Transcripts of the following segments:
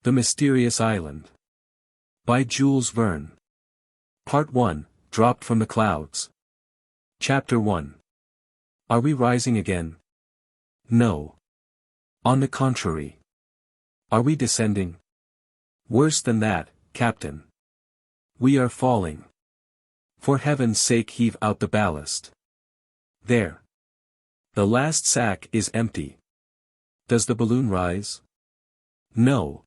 The Mysterious Island. By Jules Verne. Part 1, Dropped from the Clouds. Chapter 1. Are we rising again? No. On the contrary. Are we descending? Worse than that, Captain. We are falling. For heaven's sake, heave out the ballast. There. The last sack is empty. Does the balloon rise? No.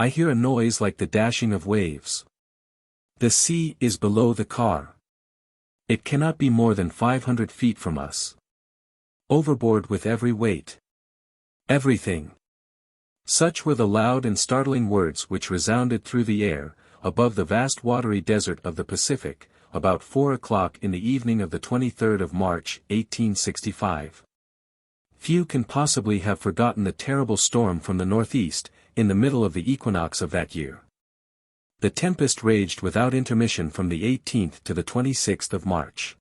I hear a noise like the dashing of waves. The sea is below the car. It cannot be more than 500 feet from us. Overboard with every weight. Everything. Such were the loud and startling words which resounded through the air, above the vast watery desert of the Pacific, about 4 o'clock in the evening of the 23rd of March, 1865. Few can possibly have forgotten the terrible storm from the northeast, in the middle of the equinox of that year. The tempest raged without intermission from the 18th to the 26th of March.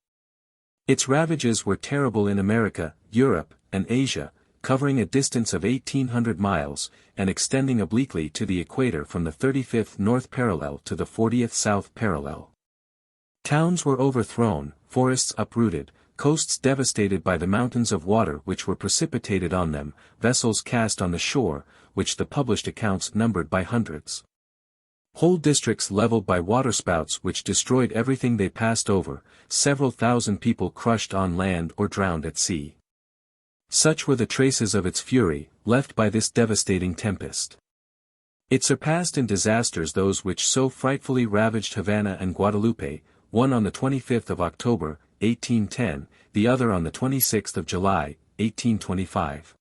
Its ravages were terrible in America, Europe, and Asia, covering a distance of 1,800 miles, and extending obliquely to the equator from the 35th north parallel to the 40th south parallel. Towns were overthrown, forests uprooted, coasts devastated by the mountains of water which were precipitated on them, vessels cast on the shore, which the published accounts numbered by hundreds. Whole districts leveled by waterspouts which destroyed everything they passed over, several thousand people crushed on land or drowned at sea. Such were the traces of its fury, left by this devastating tempest. It surpassed in disasters those which so frightfully ravaged Havana and Guadeloupe, one on the 25th of October, 1810, the other on the 26th of July, 1825.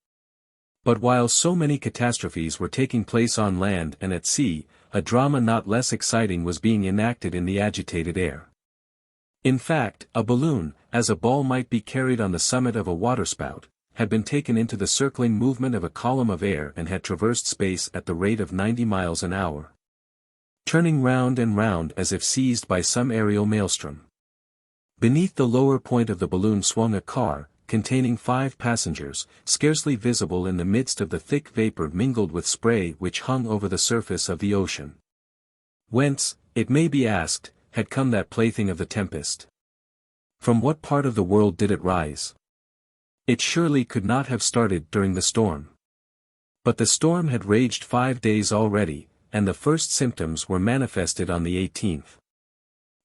But while so many catastrophes were taking place on land and at sea, a drama not less exciting was being enacted in the agitated air. In fact, a balloon, as a ball might be carried on the summit of a waterspout, had been taken into the circling movement of a column of air and had traversed space at the rate of 90 miles an hour. Turning round and round as if seized by some aerial maelstrom. Beneath the lower point of the balloon swung a car, containing 5 passengers, scarcely visible in the midst of the thick vapor mingled with spray which hung over the surface of the ocean. Whence, it may be asked, had come that plaything of the tempest? From what part of the world did it rise? It surely could not have started during the storm. But the storm had raged 5 days already, and the first symptoms were manifested on the 18th.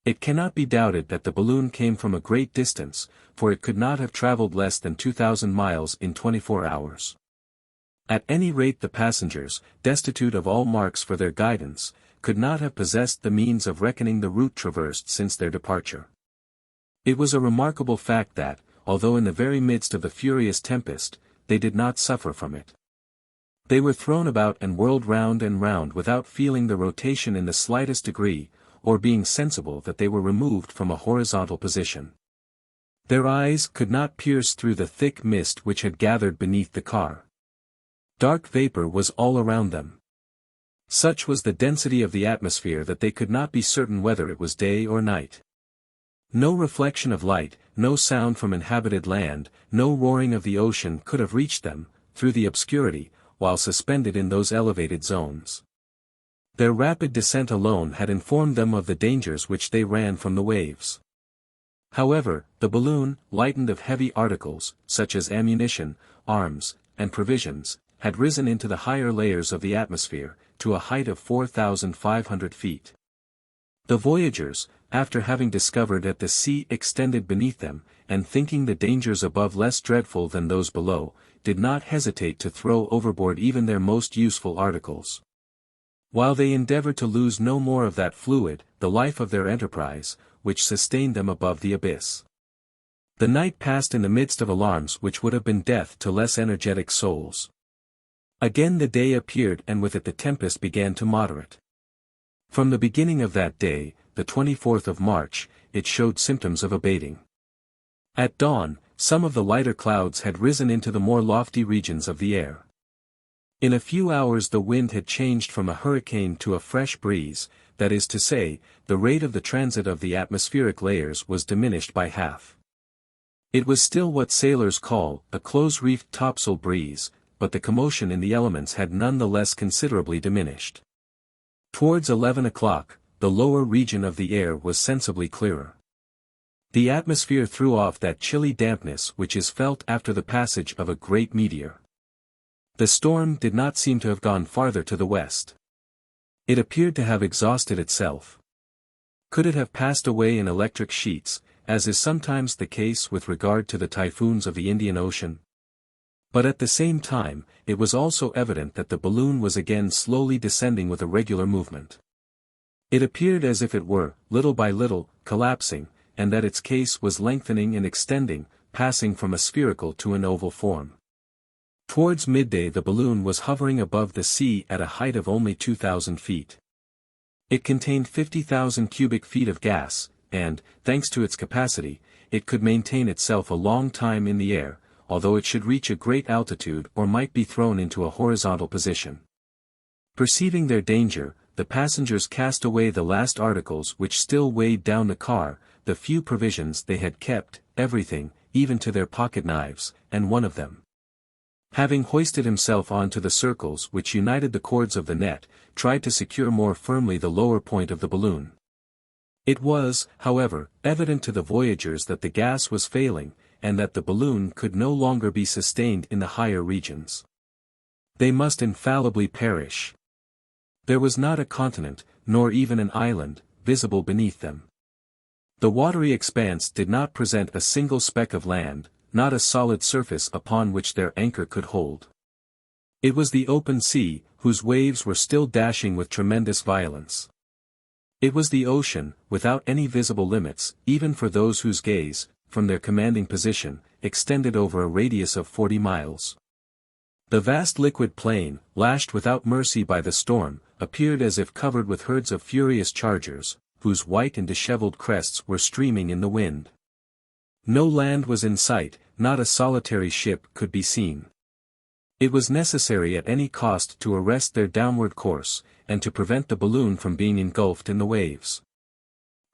It cannot be doubted that the balloon came from a great distance, for it could not have traveled less than 2,000 miles in 24 hours. At any rate, the passengers, destitute of all marks for their guidance, could not have possessed the means of reckoning the route traversed since their departure. It was a remarkable fact that, although in the very midst of the furious tempest, they did not suffer from it. They were thrown about and whirled round and round without feeling the rotation in the slightest degree, or being sensible that they were removed from a horizontal position. Their eyes could not pierce through the thick mist which had gathered beneath the car. Dark vapor was all around them. Such was the density of the atmosphere that they could not be certain whether it was day or night. No reflection of light, no sound from inhabited land, no roaring of the ocean could have reached them, through the obscurity, while suspended in those elevated zones. Their rapid descent alone had informed them of the dangers which they ran from the waves. However, the balloon, lightened of heavy articles, such as ammunition, arms, and provisions, had risen into the higher layers of the atmosphere, to a height of 4,500 feet. The voyagers, after having discovered that the sea extended beneath them, and thinking the dangers above less dreadful than those below, did not hesitate to throw overboard even their most useful articles. While they endeavored to lose no more of that fluid, the life of their enterprise, which sustained them above the abyss. The night passed in the midst of alarms which would have been death to less energetic souls. Again the day appeared, and with it the tempest began to moderate. From the beginning of that day, the 24th of March, it showed symptoms of abating. At dawn, some of the lighter clouds had risen into the more lofty regions of the air. In a few hours the wind had changed from a hurricane to a fresh breeze, that is to say, the rate of the transit of the atmospheric layers was diminished by half. It was still what sailors call a close-reefed topsail breeze, but the commotion in the elements had none the less considerably diminished. Towards 11 o'clock, the lower region of the air was sensibly clearer. The atmosphere threw off that chilly dampness which is felt after the passage of a great meteor. The storm did not seem to have gone farther to the west. It appeared to have exhausted itself. Could it have passed away in electric sheets, as is sometimes the case with regard to the typhoons of the Indian Ocean? But at the same time, it was also evident that the balloon was again slowly descending with a regular movement. It appeared as if it were, little by little, collapsing, and that its case was lengthening and extending, passing from a spherical to an oval form. Towards midday the balloon was hovering above the sea at a height of only 2,000 feet. It contained 50,000 cubic feet of gas, and, thanks to its capacity, it could maintain itself a long time in the air, although it should reach a great altitude or might be thrown into a horizontal position. Perceiving their danger, the passengers cast away the last articles which still weighed down the car, the few provisions they had kept, everything, even to their pocket-knives, and one of them, having hoisted himself on to the circles which united the cords of the net, tried to secure more firmly the lower point of the balloon. It was, however, evident to the voyagers that the gas was failing, and that the balloon could no longer be sustained in the higher regions. They must infallibly perish. There was not a continent, nor even an island, visible beneath them. The watery expanse did not present a single speck of land, not a solid surface upon which their anchor could hold. It was the open sea, whose waves were still dashing with tremendous violence. It was the ocean, without any visible limits, even for those whose gaze, from their commanding position, extended over a radius of 40 miles. The vast liquid plain, lashed without mercy by the storm, appeared as if covered with herds of furious chargers, whose white and disheveled crests were streaming in the wind. No land was in sight, not a solitary ship could be seen. It was necessary at any cost to arrest their downward course, and to prevent the balloon from being engulfed in the waves.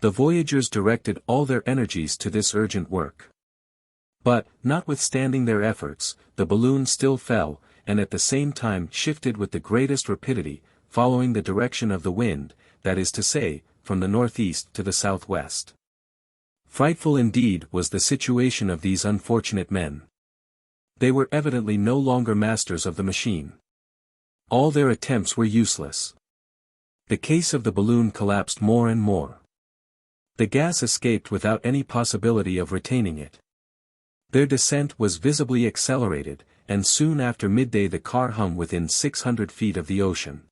The voyagers directed all their energies to this urgent work. But, notwithstanding their efforts, the balloon still fell, and at the same time shifted with the greatest rapidity, following the direction of the wind, that is to say, from the northeast to the southwest. Frightful indeed was the situation of these unfortunate men. They were evidently no longer masters of the machine. All their attempts were useless. The case of the balloon collapsed more and more. The gas escaped without any possibility of retaining it. Their descent was visibly accelerated, and soon after midday the car hung within 600 feet of the ocean.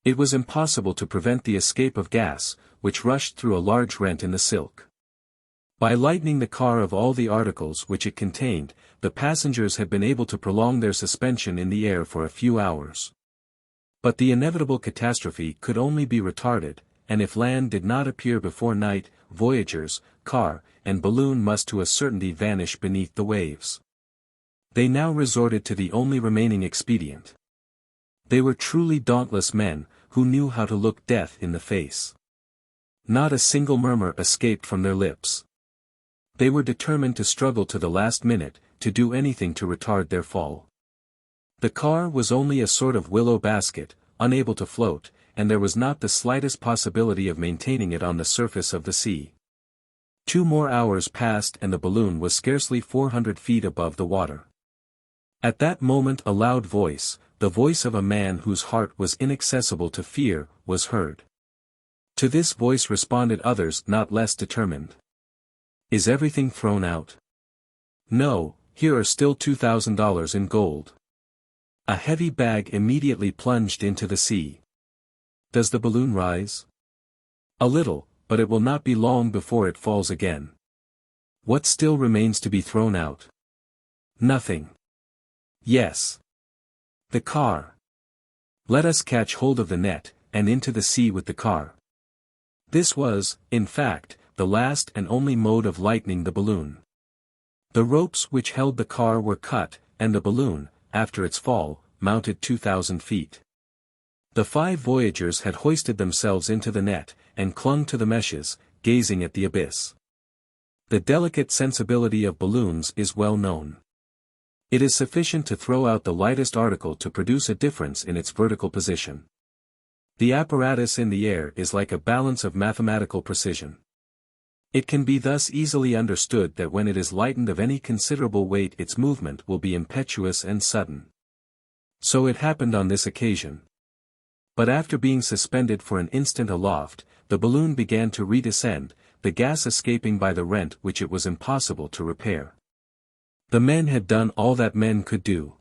It was impossible to prevent the escape of gas, which rushed through a large rent in the silk. By lightening the car of all the articles which it contained, the passengers had been able to prolong their suspension in the air for a few hours. But the inevitable catastrophe could only be retarded, and if land did not appear before night, voyagers, car, and balloon must to a certainty vanish beneath the waves. They now resorted to the only remaining expedient. They were truly dauntless men, who knew how to look death in the face. Not a single murmur escaped from their lips. They were determined to struggle to the last minute, to do anything to retard their fall. The car was only a sort of willow basket, unable to float, and there was not the slightest possibility of maintaining it on the surface of the sea. 2 more hours passed and the balloon was scarcely 400 feet above the water. At that moment a loud voice, the voice of a man whose heart was inaccessible to fear, was heard. To this voice responded others not less determined. "Is everything thrown out?" "No, here are still $2,000 in gold." A heavy bag immediately plunged into the sea. "Does the balloon rise?" "A little, but it will not be long before it falls again." "What still remains to be thrown out?" "Nothing." "Yes. The car. Let us catch hold of the net, and into the sea with the car." This was, in fact, the last and only mode of lightening the balloon. The ropes which held the car were cut, and the balloon, after its fall, mounted 2,000 feet. The 5 voyagers had hoisted themselves into the net, and clung to the meshes, gazing at the abyss. The delicate sensibility of balloons is well known. It is sufficient to throw out the lightest article to produce a difference in its vertical position. The apparatus in the air is like a balance of mathematical precision. It can be thus easily understood that when it is lightened of any considerable weight its movement will be impetuous and sudden. So it happened on this occasion. But after being suspended for an instant aloft, the balloon began to redescend, the gas escaping by the rent which it was impossible to repair. The men had done all that men could do.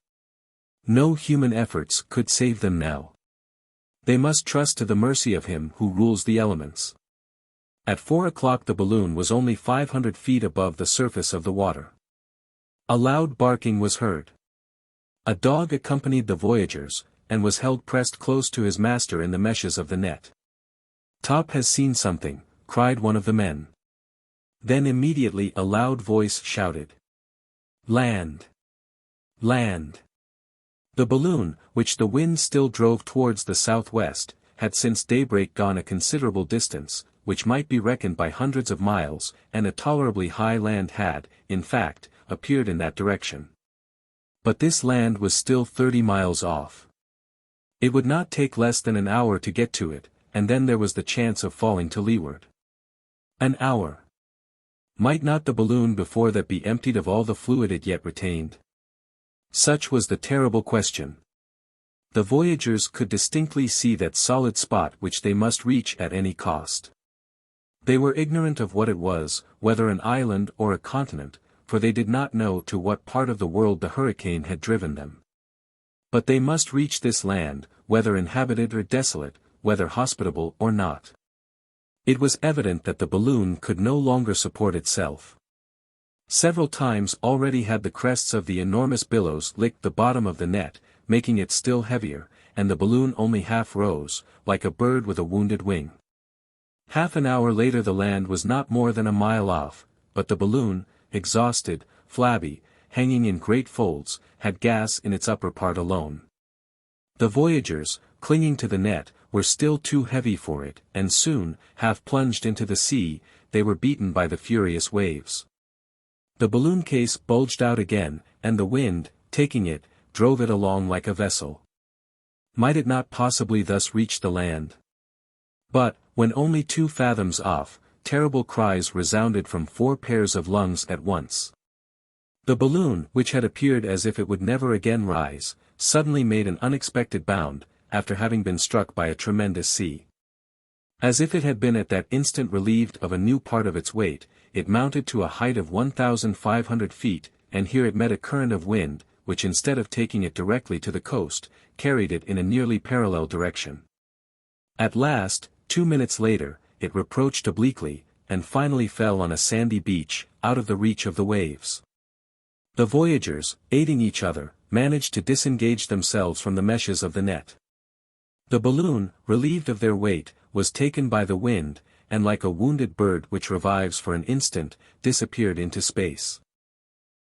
No human efforts could save them now. They must trust to the mercy of Him who rules the elements. At 4 o'clock the balloon was only 500 feet above the surface of the water. A loud barking was heard. A dog accompanied the voyagers, and was held pressed close to his master in the meshes of the net. "Top has seen something," cried one of the men. Then immediately a loud voice shouted, "Land! Land!" The balloon, which the wind still drove towards the southwest, had since daybreak gone a considerable distance, which might be reckoned by hundreds of miles, and a tolerably high land had, in fact, appeared in that direction. But this land was still 30 miles off. It would not take less than an hour to get to it, and then there was the chance of falling to leeward. An hour! Might not the balloon before that be emptied of all the fluid it yet retained? Such was the terrible question. The voyagers could distinctly see that solid spot which they must reach at any cost. They were ignorant of what it was, whether an island or a continent, for they did not know to what part of the world the hurricane had driven them. But they must reach this land, whether inhabited or desolate, whether hospitable or not. It was evident that the balloon could no longer support itself. Several times already had the crests of the enormous billows licked the bottom of the net, making it still heavier, and the balloon only half rose, like a bird with a wounded wing. Half an hour later the land was not more than a mile off, but the balloon, exhausted, flabby, hanging in great folds, had gas in its upper part alone. The voyagers, clinging to the net, were still too heavy for it, and soon, half plunged into the sea, they were beaten by the furious waves. The balloon case bulged out again, and the wind, taking it, drove it along like a vessel. Might it not possibly thus reach the land? But, when only 2 fathoms off, terrible cries resounded from 4 pairs of lungs at once. The balloon, which had appeared as if it would never again rise, suddenly made an unexpected bound, after having been struck by a tremendous sea. As if it had been at that instant relieved of a new part of its weight, it mounted to a height of 1,500 feet, and here it met a current of wind, which instead of taking it directly to the coast, carried it in a nearly parallel direction. At last, 2 minutes later, it approached obliquely, and finally fell on a sandy beach, out of the reach of the waves. The voyagers, aiding each other, managed to disengage themselves from the meshes of the net. The balloon, relieved of their weight, was taken by the wind, and like a wounded bird which revives for an instant, disappeared into space.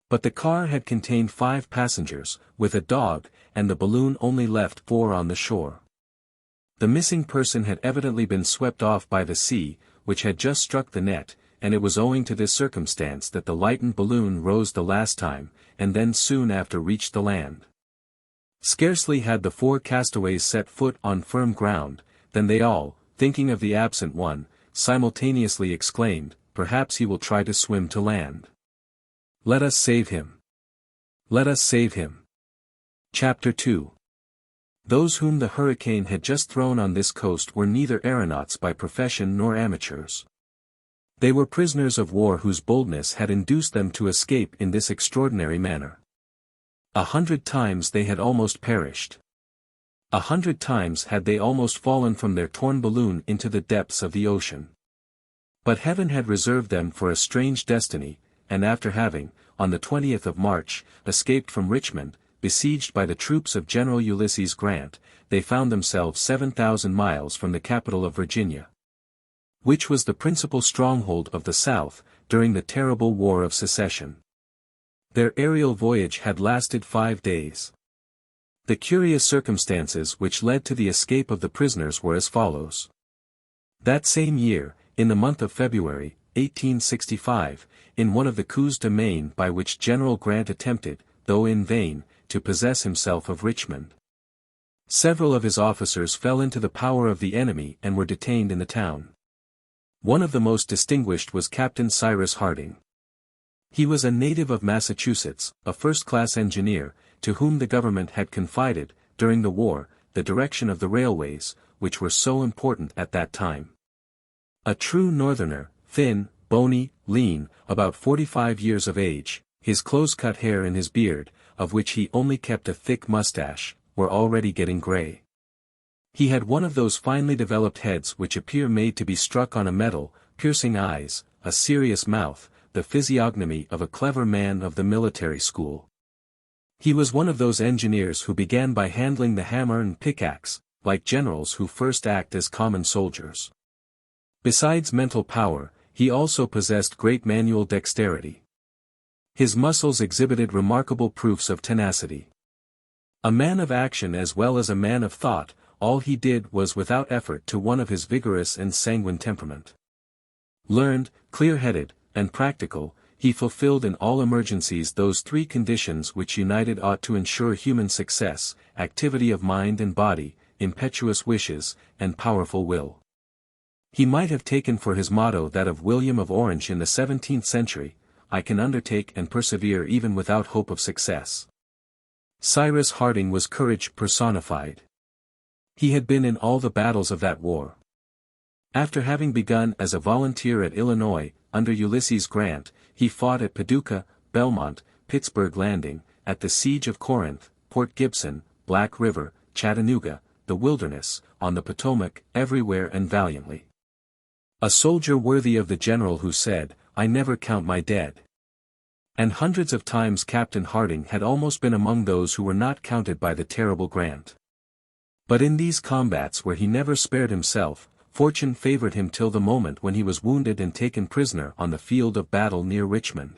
But the car had contained 5 passengers, with a dog, and the balloon only left 4 on the shore. The missing person had evidently been swept off by the sea, which had just struck the net, and it was owing to this circumstance that the lightened balloon rose the last time, and then soon after reached the land. Scarcely had the 4 castaways set foot on firm ground, than they all, thinking of the absent one, simultaneously exclaimed, "Perhaps he will try to swim to land. Let us save him. Let us save him." Chapter 2. Those whom the hurricane had just thrown on this coast were neither aeronauts by profession nor amateurs. They were prisoners of war whose boldness had induced them to escape in this extraordinary manner. 100 times they had almost perished. 100 times had they almost fallen from their torn balloon into the depths of the ocean. But heaven had reserved them for a strange destiny, and after having, on the 20th of March, escaped from Richmond, besieged by the troops of General Ulysses Grant, they found themselves 7,000 miles from the capital of Virginia, which was the principal stronghold of the South, during the terrible War of Secession. Their aerial voyage had lasted 5 days. The curious circumstances which led to the escape of the prisoners were as follows. That same year, in the month of February, 1865, in one of the coups de main by which General Grant attempted, though in vain, to possess himself of Richmond. Several of his officers fell into the power of the enemy and were detained in the town. One of the most distinguished was Captain Cyrus Harding. He was a native of Massachusetts, a first-class engineer, to whom the government had confided, during the war, the direction of the railways, which were so important at that time. A true northerner, thin, bony, lean, about 45 years of age, his close-cut hair and his beard, of which he only kept a thick mustache, were already getting grey. He had one of those finely developed heads which appear made to be struck on a metal, piercing eyes, a serious mouth, the physiognomy of a clever man of the military school. He was one of those engineers who began by handling the hammer and pickaxe, like generals who first act as common soldiers. Besides mental power, he also possessed great manual dexterity. His muscles exhibited remarkable proofs of tenacity. A man of action as well as a man of thought, all he did was without effort to one of his vigorous and sanguine temperament. Learned, clear-headed, and practical, he fulfilled in all emergencies those three conditions which united ought to ensure human success: activity of mind and body, impetuous wishes, and powerful will. He might have taken for his motto that of William of Orange in the 17th century, "I can undertake and persevere even without hope of success." Cyrus Harding was courage personified. He had been in all the battles of that war. After having begun as a volunteer at Illinois, under Ulysses Grant, he fought at Paducah, Belmont, Pittsburgh Landing, at the Siege of Corinth, Port Gibson, Black River, Chattanooga, the Wilderness, on the Potomac, everywhere and valiantly. A soldier worthy of the general who said, "I never count my dead." And hundreds of times Captain Harding had almost been among those who were not counted by the terrible Grant. But in these combats where he never spared himself, fortune favored him till the moment when he was wounded and taken prisoner on the field of battle near Richmond.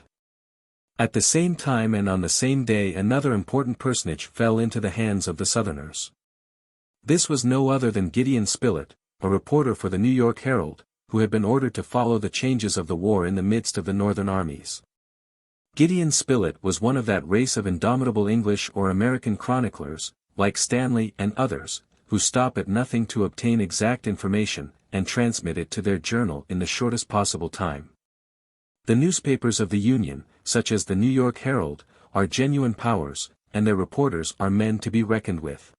At the same time and on the same day another important personage fell into the hands of the Southerners. This was no other than Gideon Spilett, a reporter for the New York Herald, who had been ordered to follow the changes of the war in the midst of the Northern armies. Gideon Spilett was one of that race of indomitable English or American chroniclers, like Stanley and others, who stop at nothing to obtain exact information, and transmit it to their journal in the shortest possible time. The newspapers of the Union, such as the New York Herald, are genuine powers, and their reporters are men to be reckoned with.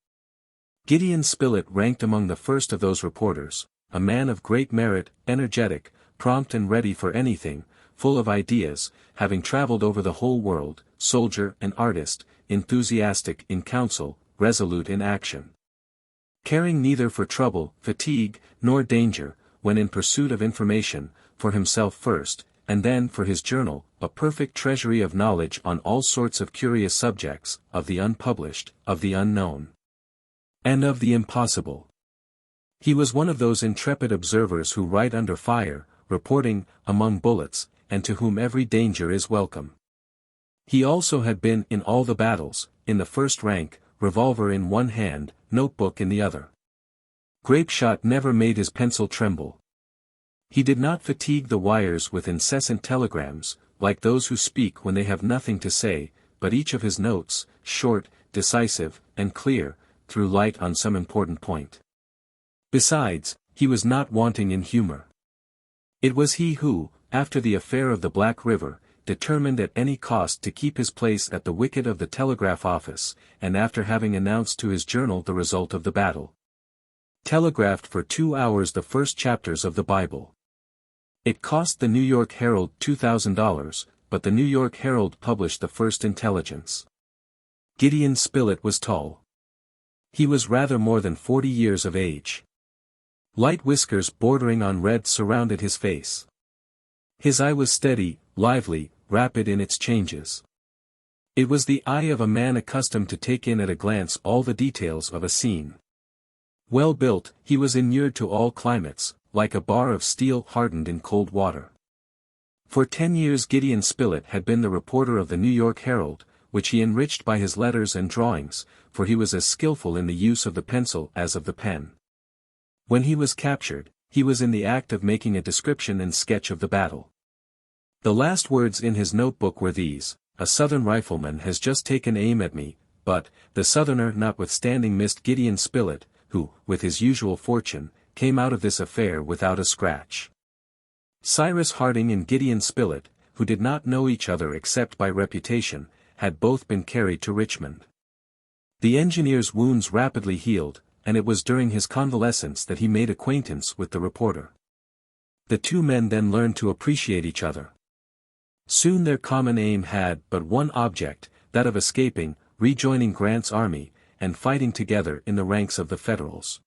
Gideon Spilett ranked among the first of those reporters, a man of great merit, energetic, prompt and ready for anything, full of ideas, having traveled over the whole world, soldier and artist, enthusiastic in council, resolute in action. Caring neither for trouble, fatigue, nor danger, when in pursuit of information, for himself first, and then for his journal, a perfect treasury of knowledge on all sorts of curious subjects, of the unpublished, of the unknown, and of the impossible. He was one of those intrepid observers who write under fire, reporting, among bullets, and to whom every danger is welcome. He also had been in all the battles, in the first rank, revolver in one hand, notebook in the other. Grape-shot never made his pencil tremble. He did not fatigue the wires with incessant telegrams, like those who speak when they have nothing to say, but each of his notes, short, decisive, and clear, threw light on some important point. Besides, he was not wanting in humor. It was he who, after the affair of the Black River, determined at any cost to keep his place at the wicket of the telegraph office, and after having announced to his journal the result of the battle, telegraphed for 2 hours the first chapters of the Bible. It cost the New York Herald $2,000, but the New York Herald published the first intelligence. Gideon Spilett was tall. He was rather more than 40 years of age. Light whiskers bordering on red surrounded his face. His eye was steady, lively, rapid in its changes. It was the eye of a man accustomed to take in at a glance all the details of a scene. Well built, he was inured to all climates, like a bar of steel hardened in cold water. For 10 years Gideon Spilett had been the reporter of the New York Herald, which he enriched by his letters and drawings, for he was as skillful in the use of the pencil as of the pen. When he was captured, he was in the act of making a description and sketch of the battle. The last words in his notebook were these: a Southern rifleman has just taken aim at me, but, the Southerner notwithstanding missed Gideon Spilett, who, with his usual fortune, came out of this affair without a scratch. Cyrus Harding and Gideon Spilett, who did not know each other except by reputation, had both been carried to Richmond. The engineer's wounds rapidly healed, and it was during his convalescence that he made acquaintance with the reporter. The two men then learned to appreciate each other. Soon their common aim had but one object, that of escaping, rejoining Grant's army, and fighting together in the ranks of the Federals.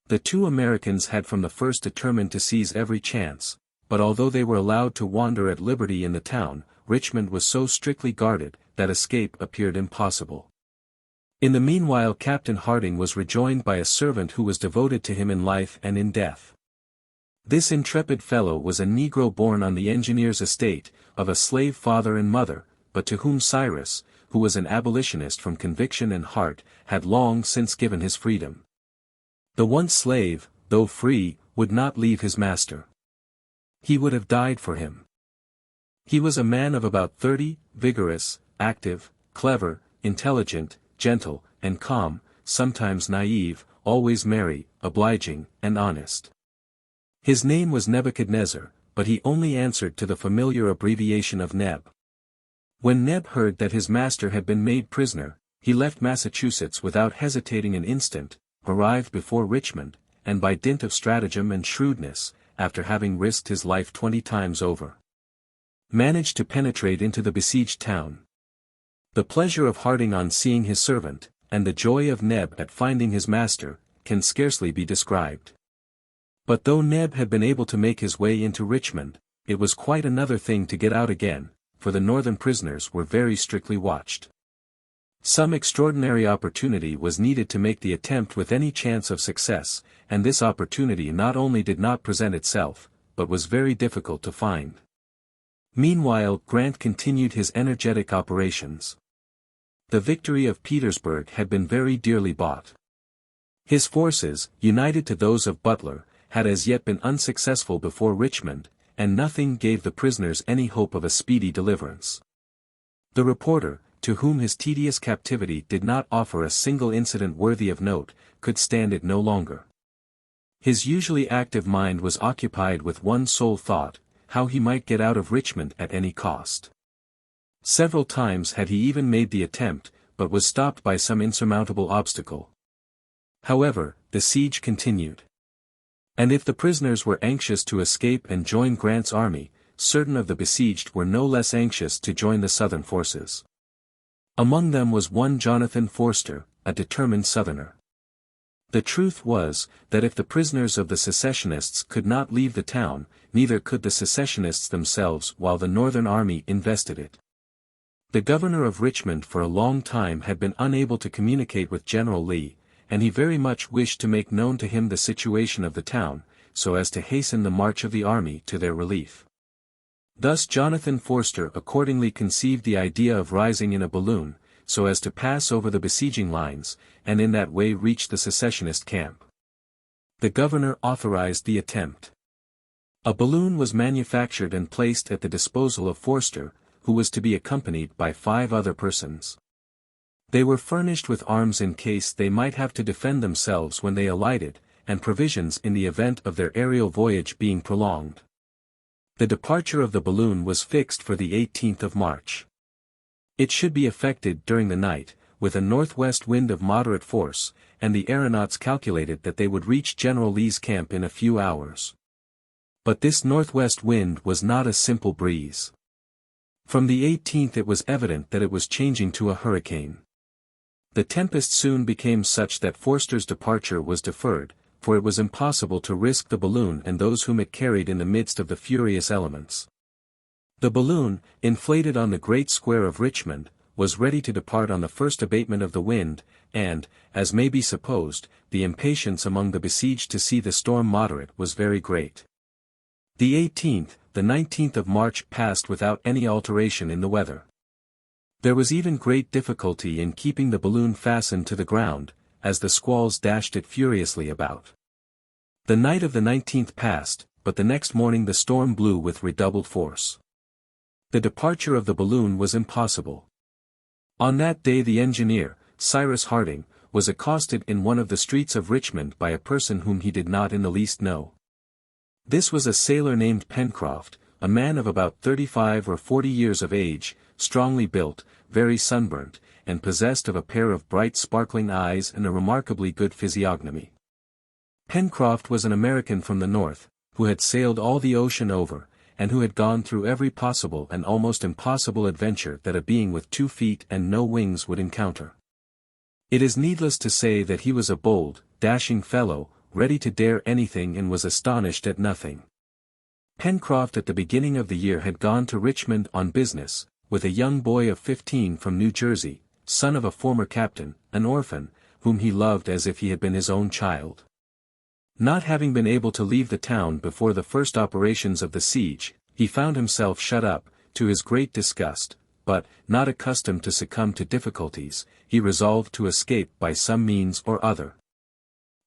The two Americans had from the first determined to seize every chance, but although they were allowed to wander at liberty in the town, Richmond was so strictly guarded that escape appeared impossible. In the meanwhile Captain Harding was rejoined by a servant who was devoted to him in life and in death. This intrepid fellow was a Negro born on the engineer's estate, of a slave father and mother, but to whom Cyrus, who was an abolitionist from conviction and heart, had long since given his freedom. The once slave, though free, would not leave his master. He would have died for him. He was a man of about 30, vigorous, active, clever, intelligent, gentle, and calm, sometimes naive, always merry, obliging, and honest. His name was Nebuchadnezzar, but he only answered to the familiar abbreviation of Neb. When Neb heard that his master had been made prisoner, he left Massachusetts without hesitating an instant, arrived before Richmond, and by dint of stratagem and shrewdness, after having risked his life 20 times over, managed to penetrate into the besieged town. The pleasure of Harding on seeing his servant, and the joy of Neb at finding his master, can scarcely be described. But though Neb had been able to make his way into Richmond, it was quite another thing to get out again, for the Northern prisoners were very strictly watched. Some extraordinary opportunity was needed to make the attempt with any chance of success, and this opportunity not only did not present itself, but was very difficult to find. Meanwhile Grant continued his energetic operations. The victory of Petersburg had been very dearly bought. His forces, united to those of Butler, had as yet been unsuccessful before Richmond, and nothing gave the prisoners any hope of a speedy deliverance. The reporter, to whom his tedious captivity did not offer a single incident worthy of note, could stand it no longer. His usually active mind was occupied with one sole thought, how he might get out of Richmond at any cost. Several times had he even made the attempt, but was stopped by some insurmountable obstacle. However, the siege continued. And if the prisoners were anxious to escape and join Grant's army, certain of the besieged were no less anxious to join the Southern forces. Among them was one Jonathan Forster, a determined Southerner. The truth was, that if the prisoners of the secessionists could not leave the town, neither could the secessionists themselves while the Northern army invested it. The governor of Richmond for a long time had been unable to communicate with General Lee, and he very much wished to make known to him the situation of the town, so as to hasten the march of the army to their relief. Thus Jonathan Forster accordingly conceived the idea of rising in a balloon, so as to pass over the besieging lines, and in that way reach the secessionist camp. The governor authorized the attempt. A balloon was manufactured and placed at the disposal of Forster, who was to be accompanied by 5 other persons. They were furnished with arms in case they might have to defend themselves when they alighted, and provisions in the event of their aerial voyage being prolonged. The departure of the balloon was fixed for the 18th of March. It should be effected during the night, with a northwest wind of moderate force, and the aeronauts calculated that they would reach General Lee's camp in a few hours. But this northwest wind was not a simple breeze. From the 18th it was evident that it was changing to a hurricane. The tempest soon became such that Forster's departure was deferred, for it was impossible to risk the balloon and those whom it carried in the midst of the furious elements. The balloon, inflated on the great square of Richmond, was ready to depart on the first abatement of the wind, and, as may be supposed, the impatience among the besieged to see the storm moderate was very great. The 18th, the 19th of March passed without any alteration in the weather. There was even great difficulty in keeping the balloon fastened to the ground, as the squalls dashed it furiously about. The night of the 19th passed, but the next morning the storm blew with redoubled force. The departure of the balloon was impossible. On that day the engineer, Cyrus Harding, was accosted in one of the streets of Richmond by a person whom he did not in the least know. This was a sailor named Pencroff, a man of about 35 or 40 years of age, strongly built, very sunburnt, and possessed of a pair of bright sparkling eyes and a remarkably good physiognomy. Pencroff was an American from the north, who had sailed all the ocean over, and who had gone through every possible and almost impossible adventure that a being with 2 feet and no wings would encounter. It is needless to say that he was a bold, dashing fellow, ready to dare anything and was astonished at nothing. Pencroff at the beginning of the year had gone to Richmond on business, with a young boy of 15 from New Jersey, son of a former captain, an orphan, whom he loved as if he had been his own child. Not having been able to leave the town before the first operations of the siege, he found himself shut up, to his great disgust, but, not accustomed to succumb to difficulties, he resolved to escape by some means or other.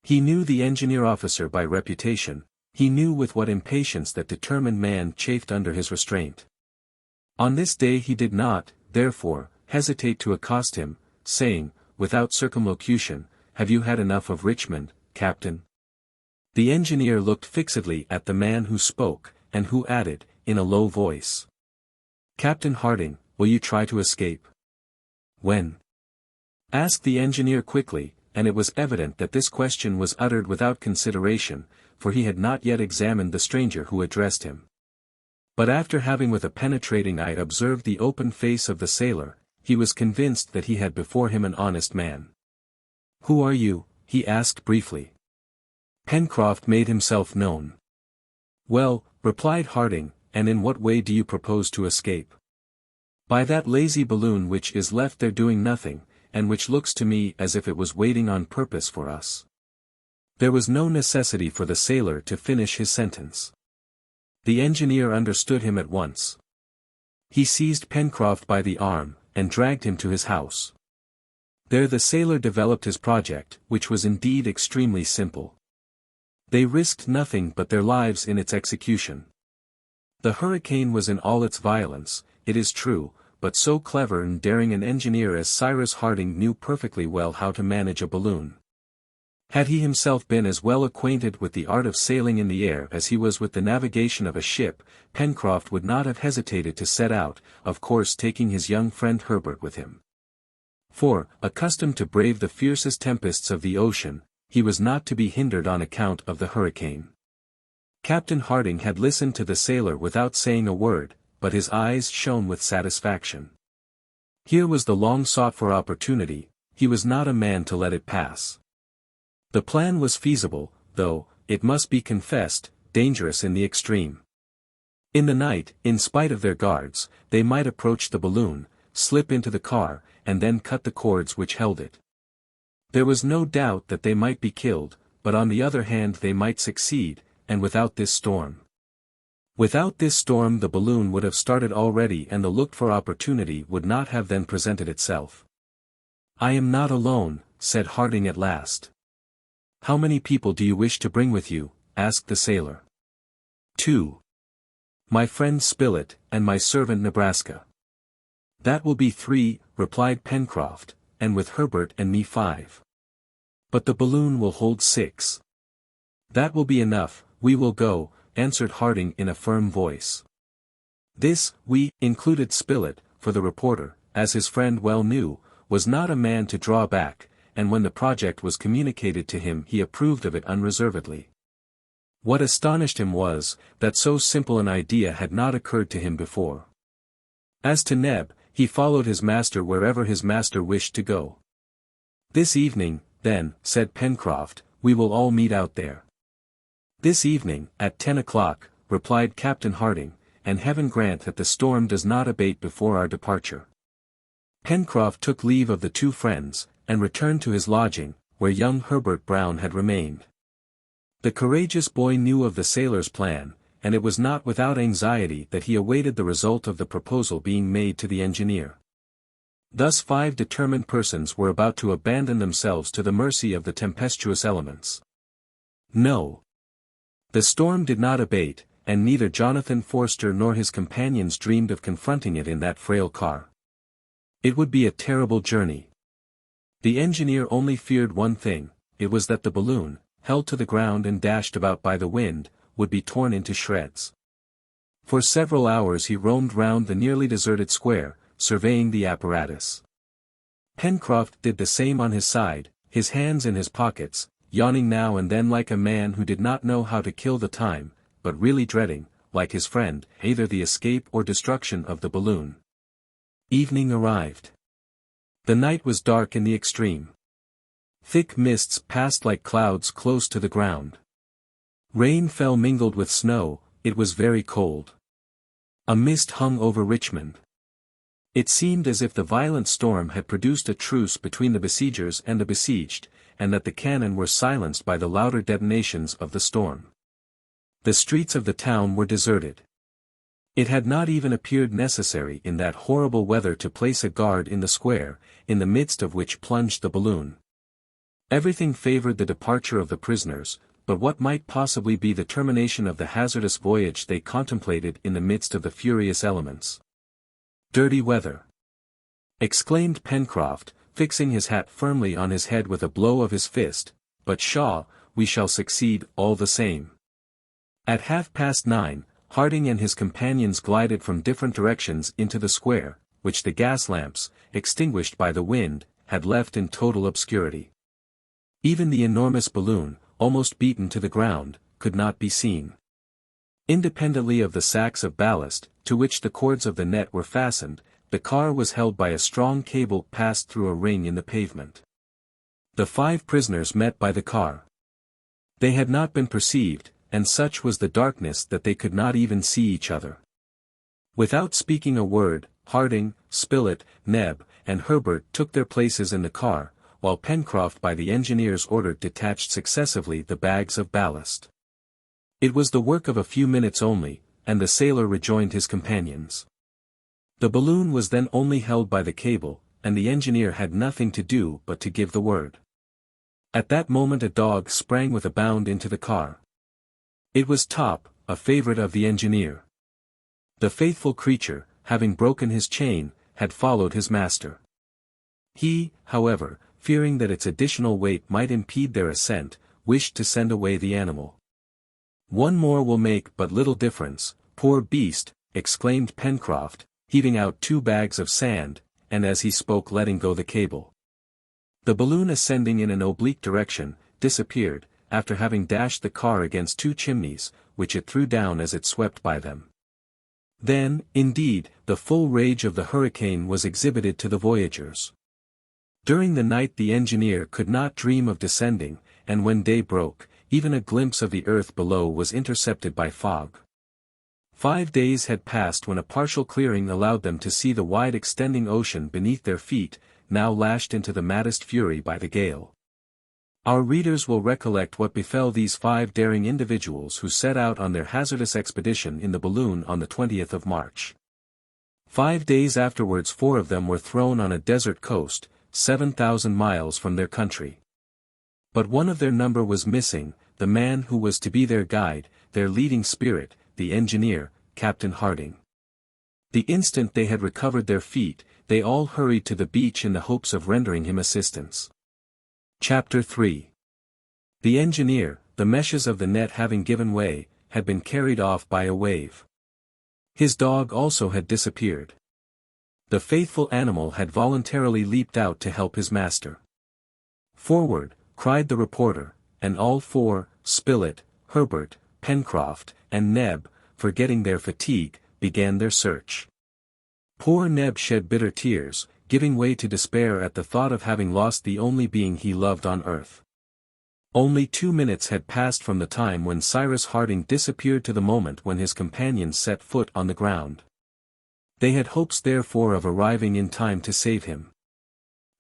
He knew the engineer officer by reputation, he knew with what impatience that determined man chafed under his restraint. On this day he did not, therefore, hesitate to accost him, saying, without circumlocution, "Have you had enough of Richmond, Captain?" The engineer looked fixedly at the man who spoke, and who added, in a low voice, "Captain Harding, will you try to escape?" "When?" asked the engineer quickly, and it was evident that this question was uttered without consideration, for he had not yet examined the stranger who addressed him. But after having with a penetrating eye observed the open face of the sailor, he was convinced that he had before him an honest man. "Who are you?" he asked briefly. Pencroff made himself known. "Well," replied Harding, "and in what way do you propose to escape?" "By that lazy balloon which is left there doing nothing, and which looks to me as if it was waiting on purpose for us." There was no necessity for the sailor to finish his sentence. The engineer understood him at once. He seized Pencroff by the arm, and dragged him to his house. There the sailor developed his project, which was indeed extremely simple. They risked nothing but their lives in its execution. The hurricane was in all its violence, it is true, but so clever and daring an engineer as Cyrus Harding knew perfectly well how to manage a balloon. Had he himself been as well acquainted with the art of sailing in the air as he was with the navigation of a ship, Pencroff would not have hesitated to set out, of course taking his young friend Herbert with him. For, accustomed to brave the fiercest tempests of the ocean, he was not to be hindered on account of the hurricane. Captain Harding had listened to the sailor without saying a word, but his eyes shone with satisfaction. Here was the long-sought-for opportunity, he was not a man to let it pass. The plan was feasible, though, it must be confessed, dangerous in the extreme. In the night, in spite of their guards, they might approach the balloon, slip into the car, and then cut the cords which held it. There was no doubt that they might be killed, but on the other hand they might succeed, and without this storm. Without this storm the balloon would have started already and the looked-for opportunity would not have then presented itself. "I am not alone," said Harding at last. "How many people do you wish to bring with you?" asked the sailor. "2. My friend Spilett, and my servant Nebraska." "That will be 3, replied Pencroff, "and with Herbert and me 5. "But the balloon will hold 6. "That will be enough, we will go," answered Harding in a firm voice. This "we" included Spilett, for the reporter, as his friend well knew, was not a man to draw back, and when the project was communicated to him he approved of it unreservedly. What astonished him was, that so simple an idea had not occurred to him before. As to Neb, he followed his master wherever his master wished to go. "This evening, then," said Pencroff, "we will all meet out there." "This evening, at 10 o'clock, replied Captain Harding, "and heaven grant that the storm does not abate before our departure." Pencroff took leave of the 2 friends, and returned to his lodging, where young Harbert Brown had remained. The courageous boy knew of the sailor's plan, and it was not without anxiety that he awaited the result of the proposal being made to the engineer. Thus 5 determined persons were about to abandon themselves to the mercy of the tempestuous elements. No. The storm did not abate, and neither Jonathan Forster nor his companions dreamed of confronting it in that frail car. It would be a terrible journey. The engineer only feared one thing, it was that the balloon, held to the ground and dashed about by the wind, would be torn into shreds. For several hours he roamed round the nearly deserted square, surveying the apparatus. Pencroff did the same on his side, his hands in his pockets, yawning now and then like a man who did not know how to kill the time, but really dreading, like his friend, either the escape or destruction of the balloon. Evening arrived. The night was dark in the extreme. Thick mists passed like clouds close to the ground. Rain fell mingled with snow, it was very cold. A mist hung over Richmond. It seemed as if the violent storm had produced a truce between the besiegers and the besieged, and that the cannon were silenced by the louder detonations of the storm. The streets of the town were deserted. It had not even appeared necessary in that horrible weather to place a guard in the square, in the midst of which plunged the balloon. Everything favored the departure of the prisoners, but what might possibly be the termination of the hazardous voyage they contemplated in the midst of the furious elements? "Dirty weather!" exclaimed Pencroff, fixing his hat firmly on his head with a blow of his fist, "but pshaw, we shall succeed all the same." At 9:30, Harding and his companions glided from different directions into the square, which the gas lamps, extinguished by the wind, had left in total obscurity. Even the enormous balloon, almost beaten to the ground, could not be seen. Independently of the sacks of ballast, to which the cords of the net were fastened, the car was held by a strong cable passed through a ring in the pavement. The 5 prisoners met by the car. They had not been perceived, and such was the darkness that they could not even see each other. Without speaking a word, Harding, Spilett, Neb, and Herbert took their places in the car, while Pencroff by the engineer's order detached successively the bags of ballast. It was the work of a few minutes only, and the sailor rejoined his companions. The balloon was then only held by the cable, and the engineer had nothing to do but to give the word. At that moment a dog sprang with a bound into the car. It was Top, a favorite of the engineer. The faithful creature, having broken his chain, had followed his master. He, however, fearing that its additional weight might impede their ascent, wished to send away the animal. "One more will make but little difference, poor beast," exclaimed Pencroff, heaving out 2 bags of sand, and as he spoke letting go the cable. The balloon ascending in an oblique direction, disappeared, after having dashed the car against 2 chimneys, which it threw down as it swept by them. Then, indeed, the full rage of the hurricane was exhibited to the voyagers. During the night the engineer could not dream of descending, and when day broke, even a glimpse of the earth below was intercepted by fog. 5 days had passed when a partial clearing allowed them to see the wide extending ocean beneath their feet, now lashed into the maddest fury by the gale. Our readers will recollect what befell these 5 daring individuals who set out on their hazardous expedition in the balloon on the 20th of March. 5 days afterwards 4 of them were thrown on a desert coast, 7,000 miles from their country. But one of their number was missing, the man who was to be their guide, their leading spirit, the engineer, Captain Harding. The instant they had recovered their feet, they all hurried to the beach in the hopes of rendering him assistance. Chapter 3. The engineer, the meshes of the net having given way, had been carried off by a wave. His dog also had disappeared. The faithful animal had voluntarily leaped out to help his master. "Forward!" cried the reporter, and all 4, Spilett, Herbert, Pencroff, and Neb, forgetting their fatigue, began their search. Poor Neb shed bitter tears, giving way to despair at the thought of having lost the only being he loved on earth. Only 2 minutes had passed from the time when Cyrus Harding disappeared to the moment when his companions set foot on the ground. They had hopes therefore of arriving in time to save him.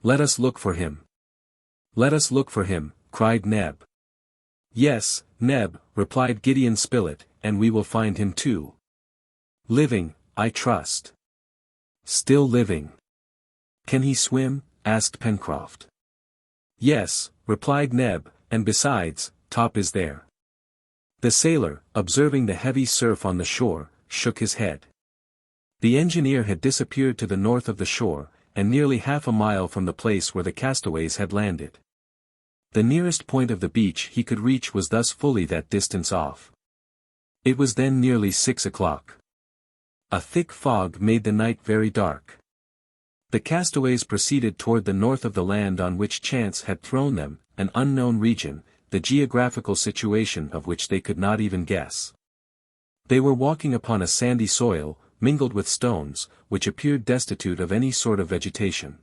"Let us look for him. Let us look for him," cried Neb. "Yes, Neb," replied Gideon Spilett, "and we will find him too. Living, I trust." "Still living." "Can he swim?" asked Pencroff. "Yes," replied Neb, "and besides, Top is there." The sailor, observing the heavy surf on the shore, shook his head. The engineer had disappeared to the north of the shore, and nearly half a mile from the place where the castaways had landed. The nearest point of the beach he could reach was thus fully that distance off. It was then nearly 6 o'clock. A thick fog made the night very dark. The castaways proceeded toward the north of the land on which chance had thrown them, an unknown region, the geographical situation of which they could not even guess. They were walking upon a sandy soil, mingled with stones, which appeared destitute of any sort of vegetation.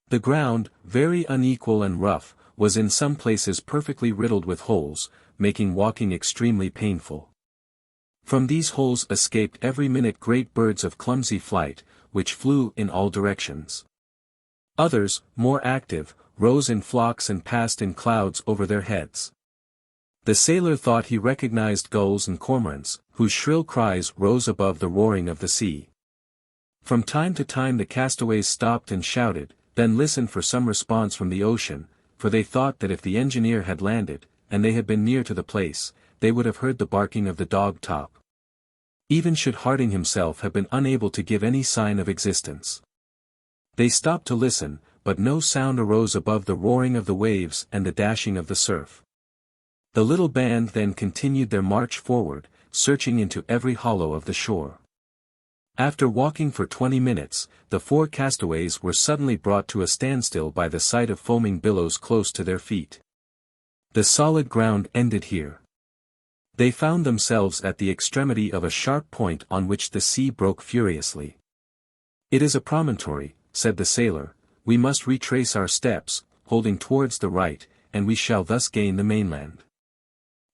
The ground, very unequal and rough, was in some places perfectly riddled with holes, making walking extremely painful. From these holes escaped every minute great birds of clumsy flight, which flew in all directions. Others, more active, rose in flocks and passed in clouds over their heads. The sailor thought he recognized gulls and cormorants, whose shrill cries rose above the roaring of the sea. From time to time the castaways stopped and shouted, then listened for some response from the ocean, for they thought that if the engineer had landed, and they had been near to the place, they would have heard the barking of the dog-top. Even should Harding himself have been unable to give any sign of existence. They stopped to listen, but no sound arose above the roaring of the waves and the dashing of the surf. The little band then continued their march forward, searching into every hollow of the shore. After walking for 20 minutes, the 4 castaways were suddenly brought to a standstill by the sight of foaming billows close to their feet. The solid ground ended here. They found themselves at the extremity of a sharp point on which the sea broke furiously. "It is a promontory," said the sailor, "we must retrace our steps, holding towards the right, and we shall thus gain the mainland."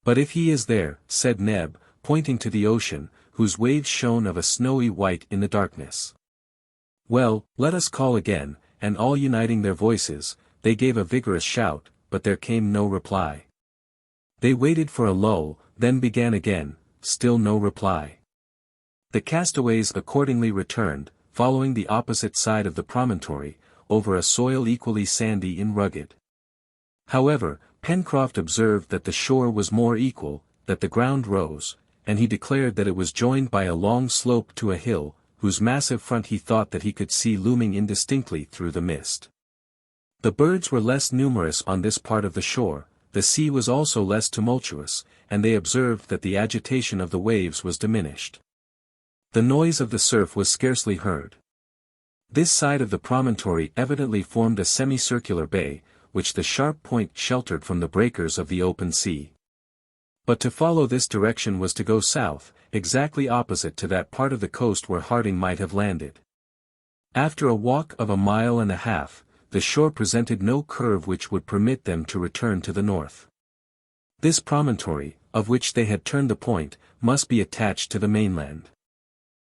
"But if he is there," said Neb, pointing to the ocean, whose waves shone of a snowy white in the darkness. "Well, let us call again," and all uniting their voices, they gave a vigorous shout, but there came no reply. They waited for a lull, then began again, still no reply. The castaways accordingly returned, following the opposite side of the promontory, over a soil equally sandy and rugged. However, Pencroff observed that the shore was more equal, that the ground rose, and he declared that it was joined by a long slope to a hill, whose massive front he thought that he could see looming indistinctly through the mist. The birds were less numerous on this part of the shore, the sea was also less tumultuous, and they observed that the agitation of the waves was diminished. The noise of the surf was scarcely heard. This side of the promontory evidently formed a semicircular bay, which the sharp point sheltered from the breakers of the open sea. But to follow this direction was to go south, exactly opposite to that part of the coast where Harding might have landed. After a walk of 1.5 miles, the shore presented no curve which would permit them to return to the north. This promontory, of which they had turned the point, must be attached to the mainland.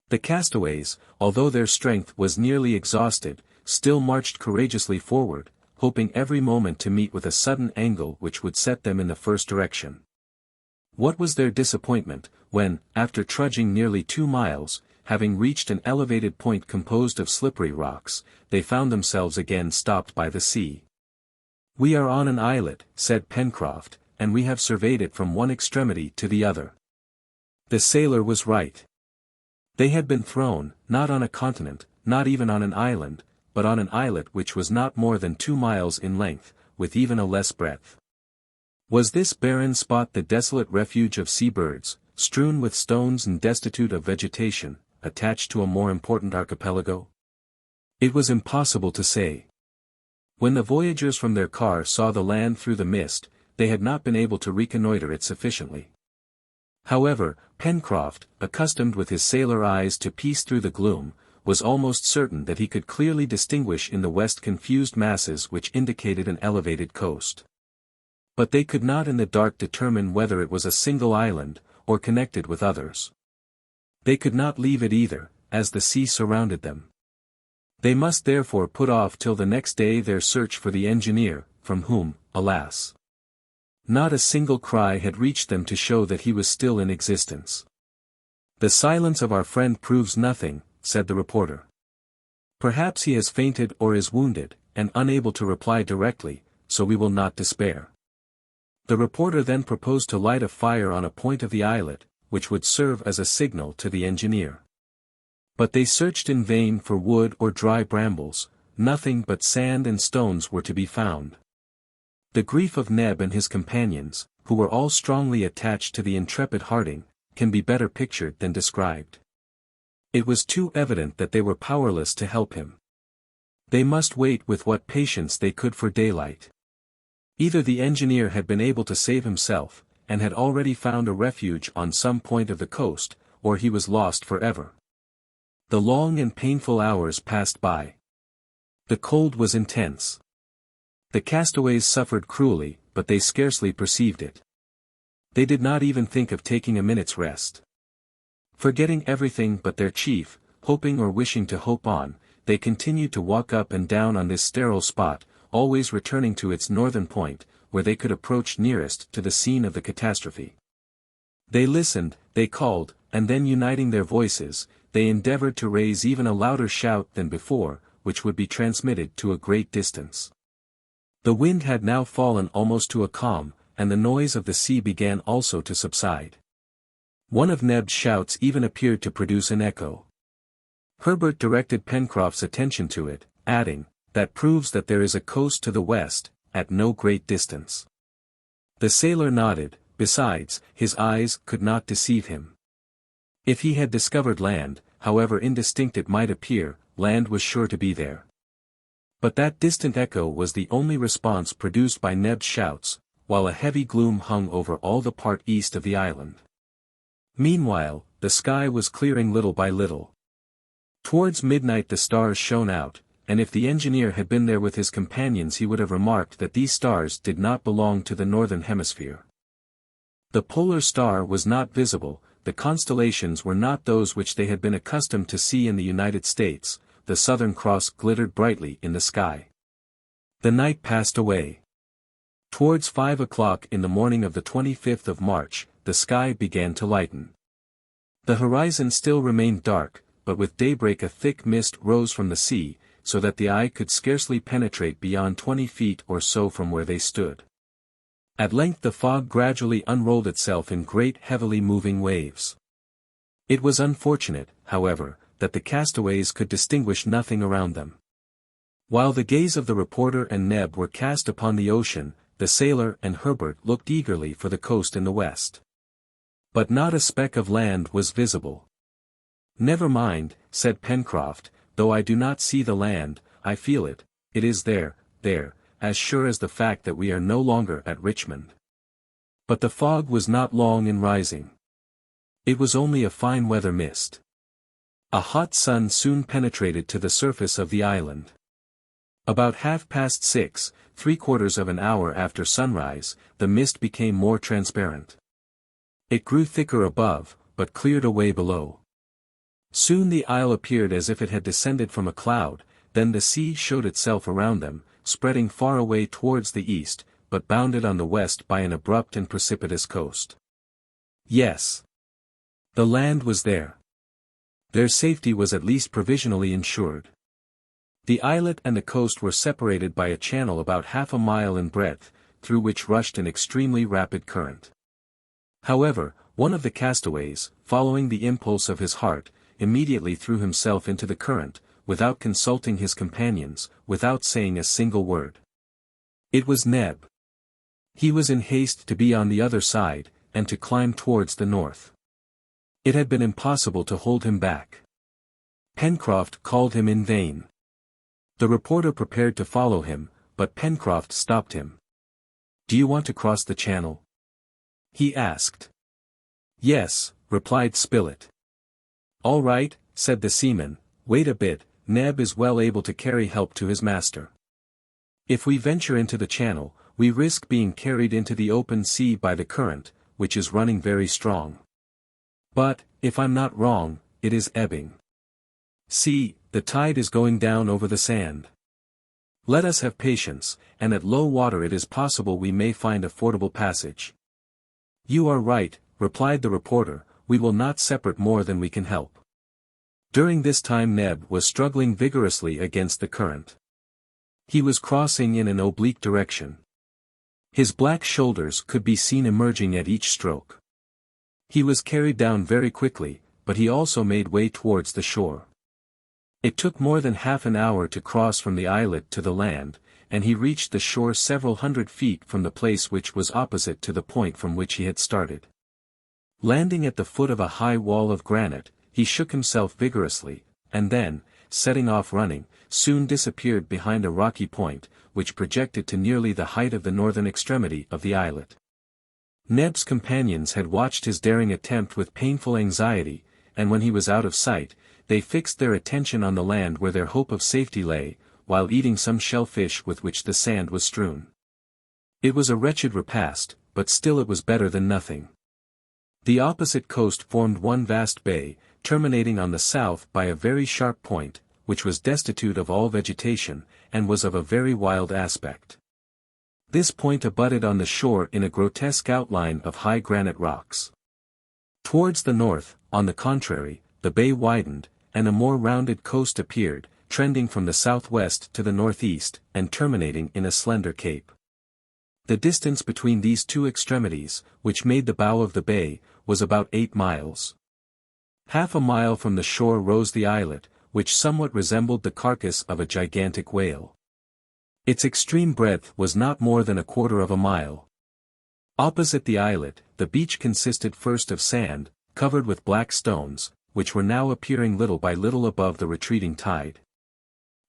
The castaways, although their strength was nearly exhausted, still marched courageously forward, hoping every moment to meet with a sudden angle which would set them in the first direction. What was their disappointment, when, after trudging nearly 2 miles, having reached an elevated point composed of slippery rocks, they found themselves again stopped by the sea. "We are on an islet," said Pencroff, "and we have surveyed it from one extremity to the other." The sailor was right. They had been thrown, not on a continent, not even on an island, but on an islet which was not more than 2 miles in length, with even a less breadth. Was this barren spot the desolate refuge of sea-birds, strewn with stones and destitute of vegetation, attached to a more important archipelago? It was impossible to say. When the voyagers from their car saw the land through the mist, they had not been able to reconnoiter it sufficiently. However, Pencroff, accustomed with his sailor eyes to piece through the gloom, was almost certain that he could clearly distinguish in the west confused masses which indicated an elevated coast. But they could not in the dark determine whether it was a single island, or connected with others. They could not leave it either, as the sea surrounded them. They must therefore put off till the next day their search for the engineer, from whom, alas, not a single cry had reached them to show that he was still in existence. "The silence of our friend proves nothing," said the reporter. "Perhaps he has fainted or is wounded, and unable to reply directly, so we will not despair. The reporter then proposed to light a fire on a point of the islet, which would serve as a signal to the engineer. But they searched in vain for wood or dry brambles, nothing but sand and stones were to be found. The grief of Neb and his companions, who were all strongly attached to the intrepid Harding, can be better pictured than described. It was too evident that they were powerless to help him. They must wait with what patience they could for daylight. Either the engineer had been able to save himself, and had already found a refuge on some point of the coast, or he was lost forever. The long and painful hours passed by. The cold was intense. The castaways suffered cruelly, but they scarcely perceived it. They did not even think of taking a minute's rest. Forgetting everything but their chief, hoping or wishing to hope on, they continued to walk up and down on this sterile spot, always returning to its northern point, where they could approach nearest to the scene of the catastrophe. They listened, they called, and then uniting their voices, they endeavored to raise even a louder shout than before, which would be transmitted to a great distance. The wind had now fallen almost to a calm, and the noise of the sea began also to subside. One of Neb's shouts even appeared to produce an echo. Herbert directed Pencroff's attention to it, adding, "That proves that there is a coast to the west, at no great distance." The sailor nodded. Besides, his eyes could not deceive him. If he had discovered land, however indistinct it might appear, land was sure to be there. But that distant echo was the only response produced by Neb's shouts, while a heavy gloom hung over all the part east of the island. Meanwhile, the sky was clearing little by little. Towards midnight the stars shone out, and if the engineer had been there with his companions he would have remarked that these stars did not belong to the northern hemisphere. The polar star was not visible, the constellations were not those which they had been accustomed to see in the United States, the Southern Cross glittered brightly in the sky. The night passed away. Towards 5 o'clock in the morning of the 25th of March, the sky began to lighten. The horizon still remained dark, but with daybreak a thick mist rose from the sea, so that the eye could scarcely penetrate beyond 20 feet or so from where they stood. At length the fog gradually unrolled itself in great heavily moving waves. It was unfortunate, however, that the castaways could distinguish nothing around them. While the gaze of the reporter and Neb were cast upon the ocean, the sailor and Herbert looked eagerly for the coast in the west. But not a speck of land was visible. "Never mind," said Pencroff, "though I do not see the land, I feel it, it is there, as sure as the fact that we are no longer at Richmond." But the fog was not long in rising. It was only a fine weather mist. A hot sun soon penetrated to the surface of the island. About 6:30, 3/4 of an hour after sunrise, the mist became more transparent. It grew thicker above, but cleared away below. Soon the isle appeared as if it had descended from a cloud, then the sea showed itself around them, spreading far away towards the east, but bounded on the west by an abrupt and precipitous coast. Yes. The land was there. Their safety was at least provisionally ensured. The islet and the coast were separated by a channel about 1/2 mile in breadth, through which rushed an extremely rapid current. However, one of the castaways, following the impulse of his heart, immediately threw himself into the current, without consulting his companions, without saying a single word. It was Neb. He was in haste to be on the other side, and to climb towards the north. It had been impossible to hold him back. Pencroff called him in vain. The reporter prepared to follow him, but Pencroff stopped him. "Do you want to cross the channel?" he asked. "Yes," replied Spilett. "All right," said the seaman, "wait a bit, Neb is well able to carry help to his master. If we venture into the channel, we risk being carried into the open sea by the current, which is running very strong. But, if I'm not wrong, it is ebbing. See, the tide is going down over the sand. Let us have patience, and at low water it is possible we may find a fordable passage." "You are right," replied the reporter, "we will not separate more than we can help." During this time Neb was struggling vigorously against the current. He was crossing in an oblique direction. His black shoulders could be seen emerging at each stroke. He was carried down very quickly, but he also made way towards the shore. It took more than half an hour to cross from the islet to the land, and he reached the shore several hundred feet from the place which was opposite to the point from which he had started. Landing at the foot of a high wall of granite, he shook himself vigorously, and then, setting off running, soon disappeared behind a rocky point, which projected to nearly the height of the northern extremity of the islet. Neb's companions had watched his daring attempt with painful anxiety, and when he was out of sight, they fixed their attention on the land where their hope of safety lay, while eating some shellfish with which the sand was strewn. It was a wretched repast, but still it was better than nothing. The opposite coast formed one vast bay, terminating on the south by a very sharp point, which was destitute of all vegetation, and was of a very wild aspect. This point abutted on the shore in a grotesque outline of high granite rocks. Towards the north, on the contrary, the bay widened, and a more rounded coast appeared, trending from the southwest to the northeast, and terminating in a slender cape. The distance between these two extremities, which made the bow of the bay, was about 8 miles. Half a mile from the shore rose the islet, which somewhat resembled the carcass of a gigantic whale. Its extreme breadth was not more than 1/4 of a mile. Opposite the islet, the beach consisted first of sand, covered with black stones, which were now appearing little by little above the retreating tide.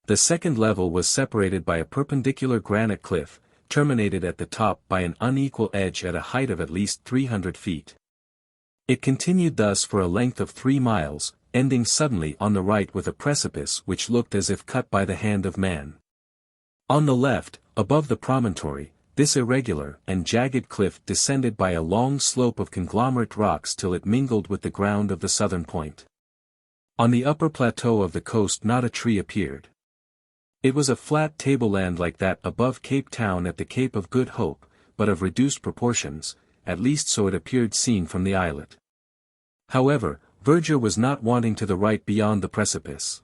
The second level was separated by a perpendicular granite cliff, terminated at the top by an unequal edge at a height of at least 300 feet. It continued thus for a length of 3 miles, ending suddenly on the right with a precipice which looked as if cut by the hand of man. On the left, above the promontory, this irregular and jagged cliff descended by a long slope of conglomerate rocks till it mingled with the ground of the southern point. On the upper plateau of the coast not a tree appeared. It was a flat tableland like that above Cape Town at the Cape of Good Hope, but of reduced proportions, at least so it appeared seen from the islet. However, verdure was not wanting to the right beyond the precipice.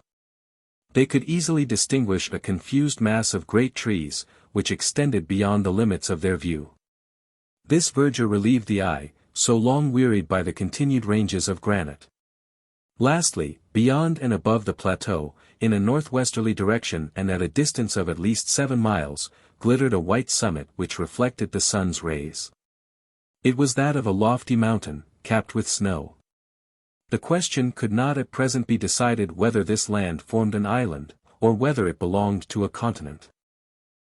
They could easily distinguish a confused mass of great trees, which extended beyond the limits of their view. This verdure relieved the eye, so long wearied by the continued ranges of granite. Lastly, beyond and above the plateau, in a northwesterly direction and at a distance of at least 7 miles, glittered a white summit which reflected the sun's rays. It was that of a lofty mountain, capped with snow. The question could not at present be decided whether this land formed an island, or whether it belonged to a continent.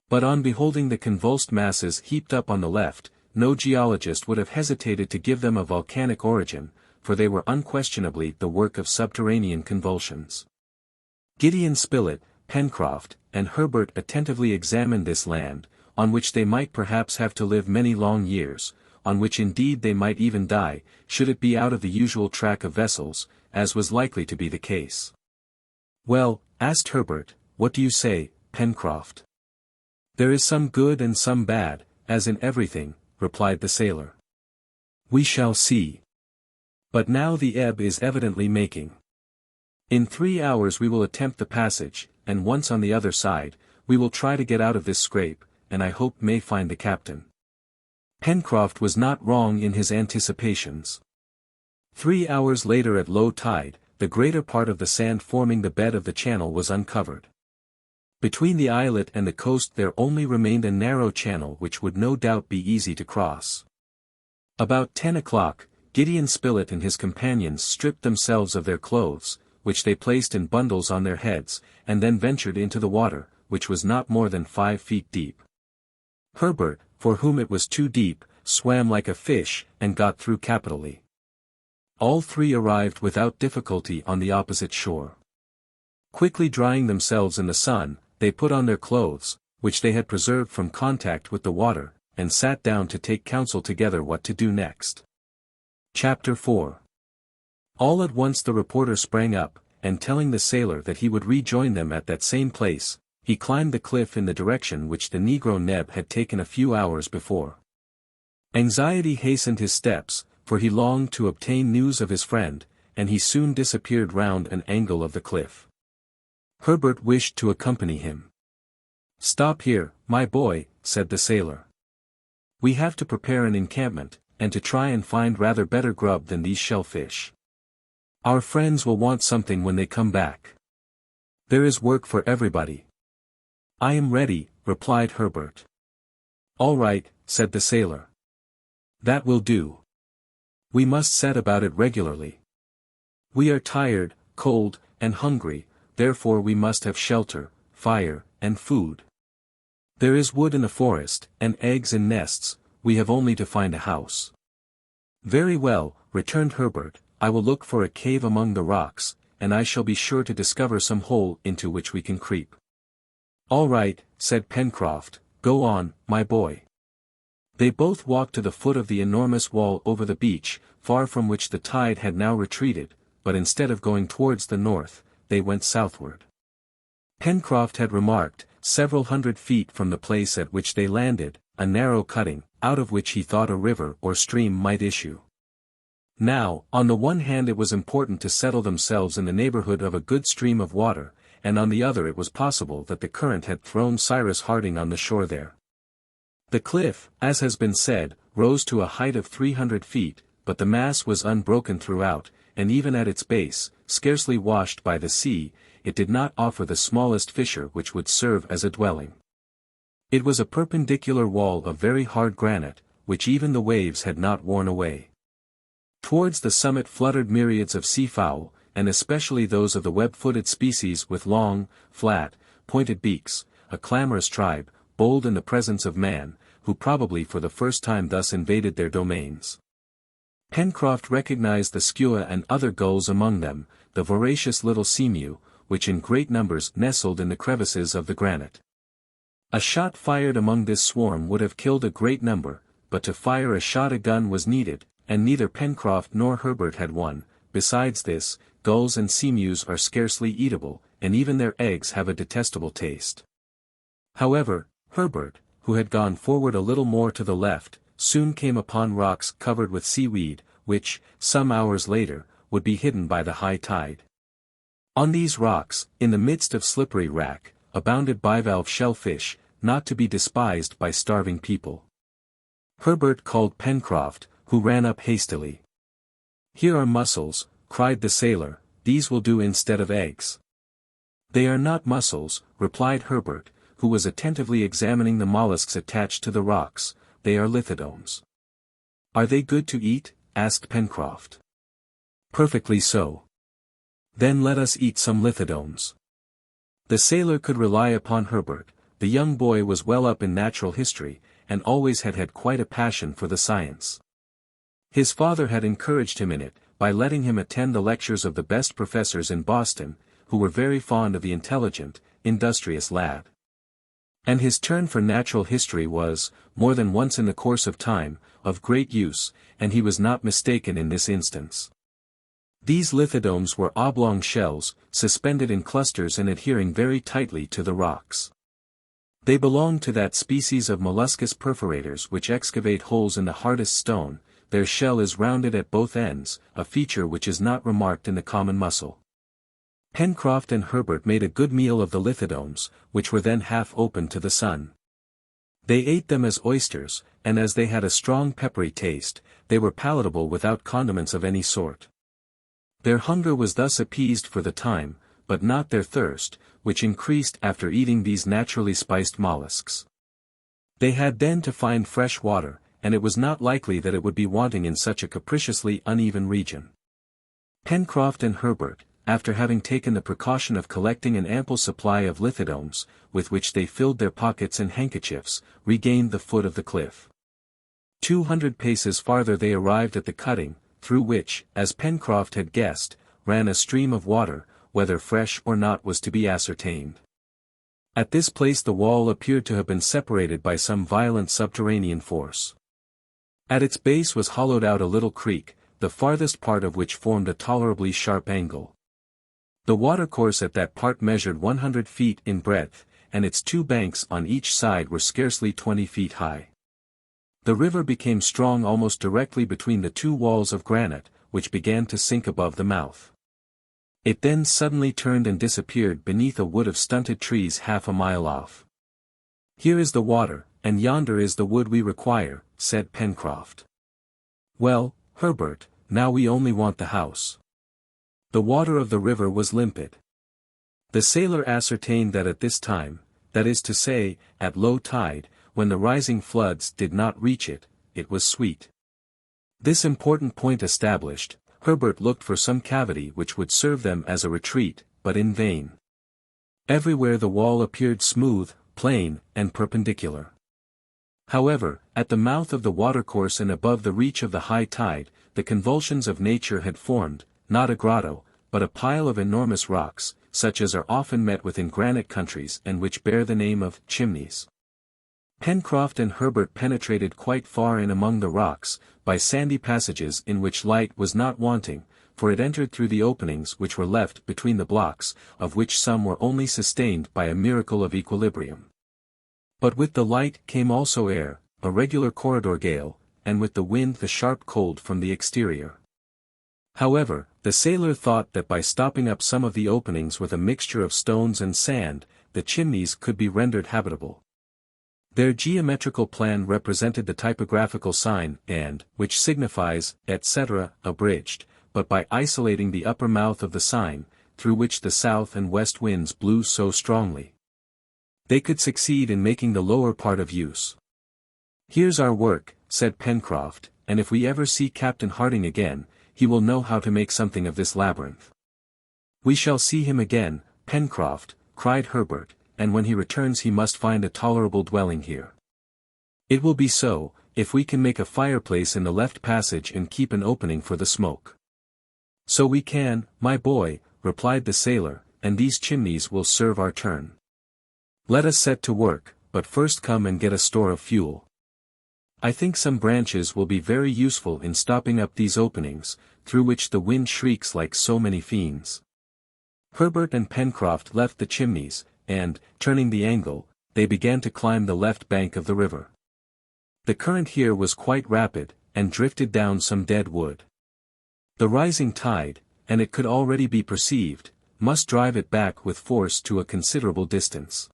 But on beholding the convulsed masses heaped up on the left, no geologist would have hesitated to give them a volcanic origin, for they were unquestionably the work of subterranean convulsions. Gideon Spilett, Pencroff, and Harbert attentively examined this land, on which they might perhaps have to live many long years, on which indeed they might even die, should it be out of the usual track of vessels, as was likely to be the case. "Well," asked Harbert, "what do you say, Pencroff?" "There is some good and some bad, as in everything," replied the sailor. "We shall see. But now the ebb is evidently making. In 3 hours we will attempt the passage, and once on the other side, we will try to get out of this scrape, and I hope may find the captain." Pencroff was not wrong in his anticipations. 3 hours later at low tide, the greater part of the sand forming the bed of the channel was uncovered. Between the islet and the coast there only remained a narrow channel which would no doubt be easy to cross. About 10 o'clock, Gideon Spilett and his companions stripped themselves of their clothes, which they placed in bundles on their heads, and then ventured into the water, which was not more than 5 feet deep. Harbert, for whom it was too deep, swam like a fish, and got through capitally. All three arrived without difficulty on the opposite shore. Quickly drying themselves in the sun, they put on their clothes, which they had preserved from contact with the water, and sat down to take counsel together what to do next. Chapter 4. All at once the reporter sprang up, and telling the sailor that he would rejoin them at that same place, he climbed the cliff in the direction which the negro Neb had taken a few hours before. Anxiety hastened his steps, for he longed to obtain news of his friend, and he soon disappeared round an angle of the cliff. Harbert wished to accompany him. "Stop here, my boy," said the sailor. We have to prepare an encampment, and to try and find rather better grub than these shellfish. Our friends will want something when they come back. There is work for everybody. I am ready, replied Herbert. All right, said the sailor. That will do. We must set about it regularly. We are tired, cold, and hungry, therefore we must have shelter, fire, and food. There is wood in the forest, and eggs in nests, we have only to find a house. Very well, returned Herbert, I will look for a cave among the rocks, and I shall be sure to discover some hole into which we can creep. All right, said Pencroff, go on, my boy. They both walked to the foot of the enormous wall over the beach, far from which the tide had now retreated, but instead of going towards the north, they went southward. Pencroff had remarked, several hundred feet from the place at which they landed, a narrow cutting, out of which he thought a river or stream might issue. Now, on the one hand it was important to settle themselves in the neighborhood of a good stream of water, and on the other it was possible that the current had thrown Cyrus Harding on the shore there. The cliff, as has been said, rose to a height of 300 feet, but the mass was unbroken throughout, and even at its base, scarcely washed by the sea, it did not offer the smallest fissure which would serve as a dwelling. It was a perpendicular wall of very hard granite, which even the waves had not worn away. Towards the summit fluttered myriads of seafowl, and especially those of the web-footed species with long, flat, pointed beaks, a clamorous tribe, bold in the presence of man, who probably for the first time thus invaded their domains. Pencroff recognized the skua and other gulls among them, the voracious little seamew, which in great numbers nestled in the crevices of the granite. A shot fired among this swarm would have killed a great number, but to fire a shot a gun was needed, and neither Pencroff nor Herbert had one. Besides this, gulls and seamews are scarcely eatable, and even their eggs have a detestable taste. However, Herbert, who had gone forward a little more to the left, soon came upon rocks covered with seaweed, which, some hours later, would be hidden by the high tide. On these rocks, in the midst of slippery wrack, abounded bivalve shellfish, not to be despised by starving people. Herbert called Pencroff, who ran up hastily. Here are mussels, cried the sailor, these will do instead of eggs. They are not mussels, replied Herbert, who was attentively examining the mollusks attached to the rocks, they are lithodomes. Are they good to eat? Asked Pencroff. Perfectly so. Then let us eat some lithodomes. The sailor could rely upon Herbert, the young boy was well up in natural history, and always had had quite a passion for the science. His father had encouraged him in it, by letting him attend the lectures of the best professors in Boston, who were very fond of the intelligent, industrious lad. And his turn for natural history was, more than once in the course of time, of great use, and he was not mistaken in this instance. These lithodomes were oblong shells, suspended in clusters and adhering very tightly to the rocks. They belonged to that species of molluscous perforators which excavate holes in the hardest stone. Their shell is rounded at both ends, a feature which is not remarked in the common mussel. Pencroff and Herbert made a good meal of the lithodomes, which were then half open to the sun. They ate them as oysters, and as they had a strong peppery taste, they were palatable without condiments of any sort. Their hunger was thus appeased for the time, but not their thirst, which increased after eating these naturally spiced mollusks. They had then to find fresh water, and it was not likely that it would be wanting in such a capriciously uneven region. Pencroff and Herbert, after having taken the precaution of collecting an ample supply of lithodomes, with which they filled their pockets and handkerchiefs, regained the foot of the cliff. 200 paces farther they arrived at the cutting, through which, as Pencroff had guessed, ran a stream of water, whether fresh or not was to be ascertained. At this place the wall appeared to have been separated by some violent subterranean force. At its base was hollowed out a little creek, the farthest part of which formed a tolerably sharp angle. The watercourse at that part measured 100 feet in breadth, and its two banks on each side were scarcely 20 feet high. The river became strong almost directly between the two walls of granite, which began to sink above the mouth. It then suddenly turned and disappeared beneath a wood of stunted trees half a mile off. Here is the water, and yonder is the wood we require, said Pencroff. "Well, Herbert, now we only want the house." The water of the river was limpid. The sailor ascertained that at this time, that is to say, at low tide, when the rising floods did not reach it, it was sweet. This important point established, Herbert looked for some cavity which would serve them as a retreat, but in vain. Everywhere the wall appeared smooth, plain, and perpendicular. However, at the mouth of the watercourse and above the reach of the high tide, the convulsions of nature had formed, not a grotto, but a pile of enormous rocks, such as are often met with in granite countries and which bear the name of chimneys. Pencroff and Herbert penetrated quite far in among the rocks, by sandy passages in which light was not wanting, for it entered through the openings which were left between the blocks, of which some were only sustained by a miracle of equilibrium. But with the light came also air, a regular corridor gale, and with the wind the sharp cold from the exterior. However, the sailor thought that by stopping up some of the openings with a mixture of stones and sand, the chimneys could be rendered habitable. Their geometrical plan represented the typographical sign and, which signifies, etc., abridged, but by isolating the upper mouth of the sign, through which the south and west winds blew so strongly, they could succeed in making the lower part of use. "Here's our work," said Pencroff, "and if we ever see Captain Harding again, he will know how to make something of this labyrinth." "We shall see him again, Pencroff," cried Herbert, "and when he returns he must find a tolerable dwelling here." "It will be so, if we can make a fireplace in the left passage and keep an opening for the smoke." "So we can, my boy," replied the sailor, "and these chimneys will serve our turn. Let us set to work, but first come and get a store of fuel. I think some branches will be very useful in stopping up these openings, through which the wind shrieks like so many fiends." Herbert and Pencroff left the chimneys, and, turning the angle, they began to climb the left bank of the river. The current here was quite rapid, and drifted down some dead wood. The rising tide, and it could already be perceived, must drive it back with force to a considerable distance.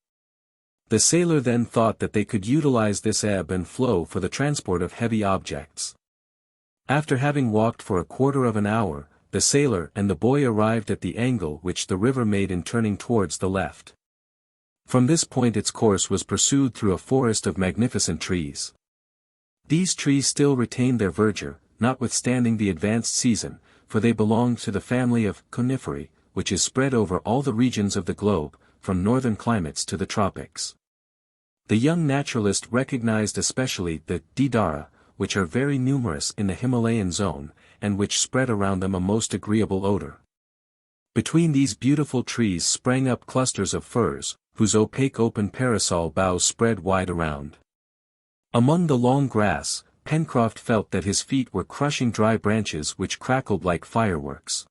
The sailor then thought that they could utilize this ebb and flow for the transport of heavy objects. After having walked for a quarter of an hour, the sailor and the boy arrived at the angle which the river made in turning towards the left. From this point its course was pursued through a forest of magnificent trees. These trees still retained their verdure, notwithstanding the advanced season, for they belonged to the family of coniferae, which is spread over all the regions of the globe, from northern climates to the tropics. The young naturalist recognized especially the deodara, which are very numerous in the Himalayan zone, and which spread around them a most agreeable odor. Between these beautiful trees sprang up clusters of firs, whose opaque open parasol boughs spread wide around. Among the long grass, Pencroff felt that his feet were crushing dry branches which crackled like fireworks.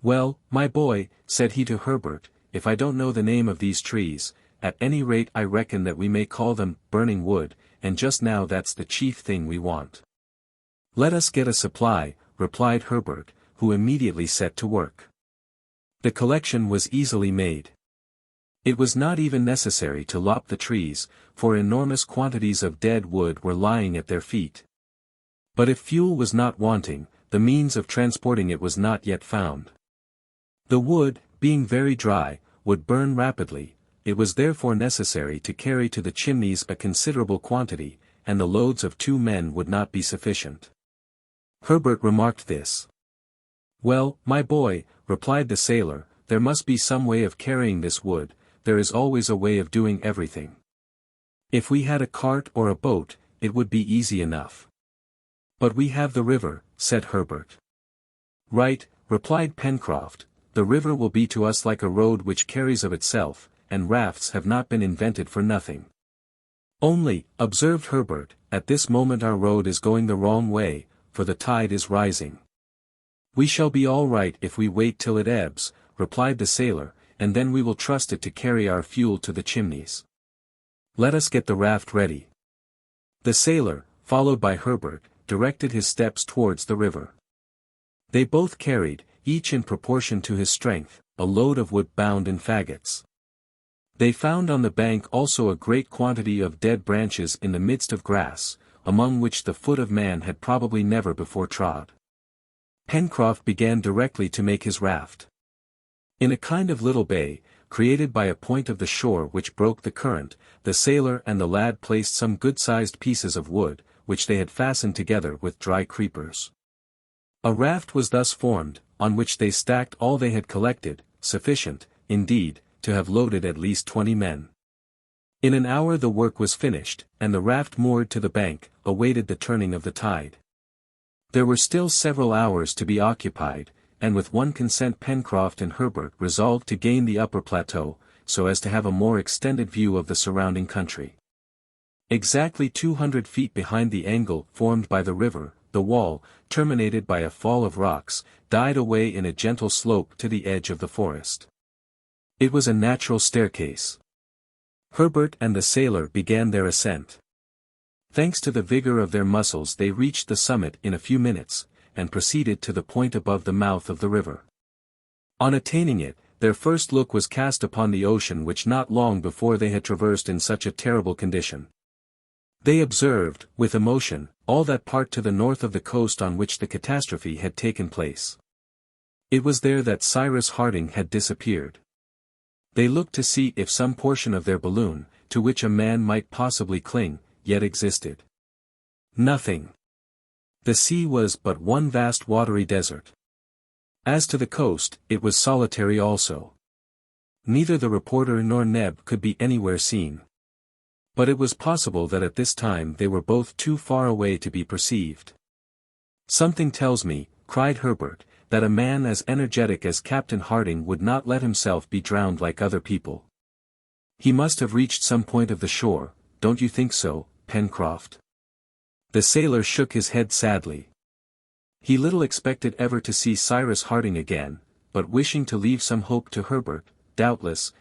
"Well, my boy," said he to Herbert, "if I don't know the name of these trees, at any rate I reckon that we may call them burning wood, and just now that's the chief thing we want." "Let us get a supply," replied Herbert, who immediately set to work. The collection was easily made. It was not even necessary to lop the trees, for enormous quantities of dead wood were lying at their feet. But if fuel was not wanting, the means of transporting it was not yet found. The wood, being very dry, would burn rapidly. It was therefore necessary to carry to the chimneys a considerable quantity, and the loads of 2 men would not be sufficient. Herbert remarked this. "Well, my boy," replied the sailor, "there must be some way of carrying this wood. There is always a way of doing everything. If we had a cart or a boat, it would be easy enough." "But we have the river," said Herbert. "Right," replied Pencroff, "the river will be to us like a road which carries of itself, and rafts have not been invented for nothing." "Only," observed Herbert, "at this moment our road is going the wrong way, for the tide is rising." "We shall be all right if we wait till it ebbs," replied the sailor, "and then we will trust it to carry our fuel to the chimneys. Let us get the raft ready." The sailor, followed by Herbert, directed his steps towards the river. They both carried, each in proportion to his strength, a load of wood bound in faggots. They found on the bank also a great quantity of dead branches in the midst of grass, among which the foot of man had probably never before trod. Pencroff began directly to make his raft. In a kind of little bay, created by a point of the shore which broke the current, the sailor and the lad placed some good-sized pieces of wood, which they had fastened together with dry creepers. A raft was thus formed, on which they stacked all they had collected, sufficient, indeed, to have loaded at least 20 men. In an hour the work was finished, and the raft moored to the bank, awaited the turning of the tide. There were still several hours to be occupied, and with one consent Pencroff and Herbert resolved to gain the upper plateau, so as to have a more extended view of the surrounding country. Exactly 200 feet behind the angle formed by the river, the wall, terminated by a fall of rocks, died away in a gentle slope to the edge of the forest. It was a natural staircase. Herbert and the sailor began their ascent. Thanks to the vigor of their muscles they reached the summit in a few minutes, and proceeded to the point above the mouth of the river. On attaining it, their first look was cast upon the ocean which not long before they had traversed in such a terrible condition. They observed, with emotion, all that part to the north of the coast on which the catastrophe had taken place. It was there that Cyrus Harding had disappeared. They looked to see if some portion of their balloon, to which a man might possibly cling, yet existed. Nothing. The sea was but one vast watery desert. As to the coast, it was solitary also. Neither the reporter nor Neb could be anywhere seen. But it was possible that at this time they were both too far away to be perceived. "Something tells me," cried Herbert, "that a man as energetic as Captain Harding would not let himself be drowned like other people. He must have reached some point of the shore, don't you think so, Pencroff?" The sailor shook his head sadly. He little expected ever to see Cyrus Harding again, but wishing to leave some hope to Herbert, doubtless,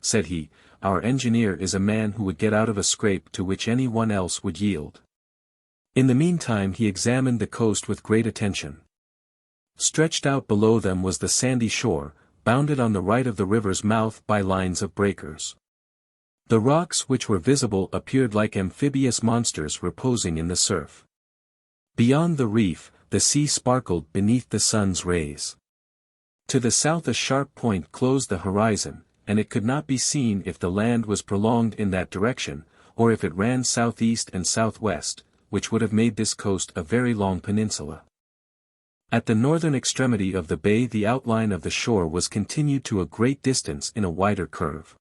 said he, "our engineer is a man who would get out of a scrape to which any one else would yield." In the meantime he examined the coast with great attention. Stretched out below them was the sandy shore, bounded on the right of the river's mouth by lines of breakers. The rocks which were visible appeared like amphibious monsters reposing in the surf. Beyond the reef, the sea sparkled beneath the sun's rays. To the south a sharp point closed the horizon, and it could not be seen if the land was prolonged in that direction, or if it ran southeast and southwest, which would have made this coast a very long peninsula. At the northern extremity of the bay the outline of the shore was continued to a great distance in a wider curve.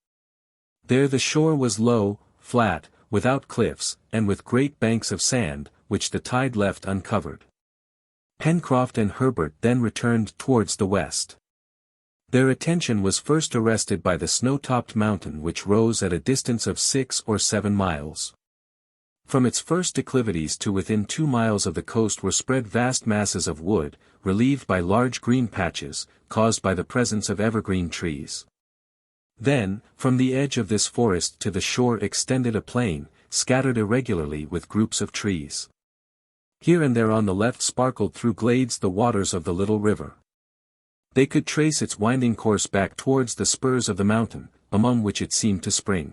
There the shore was low, flat, without cliffs, and with great banks of sand, which the tide left uncovered. Pencroff and Herbert then returned towards the west. Their attention was first arrested by the snow-topped mountain which rose at a distance of 6 or 7 miles. From its first declivities to within 2 miles of the coast were spread vast masses of wood, relieved by large green patches, caused by the presence of evergreen trees. Then, from the edge of this forest to the shore extended a plain, scattered irregularly with groups of trees. Here and there on the left sparkled through glades the waters of the little river. They could trace its winding course back towards the spurs of the mountain, among which it seemed to spring.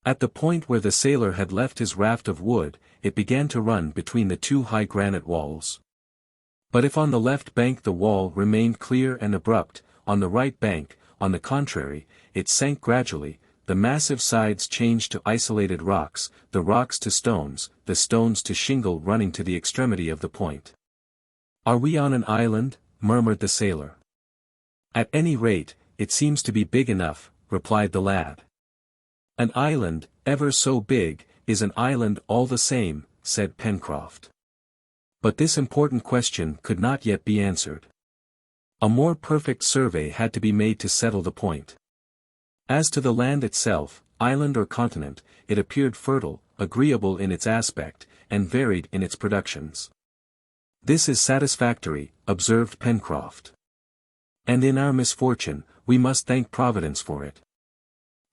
At the point where the sailor had left his raft of wood, it began to run between the two high granite walls. But if on the left bank the wall remained clear and abrupt, on the right bank, on the contrary, it sank gradually, the massive sides changed to isolated rocks, the rocks to stones, the stones to shingle running to the extremity of the point. "Are we on an island?" murmured the sailor. "At any rate, it seems to be big enough," replied the lad. "An island, ever so big, is an island all the same," said Pencroff. But this important question could not yet be answered. A more perfect survey had to be made to settle the point. As to the land itself, island or continent, it appeared fertile, agreeable in its aspect, and varied in its productions. "This is satisfactory," observed Pencroff. "And in our misfortune, we must thank Providence for it."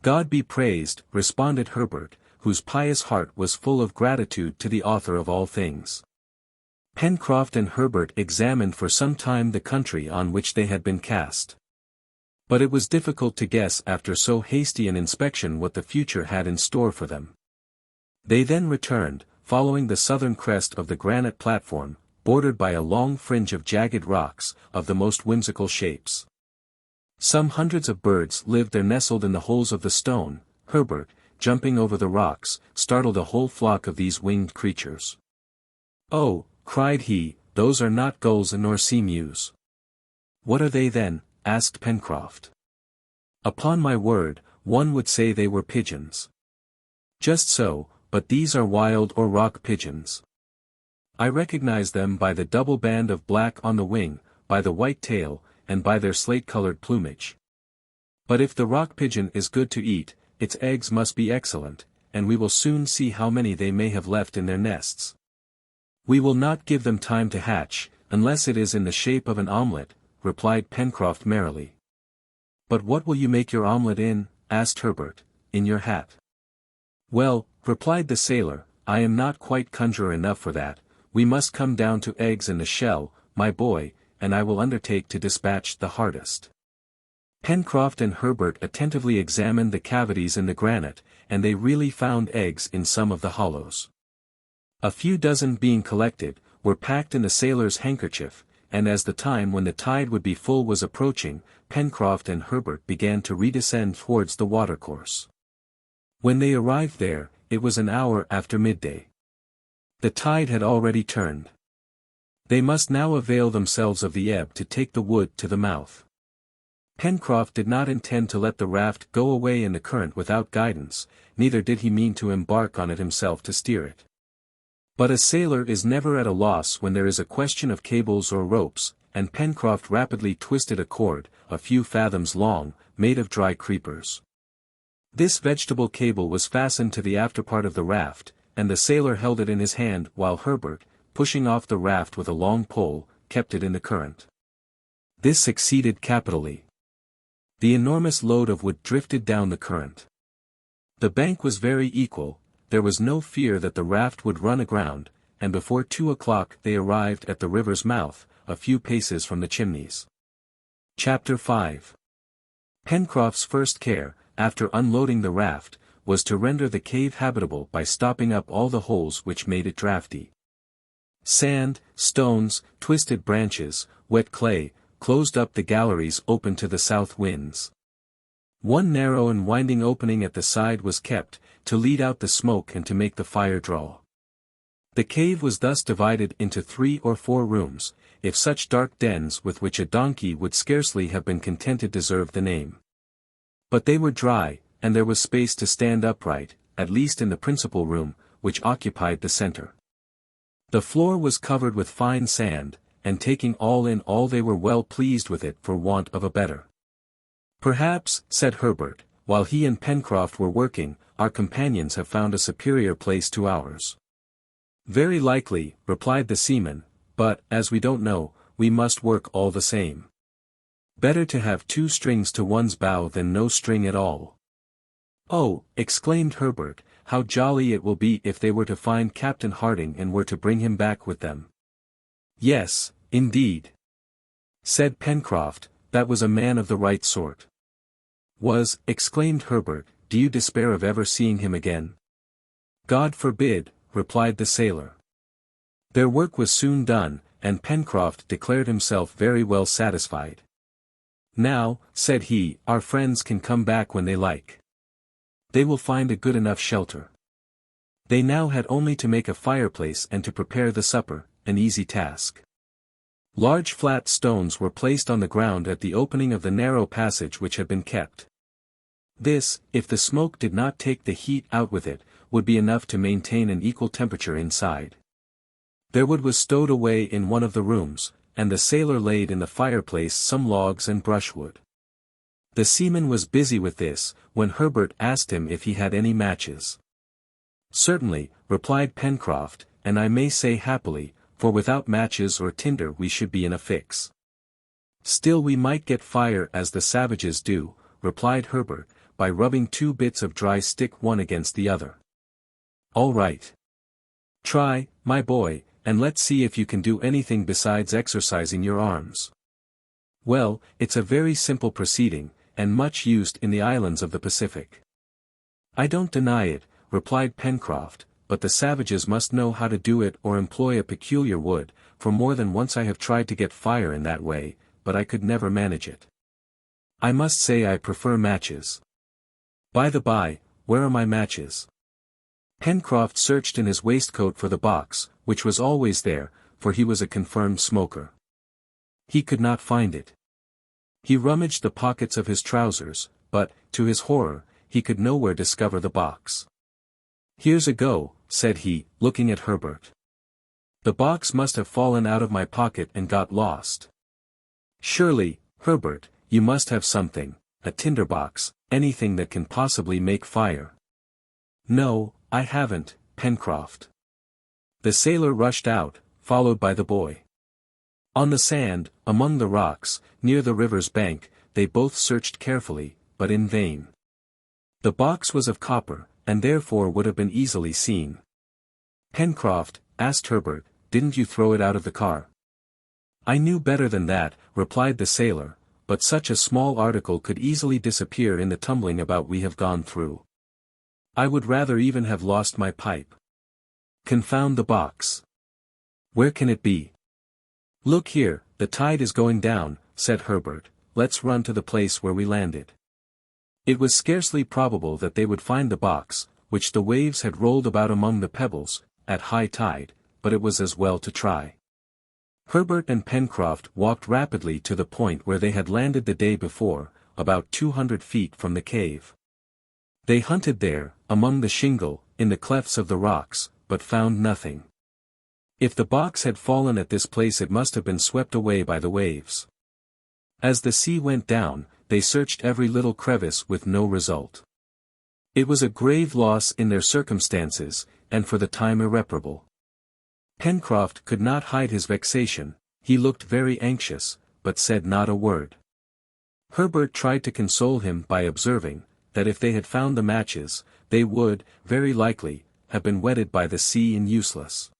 "God be praised," responded Herbert, whose pious heart was full of gratitude to the author of all things. Pencroff and Herbert examined for some time the country on which they had been cast. But it was difficult to guess after so hasty an inspection what the future had in store for them. They then returned, following the southern crest of the granite platform, bordered by a long fringe of jagged rocks, of the most whimsical shapes. Some hundreds of birds lived there nestled in the holes of the stone. Herbert, jumping over the rocks, startled a whole flock of these winged creatures. "Oh," cried he, "those are not gulls nor sea-mews." "What are they then?" asked Pencroff. "Upon my word, one would say they were pigeons." "Just so, but these are wild or rock pigeons. I recognize them by the double band of black on the wing, by the white tail, and by their slate-colored plumage. But if the rock pigeon is good to eat, its eggs must be excellent, and we will soon see how many they may have left in their nests. We will not give them time to hatch, unless it is in the shape of an omelette," replied Pencroff merrily. "But what will you make your omelette in?" asked Herbert. "In your hat?" "Well," replied the sailor, "I am not quite conjurer enough for that. We must come down to eggs in the shell, my boy, and I will undertake to dispatch the hardest." Pencroff and Herbert attentively examined the cavities in the granite, and they really found eggs in some of the hollows. A few dozen being collected, were packed in the sailor's handkerchief, and as the time when the tide would be full was approaching, Pencroff and Herbert began to redescend towards the watercourse. When they arrived there, it was an hour after midday. The tide had already turned. They must now avail themselves of the ebb to take the wood to the mouth. Pencroff did not intend to let the raft go away in the current without guidance, neither did he mean to embark on it himself to steer it. But a sailor is never at a loss when there is a question of cables or ropes, and Pencroff rapidly twisted a cord, a few fathoms long, made of dry creepers. This vegetable cable was fastened to the after part of the raft, and the sailor held it in his hand while Herbert, pushing off the raft with a long pole, kept it in the current. This succeeded capitally. The enormous load of wood drifted down the current. The bank was very equal, there was no fear that the raft would run aground, and before 2 o'clock they arrived at the river's mouth, a few paces from the Chimneys. Chapter 5. Pencroff's first care, after unloading the raft, was to render the cave habitable by stopping up all the holes which made it draughty. Sand, stones, twisted branches, wet clay, closed up the galleries open to the south winds. One narrow and winding opening at the side was kept, to lead out the smoke and to make the fire draw. The cave was thus divided into 3 or 4 rooms, if such dark dens with which a donkey would scarcely have been contented deserved the name. But they were dry, and there was space to stand upright, at least in the principal room, which occupied the center. The floor was covered with fine sand, and taking all in all they were well pleased with it for want of a better. "Perhaps," said Herbert, while he and Pencroff were working, "our companions have found a superior place to ours." "Very likely," replied the seaman, "but, as we don't know, we must work all the same. Better to have 2 strings to one's bow than no string at all." "Oh," exclaimed Herbert, "how jolly it will be if they were to find Captain Harding and were to bring him back with them." "Yes, indeed," said Pencroff, "that was a man of the right sort." "Was," exclaimed Herbert, "do you despair of ever seeing him again?" "God forbid," replied the sailor. Their work was soon done, and Pencroff declared himself very well satisfied. "Now," said he, "our friends can come back when they like. They will find a good enough shelter." They now had only to make a fireplace and to prepare the supper, an easy task. Large flat stones were placed on the ground at the opening of the narrow passage which had been kept. This, if the smoke did not take the heat out with it, would be enough to maintain an equal temperature inside. Their wood was stowed away in one of the rooms, and the sailor laid in the fireplace some logs and brushwood. The seaman was busy with this, when Herbert asked him if he had any matches. "Certainly," replied Pencroff, "and I may say happily, for without matches or tinder we should be in a fix." "Still we might get fire as the savages do," replied Herbert, "by rubbing 2 bits of dry stick one against the other." "All right. Try, my boy, and let's see if you can do anything besides exercising your arms." "Well, it's a very simple proceeding, and much used in the islands of the Pacific." "I don't deny it," replied Pencroff, but the savages must know how to do it or employ a peculiar wood, for more than once I have tried to get fire in that way, but I could never manage it. I must say I prefer matches. By the by, where are my matches? Pencroff searched in his waistcoat for the box, which was always there, for he was a confirmed smoker. He could not find it. He rummaged the pockets of his trousers, but, to his horror, he could nowhere discover the box. "Here's a go," said he, looking at Herbert. "The box must have fallen out of my pocket and got lost. Surely, Herbert, you must have something, a tinderbox, anything that can possibly make fire." "No, I haven't, Pencroff." The sailor rushed out, followed by the boy. On the sand, among the rocks, near the river's bank, they both searched carefully, but in vain. The box was of copper, and therefore would have been easily seen. "Pencroff," asked Herbert, "didn't you throw it out of the car?" "I knew better than that," replied the sailor, "but such a small article could easily disappear in the tumbling about we have gone through. I would rather even have lost my pipe. Confound the box! Where can it be?" "Look here, the tide is going down," said Herbert, "let's run to the place where we landed." It was scarcely probable that they would find the box, which the waves had rolled about among the pebbles, at high tide, but it was as well to try. Herbert and Pencroff walked rapidly to the point where they had landed the day before, about 200 feet from the cave. They hunted there, among the shingle, in the clefts of the rocks, but found nothing. If the box had fallen at this place it must have been swept away by the waves. As the sea went down, they searched every little crevice with no result. It was a grave loss in their circumstances, and for the time irreparable. Pencroff could not hide his vexation, he looked very anxious, but said not a word. Herbert tried to console him by observing, that if they had found the matches, they would, very likely, have been wetted by the sea and useless.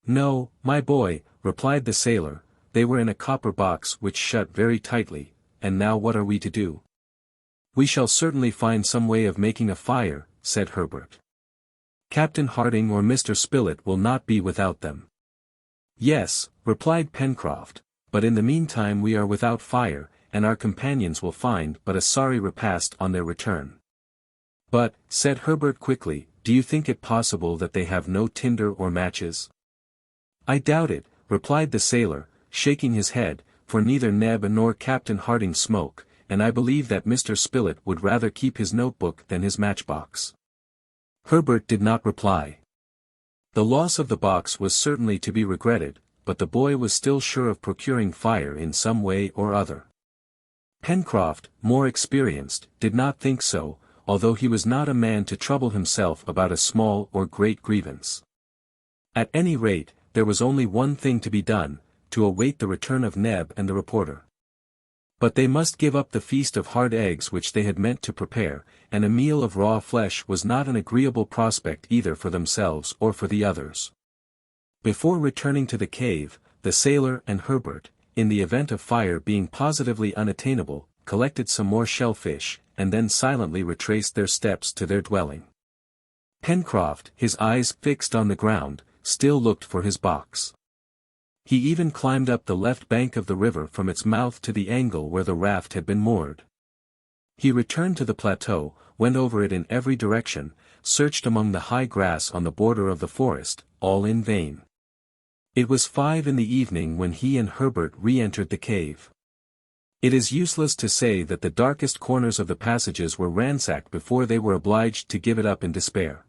"No, my boy," replied the sailor, "they were in a copper box which shut very tightly, and now what are we to do?" "We shall certainly find some way of making a fire," said Herbert. "Captain Harding or Mr. Spilett will not be without them." "Yes," replied Pencroff, "but in the meantime we are without fire, and our companions will find but a sorry repast on their return." "But," said Herbert quickly, "do you think it possible that they have no tinder or matches?" "I doubt it," replied the sailor, shaking his head, "for neither Neb nor Captain Harding smoke, and I believe that Mr. Spilett would rather keep his notebook than his matchbox." Herbert did not reply. The loss of the box was certainly to be regretted, but the boy was still sure of procuring fire in some way or other. Pencroff, more experienced, did not think so, although he was not a man to trouble himself about a small or great grievance. At any rate, there was only one thing to be done, to await the return of Neb and the reporter. But they must give up the feast of hard eggs which they had meant to prepare, and a meal of raw flesh was not an agreeable prospect either for themselves or for the others. Before returning to the cave, the sailor and Herbert, in the event of fire being positively unattainable, collected some more shellfish, and then silently retraced their steps to their dwelling. Pencroff, his eyes fixed on the ground, still looked for his box. He even climbed up the left bank of the river from its mouth to the angle where the raft had been moored. He returned to the plateau, went over it in every direction, searched among the high grass on the border of the forest, all in vain. It was 5 in the evening when he and Herbert re-entered the cave. It is useless to say that the darkest corners of the passages were ransacked before they were obliged to give it up in despair.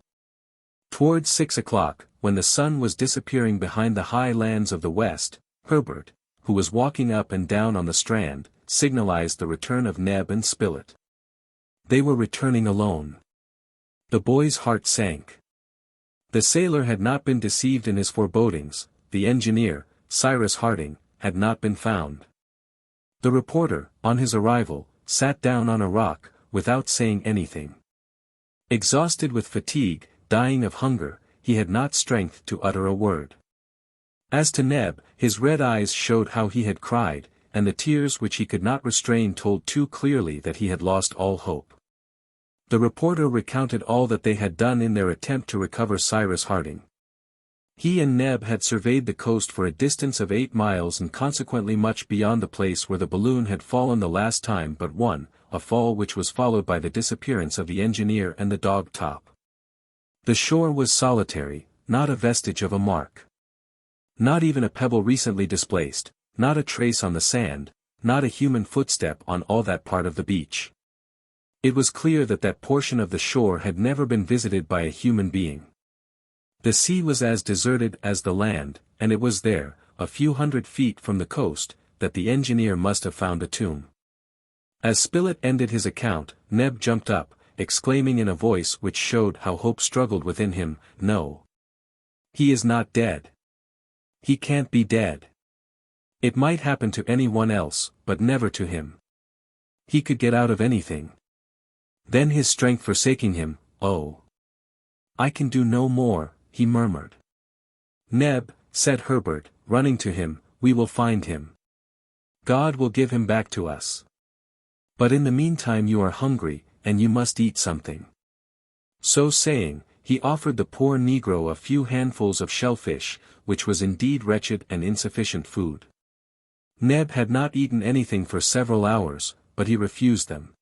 Towards 6 o'clock, when the sun was disappearing behind the high lands of the west, Herbert, who was walking up and down on the strand, signalized the return of Neb and Spilett. They were returning alone. The boy's heart sank. The sailor had not been deceived in his forebodings, the engineer, Cyrus Harding, had not been found. The reporter, on his arrival, sat down on a rock, without saying anything. Exhausted with fatigue, dying of hunger, he had not strength to utter a word. As to Neb, his red eyes showed how he had cried, and the tears which he could not restrain told too clearly that he had lost all hope. The reporter recounted all that they had done in their attempt to recover Cyrus Harding. He and Neb had surveyed the coast for a distance of 8 miles and consequently much beyond the place where the balloon had fallen the last time but one, a fall which was followed by the disappearance of the engineer and the dog Top. The shore was solitary, not a vestige of a mark. Not even a pebble recently displaced, not a trace on the sand, not a human footstep on all that part of the beach. It was clear that that portion of the shore had never been visited by a human being. The sea was as deserted as the land, and it was there, a few hundred feet from the coast, that the engineer must have found a tomb. As Spilett ended his account, Neb jumped up, exclaiming in a voice which showed how hope struggled within him, "No. He is not dead. He can't be dead. It might happen to anyone else, but never to him. He could get out of anything." Then his strength forsaking him, "Oh, I can do no more," he murmured. "Neb," said Herbert, running to him, "we will find him. God will give him back to us. But in the meantime you are hungry, and you must eat something." So saying, he offered the poor negro a few handfuls of shellfish, which was indeed wretched and insufficient food. Neb had not eaten anything for several hours, but he refused them.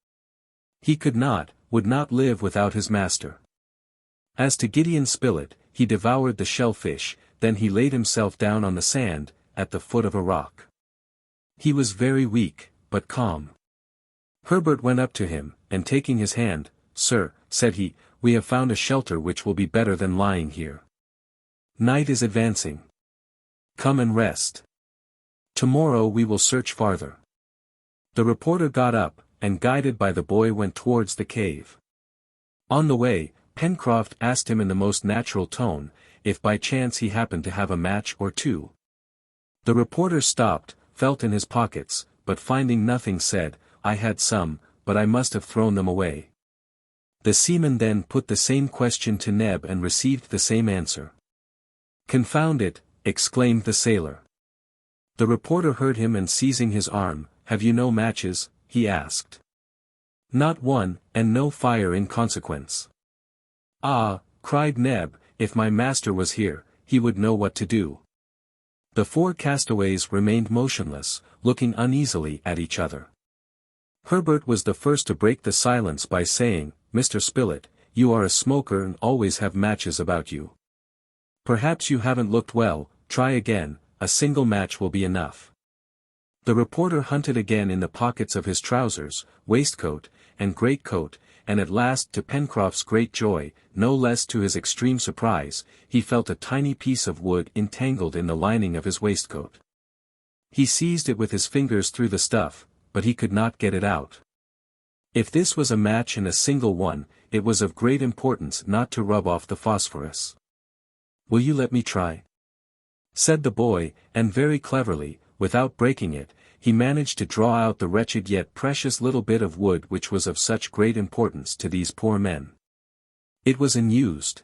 He would not live without his master. As to Gideon Spilett, he devoured the shellfish, then he laid himself down on the sand, at the foot of a rock. He was very weak, but calm. Herbert went up to him, and taking his hand, "Sir," said he, "we have found a shelter which will be better than lying here. Night is advancing. Come and rest. Tomorrow we will search farther." The reporter got up, and guided by the boy went towards the cave. On the way, Pencroff asked him in the most natural tone, if by chance he happened to have a match or two. The reporter stopped, felt in his pockets, but finding nothing said, "I had some, but I must have thrown them away." The seaman then put the same question to Neb and received the same answer. "Confound it," exclaimed the sailor. The reporter heard him and seizing his arm, "Have you no matches?" he asked. "Not one, and no fire in consequence." "Ah," cried Neb, "if my master was here, he would know what to do." The 4 castaways remained motionless, looking uneasily at each other. Herbert was the first to break the silence by saying, "Mr. Spilett, you are a smoker and always have matches about you. Perhaps you haven't looked well, try again, a single match will be enough." The reporter hunted again in the pockets of his trousers, waistcoat, and greatcoat, and at last to Pencroff's great joy, no less to his extreme surprise, he felt a tiny piece of wood entangled in the lining of his waistcoat. He seized it with his fingers through the stuff, but he could not get it out. If this was a match and a single one, it was of great importance not to rub off the phosphorus. "Will you let me try?" said the boy, and very cleverly, without breaking it, he managed to draw out the wretched yet precious little bit of wood which was of such great importance to these poor men. It was unused.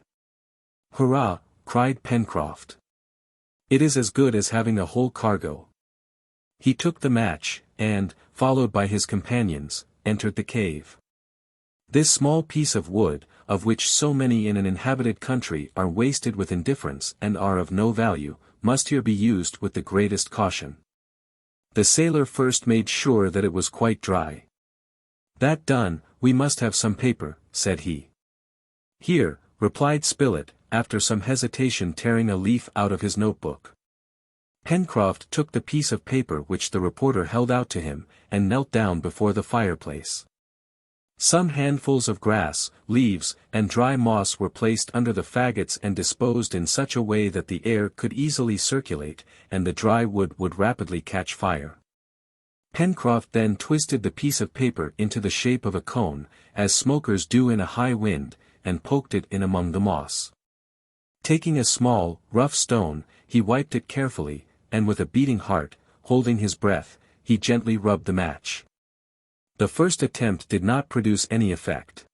"Hurrah!" cried Pencroff. "It is as good as having a whole cargo." He took the match, and, followed by his companions, entered the cave. This small piece of wood, of which so many in an inhabited country are wasted with indifference and are of no value, must here be used with the greatest caution. The sailor first made sure that it was quite dry. "That done, we must have some paper," said he. "Here," replied Spilett, after some hesitation tearing a leaf out of his notebook. Pencroff took the piece of paper which the reporter held out to him, and knelt down before the fireplace. Some handfuls of grass, leaves, and dry moss were placed under the faggots and disposed in such a way that the air could easily circulate, and the dry wood would rapidly catch fire. Pencroff then twisted the piece of paper into the shape of a cone, as smokers do in a high wind, and poked it in among the moss. Taking a small, rough stone, he wiped it carefully, and with a beating heart, holding his breath, he gently rubbed the match. The first attempt did not produce any effect.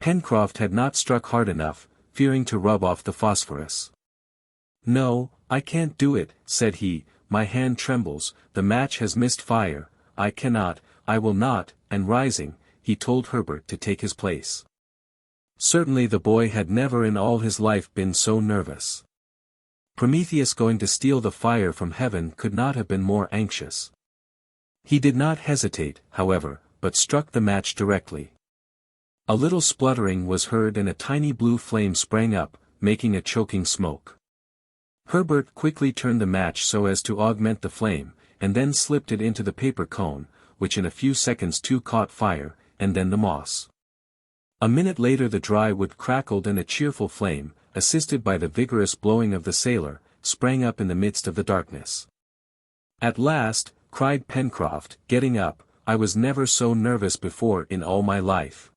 Pencroff had not struck hard enough, fearing to rub off the phosphorus. "No, I can't do it," said he, "my hand trembles, the match has missed fire, I will not," and rising, he told Herbert to take his place. Certainly the boy had never in all his life been so nervous. Prometheus going to steal the fire from heaven could not have been more anxious. He did not hesitate, however, but struck the match directly. A little spluttering was heard and a tiny blue flame sprang up, making a choking smoke. Herbert quickly turned the match so as to augment the flame, and then slipped it into the paper cone, which in a few seconds too caught fire, and then the moss. A minute later the dry wood crackled and a cheerful flame, assisted by the vigorous blowing of the sailor, sprang up in the midst of the darkness. "At last," cried Pencroff, getting up, "I was never so nervous before in all my life."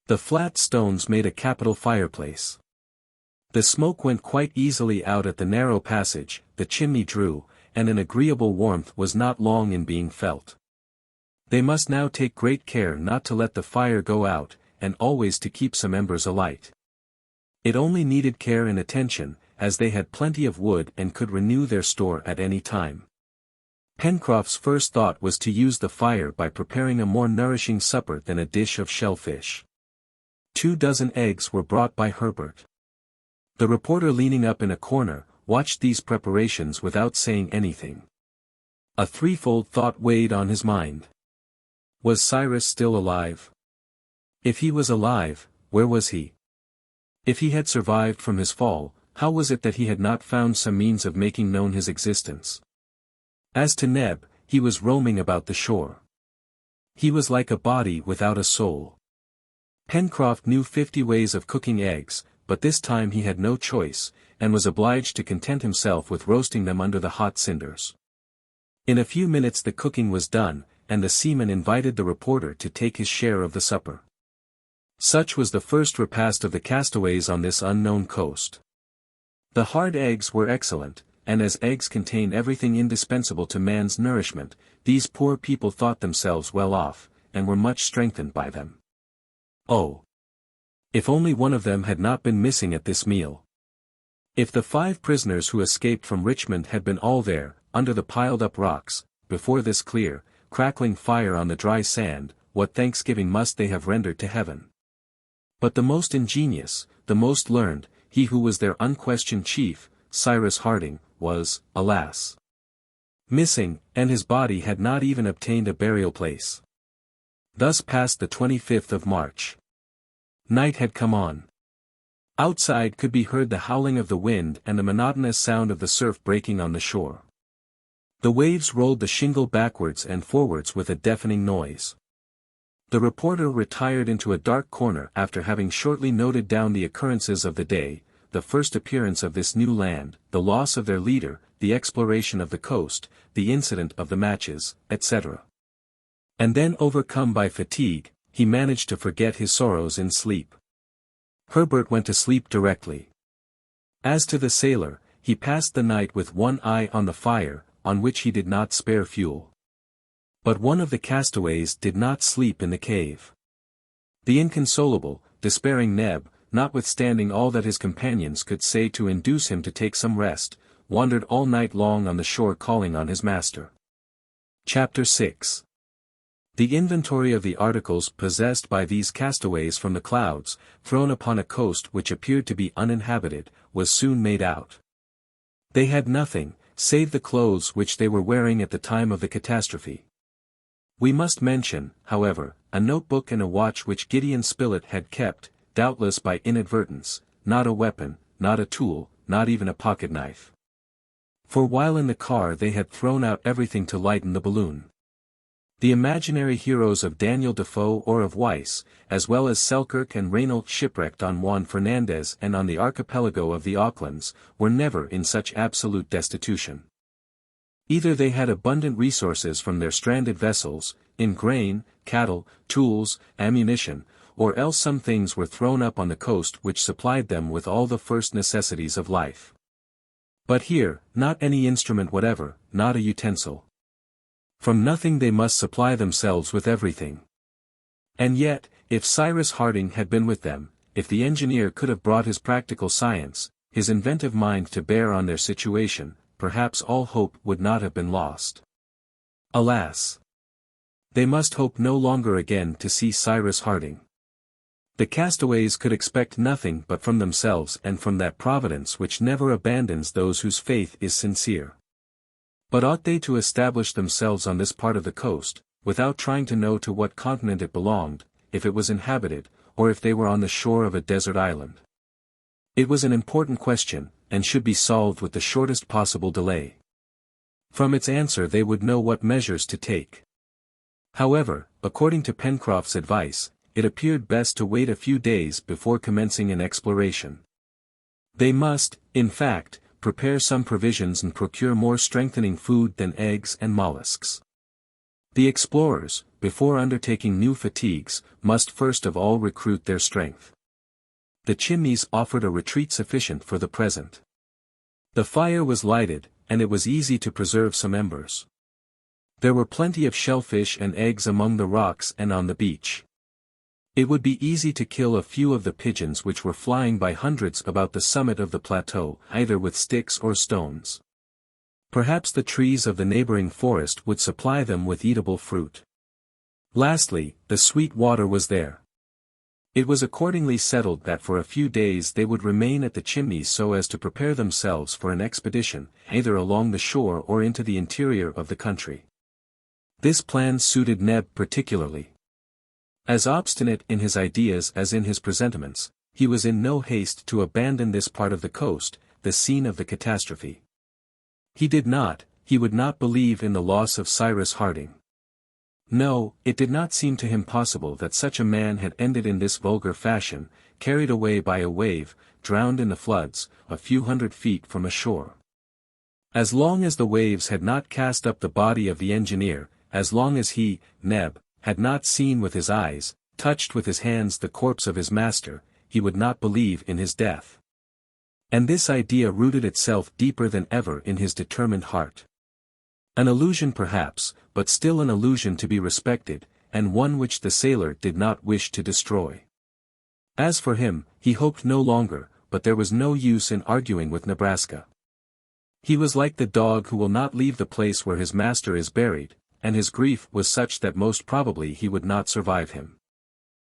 The flat stones made a capital fireplace. The smoke went quite easily out at the narrow passage, the chimney drew, and an agreeable warmth was not long in being felt. They must now take great care not to let the fire go out, and always to keep some embers alight. It only needed care and attention, as they had plenty of wood and could renew their store at any time. Pencroff's first thought was to use the fire by preparing a more nourishing supper than a dish of shellfish. 24 eggs were brought by Herbert. The reporter leaning up in a corner, watched these preparations without saying anything. A threefold thought weighed on his mind. Was Cyrus still alive? If he was alive, where was he? If he had survived from his fall, how was it that he had not found some means of making known his existence? As to Neb, he was roaming about the shore. He was like a body without a soul. Pencroff knew 50 ways of cooking eggs, but this time he had no choice, and was obliged to content himself with roasting them under the hot cinders. In a few minutes the cooking was done, and the seaman invited the reporter to take his share of the supper. Such was the first repast of the castaways on this unknown coast. The hard eggs were excellent, and as eggs contain everything indispensable to man's nourishment, these poor people thought themselves well off, and were much strengthened by them. Oh! If only one of them had not been missing at this meal! If the 5 prisoners who escaped from Richmond had been all there, under the piled-up rocks, before this clear, crackling fire on the dry sand, what thanksgiving must they have rendered to heaven! But the most ingenious, the most learned, he who was their unquestioned chief, Cyrus Harding, was, alas, missing, and his body had not even obtained a burial place. Thus passed the 25th of March. Night had come on. Outside could be heard the howling of the wind and the monotonous sound of the surf breaking on the shore. The waves rolled the shingle backwards and forwards with a deafening noise. The reporter retired into a dark corner after having shortly noted down the occurrences of the day, the first appearance of this new land, the loss of their leader, the exploration of the coast, the incident of the matches, etc. And then, overcome by fatigue, he managed to forget his sorrows in sleep. Herbert went to sleep directly. As to the sailor, he passed the night with one eye on the fire, on which he did not spare fuel. But one of the castaways did not sleep in the cave. The inconsolable, despairing Neb, notwithstanding all that his companions could say to induce him to take some rest, wandered all night long on the shore calling on his master. Chapter 6. The inventory of the articles possessed by these castaways from the clouds, thrown upon a coast which appeared to be uninhabited, was soon made out. They had nothing, save the clothes which they were wearing at the time of the catastrophe. We must mention, however, a notebook and a watch which Gideon Spilett had kept, doubtless by inadvertence, not a weapon, not a tool, not even a pocket-knife. For while in the car they had thrown out everything to lighten the balloon. The imaginary heroes of Daniel Defoe or of Weiss, as well as Selkirk and Reynaud shipwrecked on Juan Fernandez and on the archipelago of the Aucklands, were never in such absolute destitution. Either they had abundant resources from their stranded vessels, in grain, cattle, tools, ammunition, or else some things were thrown up on the coast which supplied them with all the first necessities of life. But here, not any instrument whatever, not a utensil. From nothing they must supply themselves with everything. And yet, if Cyrus Harding had been with them, if the engineer could have brought his practical science, his inventive mind to bear on their situation, perhaps all hope would not have been lost. Alas! They must hope no longer again to see Cyrus Harding. The castaways could expect nothing but from themselves and from that Providence which never abandons those whose faith is sincere. But ought they to establish themselves on this part of the coast, without trying to know to what continent it belonged, if it was inhabited, or if they were on the shore of a desert island? It was an important question, and should be solved with the shortest possible delay. From its answer they would know what measures to take. However, according to Pencroff's advice, it appeared best to wait a few days before commencing an exploration. They must, in fact, prepare some provisions and procure more strengthening food than eggs and mollusks. The explorers, before undertaking new fatigues, must first of all recruit their strength. The Chimneys offered a retreat sufficient for the present. The fire was lighted, and it was easy to preserve some embers. There were plenty of shellfish and eggs among the rocks and on the beach. It would be easy to kill a few of the pigeons which were flying by hundreds about the summit of the plateau, either with sticks or stones. Perhaps the trees of the neighboring forest would supply them with eatable fruit. Lastly, the sweet water was there. It was accordingly settled that for a few days they would remain at the Chimneys so as to prepare themselves for an expedition, either along the shore or into the interior of the country. This plan suited Neb particularly. As obstinate in his ideas as in his presentiments, he was in no haste to abandon this part of the coast, the scene of the catastrophe. He would not believe in the loss of Cyrus Harding. No, it did not seem to him possible that such a man had ended in this vulgar fashion, carried away by a wave, drowned in the floods, a few hundred feet from a shore. As long as the waves had not cast up the body of the engineer, as long as he, Neb, had not seen with his eyes, touched with his hands the corpse of his master, he would not believe in his death. And this idea rooted itself deeper than ever in his determined heart. An illusion perhaps, but still an illusion to be respected, and one which the sailor did not wish to destroy. As for him, he hoped no longer, but there was no use in arguing with Nebraska. He was like the dog who will not leave the place where his master is buried, and his grief was such that most probably he would not survive him.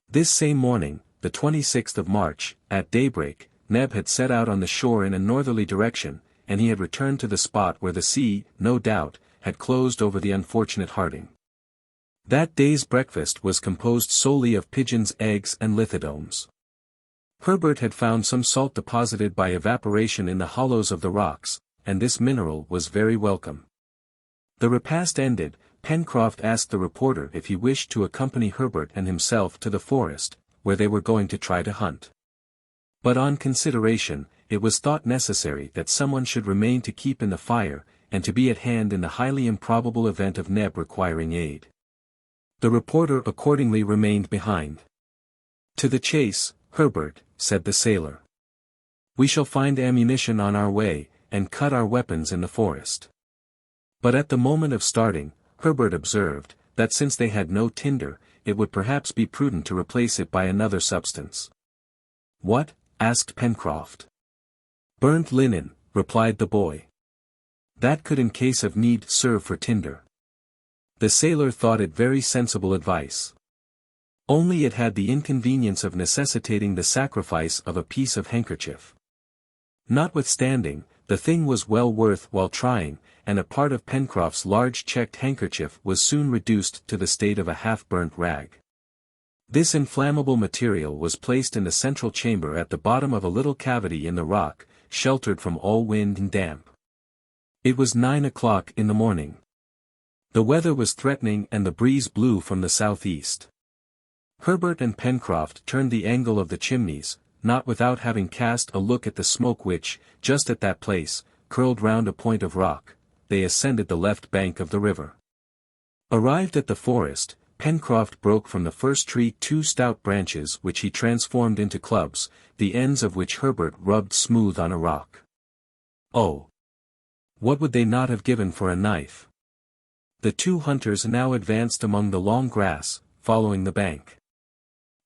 This same morning, the 26th of March, at daybreak, Neb had set out on the shore in a northerly direction, and he had returned to the spot where the sea, no doubt, had closed over the unfortunate Harding. That day's breakfast was composed solely of pigeons' eggs and lithodomes. Herbert had found some salt deposited by evaporation in the hollows of the rocks, and this mineral was very welcome. The repast ended, Pencroff asked the reporter if he wished to accompany Herbert and himself to the forest, where they were going to try to hunt. But on consideration, it was thought necessary that someone should remain to keep in the fire, and to be at hand in the highly improbable event of Neb requiring aid. The reporter accordingly remained behind. "To the chase, Herbert," said the sailor. "We shall find ammunition on our way, and cut our weapons in the forest." But at the moment of starting, Herbert observed, that since they had no tinder, it would perhaps be prudent to replace it by another substance. "What?" asked Pencroff. "Burnt linen," replied the boy. "That could in case of need serve for tinder." The sailor thought it very sensible advice. Only it had the inconvenience of necessitating the sacrifice of a piece of handkerchief. Notwithstanding, the thing was well worth while trying, and a part of Pencroff's large checked handkerchief was soon reduced to the state of a half-burnt rag. This inflammable material was placed in the central chamber at the bottom of a little cavity in the rock, sheltered from all wind and damp. It was 9 o'clock in the morning. The weather was threatening and the breeze blew from the southeast. Herbert and Pencroff turned the angle of the Chimneys, not without having cast a look at the smoke which, just at that place, curled round a point of rock. They ascended the left bank of the river. Arrived at the forest, Pencroff broke from the first tree 2 stout branches which he transformed into clubs, the ends of which Herbert rubbed smooth on a rock. Oh! What would they not have given for a knife? The 2 hunters now advanced among the long grass, following the bank.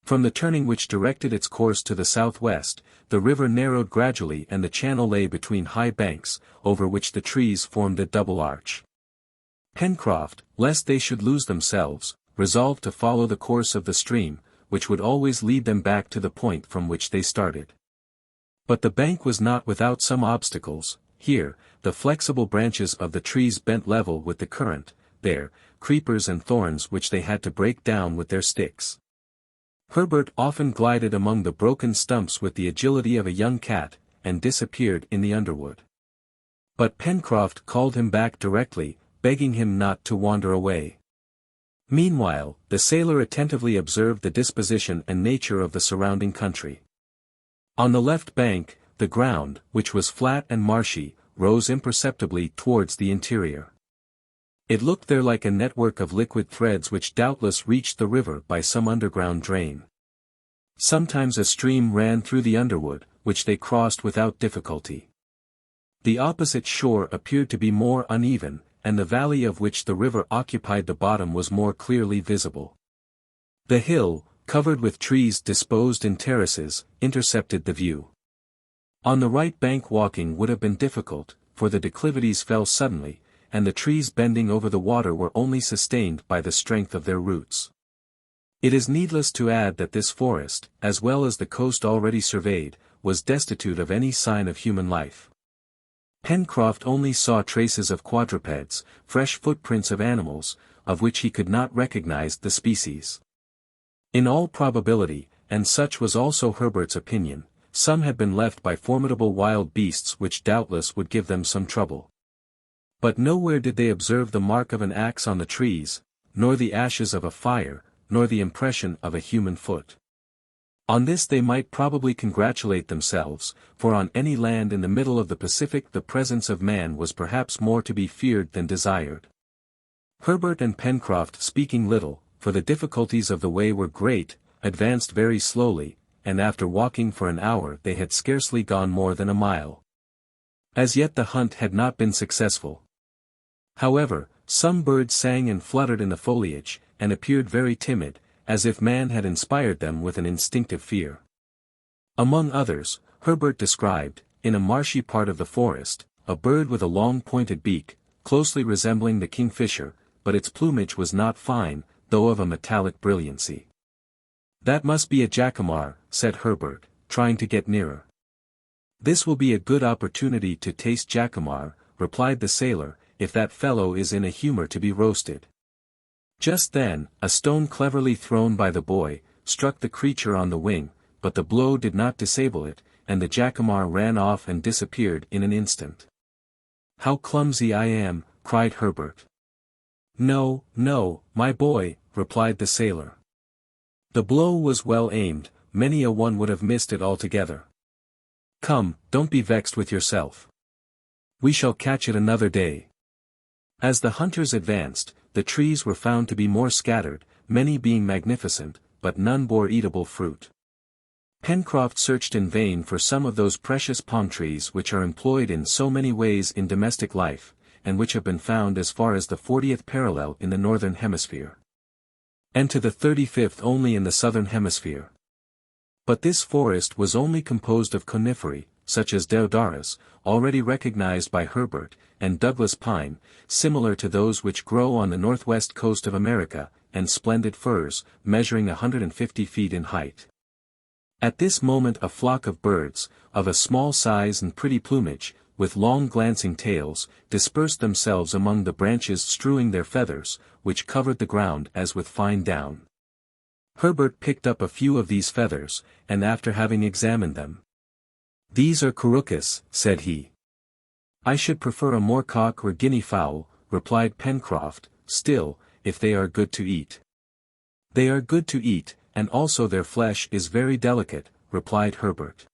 From the turning which directed its course to the southwest, the river narrowed gradually and the channel lay between high banks, over which the trees formed a double arch. Pencroff, lest they should lose themselves, resolved to follow the course of the stream, which would always lead them back to the point from which they started. But the bank was not without some obstacles. Here, the flexible branches of the trees bent level with the current, there, creepers and thorns which they had to break down with their sticks. Herbert often glided among the broken stumps with the agility of a young cat, and disappeared in the underwood. But Pencroff called him back directly, begging him not to wander away. Meanwhile, the sailor attentively observed the disposition and nature of the surrounding country. On the left bank, the ground, which was flat and marshy, rose imperceptibly towards the interior. It looked there like a network of liquid threads which doubtless reached the river by some underground drain. Sometimes a stream ran through the underwood, which they crossed without difficulty. The opposite shore appeared to be more uneven, and the valley of which the river occupied the bottom was more clearly visible. The hill, covered with trees disposed in terraces, intercepted the view. On the right bank walking would have been difficult, for the declivities fell suddenly, and the trees bending over the water were only sustained by the strength of their roots. It is needless to add that this forest, as well as the coast already surveyed, was destitute of any sign of human life. Pencroff only saw traces of quadrupeds, fresh footprints of animals, of which he could not recognize the species. In all probability, and such was also Herbert's opinion, some had been left by formidable wild beasts which doubtless would give them some trouble. But nowhere did they observe the mark of an axe on the trees, nor the ashes of a fire, nor the impression of a human foot. On this they might probably congratulate themselves, for on any land in the middle of the Pacific the presence of man was perhaps more to be feared than desired. Herbert and Pencroff, speaking little, for the difficulties of the way were great, advanced very slowly, and after walking for an hour they had scarcely gone more than a mile. As yet the hunt had not been successful. However, some birds sang and fluttered in the foliage, and appeared very timid, as if man had inspired them with an instinctive fear. Among others, Herbert described, in a marshy part of the forest, a bird with a long pointed beak, closely resembling the kingfisher, but its plumage was not fine, though of a metallic brilliancy. "That must be a jacamar," said Herbert, trying to get nearer. "This will be a good opportunity to taste jacamar," replied the sailor, "if that fellow is in a humor to be roasted." Just then, a stone cleverly thrown by the boy, struck the creature on the wing, but the blow did not disable it, and the jacamar ran off and disappeared in an instant. "How clumsy I am," cried Herbert. "No, no, my boy," replied the sailor. "The blow was well aimed, many a one would have missed it altogether. Come, don't be vexed with yourself. We shall catch it another day." As the hunters advanced, the trees were found to be more scattered, many being magnificent, but none bore eatable fruit. Pencroff searched in vain for some of those precious palm trees which are employed in so many ways in domestic life, and which have been found as far as the 40th parallel in the northern hemisphere, and to the 35th only in the southern hemisphere. But this forest was only composed of coniferae, such as deodaras, already recognized by Herbert, and Douglas pine, similar to those which grow on the northwest coast of America, and splendid firs, measuring 150 feet in height. At this moment a flock of birds, of a small size and pretty plumage, with long glancing tails, dispersed themselves among the branches strewing their feathers, which covered the ground as with fine down. Herbert picked up a few of these feathers, and after having examined them, "These are couroucous," said he. "I should prefer a moorcock or guinea fowl," replied Pencroff, "still, if they are good to eat." "They are good to eat, and also their flesh is very delicate," replied Herbert.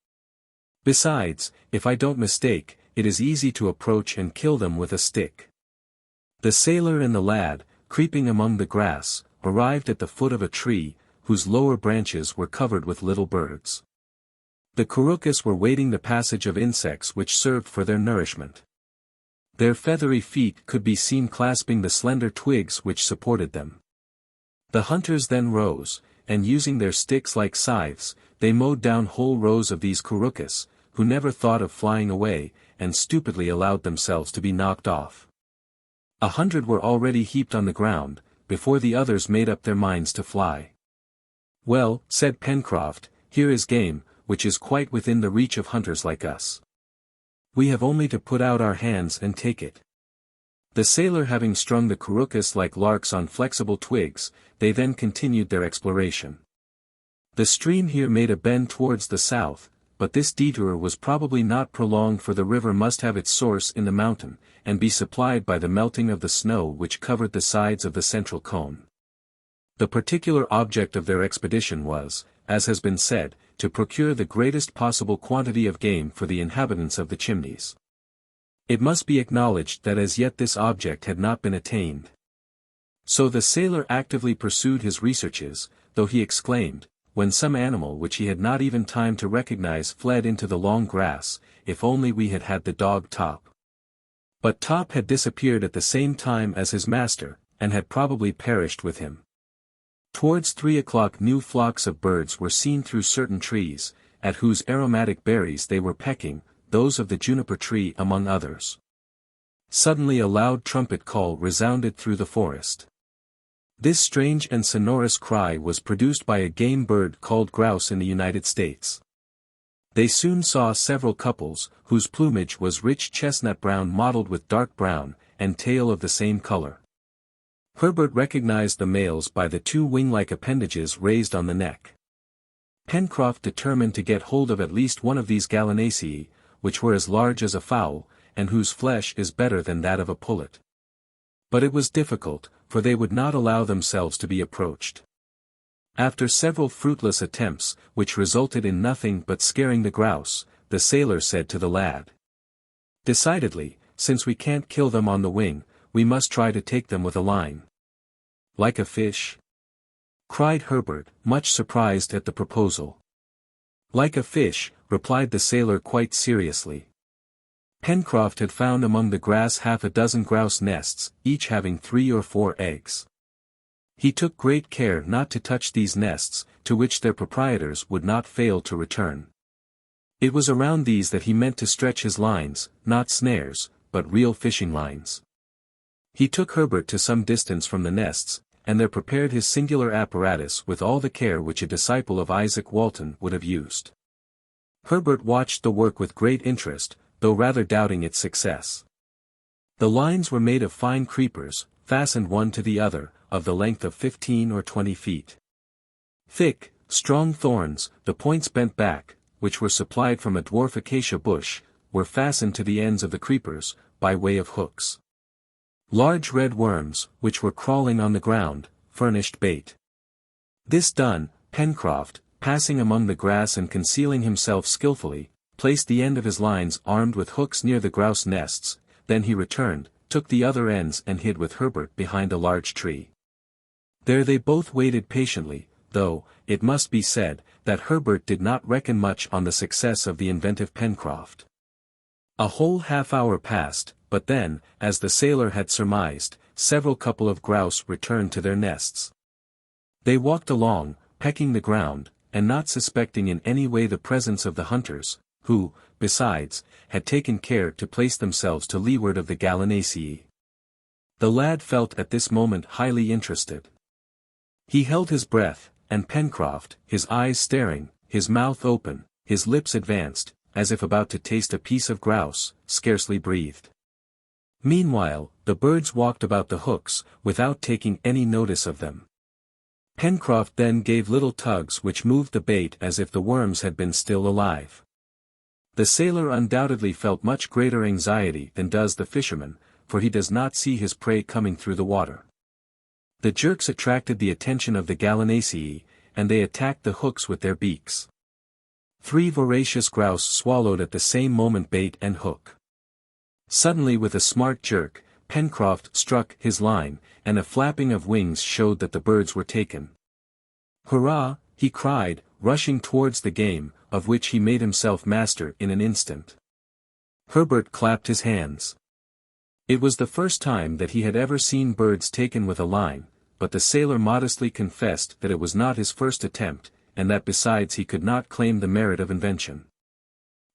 "Besides, if I don't mistake, it is easy to approach and kill them with a stick." The sailor and the lad, creeping among the grass, arrived at the foot of a tree, whose lower branches were covered with little birds. The couroucous were waiting the passage of insects which served for their nourishment. Their feathery feet could be seen clasping the slender twigs which supported them. The hunters then rose, and using their sticks like scythes, they mowed down whole rows of these couroucous, who never thought of flying away, and stupidly allowed themselves to be knocked off. 100 were already heaped on the ground, before the others made up their minds to fly. "Well," said Pencroff, "here is game, which is quite within the reach of hunters like us. We have only to put out our hands and take it." The sailor having strung the couroucous like larks on flexible twigs, they then continued their exploration. The stream here made a bend towards the south, but this detour was probably not prolonged, for the river must have its source in the mountain, and be supplied by the melting of the snow which covered the sides of the central cone. The particular object of their expedition was, as has been said, to procure the greatest possible quantity of game for the inhabitants of the Chimneys. It must be acknowledged that as yet this object had not been attained. So the sailor actively pursued his researches, though he exclaimed, when some animal which he had not even time to recognize fled into the long grass, "If only we had had the dog Top." But Top had disappeared at the same time as his master, and had probably perished with him. Towards 3 o'clock new flocks of birds were seen through certain trees, at whose aromatic berries they were pecking, those of the juniper tree among others. Suddenly a loud trumpet call resounded through the forest. This strange and sonorous cry was produced by a game bird called grouse in the United States. They soon saw several couples, whose plumage was rich chestnut brown mottled with dark brown, and tail of the same color. Herbert recognized the males by the 2 wing-like appendages raised on the neck. Pencroff determined to get hold of at least one of these gallinaceae, which were as large as a fowl, and whose flesh is better than that of a pullet. But it was difficult, for they would not allow themselves to be approached. After several fruitless attempts, which resulted in nothing but scaring the grouse, the sailor said to the lad, "Decidedly, since we can't kill them on the wing, we must try to take them with a line." "Like a fish?" cried Herbert, much surprised at the proposal. "Like a fish," replied the sailor quite seriously. Pencroff had found among the grass half a dozen grouse nests, each having 3 or 4 eggs. He took great care not to touch these nests, to which their proprietors would not fail to return. It was around these that he meant to stretch his lines, not snares, but real fishing lines. He took Herbert to some distance from the nests, and there prepared his singular apparatus with all the care which a disciple of Isaac Walton would have used. Herbert watched the work with great interest, though rather doubting its success. The lines were made of fine creepers, fastened one to the other, of the length of 15 or 20 feet. Thick, strong thorns, the points bent back, which were supplied from a dwarf acacia bush, were fastened to the ends of the creepers, by way of hooks. Large red worms, which were crawling on the ground, furnished bait. This done, Pencroff, passing among the grass and concealing himself skillfully, placed the end of his lines armed with hooks near the grouse nests, then he returned, took the other ends and hid with Herbert behind a large tree. There they both waited patiently, though, it must be said, that Herbert did not reckon much on the success of the inventive Pencroff. A whole half-hour passed, but then, as the sailor had surmised, several couple of grouse returned to their nests. They walked along, pecking the ground, and not suspecting in any way the presence of the hunters, who, besides, had taken care to place themselves to leeward of the gallinaceae. The lad felt at this moment highly interested. He held his breath, and Pencroff, his eyes staring, his mouth open, his lips advanced, as if about to taste a piece of grouse, scarcely breathed. Meanwhile, the birds walked about the hooks, without taking any notice of them. Pencroff then gave little tugs which moved the bait as if the worms had been still alive. The sailor undoubtedly felt much greater anxiety than does the fisherman, for he does not see his prey coming through the water. The jerks attracted the attention of the gallinaceae, and they attacked the hooks with their beaks. 3 voracious grouse swallowed at the same moment bait and hook. Suddenly with a smart jerk, Pencroff struck his line, and a flapping of wings showed that the birds were taken. "Hurrah!" he cried, rushing towards the game, of which he made himself master in an instant. Herbert clapped his hands. It was the first time that he had ever seen birds taken with a line, but the sailor modestly confessed that it was not his first attempt, and that besides he could not claim the merit of invention.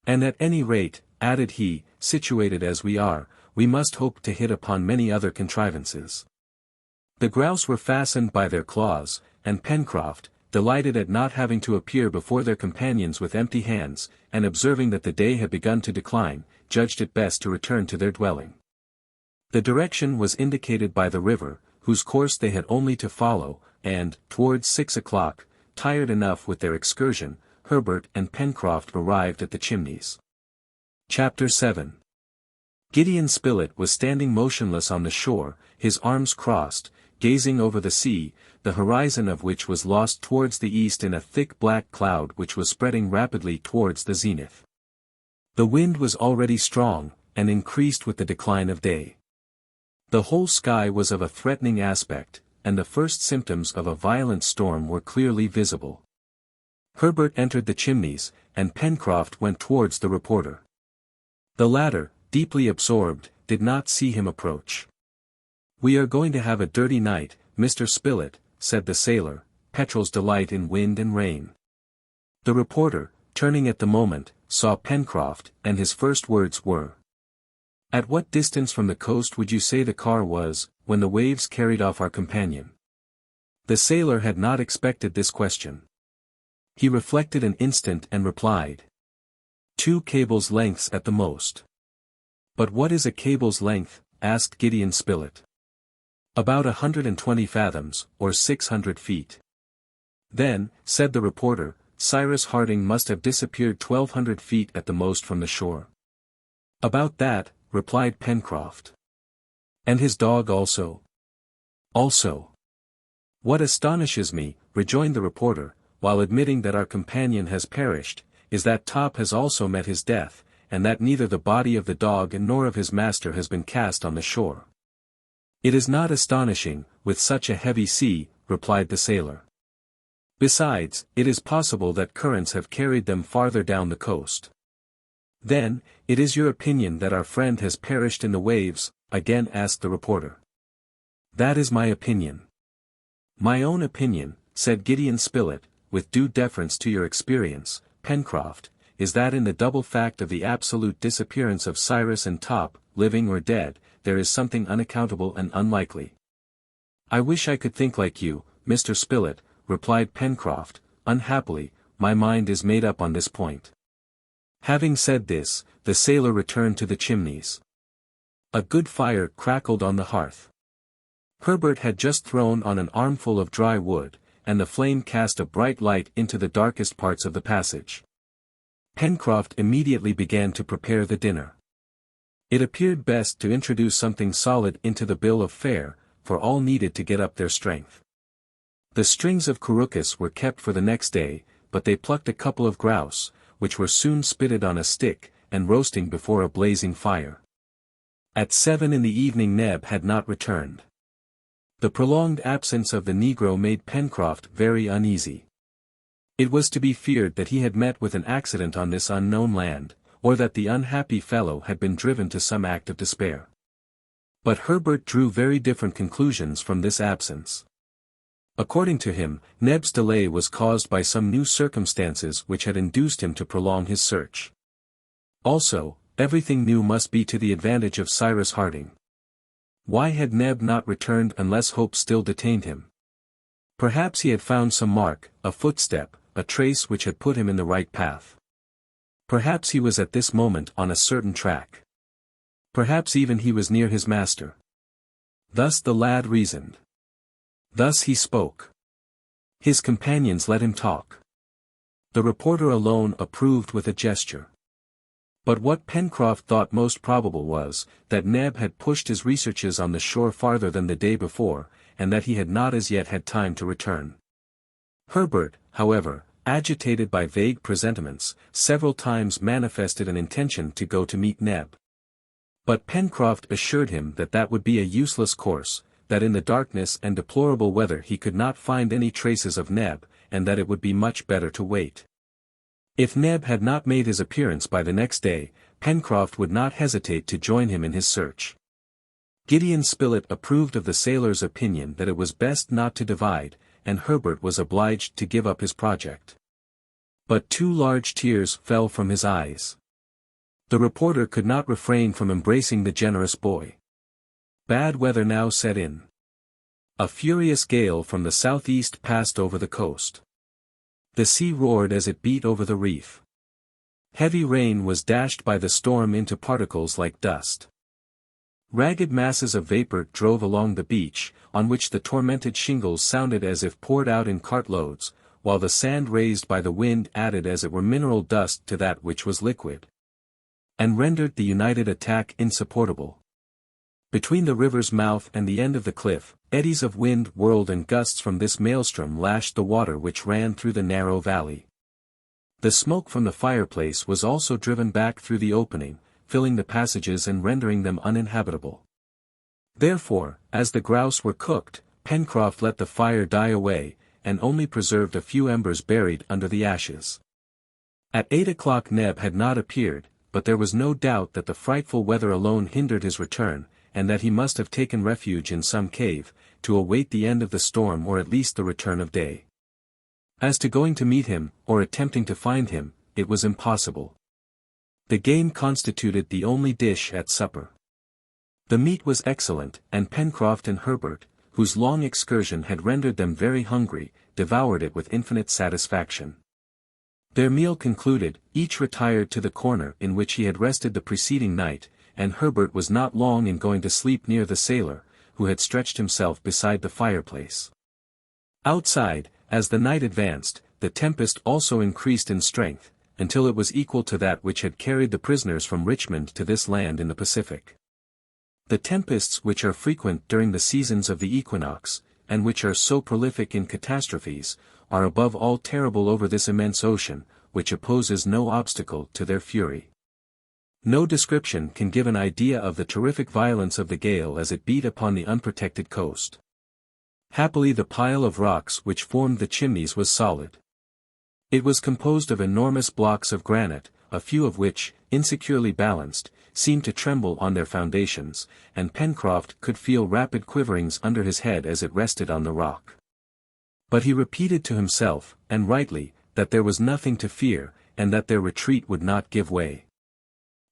"And at any rate," added he, "situated as we are, we must hope to hit upon many other contrivances." The grouse were fastened by their claws, and Pencroff, delighted at not having to appear before their companions with empty hands, and observing that the day had begun to decline, judged it best to return to their dwelling. The direction was indicated by the river, whose course they had only to follow, and, towards 6 o'clock, tired enough with their excursion, Herbert and Pencroff arrived at the Chimneys. Chapter 7. Gideon Spilett was standing motionless on the shore, his arms crossed, gazing over the sea, the horizon of which was lost towards the east in a thick black cloud which was spreading rapidly towards the zenith. The wind was already strong, and increased with the decline of day. The whole sky was of a threatening aspect, and the first symptoms of a violent storm were clearly visible. Herbert entered the Chimneys, and Pencroff went towards the reporter. The latter, deeply absorbed, did not see him approach. "We are going to have a dirty night, Mr. Spilett," said the sailor, petrels delight in wind and rain. The reporter, turning at the moment, saw Pencroff, and his first words were, "At what distance from the coast would you say the car was, when the waves carried off our companion?" The sailor had not expected this question. He reflected an instant and replied, "2 cables' lengths at the most." "But what is a cable's length?" asked Gideon Spilett. "About 120 fathoms, or 600 feet. "Then," said the reporter, "Cyrus Harding must have disappeared 1,200 feet at the most from the shore." "About that," replied Pencroff. "And his dog also?" "Also." "What astonishes me," rejoined the reporter, "while admitting that our companion has perished, is that Top has also met his death, and that neither the body of the dog nor of his master has been cast on the shore." "It is not astonishing, with such a heavy sea," replied the sailor. "Besides, it is possible that currents have carried them farther down the coast." "Then, it is your opinion that our friend has perished in the waves?" again asked the reporter. "That is my opinion." "My own opinion," said Gideon Spilett, "with due deference to your experience, Pencroff, is that in the double fact of the absolute disappearance of Cyrus and Top, living or dead, there is something unaccountable and unlikely." "I wish I could think like you, Mr. Spilett," replied Pencroff. "Unhappily, my mind is made up on this point." Having said this, the sailor returned to the Chimneys. A good fire crackled on the hearth. Herbert had just thrown on an armful of dry wood, and the flame cast a bright light into the darkest parts of the passage. Pencroff immediately began to prepare the dinner. It appeared best to introduce something solid into the bill of fare, for all needed to get up their strength. The strings of couroucous were kept for the next day, but they plucked a couple of grouse, which were soon spitted on a stick, and roasting before a blazing fire. At 7 in the evening Neb had not returned. The prolonged absence of the negro made Pencroff very uneasy. It was to be feared that he had met with an accident on this unknown land, or that the unhappy fellow had been driven to some act of despair. But Herbert drew very different conclusions from this absence. According to him, Neb's delay was caused by some new circumstances which had induced him to prolong his search. Also, everything new must be to the advantage of Cyrus Harding. Why had Neb not returned unless hope still detained him? Perhaps he had found some mark, a footstep, a trace which had put him in the right path. Perhaps he was at this moment on a certain track. Perhaps even he was near his master. Thus the lad reasoned. Thus he spoke. His companions let him talk. The reporter alone approved with a gesture. But what Pencroff thought most probable was, that Neb had pushed his researches on the shore farther than the day before, and that he had not as yet had time to return. Herbert, however, agitated by vague presentiments, several times manifested an intention to go to meet Neb. But Pencroff assured him that that would be a useless course, that in the darkness and deplorable weather he could not find any traces of Neb, and that it would be much better to wait. If Neb had not made his appearance by the next day, Pencroff would not hesitate to join him in his search. Gideon Spilett approved of the sailor's opinion that it was best not to divide, and Herbert was obliged to give up his project. But 2 large tears fell from his eyes. The reporter could not refrain from embracing the generous boy. Bad weather now set in. A furious gale from the southeast passed over the coast. The sea roared as it beat over the reef. Heavy rain was dashed by the storm into particles like dust. Ragged masses of vapor drove along the beach, on which the tormented shingles sounded as if poured out in cartloads, while the sand raised by the wind added as it were mineral dust to that which was liquid, and rendered the united attack insupportable. Between the river's mouth and the end of the cliff, eddies of wind whirled and gusts from this maelstrom lashed the water which ran through the narrow valley. The smoke from the fireplace was also driven back through the opening, filling the passages and rendering them uninhabitable. Therefore, as the grouse were cooked, Pencroff let the fire die away, and only preserved a few embers buried under the ashes. At 8 o'clock Neb had not appeared, but there was no doubt that the frightful weather alone hindered his return, and that he must have taken refuge in some cave, to await the end of the storm or at least the return of day. As to going to meet him, or attempting to find him, it was impossible. The game constituted the only dish at supper. The meat was excellent, and Pencroff and Herbert, whose long excursion had rendered them very hungry, devoured it with infinite satisfaction. Their meal concluded, each retired to the corner in which he had rested the preceding night, and Herbert was not long in going to sleep near the sailor, who had stretched himself beside the fireplace. Outside, as the night advanced, the tempest also increased in strength, until it was equal to that which had carried the prisoners from Richmond to this land in the Pacific. The tempests which are frequent during the seasons of the equinox, and which are so prolific in catastrophes, are above all terrible over this immense ocean, which opposes no obstacle to their fury. No description can give an idea of the terrific violence of the gale as it beat upon the unprotected coast. Happily the pile of rocks which formed the chimneys was solid. It was composed of enormous blocks of granite, a few of which, insecurely balanced, seemed to tremble on their foundations, and Pencroff could feel rapid quiverings under his head as it rested on the rock. But he repeated to himself, and rightly, that there was nothing to fear, and that their retreat would not give way.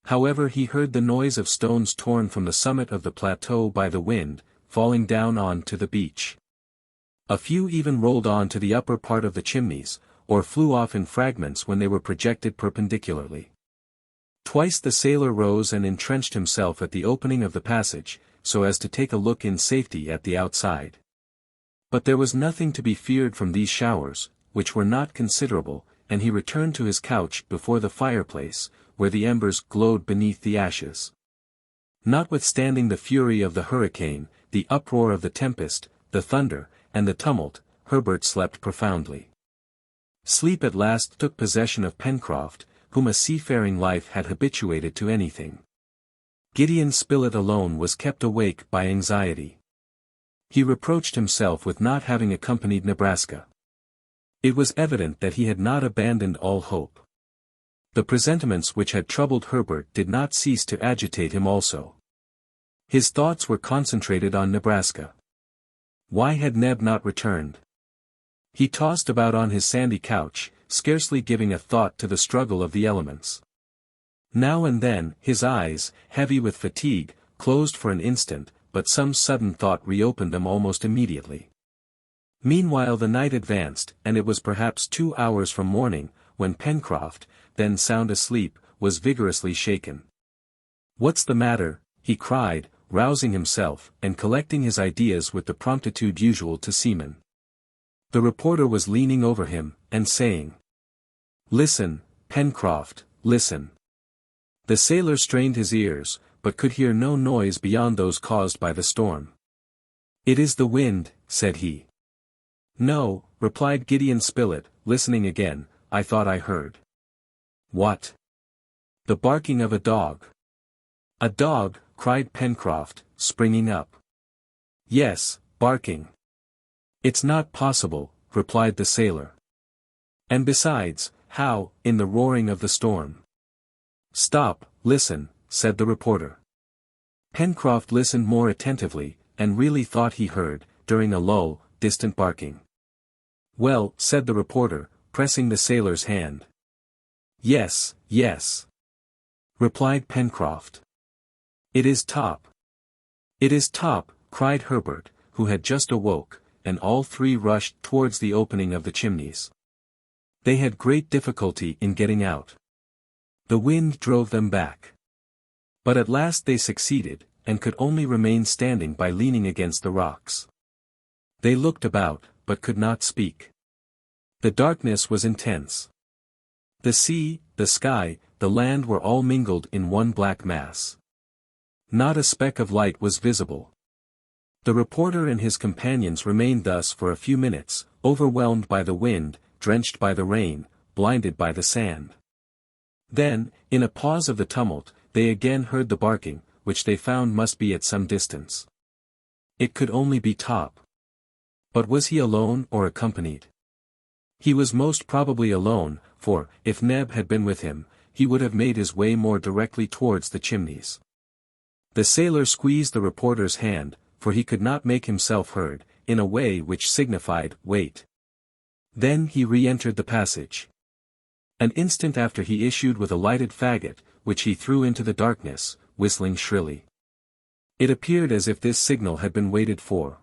However, he heard the noise of stones torn from the summit of the plateau by the wind, falling down on to the beach. A few even rolled on to the upper part of the chimneys, or flew off in fragments when they were projected perpendicularly. Twice the sailor rose and entrenched himself at the opening of the passage, so as to take a look in safety at the outside. But there was nothing to be feared from these showers, which were not considerable, and he returned to his couch before the fireplace, where the embers glowed beneath the ashes. Notwithstanding the fury of the hurricane, the uproar of the tempest, the thunder, and the tumult, Herbert slept profoundly. Sleep at last took possession of Pencroff, whom a seafaring life had habituated to anything. Gideon Spilett alone was kept awake by anxiety. He reproached himself with not having accompanied Nebraska. It was evident that he had not abandoned all hope. The presentiments which had troubled Herbert did not cease to agitate him also. His thoughts were concentrated on Nebraska. Why had Neb not returned? He tossed about on his sandy couch, scarcely giving a thought to the struggle of the elements. Now and then, his eyes, heavy with fatigue, closed for an instant, but some sudden thought reopened them almost immediately. Meanwhile the night advanced, and it was perhaps 2 hours from morning, when Pencroff, then sound asleep, was vigorously shaken. "What's the matter?" he cried, rousing himself, and collecting his ideas with the promptitude usual to seamen. The reporter was leaning over him, and saying, "Listen, Pencroff, listen." The sailor strained his ears, but could hear no noise beyond those caused by the storm. "It is the wind," said he. "No," replied Gideon Spilett, listening again, "I thought I heard." "What?" "The barking of a dog." "A dog!" cried Pencroff, springing up. "Yes, barking." "It's not possible," replied the sailor. "And besides, how, in the roaring of the storm?" "Stop, listen," said the reporter. Pencroff listened more attentively, and really thought he heard, during a lull, distant barking. "Well," said the reporter, pressing the sailor's hand. "Yes, yes," replied Pencroff. "It is Top." "It is Top," cried Herbert, who had just awoke, and all three rushed towards the opening of the chimneys. They had great difficulty in getting out. The wind drove them back. But at last they succeeded, and could only remain standing by leaning against the rocks. They looked about, but could not speak. The darkness was intense. The sea, the sky, the land were all mingled in one black mass. Not a speck of light was visible. The reporter and his companions remained thus for a few minutes, overwhelmed by the wind, drenched by the rain, blinded by the sand. Then, in a pause of the tumult, they again heard the barking, which they found must be at some distance. It could only be Top. But was he alone or accompanied? He was most probably alone, for, if Neb had been with him, he would have made his way more directly towards the chimneys. The sailor squeezed the reporter's hand, for he could not make himself heard, in a way which signified, wait. Then he re-entered the passage. An instant after he issued with a lighted faggot, which he threw into the darkness, whistling shrilly. It appeared as if this signal had been waited for.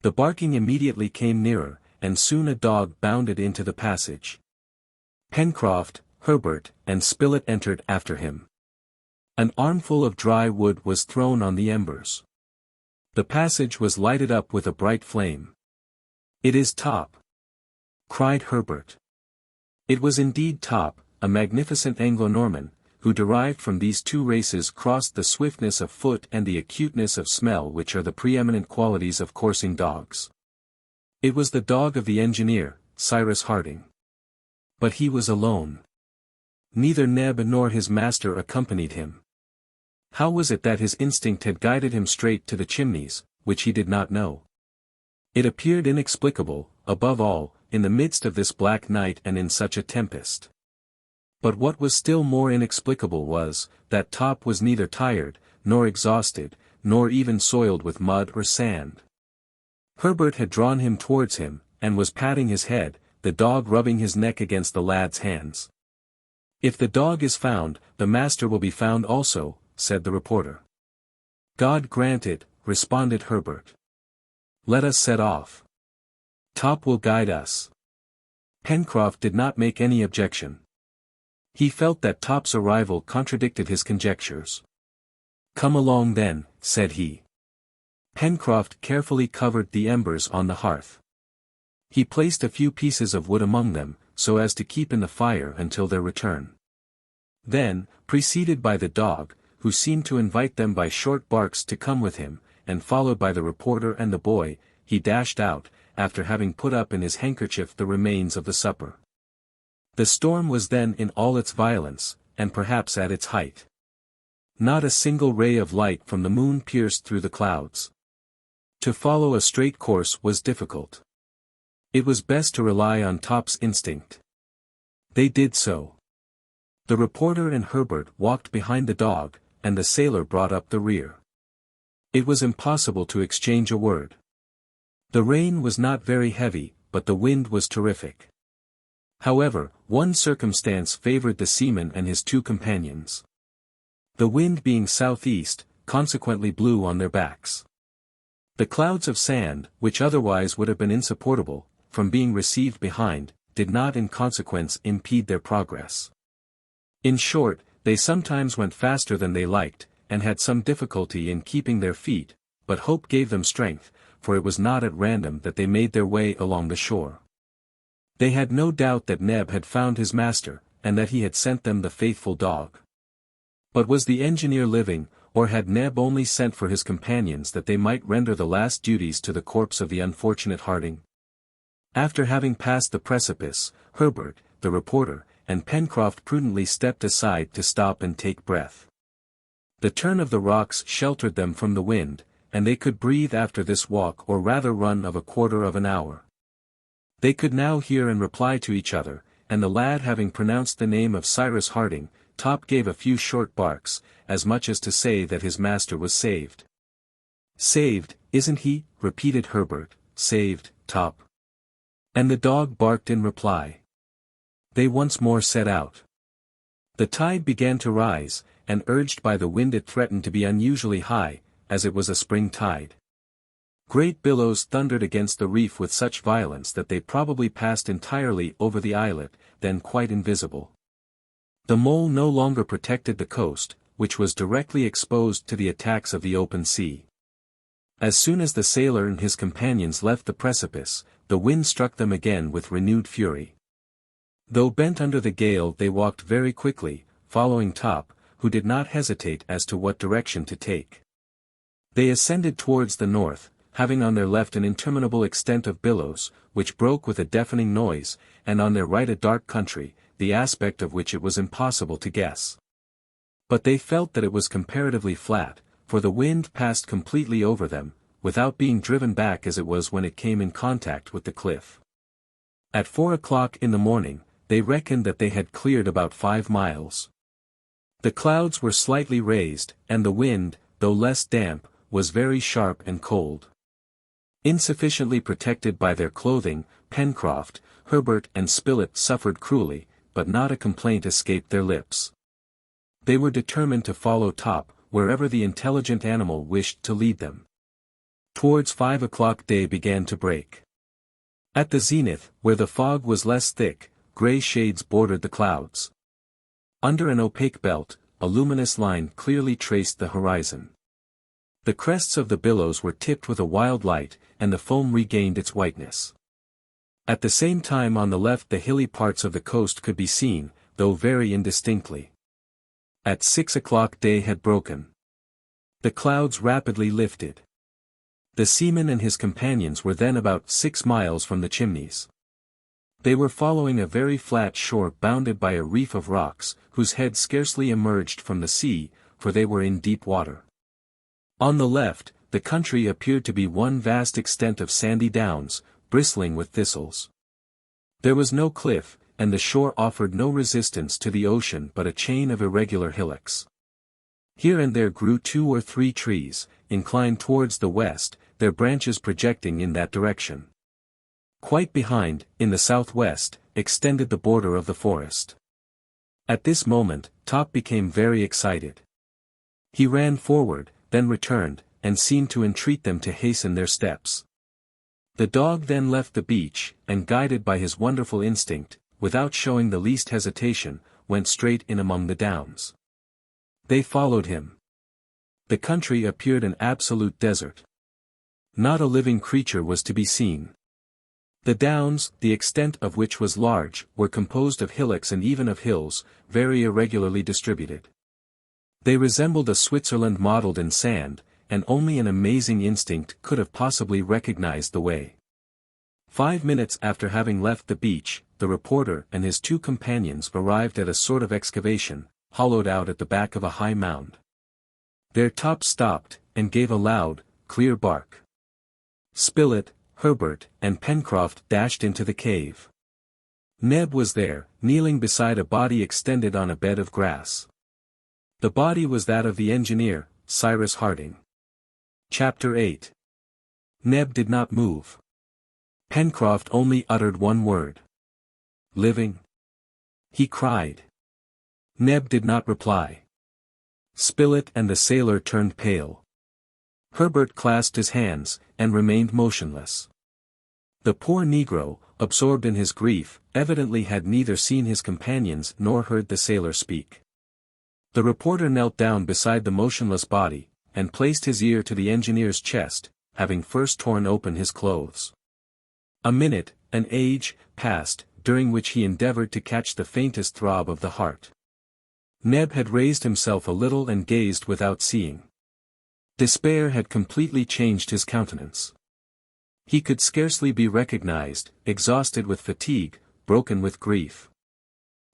The barking immediately came nearer, and soon a dog bounded into the passage. Pencroff, Harbert, and Spilett entered after him. An armful of dry wood was thrown on the embers. The passage was lighted up with a bright flame. "It is Top!" cried Harbert. It was indeed Top, a magnificent Anglo-Norman, who derived from these two races crossed the swiftness of foot and the acuteness of smell which are the preeminent qualities of coursing dogs. It was the dog of the engineer, Cyrus Harding. But he was alone. Neither Neb nor his master accompanied him. How was it that his instinct had guided him straight to the chimneys, which he did not know? It appeared inexplicable, above all, in the midst of this black night and in such a tempest. But what was still more inexplicable was, that Top was neither tired, nor exhausted, nor even soiled with mud or sand. Harbert had drawn him towards him, and was patting his head, the dog rubbing his neck against the lad's hands. "If the dog is found, the master will be found also," said the reporter. "God grant it," responded Harbert. "Let us set off. Top will guide us." Pencroff did not make any objection. He felt that Top's arrival contradicted his conjectures. "Come along then," said he. Pencroff carefully covered the embers on the hearth. He placed a few pieces of wood among them, so as to keep in the fire until their return. Then, preceded by the dog, who seemed to invite them by short barks to come with him, and followed by the reporter and the boy, he dashed out, after having put up in his handkerchief the remains of the supper. The storm was then in all its violence, and perhaps at its height. Not a single ray of light from the moon pierced through the clouds. To follow a straight course was difficult. It was best to rely on Top's instinct. They did so. The reporter and Harbert walked behind the dog, and the sailor brought up the rear. It was impossible to exchange a word. The rain was not very heavy, but the wind was terrific. However, one circumstance favored the seaman and his two companions. The wind being southeast, consequently blew on their backs. The clouds of sand, which otherwise would have been insupportable, from being received behind, did not in consequence impede their progress. In short, they sometimes went faster than they liked, and had some difficulty in keeping their feet, but hope gave them strength, for it was not at random that they made their way along the shore. They had no doubt that Neb had found his master, and that he had sent them the faithful dog. But was the engineer living, or had Neb only sent for his companions that they might render the last duties to the corpse of the unfortunate Harding? After having passed the precipice, Harbert, the reporter, and Pencroff prudently stepped aside to stop and take breath. The turn of the rocks sheltered them from the wind, and they could breathe after this walk or rather run of a quarter of an hour. They could now hear and reply to each other, and the lad having pronounced the name of Cyrus Harding, Top gave a few short barks, as much as to say that his master was saved. "Saved, isn't he?" repeated Harbert. "Saved, Top." And the dog barked in reply. They once more set out. The tide began to rise, and urged by the wind it threatened to be unusually high, as it was a spring tide. Great billows thundered against the reef with such violence that they probably passed entirely over the islet, then quite invisible. The mole no longer protected the coast, which was directly exposed to the attacks of the open sea. As soon as the sailor and his companions left the precipice, the wind struck them again with renewed fury. Though bent under the gale, they walked very quickly, following Top, who did not hesitate as to what direction to take. They ascended towards the north, having on their left an interminable extent of billows, which broke with a deafening noise, and on their right a dark country, the aspect of which it was impossible to guess. But they felt that it was comparatively flat, for the wind passed completely over them, without being driven back as it was when it came in contact with the cliff. At 4 o'clock in the morning, they reckoned that they had cleared about 5 miles. The clouds were slightly raised, and the wind, though less damp, was very sharp and cold. Insufficiently protected by their clothing, Pencroff, Harbert and Spilett suffered cruelly, but not a complaint escaped their lips. They were determined to follow Top, wherever the intelligent animal wished to lead them. Towards 5 o'clock day began to break. At the zenith, where the fog was less thick, grey shades bordered the clouds. Under an opaque belt, a luminous line clearly traced the horizon. The crests of the billows were tipped with a wild light, and the foam regained its whiteness. At the same time on the left the hilly parts of the coast could be seen, though very indistinctly. At 6 o'clock day had broken. The clouds rapidly lifted. The seaman and his companions were then about 6 miles from the Chimneys. They were following a very flat shore bounded by a reef of rocks, whose head scarcely emerged from the sea, for they were in deep water. On the left, the country appeared to be one vast extent of sandy downs, bristling with thistles. There was no cliff, and the shore offered no resistance to the ocean but a chain of irregular hillocks. Here and there grew 2 or 3 trees, inclined towards the west, their branches projecting in that direction. Quite behind, in the southwest, extended the border of the forest. At this moment, Top became very excited. He ran forward, then returned, and seemed to entreat them to hasten their steps. The dog then left the beach, and guided by his wonderful instinct, without showing the least hesitation, went straight in among the downs. They followed him. The country appeared an absolute desert. Not a living creature was to be seen. The downs, the extent of which was large, were composed of hillocks and even of hills, very irregularly distributed. They resembled a Switzerland modelled in sand, and only an amazing instinct could have possibly recognized the way. 5 minutes after having left the beach, the reporter and his 2 companions arrived at a sort of excavation, hollowed out at the back of a high mound. Their Top stopped, and gave a loud, clear bark. Spilett, Harbert, and Pencroff dashed into the cave. Neb was there, kneeling beside a body extended on a bed of grass. The body was that of the engineer, Cyrus Harding. Chapter 8. Neb did not move. Pencroff only uttered one word. "Living?" he cried. Neb did not reply. Spilett and the sailor turned pale. Harbert clasped his hands, and remained motionless. The poor negro, absorbed in his grief, evidently had neither seen his companions nor heard the sailor speak. The reporter knelt down beside the motionless body, and placed his ear to the engineer's chest, having first torn open his clothes. A minute, an age, passed, during which he endeavored to catch the faintest throb of the heart. Neb had raised himself a little and gazed without seeing. Despair had completely changed his countenance. He could scarcely be recognized, exhausted with fatigue, broken with grief.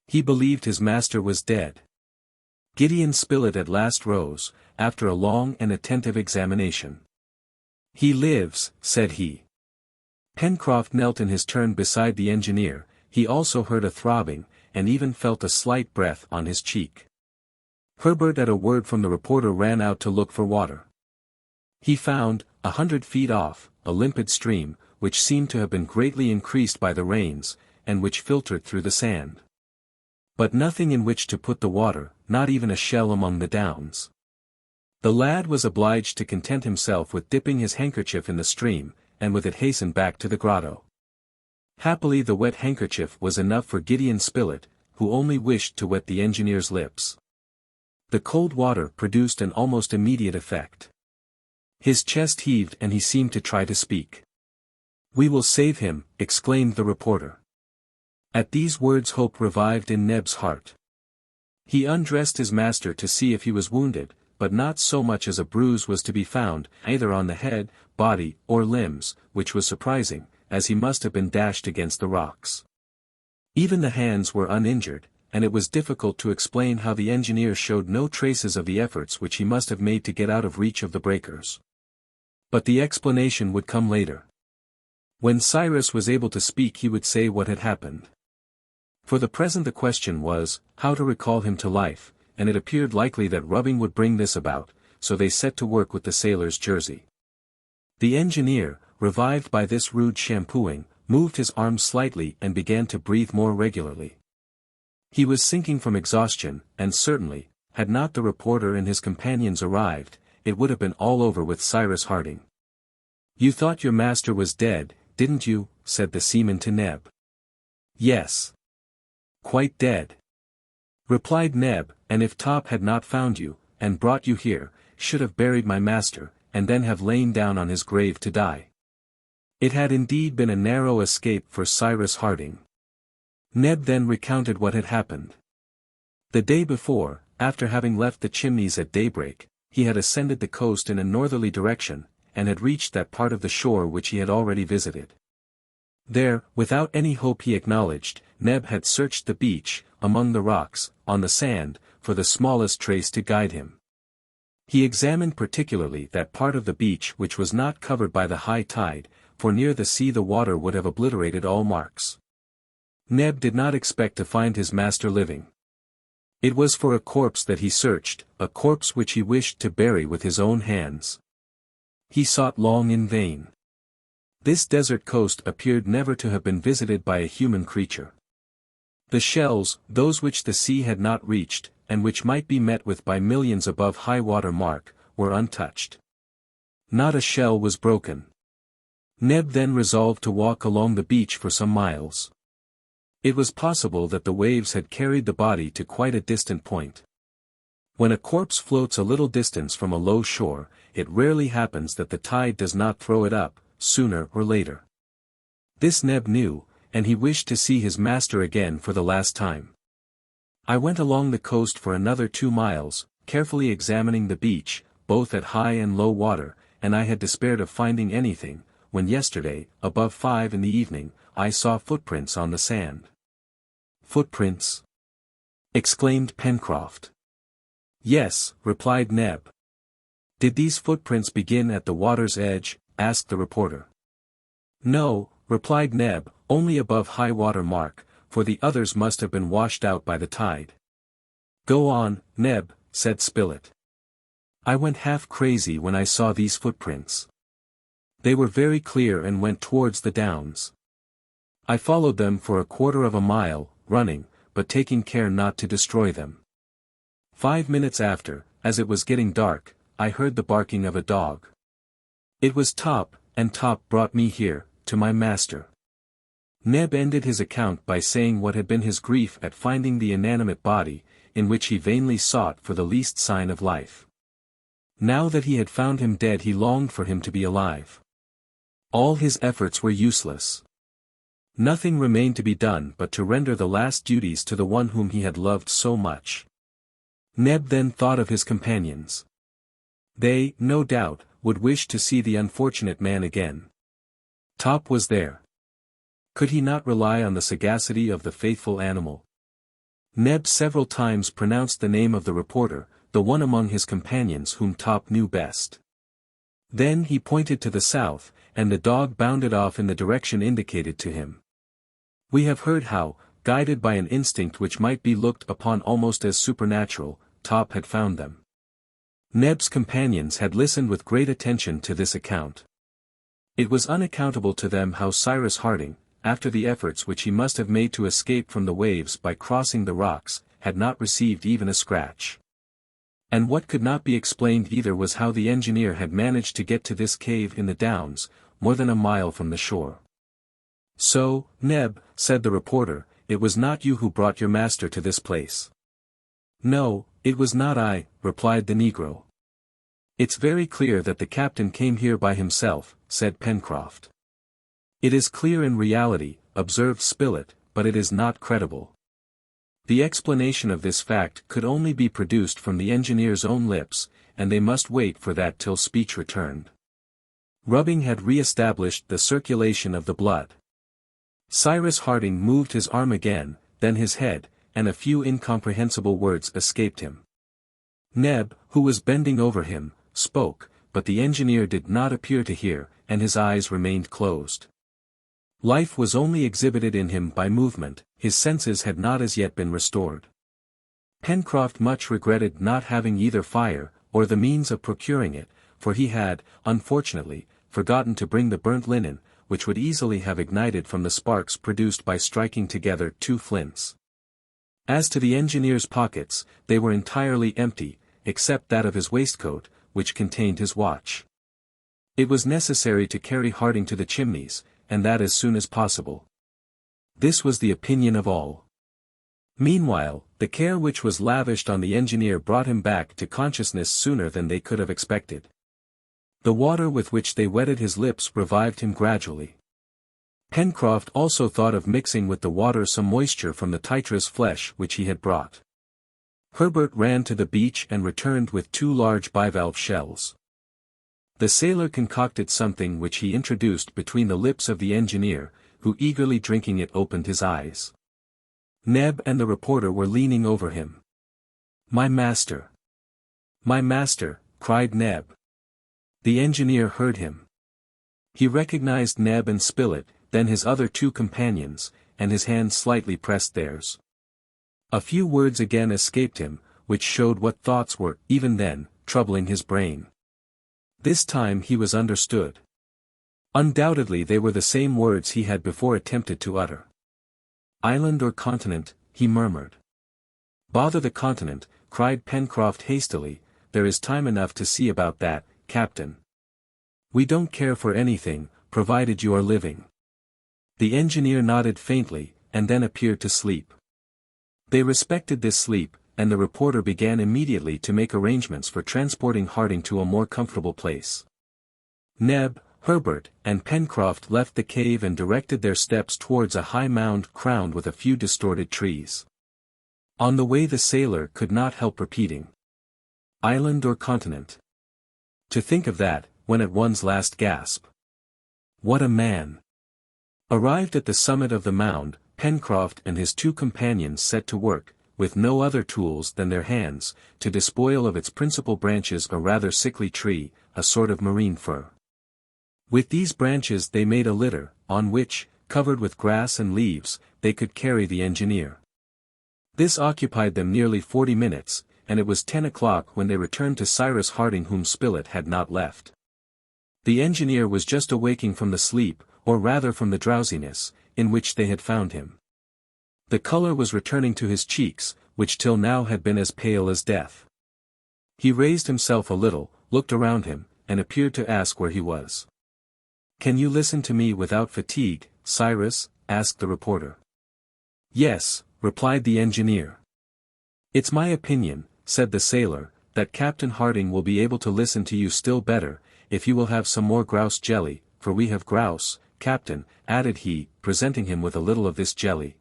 He believed his master was dead. Gideon Spilett at last rose, after a long and attentive examination. "He lives," said he. Pencroff knelt in his turn beside the engineer, he also heard a throbbing, and even felt a slight breath on his cheek. Harbert at a word from the reporter ran out to look for water. He found, 100 feet off, a limpid stream, which seemed to have been greatly increased by the rains, and which filtered through the sand. But nothing in which to put the water, not even a shell among the downs. The lad was obliged to content himself with dipping his handkerchief in the stream, and with it hastened back to the grotto. Happily the wet handkerchief was enough for Gideon Spilett, who only wished to wet the engineer's lips. The cold water produced an almost immediate effect. His chest heaved and he seemed to try to speak. "We will save him," exclaimed the reporter. At these words hope revived in Neb's heart. He undressed his master to see if he was wounded, but not so much as a bruise was to be found, either on the head, body, or limbs, which was surprising, as he must have been dashed against the rocks. Even the hands were uninjured, and it was difficult to explain how the engineer showed no traces of the efforts which he must have made to get out of reach of the breakers. But the explanation would come later. When Cyrus was able to speak he would say what had happened. For the present the question was, how to recall him to life, and it appeared likely that rubbing would bring this about, so they set to work with the sailor's jersey. The engineer, revived by this rude shampooing, moved his arms slightly and began to breathe more regularly. He was sinking from exhaustion, and certainly, had not the reporter and his companions arrived, it would have been all over with Cyrus Harding. "You thought your master was dead, didn't you?" said the seaman to Neb. "Yes. Quite dead," replied Neb, "and if Top had not found you, and brought you here, should have buried my master, and then have lain down on his grave to die." It had indeed been a narrow escape for Cyrus Harding. Neb then recounted what had happened. The day before, after having left the Chimneys at daybreak, he had ascended the coast in a northerly direction, and had reached that part of the shore which he had already visited. There, without any hope he acknowledged, Neb had searched the beach, among the rocks, on the sand, for the smallest trace to guide him. He examined particularly that part of the beach which was not covered by the high tide, for near the sea the water would have obliterated all marks. Neb did not expect to find his master living. It was for a corpse that he searched, a corpse which he wished to bury with his own hands. He sought long in vain. This desert coast appeared never to have been visited by a human creature. The shells, those which the sea had not reached, and which might be met with by millions above high water mark, were untouched. Not a shell was broken. Neb then resolved to walk along the beach for some miles. It was possible that the waves had carried the body to quite a distant point. When a corpse floats a little distance from a low shore, it rarely happens that the tide does not throw it up, sooner or later. This Neb knew, and he wished to see his master again for the last time. I went along the coast for another 2 miles, carefully examining the beach, both at high and low water, and I had despaired of finding anything, when yesterday, above 5 in the evening, I saw footprints on the sand. "Footprints?" exclaimed Pencroff. "Yes," replied Neb. "Did these footprints begin at the water's edge?" asked the reporter. "No," replied Neb, "only above high water mark, for the others must have been washed out by the tide." "Go on, Neb," said Spilett. "I went half crazy when I saw these footprints. They were very clear and went towards the downs. I followed them for a quarter of a mile, running, but taking care not to destroy them. 5 minutes after, as it was getting dark, I heard the barking of a dog. It was Top, and Top brought me here, to my master." Neb ended his account by saying what had been his grief at finding the inanimate body, in which he vainly sought for the least sign of life. Now that he had found him dead he longed for him to be alive. All his efforts were useless. Nothing remained to be done but to render the last duties to the one whom he had loved so much. Neb then thought of his companions. They, no doubt, would wish to see the unfortunate man again. Top was there. Could he not rely on the sagacity of the faithful animal? Neb several times pronounced the name of the reporter, the one among his companions whom Top knew best. Then he pointed to the south, and the dog bounded off in the direction indicated to him. We have heard how, guided by an instinct which might be looked upon almost as supernatural, Top had found them. Neb's companions had listened with great attention to this account. It was unaccountable to them how Cyrus Harding, after the efforts which he must have made to escape from the waves by crossing the rocks, had not received even a scratch. And what could not be explained either was how the engineer had managed to get to this cave in the Downs, more than a mile from the shore. "So, Neb," said the reporter, "it was not you who brought your master to this place." "No, it was not I," replied the negro. "It's very clear that the captain came here by himself," said Pencroff. "It is clear in reality," observed Spilett, "but it is not credible." The explanation of this fact could only be produced from the engineer's own lips, and they must wait for that till speech returned. Rubbing had re-established the circulation of the blood. Cyrus Harding moved his arm again, then his head, and a few incomprehensible words escaped him. Neb, who was bending over him, spoke, but the engineer did not appear to hear, and his eyes remained closed. Life was only exhibited in him by movement, his senses had not as yet been restored. Pencroff much regretted not having either fire, or the means of procuring it, for he had, unfortunately, forgotten to bring the burnt linen, which would easily have ignited from the sparks produced by striking together two flints. As to the engineer's pockets, they were entirely empty, except that of his waistcoat, which contained his watch. It was necessary to carry Harding to the Chimneys, and that as soon as possible. This was the opinion of all. Meanwhile, the care which was lavished on the engineer brought him back to consciousness sooner than they could have expected. The water with which they wetted his lips revived him gradually. Pencroff also thought of mixing with the water some moisture from the titra's flesh which he had brought. Herbert ran to the beach and returned with 2 large bivalve shells. The sailor concocted something which he introduced between the lips of the engineer, who eagerly drinking it opened his eyes. Neb and the reporter were leaning over him. "My master! My master!" cried Neb. The engineer heard him. He recognized Neb and Spilett, then his other 2 companions, and his hand slightly pressed theirs. A few words again escaped him, which showed what thoughts were, even then, troubling his brain. This time he was understood. Undoubtedly they were the same words he had before attempted to utter. "Island or continent," he murmured. "Bother the continent," cried Pencroff hastily, "there is time enough to see about that, Captain. We don't care for anything, provided you are living." The engineer nodded faintly, and then appeared to sleep. They respected this sleep, and the reporter began immediately to make arrangements for transporting Harding to a more comfortable place. Neb, Herbert, and Pencroff left the cave and directed their steps towards a high mound crowned with a few distorted trees. On the way the sailor could not help repeating, "Island or continent? To think of that, when at one's last gasp. What a man!" Arrived at the summit of the mound, Pencroff and his 2 companions set to work, with no other tools than their hands, to despoil of its principal branches a rather sickly tree, a sort of marine fir. With these branches they made a litter, on which, covered with grass and leaves, they could carry the engineer. This occupied them nearly 40 minutes, and it was 10 o'clock when they returned to Cyrus Harding whom Spilett had not left. The engineer was just awaking from the sleep, or rather from the drowsiness, in which they had found him. The color was returning to his cheeks, which till now had been as pale as death. He raised himself a little, looked around him, and appeared to ask where he was. "Can you listen to me without fatigue, Cyrus?" asked the reporter. "Yes," replied the engineer. "It's my opinion," said the sailor, "that Captain Harding will be able to listen to you still better, if you will have some more grouse jelly, for we have grouse, Captain," added he, presenting him with a little of this jelly.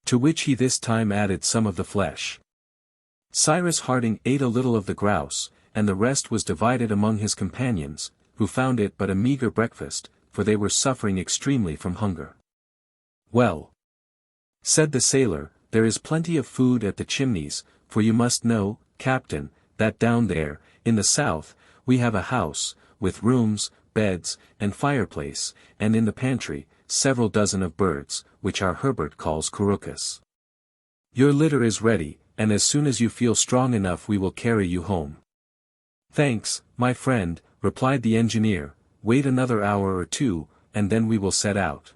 To which he this time added some of the flesh. Cyrus Harding ate a little of the grouse, and the rest was divided among his companions, who found it but a meager breakfast, for they were suffering extremely from hunger. "Well," said the sailor, "there is plenty of food at the Chimneys, for you must know, Captain, that down there, in the south, we have a house, with rooms, beds, and fireplace, and in the pantry, several dozen of birds, which our Herbert calls couroucous. Your litter is ready, and as soon as you feel strong enough we will carry you home." "Thanks, my friend," replied the engineer, "wait another hour or 2, and then we will set out.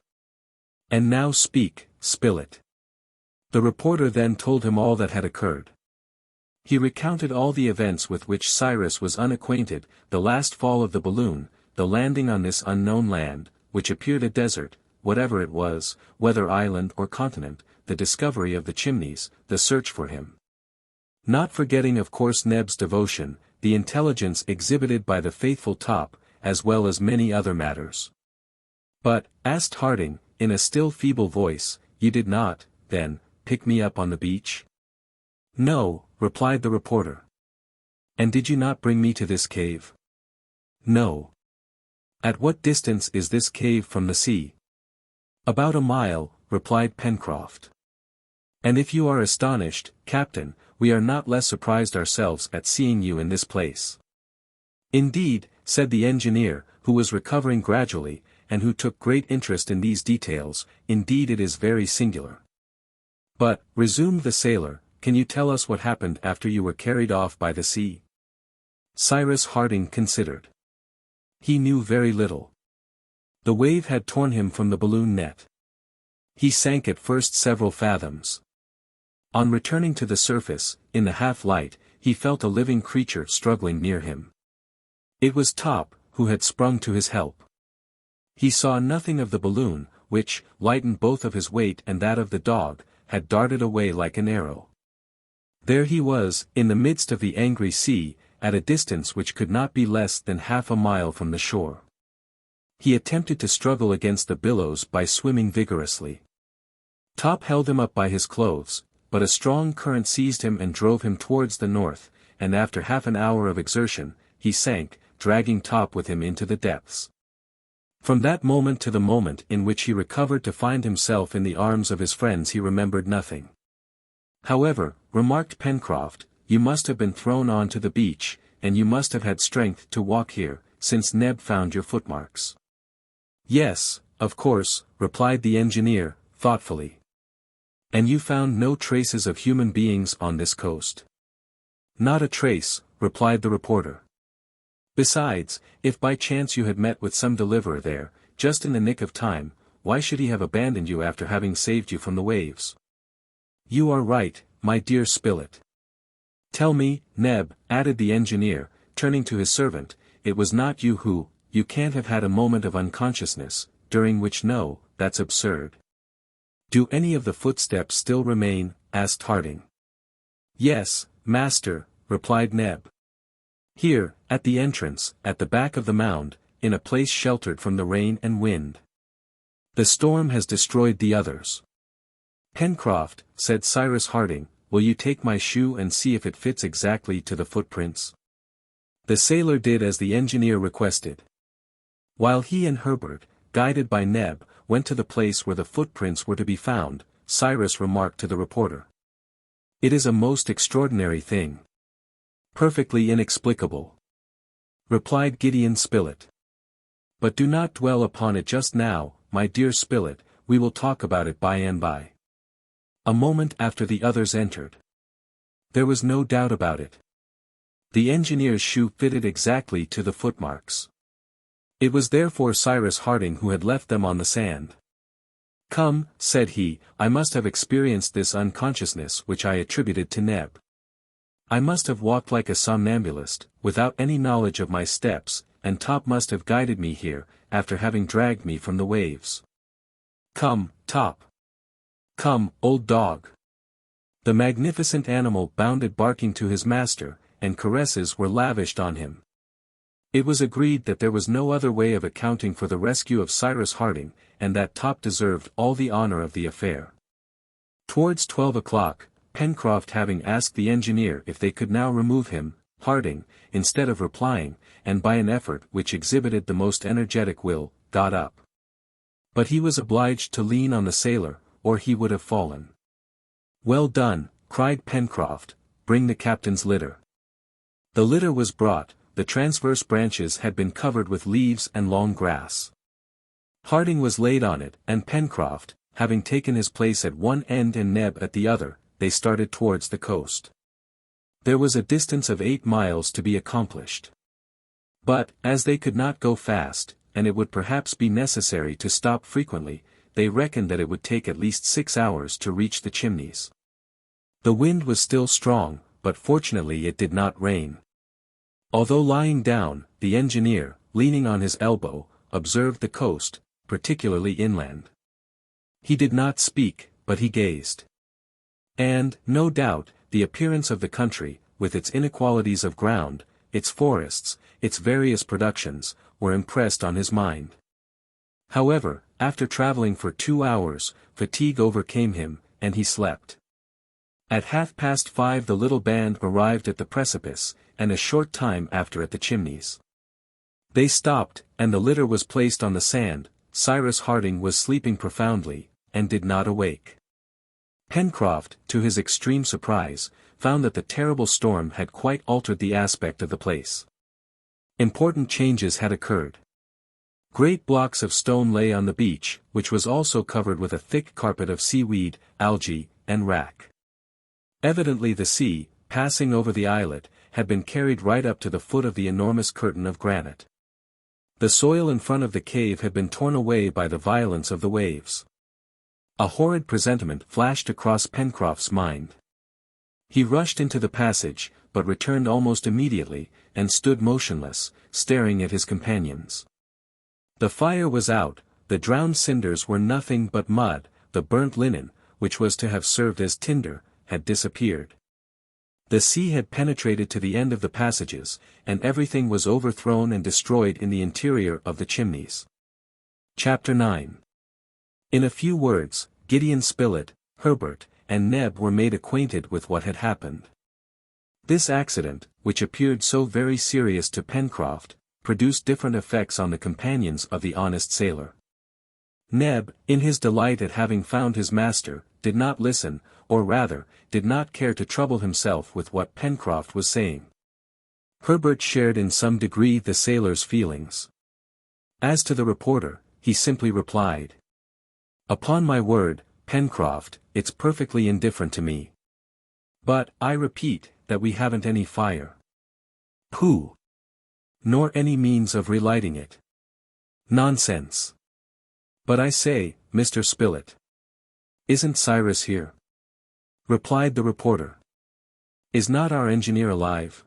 And now speak, Spilett." The reporter then told him all that had occurred. He recounted all the events with which Cyrus was unacquainted, the last fall of the balloon, the landing on this unknown land, which appeared a desert, whatever it was, whether island or continent, the discovery of the chimneys, the search for him. Not forgetting of course Neb's devotion, the intelligence exhibited by the faithful Top, as well as many other matters. "But," asked Harding, in a still feeble voice, "you did not, then, pick me up on the beach?" "No," replied the reporter. "And did you not bring me to this cave?" "No." "At what distance is this cave from the sea?" "About a mile," replied Pencroff. "And if you are astonished, Captain, we are not less surprised ourselves at seeing you in this place." "Indeed," said the engineer, who was recovering gradually, and who took great interest in these details, "indeed it is very singular." "But," resumed the sailor, "can you tell us what happened after you were carried off by the sea?" Cyrus Harding considered. He knew very little. The wave had torn him from the balloon net. He sank at first several fathoms. On returning to the surface, in the half-light, he felt a living creature struggling near him. It was Top, who had sprung to his help. He saw nothing of the balloon, which, lightened both of his weight and that of the dog, had darted away like an arrow. There he was, in the midst of the angry sea, at a distance which could not be less than half a mile from the shore. He attempted to struggle against the billows by swimming vigorously. Top held him up by his clothes, but a strong current seized him and drove him towards the north, and after half an hour of exertion, he sank, dragging Top with him into the depths. From that moment to the moment in which he recovered to find himself in the arms of his friends he remembered nothing. "However," remarked Pencroff, "you must have been thrown on to the beach, and you must have had strength to walk here, since Neb found your footmarks." "Yes, of course," replied the engineer, thoughtfully. "And you found no traces of human beings on this coast?" "Not a trace," replied the reporter. "Besides, if by chance you had met with some deliverer there, just in the nick of time, why should he have abandoned you after having saved you from the waves?" "You are right, my dear Spilett." "Tell me, Neb," added the engineer, turning to his servant, "it was not you can't have had a moment of unconsciousness, during which no, that's absurd." "Do any of the footsteps still remain?" asked Harding. "Yes, master," replied Neb. "Here, at the entrance, at the back of the mound, in a place sheltered from the rain and wind. The storm has destroyed the others." "Pencroff," said Cyrus Harding, "will you take my shoe and see if it fits exactly to the footprints?" The sailor did as the engineer requested. While he and Herbert, guided by Neb, went to the place where the footprints were to be found, Cyrus remarked to the reporter, "It is a most extraordinary thing." "Perfectly inexplicable," replied Gideon Spilett. "But do not dwell upon it just now, my dear Spilett, we will talk about it by and by." A moment after the others entered. There was no doubt about it. The engineer's shoe fitted exactly to the footmarks. It was therefore Cyrus Harding who had left them on the sand. "Come," said he, "I must have experienced this unconsciousness which I attributed to Neb. I must have walked like a somnambulist, without any knowledge of my steps, and Top must have guided me here, after having dragged me from the waves. Come, Top. Come, old dog." The magnificent animal bounded barking to his master, and caresses were lavished on him. It was agreed that there was no other way of accounting for the rescue of Cyrus Harding, and that Top deserved all the honor of the affair. Towards 12 o'clock, Pencroff having asked the engineer if they could now remove him, Harding, instead of replying, and by an effort which exhibited the most energetic will, got up. But he was obliged to lean on the sailor, or he would have fallen. "Well done," cried Pencroff, "bring the captain's litter." The litter was brought. The transverse branches had been covered with leaves and long grass. Harding was laid on it, and Pencroff, having taken his place at one end and Neb at the other, they started towards the coast. There was a distance of 8 miles to be accomplished. But, as they could not go fast, and it would perhaps be necessary to stop frequently, they reckoned that it would take at least 6 hours to reach the Chimneys. The wind was still strong, but fortunately it did not rain. Although lying down, the engineer, leaning on his elbow, observed the coast, particularly inland. He did not speak, but he gazed. And, no doubt, the appearance of the country, with its inequalities of ground, its forests, its various productions, were impressed on his mind. However, after traveling for 2 hours, fatigue overcame him, and he slept. At 5:30 the little band arrived at the precipice, and a short time after at the Chimneys. They stopped, and the litter was placed on the sand. Cyrus Harding was sleeping profoundly, and did not awake. Pencroff, to his extreme surprise, found that the terrible storm had quite altered the aspect of the place. Important changes had occurred. Great blocks of stone lay on the beach, which was also covered with a thick carpet of seaweed, algae, and wrack. Evidently the sea, passing over the islet, had been carried right up to the foot of the enormous curtain of granite. The soil in front of the cave had been torn away by the violence of the waves. A horrid presentiment flashed across Pencroff's mind. He rushed into the passage, but returned almost immediately, and stood motionless, staring at his companions. The fire was out, the drowned cinders were nothing but mud, the burnt linen, which was to have served as tinder, had disappeared. The sea had penetrated to the end of the passages, and everything was overthrown and destroyed in the interior of the Chimneys. Chapter 9. In a few words, Gideon Spilett, Harbert, and Neb were made acquainted with what had happened. This accident, which appeared so very serious to Pencroff, produced different effects on the companions of the honest sailor. Neb, in his delight at having found his master, did not listen, or rather, did not care to trouble himself with what Pencroff was saying. Harbert shared in some degree the sailor's feelings. As to the reporter, he simply replied, "Upon my word, Pencroff, it's perfectly indifferent to me. But, I repeat, that we haven't any fire." "Pooh! Nor any means of relighting it." "Nonsense!" "But I say, Mr. Spilett, isn't Cyrus here?" replied the reporter. "Is not our engineer alive?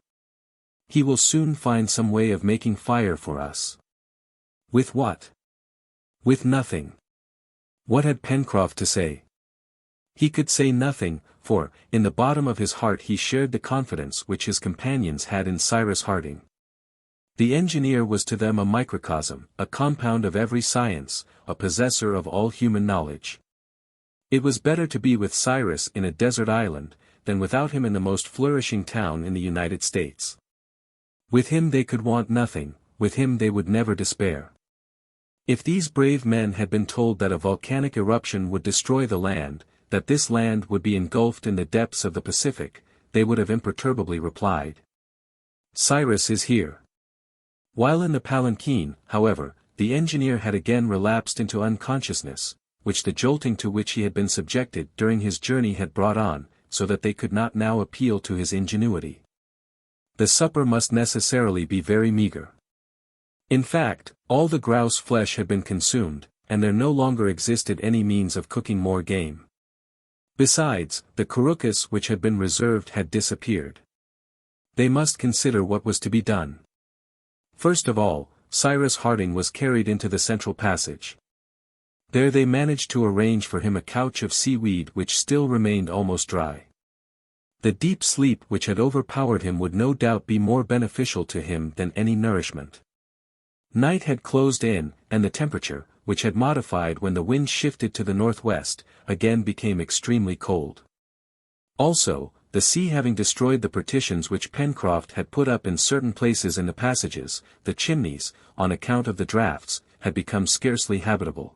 He will soon find some way of making fire for us." "With what?" "With nothing." What had Pencroff to say? He could say nothing, for, in the bottom of his heart he shared the confidence which his companions had in Cyrus Harding. The engineer was to them a microcosm, a compound of every science, a possessor of all human knowledge. It was better to be with Cyrus in a desert island, than without him in the most flourishing town in the United States. With him they could want nothing, with him they would never despair. If these brave men had been told that a volcanic eruption would destroy the land, that this land would be engulfed in the depths of the Pacific, they would have imperturbably replied, "Cyrus is here." While in the palanquin, however, the engineer had again relapsed into unconsciousness, which the jolting to which he had been subjected during his journey had brought on, so that they could not now appeal to his ingenuity. The supper must necessarily be very meagre. In fact, all the grouse flesh had been consumed, and there no longer existed any means of cooking more game. Besides, the couroucous which had been reserved had disappeared. They must consider what was to be done. First of all, Cyrus Harding was carried into the central passage. There they managed to arrange for him a couch of seaweed which still remained almost dry. The deep sleep which had overpowered him would no doubt be more beneficial to him than any nourishment. Night had closed in, and the temperature, which had modified when the wind shifted to the northwest, again became extremely cold. Also, the sea having destroyed the partitions which Pencroff had put up in certain places in the passages, the Chimneys, on account of the draughts, had become scarcely habitable.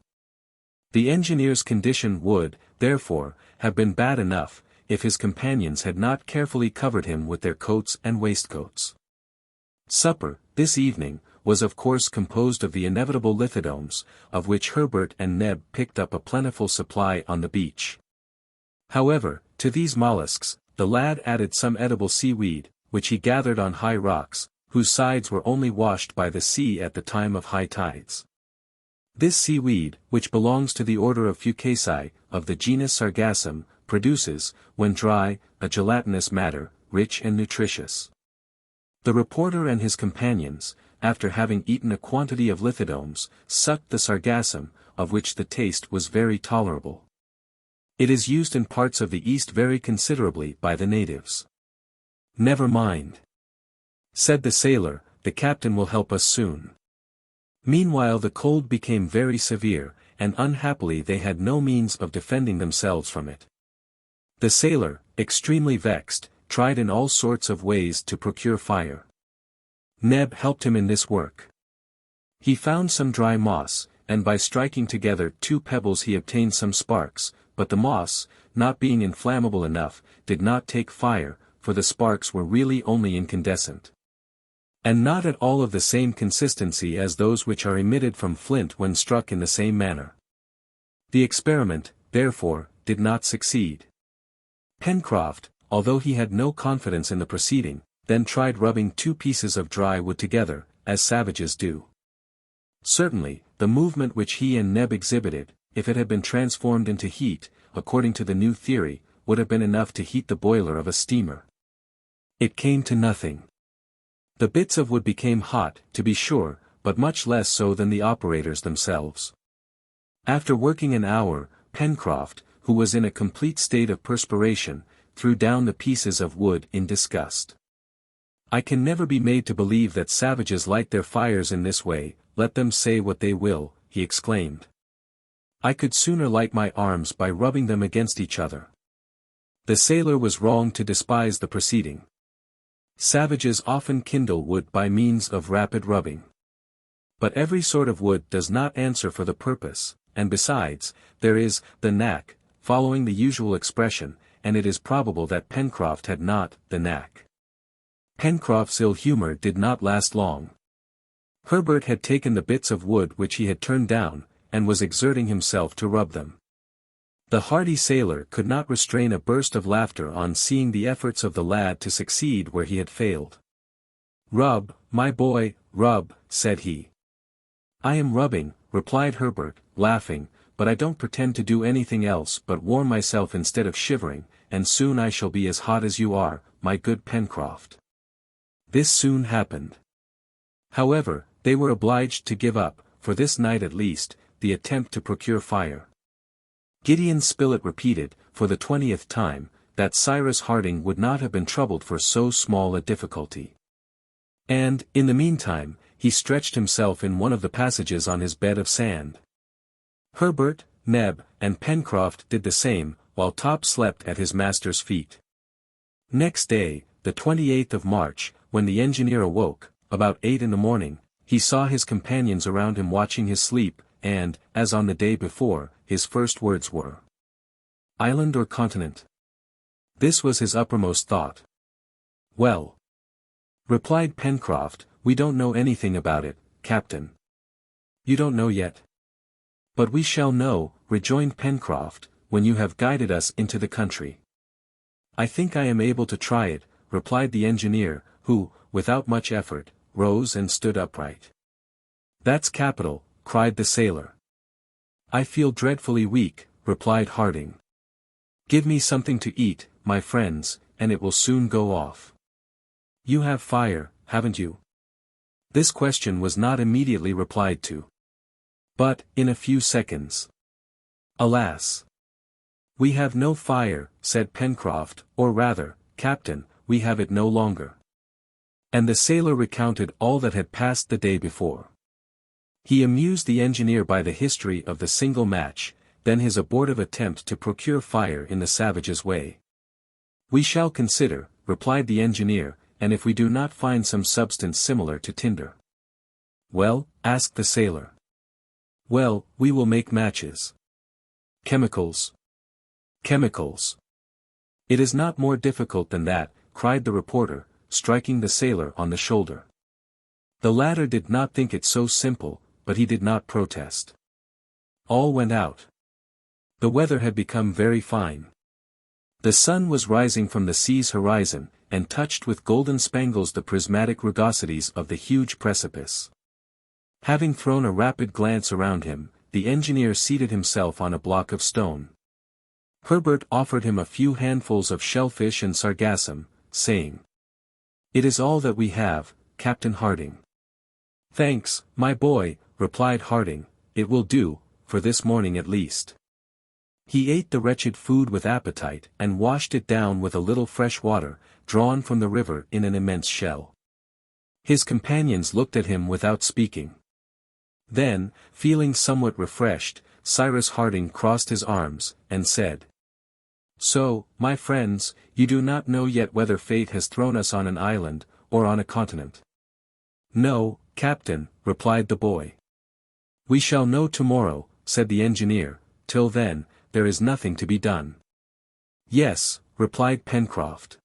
The engineer's condition would, therefore, have been bad enough, if his companions had not carefully covered him with their coats and waistcoats. Supper, this evening, was of course composed of the inevitable lithodomes, of which Harbert and Neb picked up a plentiful supply on the beach. However, to these mollusks, the lad added some edible seaweed, which he gathered on high rocks, whose sides were only washed by the sea at the time of high tides. This seaweed, which belongs to the order of Fucaceae, of the genus Sargassum, produces, when dry, a gelatinous matter, rich and nutritious. The reporter and his companions, after having eaten a quantity of lithodomes, sucked the sargassum, of which the taste was very tolerable. It is used in parts of the East very considerably by the natives. "Never mind," said the sailor, "the captain will help us soon." Meanwhile the cold became very severe, and unhappily they had no means of defending themselves from it. The sailor, extremely vexed, tried in all sorts of ways to procure fire. Neb helped him in this work. He found some dry moss, and by striking together 2 pebbles he obtained some sparks, but the moss, not being inflammable enough, did not take fire, for the sparks were really only incandescent, and not at all of the same consistency as those which are emitted from flint when struck in the same manner. The experiment, therefore, did not succeed. Pencroff, although he had no confidence in the proceeding, then tried rubbing 2 pieces of dry wood together, as savages do. Certainly, the movement which he and Neb exhibited, if it had been transformed into heat, according to the new theory, would have been enough to heat the boiler of a steamer. It came to nothing. The bits of wood became hot, to be sure, but much less so than the operators themselves. After working an hour, Pencroff, who was in a complete state of perspiration, threw down the pieces of wood in disgust. "I can never be made to believe that savages light their fires in this way, let them say what they will," he exclaimed. "I could sooner light my arms by rubbing them against each other." The sailor was wrong to despise the proceeding. Savages often kindle wood by means of rapid rubbing. But every sort of wood does not answer for the purpose, and besides, there is the knack, following the usual expression, and it is probable that Pencroff had not the knack. Pencroff's ill humor did not last long. Herbert had taken the bits of wood which he had turned down, and was exerting himself to rub them. The hardy sailor could not restrain a burst of laughter on seeing the efforts of the lad to succeed where he had failed. "Rub, my boy, rub," said he. "I am rubbing," replied Herbert, laughing, "but I don't pretend to do anything else but warm myself instead of shivering, and soon I shall be as hot as you are, my good Pencroff." This soon happened. However, they were obliged to give up, for this night at least, the attempt to procure fire. Gideon Spilett repeated, for the 20th time, that Cyrus Harding would not have been troubled for so small a difficulty. And, in the meantime, he stretched himself in one of the passages on his bed of sand. Herbert, Neb, and Pencroff did the same, while Top slept at his master's feet. Next day, the 28th of March, when the engineer awoke, about 8 in the morning, he saw his companions around him watching his sleep, and, as on the day before, his first words were, "Island or continent?" This was his uppermost thought. "Well," replied Pencroff, "we don't know anything about it, Captain." "You don't know yet?" "But we shall know," rejoined Pencroff, "when you have guided us into the country." "I think I am able to try it," replied the engineer, who, without much effort, rose and stood upright. "That's capital," cried the sailor. "I feel dreadfully weak," replied Harding. "Give me something to eat, my friends, and it will soon go off." "You have fire, haven't you?" This question was not immediately replied to. But, in a few seconds. "Alas! We have no fire," said Pencroff, "or rather, Captain, we have it no longer." And the sailor recounted all that had passed the day before. He amused the engineer by the history of the single match, then his abortive attempt to procure fire in the savage's way. "We shall consider," replied the engineer, "and if we do not find some substance similar to tinder." "Well?" asked the sailor. "Well, we will make matches." "Chemicals." "Chemicals." "It is not more difficult than that," cried the reporter, striking the sailor on the shoulder. The latter did not think it so simple, but he did not protest. All went out. The weather had become very fine. The sun was rising from the sea's horizon, and touched with golden spangles the prismatic rugosities of the huge precipice. Having thrown a rapid glance around him, the engineer seated himself on a block of stone. Herbert offered him a few handfuls of shellfish and sargassum, saying, "It is all that we have, Captain Harding." "Thanks, my boy," replied Harding, "it will do, for this morning at least." He ate the wretched food with appetite and washed it down with a little fresh water, drawn from the river in an immense shell. His companions looked at him without speaking. Then, feeling somewhat refreshed, Cyrus Harding crossed his arms, and said, "So, my friends, you do not know yet whether fate has thrown us on an island, or on a continent." "No, Captain," replied the boy. "We shall know tomorrow," said the engineer. "Till then, there is nothing to be done." "Yes," replied Pencroff.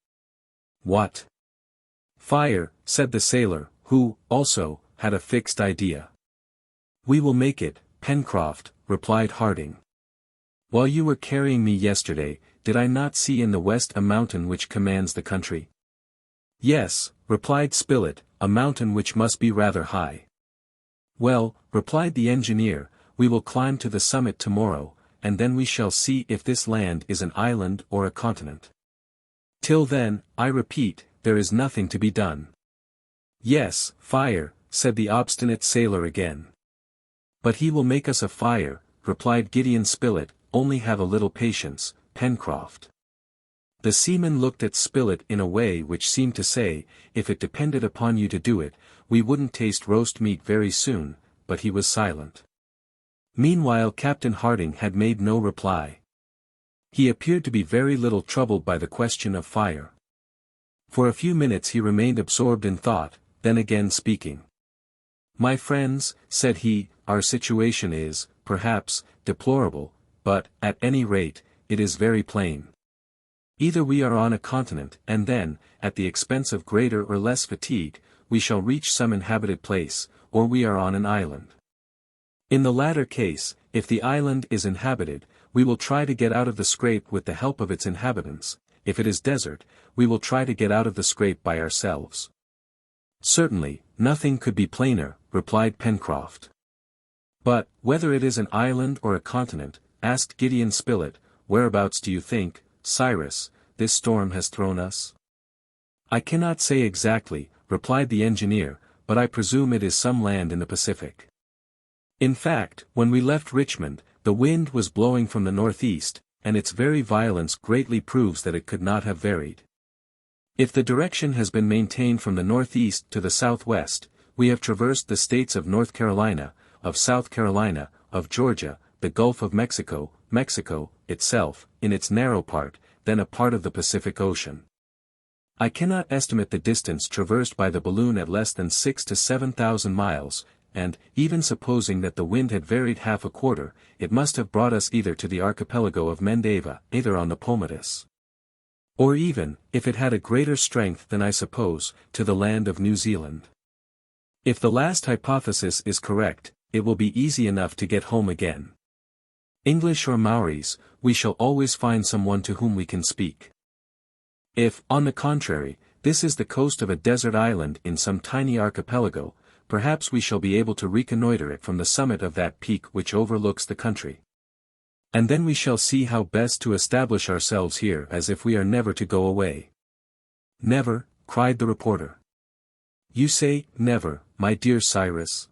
"What?" "Fire," said the sailor, who, also, had a fixed idea. "We will make it, Pencroff," replied Harding. "While you were carrying me yesterday, did I not see in the west a mountain which commands the country?" "Yes," replied Spilett, "a mountain which must be rather high." "Well," replied the engineer, "we will climb to the summit tomorrow, and then we shall see if this land is an island or a continent. Till then, I repeat, there is nothing to be done." "Yes, fire," said the obstinate sailor again. "But he will make us a fire," replied Gideon Spilett, "only have a little patience, Pencroff." The seaman looked at Spilett in a way which seemed to say, "If it depended upon you to do it, we wouldn't taste roast meat very soon," but he was silent. Meanwhile Captain Harding had made no reply. He appeared to be very little troubled by the question of fire. For a few minutes he remained absorbed in thought, then again speaking. "My friends," said he, "our situation is, perhaps, deplorable, but, at any rate, it is very plain. Either we are on a continent, and then, at the expense of greater or less fatigue, we shall reach some inhabited place, or we are on an island. In the latter case, if the island is inhabited, we will try to get out of the scrape with the help of its inhabitants. If it is desert, we will try to get out of the scrape by ourselves." "Certainly, nothing could be plainer," replied Pencroff. "But, whether it is an island or a continent," asked Gideon Spilett, "whereabouts do you think, Cyrus, this storm has thrown us?" "I cannot say exactly," replied the engineer, "but I presume it is some land in the Pacific. In fact, when we left Richmond, the wind was blowing from the northeast, and its very violence greatly proves that it could not have varied. If the direction has been maintained from the northeast to the southwest, we have traversed the states of North Carolina, of South Carolina, of Georgia, the Gulf of Mexico, Mexico itself, in its narrow part, then a part of the Pacific Ocean. I cannot estimate the distance traversed by the balloon at less than 6,000 to 7,000 miles, and, even supposing that the wind had varied half a quarter, it must have brought us either to the archipelago of Mendava, either on the Paumotus, or even, if it had a greater strength than I suppose, to the land of New Zealand. If the last hypothesis is correct, it will be easy enough to get home again. English or Maoris, we shall always find someone to whom we can speak. If, on the contrary, this is the coast of a desert island in some tiny archipelago, perhaps we shall be able to reconnoiter it from the summit of that peak which overlooks the country. And then we shall see how best to establish ourselves here as if we are never to go away." "Never," cried the reporter. "You say, never, my dear Cyrus.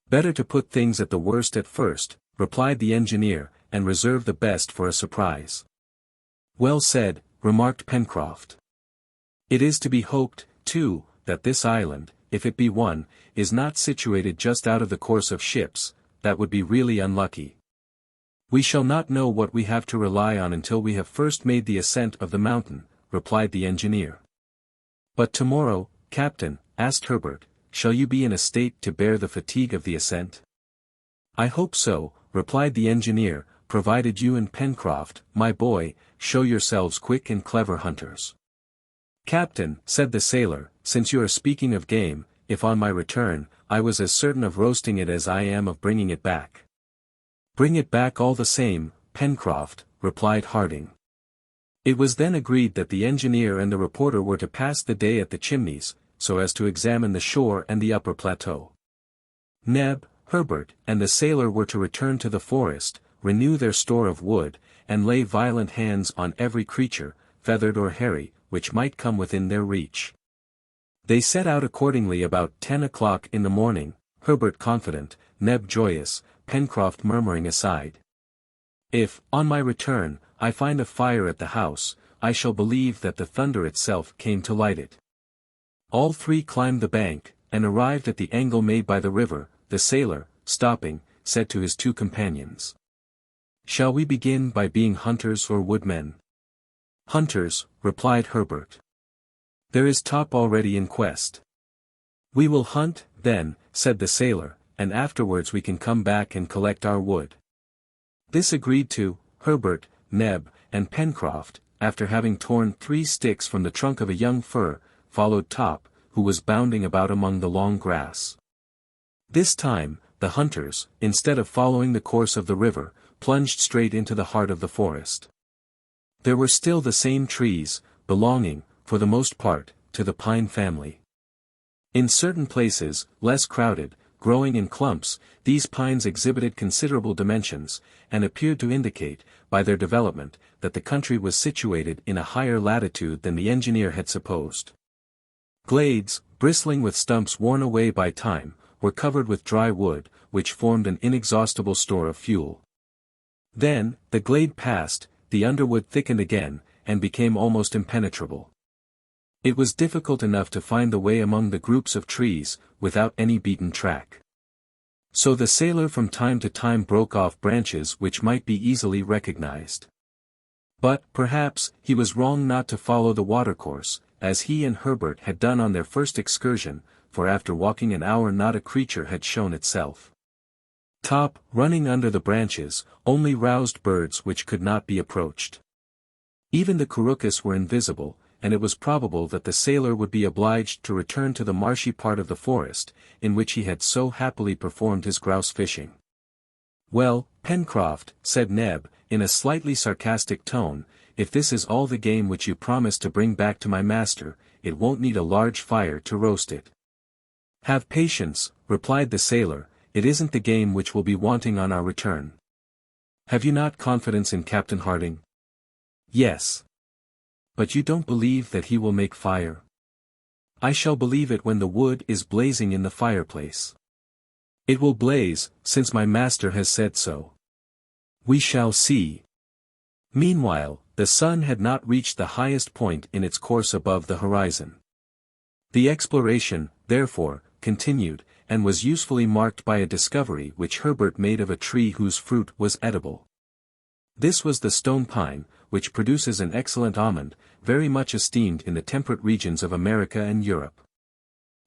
Better to put things at the worst at first," replied the engineer, "and reserve the best for a surprise." "Well said," remarked Pencroff. "It is to be hoped, too, that this island, if it be one, is not situated just out of the course of ships. That would be really unlucky. We shall not know what we have to rely on until we have first made the ascent of the mountain," replied the engineer. "But tomorrow, Captain," asked Herbert, "shall you be in a state to bear the fatigue of the ascent?" "I hope so," replied the engineer, "provided you and Pencroff, my boy, show yourselves quick and clever hunters." "Captain," said the sailor, "since you are speaking of game, if on my return, I was as certain of roasting it as I am of bringing it back." "Bring it back all the same, Pencroff," replied Harding. It was then agreed that the engineer and the reporter were to pass the day at the Chimneys, so as to examine the shore and the upper plateau. Neb, Herbert, and the sailor were to return to the forest, renew their store of wood, and lay violent hands on every creature, feathered or hairy, which might come within their reach. They set out accordingly about 10 o'clock in the morning, Herbert confident, Neb joyous, Pencroff murmuring aside. "If, on my return, I find a fire at the house, I shall believe that the thunder itself came to light it." All three climbed the bank, and arrived at the angle made by the river. The sailor, stopping, said to his two companions, "Shall we begin by being hunters or woodmen?" "Hunters," replied Herbert. "There is Top already in quest." "We will hunt, then," said the sailor, "and afterwards we can come back and collect our wood." This agreed to, Herbert, Neb, and Pencroff, after having torn 3 sticks from the trunk of a young fir, followed Top, who was bounding about among the long grass. This time, the hunters, instead of following the course of the river, plunged straight into the heart of the forest. There were still the same trees, belonging, for the most part, to the pine family. In certain places, less crowded, growing in clumps, these pines exhibited considerable dimensions, and appeared to indicate, by their development, that the country was situated in a higher latitude than the engineer had supposed. Glades, bristling with stumps worn away by time, were covered with dry wood, which formed an inexhaustible store of fuel. Then, the glade passed, the underwood thickened again, and became almost impenetrable. It was difficult enough to find the way among the groups of trees, without any beaten track. So the sailor from time to time broke off branches which might be easily recognized. But, perhaps, he was wrong not to follow the watercourse, as he and Herbert had done on their first excursion, for after walking an hour not a creature had shown itself. Top, running under the branches, only roused birds which could not be approached. Even the couroucous were invisible, and it was probable that the sailor would be obliged to return to the marshy part of the forest, in which he had so happily performed his grouse fishing. "Well, Pencroff," said Neb, in a slightly sarcastic tone, "if this is all the game which you promised to bring back to my master, it won't need a large fire to roast it." "Have patience," replied the sailor, "it isn't the game which will be wanting on our return." "Have you not confidence in Captain Harding?" "Yes." "But you don't believe that he will make fire?" "I shall believe it when the wood is blazing in the fireplace." "It will blaze, since my master has said so." "We shall see." Meanwhile, the sun had not reached the highest point in its course above the horizon. The exploration, therefore, continued, and was usefully marked by a discovery which Herbert made of a tree whose fruit was edible. This was the stone pine, which produces an excellent almond, very much esteemed in the temperate regions of America and Europe.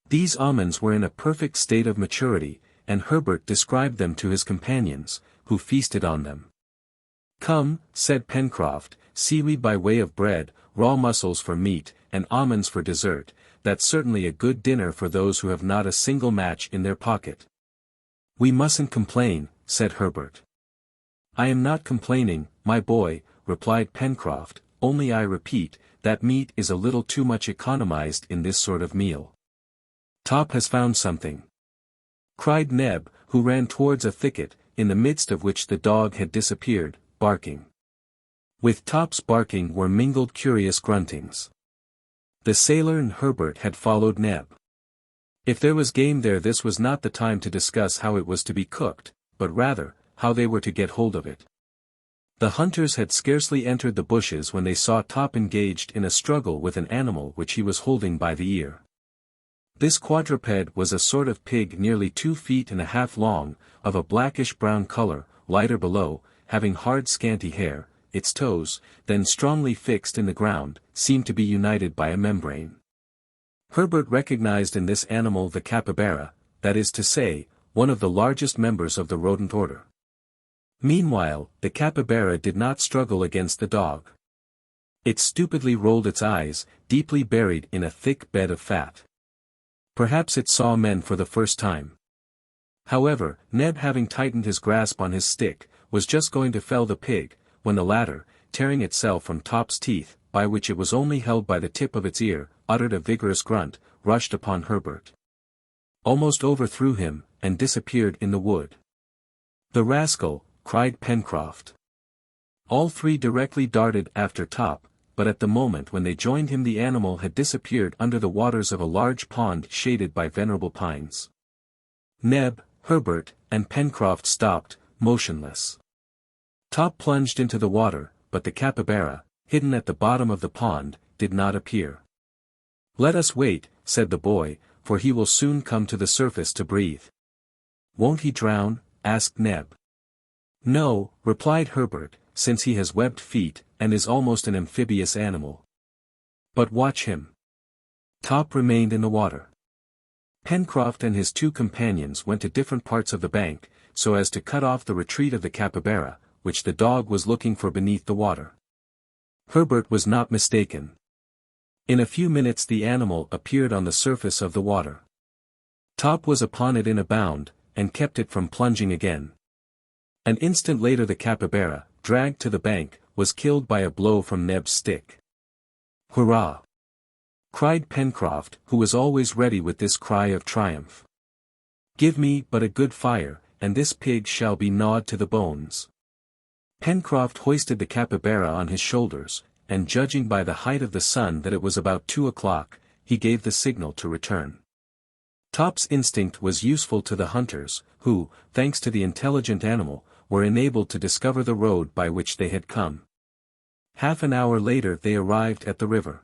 These almonds were in a perfect state of maturity, and Herbert described them to his companions, who feasted on them. "Come," said Pencroff, "seaweed by way of bread, raw mussels for meat, and almonds for dessert, that's certainly a good dinner for those who have not a single match in their pocket." "We mustn't complain," said Herbert. "I am not complaining, my boy," replied Pencroff, "only I repeat, that meat is a little too much economized in this sort of meal." "Top has found something," cried Neb, who ran towards a thicket, in the midst of which the dog had disappeared, barking. With Top's barking were mingled curious gruntings. The sailor and Herbert had followed Neb. If there was game there, this was not the time to discuss how it was to be cooked, but rather, how they were to get hold of it. The hunters had scarcely entered the bushes when they saw Top engaged in a struggle with an animal which he was holding by the ear. This quadruped was a sort of pig nearly 2.5 feet long, of a blackish-brown color, lighter below, having hard scanty hair. Its toes, then strongly fixed in the ground, seemed to be united by a membrane. Herbert recognized in this animal the capybara, that is to say, one of the largest members of the rodent order. Meanwhile, the capybara did not struggle against the dog. It stupidly rolled its eyes, deeply buried in a thick bed of fat. Perhaps it saw men for the first time. However, Neb, having tightened his grasp on his stick, was just going to fell the pig, when the latter, tearing itself from Top's teeth, by which it was only held by the tip of its ear, uttered a vigorous grunt, rushed upon Herbert, almost overthrew him, and disappeared in the wood. "The rascal!" cried Pencroff. All three directly darted after Top, but at the moment when they joined him the animal had disappeared under the waters of a large pond shaded by venerable pines. Neb, Herbert, and Pencroff stopped, motionless. Top plunged into the water, but the capybara, hidden at the bottom of the pond, did not appear. "Let us wait," said the boy, "for he will soon come to the surface to breathe." "Won't he drown?" asked Neb. "No," replied Herbert, "since he has webbed feet, and is almost an amphibious animal. But watch him." Top remained in the water. Pencroff and his two companions went to different parts of the bank, so as to cut off the retreat of the capybara, which the dog was looking for beneath the water. Herbert was not mistaken. In a few minutes the animal appeared on the surface of the water. Top was upon it in a bound, and kept it from plunging again. An instant later the capybara, dragged to the bank, was killed by a blow from Neb's stick. "Hurrah!" cried Pencroff, who was always ready with this cry of triumph. "Give me but a good fire, and this pig shall be gnawed to the bones." Pencroff hoisted the capybara on his shoulders, and judging by the height of the sun that it was about 2 o'clock, he gave the signal to return. Top's instinct was useful to the hunters, who, thanks to the intelligent animal, were enabled to discover the road by which they had come. Half an hour later they arrived at the river.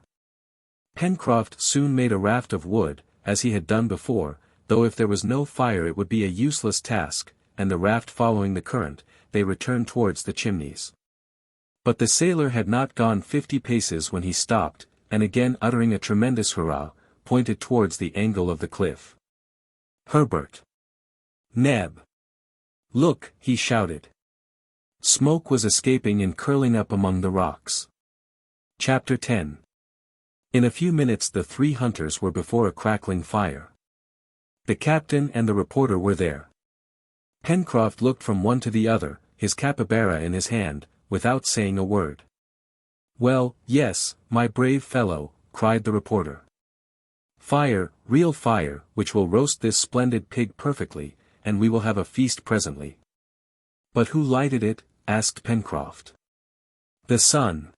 Pencroff soon made a raft of wood, as he had done before, though if there was no fire it would be a useless task, and the raft following the current, they returned towards the Chimneys. But the sailor had not gone 50 paces when he stopped, and again uttering a tremendous hurrah, pointed towards the angle of the cliff. "Herbert! Neb! Look!" he shouted. Smoke was escaping and curling up among the rocks. Chapter 10. In a few minutes the three hunters were before a crackling fire. The captain and the reporter were there. Pencroff looked from one to the other, his capybara in his hand, without saying a word. "Well, yes, my brave fellow," cried the reporter. "Fire, real fire, which will roast this splendid pig perfectly, and we will have a feast presently." "But who lighted it?" asked Pencroff. "The sun."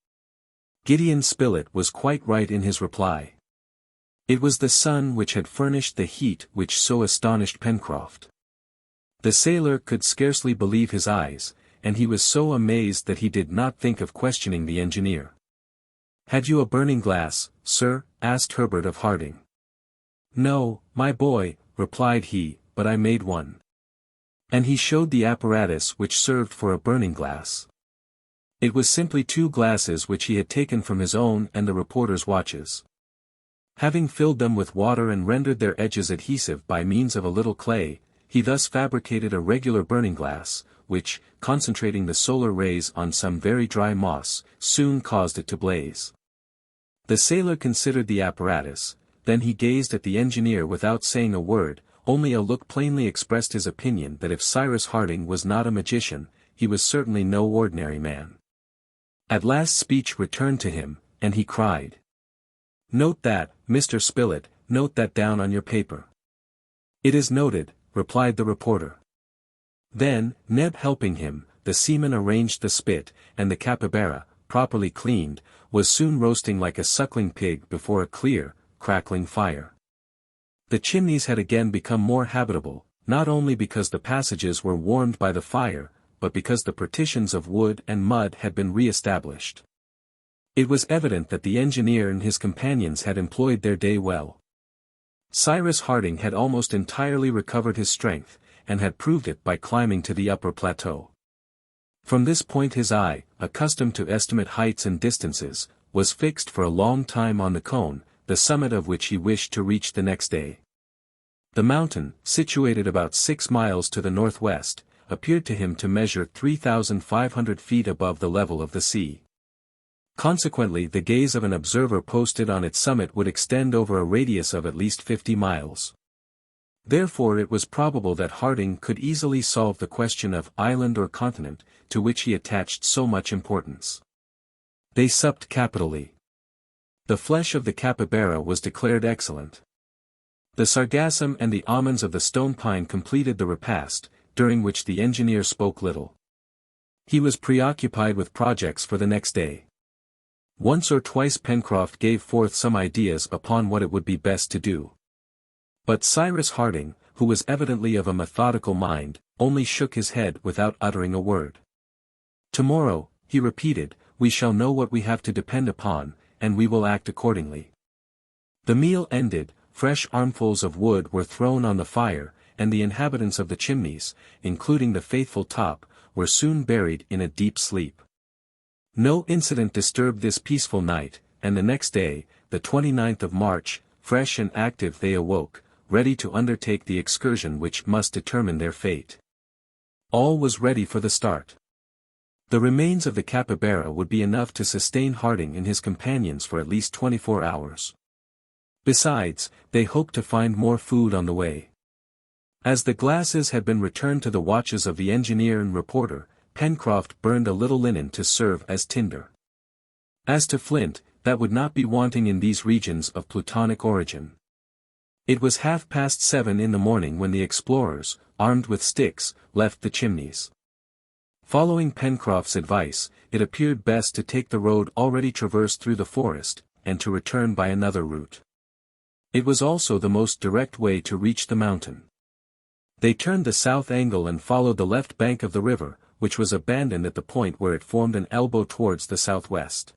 Gideon Spilett was quite right in his reply. It was the sun which had furnished the heat which so astonished Pencroff. The sailor could scarcely believe his eyes, and he was so amazed that he did not think of questioning the engineer. "Had you a burning glass, sir?" asked Herbert of Harding. "No, my boy," replied he, "but I made one." And he showed the apparatus which served for a burning glass. It was simply 2 glasses which he had taken from his own and the reporter's watches. Having filled them with water and rendered their edges adhesive by means of a little clay, he thus fabricated a regular burning glass, which, concentrating the solar rays on some very dry moss, soon caused it to blaze. The sailor considered the apparatus, then he gazed at the engineer without saying a word, only a look plainly expressed his opinion that if Cyrus Harding was not a magician, he was certainly no ordinary man. At last speech returned to him, and he cried, "Note that, Mr. Spilett, note that down on your paper." "It is noted," replied the reporter. Then, Neb helping him, the seaman arranged the spit, and the capybara, properly cleaned, was soon roasting like a suckling pig before a clear, crackling fire. The Chimneys had again become more habitable, not only because the passages were warmed by the fire, but because the partitions of wood and mud had been re-established. It was evident that the engineer and his companions had employed their day well. Cyrus Harding had almost entirely recovered his strength, and had proved it by climbing to the upper plateau. From this point his eye, accustomed to estimate heights and distances, was fixed for a long time on the cone, the summit of which he wished to reach the next day. The mountain, situated about 6 miles to the northwest, appeared to him to measure 3,500 feet above the level of the sea. Consequently the gaze of an observer posted on its summit would extend over a radius of at least 50 miles. Therefore it was probable that Harding could easily solve the question of island or continent, to which he attached so much importance. They supped capitally. The flesh of the capybara was declared excellent. The sargassum and the almonds of the stone pine completed the repast, during which the engineer spoke little. He was preoccupied with projects for the next day. Once or twice Pencroff gave forth some ideas upon what it would be best to do. But Cyrus Harding, who was evidently of a methodical mind, only shook his head without uttering a word. "Tomorrow," he repeated, "we shall know what we have to depend upon, and we will act accordingly." The meal ended, fresh armfuls of wood were thrown on the fire, and the inhabitants of the chimneys, including the faithful Top, were soon buried in a deep sleep. No incident disturbed this peaceful night, and the next day, the 29th of March, fresh and active they awoke, ready to undertake the excursion which must determine their fate. All was ready for the start. The remains of the capybara would be enough to sustain Harding and his companions for at least 24 hours. Besides, they hoped to find more food on the way. As the glasses had been returned to the watches of the engineer and reporter, Pencroff burned a little linen to serve as tinder. As to flint, that would not be wanting in these regions of plutonic origin. It was 7:30 in the morning when the explorers, armed with sticks, left the chimneys. Following Pencroff's advice, it appeared best to take the road already traversed through the forest, and to return by another route. It was also the most direct way to reach the mountain. They turned the south angle and followed the left bank of the river, which was abandoned at the point where it formed an elbow towards the southwest.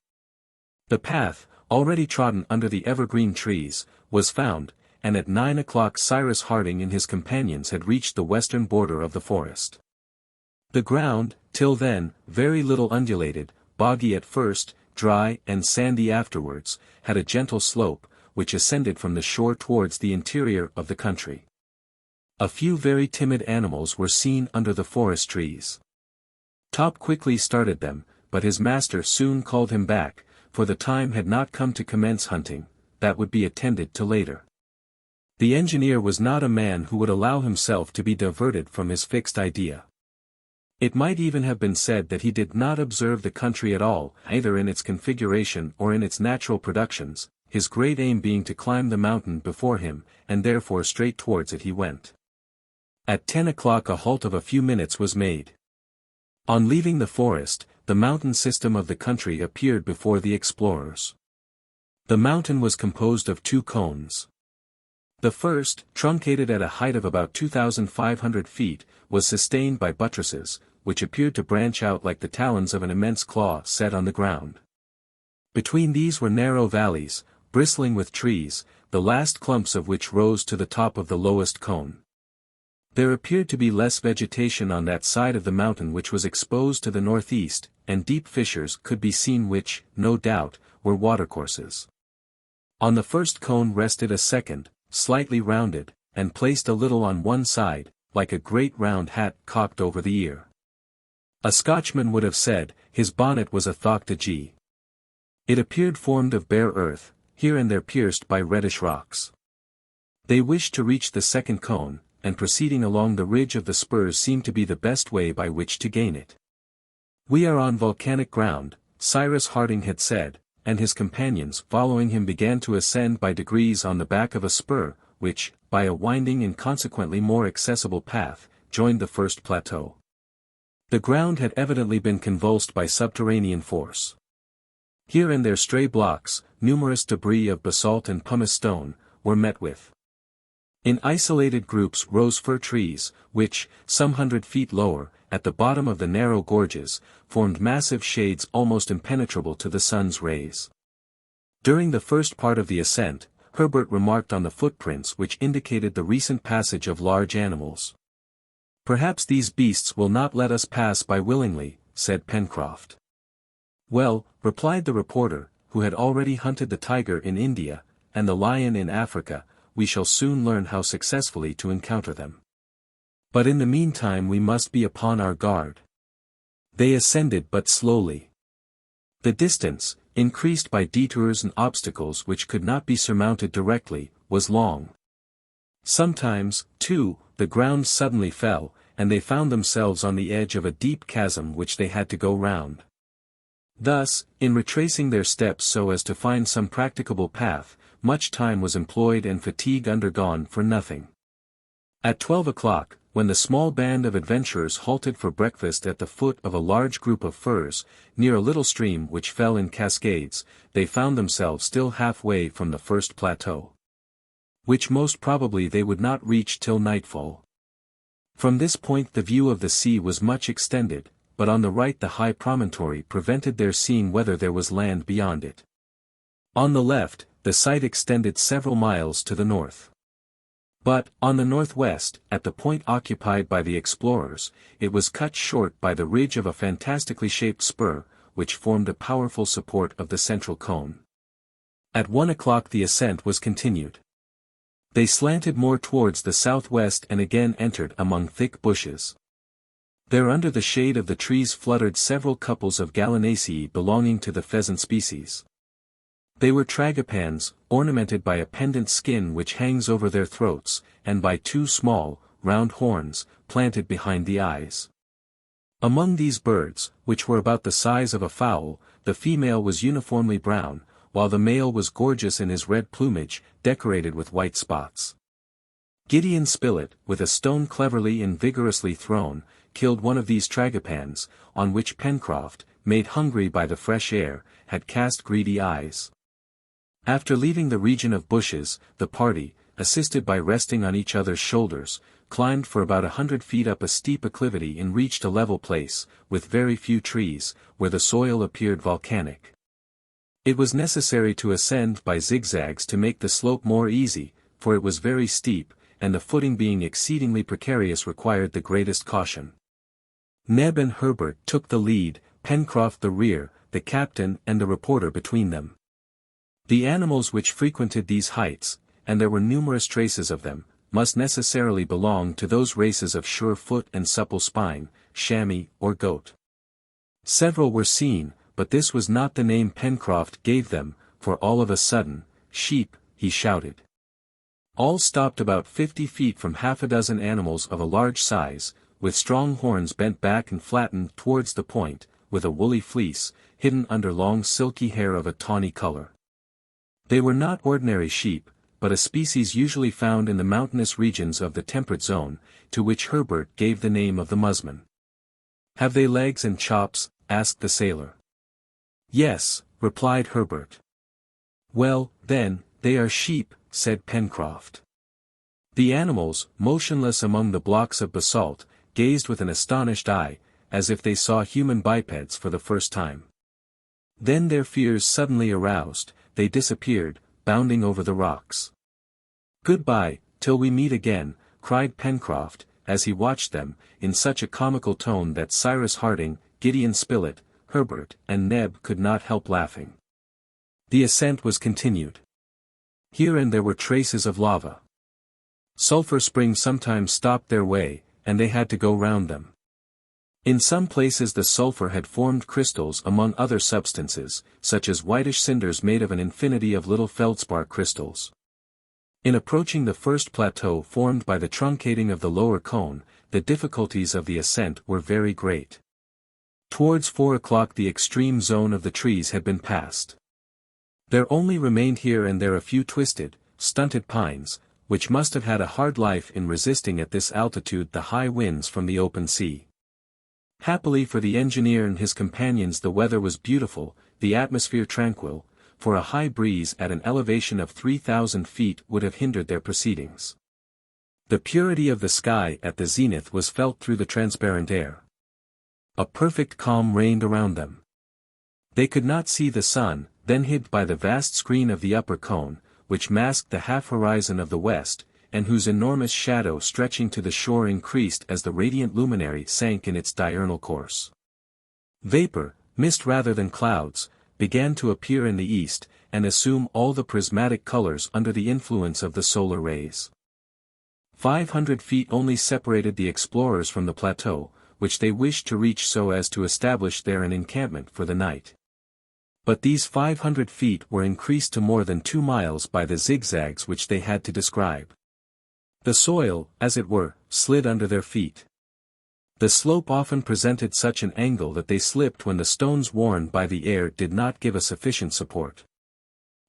The path, already trodden under the evergreen trees, was found, and at 9 o'clock Cyrus Harding and his companions had reached the western border of the forest. The ground, till then, very little undulated, boggy at first, dry and sandy afterwards, had a gentle slope, which ascended from the shore towards the interior of the country. A few very timid animals were seen under the forest trees. Top quickly started them, but his master soon called him back, for the time had not come to commence hunting, that would be attended to later. The engineer was not a man who would allow himself to be diverted from his fixed idea. It might even have been said that he did not observe the country at all, either in its configuration or in its natural productions, his great aim being to climb the mountain before him, and therefore straight towards it he went. At 10 o'clock a halt of a few minutes was made. On leaving the forest, the mountain system of the country appeared before the explorers. The mountain was composed of two cones. The first, truncated at a height of about 2,500 feet, was sustained by buttresses, which appeared to branch out like the talons of an immense claw set on the ground. Between these were narrow valleys, bristling with trees, the last clumps of which rose to the top of the lowest cone. There appeared to be less vegetation on that side of the mountain which was exposed to the northeast, and deep fissures could be seen which, no doubt, were watercourses. On the first cone rested a second, slightly rounded, and placed a little on one side, like a great round hat cocked over the ear. A Scotchman would have said, his bonnet was a thoque de G. It appeared formed of bare earth, here and there pierced by reddish rocks. They wished to reach the second cone, and proceeding along the ridge of the spurs seemed to be the best way by which to gain it. "We are on volcanic ground," Cyrus Harding had said, and his companions following him began to ascend by degrees on the back of a spur, which, by a winding and consequently more accessible path, joined the first plateau. The ground had evidently been convulsed by subterranean force. Here and there stray blocks, numerous debris of basalt and pumice stone, were met with. In isolated groups rose fir trees, which, some 100 feet lower, at the bottom of the narrow gorges, formed massive shades almost impenetrable to the sun's rays. During the first part of the ascent, Herbert remarked on the footprints which indicated the recent passage of large animals. "Perhaps these beasts will not let us pass by willingly," said Pencroff. "Well," replied the reporter, who had already hunted the tiger in India, and the lion in Africa, "we shall soon learn how successfully to encounter them. But in the meantime we must be upon our guard." They ascended but slowly. The distance, increased by detours and obstacles which could not be surmounted directly, was long. Sometimes, too, the ground suddenly fell, and they found themselves on the edge of a deep chasm which they had to go round. Thus, in retracing their steps so as to find some practicable path, much time was employed and fatigue undergone for nothing. At 12 o'clock, when the small band of adventurers halted for breakfast at the foot of a large group of firs, near a little stream which fell in cascades, they found themselves still halfway from the first plateau, which most probably they would not reach till nightfall. From this point the view of the sea was much extended, but on the right the high promontory prevented their seeing whether there was land beyond it. On the left, the sight extended several miles to the north. But, on the northwest, at the point occupied by the explorers, it was cut short by the ridge of a fantastically shaped spur, which formed a powerful support of the central cone. At 1 o'clock the ascent was continued. They slanted more towards the southwest and again entered among thick bushes. There under the shade of the trees fluttered several couples of gallinaceae belonging to the pheasant species. They were tragopans, ornamented by a pendant skin which hangs over their throats, and by two small, round horns, planted behind the eyes. Among these birds, which were about the size of a fowl, the female was uniformly brown, while the male was gorgeous in his red plumage, decorated with white spots. Gideon Spilett, with a stone cleverly and vigorously thrown, killed one of these tragopans, on which Pencroff, made hungry by the fresh air, had cast greedy eyes. After leaving the region of bushes, the party, assisted by resting on each other's shoulders, climbed for about 100 feet up a steep acclivity and reached a level place, with very few trees, where the soil appeared volcanic. It was necessary to ascend by zigzags to make the slope more easy, for it was very steep, and the footing being exceedingly precarious required the greatest caution. Neb and Herbert took the lead, Pencroff the rear, the captain and the reporter between them. The animals which frequented these heights, and there were numerous traces of them, must necessarily belong to those races of sure foot and supple spine, chamois or goat. Several were seen, but this was not the name Pencroff gave them, for all of a sudden, sheep, he shouted. All stopped about 50 feet from half a dozen animals of a large size, with strong horns bent back and flattened towards the point, with a woolly fleece, hidden under long silky hair of a tawny color. They were not ordinary sheep, but a species usually found in the mountainous regions of the temperate zone, to which Herbert gave the name of the musmon. "Have they legs and chops?" asked the sailor. "Yes," replied Herbert. "Well, then, they are sheep," said Pencroff. The animals, motionless among the blocks of basalt, gazed with an astonished eye, as if they saw human bipeds for the first time. Then their fears suddenly aroused, they disappeared, bounding over the rocks. "Goodbye, till we meet again," cried Pencroff, as he watched them, in such a comical tone that Cyrus Harding, Gideon Spilett, Herbert and Neb could not help laughing. The ascent was continued. Here and there were traces of lava. Sulphur springs sometimes stopped their way, and they had to go round them. In some places the sulphur had formed crystals among other substances, such as whitish cinders made of an infinity of little feldspar crystals. In approaching the first plateau formed by the truncating of the lower cone, the difficulties of the ascent were very great. Towards 4 o'clock the extreme zone of the trees had been passed. There only remained here and there a few twisted, stunted pines, which must have had a hard life in resisting at this altitude the high winds from the open sea. Happily for the engineer and his companions the weather was beautiful, the atmosphere tranquil, for a high breeze at an elevation of 3,000 feet would have hindered their proceedings. The purity of the sky at the zenith was felt through the transparent air. A perfect calm reigned around them. They could not see the sun, then hid by the vast screen of the upper cone, which masked the half-horizon of the west, and whose enormous shadow stretching to the shore increased as the radiant luminary sank in its diurnal course. Vapor, mist rather than clouds, began to appear in the east, and assume all the prismatic colors under the influence of the solar rays. 500 feet only separated the explorers from the plateau, which they wished to reach so as to establish there an encampment for the night. But these 500 feet were increased to more than 2 miles by the zigzags which they had to describe. The soil, as it were, slid under their feet. The slope often presented such an angle that they slipped when the stones worn by the air did not give a sufficient support.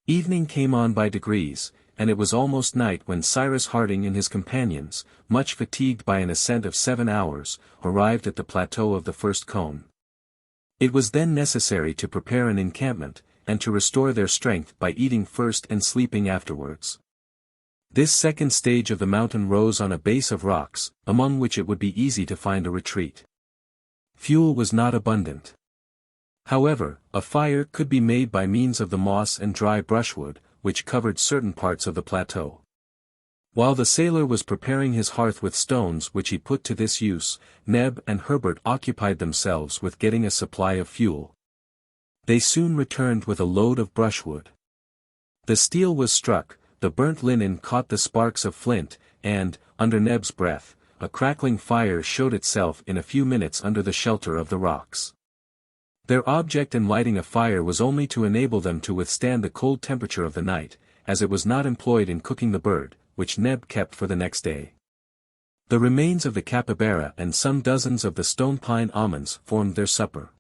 Evening came on by degrees, and it was almost night when Cyrus Harding and his companions, much fatigued by an ascent of 7 hours, arrived at the plateau of the first cone. It was then necessary to prepare an encampment, and to restore their strength by eating first and sleeping afterwards. This second stage of the mountain rose on a base of rocks, among which it would be easy to find a retreat. Fuel was not abundant. However, a fire could be made by means of the moss and dry brushwood, which covered certain parts of the plateau. While the sailor was preparing his hearth with stones which he put to this use, Neb and Herbert occupied themselves with getting a supply of fuel. They soon returned with a load of brushwood. The steel was struck, the burnt linen caught the sparks of flint, and, under Neb's breath, a crackling fire showed itself in a few minutes under the shelter of the rocks. Their object in lighting a fire was only to enable them to withstand the cold temperature of the night, as it was not employed in cooking the bird, which Neb kept for the next day. The remains of the capybara and some dozens of the stone pine almonds formed their supper.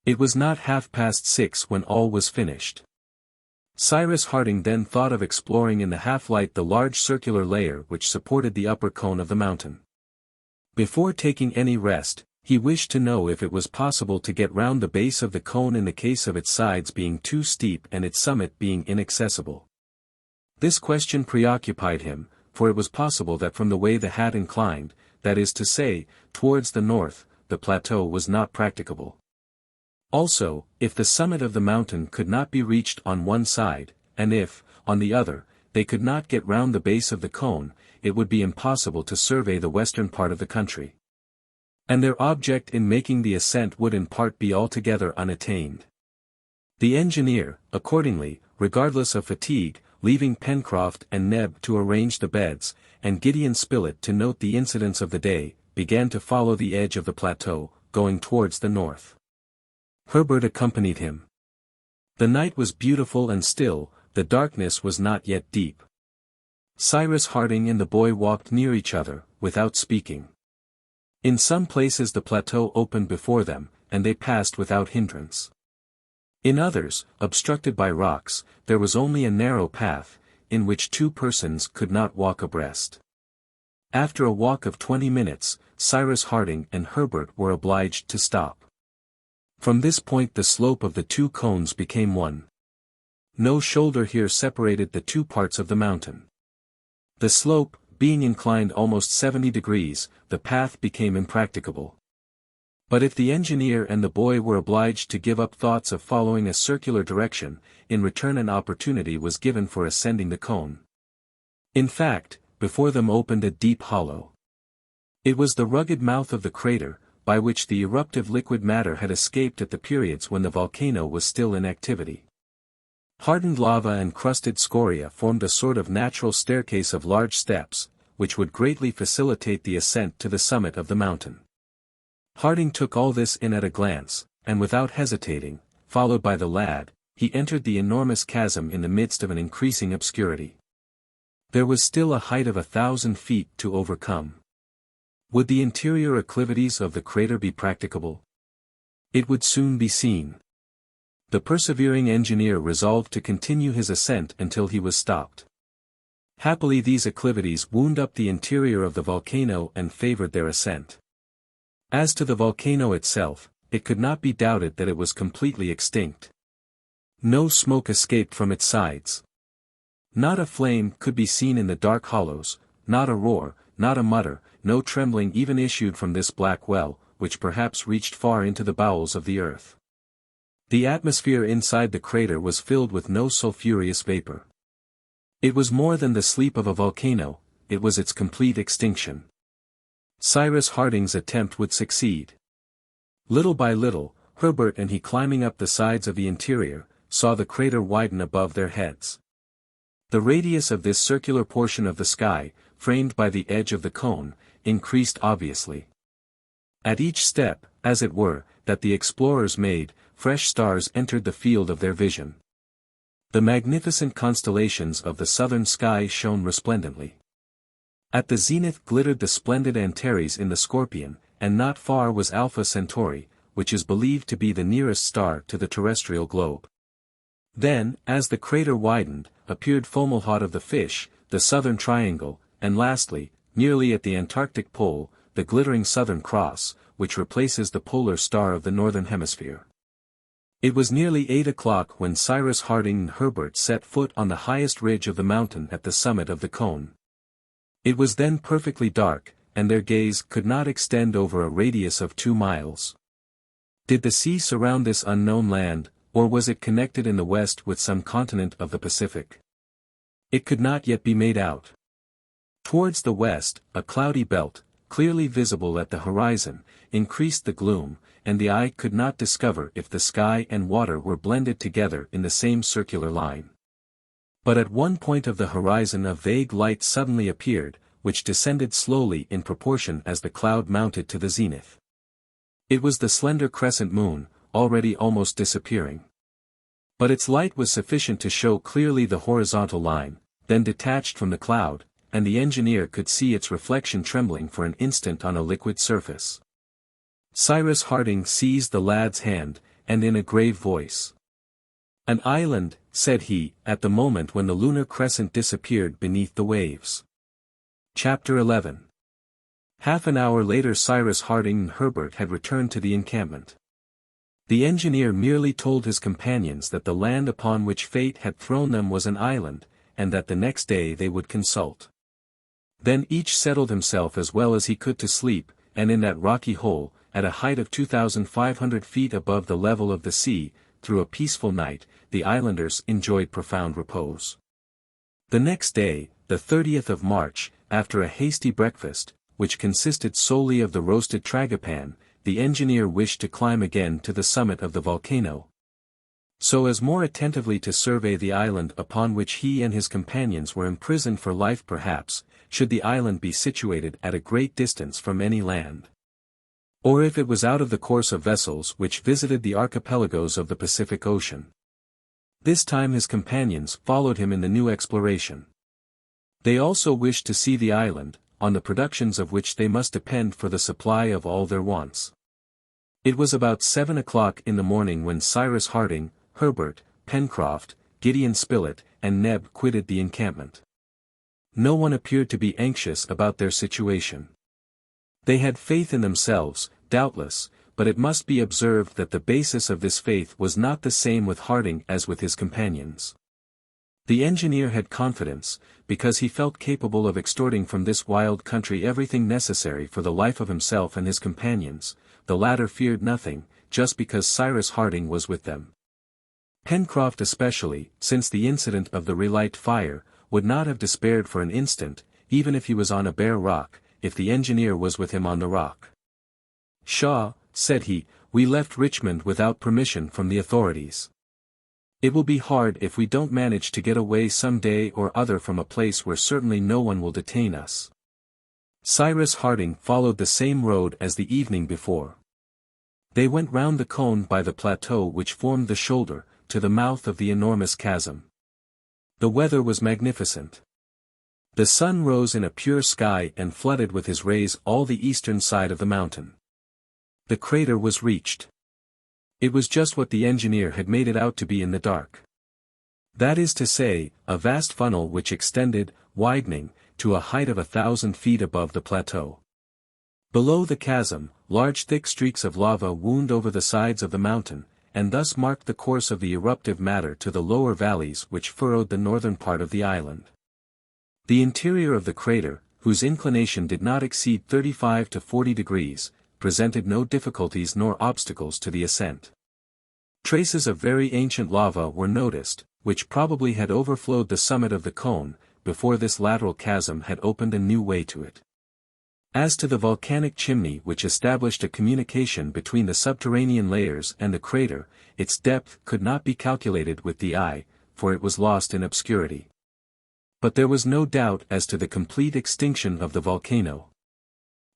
It was not 6:30 when all was finished. Cyrus Harding then thought of exploring in the half-light the large circular layer which supported the upper cone of the mountain. Before taking any rest, he wished to know if it was possible to get round the base of the cone in the case of its sides being too steep and its summit being inaccessible. This question preoccupied him, for it was possible that from the way the hat inclined, that is to say, towards the north, the plateau was not practicable. Also, if the summit of the mountain could not be reached on one side, and if, on the other, they could not get round the base of the cone, it would be impossible to survey the western part of the country. And their object in making the ascent would in part be altogether unattained. The engineer, accordingly, regardless of fatigue, leaving Pencroff and Neb to arrange the beds, and Gideon Spilett to note the incidents of the day, began to follow the edge of the plateau, going towards the north. Herbert accompanied him. The night was beautiful and still, the darkness was not yet deep. Cyrus Harding and the boy walked near each other, without speaking. In some places the plateau opened before them, and they passed without hindrance. In others, obstructed by rocks, there was only a narrow path, in which two persons could not walk abreast. After a walk of 20 minutes, Cyrus Harding and Herbert were obliged to stop. From this point the slope of the two cones became one. No shoulder here separated the two parts of the mountain. The slope, being inclined almost 70 degrees, the path became impracticable. But if the engineer and the boy were obliged to give up thoughts of following a circular direction, in return an opportunity was given for ascending the cone. In fact, before them opened a deep hollow. It was the rugged mouth of the crater, by which the eruptive liquid matter had escaped at the periods when the volcano was still in activity. Hardened lava and crusted scoria formed a sort of natural staircase of large steps, which would greatly facilitate the ascent to the summit of the mountain. Harding took all this in at a glance, and without hesitating, followed by the lad, he entered the enormous chasm in the midst of an increasing obscurity. There was still a height of 1,000 feet to overcome. Would the interior acclivities of the crater be practicable? It would soon be seen. The persevering engineer resolved to continue his ascent until he was stopped. Happily these acclivities wound up the interior of the volcano and favored their ascent. As to the volcano itself, it could not be doubted that it was completely extinct. No smoke escaped from its sides. Not a flame could be seen in the dark hollows, not a roar, not a mutter, no trembling even issued from this black well, which perhaps reached far into the bowels of the earth. The atmosphere inside the crater was filled with no sulphurous vapor. It was more than the sleep of a volcano, it was its complete extinction. Cyrus Harding's attempt would succeed. Little by little, Herbert and he climbing up the sides of the interior, saw the crater widen above their heads. The radius of this circular portion of the sky, framed by the edge of the cone, increased obviously. At each step, as it were, that the explorers made, fresh stars entered the field of their vision. The magnificent constellations of the southern sky shone resplendently. At the zenith glittered the splendid Antares in the Scorpion, and not far was Alpha Centauri, which is believed to be the nearest star to the terrestrial globe. Then, as the crater widened, appeared Fomalhaut of the fish, the southern triangle, and lastly, nearly at the Antarctic pole, the glittering Southern Cross, which replaces the polar star of the northern hemisphere. It was nearly 8 o'clock when Cyrus Harding and Herbert set foot on the highest ridge of the mountain at the summit of the cone. It was then perfectly dark, and their gaze could not extend over a radius of 2 miles. Did the sea surround this unknown land, or was it connected in the west with some continent of the Pacific? It could not yet be made out. Towards the west, a cloudy belt, clearly visible at the horizon, increased the gloom, and the eye could not discover if the sky and water were blended together in the same circular line. But at one point of the horizon a vague light suddenly appeared, which descended slowly in proportion as the cloud mounted to the zenith. It was the slender crescent moon, already almost disappearing. But its light was sufficient to show clearly the horizontal line, then detached from the cloud, and the engineer could see its reflection trembling for an instant on a liquid surface. Cyrus Harding seized the lad's hand, and in a grave voice. "An island," said he, at the moment when the lunar crescent disappeared beneath the waves. Chapter 11. Half an hour later Cyrus Harding and Herbert had returned to the encampment. The engineer merely told his companions that the land upon which fate had thrown them was an island, and that the next day they would consult. Then each settled himself as well as he could to sleep, and in that rocky hole, at a height of 2,500 feet above the level of the sea, through a peaceful night, the islanders enjoyed profound repose. The next day, the 30th of March, after a hasty breakfast, which consisted solely of the roasted tragopan, the engineer wished to climb again to the summit of the volcano, so as more attentively to survey the island upon which he and his companions were imprisoned for life perhaps, should the island be situated at a great distance from any land, or if it was out of the course of vessels which visited the archipelagos of the Pacific Ocean. This time his companions followed him in the new exploration. They also wished to see the island, on the productions of which they must depend for the supply of all their wants. It was about 7 o'clock in the morning when Cyrus Harding, Herbert, Pencroff, Gideon Spilett, and Neb quitted the encampment. No one appeared to be anxious about their situation. They had faith in themselves, doubtless, but it must be observed that the basis of this faith was not the same with Harding as with his companions. The engineer had confidence, because he felt capable of extorting from this wild country everything necessary for the life of himself and his companions. The latter feared nothing, just because Cyrus Harding was with them. Pencroff especially, since the incident of the relight fire, would not have despaired for an instant, even if he was on a bare rock, if the engineer was with him on the rock. "Shaw," said he, "we left Richmond without permission from the authorities. It will be hard if we don't manage to get away some day or other from a place where certainly no one will detain us." Cyrus Harding followed the same road as the evening before. They went round the cone by the plateau which formed the shoulder, to the mouth of the enormous chasm. The weather was magnificent. The sun rose in a pure sky and flooded with his rays all the eastern side of the mountain. The crater was reached. It was just what the engineer had made it out to be in the dark. That is to say, a vast funnel which extended, widening, to a height of 1,000 feet above the plateau. Below the chasm, large thick streaks of lava wound over the sides of the mountain, and thus marked the course of the eruptive matter to the lower valleys which furrowed the northern part of the island. The interior of the crater, whose inclination did not exceed 35 to 40 degrees, presented no difficulties nor obstacles to the ascent. Traces of very ancient lava were noticed, which probably had overflowed the summit of the cone, before this lateral chasm had opened a new way to it. As to the volcanic chimney which established a communication between the subterranean layers and the crater, its depth could not be calculated with the eye, for it was lost in obscurity. But there was no doubt as to the complete extinction of the volcano.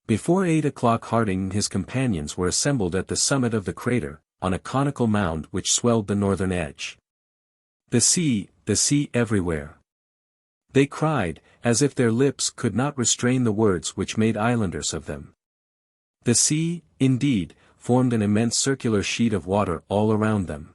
Before 8 o'clock Harding and his companions were assembled at the summit of the crater, on a conical mound which swelled the northern edge. The sea everywhere!" they cried, as if their lips could not restrain the words which made islanders of them. The sea, indeed, formed an immense circular sheet of water all around them.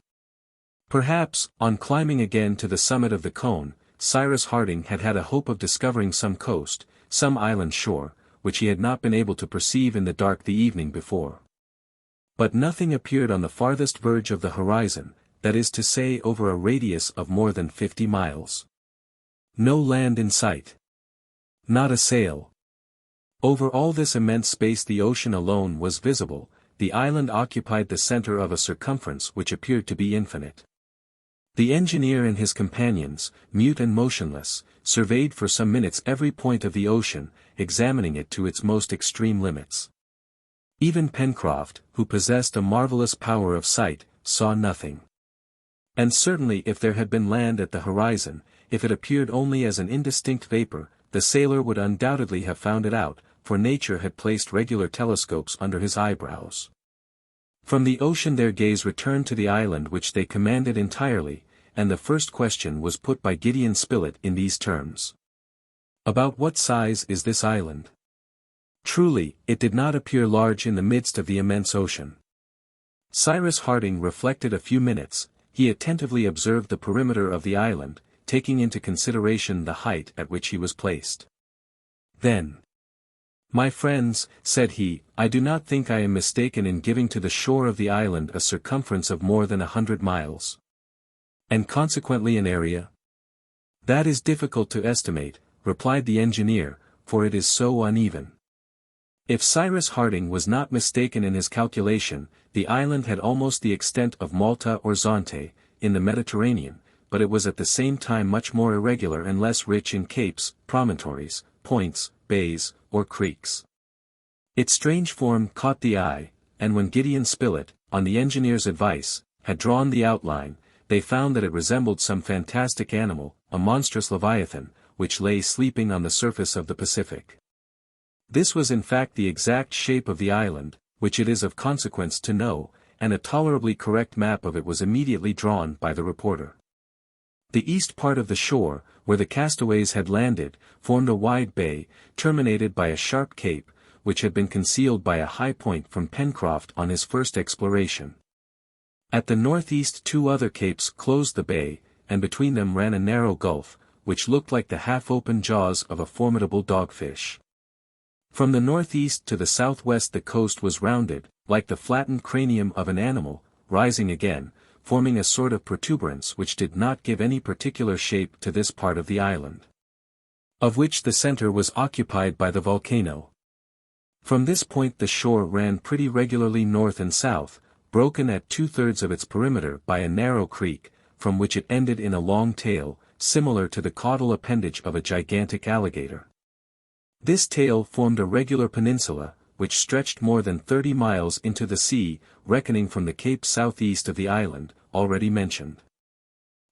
Perhaps, on climbing again to the summit of the cone, Cyrus Harding had had a hope of discovering some coast, some island shore, which he had not been able to perceive in the dark the evening before. But nothing appeared on the farthest verge of the horizon, that is to say over a radius of more than 50 miles. No land in sight. Not a sail. Over all this immense space the ocean alone was visible. The island occupied the center of a circumference which appeared to be infinite. The engineer and his companions, mute and motionless, surveyed for some minutes every point of the ocean, examining it to its most extreme limits. Even Pencroff, who possessed a marvelous power of sight, saw nothing. And certainly if there had been land at the horizon, if it appeared only as an indistinct vapor, the sailor would undoubtedly have found it out, for nature had placed regular telescopes under his eyebrows. From the ocean their gaze returned to the island which they commanded entirely, and the first question was put by Gideon Spilett in these terms. About what size is this island? Truly, it did not appear large in the midst of the immense ocean. Cyrus Harding reflected a few minutes. He attentively observed the perimeter of the island, taking into consideration the height at which he was placed. Then, "My friends," said he, "I do not think I am mistaken in giving to the shore of the island a circumference of more than 100 miles. And consequently an area?" "That is difficult to estimate," replied the engineer, "for it is so uneven." If Cyrus Harding was not mistaken in his calculation, the island had almost the extent of Malta or Zante, in the Mediterranean, but it was at the same time much more irregular and less rich in capes, promontories, points, bays, or creeks. Its strange form caught the eye, and when Gideon Spilett, on the engineer's advice, had drawn the outline, they found that it resembled some fantastic animal, a monstrous leviathan, which lay sleeping on the surface of the Pacific. This was in fact the exact shape of the island, which it is of consequence to know, and a tolerably correct map of it was immediately drawn by the reporter. The east part of the shore, where the castaways had landed, formed a wide bay, terminated by a sharp cape, which had been concealed by a high point from Pencroff on his first exploration. At the northeast 2 other capes closed the bay, and between them ran a narrow gulf, which looked like the half-open jaws of a formidable dogfish. From the northeast to the southwest the coast was rounded, like the flattened cranium of an animal, rising again, forming a sort of protuberance which did not give any particular shape to this part of the island, of which the center was occupied by the volcano. From this point the shore ran pretty regularly north and south, broken at 2/3 of its perimeter by a narrow creek, from which it ended in a long tail, similar to the caudal appendage of a gigantic alligator. This tail formed a regular peninsula, which stretched more than 30 miles into the sea, reckoning from the cape southeast of the island, already mentioned.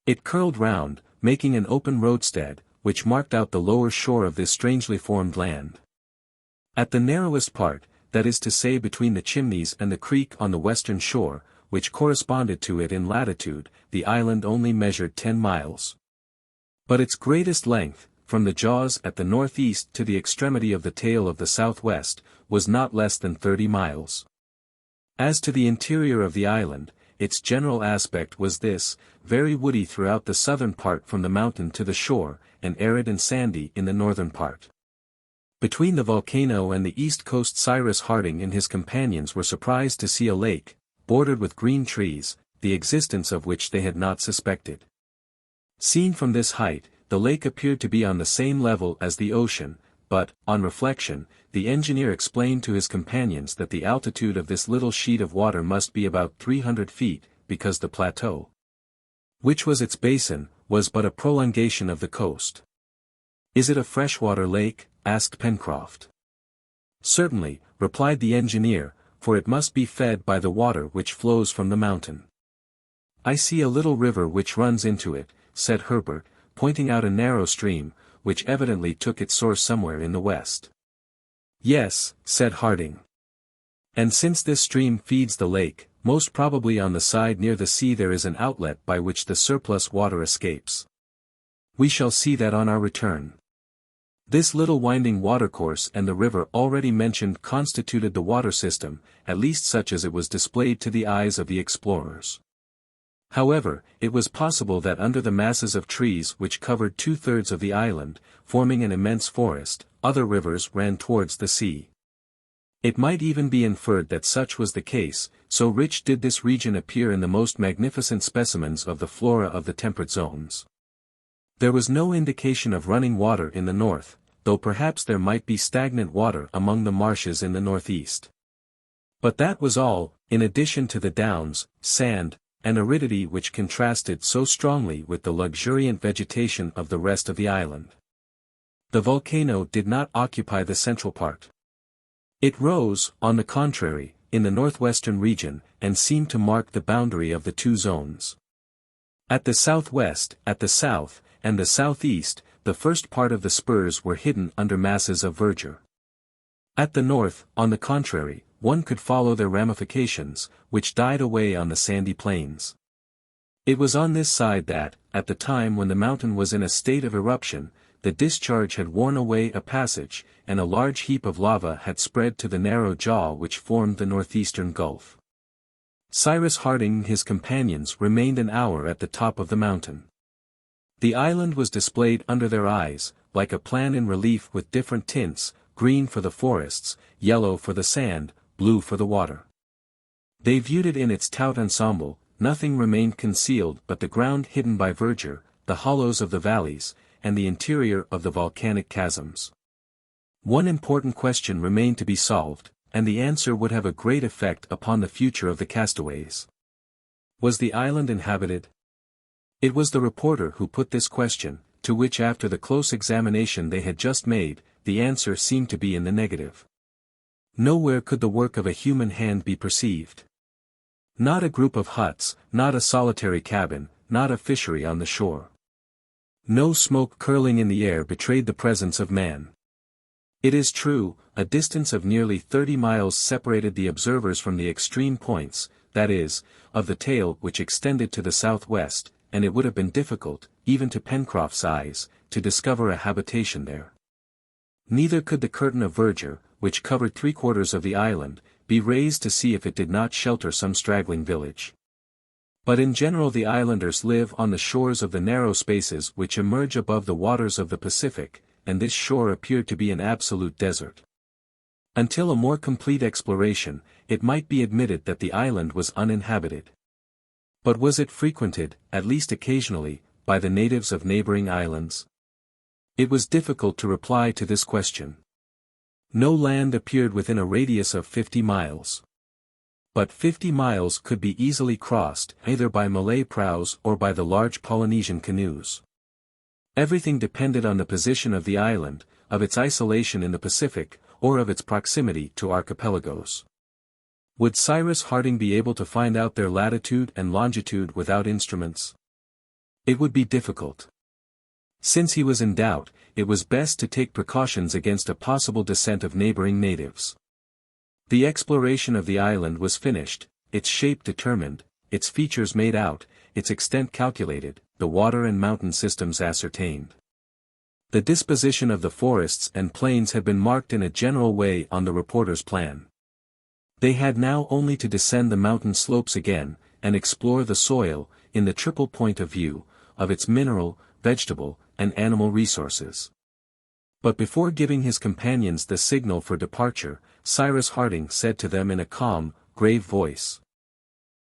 It curled round, making an open roadstead, which marked out the lower shore of this strangely formed land. At the narrowest part, that is to say between the Chimneys and the creek on the western shore, which corresponded to it in latitude, the island only measured 10 miles. But its greatest length, from the jaws at the northeast to the extremity of the tail of the southwest, was not less than 30 miles. As to the interior of the island, its general aspect was this, very woody throughout the southern part from the mountain to the shore, and arid and sandy in the northern part. Between the volcano and the east coast Cyrus Harding and his companions were surprised to see a lake, bordered with green trees, the existence of which they had not suspected. Seen from this height, the lake appeared to be on the same level as the ocean, but, on reflection, the engineer explained to his companions that the altitude of this little sheet of water must be about 300 feet, because the plateau, which was its basin, was but a prolongation of the coast. "Is it a freshwater lake?" asked Pencroff. "Certainly," replied the engineer, "for it must be fed by the water which flows from the mountain." "I see a little river which runs into it," said Herbert, pointing out a narrow stream, which evidently took its source somewhere in the west. "Yes," said Harding. "And since this stream feeds the lake, most probably on the side near the sea there is an outlet by which the surplus water escapes. We shall see that on our return." This little winding watercourse and the river already mentioned constituted the water system, at least such as it was displayed to the eyes of the explorers. However, it was possible that under the masses of trees which covered 2/3 of the island, forming an immense forest, other rivers ran towards the sea. It might even be inferred that such was the case, so rich did this region appear in the most magnificent specimens of the flora of the temperate zones. There was no indication of running water in the north, though perhaps there might be stagnant water among the marshes in the northeast. But that was all, in addition to the downs, sand, and aridity which contrasted so strongly with the luxuriant vegetation of the rest of the island. The volcano did not occupy the central part. It rose, on the contrary, in the northwestern region, and seemed to mark the boundary of the two zones. At the southwest, at the south, and the southeast, the first part of the spurs were hidden under masses of verdure. At the north, on the contrary, one could follow their ramifications, which died away on the sandy plains. It was on this side that, at the time when the mountain was in a state of eruption, the discharge had worn away a passage, and a large heap of lava had spread to the narrow jaw which formed the northeastern gulf. Cyrus Harding and his companions remained an hour at the top of the mountain. The island was displayed under their eyes, like a plan in relief with different tints, green for the forests, yellow for the sand, blue for the water. They viewed it in its tout ensemble, nothing remained concealed but the ground hidden by verdure, the hollows of the valleys, and the interior of the volcanic chasms. One important question remained to be solved, and the answer would have a great effect upon the future of the castaways. Was the island inhabited? It was the reporter who put this question, to which after the close examination they had just made, the answer seemed to be in the negative. Nowhere could the work of a human hand be perceived. Not a group of huts, not a solitary cabin, not a fishery on the shore. No smoke curling in the air betrayed the presence of man. It is true, a distance of nearly 30 miles separated the observers from the extreme points, that is, of the tail which extended to the southwest, and it would have been difficult, even to Pencroff's eyes, to discover a habitation there. Neither could the curtain of verdure, which covered 3/4 of the island, be raised to see if it did not shelter some straggling village. But in general the islanders live on the shores of the narrow spaces which emerge above the waters of the Pacific, and this shore appeared to be an absolute desert. Until a more complete exploration, it might be admitted that the island was uninhabited. But was it frequented, at least occasionally, by the natives of neighboring islands? It was difficult to reply to this question. No land appeared within a radius of 50 miles. But 50 miles could be easily crossed either by Malay praus or by the large Polynesian canoes. Everything depended on the position of the island, of its isolation in the Pacific, or of its proximity to archipelagos. Would Cyrus Harding be able to find out their latitude and longitude without instruments? It would be difficult. Since he was in doubt, it was best to take precautions against a possible descent of neighboring natives. The exploration of the island was finished, its shape determined, its features made out, its extent calculated, the water and mountain systems ascertained. The disposition of the forests and plains had been marked in a general way on the reporter's plan. They had now only to descend the mountain slopes again, and explore the soil, in the triple point of view, of its mineral, vegetable, and animal resources. But before giving his companions the signal for departure, Cyrus Harding said to them in a calm, grave voice: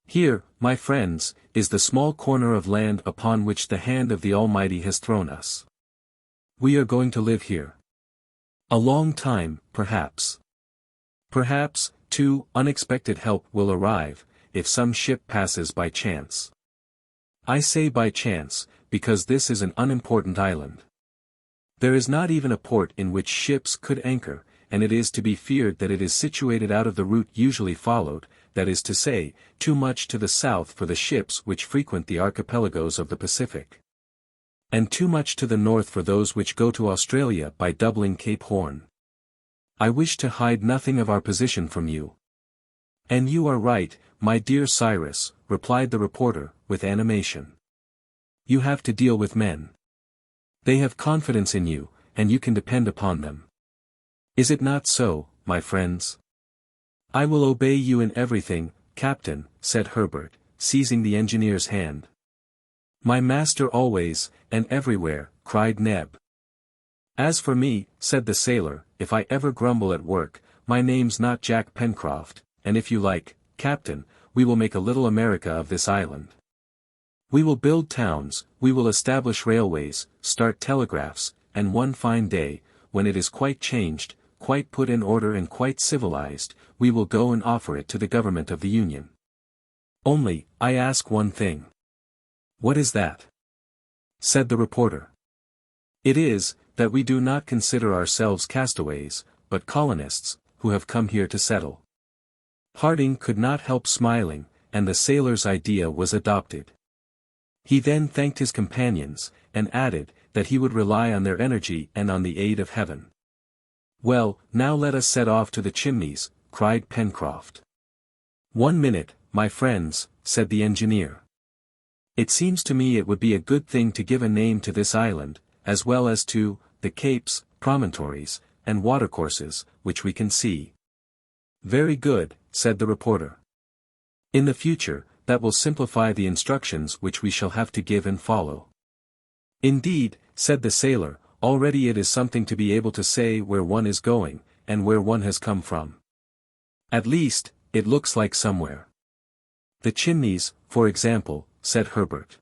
"Here, my friends, is the small corner of land upon which the hand of the Almighty has thrown us. We are going to live here. A long time, perhaps. Perhaps, too, unexpected help will arrive, if some ship passes by chance. I say by chance, because this is an unimportant island. There is not even a port in which ships could anchor, and it is to be feared that it is situated out of the route usually followed, that is to say, too much to the south for the ships which frequent the archipelagos of the Pacific. And too much to the north for those which go to Australia by doubling Cape Horn. I wish to hide nothing of our position from you." "And you are right, my dear Cyrus," replied the reporter, with animation. "You have to deal with men. They have confidence in you, and you can depend upon them. Is it not so, my friends?" "I will obey you in everything, Captain," said Herbert, seizing the engineer's hand. "My master always, and everywhere," cried Neb. "As for me," said the sailor, "if I ever grumble at work, my name's not Jack Pencroft, and if you like, Captain, we will make a little America of this island. We will build towns, we will establish railways, start telegraphs, and one fine day, when it is quite changed, quite put in order and quite civilized, we will go and offer it to the government of the Union. Only, I ask one thing." "What is that?" said the reporter. "It is, that we do not consider ourselves castaways, but colonists, who have come here to settle." Harding could not help smiling, and the sailor's idea was adopted. He then thanked his companions, and added, that he would rely on their energy and on the aid of heaven. "Well, now let us set off to the Chimneys," cried Pencroff. "1 minute, my friends," said the engineer. "It seems to me it would be a good thing to give a name to this island, as well as to the capes, promontories, and watercourses, which we can see." "Very good," said the reporter. "In the future, that will simplify the instructions which we shall have to give and follow." "Indeed," said the sailor, "already it is something to be able to say where one is going, and where one has come from. At least, it looks like somewhere." "The Chimneys, for example," said Herbert.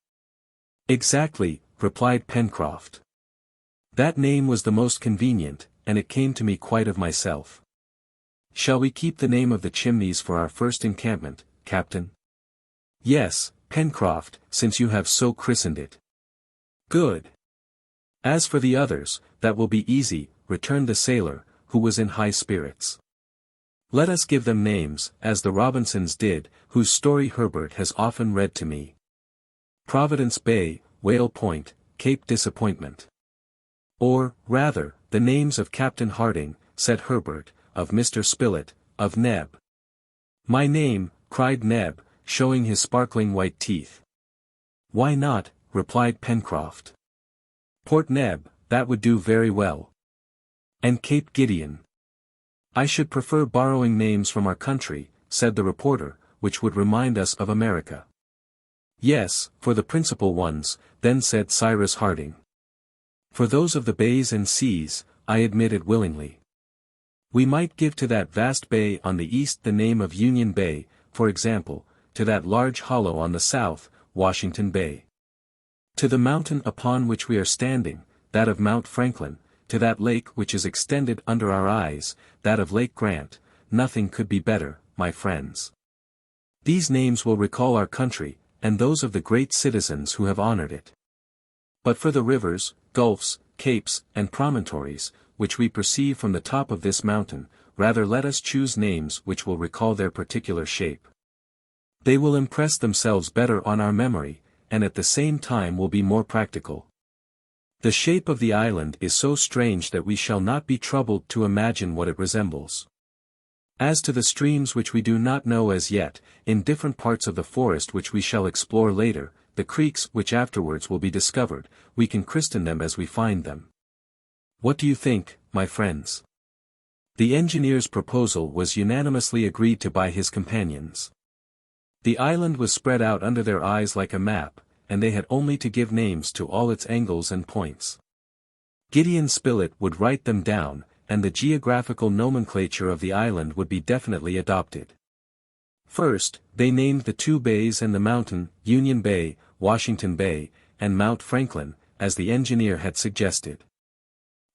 "Exactly," replied Pencroff. "That name was the most convenient, and it came to me quite of myself. Shall we keep the name of the Chimneys for our first encampment, Captain?" "Yes, Pencroff, since you have so christened it." "Good. As for the others, that will be easy," returned the sailor, who was in high spirits. "Let us give them names, as the Robinsons did, whose story Herbert has often read to me. Providence Bay, Whale Point, Cape Disappointment." "Or, rather, the names of Captain Harding," said Herbert, "of Mr. Spilett, of Neb." "My name," cried Neb, showing his sparkling white teeth. "Why not?" replied Pencroff. "Port Neb, that would do very well. And Cape Gideon." "I should prefer borrowing names from our country," said the reporter, "which would remind us of America." "Yes, for the principal ones," then said Cyrus Harding. "For those of the bays and seas, I admit it willingly. We might give to that vast bay on the east the name of Union Bay, for example, to that large hollow on the south, Washington Bay. To the mountain upon which we are standing, that of Mount Franklin, to that lake which is extended under our eyes, that of Lake Grant, nothing could be better, my friends. These names will recall our country, and those of the great citizens who have honored it. But for the rivers, gulfs, capes, and promontories, which we perceive from the top of this mountain, rather let us choose names which will recall their particular shape. They will impress themselves better on our memory, and at the same time will be more practical. The shape of the island is so strange that we shall not be troubled to imagine what it resembles. As to the streams which we do not know as yet, in different parts of the forest which we shall explore later, the creeks which afterwards will be discovered, we can christen them as we find them. What do you think, my friends?" The engineer's proposal was unanimously agreed to by his companions. The island was spread out under their eyes like a map, and they had only to give names to all its angles and points. Gideon Spilett would write them down, and the geographical nomenclature of the island would be definitely adopted. First, they named the two bays and the mountain, Union Bay, Washington Bay, and Mount Franklin, as the engineer had suggested.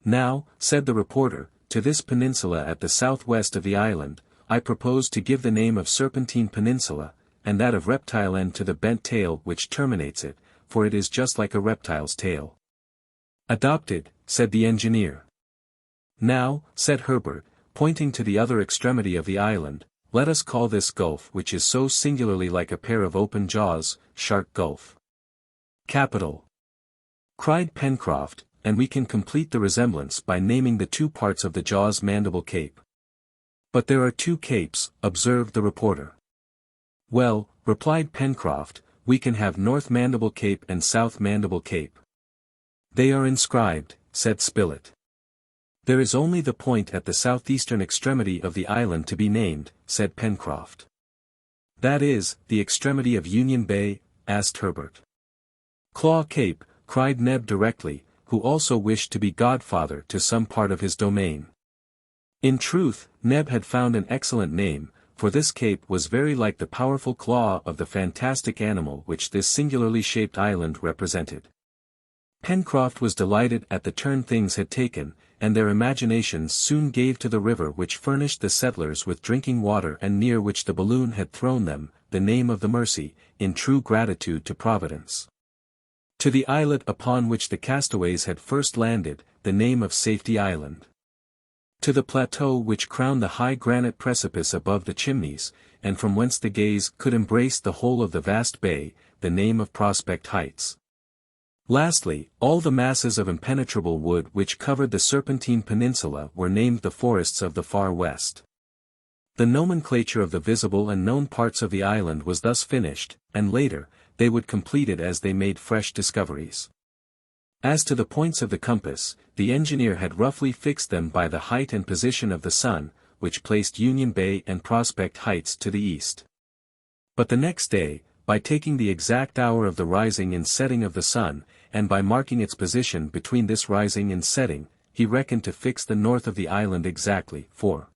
"Now," said the reporter, "to this peninsula at the southwest of the island, I propose to give the name of Serpentine Peninsula, and that of Reptile End to the bent tail which terminates it, for it is just like a reptile's tail." "Adopted," said the engineer. "Now," said Herbert, pointing to the other extremity of the island, "let us call this gulf which is so singularly like a pair of open jaws, Shark Gulf." "Capital!" cried Pencroff, "and we can complete the resemblance by naming the two parts of the jaws Mandible Cape." "But there are two capes," observed the reporter. "Well," replied Pencroff, "we can have North Mandible Cape and South Mandible Cape." "They are inscribed," said Spilett. "There is only the point at the southeastern extremity of the island to be named," said Pencroff. "That is, the extremity of Union Bay?" asked Herbert. "Claw Cape," cried Neb directly, who also wished to be godfather to some part of his domain. In truth, Neb had found an excellent name, for this cape was very like the powerful claw of the fantastic animal which this singularly shaped island represented. Pencroff was delighted at the turn things had taken, and their imaginations soon gave to the river which furnished the settlers with drinking water and near which the balloon had thrown them, the name of the Mercy, in true gratitude to Providence. To the islet upon which the castaways had first landed, the name of Safety Island. To the plateau which crowned the high granite precipice above the Chimneys, and from whence the gaze could embrace the whole of the vast bay, the name of Prospect Heights. Lastly, all the masses of impenetrable wood which covered the Serpentine Peninsula were named the forests of the far west. The nomenclature of the visible and known parts of the island was thus finished, and later, they would complete it as they made fresh discoveries. As to the points of the compass, the engineer had roughly fixed them by the height and position of the sun, which placed Union Bay and Prospect Heights to the east. But the next day, by taking the exact hour of the rising and setting of the sun, and by marking its position between this rising and setting, he reckoned to fix the north of the island exactly, for,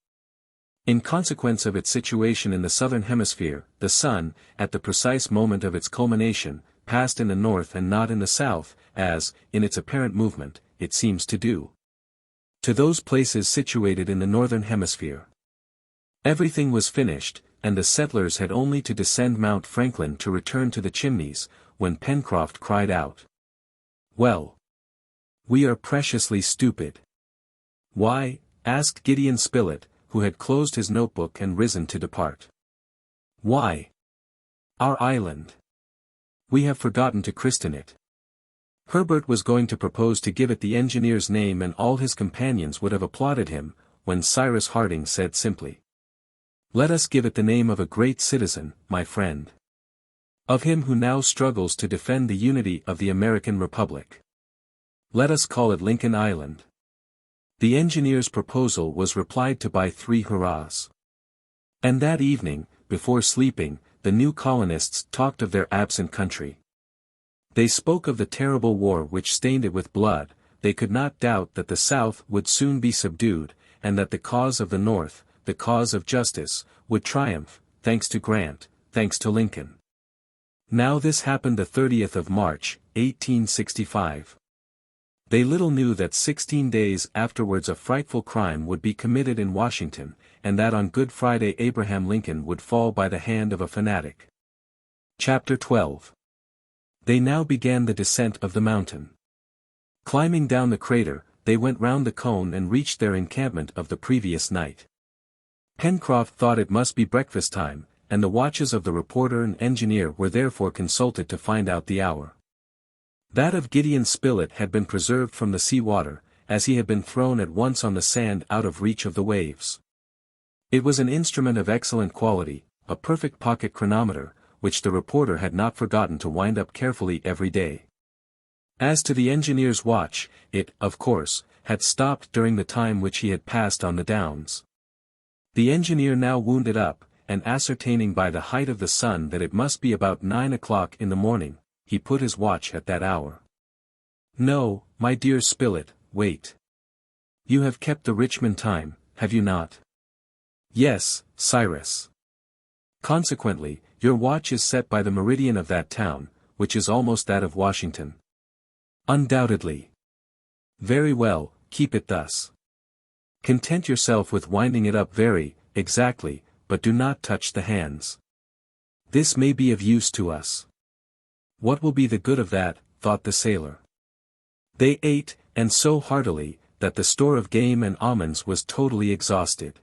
in consequence of its situation in the southern hemisphere, the sun, at the precise moment of its culmination, passed in the north and not in the south, as, in its apparent movement, it seems to do to those places situated in the northern hemisphere. Everything was finished, and the settlers had only to descend Mount Franklin to return to the Chimneys, when Pencroff cried out, "Well, we are preciously stupid." "Why?" asked Gideon Spilett, who had closed his notebook and risen to depart. "Why? Our island. We have forgotten to christen it." Herbert was going to propose to give it the engineer's name and all his companions would have applauded him, when Cyrus Harding said simply, "Let us give it the name of a great citizen, my friend. Of him who now struggles to defend the unity of the American Republic. Let us call it Lincoln Island." The engineer's proposal was replied to by 3 hurrahs. And that evening, before sleeping, the new colonists talked of their absent country. They spoke of the terrible war which stained it with blood. They could not doubt that the South would soon be subdued, and that the cause of the North, the cause of justice, would triumph, thanks to Grant, thanks to Lincoln. Now this happened the 30th of March, 1865. They little knew that 16 days afterwards a frightful crime would be committed in Washington, and that on Good Friday Abraham Lincoln would fall by the hand of a fanatic. Chapter 12. They now began the descent of the mountain. Climbing down the crater, they went round the cone and reached their encampment of the previous night. Pencroff thought it must be breakfast time, and the watches of the reporter and engineer were therefore consulted to find out the hour. That of Gideon Spilett had been preserved from the sea water, as he had been thrown at once on the sand out of reach of the waves. It was an instrument of excellent quality, a perfect pocket chronometer, which the reporter had not forgotten to wind up carefully every day. As to the engineer's watch, it, of course, had stopped during the time which he had passed on the downs. The engineer now wound it up, and ascertaining by the height of the sun that it must be about 9 o'clock in the morning, he put his watch at that hour. "No, my dear Spilett, wait. You have kept the Richmond time, have you not?" "Yes, Cyrus." "Consequently, your watch is set by the meridian of that town, which is almost that of Washington." "Undoubtedly." "Very well, keep it thus. Content yourself with winding it up very exactly, but do not touch the hands. This may be of use to us." "What will be the good of that?" thought the sailor. They ate, and so heartily, that the store of game and almonds was totally exhausted.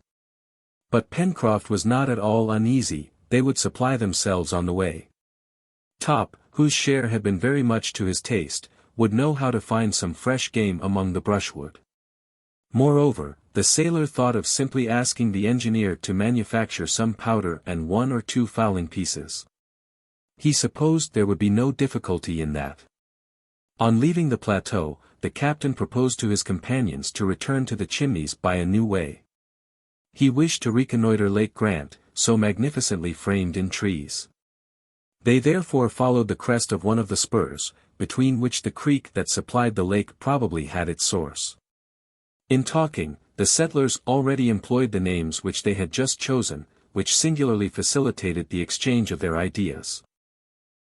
But Pencroff was not at all uneasy, they would supply themselves on the way. Top, whose share had been very much to his taste, would know how to find some fresh game among the brushwood. Moreover, the sailor thought of simply asking the engineer to manufacture some powder and 1 or 2 fowling pieces. He supposed there would be no difficulty in that. On leaving the plateau, the captain proposed to his companions to return to the Chimneys by a new way. He wished to reconnoiter Lake Grant, so magnificently framed in trees. They therefore followed the crest of one of the spurs, between which the creek that supplied the lake probably had its source. In talking, the settlers already employed the names which they had just chosen, which singularly facilitated the exchange of their ideas.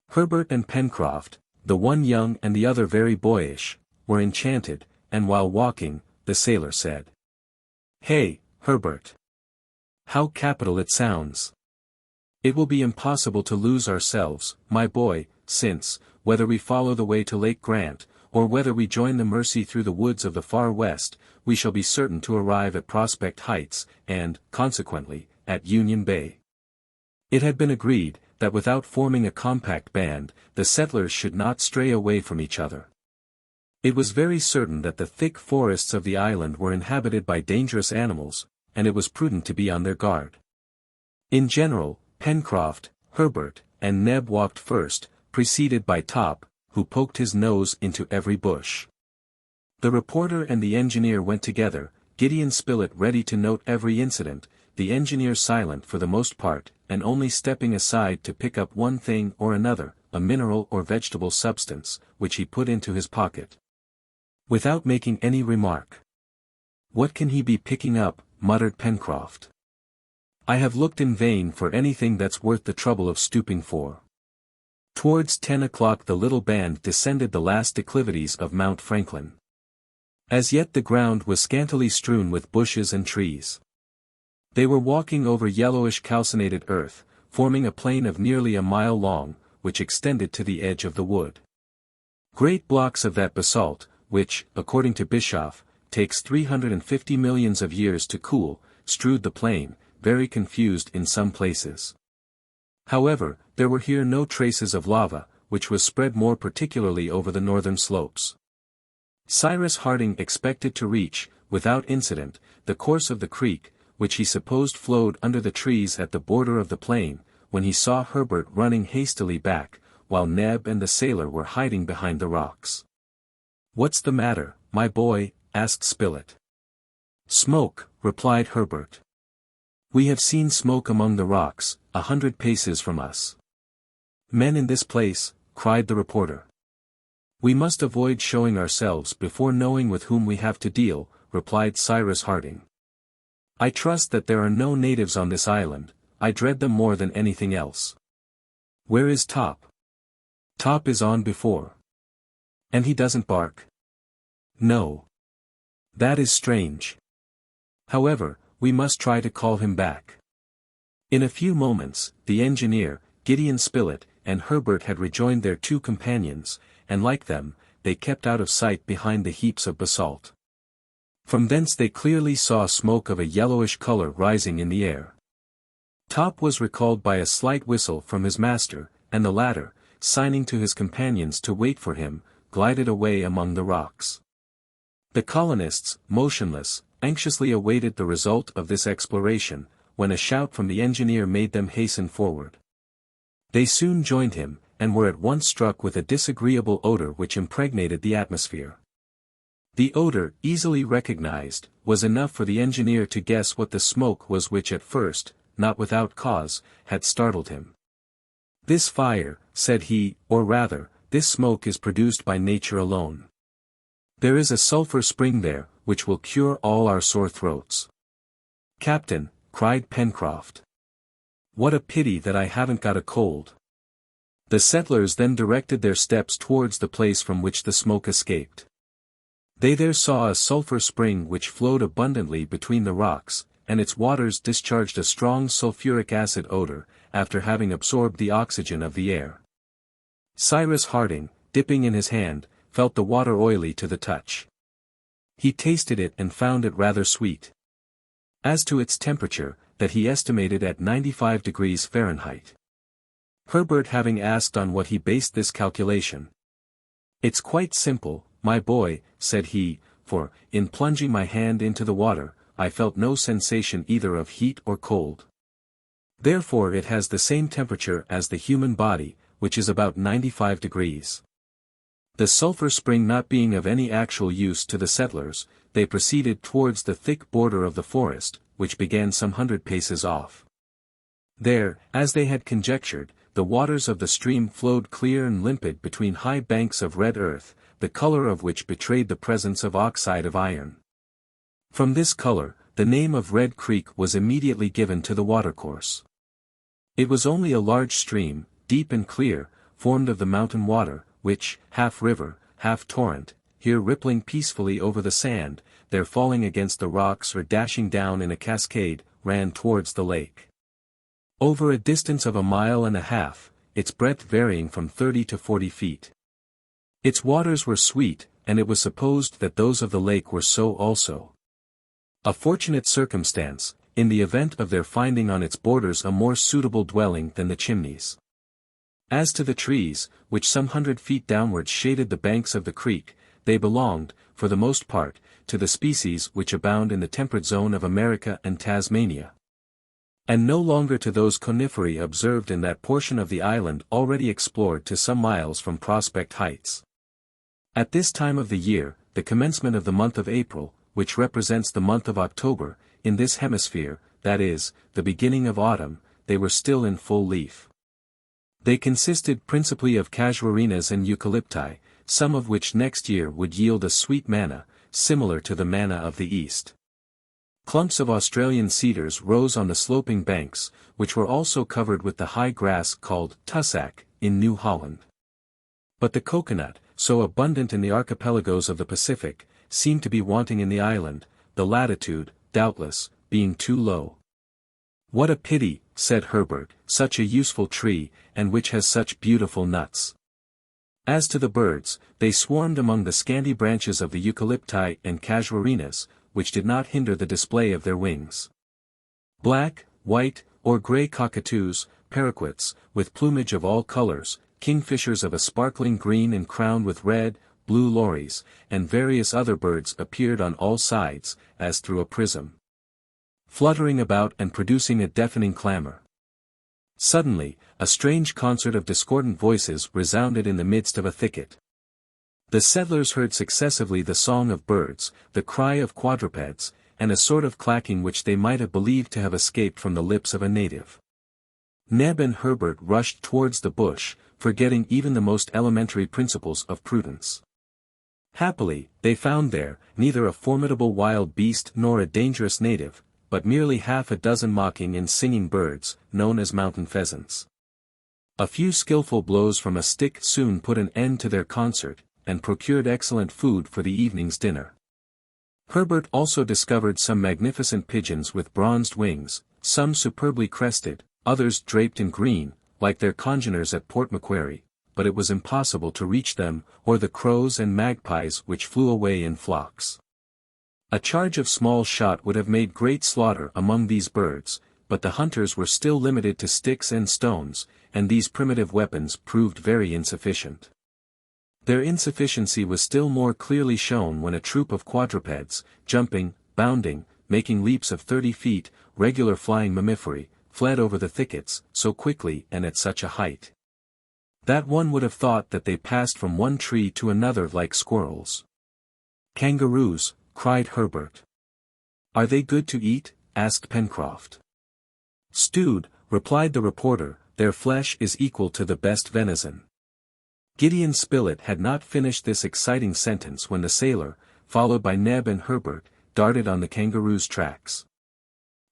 Herbert and Pencroff, the one young and the other very boyish, were enchanted, and while walking, the sailor said, "Hey, Herbert! How capital it sounds! It will be impossible to lose ourselves, my boy, since, whether we follow the way to Lake Grant, or whether we join the Mercy through the woods of the far west, we shall be certain to arrive at Prospect Heights, and, consequently, at Union Bay." It had been agreed, that without forming a compact band, the settlers should not stray away from each other. It was very certain that the thick forests of the island were inhabited by dangerous animals, and it was prudent to be on their guard. In general, Pencroff, Herbert, and Neb walked first, preceded by Top, who poked his nose into every bush. The reporter and the engineer went together, Gideon Spilett ready to note every incident, the engineer silent for the most part, and only stepping aside to pick up one thing or another, a mineral or vegetable substance, which he put into his pocket, without making any remark. "What can he be picking up?" muttered Pencroff. "I have looked in vain for anything that's worth the trouble of stooping for." Towards 10 o'clock the little band descended the last declivities of Mount Franklin. As yet the ground was scantily strewn with bushes and trees. They were walking over yellowish calcinated earth, forming a plain of nearly a mile long, which extended to the edge of the wood. Great blocks of that basalt, which, according to Bischoff, takes 350 millions of years to cool, strewed the plain, very confused in some places. However, there were here no traces of lava, which was spread more particularly over the northern slopes. Cyrus Harding expected to reach, without incident, the course of the creek, which he supposed flowed under the trees at the border of the plain, when he saw Herbert running hastily back, while Neb and the sailor were hiding behind the rocks. "What's the matter, my boy?" asked Spilett. "Smoke," replied Herbert. "We have seen smoke among the rocks, 100 paces from us." "Men in this place," cried the reporter. "We must avoid showing ourselves before knowing with whom we have to deal," replied Cyrus Harding. "I trust that there are no natives on this island, I dread them more than anything else." "Where is Top?" "Top is on before." "And he doesn't bark?" "No. That is strange. However, we must try to call him back." In a few moments, the engineer, Gideon Spilett, and Herbert had rejoined their two companions, and like them, they kept out of sight behind the heaps of basalt. From thence they clearly saw smoke of a yellowish color rising in the air. Top was recalled by a slight whistle from his master, and the latter, signing to his companions to wait for him, glided away among the rocks. The colonists, motionless, anxiously awaited the result of this exploration, when a shout from the engineer made them hasten forward. They soon joined him, and were at once struck with a disagreeable odor which impregnated the atmosphere. The odor, easily recognized, was enough for the engineer to guess what the smoke was which at first, not without cause, had startled him. "This fire," said he, "or rather, this smoke is produced by nature alone. There is a sulphur spring there, which will cure all our sore throats." "Captain," cried Pencroff, "what a pity that I haven't got a cold." The settlers then directed their steps towards the place from which the smoke escaped. They there saw a sulphur spring which flowed abundantly between the rocks, and its waters discharged a strong sulphuric acid odor, after having absorbed the oxygen of the air. Cyrus Harding, dipping in his hand, felt the water oily to the touch. He tasted it and found it rather sweet. As to its temperature, that he estimated at 95 degrees Fahrenheit. Herbert having asked on what he based this calculation. "It's quite simple, my boy," said he, "for, in plunging my hand into the water, I felt no sensation either of heat or cold. Therefore it has the same temperature as the human body, which is about 95 degrees. The sulphur spring not being of any actual use to the settlers, they proceeded towards the thick border of the forest, which began some 100 paces off. There, as they had conjectured, the waters of the stream flowed clear and limpid between high banks of red earth, the color of which betrayed the presence of oxide of iron. From this color, the name of Red Creek was immediately given to the watercourse. It was only a large stream, deep and clear, formed of the mountain water, which, half river, half torrent, here rippling peacefully over the sand, there falling against the rocks or dashing down in a cascade, ran towards the lake. Over a distance of 1.5 miles, its breadth varying from 30 to 40 feet. Its waters were sweet, and it was supposed that those of the lake were so also. A fortunate circumstance, in the event of their finding on its borders a more suitable dwelling than the Chimneys. As to the trees, which some 100 feet downwards shaded the banks of the creek, they belonged, for the most part, to the species which abound in the temperate zone of America and Tasmania, and no longer to those coniferae observed in that portion of the island already explored to some miles from Prospect Heights. At this time of the year, the commencement of the month of April, which represents the month of October, in this hemisphere, that is, the beginning of autumn, they were still in full leaf. They consisted principally of casuarinas and eucalypti, some of which next year would yield a sweet manna, similar to the manna of the East. Clumps of Australian cedars rose on the sloping banks, which were also covered with the high grass called tussac, in New Holland. But the coconut, so abundant in the archipelagos of the Pacific, seemed to be wanting in the island, the latitude, doubtless, being too low. "What a pity," said Herbert, "such a useful tree, and which has such beautiful nuts." As to the birds, they swarmed among the scanty branches of the eucalypti and casuarinas, which did not hinder the display of their wings. Black, white, or grey cockatoos, paraquets, with plumage of all colors, kingfishers of a sparkling green and crowned with red, blue lories, and various other birds appeared on all sides, as through a prism, fluttering about and producing a deafening clamor. Suddenly, a strange concert of discordant voices resounded in the midst of a thicket. The settlers heard successively the song of birds, the cry of quadrupeds, and a sort of clacking which they might have believed to have escaped from the lips of a native. Neb and Herbert rushed towards the bush, forgetting even the most elementary principles of prudence. Happily, they found there, neither a formidable wild beast nor a dangerous native, but merely half a dozen mocking and singing birds, known as mountain pheasants. A few skillful blows from a stick soon put an end to their concert, and procured excellent food for the evening's dinner. Herbert also discovered some magnificent pigeons with bronzed wings, some superbly crested, others draped in green, like their congeners at Port Macquarie, but it was impossible to reach them, or the crows and magpies which flew away in flocks. A charge of small shot would have made great slaughter among these birds, but the hunters were still limited to sticks and stones, and these primitive weapons proved very insufficient. Their insufficiency was still more clearly shown when a troop of quadrupeds, jumping, bounding, making leaps of 30 feet, regular flying mammiferae, fled over the thickets, so quickly and at such a height, that one would have thought that they passed from one tree to another like squirrels. "Kangaroos," cried Herbert. "Are they good to eat?" asked Pencroff. "Stewed," replied the reporter, "their flesh is equal to the best venison." Gideon Spilett had not finished this exciting sentence when the sailor, followed by Neb and Herbert, darted on the kangaroo's tracks.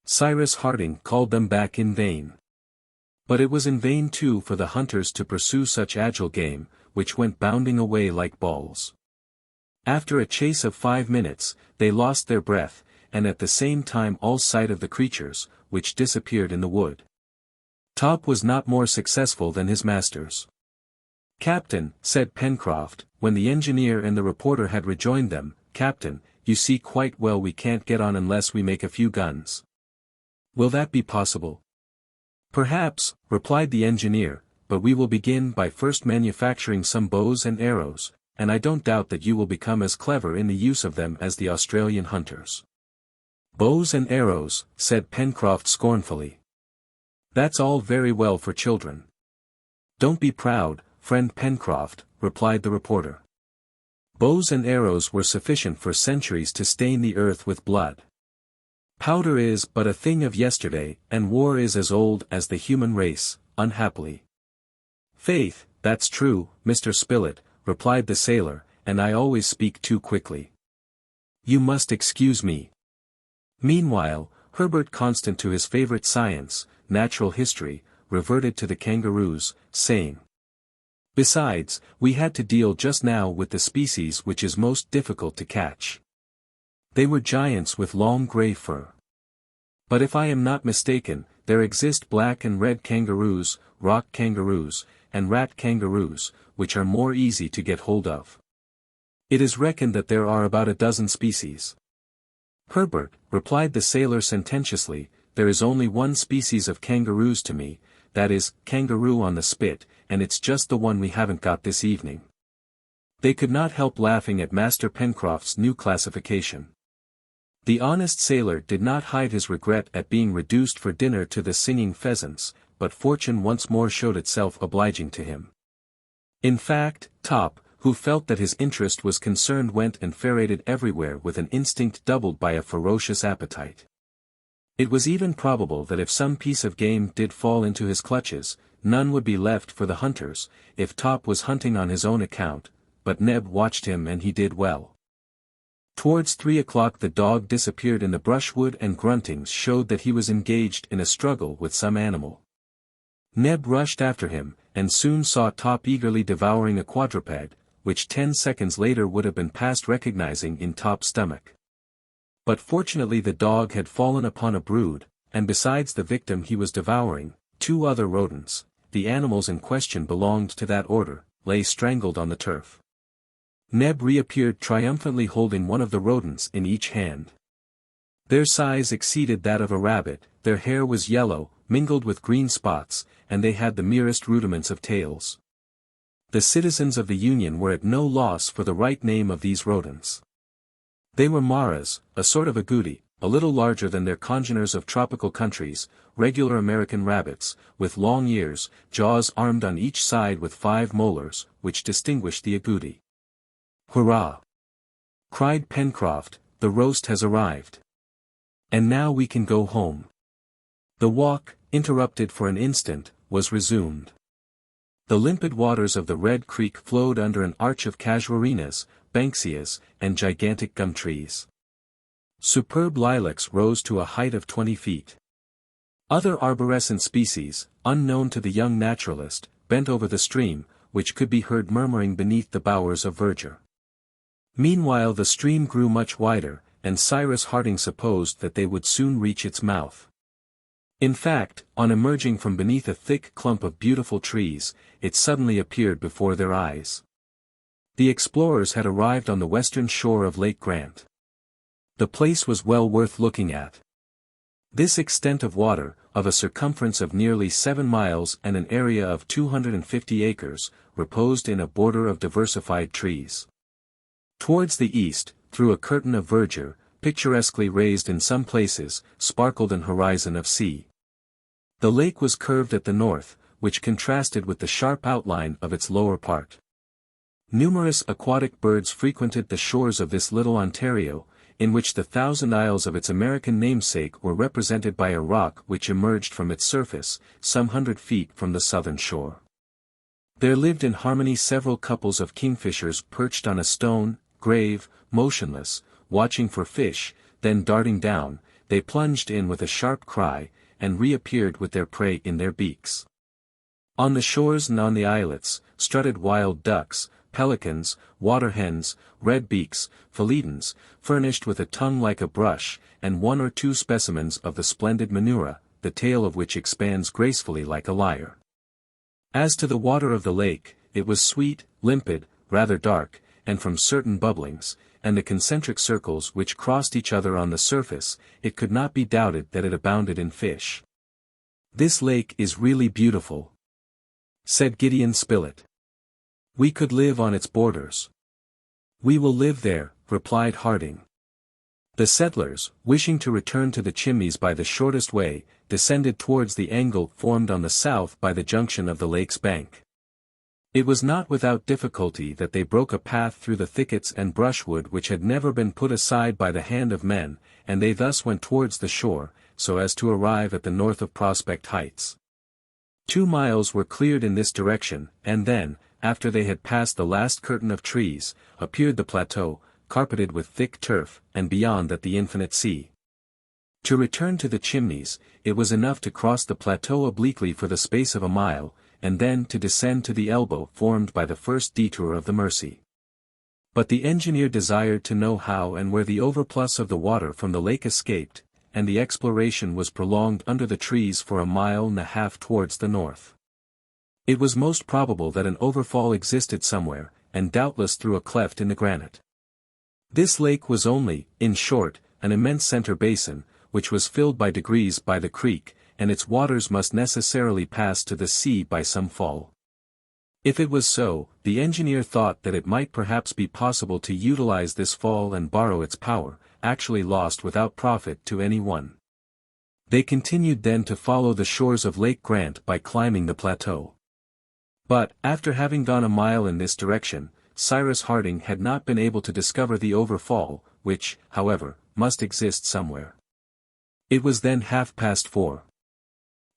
Cyrus Harding called them back in vain. But it was in vain too for the hunters to pursue such agile game, which went bounding away like balls. After a chase of 5 minutes, they lost their breath, and at the same time all sight of the creatures, which disappeared in the wood. Top was not more successful than his masters. "Captain," said Pencroff, when the engineer and the reporter had rejoined them, "Captain, you see quite well we can't get on unless we make a few guns. Will that be possible?" "Perhaps," replied the engineer, "but we will begin by first manufacturing some bows and arrows, and I don't doubt that you will become as clever in the use of them as the Australian hunters." "Bows and arrows," said Pencroff scornfully. "That's all very well for children." "Don't be proud, friend Pencroff," replied the reporter. "Bows and arrows were sufficient for centuries to stain the earth with blood. Powder is but a thing of yesterday, and war is as old as the human race, unhappily. Faith, that's true, Mr. Spilett, replied the sailor, and I always speak too quickly. You must excuse me. Meanwhile, Herbert, constant to his favorite science, natural history, reverted to the kangaroos, saying, Besides, we had to deal just now with the species which is most difficult to catch. They were giants with long grey fur. But if I am not mistaken, there exist black and red kangaroos, rock kangaroos, and rat kangaroos, which are more easy to get hold of. It is reckoned that there are about a dozen species. Herbert, replied the sailor sententiously, there is only one species of kangaroos to me, that is, kangaroo on the spit, and it's just the one we haven't got this evening. They could not help laughing at Master Pencroff's new classification. The honest sailor did not hide his regret at being reduced for dinner to the singing pheasants, but fortune once more showed itself obliging to him. In fact, Top, who felt that his interest was concerned, went and ferreted everywhere with an instinct doubled by a ferocious appetite. It was even probable that if some piece of game did fall into his clutches, none would be left for the hunters, if Top was hunting on his own account, but Neb watched him and he did well. Towards 3 o'clock the dog disappeared in the brushwood, and gruntings showed that he was engaged in a struggle with some animal. Neb rushed after him, and soon saw Top eagerly devouring a quadruped, which 10 seconds later would have been past recognizing in Top's stomach. But fortunately the dog had fallen upon a brood, and besides the victim he was devouring, 2 other rodents, the animals in question belonged to that order, lay strangled on the turf. Neb reappeared triumphantly holding one of the rodents in each hand. Their size exceeded that of a rabbit, their hair was yellow, mingled with green spots, and they had the merest rudiments of tails. The citizens of the Union were at no loss for the right name of these rodents. They were maras, a sort of agouti, a little larger than their congeners of tropical countries, regular American rabbits, with long ears, jaws armed on each side with 5 molars, which distinguish the agouti. "Hurrah!" cried Pencroff, "the roast has arrived. And now we can go home." The walk, interrupted for an instant, was resumed. The limpid waters of the Red Creek flowed under an arch of casuarinas, banksias, and gigantic gum trees. Superb lilacs rose to a height of 20 feet. Other arborescent species, unknown to the young naturalist, bent over the stream, which could be heard murmuring beneath the bowers of verdure. Meanwhile the stream grew much wider, and Cyrus Harding supposed that they would soon reach its mouth. In fact, on emerging from beneath a thick clump of beautiful trees, it suddenly appeared before their eyes. The explorers had arrived on the western shore of Lake Grant. The place was well worth looking at. This extent of water, of a circumference of nearly 7 miles and an area of 250 acres, reposed in a border of diversified trees. Towards the east, through a curtain of verdure, picturesquely raised in some places, sparkled an horizon of sea. The lake was curved at the north, which contrasted with the sharp outline of its lower part. Numerous aquatic birds frequented the shores of this little Ontario, in which the 1,000 isles of its American namesake were represented by a rock which emerged from its surface, some 100 feet from the southern shore. There lived in harmony several couples of kingfishers perched on a stone, grave, motionless, watching for fish, then darting down, they plunged in with a sharp cry, and reappeared with their prey in their beaks. On the shores and on the islets, strutted wild ducks, pelicans, water-hens, red-beaks, phalidans, furnished with a tongue like a brush, and 1 or 2 specimens of the splendid manura, the tail of which expands gracefully like a lyre. As to the water of the lake, it was sweet, limpid, rather dark, and from certain bubblings, and the concentric circles which crossed each other on the surface, it could not be doubted that it abounded in fish. "This lake is really beautiful," said Gideon Spilett. "We could live on its borders." "We will live there," replied Harding. The settlers, wishing to return to the Chimneys by the shortest way, descended towards the angle formed on the south by the junction of the lake's bank. It was not without difficulty that they broke a path through the thickets and brushwood which had never been put aside by the hand of men, and they thus went towards the shore, so as to arrive at the north of Prospect Heights. 2 miles were cleared in this direction, and then, after they had passed the last curtain of trees, appeared the plateau, carpeted with thick turf, and beyond that the infinite sea. To return to the Chimneys, it was enough to cross the plateau obliquely for the space of a mile, and then to descend to the elbow formed by the first detour of the Mercy. But the engineer desired to know how and where the overplus of the water from the lake escaped, and the exploration was prolonged under the trees for 1.5 miles towards the north. It was most probable that an overfall existed somewhere, and doubtless through a cleft in the granite. This lake was only, in short, an immense center basin, which was filled by degrees by the creek, and its waters must necessarily pass to the sea by some fall. If it was so, the engineer thought that it might perhaps be possible to utilize this fall and borrow its power, actually lost without profit to any one. They continued then to follow the shores of Lake Grant by climbing the plateau. But, after having gone 1 mile in this direction, Cyrus Harding had not been able to discover the overfall, which, however, must exist somewhere. It was then 4:30.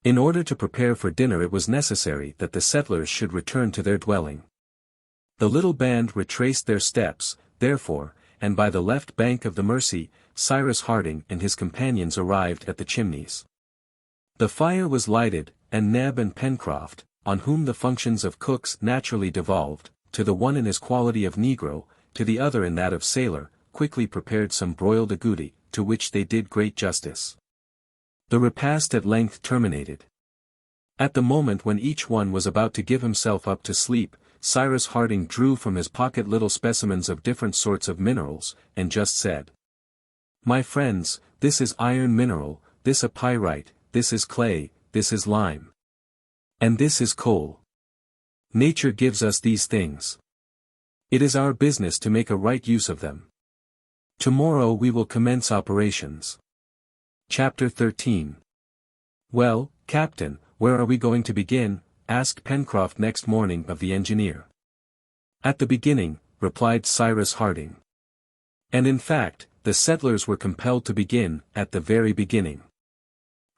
In order to prepare for dinner it was necessary that the settlers should return to their dwelling. The little band retraced their steps, therefore, and by the left bank of the Mercy, Cyrus Harding and his companions arrived at the Chimneys. The fire was lighted, and Neb and Pencroff, on whom the functions of cooks naturally devolved, to the one in his quality of negro, to the other in that of sailor, quickly prepared some broiled agouti, to which they did great justice. The repast at length terminated. At the moment when each one was about to give himself up to sleep, Cyrus Harding drew from his pocket little specimens of different sorts of minerals, and just said, "My friends, this is iron mineral, this a pyrite, this is clay, this is lime. And this is coal. Nature gives us these things. It is our business to make a right use of them. Tomorrow we will commence operations." Chapter 13. "Well, Captain, where are we going to begin?" asked Pencroff next morning of the engineer. "At the beginning," replied Cyrus Harding. And in fact, the settlers were compelled to begin at the very beginning.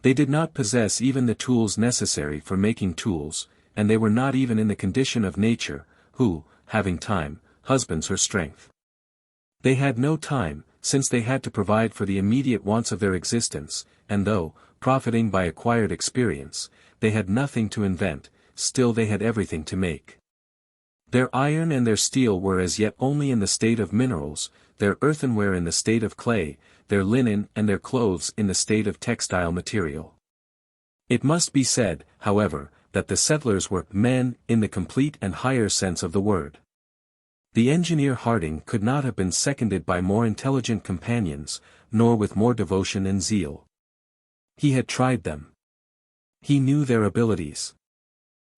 They did not possess even the tools necessary for making tools, and they were not even in the condition of nature, who, having time, husbands her strength. They had no time, since they had to provide for the immediate wants of their existence, and though, profiting by acquired experience, they had nothing to invent, still they had everything to make. Their iron and their steel were as yet only in the state of minerals, their earthenware in the state of clay, their linen and their clothes in the state of textile material. It must be said, however, that the settlers were men in the complete and higher sense of the word. The engineer Harding could not have been seconded by more intelligent companions, nor with more devotion and zeal. He had tried them. He knew their abilities.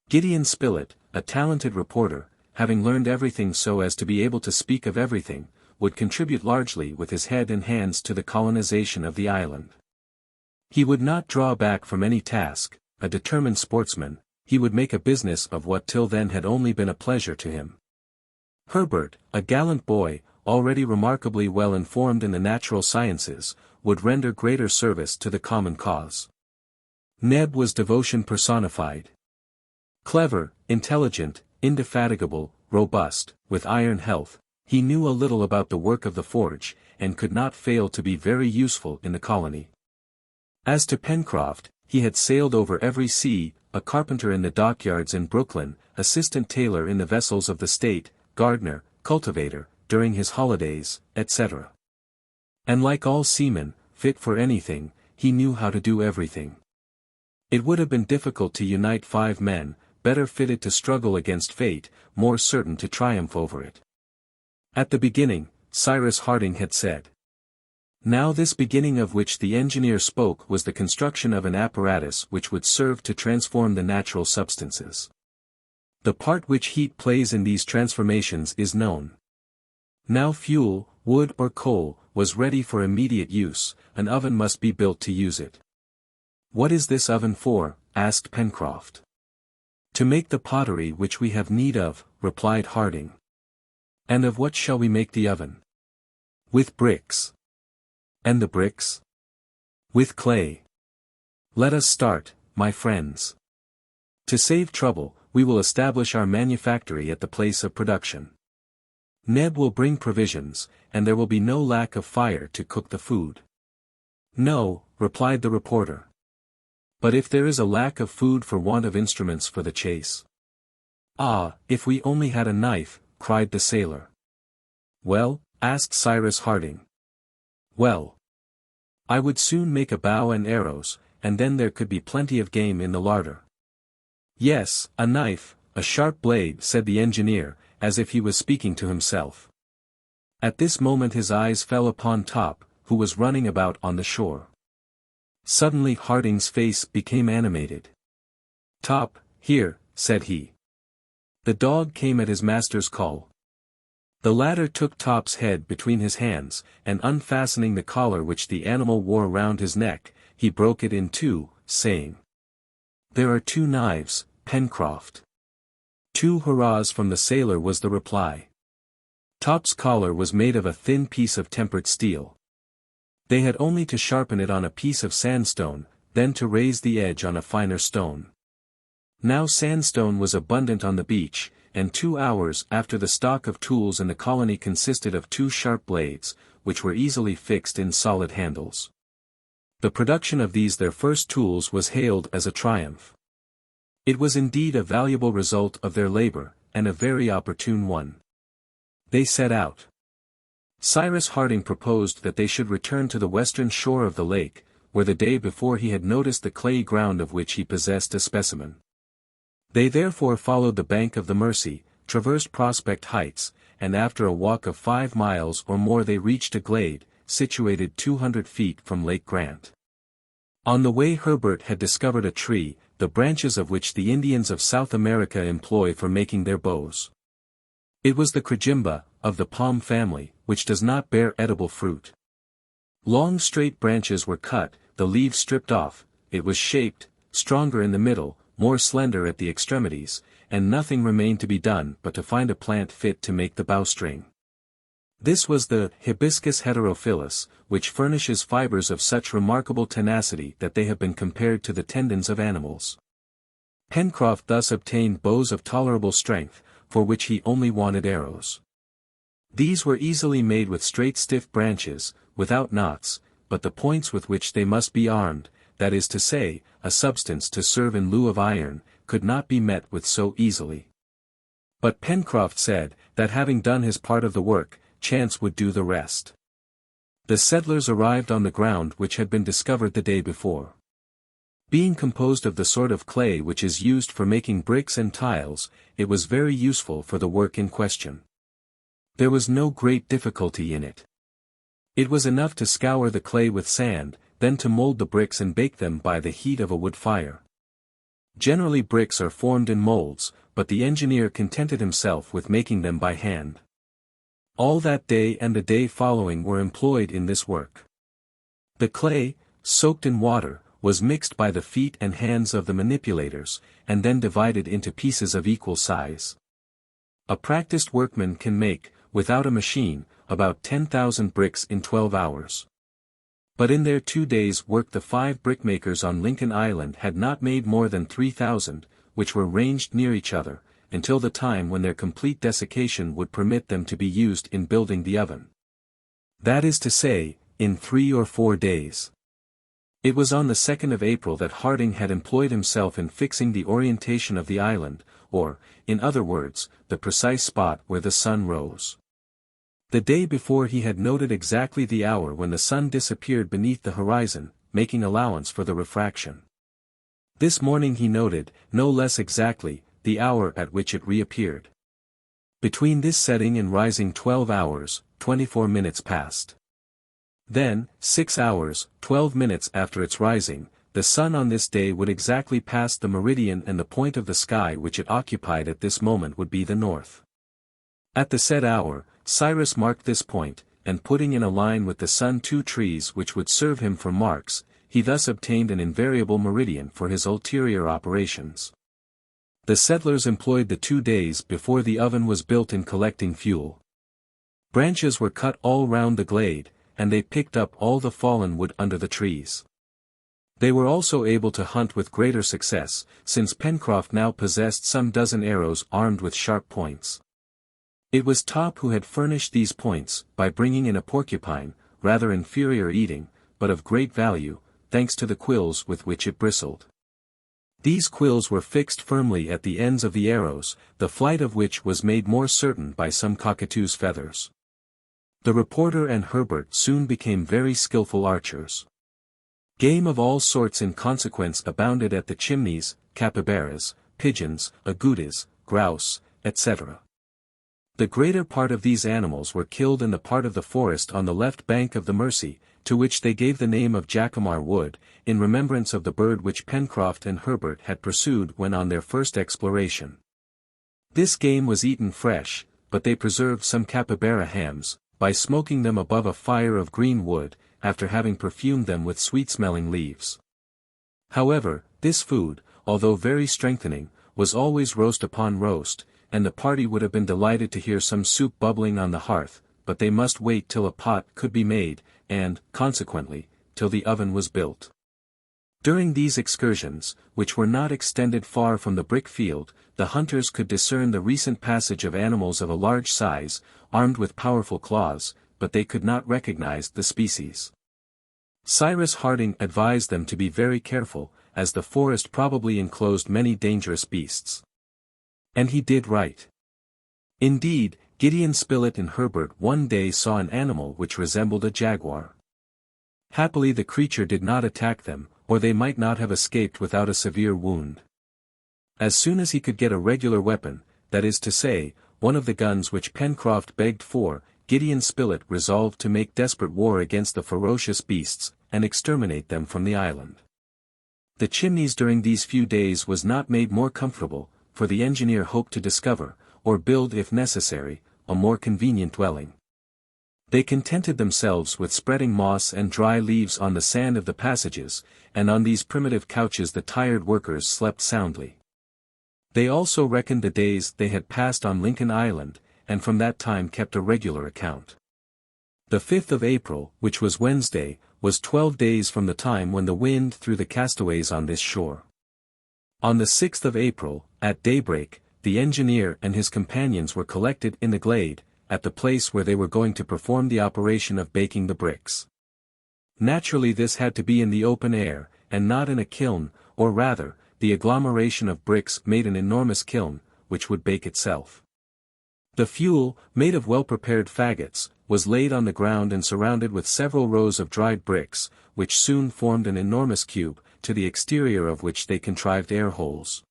Gideon Spilett, a talented reporter, having learned everything so as to be able to speak of everything, would contribute largely with his head and hands to the colonization of the island. He would not draw back from any task, a determined sportsman, he would make a business of what till then had only been a pleasure to him. Herbert, a gallant boy, already remarkably well informed in the natural sciences, would render greater service to the common cause. Neb was devotion personified. Clever, intelligent, indefatigable, robust, with iron health, he knew a little about the work of the forge, and could not fail to be very useful in the colony. As to Pencroff, he had sailed over every sea, a carpenter in the dockyards in Brooklyn, assistant tailor in the vessels of the state, gardener, cultivator, during his holidays, etc. And like all seamen, fit for anything, he knew how to do everything. It would have been difficult to unite 5 men, better fitted to struggle against fate, more certain to triumph over it. At the beginning, Cyrus Harding had said. Now this beginning of which the engineer spoke was the construction of an apparatus which would serve to transform the natural substances. The part which heat plays in these transformations is known. Now fuel, wood or coal, was ready for immediate use, an oven must be built to use it. "What is this oven for?" asked Pencroff. To make the pottery which we have need of, replied Harding. And of what shall we make the oven? With bricks. And the bricks? With clay. Let us start, my friends. To save trouble, we will establish our manufactory at the place of production. Neb will bring provisions, and there will be no lack of fire to cook the food. No, replied the reporter. But if there is a lack of food for want of instruments for the chase? Ah, if we only had a knife, cried the sailor. Well, asked Cyrus Harding. Well, I would soon make a bow and arrows, and then there could be plenty of game in the larder. Yes, a knife, a sharp blade, said the engineer, as if he was speaking to himself. At this moment his eyes fell upon Top, who was running about on the shore. Suddenly Harding's face became animated. Top, here, said he. The dog came at his master's call. The latter took Top's head between his hands, and unfastening the collar which the animal wore round his neck, he broke it in two, saying, There are 2 knives, Pencroff. 2 hurrahs from the sailor was the reply. Top's collar was made of a thin piece of tempered steel. They had only to sharpen it on a piece of sandstone, then to raise the edge on a finer stone. Now sandstone was abundant on the beach, and 2 hours after the stock of tools in the colony consisted of 2 sharp blades, which were easily fixed in solid handles. The production of these their first tools was hailed as a triumph. It was indeed a valuable result of their labor, and a very opportune one. They set out. Cyrus Harding proposed that they should return to the western shore of the lake, where the day before he had noticed the clayey ground of which he possessed a specimen. They therefore followed the bank of the Mersey, traversed Prospect Heights, and after a walk of 5 miles or more they reached a glade, situated 200 feet from Lake Grant. On the way Herbert had discovered a tree, the branches of which the Indians of South America employ for making their bows. It was the crejimba, of the palm family, which does not bear edible fruit. Long straight branches were cut, the leaves stripped off, it was shaped, stronger in the middle, more slender at the extremities, and nothing remained to be done but to find a plant fit to make the bowstring. This was the Hibiscus heterophyllus, which furnishes fibers of such remarkable tenacity that they have been compared to the tendons of animals. Pencroff thus obtained bows of tolerable strength, for which he only wanted arrows. These were easily made with straight stiff branches, without knots, but the points with which they must be armed, that is to say, a substance to serve in lieu of iron, could not be met with so easily. But Pencroff said, that having done his part of the work, chance would do the rest. The settlers arrived on the ground which had been discovered the day before. Being composed of the sort of clay which is used for making bricks and tiles, it was very useful for the work in question. There was no great difficulty in it. It was enough to scour the clay with sand, then to mold the bricks and bake them by the heat of a wood fire. Generally bricks are formed in molds, but the engineer contented himself with making them by hand. All that day and the day following were employed in this work. The clay, soaked in water, was mixed by the feet and hands of the manipulators, and then divided into pieces of equal size. A practiced workman can make, without a machine, about 10,000 bricks in 12 hours. But in their 2 days' work the 5 brickmakers on Lincoln Island had not made more than 3,000, which were ranged near each other, until the time when their complete desiccation would permit them to be used in building the oven. That is to say, in 3 or 4 days. It was on the 2nd of April that Harding had employed himself in fixing the orientation of the island, or, in other words, the precise spot where the sun rose. The day before he had noted exactly the hour when the sun disappeared beneath the horizon, making allowance for the refraction. This morning he noted, no less exactly, the hour at which it reappeared. Between this setting and rising 12 hours, 24 minutes passed. Then, 6 hours, 12 minutes after its rising, the sun on this day would exactly pass the meridian and the point of the sky which it occupied at this moment would be the north. At the said hour, Cyrus marked this point, and putting in a line with the sun 2 trees which would serve him for marks, he thus obtained an invariable meridian for his ulterior operations. The settlers employed the 2 days before the oven was built in collecting fuel. Branches were cut all round the glade, and they picked up all the fallen wood under the trees. They were also able to hunt with greater success, since Pencroff now possessed some dozen arrows armed with sharp points. It was Top who had furnished these points, by bringing in a porcupine, rather inferior eating, but of great value, thanks to the quills with which it bristled. These quills were fixed firmly at the ends of the arrows, the flight of which was made more certain by some cockatoo's feathers. The reporter and Herbert soon became very skillful archers. Game of all sorts in consequence abounded at the chimneys, capybaras, pigeons, agoutis, grouse, etc. The greater part of these animals were killed in the part of the forest on the left bank of the Mersey, to which they gave the name of Jacamar Wood, in remembrance of the bird which Pencroff and Herbert had pursued when on their first exploration. This game was eaten fresh, but they preserved some capybara hams, by smoking them above a fire of green wood, after having perfumed them with sweet-smelling leaves. However, this food, although very strengthening, was always roast upon roast, and the party would have been delighted to hear some soup bubbling on the hearth, but they must wait till a pot could be made, and, consequently, till the oven was built. During these excursions, which were not extended far from the brick field, the hunters could discern the recent passage of animals of a large size, armed with powerful claws, but they could not recognize the species. Cyrus Harding advised them to be very careful, as the forest probably enclosed many dangerous beasts. And he did right. Indeed, Gideon Spilett and Herbert one day saw an animal which resembled a jaguar. Happily the creature did not attack them, or they might not have escaped without a severe wound. As soon as he could get a regular weapon, that is to say, one of the guns which Pencroff begged for, Gideon Spilett resolved to make desperate war against the ferocious beasts, and exterminate them from the island. The chimneys during these few days was not made more comfortable, for the engineer hoped to discover, or build if necessary, a more convenient dwelling. They contented themselves with spreading moss and dry leaves on the sand of the passages, and on these primitive couches the tired workers slept soundly. They also reckoned the days they had passed on Lincoln Island, and from that time kept a regular account. The 5th of April, which was Wednesday, was 12 days from the time when the wind threw the castaways on this shore. On the 6th of April, at daybreak, the engineer and his companions were collected in the glade, at the place where they were going to perform the operation of baking the bricks. Naturally this had to be in the open air, and not in a kiln, or rather, the agglomeration of bricks made an enormous kiln, which would bake itself. The fuel, made of well-prepared faggots, was laid on the ground and surrounded with several rows of dried bricks, which soon formed an enormous cube, to the exterior of which they contrived air holes.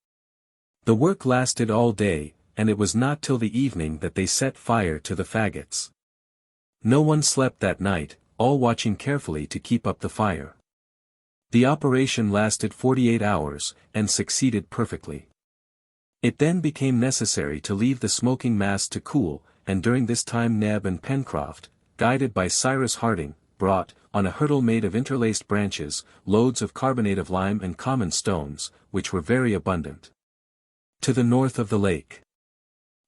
The work lasted all day, and it was not till the evening that they set fire to the faggots. No one slept that night, all watching carefully to keep up the fire. The operation lasted 48 hours, and succeeded perfectly. It then became necessary to leave the smoking mass to cool, and during this time Neb and Pencroff, guided by Cyrus Harding, brought, on a hurdle made of interlaced branches, loads of carbonate of lime and common stones, which were very abundant, to the north of the lake.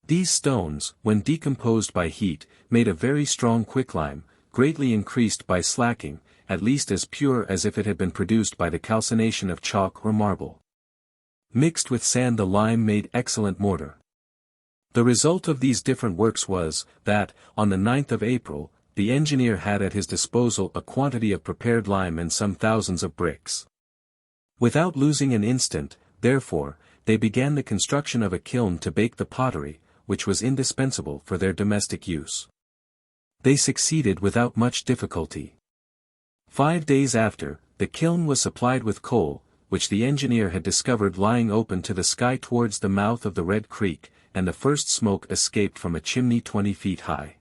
These stones, when decomposed by heat, made a very strong quicklime, greatly increased by slacking, at least as pure as if it had been produced by the calcination of chalk or marble. Mixed with sand the lime made excellent mortar. The result of these different works was, that, on the 9th of April, the engineer had at his disposal a quantity of prepared lime and some thousands of bricks. Without losing an instant, therefore, they began the construction of a kiln to bake the pottery, which was indispensable for their domestic use. They succeeded without much difficulty. 5 days after, the kiln was supplied with coal, which the engineer had discovered lying open to the sky towards the mouth of the Red Creek, and the first smoke escaped from a chimney 20 feet high.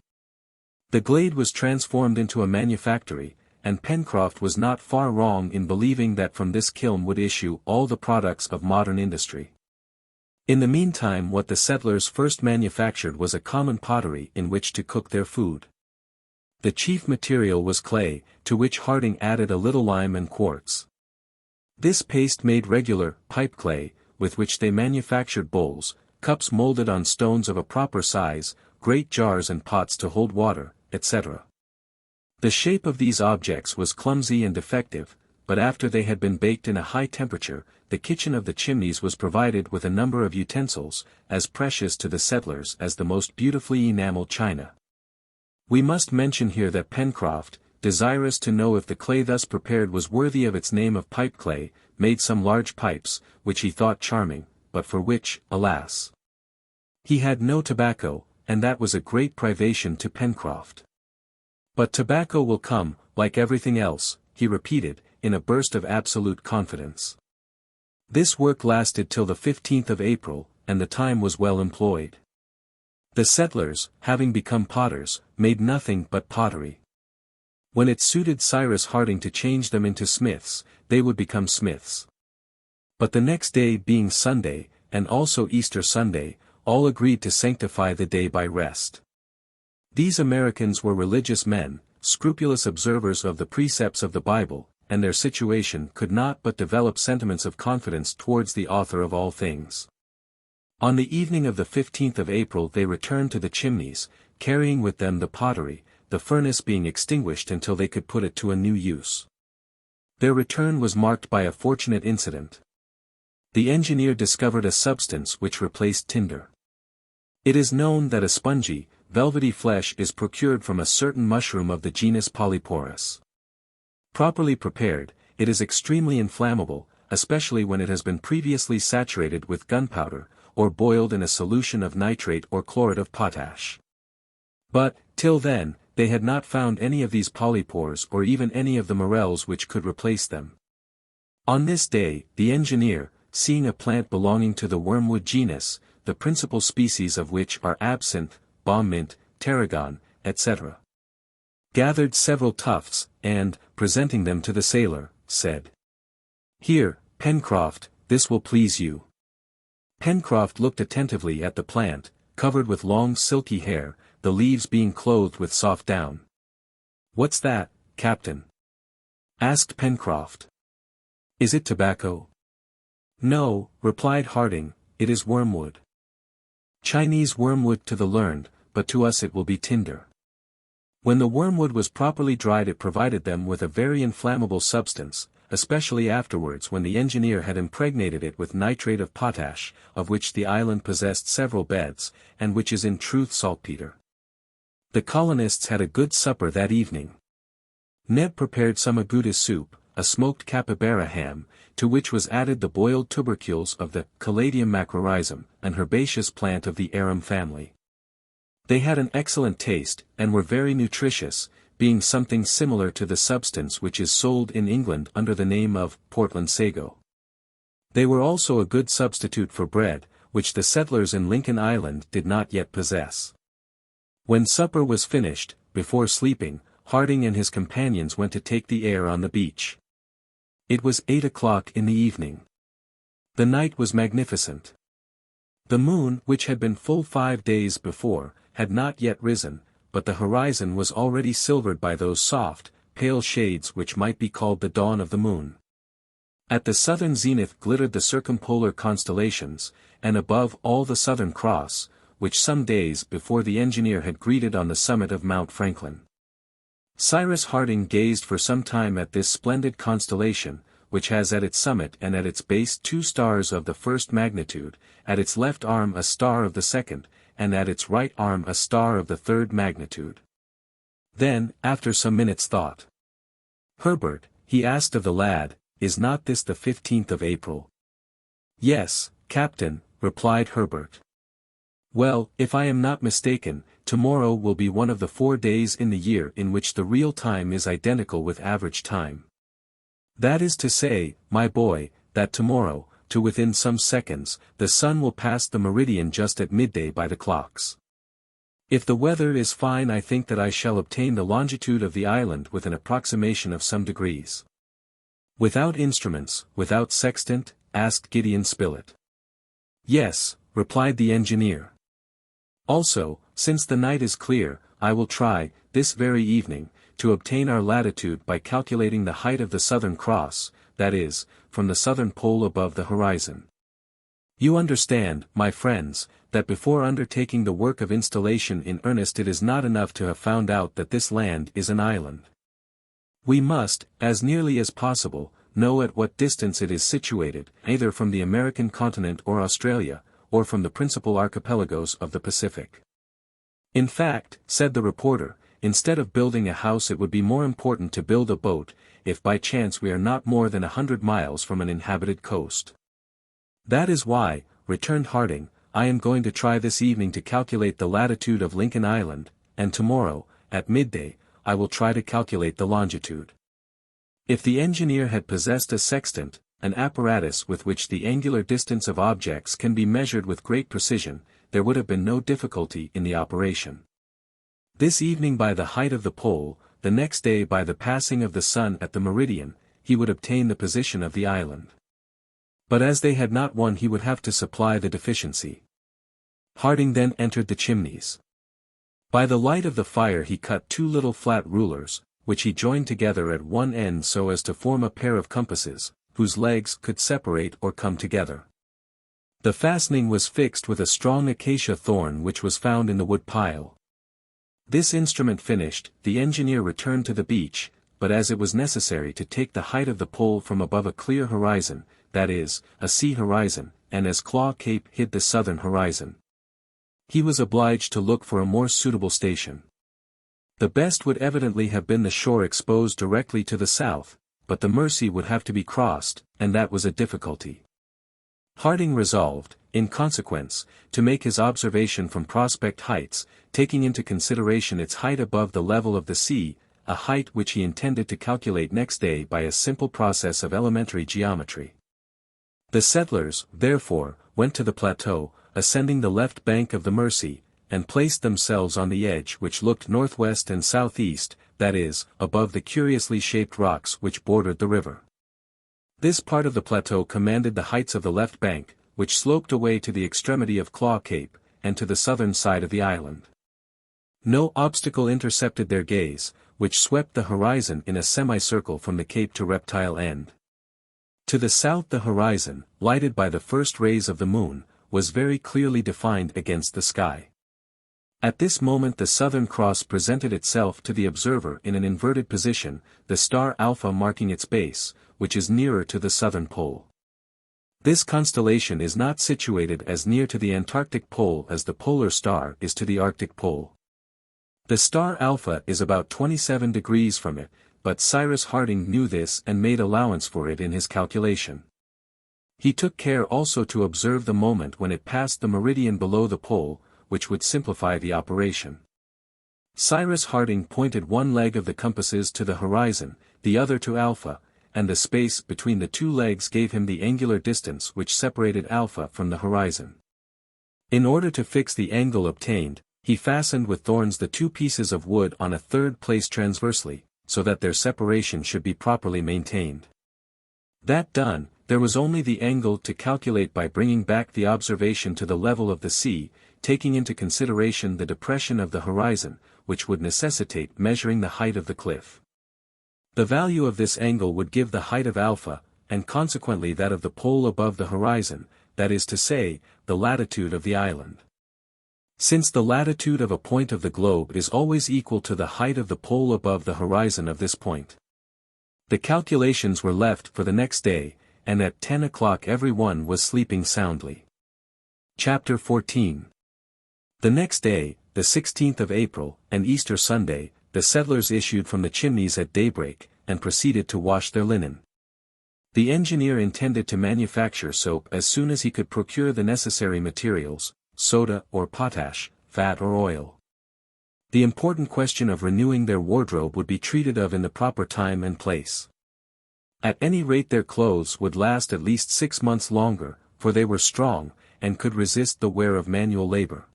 The glade was transformed into a manufactory, and Pencroff was not far wrong in believing that from this kiln would issue all the products of modern industry. In the meantime what the settlers first manufactured was a common pottery in which to cook their food. The chief material was clay, to which Harding added a little lime and quartz. This paste made regular pipe clay, with which they manufactured bowls, cups molded on stones of a proper size, great jars and pots to hold water, etc. The shape of these objects was clumsy and defective, but after they had been baked in a high temperature, the kitchen of the Chimneys was provided with a number of utensils, as precious to the settlers as the most beautifully enameled china. We must mention here that Pencroff, desirous to know if the clay thus prepared was worthy of its name of pipe clay, made some large pipes, which he thought charming, but for which, alas, he had no tobacco, and that was a great privation to Pencroff. But tobacco will come, like everything else, he repeated, in a burst of absolute confidence. This work lasted till the 15th of April, and the time was well employed. The settlers, having become potters, made nothing but pottery. When it suited Cyrus Harding to change them into smiths, they would become smiths. But the next day being Sunday, and also Easter Sunday, all agreed to sanctify the day by rest. These Americans were religious men, scrupulous observers of the precepts of the Bible, and their situation could not but develop sentiments of confidence towards the author of all things. On the evening of the 15th of April they returned to the Chimneys, carrying with them the pottery, the furnace being extinguished until they could put it to a new use. Their return was marked by a fortunate incident. The engineer discovered a substance which replaced tinder. It is known that a spongy, velvety flesh is procured from a certain mushroom of the genus Polyporus. Properly prepared, it is extremely inflammable, especially when it has been previously saturated with gunpowder, or boiled in a solution of nitrate or chlorate of potash. But, till then, they had not found any of these polypores or even any of the morels which could replace them. On this day, the engineer, seeing a plant belonging to the wormwood genus, the principal species of which are absinthe, balm mint, tarragon, etc., gathered several tufts, and, presenting them to the sailor, said, "Here, Pencroff, this will please you." Pencroff looked attentively at the plant, covered with long silky hair, the leaves being clothed with soft down. "What's that, Captain?" asked Pencroff. "Is it tobacco?" "No," replied Harding, "it is wormwood. Chinese wormwood to the learned, but to us it will be tinder." When the wormwood was properly dried it provided them with a very inflammable substance, especially afterwards when the engineer had impregnated it with nitrate of potash, of which the island possessed several beds, and which is in truth saltpeter. The colonists had a good supper that evening. Neb prepared some agouti soup, a smoked capybara ham, to which was added the boiled tubercules of the Caladium macrorhizum, an herbaceous plant of the arum family. They had an excellent taste, and were very nutritious, being something similar to the substance which is sold in England under the name of Portland sago. They were also a good substitute for bread, which the settlers in Lincoln Island did not yet possess. When supper was finished, before sleeping, Harding and his companions went to take the air on the beach. It was 8 o'clock in the evening. The night was magnificent. The moon, which had been full 5 days before, had not yet risen, but the horizon was already silvered by those soft, pale shades which might be called the dawn of the moon. At the southern zenith glittered the circumpolar constellations, and above all the Southern Cross, which some days before the engineer had greeted on the summit of Mount Franklin. Cyrus Harding gazed for some time at this splendid constellation, which has at its summit and at its base 2 stars of the first magnitude, at its left arm a star of the second, and at its right arm a star of the third magnitude. Then, after some minutes' thought, "Herbert," he asked of the lad, "is not this the 15th of April?" "Yes, Captain," replied Herbert. "Well, if I am not mistaken, tomorrow will be one of the 4 days in the year in which the real time is identical with average time. That is to say, my boy, that tomorrow, to within some seconds, the sun will pass the meridian just at midday by the clocks. If the weather is fine I think that I shall obtain the longitude of the island with an approximation of some degrees." "Without instruments, without sextant?" asked Gideon Spilett. "Yes," replied the engineer. "Also, since the night is clear, I will try, this very evening, to obtain our latitude by calculating the height of the Southern Cross, that is, from the southern pole above the horizon." You understand, my friends, that before undertaking the work of installation in earnest it is not enough to have found out that this land is an island. We must, as nearly as possible, know at what distance it is situated, either from the American continent or Australia, or from the principal archipelagos of the Pacific. In fact, said the reporter, instead of building a house it would be more important to build a boat, if by chance we are not more than 100 miles from an inhabited coast. That is why, returned Harding, I am going to try this evening to calculate the latitude of Lincoln Island, and tomorrow, at midday, I will try to calculate the longitude. If the engineer had possessed a sextant, an apparatus with which the angular distance of objects can be measured with great precision, there would have been no difficulty in the operation. This evening by the height of the pole, the next day by the passing of the sun at the meridian, he would obtain the position of the island. But as they had not one he would have to supply the deficiency. Harding then entered the chimneys. By the light of the fire he cut two little flat rulers, which he joined together at one end so as to form a pair of compasses, whose legs could separate or come together. The fastening was fixed with a strong acacia thorn which was found in the wood pile. This instrument finished, the engineer returned to the beach, but as it was necessary to take the height of the pole from above a clear horizon, that is, a sea horizon, and as Claw Cape hid the southern horizon, he was obliged to look for a more suitable station. The best would evidently have been the shore exposed directly to the south, but the Mersey would have to be crossed, and that was a difficulty. Harding resolved, in consequence, to make his observation from Prospect Heights, taking into consideration its height above the level of the sea, a height which he intended to calculate next day by a simple process of elementary geometry. The settlers, therefore, went to the plateau, ascending the left bank of the Mersey, and placed themselves on the edge which looked northwest and southeast, that is, above the curiously shaped rocks which bordered the river. This part of the plateau commanded the heights of the left bank, which sloped away to the extremity of Claw Cape, and to the southern side of the island. No obstacle intercepted their gaze, which swept the horizon in a semicircle from the cape to Reptile End. To the south the horizon, lighted by the first rays of the moon, was very clearly defined against the sky. At this moment the Southern Cross presented itself to the observer in an inverted position, the star Alpha marking its base, which is nearer to the southern pole. This constellation is not situated as near to the Antarctic pole as the polar star is to the Arctic pole. The star Alpha is about 27 degrees from it, but Cyrus Harding knew this and made allowance for it in his calculation. He took care also to observe the moment when it passed the meridian below the pole, which would simplify the operation. Cyrus Harding pointed one leg of the compasses to the horizon, the other to Alpha, and the space between the two legs gave him the angular distance which separated Alpha from the horizon. In order to fix the angle obtained, he fastened with thorns the two pieces of wood on a third placed transversely, so that their separation should be properly maintained. That done, there was only the angle to calculate by bringing back the observation to the level of the sea, taking into consideration the depression of the horizon, which would necessitate measuring the height of the cliff. The value of this angle would give the height of Alpha, and consequently that of the pole above the horizon, that is to say, the latitude of the island. Since the latitude of a point of the globe is always equal to the height of the pole above the horizon of this point. The calculations were left for the next day, and at 10 o'clock every one was sleeping soundly. Chapter 14. The next day, the 16th of April, an Easter Sunday, the settlers issued from the chimneys at daybreak, and proceeded to wash their linen. The engineer intended to manufacture soap as soon as he could procure the necessary materials, soda or potash, fat or oil. The important question of renewing their wardrobe would be treated of in the proper time and place. At any rate their clothes would last at least 6 months longer, for they were strong, and could resist the wear of manual labor.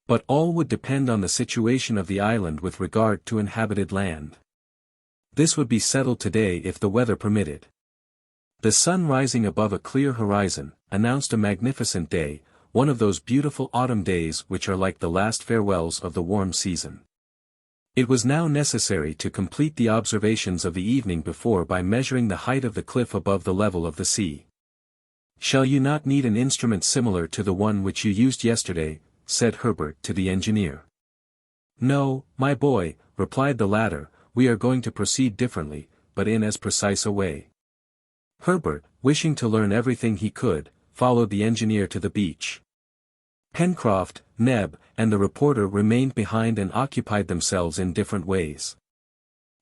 But all would depend on the situation of the island with regard to inhabited land. This would be settled today if the weather permitted. The sun rising above a clear horizon, announced a magnificent day, one of those beautiful autumn days which are like the last farewells of the warm season. It was now necessary to complete the observations of the evening before by measuring the height of the cliff above the level of the sea. "Shall you not need an instrument similar to the one which you used yesterday?" said Herbert to the engineer. "No, my boy," replied the latter, "we are going to proceed differently, but in as precise a way." Herbert, wishing to learn everything he could, followed the engineer to the beach. Pencroff, Neb, and the reporter remained behind and occupied themselves in different ways.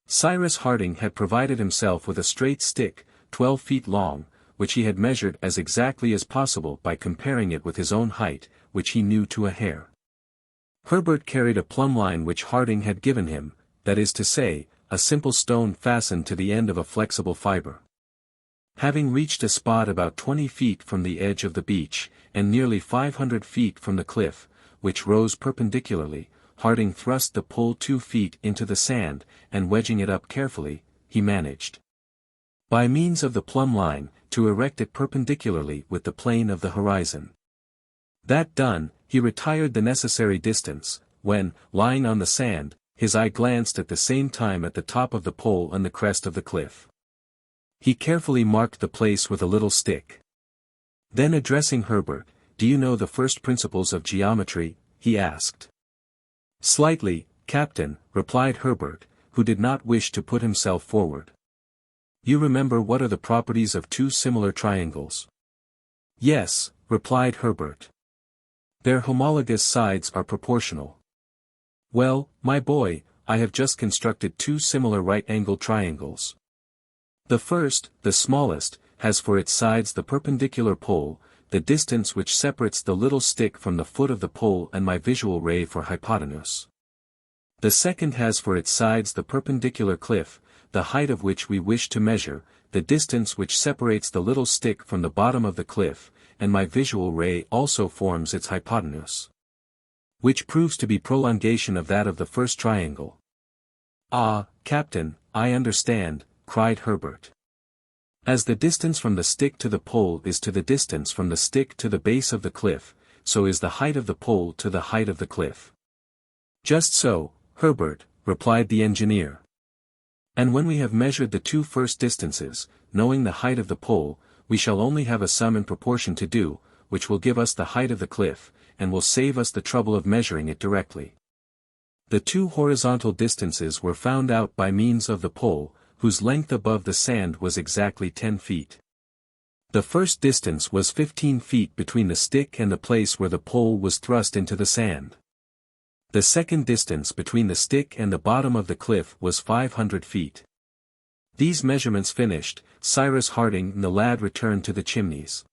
Cyrus Harding had provided himself with a straight stick, 12 feet long, which he had measured as exactly as possible by comparing it with his own height, which he knew to a hair. Herbert carried a plumb line which Harding had given him, that is to say, a simple stone fastened to the end of a flexible fiber. Having reached a spot about 20 feet from the edge of the beach, and nearly 500 feet from the cliff, which rose perpendicularly, Harding thrust the pole 2 feet into the sand, and wedging it up carefully, he managed, by means of the plumb line, to erect it perpendicularly with the plane of the horizon. That done, he retired the necessary distance, when, lying on the sand, his eye glanced at the same time at the top of the pole and the crest of the cliff. He carefully marked the place with a little stick. Then addressing Herbert, "Do you know the first principles of geometry?" he asked. "Slightly, Captain," replied Herbert, who did not wish to put himself forward. "You remember what are the properties of two similar triangles?" "Yes," replied Herbert. "Their homologous sides are proportional." "Well, my boy, I have just constructed two similar right-angled triangles. The first, the smallest, has for its sides the perpendicular pole, the distance which separates the little stick from the foot of the pole and my visual ray for hypotenuse. The second has for its sides the perpendicular cliff, the height of which we wish to measure, the distance which separates the little stick from the bottom of the cliff, and my visual ray also forms its hypotenuse, which proves to be prolongation of that of the first triangle." "Ah, Captain, I understand," cried Herbert. "As the distance from the stick to the pole is to the distance from the stick to the base of the cliff, so is the height of the pole to the height of the cliff." "Just so, Herbert," replied the engineer. "And when we have measured the two first distances, knowing the height of the pole, we shall only have a sum in proportion to do, which will give us the height of the cliff, and will save us the trouble of measuring it directly." The two horizontal distances were found out by means of the pole, whose length above the sand was exactly 10 feet. The first distance was 15 feet between the stick and the place where the pole was thrust into the sand. The second distance between the stick and the bottom of the cliff was 500 feet. These measurements finished, Cyrus Harding and the lad returned to the Chimneys.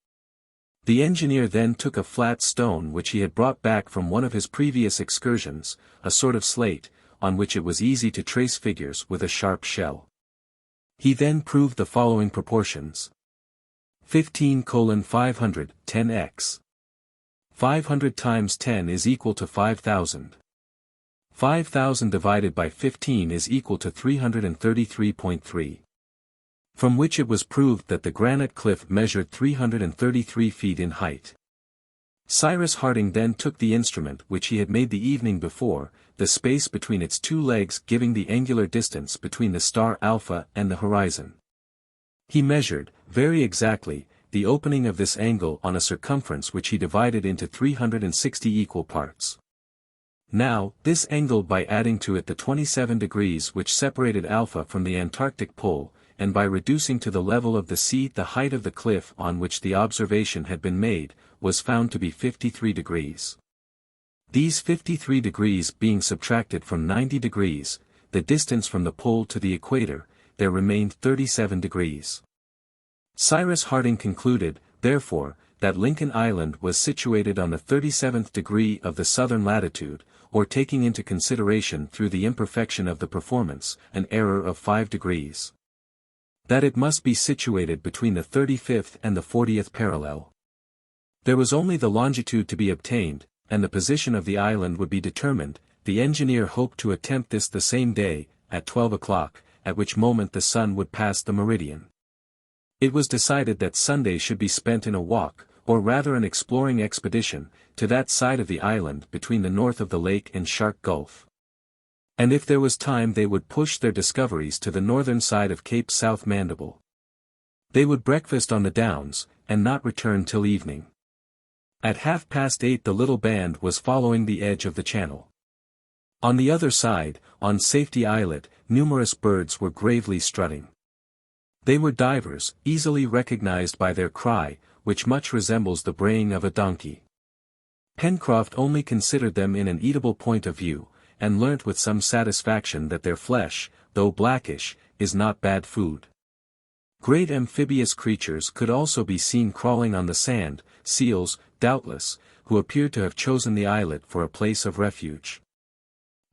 The engineer then took a flat stone which he had brought back from one of his previous excursions, a sort of slate, on which it was easy to trace figures with a sharp shell. He then proved the following proportions. 15:500, 10x. 500 times 10 is equal to 5,000. 5,000 divided by 15 is equal to 333.3. From which it was proved that the granite cliff measured 333 feet in height. Cyrus Harding then took the instrument which he had made the evening before, the space between its two legs giving the angular distance between the star Alpha and the horizon. He measured, very exactly, the opening of this angle on a circumference which he divided into 360 equal parts. Now, this angle by adding to it the 27 degrees which separated Alpha from the Antarctic pole, and by reducing to the level of the sea the height of the cliff on which the observation had been made, was found to be 53 degrees. These 53 degrees being subtracted from 90 degrees, the distance from the pole to the equator, there remained 37 degrees. Cyrus Harding concluded, therefore, that Lincoln Island was situated on the 37th degree of the southern latitude, or taking into consideration through the imperfection of the performance, an error of 5 degrees. That it must be situated between the 35th and the 40th parallel. There was only the longitude to be obtained, and the position of the island would be determined. The engineer hoped to attempt this the same day, at 12 o'clock, at which moment the sun would pass the meridian. It was decided that Sunday should be spent in a walk, or rather an exploring expedition, to that side of the island between the north of the lake and Shark Gulf. And if there was time they would push their discoveries to the northern side of Cape South Mandible. They would breakfast on the downs, and not return till evening. At 8:30 the little band was following the edge of the channel. On the other side, on Safety Islet, numerous birds were gravely strutting. They were divers, easily recognized by their cry, which much resembles the braying of a donkey. Pencroff only considered them in an eatable point of view, and learnt with some satisfaction that their flesh, though blackish, is not bad food. Great amphibious creatures could also be seen crawling on the sand, seals, doubtless, who appeared to have chosen the islet for a place of refuge.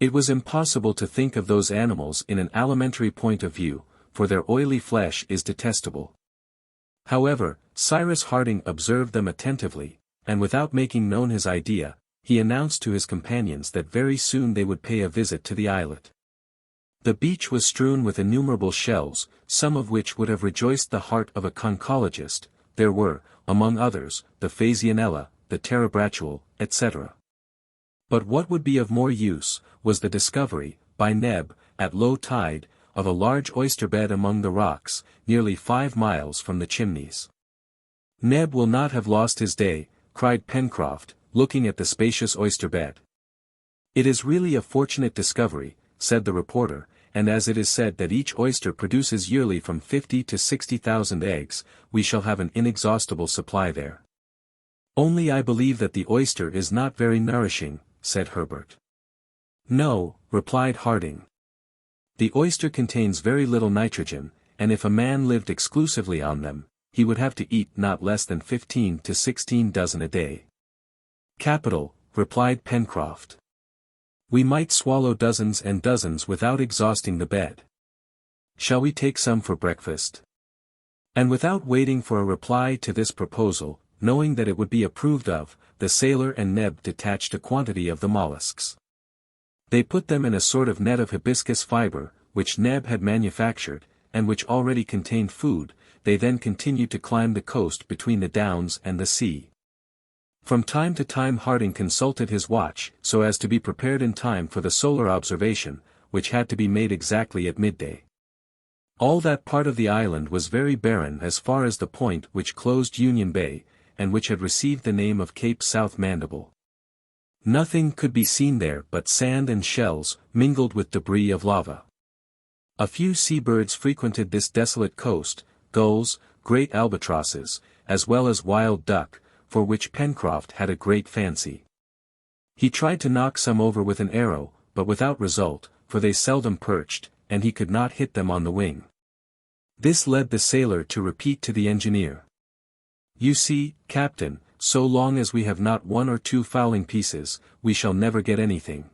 It was impossible to think of those animals in an alimentary point of view, for their oily flesh is detestable. However, Cyrus Harding observed them attentively, and without making known his idea, he announced to his companions that very soon they would pay a visit to the islet. The beach was strewn with innumerable shells, some of which would have rejoiced the heart of a conchologist. There were, among others, the Phasianella, the Terebratule, etc. But what would be of more use, was the discovery, by Neb, at low tide, of a large oyster bed among the rocks, nearly 5 miles from the Chimneys. "Neb will not have lost his day," cried Pencroff, looking at the spacious oyster bed. "It is really a fortunate discovery," said the reporter, "and as it is said that each oyster produces yearly from 50 to 60,000 eggs, we shall have an inexhaustible supply there." "Only I believe that the oyster is not very nourishing," said Herbert. "No," replied Harding. "The oyster contains very little nitrogen, and if a man lived exclusively on them, he would have to eat not less than 15 to 16 dozen a day." "Capital," replied Pencroff. "We might swallow dozens and dozens without exhausting the bed. Shall we take some for breakfast?" And without waiting for a reply to this proposal, knowing that it would be approved of, the sailor and Neb detached a quantity of the mollusks. They put them in a sort of net of hibiscus fibre, which Neb had manufactured, and which already contained food. They then continued to climb the coast between the downs and the sea. From time to time Harding consulted his watch, so as to be prepared in time for the solar observation, which had to be made exactly at midday. All that part of the island was very barren as far as the point which closed Union Bay, and which had received the name of Cape South Mandible. Nothing could be seen there but sand and shells, mingled with debris of lava. A few seabirds frequented this desolate coast, gulls, great albatrosses, as well as wild duck, for which Pencroff had a great fancy. He tried to knock some over with an arrow, but without result, for they seldom perched, and he could not hit them on the wing. This led the sailor to repeat to the engineer, "You see, Captain, so long as we have not 1 or 2 fowling pieces, we shall never get anything."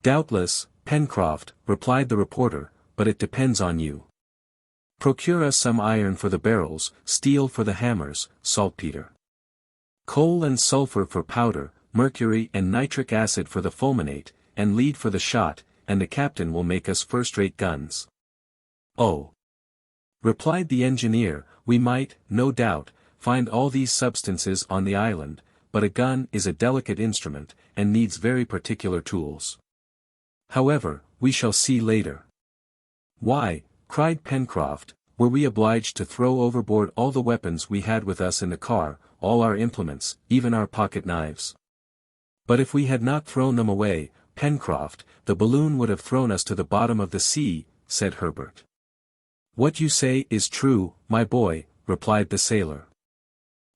"Doubtless, Pencroff," replied the reporter, "but it depends on you. Procure us some iron for the barrels, steel for the hammers, saltpeter, coal and sulfur for powder, mercury and nitric acid for the fulminate, and lead for the shot, and the captain will make us first-rate guns." "Oh," replied the engineer, "we might, no doubt, find all these substances on the island, but a gun is a delicate instrument, and needs very particular tools. However, we shall see later." "Why," cried Pencroff, "were we obliged to throw overboard all the weapons we had with us in the car, all our implements, even our pocket knives?" "But if we had not thrown them away, Pencroff, the balloon would have thrown us to the bottom of the sea," said Herbert. "What you say is true, my boy," replied the sailor.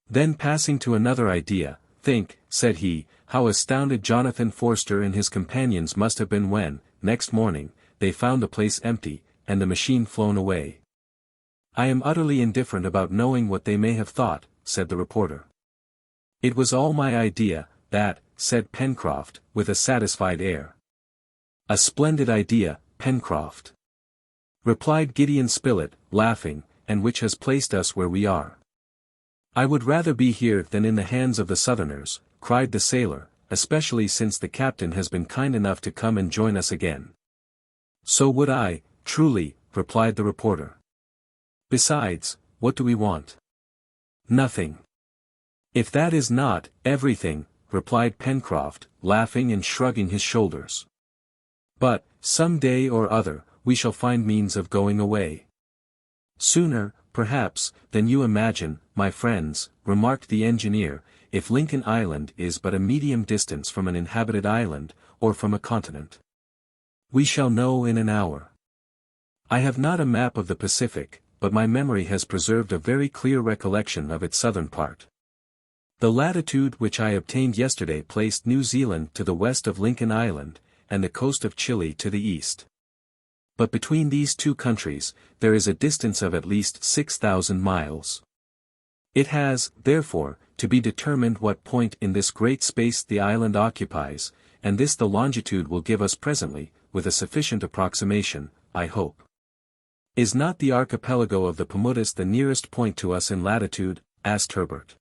Then passing to another idea, "Think," said he, "how astounded Jonathan Forster and his companions must have been when, next morning, they found the place empty, and the machine flown away." "I am utterly indifferent about knowing what they may have thought," said the reporter. "It was all my idea, that," said Pencroff, with a satisfied air. "A splendid idea, Pencroff," replied Gideon Spilett, laughing, "and which has placed us where we are." "I would rather be here than in the hands of the Southerners," cried the sailor, "especially since the captain has been kind enough to come and join us again." "So would I, truly," replied the reporter. "Besides, what do we want?" "Nothing." "If that is not everything," replied Pencroff, laughing and shrugging his shoulders. "But, some day or other, we shall find means of going away. Sooner, perhaps, than you imagine, my friends," remarked the engineer, "if Lincoln Island is but a medium distance from an inhabited island, or from a continent. We shall know in an hour. I have not a map of the Pacific, but my memory has preserved a very clear recollection of its southern part. The latitude which I obtained yesterday placed New Zealand to the west of Lincoln Island, and the coast of Chile to the east. But between these two countries, there is a distance of at least 6,000 miles. It has, therefore, to be determined what point in this great space the island occupies, and this the longitude will give us presently, with a sufficient approximation, I hope. Is not the archipelago of the Bermudas the nearest point to us in latitude? Asked Herbert.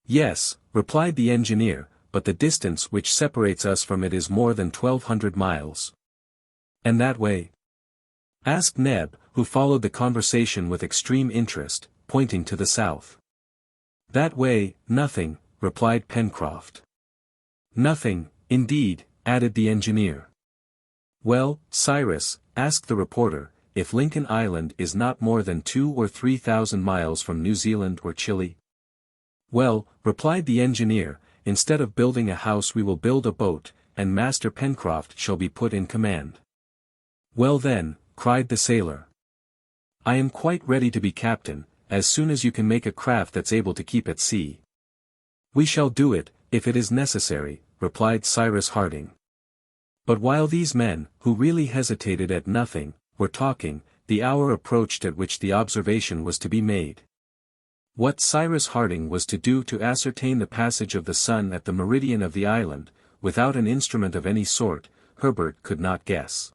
Yes, replied the engineer, but the distance which separates us from it is more than 1,200 miles. And that way? Asked Neb, who followed the conversation with extreme interest, pointing to the south. That way, nothing, replied Pencroff. Nothing, indeed, added the engineer. Well, Cyrus, asked the reporter, if Lincoln Island is not more than 2,000 or 3,000 miles from New Zealand or Chile? Well, replied the engineer, instead of building a house we will build a boat, and Master Pencroff shall be put in command. Well then, cried the sailor. I am quite ready to be captain, as soon as you can make a craft that's able to keep at sea. We shall do it, if it is necessary, replied Cyrus Harding. But while these men, who really hesitated at nothing, were talking, the hour approached at which the observation was to be made. What Cyrus Harding was to do to ascertain the passage of the sun at the meridian of the island, without an instrument of any sort, Herbert could not guess.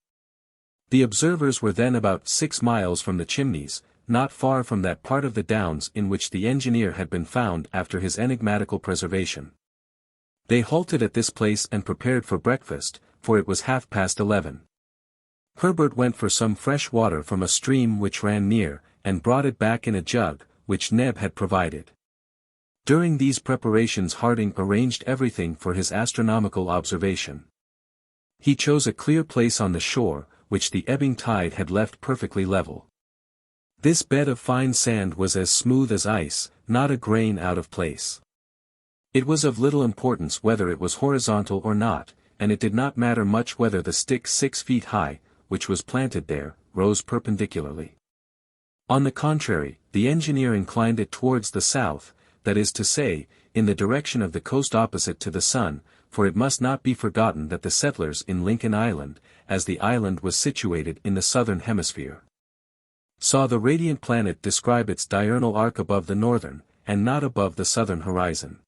The observers were then about 6 miles from the Chimneys, not far from that part of the downs in which the engineer had been found after his enigmatical preservation. They halted at this place and prepared for breakfast, for it was 11:30. Herbert went for some fresh water from a stream which ran near, and brought it back in a jug, which Neb had provided. During these preparations Harding arranged everything for his astronomical observation. He chose a clear place on the shore, which the ebbing tide had left perfectly level. This bed of fine sand was as smooth as ice, not a grain out of place. It was of little importance whether it was horizontal or not, and it did not matter much whether the stick 6 feet high, which was planted there, rose perpendicularly. On the contrary, the engineer inclined it towards the south, that is to say, in the direction of the coast opposite to the sun, for it must not be forgotten that the settlers in Lincoln Island, as the island was situated in the southern hemisphere, saw the radiant planet describe its diurnal arc above the northern, and not above the southern horizon.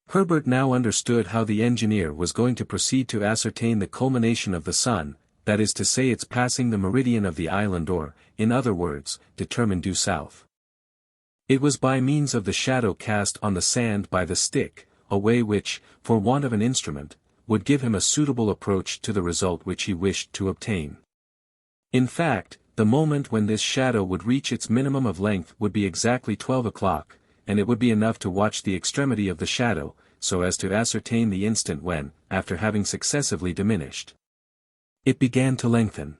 Herbert now understood how the engineer was going to proceed to ascertain the culmination of the sun, that is to say its passing the meridian of the island or, in other words, determine due south. It was by means of the shadow cast on the sand by the stick, a way which, for want of an instrument, would give him a suitable approach to the result which he wished to obtain. In fact, the moment when this shadow would reach its minimum of length would be exactly 12 o'clock, and it would be enough to watch the extremity of the shadow, so as to ascertain the instant when, after having successively diminished, it began to lengthen.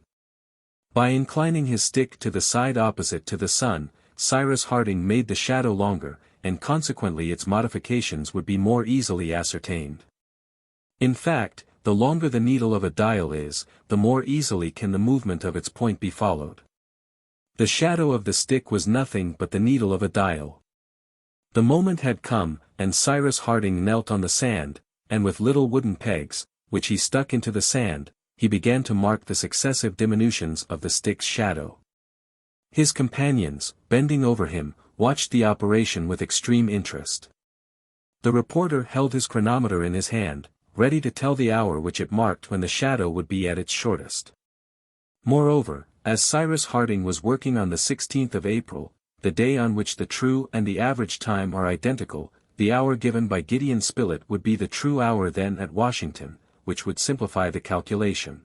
By inclining his stick to the side opposite to the sun, Cyrus Harding made the shadow longer, and consequently its modifications would be more easily ascertained. In fact, the longer the needle of a dial is, the more easily can the movement of its point be followed. The shadow of the stick was nothing but the needle of a dial. The moment had come, and Cyrus Harding knelt on the sand, and with little wooden pegs, which he stuck into the sand, he began to mark the successive diminutions of the stick's shadow. His companions, bending over him, watched the operation with extreme interest. The reporter held his chronometer in his hand, ready to tell the hour which it marked when the shadow would be at its shortest. Moreover, as Cyrus Harding was working on the 16th of April, the day on which the true and the average time are identical, the hour given by Gideon Spilett would be the true hour then at Washington, which would simplify the calculation.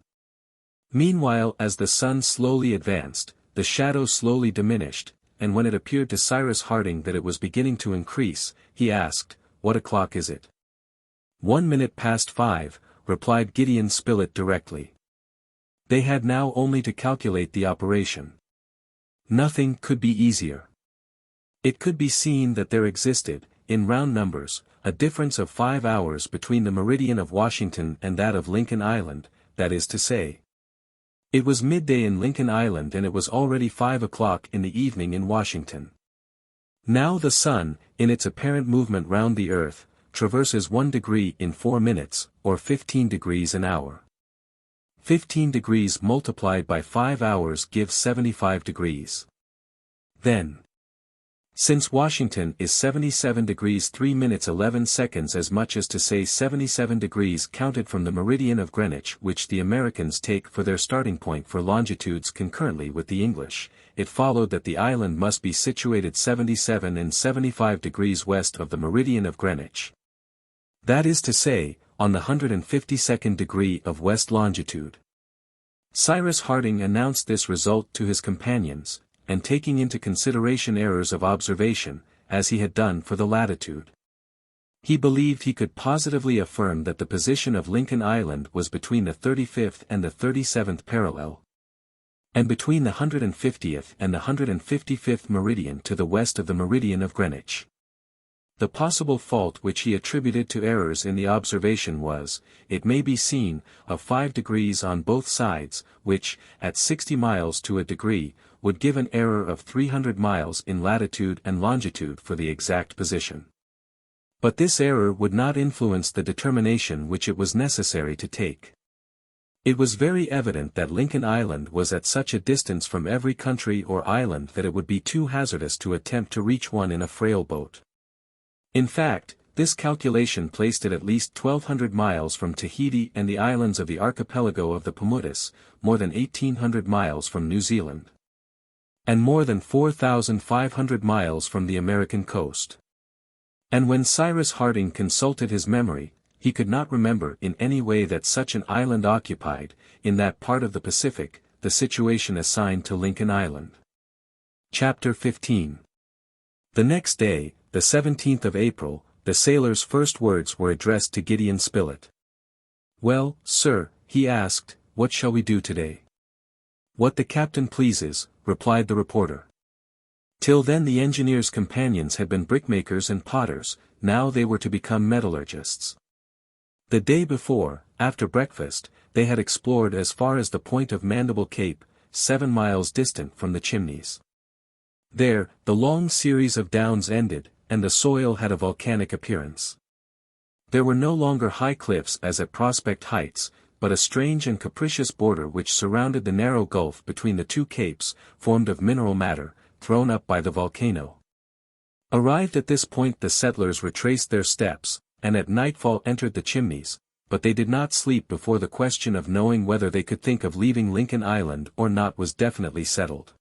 Meanwhile, as the sun slowly advanced, the shadow slowly diminished, and when it appeared to Cyrus Harding that it was beginning to increase, he asked, "What o'clock is it?" 1 minute past 5, replied Gideon Spilett directly. They had now only to calculate the operation. Nothing could be easier. It could be seen that there existed, in round numbers, a difference of 5 hours between the meridian of Washington and that of Lincoln Island, that is to say. It was midday in Lincoln Island and it was already 5 o'clock in the evening in Washington. Now the sun, in its apparent movement round the earth, traverses 1 degree in 4 minutes, or 15 degrees an hour. 15 degrees multiplied by 5 hours gives 75 degrees. Then, since Washington is 77 degrees 3 minutes 11 seconds, as much as to say 77 degrees counted from the meridian of Greenwich, which the Americans take for their starting point for longitudes concurrently with the English, it followed that the island must be situated 77 and 75 degrees west of the meridian of Greenwich. That is to say, on the 152nd degree of west longitude. Cyrus Harding announced this result to his companions, and taking into consideration errors of observation, as he had done for the latitude. He believed he could positively affirm that the position of Lincoln Island was between the 35th and the 37th parallel, and between the 150th and the 155th meridian to the west of the meridian of Greenwich. The possible fault which he attributed to errors in the observation was, it may be seen, of 5 degrees on both sides, which, at 60 miles to a degree, would give an error of 300 miles in latitude and longitude for the exact position. But this error would not influence the determination which it was necessary to take. It was very evident that Lincoln Island was at such a distance from every country or island that it would be too hazardous to attempt to reach one in a frail boat. In fact, this calculation placed it at least 1,200 miles from Tahiti and the islands of the archipelago of the Paumotus, more than 1,800 miles from New Zealand, and more than 4,500 miles from the American coast. And when Cyrus Harding consulted his memory, he could not remember in any way that such an island occupied, in that part of the Pacific, the situation assigned to Lincoln Island. Chapter 15. The next day, the 17th of April, the sailor's first words were addressed to Gideon Spilett. "Well, sir," he asked, "what shall we do today?" "What the captain pleases," replied the reporter. Till then the engineer's companions had been brickmakers and potters, now they were to become metallurgists. The day before, after breakfast, they had explored as far as the point of Mandible Cape, 7 miles distant from the Chimneys. There, the long series of downs ended, and the soil had a volcanic appearance. There were no longer high cliffs as at Prospect Heights, but a strange and capricious border which surrounded the narrow gulf between the two capes, formed of mineral matter, thrown up by the volcano. Arrived at this point the settlers retraced their steps, and at nightfall entered the Chimneys, but they did not sleep before the question of knowing whether they could think of leaving Lincoln Island or not was definitely settled.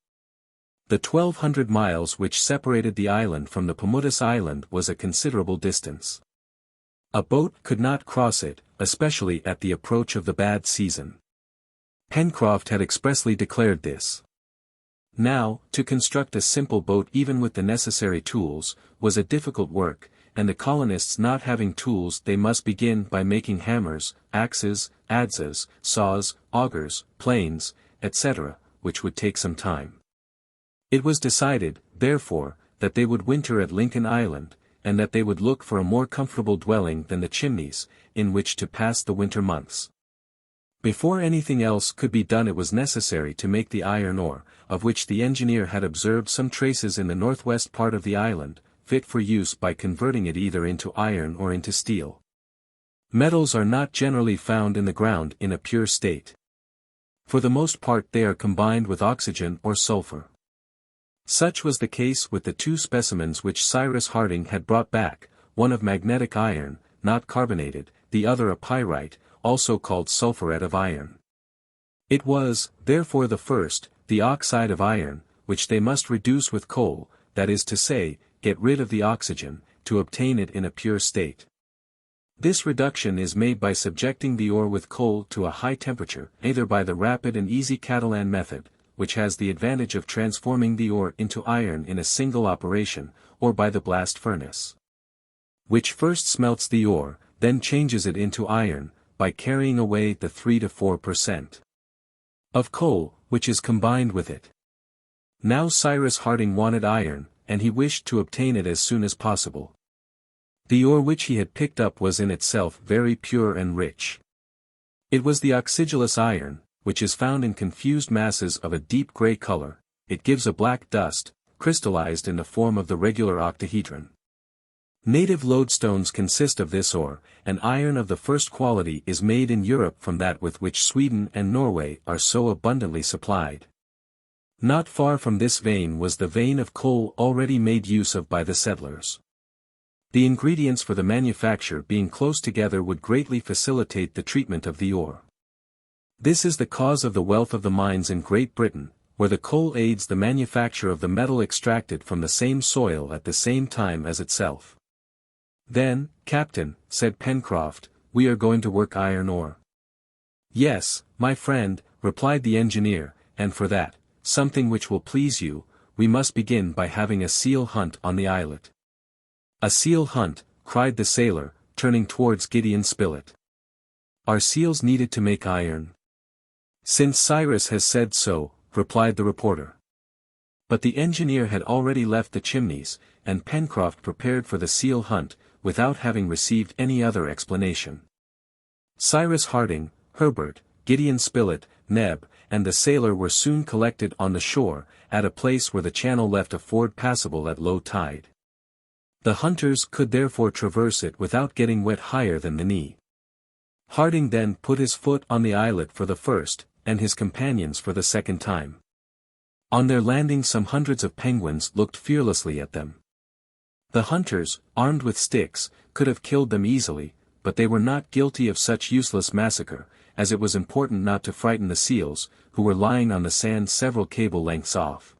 The 1,200 miles which separated the island from the Paumotus Island was a considerable distance. A boat could not cross it, especially at the approach of the bad season. Pencroff had expressly declared this. Now, to construct a simple boat even with the necessary tools, was a difficult work, and the colonists not having tools they must begin by making hammers, axes, adzes, saws, augers, planes, etc., which would take some time. It was decided, therefore, that they would winter at Lincoln Island, and that they would look for a more comfortable dwelling than the Chimneys, in which to pass the winter months. Before anything else could be done it was necessary to make the iron ore, of which the engineer had observed some traces in the northwest part of the island, fit for use by converting it either into iron or into steel. Metals are not generally found in the ground in a pure state. For the most part they are combined with oxygen or sulfur. Such was the case with the 2 specimens which Cyrus Harding had brought back, one of magnetic iron, not carbonated, the other a pyrite, also called sulphuret of iron. It was, therefore the first, the oxide of iron, which they must reduce with coal, that is to say, get rid of the oxygen, to obtain it in a pure state. This reduction is made by subjecting the ore with coal to a high temperature, either by the rapid and easy Catalan method, which has the advantage of transforming the ore into iron in a single operation, or by the blast furnace, which first smelts the ore, then changes it into iron, by carrying away the 3 to 4% of coal, which is combined with it. Now Cyrus Harding wanted iron, and he wished to obtain it as soon as possible. The ore which he had picked up was in itself very pure and rich. It was the oxygellous iron, which is found in confused masses of a deep gray color. It gives a black dust, crystallized in the form of the regular octahedron. Native lodestones consist of this ore, and iron of the first quality is made in Europe from that with which Sweden and Norway are so abundantly supplied. Not far from this vein was the vein of coal already made use of by the settlers. The ingredients for the manufacture being close together would greatly facilitate the treatment of the ore. This is the cause of the wealth of the mines in Great Britain, where the coal aids the manufacture of the metal extracted from the same soil at the same time as itself. "Then, Captain," said Pencroff, "we are going to work iron ore." "Yes, my friend," replied the engineer, "and for that, something which will please you, we must begin by having a seal hunt on the islet." "A seal hunt," cried the sailor, turning towards Gideon Spilett. "Are seals needed to make iron?" "Since Cyrus has said so," replied the reporter. But the engineer had already left the Chimneys, and Pencroff prepared for the seal hunt, without having received any other explanation. Cyrus Harding, Herbert, Gideon Spilett, Neb, and the sailor were soon collected on the shore, at a place where the channel left a ford passable at low tide. The hunters could therefore traverse it without getting wet higher than the knee. Harding then put his foot on the islet for the first, and his companions for the second time. On their landing some hundreds of penguins looked fearlessly at them. The hunters, armed with sticks, could have killed them easily, but they were not guilty of such useless massacre, as it was important not to frighten the seals, who were lying on the sand several cable lengths off.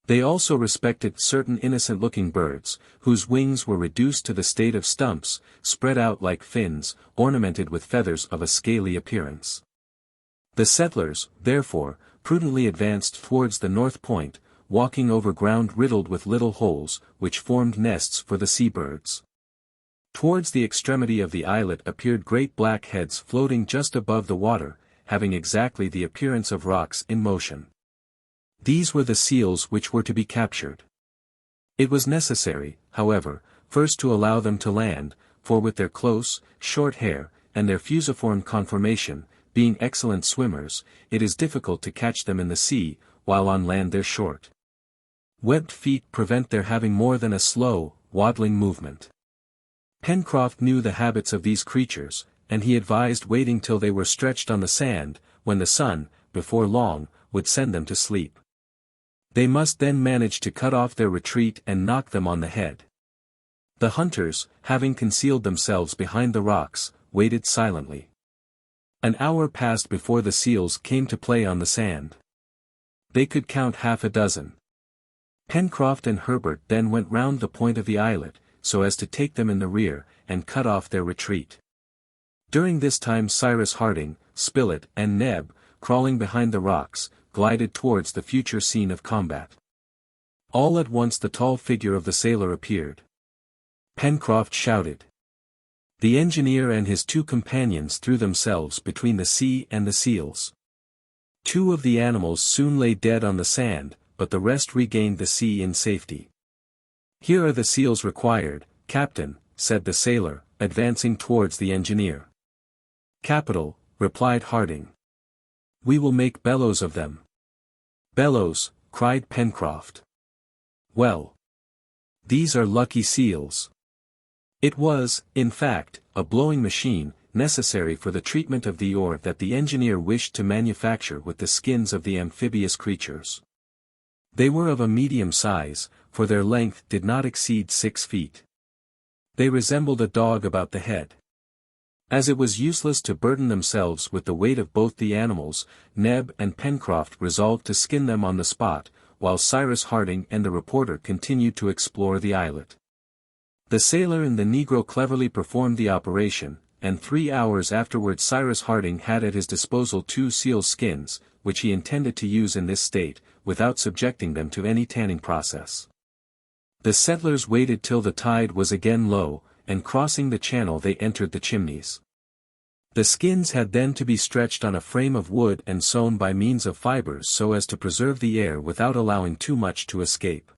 They also respected certain innocent-looking birds, whose wings were reduced to the state of stumps, spread out like fins, ornamented with feathers of a scaly appearance. The settlers, therefore, prudently advanced towards the north point, walking over ground riddled with little holes, which formed nests for the sea-birds. Towards the extremity of the islet appeared great black heads floating just above the water, having exactly the appearance of rocks in motion. These were the seals which were to be captured. It was necessary, however, first to allow them to land, for with their close, short hair, and their fusiform conformation, being excellent swimmers, it is difficult to catch them in the sea, while on land they're short. Webbed feet prevent their having more than a slow, waddling movement. Pencroff knew the habits of these creatures, and he advised waiting till they were stretched on the sand, when the sun, before long, would send them to sleep. They must then manage to cut off their retreat and knock them on the head. The hunters, having concealed themselves behind the rocks, waited silently. An hour passed before the seals came to play on the sand. They could count half a dozen. Pencroff and Herbert then went round the point of the islet, so as to take them in the rear, and cut off their retreat. During this time Cyrus Harding, Spilett, and Neb, crawling behind the rocks, glided towards the future scene of combat. All at once the tall figure of the sailor appeared. Pencroff shouted. The engineer and his two companions threw themselves between the sea and the seals. Two of the animals soon lay dead on the sand, but the rest regained the sea in safety. "Here are the seals required, Captain," said the sailor, advancing towards the engineer. "Capital," replied Harding. "We will make bellows of them." "Bellows," cried Pencroff. "Well, these are lucky seals." It was, in fact, a blowing machine, necessary for the treatment of the ore that the engineer wished to manufacture with the skins of the amphibious creatures. They were of a medium size, for their length did not exceed 6 feet. They resembled a dog about the head. As it was useless to burden themselves with the weight of both the animals, Neb and Pencroff resolved to skin them on the spot, while Cyrus Harding and the reporter continued to explore the islet. The sailor and the negro cleverly performed the operation, and 3 hours afterwards Cyrus Harding had at his disposal 2 seal skins, which he intended to use in this state, without subjecting them to any tanning process. The settlers waited till the tide was again low, and crossing the channel they entered the Chimneys. The skins had then to be stretched on a frame of wood and sewn by means of fibers so as to preserve the air without allowing too much to escape.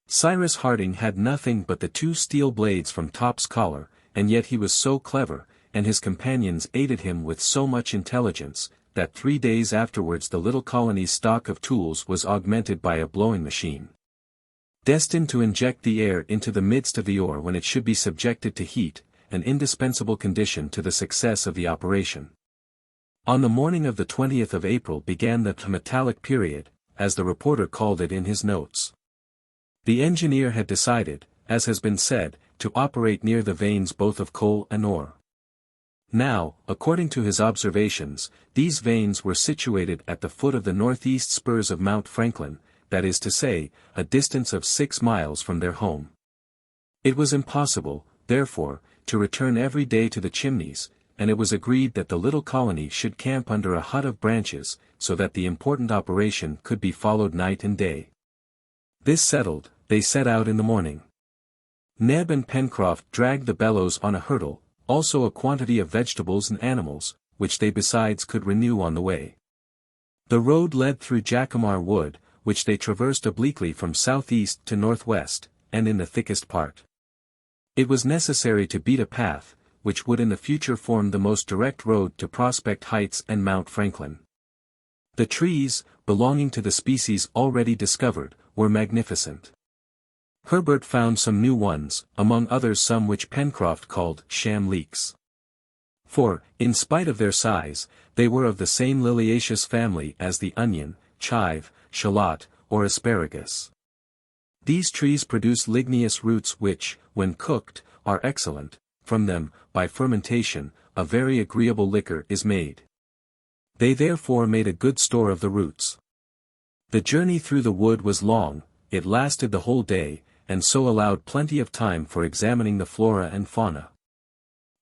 Cyrus Harding had nothing but the 2 steel blades from Top's collar, and yet he was so clever, and his companions aided him with so much intelligence, that 3 days afterwards the little colony's stock of tools was augmented by a blowing machine, destined to inject the air into the midst of the ore when it should be subjected to heat, an indispensable condition to the success of the operation. On the morning of the 20th of April began the metallic period, as the reporter called it in his notes. The engineer had decided, as has been said, to operate near the veins both of coal and ore. Now, according to his observations, these veins were situated at the foot of the northeast spurs of Mount Franklin, that is to say, a distance of 6 miles from their home. It was impossible, therefore, to return every day to the Chimneys, and it was agreed that the little colony should camp under a hut of branches, so that the important operation could be followed night and day. This settled, they set out in the morning. Neb and Pencroff dragged the bellows on a hurdle, also a quantity of vegetables and animals, which they besides could renew on the way. The road led through Jacamar Wood, which they traversed obliquely from southeast to northwest, and in the thickest part. It was necessary to beat a path, which would in the future form the most direct road to Prospect Heights and Mount Franklin. The trees, belonging to the species already discovered, were magnificent. Herbert found some new ones, among others some which Pencroff called sham leeks. For, in spite of their size, they were of the same liliaceous family as the onion, chive, shallot, or asparagus. These trees produce ligneous roots which, when cooked, are excellent. From them, by fermentation, a very agreeable liquor is made. They therefore made a good store of the roots. The journey through the wood was long, it lasted the whole day, and so allowed plenty of time for examining the flora and fauna.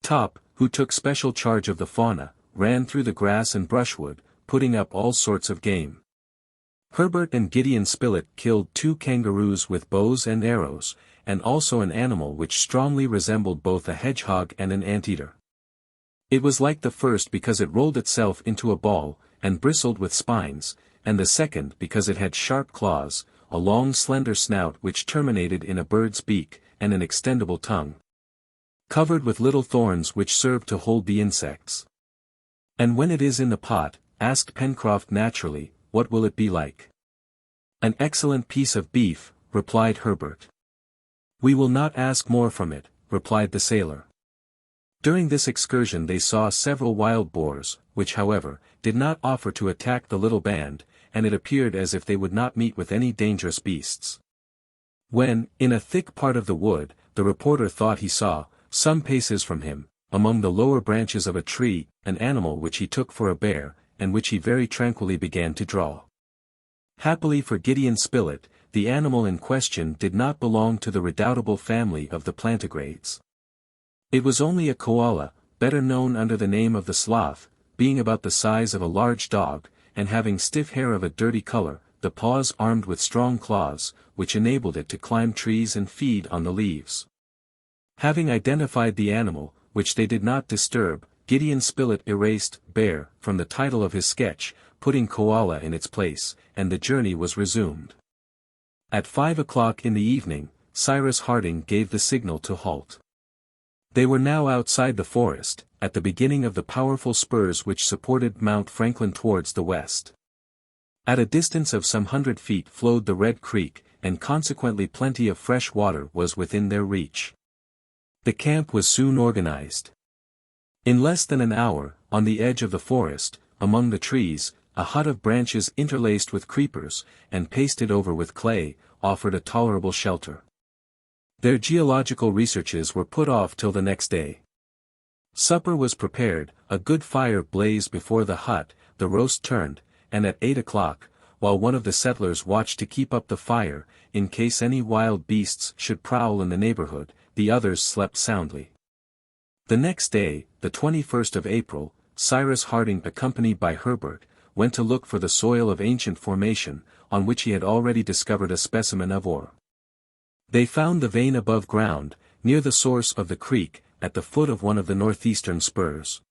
Top, who took special charge of the fauna, ran through the grass and brushwood, putting up all sorts of game. Herbert and Gideon Spilett killed 2 kangaroos with bows and arrows, and also an animal which strongly resembled both a hedgehog and an anteater. It was like the first because it rolled itself into a ball, and bristled with spines, and the second because it had sharp claws, a long slender snout which terminated in a bird's beak, and an extendable tongue, covered with little thorns which served to hold the insects. "And when it is in the pot," asked Pencroff naturally, "what will it be like?" "An excellent piece of beef," replied Herbert. "We will not ask more from it," replied the sailor. During this excursion they saw several wild boars, which however, did not offer to attack the little band, and it appeared as if they would not meet with any dangerous beasts. When, in a thick part of the wood, the reporter thought he saw, some paces from him, among the lower branches of a tree, an animal which he took for a bear, and which he very tranquilly began to draw. Happily for Gideon Spilett, the animal in question did not belong to the redoubtable family of the plantigrades. It was only a koala, better known under the name of the sloth, being about the size of a large dog, and having stiff hair of a dirty color, the paws armed with strong claws, which enabled it to climb trees and feed on the leaves. Having identified the animal, which they did not disturb, Gideon Spilett erased "bear" from the title of his sketch, putting koala in its place, and the journey was resumed. At 5 o'clock in the evening, Cyrus Harding gave the signal to halt. They were now outside the forest, at the beginning of the powerful spurs which supported Mount Franklin towards the west. At a distance of some 100 feet flowed the Red Creek, and consequently plenty of fresh water was within their reach. The camp was soon organized. In less than an hour, on the edge of the forest, among the trees, a hut of branches interlaced with creepers, and pasted over with clay, offered a tolerable shelter. Their geological researches were put off till the next day. Supper was prepared, a good fire blazed before the hut, the roast turned, and at 8 o'clock, while one of the settlers watched to keep up the fire, in case any wild beasts should prowl in the neighborhood, the others slept soundly. The next day, the 21st of April, Cyrus Harding accompanied by Herbert, went to look for the soil of ancient formation, on which he had already discovered a specimen of ore. They found the vein above ground, near the source of the creek, at the foot of one of the northeastern spurs.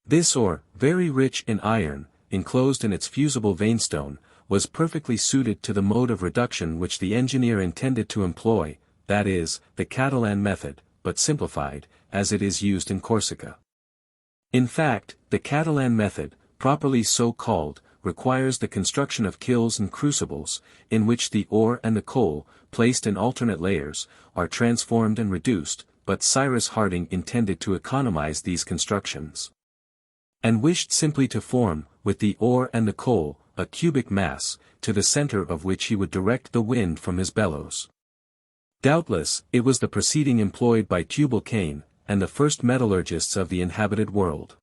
This ore, very rich in iron, enclosed in its fusible veinstone, was perfectly suited to the mode of reduction which the engineer intended to employ, that is, the Catalan method, but simplified, as it is used in Corsica. In fact, the Catalan method, properly so called, requires the construction of kilns and crucibles, in which the ore and the coal, placed in alternate layers, are transformed and reduced, but Cyrus Harding intended to economize these constructions, and wished simply to form, with the ore and the coal, a cubic mass, to the center of which he would direct the wind from his bellows. Doubtless, it was the proceeding employed by Tubal Cain, and the first metallurgists of the inhabited world.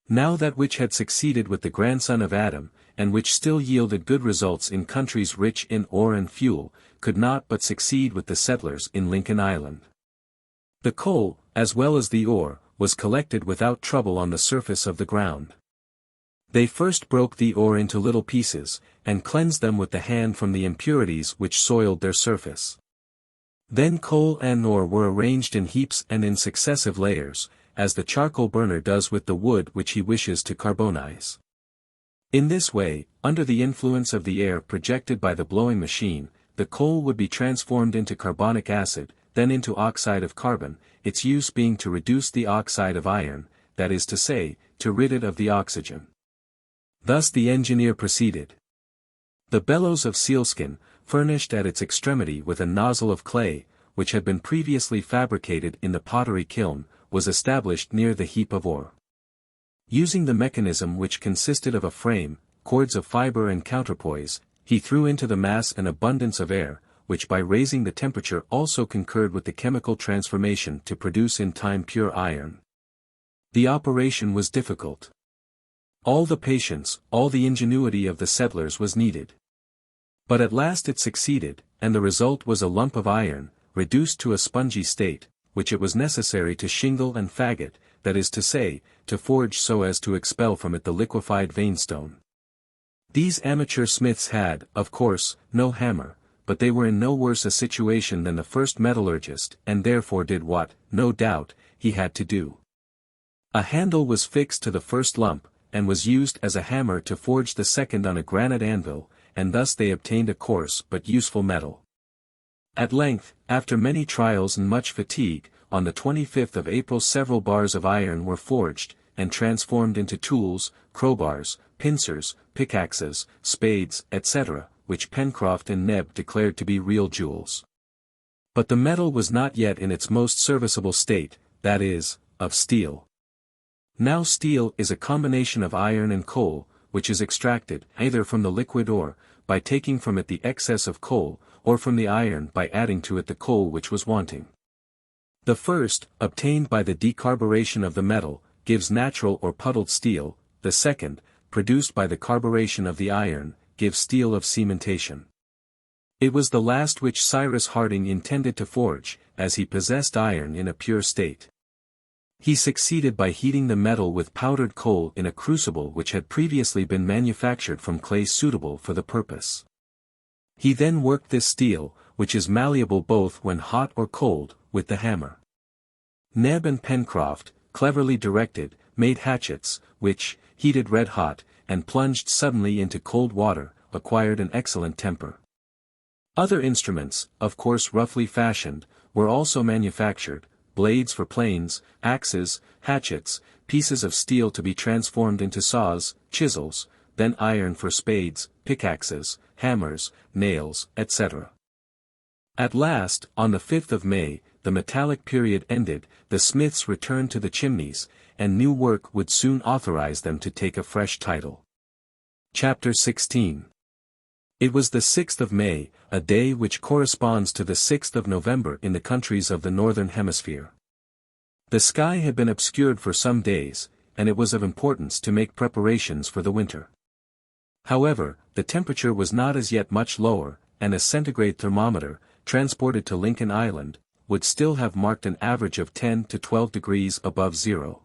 Now that which had succeeded with the grandson of Adam, and which still yielded good results in countries rich in ore and fuel, could not but succeed with the settlers in Lincoln Island. The coal, as well as the ore, was collected without trouble on the surface of the ground. They first broke the ore into little pieces, and cleansed them with the hand from the impurities which soiled their surface. Then coal and ore were arranged in heaps and in successive layers, as the charcoal burner does with the wood which he wishes to carbonize. In this way, under the influence of the air projected by the blowing machine, the coal would be transformed into carbonic acid, then into oxide of carbon, its use being to reduce the oxide of iron, that is to say, to rid it of the oxygen. Thus the engineer proceeded. The bellows of sealskin, furnished at its extremity with a nozzle of clay, which had been previously fabricated in the pottery kiln, was established near the heap of ore. Using the mechanism which consisted of a frame, cords of fiber and counterpoise, he threw into the mass an abundance of air, which by raising the temperature also concurred with the chemical transformation to produce in time pure iron. The operation was difficult. All the patience, all the ingenuity of the settlers was needed. But at last it succeeded, and the result was a lump of iron, reduced to a spongy state, which it was necessary to shingle and faggot, that is to say, to forge so as to expel from it the liquefied veinstone. These amateur smiths had, of course, no hammer, but they were in no worse a situation than the first metallurgist, and therefore did what, no doubt, he had to do. A handle was fixed to the first lump, and was used as a hammer to forge the second on a granite anvil, and thus they obtained a coarse but useful metal. At length, after many trials and much fatigue, on the 25th of April several bars of iron were forged, and transformed into tools, crowbars, pincers, pickaxes, spades, etc., which Pencroff and Neb declared to be real jewels. But the metal was not yet in its most serviceable state, that is, of steel. Now steel is a combination of iron and coal, which is extracted, either from the liquid ore, by taking from it the excess of coal, or from the iron by adding to it the coal which was wanting. The first, obtained by the decarburation of the metal, gives natural or puddled steel, the second, produced by the carburation of the iron, gives steel of cementation. It was the last which Cyrus Harding intended to forge, as he possessed iron in a pure state. He succeeded by heating the metal with powdered coal in a crucible which had previously been manufactured from clay suitable for the purpose. He then worked this steel, which is malleable both when hot or cold, with the hammer. Neb and Pencroff, cleverly directed, made hatchets, which, heated red-hot, and plunged suddenly into cold water, acquired an excellent temper. Other instruments, of course roughly fashioned, were also manufactured, blades for planes, axes, hatchets, pieces of steel to be transformed into saws, chisels, then iron for spades, pickaxes, hammers, nails, etc. At last, on the 5th of May, the metallic period ended, the smiths returned to the chimneys, and new work would soon authorize them to take a fresh title. Chapter 16. It was the 6th of May, a day which corresponds to the 6th of November in the countries of the northern hemisphere. The sky had been obscured for some days, and it was of importance to make preparations for the winter. However, the temperature was not as yet much lower, and a centigrade thermometer, transported to Lincoln Island, would still have marked an average of 10 to 12 degrees above zero.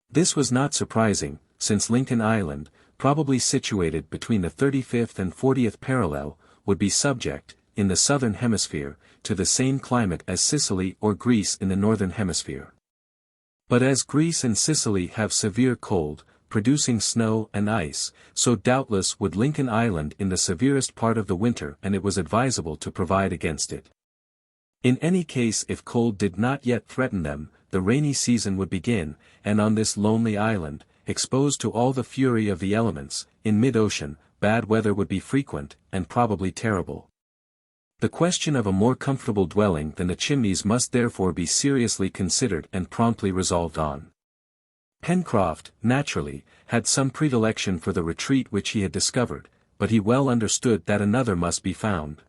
This was not surprising, since Lincoln Island, probably situated between the 35th and 40th parallel, would be subject, in the southern hemisphere, to the same climate as Sicily or Greece in the northern hemisphere. But as Greece and Sicily have severe cold, producing snow and ice, so doubtless would Lincoln Island in the severest part of the winter, and it was advisable to provide against it. In any case, if cold did not yet threaten them, the rainy season would begin, and on this lonely island, exposed to all the fury of the elements, in mid-ocean, bad weather would be frequent, and probably terrible. The question of a more comfortable dwelling than the Chimneys must therefore be seriously considered and promptly resolved on. Pencroff, naturally, had some predilection for the retreat which he had discovered, but he well understood that another must be found.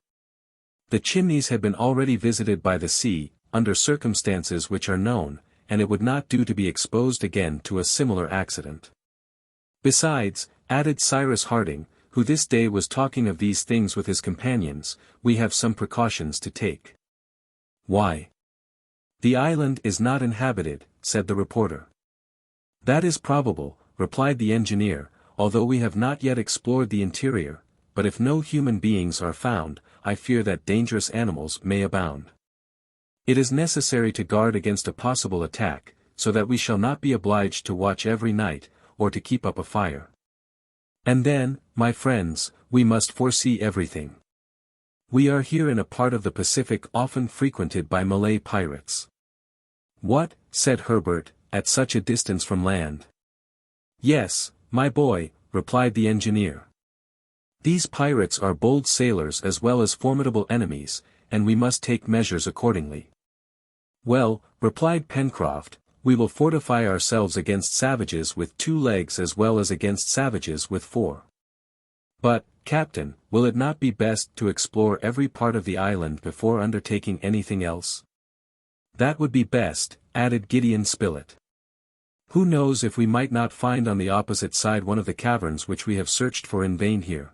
The Chimneys had been already visited by the sea, under circumstances which are known, and it would not do to be exposed again to a similar accident. Besides, added Cyrus Harding, who this day was talking of these things with his companions, we have some precautions to take. Why? The island is not inhabited, said the reporter. That is probable, replied the engineer, although we have not yet explored the interior, but if no human beings are found, I fear that dangerous animals may abound. It is necessary to guard against a possible attack, so that we shall not be obliged to watch every night, or to keep up a fire. And then, my friends, we must foresee everything. We are here in a part of the Pacific often frequented by Malay pirates. What, said Herbert, at such a distance from land? Yes, my boy, replied the engineer. These pirates are bold sailors as well as formidable enemies, and we must take measures accordingly. Well, replied Pencroff, we will fortify ourselves against savages with 2 legs as well as against savages with 4. But, Captain, will it not be best to explore every part of the island before undertaking anything else? That would be best, added Gideon Spilett. Who knows if we might not find on the opposite side one of the caverns which we have searched for in vain here?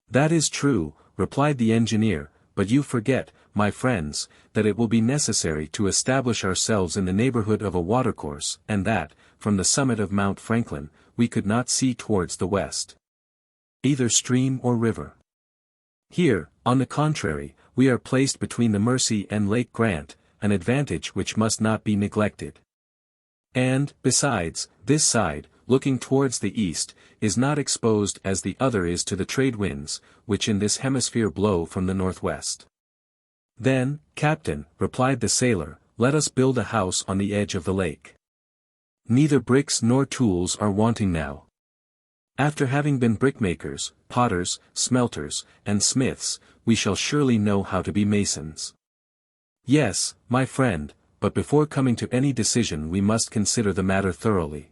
That is true, replied the engineer, but you forget, my friends, that it will be necessary to establish ourselves in the neighborhood of a watercourse, and that, from the summit of Mount Franklin, we could not see towards the west. Either stream or river. Here, on the contrary, we are placed between the Mercy and Lake Grant, an advantage which must not be neglected. And, besides, this side, looking towards the east, is not exposed as the other is to the trade winds, which in this hemisphere blow from the northwest. Then, Captain, replied the sailor, let us build a house on the edge of the lake. Neither bricks nor tools are wanting now. After having been brickmakers, potters, smelters, and smiths, we shall surely know how to be masons. Yes, my friend, but before coming to any decision we must consider the matter thoroughly.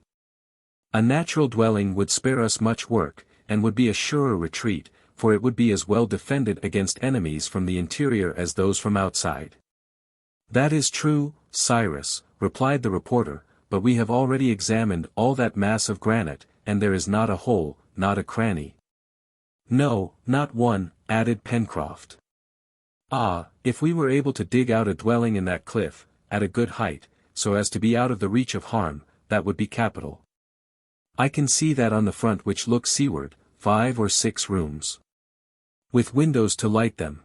A natural dwelling would spare us much work, and would be a surer retreat, for it would be as well defended against enemies from the interior as those from outside. That is true, Cyrus, replied the reporter, but we have already examined all that mass of granite, and there is not a hole, not a cranny. No, not one, added Pencroff. Ah, if we were able to dig out a dwelling in that cliff, at a good height, so as to be out of the reach of harm, that would be capital. I can see that on the front which looks seaward, 5 or 6 rooms. With windows to light them,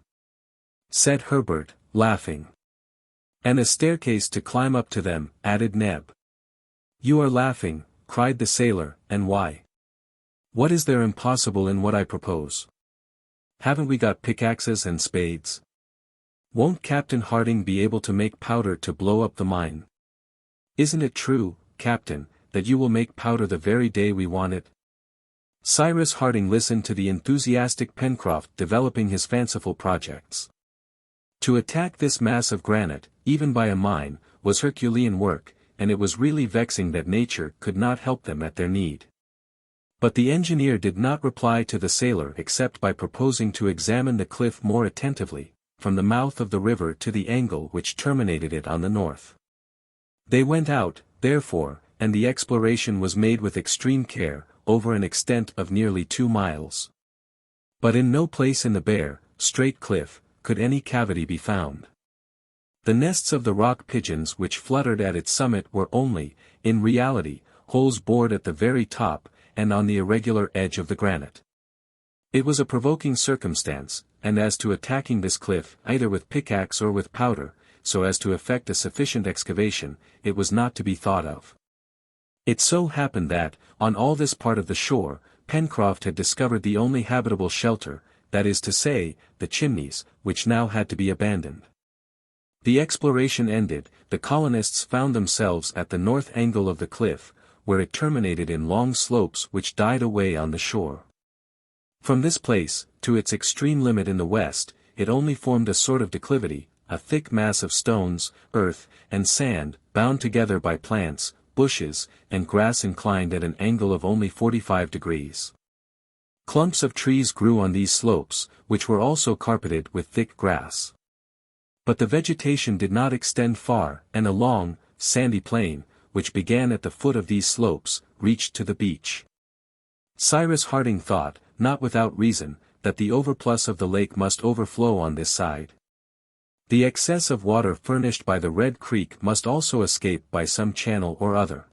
said Herbert, laughing. And a staircase to climb up to them, added Neb. You are laughing, cried the sailor, and why? What is there impossible in what I propose? Haven't we got pickaxes and spades? Won't Captain Harding be able to make powder to blow up the mine? Isn't it true, Captain, that you will make powder the very day we want it? Cyrus Harding listened to the enthusiastic Pencroff developing his fanciful projects. To attack this mass of granite, even by a mine, was Herculean work, and it was really vexing that nature could not help them at their need. But the engineer did not reply to the sailor except by proposing to examine the cliff more attentively, from the mouth of the river to the angle which terminated it on the north. They went out, therefore, and the exploration was made with extreme care, over an extent of nearly 2 miles. But in no place in the bare, straight cliff, could any cavity be found. The nests of the rock pigeons which fluttered at its summit were only, in reality, holes bored at the very top, and on the irregular edge of the granite. It was a provoking circumstance, and as to attacking this cliff, either with pickaxe or with powder, so as to effect a sufficient excavation, it was not to be thought of. It so happened that, on all this part of the shore, Pencroff had discovered the only habitable shelter, that is to say, the chimneys, which now had to be abandoned. The exploration ended, the colonists found themselves at the north angle of the cliff, where it terminated in long slopes which died away on the shore. From this place, to its extreme limit in the west, it only formed a sort of declivity, a thick mass of stones, earth, and sand, bound together by plants, bushes, and grass inclined at an angle of only 45 degrees. Clumps of trees grew on these slopes, which were also carpeted with thick grass. But the vegetation did not extend far, and a long, sandy plain, which began at the foot of these slopes, reached to the beach. Cyrus Harding thought, not without reason, that the overplus of the lake must overflow on this side. The excess of water furnished by the Red Creek must also escape by some channel or other.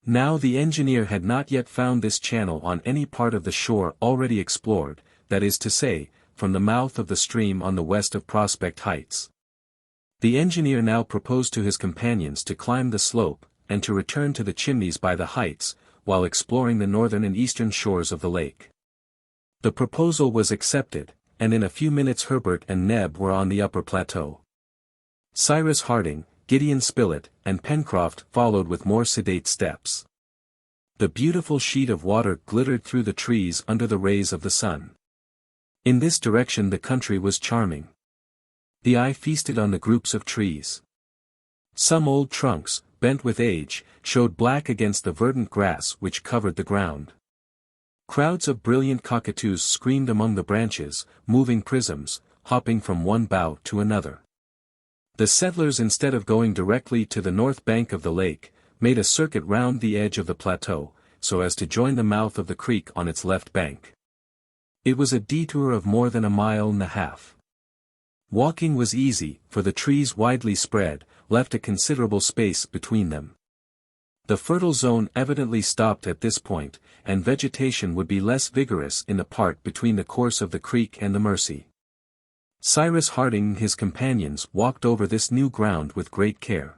Now the engineer had not yet found this channel on any part of the shore already explored, that is to say, from the mouth of the stream on the west of Prospect Heights. The engineer now proposed to his companions to climb the slope, and to return to the chimneys by the heights, while exploring the northern and eastern shores of the lake. The proposal was accepted, and in a few minutes Herbert and Neb were on the upper plateau. Cyrus Harding, Gideon Spilett, and Pencroff followed with more sedate steps. The beautiful sheet of water glittered through the trees under the rays of the sun. In this direction the country was charming. The eye feasted on the groups of trees. Some old trunks, bent with age, showed black against the verdant grass which covered the ground. Crowds of brilliant cockatoos screamed among the branches, moving prisms, hopping from one bough to another. The settlers, instead of going directly to the north bank of the lake, made a circuit round the edge of the plateau, so as to join the mouth of the creek on its left bank. It was a detour of more than a mile and a half. Walking was easy, for the trees widely spread, left a considerable space between them. The fertile zone evidently stopped at this point, and vegetation would be less vigorous in the part between the course of the creek and the Mercy. Cyrus Harding and his companions walked over this new ground with great care.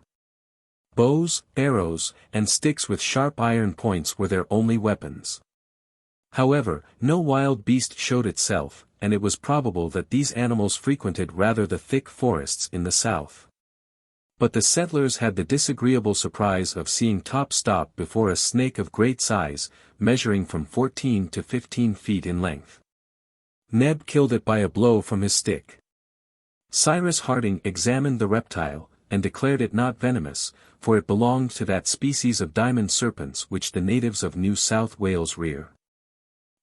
Bows, arrows, and sticks with sharp iron points were their only weapons. However, no wild beast showed itself, and it was probable that these animals frequented rather the thick forests in the south. But the settlers had the disagreeable surprise of seeing Top stop before a snake of great size, measuring from 14 to 15 feet in length. Neb killed it by a blow from his stick. Cyrus Harding examined the reptile, and declared it not venomous, for it belonged to that species of diamond serpents which the natives of New South Wales rear.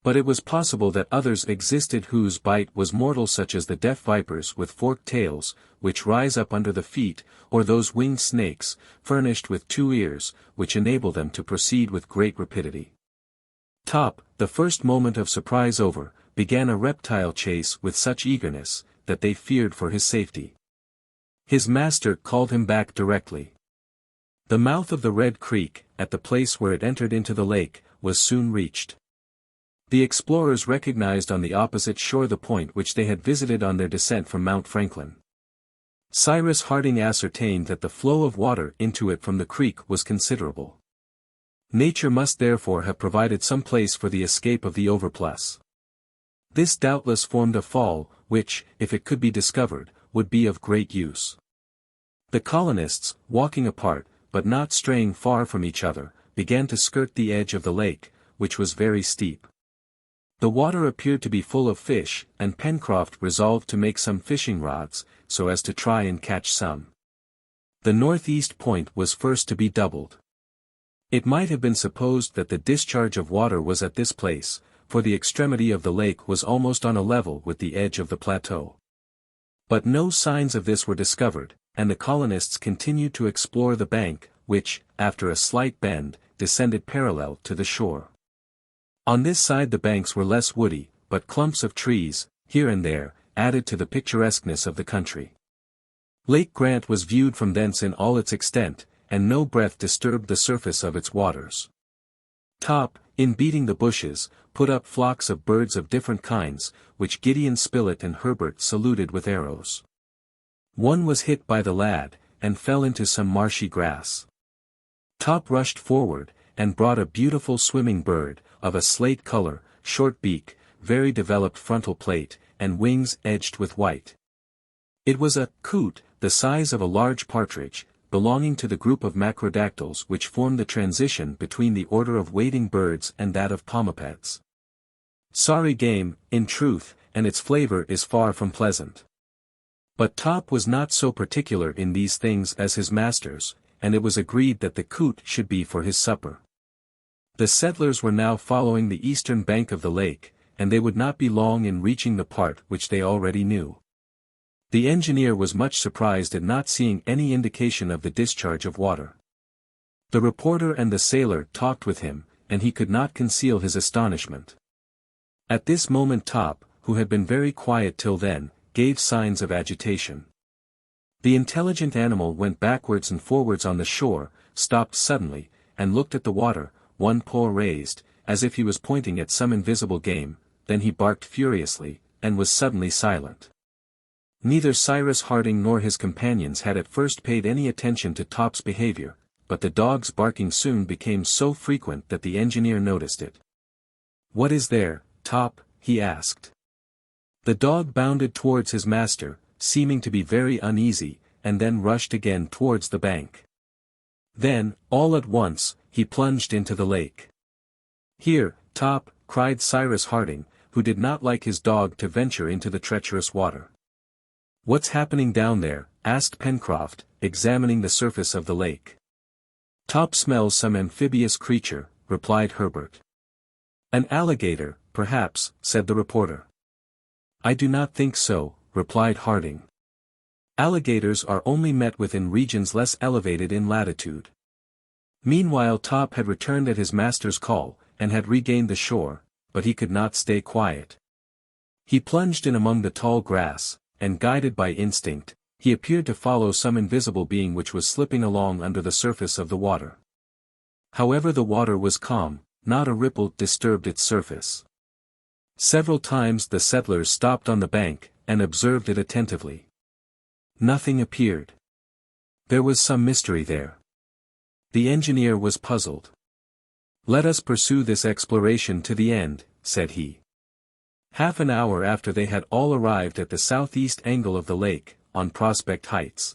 But it was possible that others existed whose bite was mortal, such as the deaf vipers with forked tails, which rise up under the feet, or those winged snakes, furnished with 2 ears, which enable them to proceed with great rapidity. Top, the first moment of surprise over, began a reptile chase with such eagerness, that they feared for his safety. His master called him back directly. The mouth of the Red Creek, at the place where it entered into the lake, was soon reached. The explorers recognized on the opposite shore the point which they had visited on their descent from Mount Franklin. Cyrus Harding ascertained that the flow of water into it from the creek was considerable. Nature must therefore have provided some place for the escape of the overplus. This doubtless formed a fall, which, if it could be discovered, would be of great use. The colonists, walking apart, but not straying far from each other, began to skirt the edge of the lake, which was very steep. The water appeared to be full of fish, and Pencroff resolved to make some fishing rods, so as to try and catch some. The northeast point was first to be doubled. It might have been supposed that the discharge of water was at this place, for the extremity of the lake was almost on a level with the edge of the plateau. But no signs of this were discovered, and the colonists continued to explore the bank, which, after a slight bend, descended parallel to the shore. On this side the banks were less woody, but clumps of trees, here and there, added to the picturesqueness of the country. Lake Grant was viewed from thence in all its extent, and no breath disturbed the surface of its waters. Top, in beating the bushes, put up flocks of birds of different kinds, which Gideon Spilett and Herbert saluted with arrows. One was hit by the lad, and fell into some marshy grass. Top rushed forward, and brought a beautiful swimming bird, of a slate color, short beak, very developed frontal plate, and wings edged with white. It was a coot, the size of a large partridge, belonging to the group of macrodactyls which form the transition between the order of wading birds and that of palmipeds. Sorry game, in truth, and its flavor is far from pleasant. But Top was not so particular in these things as his masters, and it was agreed that the coot should be for his supper. The settlers were now following the eastern bank of the lake, and they would not be long in reaching the part which they already knew. The engineer was much surprised at not seeing any indication of the discharge of water. The reporter and the sailor talked with him, and he could not conceal his astonishment. At this moment Top, who had been very quiet till then, gave signs of agitation. The intelligent animal went backwards and forwards on the shore, stopped suddenly, and looked at the water, one paw raised, as if he was pointing at some invisible game, then he barked furiously, and was suddenly silent. Neither Cyrus Harding nor his companions had at first paid any attention to Top's behavior, but the dog's barking soon became so frequent that the engineer noticed it. "What is there, Top?" he asked. The dog bounded towards his master, seeming to be very uneasy, and then rushed again towards the bank. Then, all at once, he plunged into the lake. "Here, Top," cried Cyrus Harding, who did not like his dog to venture into the treacherous water. "What's happening down there?" asked Pencroff, examining the surface of the lake. "Top smells some amphibious creature," replied Herbert. "An alligator, perhaps," said the reporter. "I do not think so," replied Harding. "Alligators are only met with in regions less elevated in latitude." Meanwhile Top had returned at his master's call, and had regained the shore, but he could not stay quiet. He plunged in among the tall grass, and guided by instinct, he appeared to follow some invisible being which was slipping along under the surface of the water. However, the water was calm, not a ripple disturbed its surface. Several times the settlers stopped on the bank, and observed it attentively. Nothing appeared. There was some mystery there. The engineer was puzzled. "Let us pursue this exploration to the end," said he. Half an hour after they had all arrived at the southeast angle of the lake, on Prospect Heights.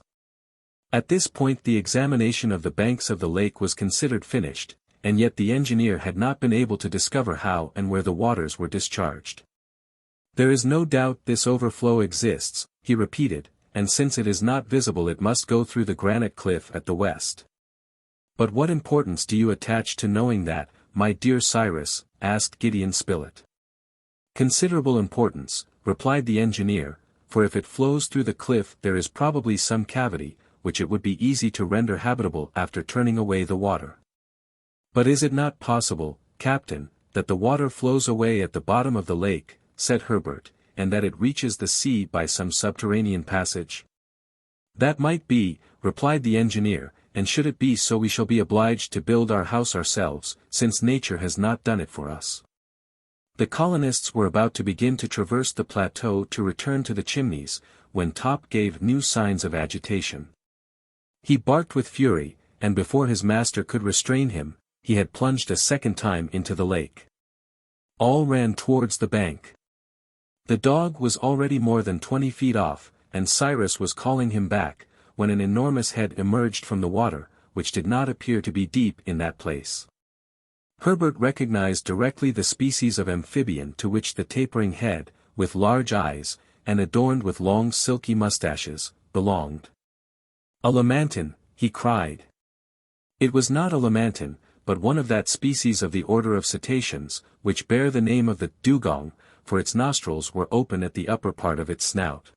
At this point the examination of the banks of the lake was considered finished, and yet the engineer had not been able to discover how and where the waters were discharged. "There is no doubt this overflow exists," he repeated, "and since it is not visible it must go through the granite cliff at the west." "But what importance do you attach to knowing that, my dear Cyrus?" asked Gideon Spilett. "Considerable importance," replied the engineer, "for if it flows through the cliff there is probably some cavity, which it would be easy to render habitable after turning away the water." "But is it not possible, Captain, that the water flows away at the bottom of the lake," said Herbert, "and that it reaches the sea by some subterranean passage?" "That might be," replied the engineer, "and should it be so we shall be obliged to build our house ourselves, since nature has not done it for us." The colonists were about to begin to traverse the plateau to return to the Chimneys, when Top gave new signs of agitation. He barked with fury, and before his master could restrain him, he had plunged a second time into the lake. All ran towards the bank. The dog was already more than 20 feet off, and Cyrus was calling him back, when an enormous head emerged from the water, which did not appear to be deep in that place. Herbert recognized directly the species of amphibian to which the tapering head, with large eyes, and adorned with long silky mustaches, belonged. "A lamantin," he cried. It was not a lamantin, but one of that species of the order of cetaceans, which bear the name of the dugong, for its nostrils were open at the upper part of its snout.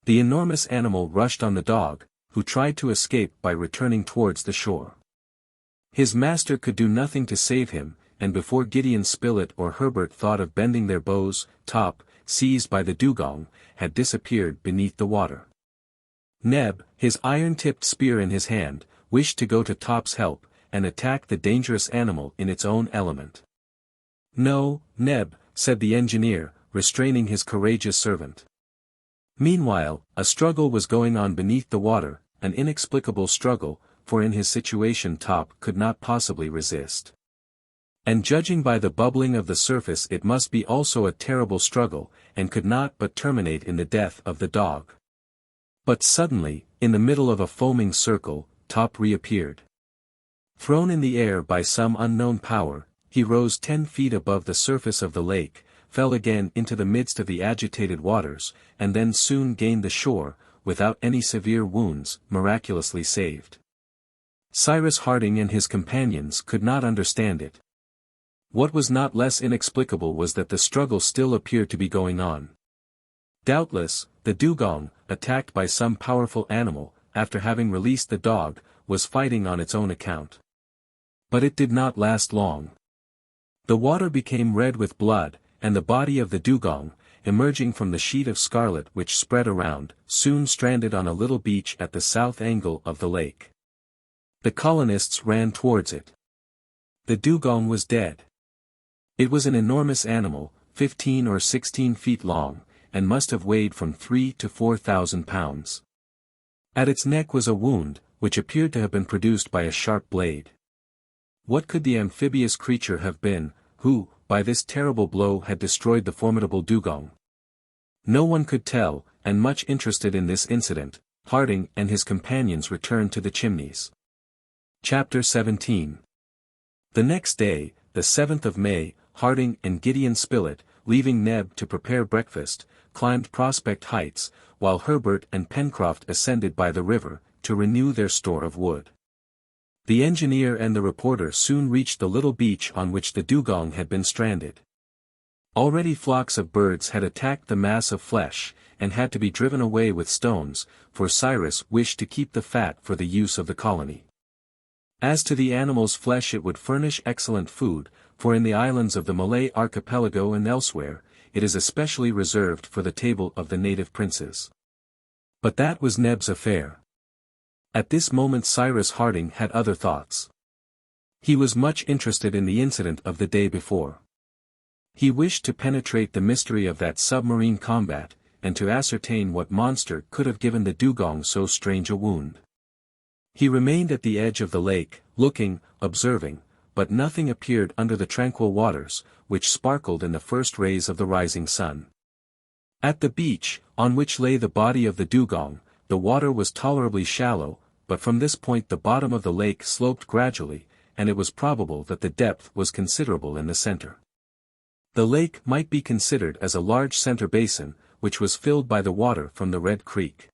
The enormous animal rushed on the dog, who tried to escape by returning towards the shore. His master could do nothing to save him, and before Gideon Spilett or Herbert thought of bending their bows, Top, seized by the dugong, had disappeared beneath the water. Neb, his iron-tipped spear in his hand, wished to go to Top's help, and attack the dangerous animal in its own element. "No, Neb," said the engineer, restraining his courageous servant. Meanwhile, a struggle was going on beneath the water, an inexplicable struggle, for in his situation Top could not possibly resist. And judging by the bubbling of the surface it must be also a terrible struggle, and could not but terminate in the death of the dog. But suddenly, in the middle of a foaming circle, Top reappeared. Thrown in the air by some unknown power, he rose 10 feet above the surface of the lake, fell again into the midst of the agitated waters, and then soon gained the shore, without any severe wounds, miraculously saved. Cyrus Harding and his companions could not understand it. What was not less inexplicable was that the struggle still appeared to be going on. Doubtless, the dugong, attacked by some powerful animal, after having released the dog, was fighting on its own account. But it did not last long. The water became red with blood, and the body of the dugong, emerging from the sheet of scarlet which spread around, soon stranded on a little beach at the south angle of the lake. The colonists ran towards it. The dugong was dead. It was an enormous animal, 15 or 16 feet long, and must have weighed from 3 to 4,000 pounds. At its neck was a wound, which appeared to have been produced by a sharp blade. What could the amphibious creature have been, who, by this terrible blow had destroyed the formidable dugong? No one could tell, and much interested in this incident, Harding and his companions returned to the Chimneys. Chapter 17. The next day, the 7th of May, Harding and Gideon Spilett, leaving Neb to prepare breakfast, climbed Prospect Heights, while Harbert and Pencroff ascended by the river, to renew their store of wood. The engineer and the reporter soon reached the little beach on which the dugong had been stranded. Already flocks of birds had attacked the mass of flesh, and had to be driven away with stones, for Cyrus wished to keep the fat for the use of the colony. As to the animal's flesh, it would furnish excellent food, for in the islands of the Malay archipelago and elsewhere, it is especially reserved for the table of the native princes. But that was Neb's affair. At this moment Cyrus Harding had other thoughts. He was much interested in the incident of the day before. He wished to penetrate the mystery of that submarine combat, and to ascertain what monster could have given the dugong so strange a wound. He remained at the edge of the lake, looking, observing, but nothing appeared under the tranquil waters, which sparkled in the first rays of the rising sun. At the beach, on which lay the body of the dugong, the water was tolerably shallow, but from this point the bottom of the lake sloped gradually, and it was probable that the depth was considerable in the center. The lake might be considered as a large center basin, which was filled by the water from the Red Creek.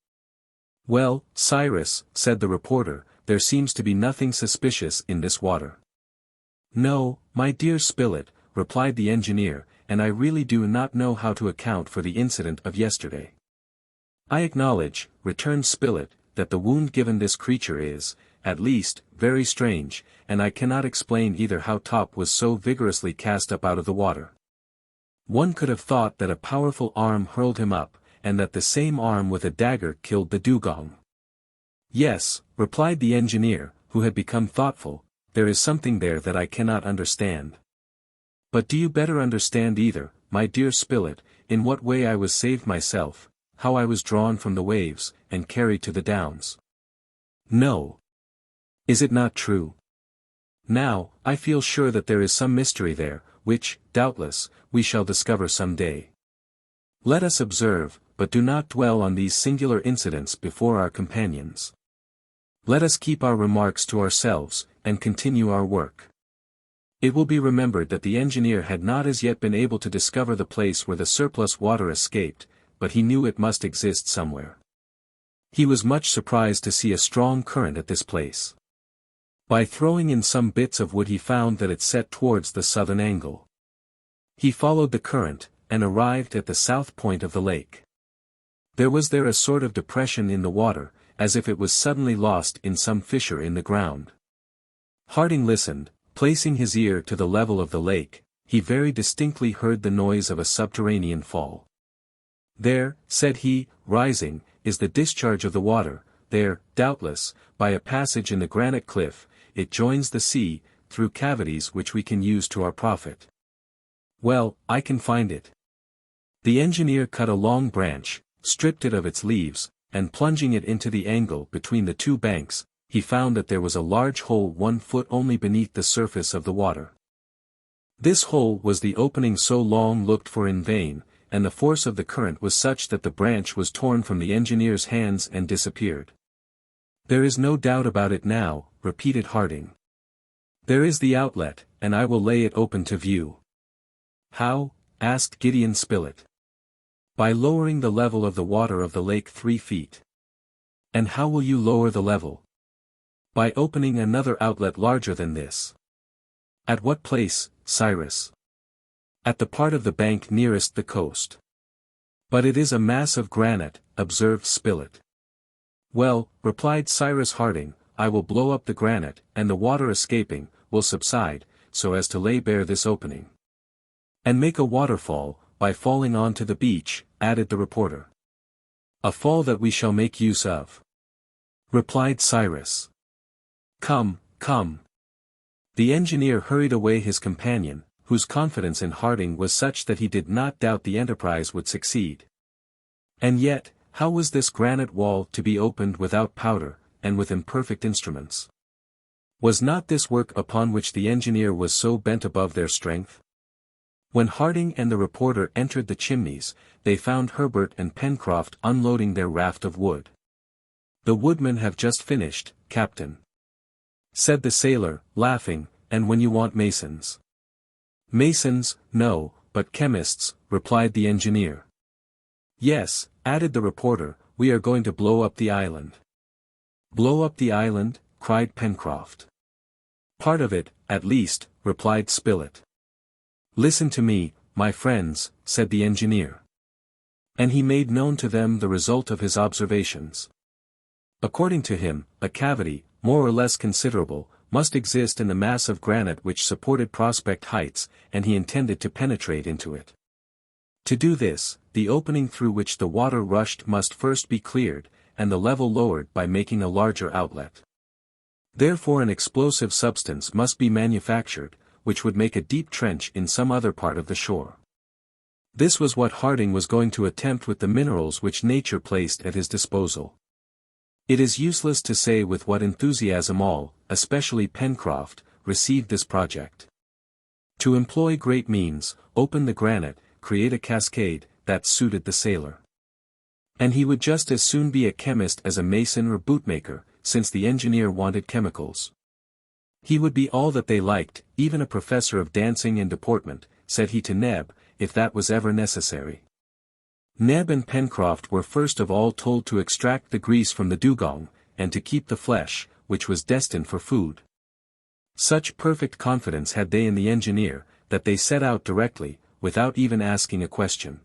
"Well, Cyrus," said the reporter, "there seems to be nothing suspicious in this water." "No, my dear Spilett," replied the engineer, "and I really do not know how to account for the incident of yesterday." "I acknowledge," returned Spilett, "that the wound given this creature is, at least, very strange, and I cannot explain either how Top was so vigorously cast up out of the water. One could have thought that a powerful arm hurled him up, and that the same arm with a dagger killed the dugong." "Yes," replied the engineer, who had become thoughtful, "there is something there that I cannot understand." "But do you better understand either, my dear Spilett, in what way I was saved myself, how I was drawn from the waves, and carried to the downs?" "No. Is it not true? Now, I feel sure that there is some mystery there, which, doubtless, we shall discover some day. Let us observe, but do not dwell on these singular incidents before our companions. Let us keep our remarks to ourselves, and continue our work." It will be remembered that the engineer had not as yet been able to discover the place where the surplus water escaped, but he knew it must exist somewhere. He was much surprised to see a strong current at this place. By throwing in some bits of wood he found that it set towards the southern angle. He followed the current, and arrived at the south point of the lake. There was there a sort of depression in the water, as if it was suddenly lost in some fissure in the ground. Harding listened, placing his ear to the level of the lake. He very distinctly heard the noise of a subterranean fall. "There," said he, rising, "is the discharge of the water. There, doubtless, by a passage in the granite cliff, it joins the sea, through cavities which we can use to our profit. Well, I can find it." The engineer cut a long branch, stripped it of its leaves, and plunging it into the angle between the two banks, he found that there was a large hole 1 foot only beneath the surface of the water. This hole was the opening so long looked for in vain, and the force of the current was such that the branch was torn from the engineer's hands and disappeared. "There is no doubt about it now," repeated Harding. "There is the outlet, and I will lay it open to view." "How?" asked Gideon Spilett. "By lowering the level of the water of the lake 3 feet. "And how will you lower the level?" "By opening another outlet larger than this." "At what place, Cyrus?" "At the part of the bank nearest the coast." "But it is a mass of granite," observed Spilett. "Well," replied Cyrus Harding, "I will blow up the granite, and the water escaping, will subside, so as to lay bare this opening." "And make a waterfall, by falling on to the beach," added the reporter. "A fall that we shall make use of," replied Cyrus. "Come, come." The engineer hurried away his companion, whose confidence in Harding was such that he did not doubt the enterprise would succeed. And yet, how was this granite wall to be opened without powder, and with imperfect instruments? Was not this work upon which the engineer was so bent above their strength? When Harding and the reporter entered the Chimneys, they found Herbert and Pencroff unloading their raft of wood. "The woodmen have just finished, Captain," said the sailor, laughing. "And when you want masons?" "Masons, no, but chemists," replied the engineer. "Yes," added the reporter, "we are going to blow up the island." "Blow up the island?" cried Pencroff. "Part of it, at least," replied Spilett. "Listen to me, my friends," said the engineer. And he made known to them the result of his observations. According to him, a cavity, more or less considerable, must exist in the mass of granite which supported Prospect Heights, and he intended to penetrate into it. To do this, the opening through which the water rushed must first be cleared, and the level lowered by making a larger outlet. Therefore an explosive substance must be manufactured, which would make a deep trench in some other part of the shore. This was what Harding was going to attempt with the minerals which nature placed at his disposal. It is useless to say with what enthusiasm all, especially Pencroff, received this project. To employ great means, open the granite, create a cascade, that suited the sailor. And he would just as soon be a chemist as a mason or bootmaker, since the engineer wanted chemicals. He would be all that they liked, even a professor of dancing and deportment, said he to Neb, if that was ever necessary. Neb and Pencroff were first of all told to extract the grease from the dugong, and to keep the flesh, which was destined for food. Such perfect confidence had they in the engineer, that they set out directly, without even asking a question.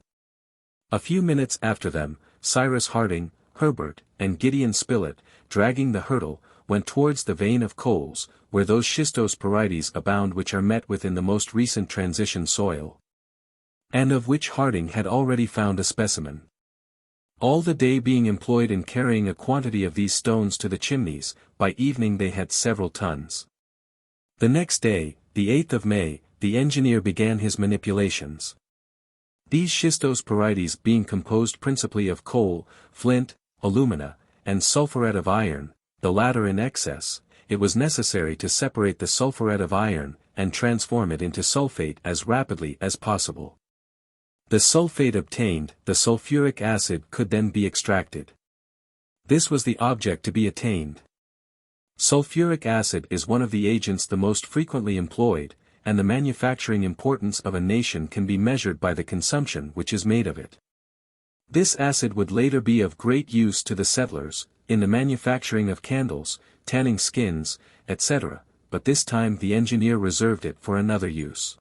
A few minutes after them, Cyrus Harding, Herbert, and Gideon Spilett, dragging the hurdle, went towards the vein of coals, where those schistose parietes abound which are met with in the most recent transition soil, and of which Harding had already found a specimen. All the day being employed in carrying a quantity of these stones to the Chimneys, by evening they had several tons. The next day, the 8th of May, the engineer began his manipulations. These schistose parietes being composed principally of coal, flint, alumina, and sulphuret of iron, the latter in excess, it was necessary to separate the sulphuret of iron, and transform it into sulfate as rapidly as possible. The sulfate obtained, the sulfuric acid could then be extracted. This was the object to be attained. Sulfuric acid is one of the agents the most frequently employed, and the manufacturing importance of a nation can be measured by the consumption which is made of it. This acid would later be of great use to the settlers, in the manufacturing of candles, tanning skins, etc., but this time the engineer reserved it for another use.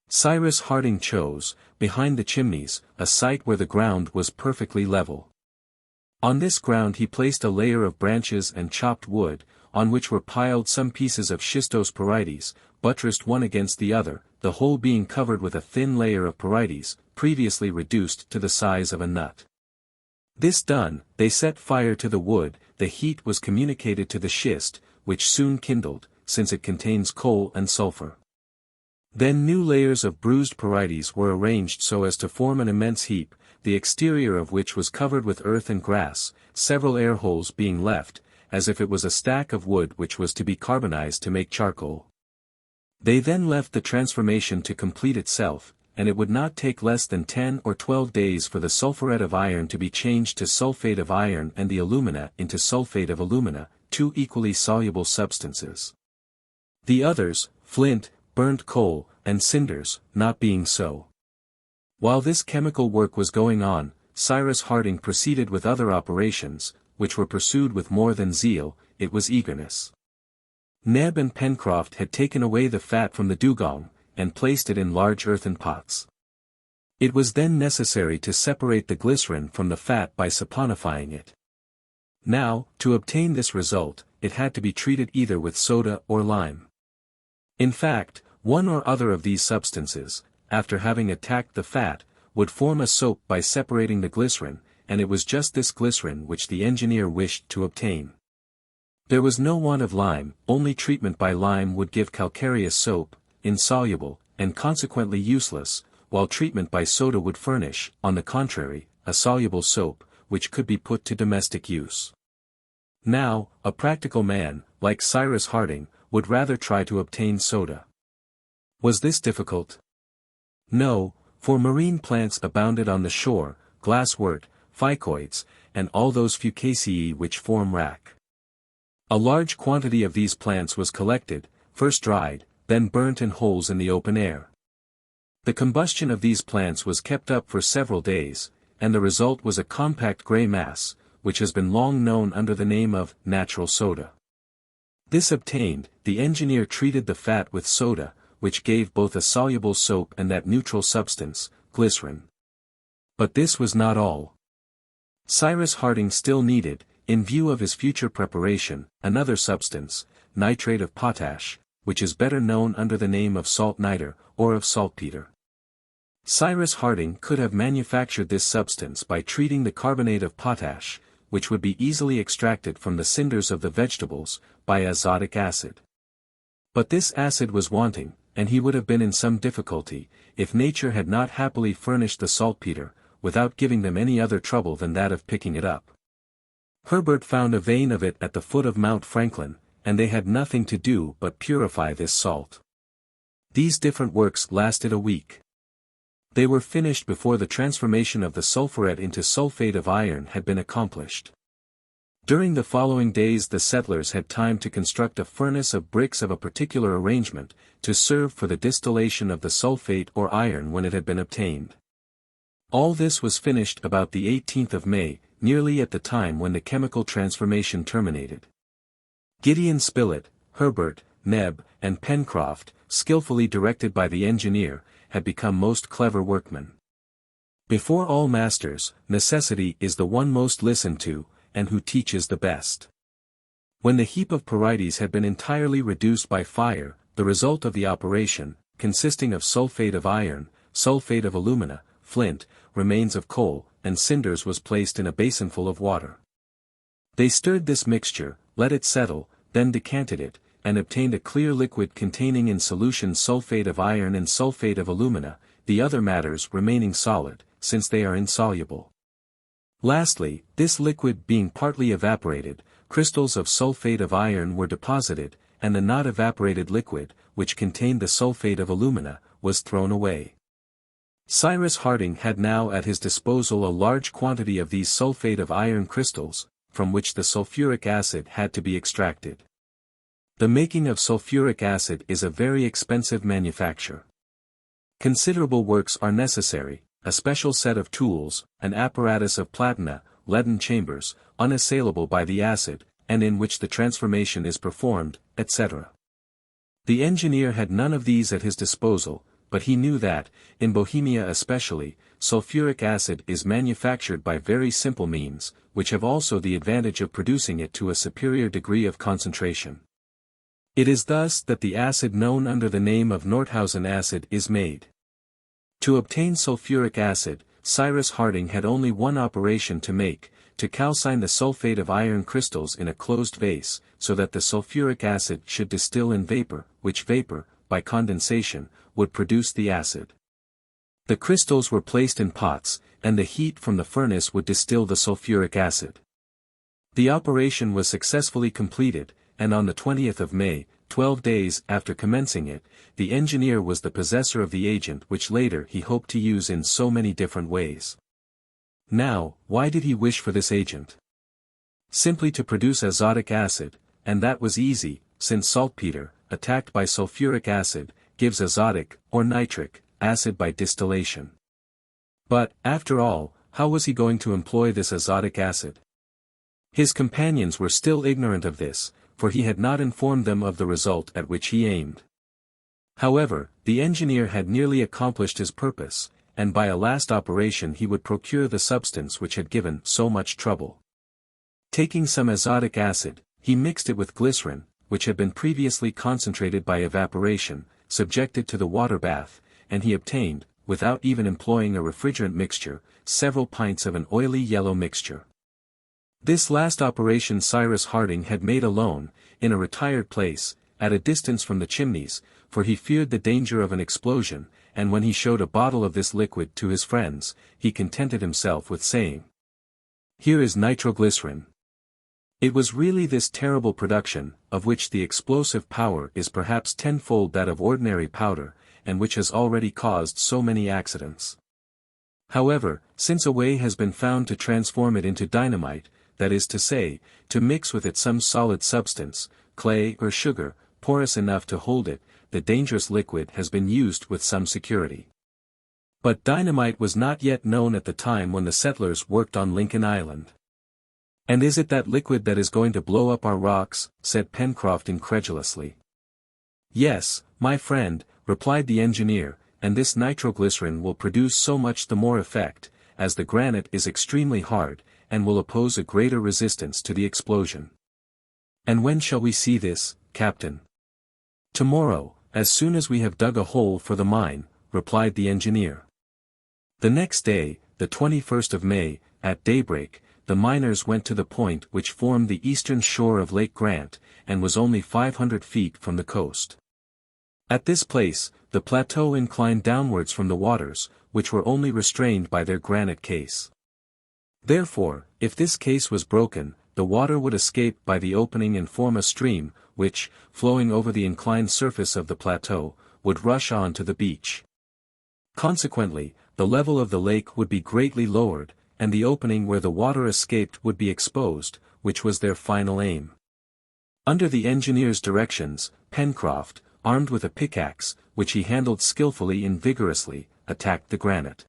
Cyrus Harding chose, behind the Chimneys, a site where the ground was perfectly level. On this ground he placed a layer of branches and chopped wood, on which were piled some pieces of schistose parietes, buttressed one against the other, the whole being covered with a thin layer of parietes, previously reduced to the size of a nut. This done, they set fire to the wood, the heat was communicated to the schist, which soon kindled, since it contains coal and sulfur. Then new layers of bruised parietes were arranged so as to form an immense heap, the exterior of which was covered with earth and grass, several air holes being left, as if it was a stack of wood which was to be carbonized to make charcoal. They then left the transformation to complete itself, and it would not take less than 10 or 12 days for the sulphuret of iron to be changed to sulfate of iron and the alumina into sulfate of alumina, two equally soluble substances. The others, flint, burnt coal, and cinders, not being so. While this chemical work was going on, Cyrus Harding proceeded with other operations, which were pursued with more than zeal, it was eagerness. Neb and Pencroff had taken away the fat from the dugong, and placed it in large earthen pots. It was then necessary to separate the glycerin from the fat by saponifying it. Now, to obtain this result, it had to be treated either with soda or lime. In fact, one or other of these substances, after having attacked the fat, would form a soap by separating the glycerin, and it was just this glycerin which the engineer wished to obtain. There was no want of lime, only treatment by lime would give calcareous soap, insoluble, and consequently useless, while treatment by soda would furnish, on the contrary, a soluble soap, which could be put to domestic use. Now, a practical man, like Cyrus Harding, would rather try to obtain soda. Was this difficult? No, for marine plants abounded on the shore, glasswort, ficoids, and all those fucaceae which form wrack. A large quantity of these plants was collected, first dried, then burnt in holes in the open air. The combustion of these plants was kept up for several days, and the result was a compact grey mass, which has been long known under the name of natural soda. This obtained, the engineer treated the fat with soda, which gave both a soluble soap and that neutral substance, glycerin. But this was not all. Cyrus Harding still needed, in view of his future preparation, another substance, nitrate of potash, which is better known under the name of salt niter, or of saltpeter. Cyrus Harding could have manufactured this substance by treating the carbonate of potash, which would be easily extracted from the cinders of the vegetables, by azotic acid. But this acid was wanting, and he would have been in some difficulty, if nature had not happily furnished the saltpeter, without giving them any other trouble than that of picking it up. Herbert found a vein of it at the foot of Mount Franklin, and they had nothing to do but purify this salt. These different works lasted a week. They were finished before the transformation of the sulphuret into sulfate of iron had been accomplished. During the following days the settlers had time to construct a furnace of bricks of a particular arrangement, to serve for the distillation of the sulfate or iron when it had been obtained. All this was finished about the 18th of May, nearly at the time when the chemical transformation terminated. Gideon Spilett, Herbert, Neb, and Pencroff, skillfully directed by the engineer, had become most clever workmen. Before all masters, necessity is the one most listened to, and who teaches the best. When the heap of pyrites had been entirely reduced by fire, the result of the operation, consisting of sulfate of iron, sulfate of alumina, flint, remains of coal, and cinders was placed in a basinful of water. They stirred this mixture, let it settle, then decanted it, and obtained a clear liquid containing in solution sulfate of iron and sulfate of alumina, the other matters remaining solid, since they are insoluble. Lastly, this liquid being partly evaporated, crystals of sulfate of iron were deposited, and the not evaporated liquid, which contained the sulfate of alumina, was thrown away. Cyrus Harding had now at his disposal a large quantity of these sulfate of iron crystals, from which the sulfuric acid had to be extracted. The making of sulfuric acid is a very expensive manufacture. Considerable works are necessary, a special set of tools, an apparatus of platina, leaden chambers, unassailable by the acid, and in which the transformation is performed, etc. The engineer had none of these at his disposal, but he knew that, in Bohemia especially, sulfuric acid is manufactured by very simple means, which have also the advantage of producing it to a superior degree of concentration. It is thus that the acid known under the name of Nordhausen acid is made. To obtain sulfuric acid, Cyrus Harding had only one operation to make, to calcine the sulfate of iron crystals in a closed vase, so that the sulfuric acid should distill in vapor, which vapor, by condensation, would produce the acid. The crystals were placed in pots, and the heat from the furnace would distill the sulfuric acid. The operation was successfully completed, and on the 20th of May, 12 days after commencing it, the engineer was the possessor of the agent which later he hoped to use in so many different ways. Now, why did he wish for this agent? Simply to produce azotic acid, and that was easy, since saltpeter, attacked by sulfuric acid, gives azotic, or nitric, acid by distillation. But, after all, how was he going to employ this azotic acid? His companions were still ignorant of this, for he had not informed them of the result at which he aimed. However, the engineer had nearly accomplished his purpose, and by a last operation he would procure the substance which had given so much trouble. Taking some azotic acid, he mixed it with glycerin, which had been previously concentrated by evaporation, subjected to the water bath, and he obtained, without even employing a refrigerant mixture, several pints of an oily yellow mixture. This last operation Cyrus Harding had made alone, in a retired place, at a distance from the chimneys, for he feared the danger of an explosion, and when he showed a bottle of this liquid to his friends, he contented himself with saying, "Here is nitroglycerin." It was really this terrible production, of which the explosive power is perhaps tenfold that of ordinary powder, and which has already caused so many accidents. However, since a way has been found to transform it into dynamite, that is to say, to mix with it some solid substance, clay or sugar, porous enough to hold it, the dangerous liquid has been used with some security. But dynamite was not yet known at the time when the settlers worked on Lincoln Island. "And is it that liquid that is going to blow up our rocks?" said Pencroff incredulously. "Yes, my friend," replied the engineer, "and this nitroglycerin will produce so much the more effect, as the granite is extremely hard, and will oppose a greater resistance to the explosion." "And when shall we see this, Captain?" "Tomorrow, as soon as we have dug a hole for the mine," replied the engineer. The next day, the 21st of May, at daybreak, the miners went to the point which formed the eastern shore of Lake Grant, and was only 500 feet from the coast. At this place, the plateau inclined downwards from the waters, which were only restrained by their granite case. Therefore, if this case was broken, the water would escape by the opening and form a stream, which, flowing over the inclined surface of the plateau, would rush on to the beach. Consequently, the level of the lake would be greatly lowered, and the opening where the water escaped would be exposed, which was their final aim. Under the engineer's directions, Pencroff, armed with a pickaxe, which he handled skillfully and vigorously, attacked the granite.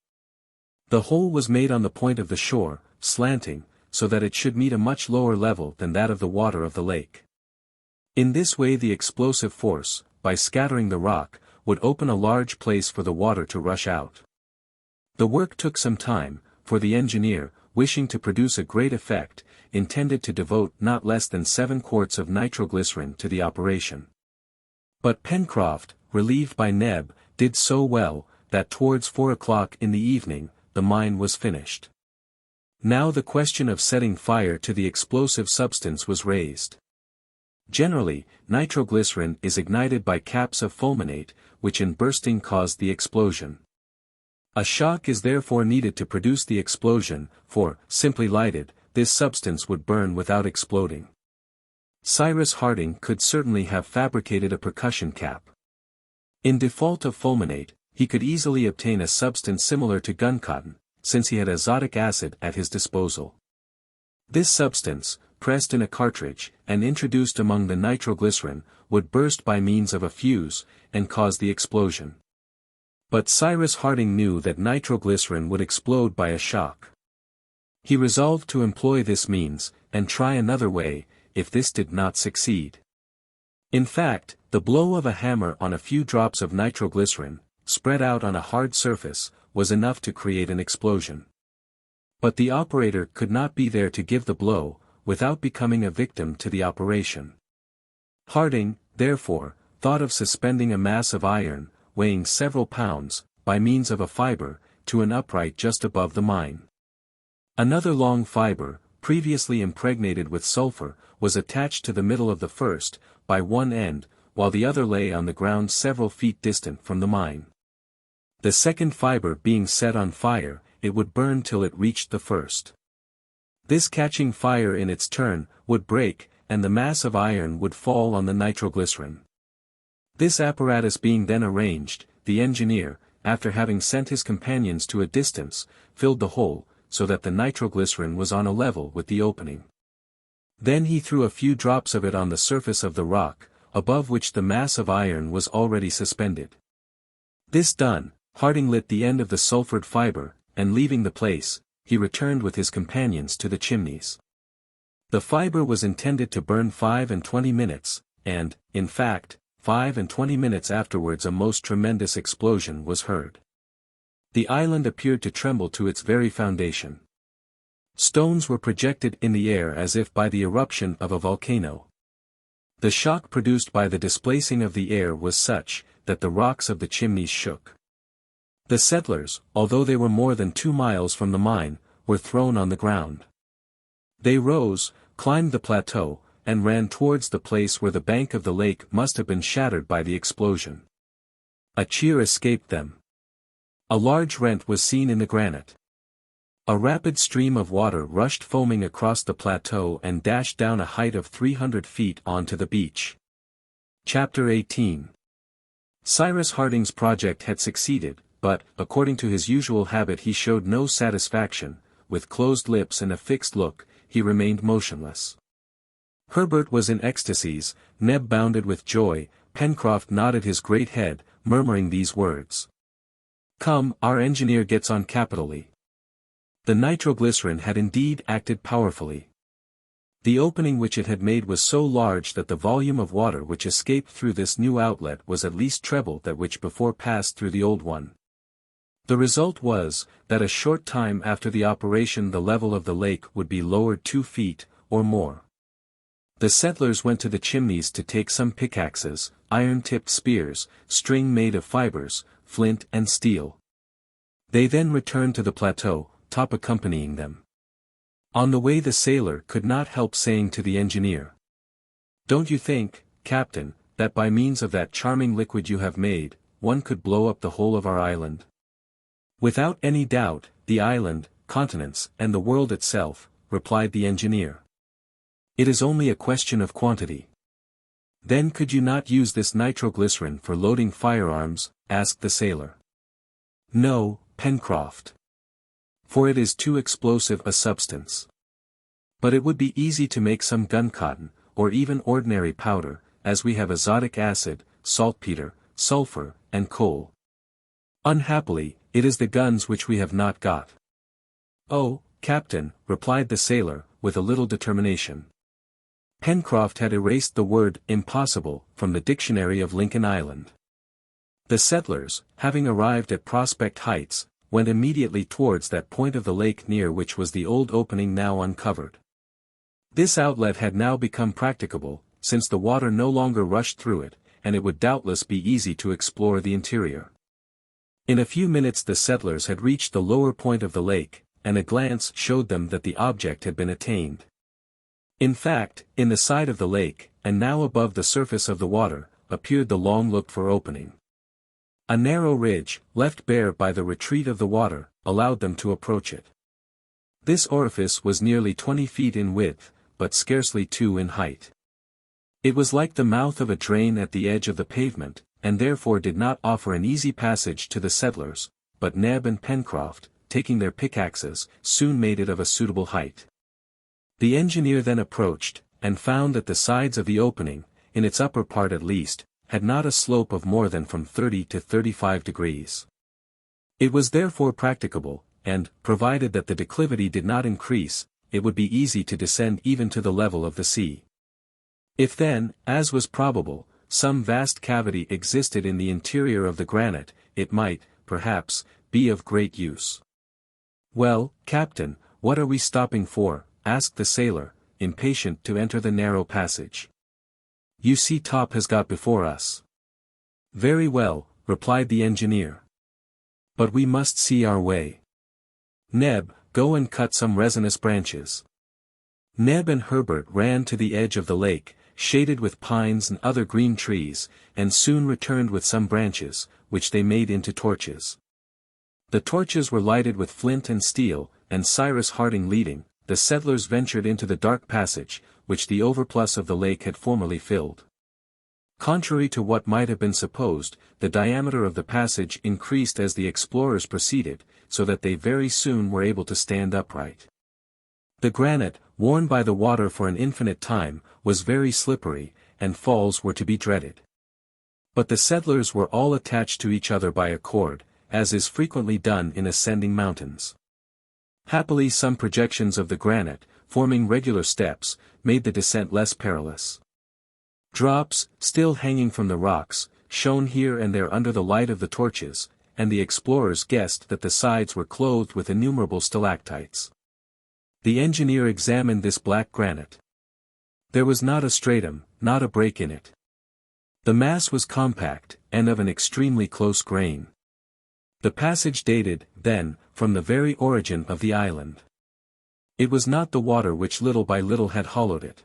The hole was made on the point of the shore, slanting, so that it should meet a much lower level than that of the water of the lake. In this way the explosive force, by scattering the rock, would open a large place for the water to rush out. The work took some time, for the engineer, wishing to produce a great effect, intended to devote not less than 7 quarts of nitroglycerin to the operation. But Pencroff, relieved by Neb, did so well, that towards 4 o'clock in the evening, the mine was finished. Now the question of setting fire to the explosive substance was raised. Generally, nitroglycerin is ignited by caps of fulminate, which in bursting cause the explosion. A shock is therefore needed to produce the explosion, for, simply lighted, this substance would burn without exploding. Cyrus Harding could certainly have fabricated a percussion cap. In default of fulminate, he could easily obtain a substance similar to guncotton, since he had azotic acid at his disposal. This substance, pressed in a cartridge, and introduced among the nitroglycerin, would burst by means of a fuse, and cause the explosion. But Cyrus Harding knew that nitroglycerin would explode by a shock. He resolved to employ this means, and try another way, if this did not succeed. In fact, the blow of a hammer on a few drops of nitroglycerin, spread out on a hard surface, was enough to create an explosion. But the operator could not be there to give the blow, without becoming a victim to the operation. Harding, therefore, thought of suspending a mass of iron, weighing several pounds, by means of a fibre, to an upright just above the mine. Another long fibre, previously impregnated with sulfur, was attached to the middle of the first, by one end, while the other lay on the ground several feet distant from the mine. The second fiber being set on fire, it would burn till it reached the first. This catching fire in its turn, would break, and the mass of iron would fall on the nitroglycerin. This apparatus being then arranged, the engineer, after having sent his companions to a distance, filled the hole, so that the nitroglycerin was on a level with the opening. Then he threw a few drops of it on the surface of the rock, above which the mass of iron was already suspended. This done, Harding lit the end of the sulfured fiber, and leaving the place, he returned with his companions to the chimneys. The fiber was intended to burn 25 minutes, and, in fact, 25 minutes afterwards a most tremendous explosion was heard. The island appeared to tremble to its very foundation. Stones were projected in the air as if by the eruption of a volcano. The shock produced by the displacing of the air was such, that the rocks of the chimneys shook. The settlers, although they were more than 2 miles from the mine, were thrown on the ground. They rose, climbed the plateau, and ran towards the place where the bank of the lake must have been shattered by the explosion. A cheer escaped them. A large rent was seen in the granite. A rapid stream of water rushed foaming across the plateau and dashed down a height of 300 feet onto the beach. Chapter 18. Cyrus Harding's project had succeeded, but, according to his usual habit, he showed no satisfaction. With closed lips and a fixed look, he remained motionless. Herbert was in ecstasies, Neb bounded with joy, Pencroff nodded his great head, murmuring these words: "Come, our engineer gets on capitally." The nitroglycerin had indeed acted powerfully. The opening which it had made was so large that the volume of water which escaped through this new outlet was at least treble that which before passed through the old one. The result was, that a short time after the operation the level of the lake would be lowered 2 feet, or more. The settlers went to the chimneys to take some pickaxes, iron-tipped spears, string made of fibers, flint and steel. They then returned to the plateau, Top accompanying them. On the way the sailor could not help saying to the engineer: "Don't you think, Captain, that by means of that charming liquid you have made, one could blow up the whole of our island?" "Without any doubt, the island, continents, and the world itself," replied the engineer. "It is only a question of quantity." "Then could you not use this nitroglycerin for loading firearms?" asked the sailor. "No, Pencroff. For it is too explosive a substance. But it would be easy to make some gun-cotton, or even ordinary powder, as we have azotic acid, saltpeter, sulfur, and coal. Unhappily, it is the guns which we have not got." "Oh, Captain," replied the sailor, with a little determination. Pencroff had erased the word "impossible" from the dictionary of Lincoln Island. The settlers, having arrived at Prospect Heights, went immediately towards that point of the lake near which was the old opening now uncovered. This outlet had now become practicable, since the water no longer rushed through it, and it would doubtless be easy to explore the interior. In a few minutes the settlers had reached the lower point of the lake, and a glance showed them that the object had been attained. In fact, in the side of the lake, and now above the surface of the water, appeared the long-looked-for opening. A narrow ridge, left bare by the retreat of the water, allowed them to approach it. This orifice was nearly 20 feet in width, but scarcely 2 in height. It was like the mouth of a drain at the edge of the pavement, and therefore did not offer an easy passage to the settlers, but Neb and Pencroff, taking their pickaxes, soon made it of a suitable height. The engineer then approached, and found that the sides of the opening, in its upper part at least, had not a slope of more than from 30 to 35 degrees. It was therefore practicable, and, provided that the declivity did not increase, it would be easy to descend even to the level of the sea. If then, as was probable, some vast cavity existed in the interior of the granite, it might, perhaps, be of great use. "Well, Captain, what are we stopping for?" asked the sailor, impatient to enter the narrow passage. "You see Top has got before us." "Very well," replied the engineer. "But we must see our way. Neb, go and cut some resinous branches." Neb and Herbert ran to the edge of the lake, shaded with pines and other green trees, and soon returned with some branches, which they made into torches. The torches were lighted with flint and steel, and Cyrus Harding leading, the settlers ventured into the dark passage, which the overplus of the lake had formerly filled. Contrary to what might have been supposed, the diameter of the passage increased as the explorers proceeded, so that they very soon were able to stand upright. The granite, worn by the water for an infinite time, was very slippery, and falls were to be dreaded. But the settlers were all attached to each other by a cord, as is frequently done in ascending mountains. Happily some projections of the granite, forming regular steps, made the descent less perilous. Drops, still hanging from the rocks, shone here and there under the light of the torches, and the explorers guessed that the sides were clothed with innumerable stalactites. The engineer examined this black granite. There was not a stratum, not a break in it. The mass was compact, and of an extremely close grain. The passage dated, then, from the very origin of the island. It was not the water which little by little had hollowed it.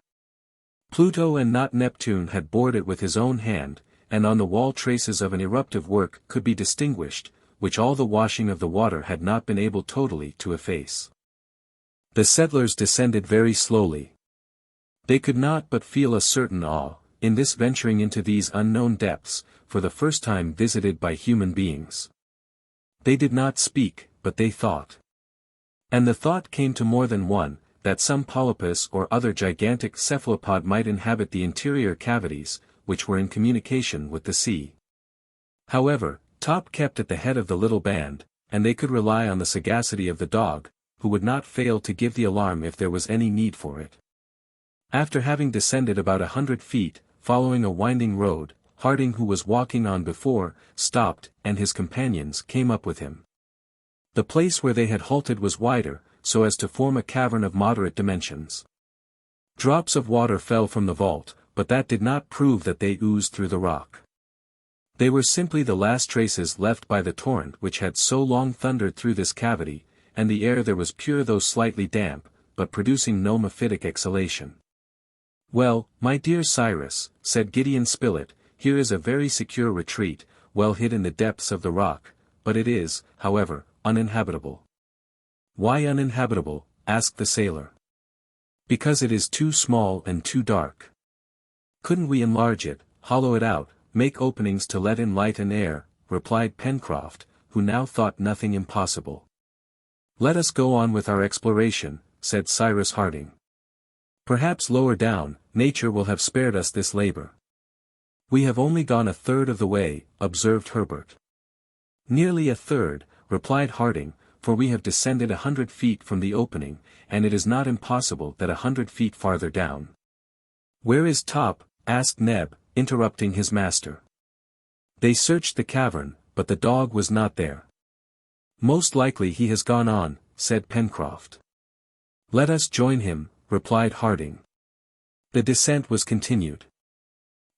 Pluto and not Neptune had bored it with his own hand, and on the wall traces of an eruptive work could be distinguished, which all the washing of the water had not been able totally to efface. The settlers descended very slowly. They could not but feel a certain awe, in this venturing into these unknown depths, for the first time visited by human beings. They did not speak, but they thought. And the thought came to more than one, that some polypus or other gigantic cephalopod might inhabit the interior cavities, which were in communication with the sea. However, Top kept at the head of the little band, and they could rely on the sagacity of the dog, who would not fail to give the alarm if there was any need for it. After having descended about 100 feet, following a winding road, Harding, who was walking on before, stopped, and his companions came up with him. The place where they had halted was wider, so as to form a cavern of moderate dimensions. Drops of water fell from the vault, but that did not prove that they oozed through the rock. They were simply the last traces left by the torrent which had so long thundered through this cavity, and the air there was pure though slightly damp, but producing no mephitic exhalation. "Well, my dear Cyrus," said Gideon Spilett, "here is a very secure retreat, well hid in the depths of the rock, but it is, however, uninhabitable." "Why uninhabitable?" asked the sailor. "Because it is too small and too dark." "Couldn't we enlarge it, hollow it out, make openings to let in light and air?" replied Pencroff, who now thought nothing impossible. "Let us go on with our exploration," said Cyrus Harding. "Perhaps lower down, nature will have spared us this labor." "We have only gone a third of the way," observed Herbert. "Nearly a third," replied Harding, "for we have descended 100 feet from the opening, and it is not impossible that 100 feet farther down." "Where is Top?" asked Neb, interrupting his master. They searched the cavern, but the dog was not there. "Most likely he has gone on," said Pencroff. "Let us join him," replied Harding. The descent was continued.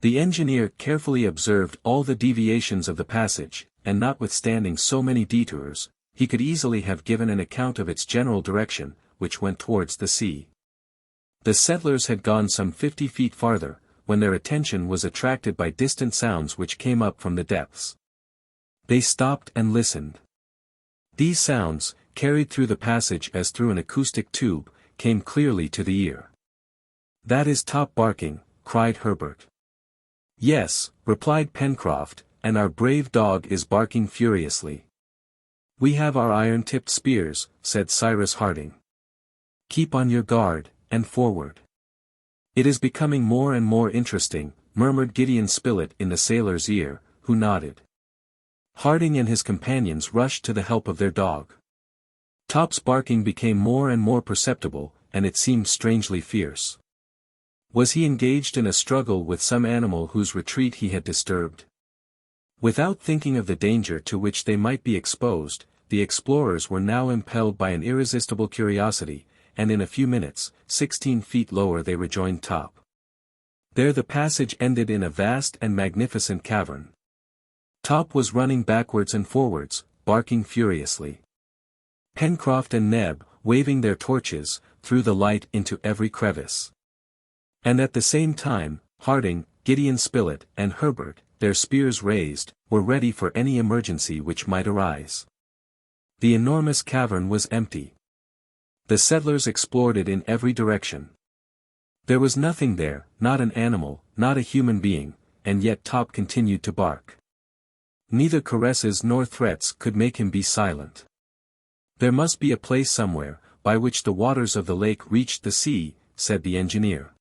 The engineer carefully observed all the deviations of the passage, and notwithstanding so many detours, he could easily have given an account of its general direction, which went towards the sea. The settlers had gone some 50 feet farther, when their attention was attracted by distant sounds which came up from the depths. They stopped and listened. These sounds, carried through the passage as through an acoustic tube, came clearly to the ear. "That is Top barking," cried Herbert. "Yes," replied Pencroff, "and our brave dog is barking furiously." "We have our iron-tipped spears," said Cyrus Harding. "Keep on your guard, and forward." "It is becoming more and more interesting," murmured Gideon Spilett in the sailor's ear, who nodded. Harding and his companions rushed to the help of their dog. Top's barking became more and more perceptible, and it seemed strangely fierce. Was he engaged in a struggle with some animal whose retreat he had disturbed? Without thinking of the danger to which they might be exposed, the explorers were now impelled by an irresistible curiosity, and in a few minutes, 16 feet lower they rejoined Top. There the passage ended in a vast and magnificent cavern. Top was running backwards and forwards, barking furiously. Pencroff and Neb, waving their torches, threw the light into every crevice. And at the same time, Harding, Gideon Spilett, and Herbert, their spears raised, were ready for any emergency which might arise. The enormous cavern was empty. The settlers explored it in every direction. There was nothing there, not an animal, not a human being, and yet Top continued to bark. Neither caresses nor threats could make him be silent. There must be a place somewhere, by which the waters of the lake reached the sea, said the engineer.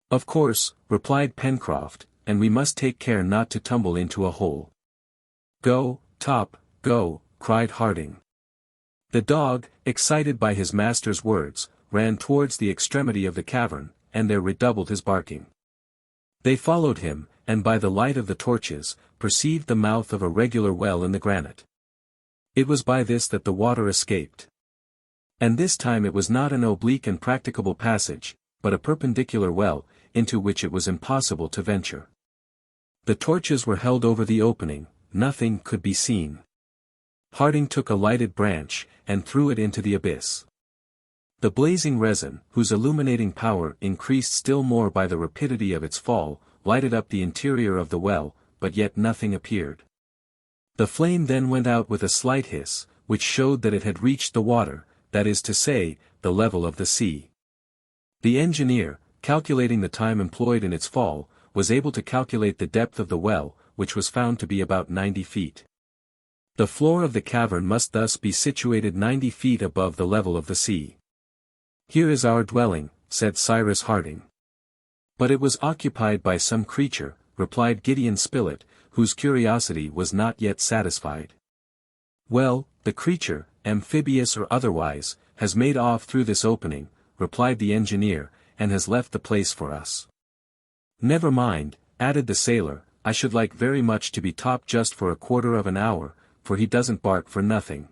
Of course, replied Pencroff, and we must take care not to tumble into a hole. Go, Top, go, cried Harding. The dog, excited by his master's words, ran towards the extremity of the cavern, and there redoubled his barking. They followed him, and by the light of the torches, perceived the mouth of a regular well in the granite. It was by this that the water escaped. And this time it was not an oblique and practicable passage, but a perpendicular well, into which it was impossible to venture. The torches were held over the opening, nothing could be seen. Harding took a lighted branch, and threw it into the abyss. The blazing resin, whose illuminating power increased still more by the rapidity of its fall, lighted up the interior of the well, but yet nothing appeared. The flame then went out with a slight hiss, which showed that it had reached the water, that is to say, the level of the sea. The engineer, calculating the time employed in its fall, was able to calculate the depth of the well, which was found to be about 90 feet. The floor of the cavern must thus be situated 90 feet above the level of the sea. Here is our dwelling, said Cyrus Harding. But it was occupied by some creature, replied Gideon Spilett, whose curiosity was not yet satisfied. Well, the creature, amphibious or otherwise, has made off through this opening, replied the engineer, and has left the place for us. Never mind, added the sailor, I should like very much to be Top just for a quarter of an hour, for he doesn't bark for nothing.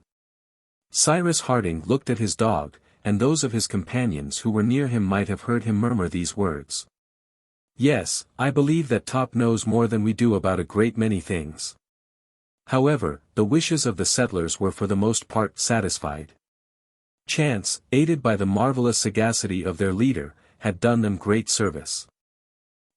Cyrus Harding looked at his dog, and those of his companions who were near him might have heard him murmur these words. Yes, I believe that Top knows more than we do about a great many things. However, the wishes of the settlers were for the most part satisfied. Chance, aided by the marvelous sagacity of their leader, had done them great service.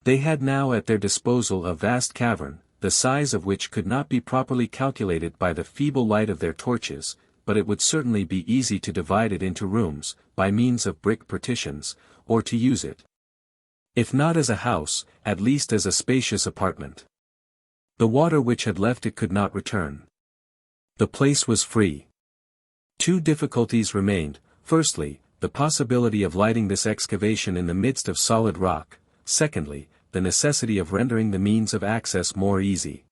They had now at their disposal a vast cavern, the size of which could not be properly calculated by the feeble light of their torches, but it would certainly be easy to divide it into rooms, by means of brick partitions, or to use it, if not as a house, at least as a spacious apartment. The water which had left it could not return. The place was free. Two difficulties remained: firstly, the possibility of lighting this excavation in the midst of solid rock; secondly, the necessity of rendering the means of access more easy.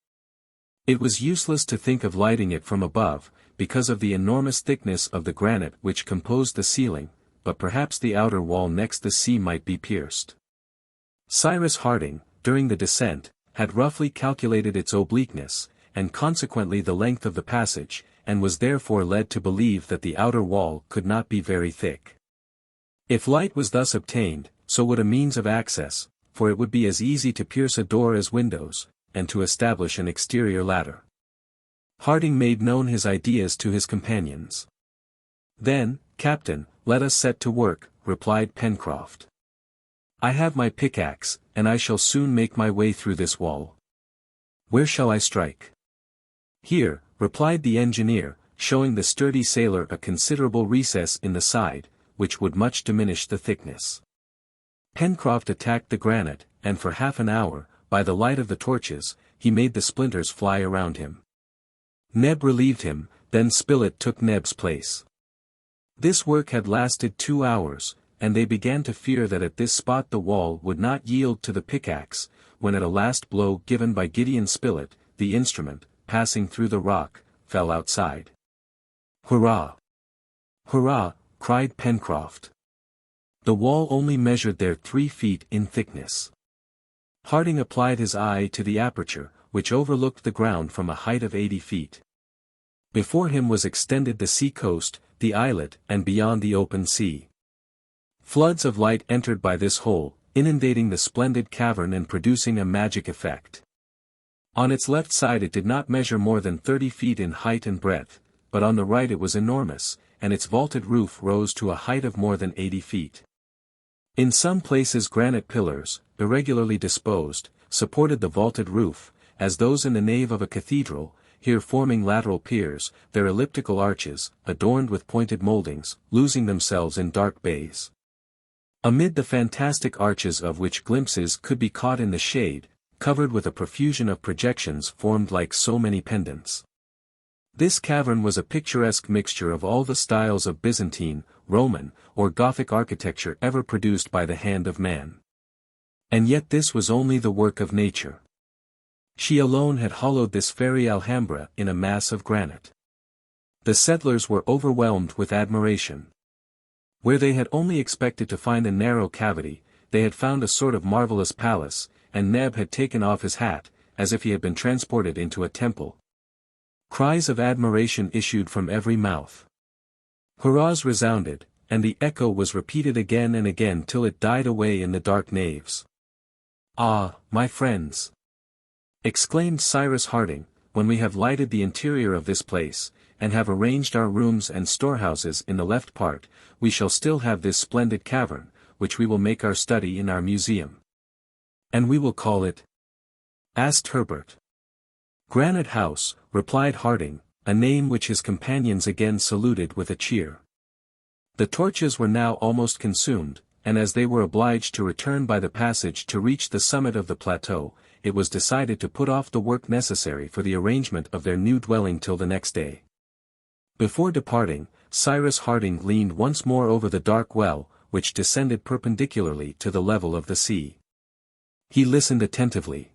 It was useless to think of lighting it from above, because of the enormous thickness of the granite which composed the ceiling, but perhaps the outer wall next the sea might be pierced. Cyrus Harding, during the descent, had roughly calculated its obliqueness, and consequently the length of the passage, and was therefore led to believe that the outer wall could not be very thick. If light was thus obtained, so would a means of access, for it would be as easy to pierce a door as windows, and to establish an exterior ladder. Harding made known his ideas to his companions. Then, Captain, let us set to work, replied Pencroff. I have my pickaxe, and I shall soon make my way through this wall. Where shall I strike? Here, replied the engineer, showing the sturdy sailor a considerable recess in the side, which would much diminish the thickness. Pencroff attacked the granite, and for half an hour, by the light of the torches, he made the splinters fly around him. Neb relieved him, then Spilett took Neb's place. This work had lasted 2 hours, and they began to fear that at this spot the wall would not yield to the pickaxe, when at a last blow given by Gideon Spilett, the instrument, passing through the rock, fell outside. Hurrah! Hurrah! Cried Pencroff. The wall only measured there 3 feet in thickness. Harding applied his eye to the aperture, which overlooked the ground from a height of 80 feet. Before him was extended the sea coast, the islet, and beyond the open sea. Floods of light entered by this hole, inundating the splendid cavern and producing a magic effect. On its left side it did not measure more than 30 feet in height and breadth, but on the right it was enormous, and its vaulted roof rose to a height of more than 80 feet. In some places granite pillars, irregularly disposed, supported the vaulted roof, as those in the nave of a cathedral, here forming lateral piers, their elliptical arches, adorned with pointed moldings, losing themselves in dark bays. Amid the fantastic arches of which glimpses could be caught in the shade, covered with a profusion of projections formed like so many pendants. This cavern was a picturesque mixture of all the styles of Byzantine, Roman, or Gothic architecture ever produced by the hand of man. And yet this was only the work of nature. She alone had hollowed this fairy Alhambra in a mass of granite. The settlers were overwhelmed with admiration. Where they had only expected to find a narrow cavity, they had found a sort of marvelous palace, and Neb had taken off his hat, as if he had been transported into a temple. Cries of admiration issued from every mouth. Hurrahs resounded, and the echo was repeated again and again till it died away in the dark naves. "Ah, my friends!" exclaimed Cyrus Harding, "when we have lighted the interior of this place, and have arranged our rooms and storehouses in the left part, we shall still have this splendid cavern, which we will make our study in our museum." "And we will call it?" asked Herbert. "Granite House," replied Harding, a name which his companions again saluted with a cheer. The torches were now almost consumed, and as they were obliged to return by the passage to reach the summit of the plateau, it was decided to put off the work necessary for the arrangement of their new dwelling till the next day. Before departing, Cyrus Harding leaned once more over the dark well, which descended perpendicularly to the level of the sea. He listened attentively.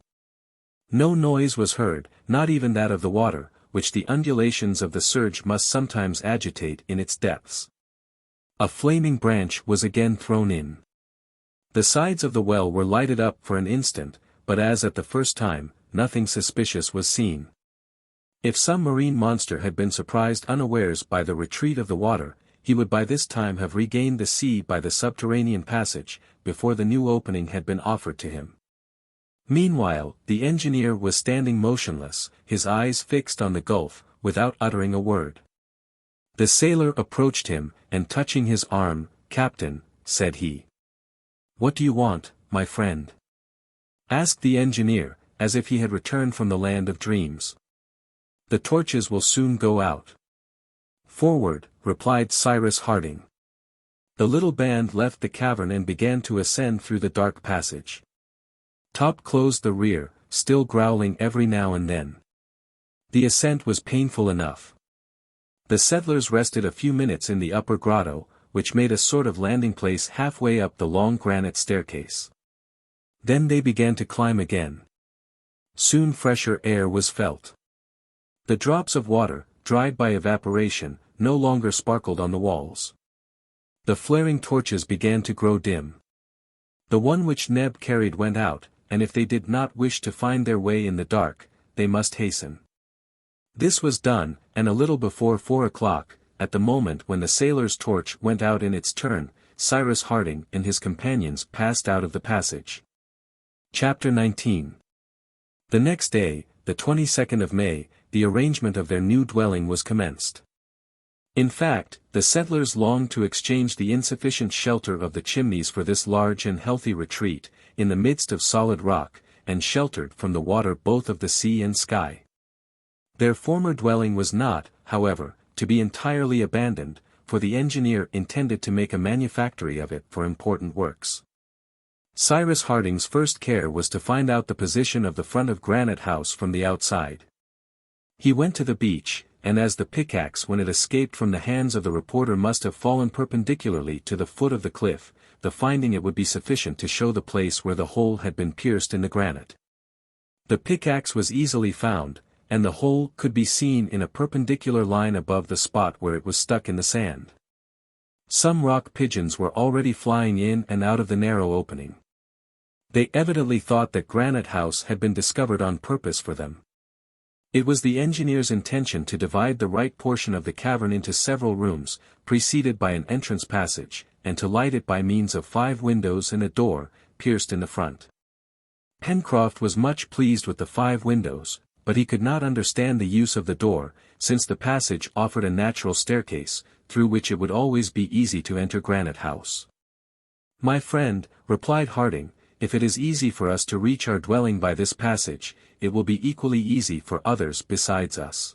No noise was heard, not even that of the water, which the undulations of the surge must sometimes agitate in its depths. A flaming branch was again thrown in. The sides of the well were lighted up for an instant, but as at the first time, nothing suspicious was seen. If some marine monster had been surprised unawares by the retreat of the water, he would by this time have regained the sea by the subterranean passage, before the new opening had been offered to him. Meanwhile, the engineer was standing motionless, his eyes fixed on the gulf, without uttering a word. The sailor approached him, and touching his arm, "Captain," said he. "What do you want, my friend?" asked the engineer, as if he had returned from the land of dreams. "The torches will soon go out." "Forward," replied Cyrus Harding. The little band left the cavern and began to ascend through the dark passage. Top closed the rear, still growling every now and then. The ascent was painful enough. The settlers rested a few minutes in the upper grotto, which made a sort of landing place halfway up the long granite staircase. Then they began to climb again. Soon fresher air was felt. The drops of water, dried by evaporation, no longer sparkled on the walls. The flaring torches began to grow dim. The one which Neb carried went out, and if they did not wish to find their way in the dark, they must hasten. This was done, and a little before 4 o'clock, at the moment when the sailor's torch went out in its turn, Cyrus Harding and his companions passed out of the passage. Chapter 19. The next day, the 22nd of May, the arrangement of their new dwelling was commenced. In fact, the settlers longed to exchange the insufficient shelter of the chimneys for this large and healthy retreat, in the midst of solid rock, and sheltered from the water both of the sea and sky. Their former dwelling was not, however, to be entirely abandoned, for the engineer intended to make a manufactory of it for important works. Cyrus Harding's first care was to find out the position of the front of Granite House from the outside. He went to the beach, and as the pickaxe when it escaped from the hands of the reporter must have fallen perpendicularly to the foot of the cliff, the finding it would be sufficient to show the place where the hole had been pierced in the granite. The pickaxe was easily found, and the hole could be seen in a perpendicular line above the spot where it was stuck in the sand. Some rock pigeons were already flying in and out of the narrow opening. They evidently thought that Granite House had been discovered on purpose for them. It was the engineer's intention to divide the right portion of the cavern into several rooms, preceded by an entrance passage, and to light it by means of 5 windows and a door, pierced in the front. Pencroff was much pleased with the 5 windows, but he could not understand the use of the door, since the passage offered a natural staircase, through which it would always be easy to enter Granite House. "My friend," replied Harding, "if it is easy for us to reach our dwelling by this passage, it will be equally easy for others besides us.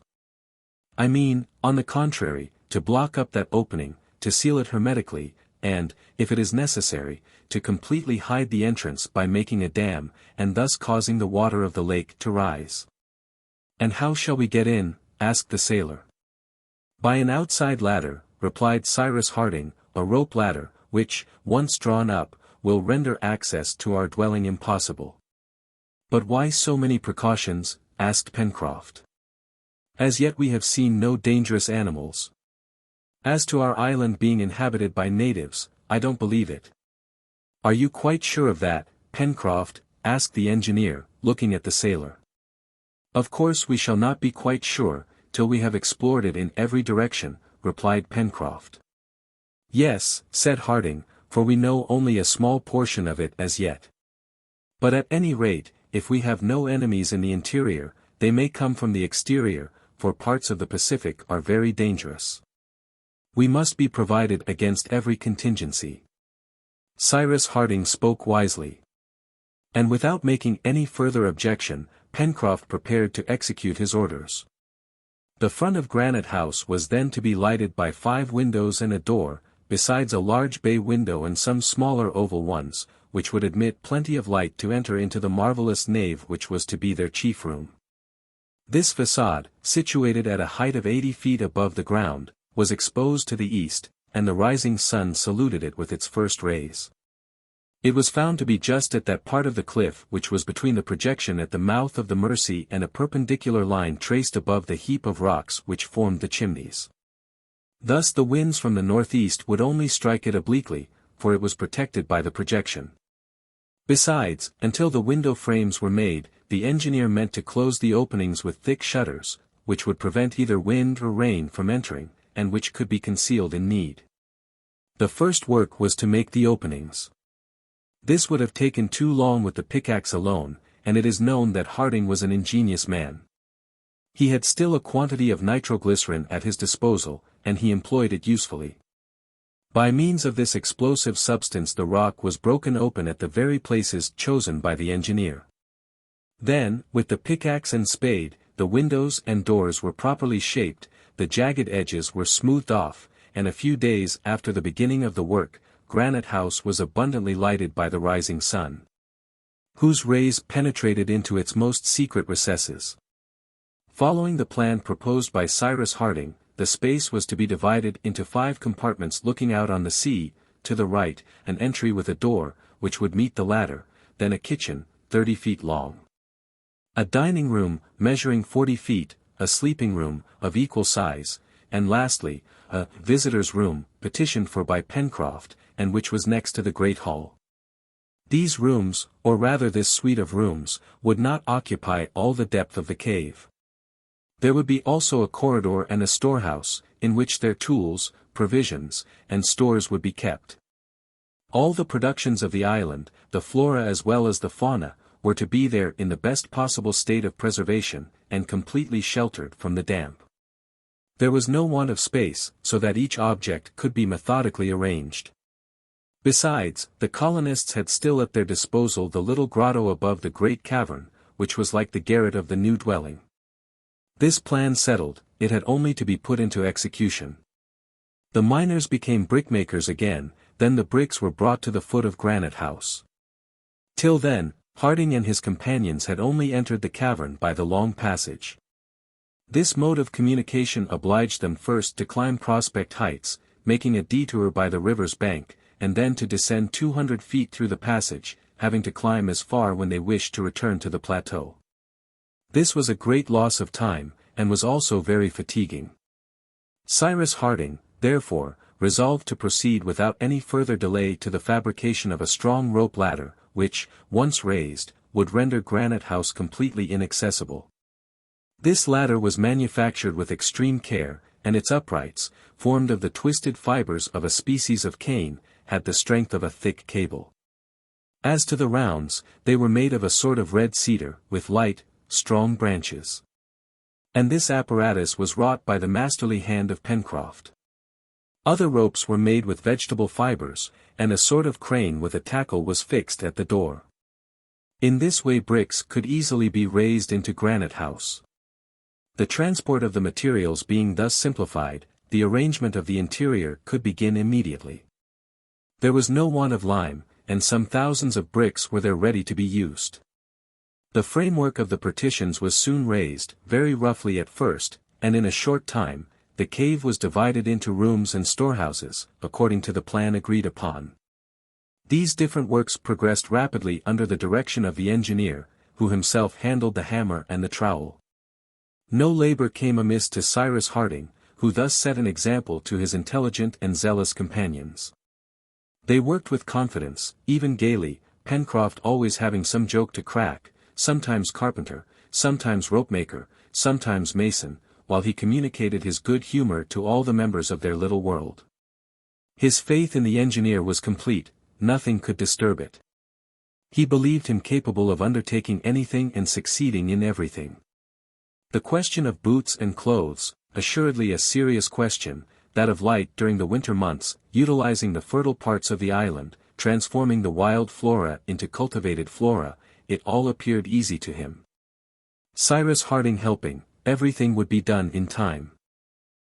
I mean, on the contrary, to block up that opening, to seal it hermetically, and, if it is necessary, to completely hide the entrance by making a dam, and thus causing the water of the lake to rise. And how shall we get in? Asked the sailor. By an outside ladder, replied Cyrus Harding, a rope ladder, which, once drawn up, will render access to our dwelling impossible. But why so many precautions? Asked Pencroff. As yet we have seen no dangerous animals. As to our island being inhabited by natives, I don't believe it. Are you quite sure of that, Pencroff? Asked the engineer, looking at the sailor. Of course we shall not be quite sure, till we have explored it in every direction, replied Pencroff. Yes, said Harding, for we know only a small portion of it as yet. But at any rate, if we have no enemies in the interior, they may come from the exterior, for parts of the Pacific are very dangerous. We must be provided against every contingency. Cyrus Harding spoke wisely. And without making any further objection, Pencroff prepared to execute his orders. The front of Granite House was then to be lighted by 5 windows and a door, besides a large bay window and some smaller oval ones, which would admit plenty of light to enter into the marvelous nave which was to be their chief room. This façade, situated at a height of 80 feet above the ground, was exposed to the east, and the rising sun saluted it with its first rays. It was found to be just at that part of the cliff which was between the projection at the mouth of the Mersey and a perpendicular line traced above the heap of rocks which formed the chimneys. Thus the winds from the northeast would only strike it obliquely, for it was protected by the projection. Besides, until the window frames were made, the engineer meant to close the openings with thick shutters, which would prevent either wind or rain from entering, and which could be concealed in need. The first work was to make the openings. This would have taken too long with the pickaxe alone, and it is known that Harding was an ingenious man. He had still a quantity of nitroglycerin at his disposal, and he employed it usefully. By means of this explosive substance the rock was broken open at the very places chosen by the engineer. Then, with the pickaxe and spade, the windows and doors were properly shaped, the jagged edges were smoothed off, and a few days after the beginning of the work, Granite House was abundantly lighted by the rising sun, whose rays penetrated into its most secret recesses. Following the plan proposed by Cyrus Harding, the space was to be divided into 5 compartments looking out on the sea, to the right, an entry with a door, which would meet the ladder, then a kitchen, 30 feet long. A dining room, measuring 40 feet, a sleeping room, of equal size, and lastly, a visitor's room, petitioned for by Pencroff, and which was next to the great hall. These rooms, or rather this suite of rooms, would not occupy all the depth of the cave. There would be also a corridor and a storehouse, in which their tools, provisions, and stores would be kept. All the productions of the island, the flora as well as the fauna, were to be there in the best possible state of preservation, and completely sheltered from the damp. There was no want of space, so that each object could be methodically arranged. Besides, the colonists had still at their disposal the little grotto above the great cavern, which was like the garret of the new dwelling. This plan settled, it had only to be put into execution. The miners became brickmakers again, then the bricks were brought to the foot of Granite House. Till then, Harding and his companions had only entered the cavern by the long passage. This mode of communication obliged them first to climb Prospect Heights, making a detour by the river's bank, and then to descend 200 feet through the passage, having to climb as far when they wished to return to the plateau. This was a great loss of time, and was also very fatiguing. Cyrus Harding, therefore, resolved to proceed without any further delay to the fabrication of a strong rope ladder, which, once raised, would render Granite House completely inaccessible. This ladder was manufactured with extreme care, and its uprights, formed of the twisted fibers of a species of cane, had the strength of a thick cable. As to the rounds, they were made of a sort of red cedar, with light, strong branches. And this apparatus was wrought by the masterly hand of Pencroff. Other ropes were made with vegetable fibers, and a sort of crane with a tackle was fixed at the door. In this way bricks could easily be raised into Granite House. The transport of the materials being thus simplified, the arrangement of the interior could begin immediately. There was no want of lime, and some thousands of bricks were there ready to be used. The framework of the partitions was soon raised, very roughly at first, and in a short time, the cave was divided into rooms and storehouses, according to the plan agreed upon. These different works progressed rapidly under the direction of the engineer, who himself handled the hammer and the trowel. No labor came amiss to Cyrus Harding, who thus set an example to his intelligent and zealous companions. They worked with confidence, even gaily, Pencroff always having some joke to crack, sometimes carpenter, sometimes rope-maker, sometimes mason, while he communicated his good humor to all the members of their little world. His faith in the engineer was complete, nothing could disturb it. He believed him capable of undertaking anything and succeeding in everything. The question of boots and clothes, assuredly a serious question, that of light during the winter months, utilizing the fertile parts of the island, transforming the wild flora into cultivated flora, it all appeared easy to him. Cyrus Harding helping, everything would be done in time.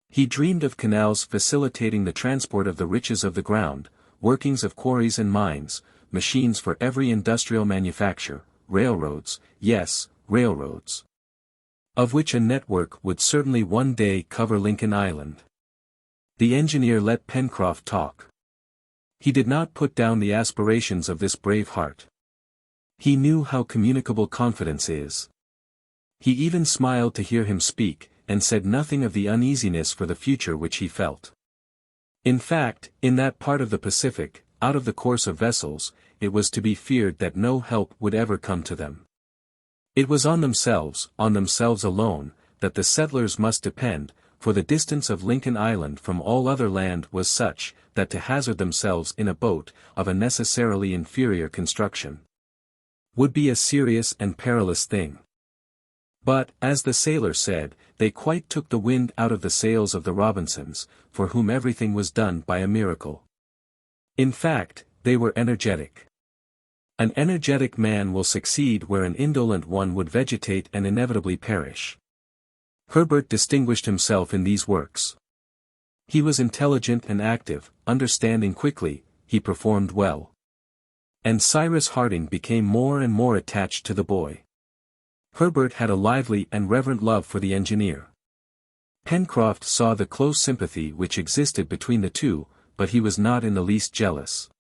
He dreamed of canals facilitating the transport of the riches of the ground, workings of quarries and mines, machines for every industrial manufacture, railroads, yes, railroads, of which a network would certainly one day cover Lincoln Island. The engineer let Pencroff talk. He did not put down the aspirations of this brave heart. He knew how communicable confidence is. He even smiled to hear him speak, and said nothing of the uneasiness for the future which he felt. In fact, in that part of the Pacific, out of the course of vessels, it was to be feared that no help would ever come to them. It was on themselves alone, that the settlers must depend, for the distance of Lincoln Island from all other land was such, that to hazard themselves in a boat, of a necessarily inferior construction, would be a serious and perilous thing. But, as the sailor said, they quite took the wind out of the sails of the Robinsons, for whom everything was done by a miracle. In fact, they were energetic. An energetic man will succeed where an indolent one would vegetate and inevitably perish. Herbert distinguished himself in these works. He was intelligent and active, understanding quickly, he performed well. And Cyrus Harding became more and more attached to the boy. Herbert had a lively and reverent love for the engineer. Pencroff saw the close sympathy which existed between the two, but he was not in the least jealous.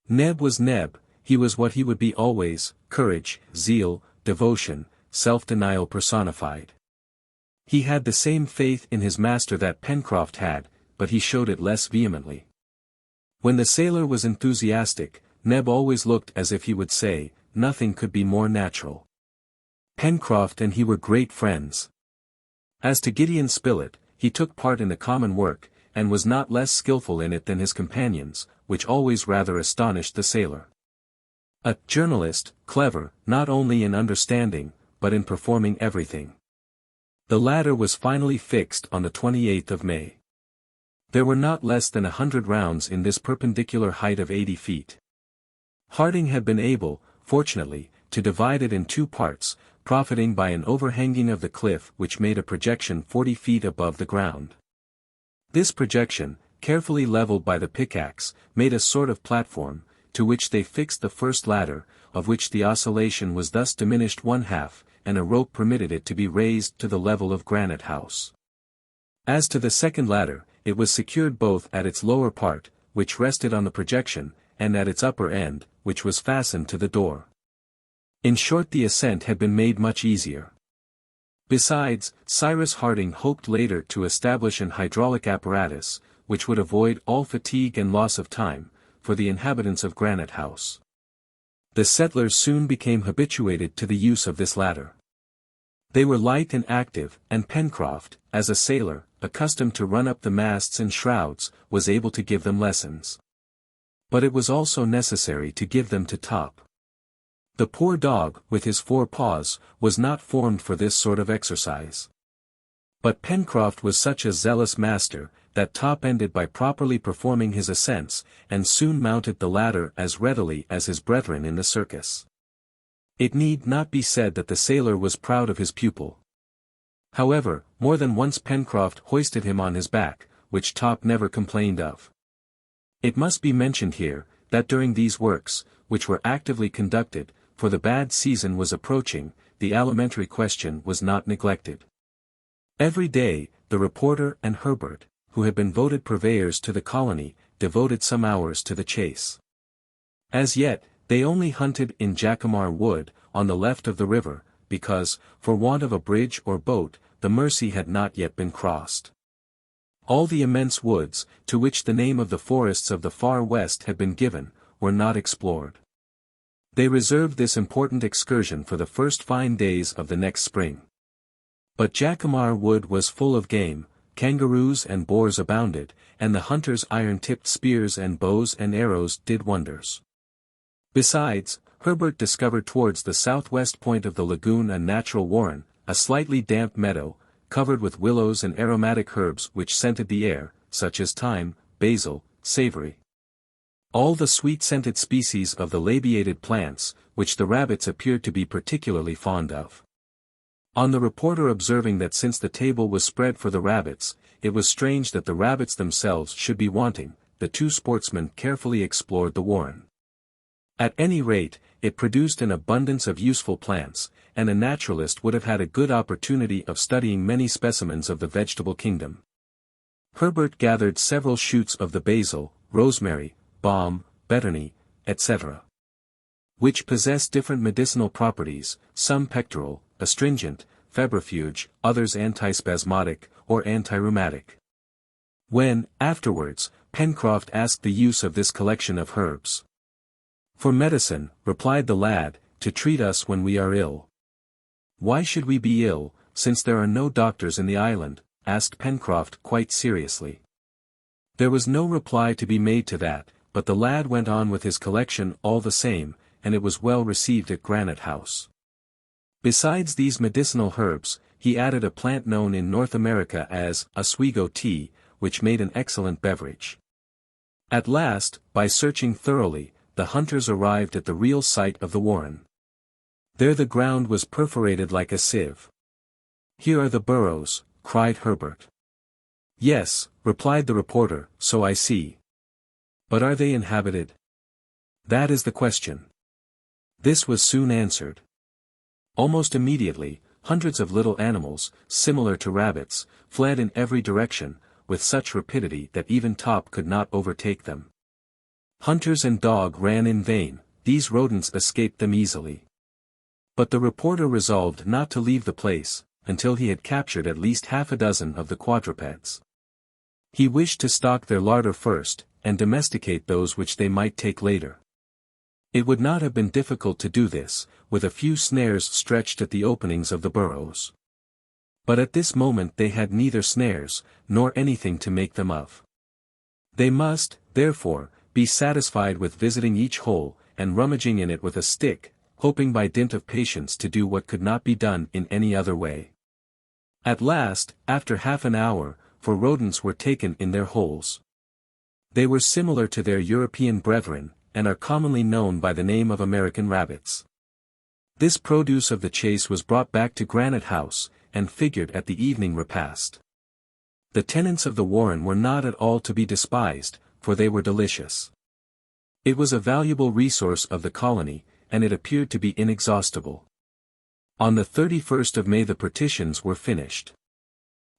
Neb was Neb, he was what he would be always, courage, zeal, devotion, self-denial personified. He had the same faith in his master that Pencroff had, but he showed it less vehemently. When the sailor was enthusiastic, Neb always looked as if he would say, nothing could be more natural. Pencroff and he were great friends. As to Gideon Spilett, he took part in the common work, and was not less skillful in it than his companions, which always rather astonished the sailor. A journalist, clever, not only in understanding, but in performing everything. The ladder was finally fixed on the 28th of May. There were not less than 100 rounds in this perpendicular height of 80 feet. Harding had been able, fortunately, to divide it in two parts, profiting by an overhanging of the cliff which made a projection 40 feet above the ground. This projection, carefully leveled by the pickaxe, made a sort of platform, to which they fixed the first ladder, of which the oscillation was thus diminished one half, and a rope permitted it to be raised to the level of Granite House. As to the second ladder, it was secured both at its lower part, which rested on the projection, and at its upper end, which was fastened to the door. In short, the ascent had been made much easier. Besides, Cyrus Harding hoped later to establish an hydraulic apparatus, which would avoid all fatigue and loss of time, for the inhabitants of Granite House. The settlers soon became habituated to the use of this ladder. They were light and active, and Pencroff, as a sailor, accustomed to run up the masts and shrouds, was able to give them lessons. But it was also necessary to give them to Top. The poor dog, with his 4 paws, was not formed for this sort of exercise. But Pencroff was such a zealous master, that Top ended by properly performing his ascents, and soon mounted the ladder as readily as his brethren in the circus. It need not be said that the sailor was proud of his pupil. However, more than once Pencroff hoisted him on his back, which Top never complained of. It must be mentioned here, that during these works, which were actively conducted, for the bad season was approaching, the alimentary question was not neglected. Every day, the reporter and Herbert, who had been voted purveyors to the colony, devoted some hours to the chase. As yet, they only hunted in Jacamar Wood, on the left of the river, because, for want of a bridge or boat, the Mersey had not yet been crossed. All the immense woods, to which the name of the forests of the far west had been given, were not explored. They reserved this important excursion for the first fine days of the next spring. But Jacamar Wood was full of game, kangaroos and boars abounded, and the hunters' iron-tipped spears and bows and arrows did wonders. Besides, Herbert discovered towards the southwest point of the lagoon a natural warren, a slightly damp meadow, covered with willows and aromatic herbs which scented the air, such as thyme, basil, savory. All the sweet-scented species of the labiated plants, which the rabbits appeared to be particularly fond of. On the reporter observing that since the table was spread for the rabbits, it was strange that the rabbits themselves should be wanting, the two sportsmen carefully explored the warren. At any rate, it produced an abundance of useful plants, and a naturalist would have had a good opportunity of studying many specimens of the vegetable kingdom. Herbert gathered several shoots of the basil, rosemary, balm, betony, etc., which possess different medicinal properties, some pectoral, astringent, febrifuge, others antispasmodic, or antirheumatic. When, afterwards, Pencroff asked the use of this collection of herbs. "For medicine," replied the lad, "to treat us when we are ill." "Why should we be ill, since there are no doctors in the island?" asked Pencroff quite seriously. There was no reply to be made to that, but the lad went on with his collection all the same, and it was well received at Granite House. Besides these medicinal herbs, he added a plant known in North America as Oswego tea, which made an excellent beverage. At last, by searching thoroughly, the hunters arrived at the real site of the warren. There the ground was perforated like a sieve. "Here are the burrows," cried Herbert. "Yes," replied the reporter, "so I see. But are they inhabited? That is the question." This was soon answered. Almost immediately, hundreds of little animals, similar to rabbits, fled in every direction, with such rapidity that even Top could not overtake them. Hunters and dog ran in vain, these rodents escaped them easily. But the reporter resolved not to leave the place, until he had captured at least half a dozen of the quadrupeds. He wished to stock their larder first, and domesticate those which they might take later. It would not have been difficult to do this, with a few snares stretched at the openings of the burrows. But at this moment they had neither snares, nor anything to make them of. They must, therefore, be satisfied with visiting each hole, and rummaging in it with a stick, hoping by dint of patience to do what could not be done in any other way. At last, after half an hour, 4 rodents were taken in their holes. They were similar to their European brethren, and are commonly known by the name of American rabbits. This produce of the chase was brought back to Granite House, and figured at the evening repast. The tenants of the warren were not at all to be despised, for they were delicious. It was a valuable resource of the colony, and it appeared to be inexhaustible. On the 31st of May the partitions were finished.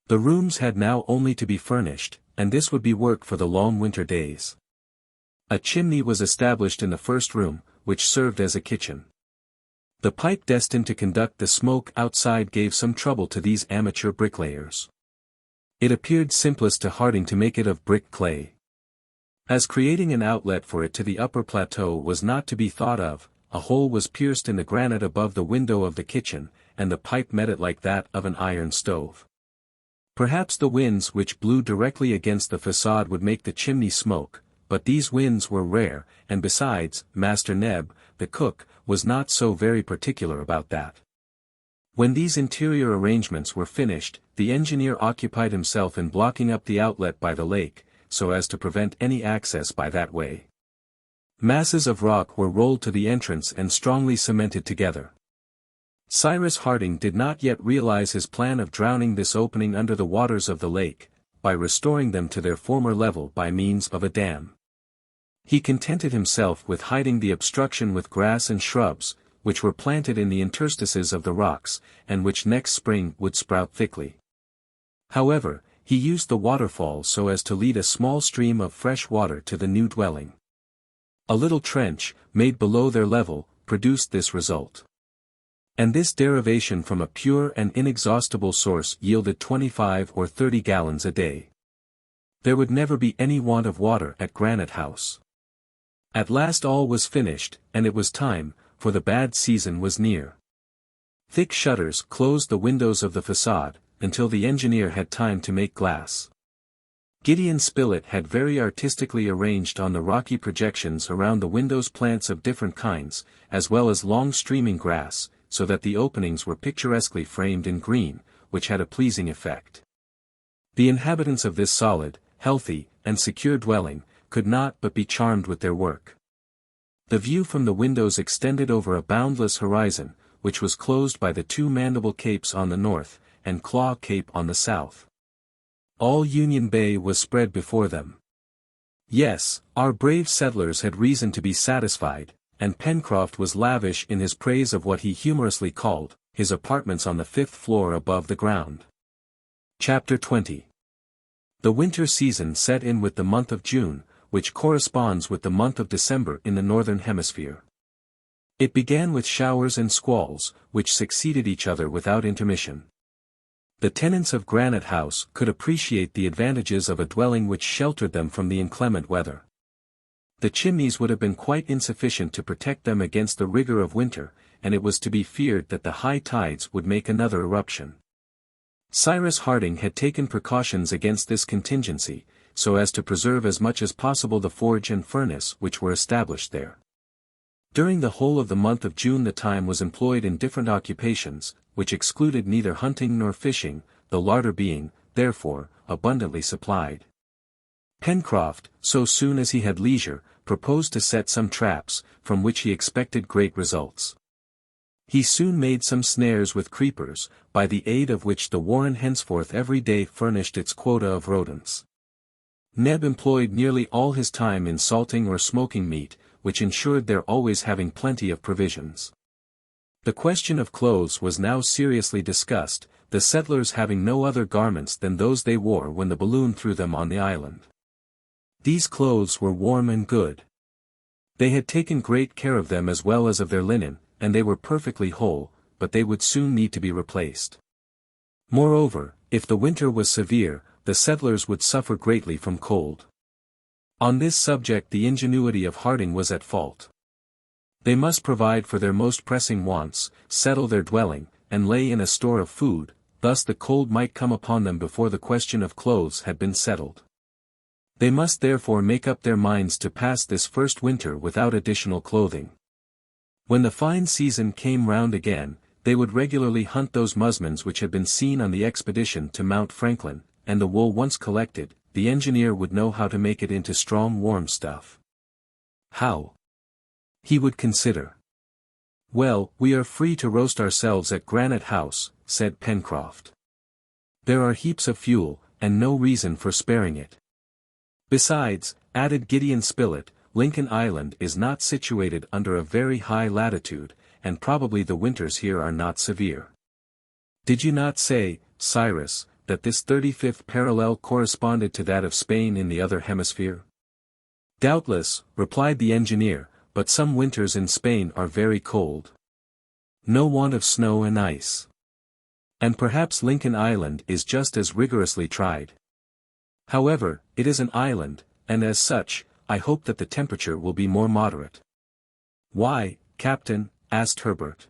The rooms had now only to be furnished, and this would be work for the long winter days. A chimney was established in the first room, which served as a kitchen. The pipe destined to conduct the smoke outside gave some trouble to these amateur bricklayers. It appeared simplest to Harding to make it of brick clay. As creating an outlet for it to the upper plateau was not to be thought of, a hole was pierced in the granite above the window of the kitchen, and the pipe met it like that of an iron stove. Perhaps the winds which blew directly against the facade would make the chimney smoke, but these winds were rare, and besides, Master Neb, the cook, was not so very particular about that. When these interior arrangements were finished, the engineer occupied himself in blocking up the outlet by the lake, so as to prevent any access by that way. Masses of rock were rolled to the entrance and strongly cemented together. Cyrus Harding did not yet realize his plan of drowning this opening under the waters of the lake, by restoring them to their former level by means of a dam. He contented himself with hiding the obstruction with grass and shrubs, which were planted in the interstices of the rocks, and which next spring would sprout thickly. However, he used the waterfall so as to lead a small stream of fresh water to the new dwelling. A little trench, made below their level, produced this result. And this derivation from a pure and inexhaustible source yielded 25 or 30 gallons a day. There would never be any want of water at Granite House. At last all was finished, and it was time, for the bad season was near. Thick shutters closed the windows of the facade, until the engineer had time to make glass. Gideon Spilett had very artistically arranged on the rocky projections around the windows plants of different kinds, as well as long streaming grass, so that the openings were picturesquely framed in green, which had a pleasing effect. The inhabitants of this solid, healthy, and secure dwelling, could not but be charmed with their work. The view from the windows extended over a boundless horizon, which was closed by the two Mandible Capes on the north, and Claw Cape on the south. All Union Bay was spread before them. Yes, our brave settlers had reason to be satisfied, and Pencroff was lavish in his praise of what he humorously called his apartments on the 5th floor above the ground. Chapter 20. The winter season set in with the month of June, which corresponds with the month of December in the northern hemisphere. It began with showers and squalls, which succeeded each other without intermission. The tenants of Granite House could appreciate the advantages of a dwelling which sheltered them from the inclement weather. The chimneys would have been quite insufficient to protect them against the rigor of winter, and it was to be feared that the high tides would make another eruption. Cyrus Harding had taken precautions against this contingency, so as to preserve as much as possible the forge and furnace which were established there. During the whole of the month of June the time was employed in different occupations, which excluded neither hunting nor fishing, the larder being, therefore, abundantly supplied. Pencroff, so soon as he had leisure, proposed to set some traps, from which he expected great results. He soon made some snares with creepers, by the aid of which the warren henceforth every day furnished its quota of rodents. Neb employed nearly all his time in salting or smoking meat, which ensured their always having plenty of provisions. The question of clothes was now seriously discussed, the settlers having no other garments than those they wore when the balloon threw them on the island. These clothes were warm and good. They had taken great care of them as well as of their linen, and they were perfectly whole, but they would soon need to be replaced. Moreover, if the winter was severe, the settlers would suffer greatly from cold. On this subject the ingenuity of Harding was at fault. They must provide for their most pressing wants, settle their dwelling, and lay in a store of food, thus the cold might come upon them before the question of clothes had been settled. They must therefore make up their minds to pass this first winter without additional clothing. When the fine season came round again, they would regularly hunt those musmons which had been seen on the expedition to Mount Franklin, and the wool once collected, the engineer would know how to make it into strong warm stuff. How? He would consider. Well, we are free to roast ourselves at Granite House, said Pencroff. There are heaps of fuel, and no reason for sparing it. Besides, added Gideon Spilett, Lincoln Island is not situated under a very high latitude, and probably the winters here are not severe. Did you not say, Cyrus, that this 35th parallel corresponded to that of Spain in the other hemisphere? Doubtless, replied the engineer, but some winters in Spain are very cold. No want of snow and ice. And perhaps Lincoln Island is just as rigorously tried. However, it is an island, and as such, I hope that the temperature will be more moderate. Why, Captain? Asked Herbert.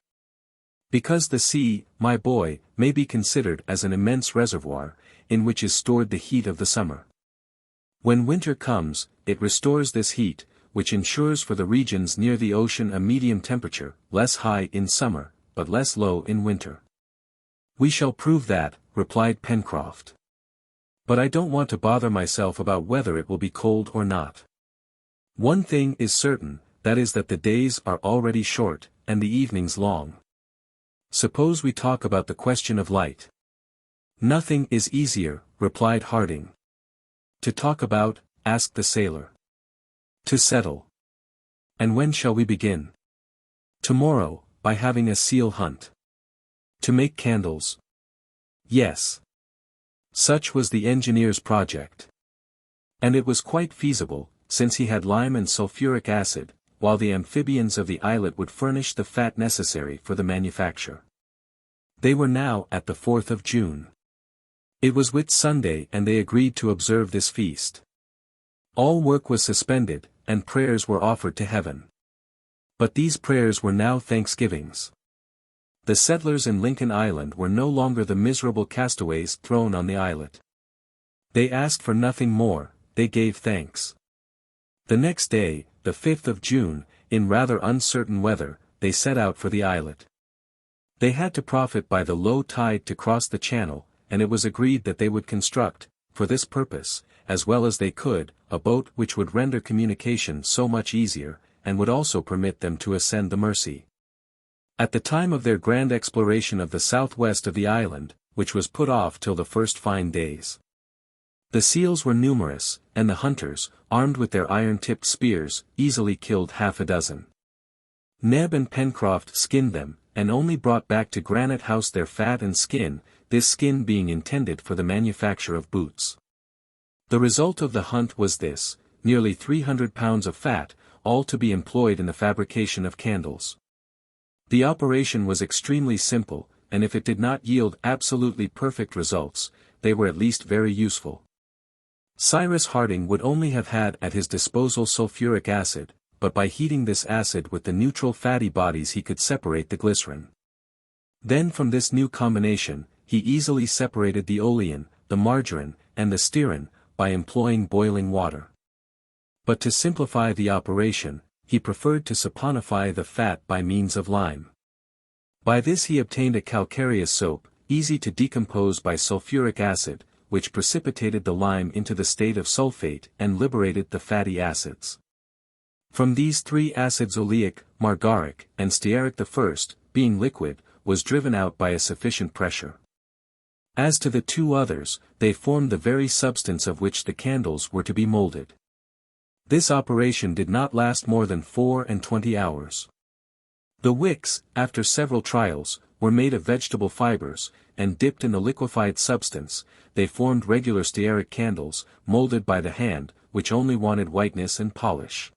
Because the sea, my boy, may be considered as an immense reservoir, in which is stored the heat of the summer. When winter comes, it restores this heat, which ensures for the regions near the ocean a medium temperature, less high in summer, but less low in winter. We shall prove that, replied Pencroff. But I don't want to bother myself about whether it will be cold or not. One thing is certain, that is that the days are already short, and the evenings long. Suppose we talk about the question of light. Nothing is easier, replied Harding. To talk about, asked the sailor. To settle. And when shall we begin? Tomorrow, by having a seal hunt. To make candles? Yes. Such was the engineer's project. And it was quite feasible, since he had lime and sulfuric acid, while the amphibians of the islet would furnish the fat necessary for the manufacture. They were now at the 4th of June. It was Whit Sunday and they agreed to observe this feast. All work was suspended, and prayers were offered to heaven. But these prayers were now thanksgivings. The settlers in Lincoln Island were no longer the miserable castaways thrown on the islet. They asked for nothing more, they gave thanks. The next day, the 5th of June, in rather uncertain weather, they set out for the islet. They had to profit by the low tide to cross the channel, and it was agreed that they would construct, for this purpose, as well as they could, a boat which would render communication so much easier, and would also permit them to ascend the Mersey. At the time of their grand exploration of the southwest of the island, which was put off till the first fine days, the seals were numerous, and the hunters, armed with their iron-tipped spears, easily killed half a dozen. Neb and Pencroff skinned them, and only brought back to Granite House their fat and skin, this skin being intended for the manufacture of boots. The result of the hunt was this, nearly 300 pounds of fat, all to be employed in the fabrication of candles. The operation was extremely simple, and if it did not yield absolutely perfect results, they were at least very useful. Cyrus Harding would only have had at his disposal sulfuric acid, but by heating this acid with the neutral fatty bodies he could separate the glycerin. Then from this new combination, he easily separated the olein, the margarine, and the stearin, by employing boiling water. But to simplify the operation, he preferred to saponify the fat by means of lime. By this he obtained a calcareous soap, easy to decompose by sulfuric acid, which precipitated the lime into the state of sulfate and liberated the fatty acids. From these three acids oleic, margaric, and stearic the first, being liquid, was driven out by a sufficient pressure. As to the two others, they formed the very substance of which the candles were to be molded. This operation did not last more than 24 hours. The wicks, after several trials, were made of vegetable fibers, and dipped in the liquefied substance, they formed regular stearic candles, molded by the hand, which only wanted whiteness and polish.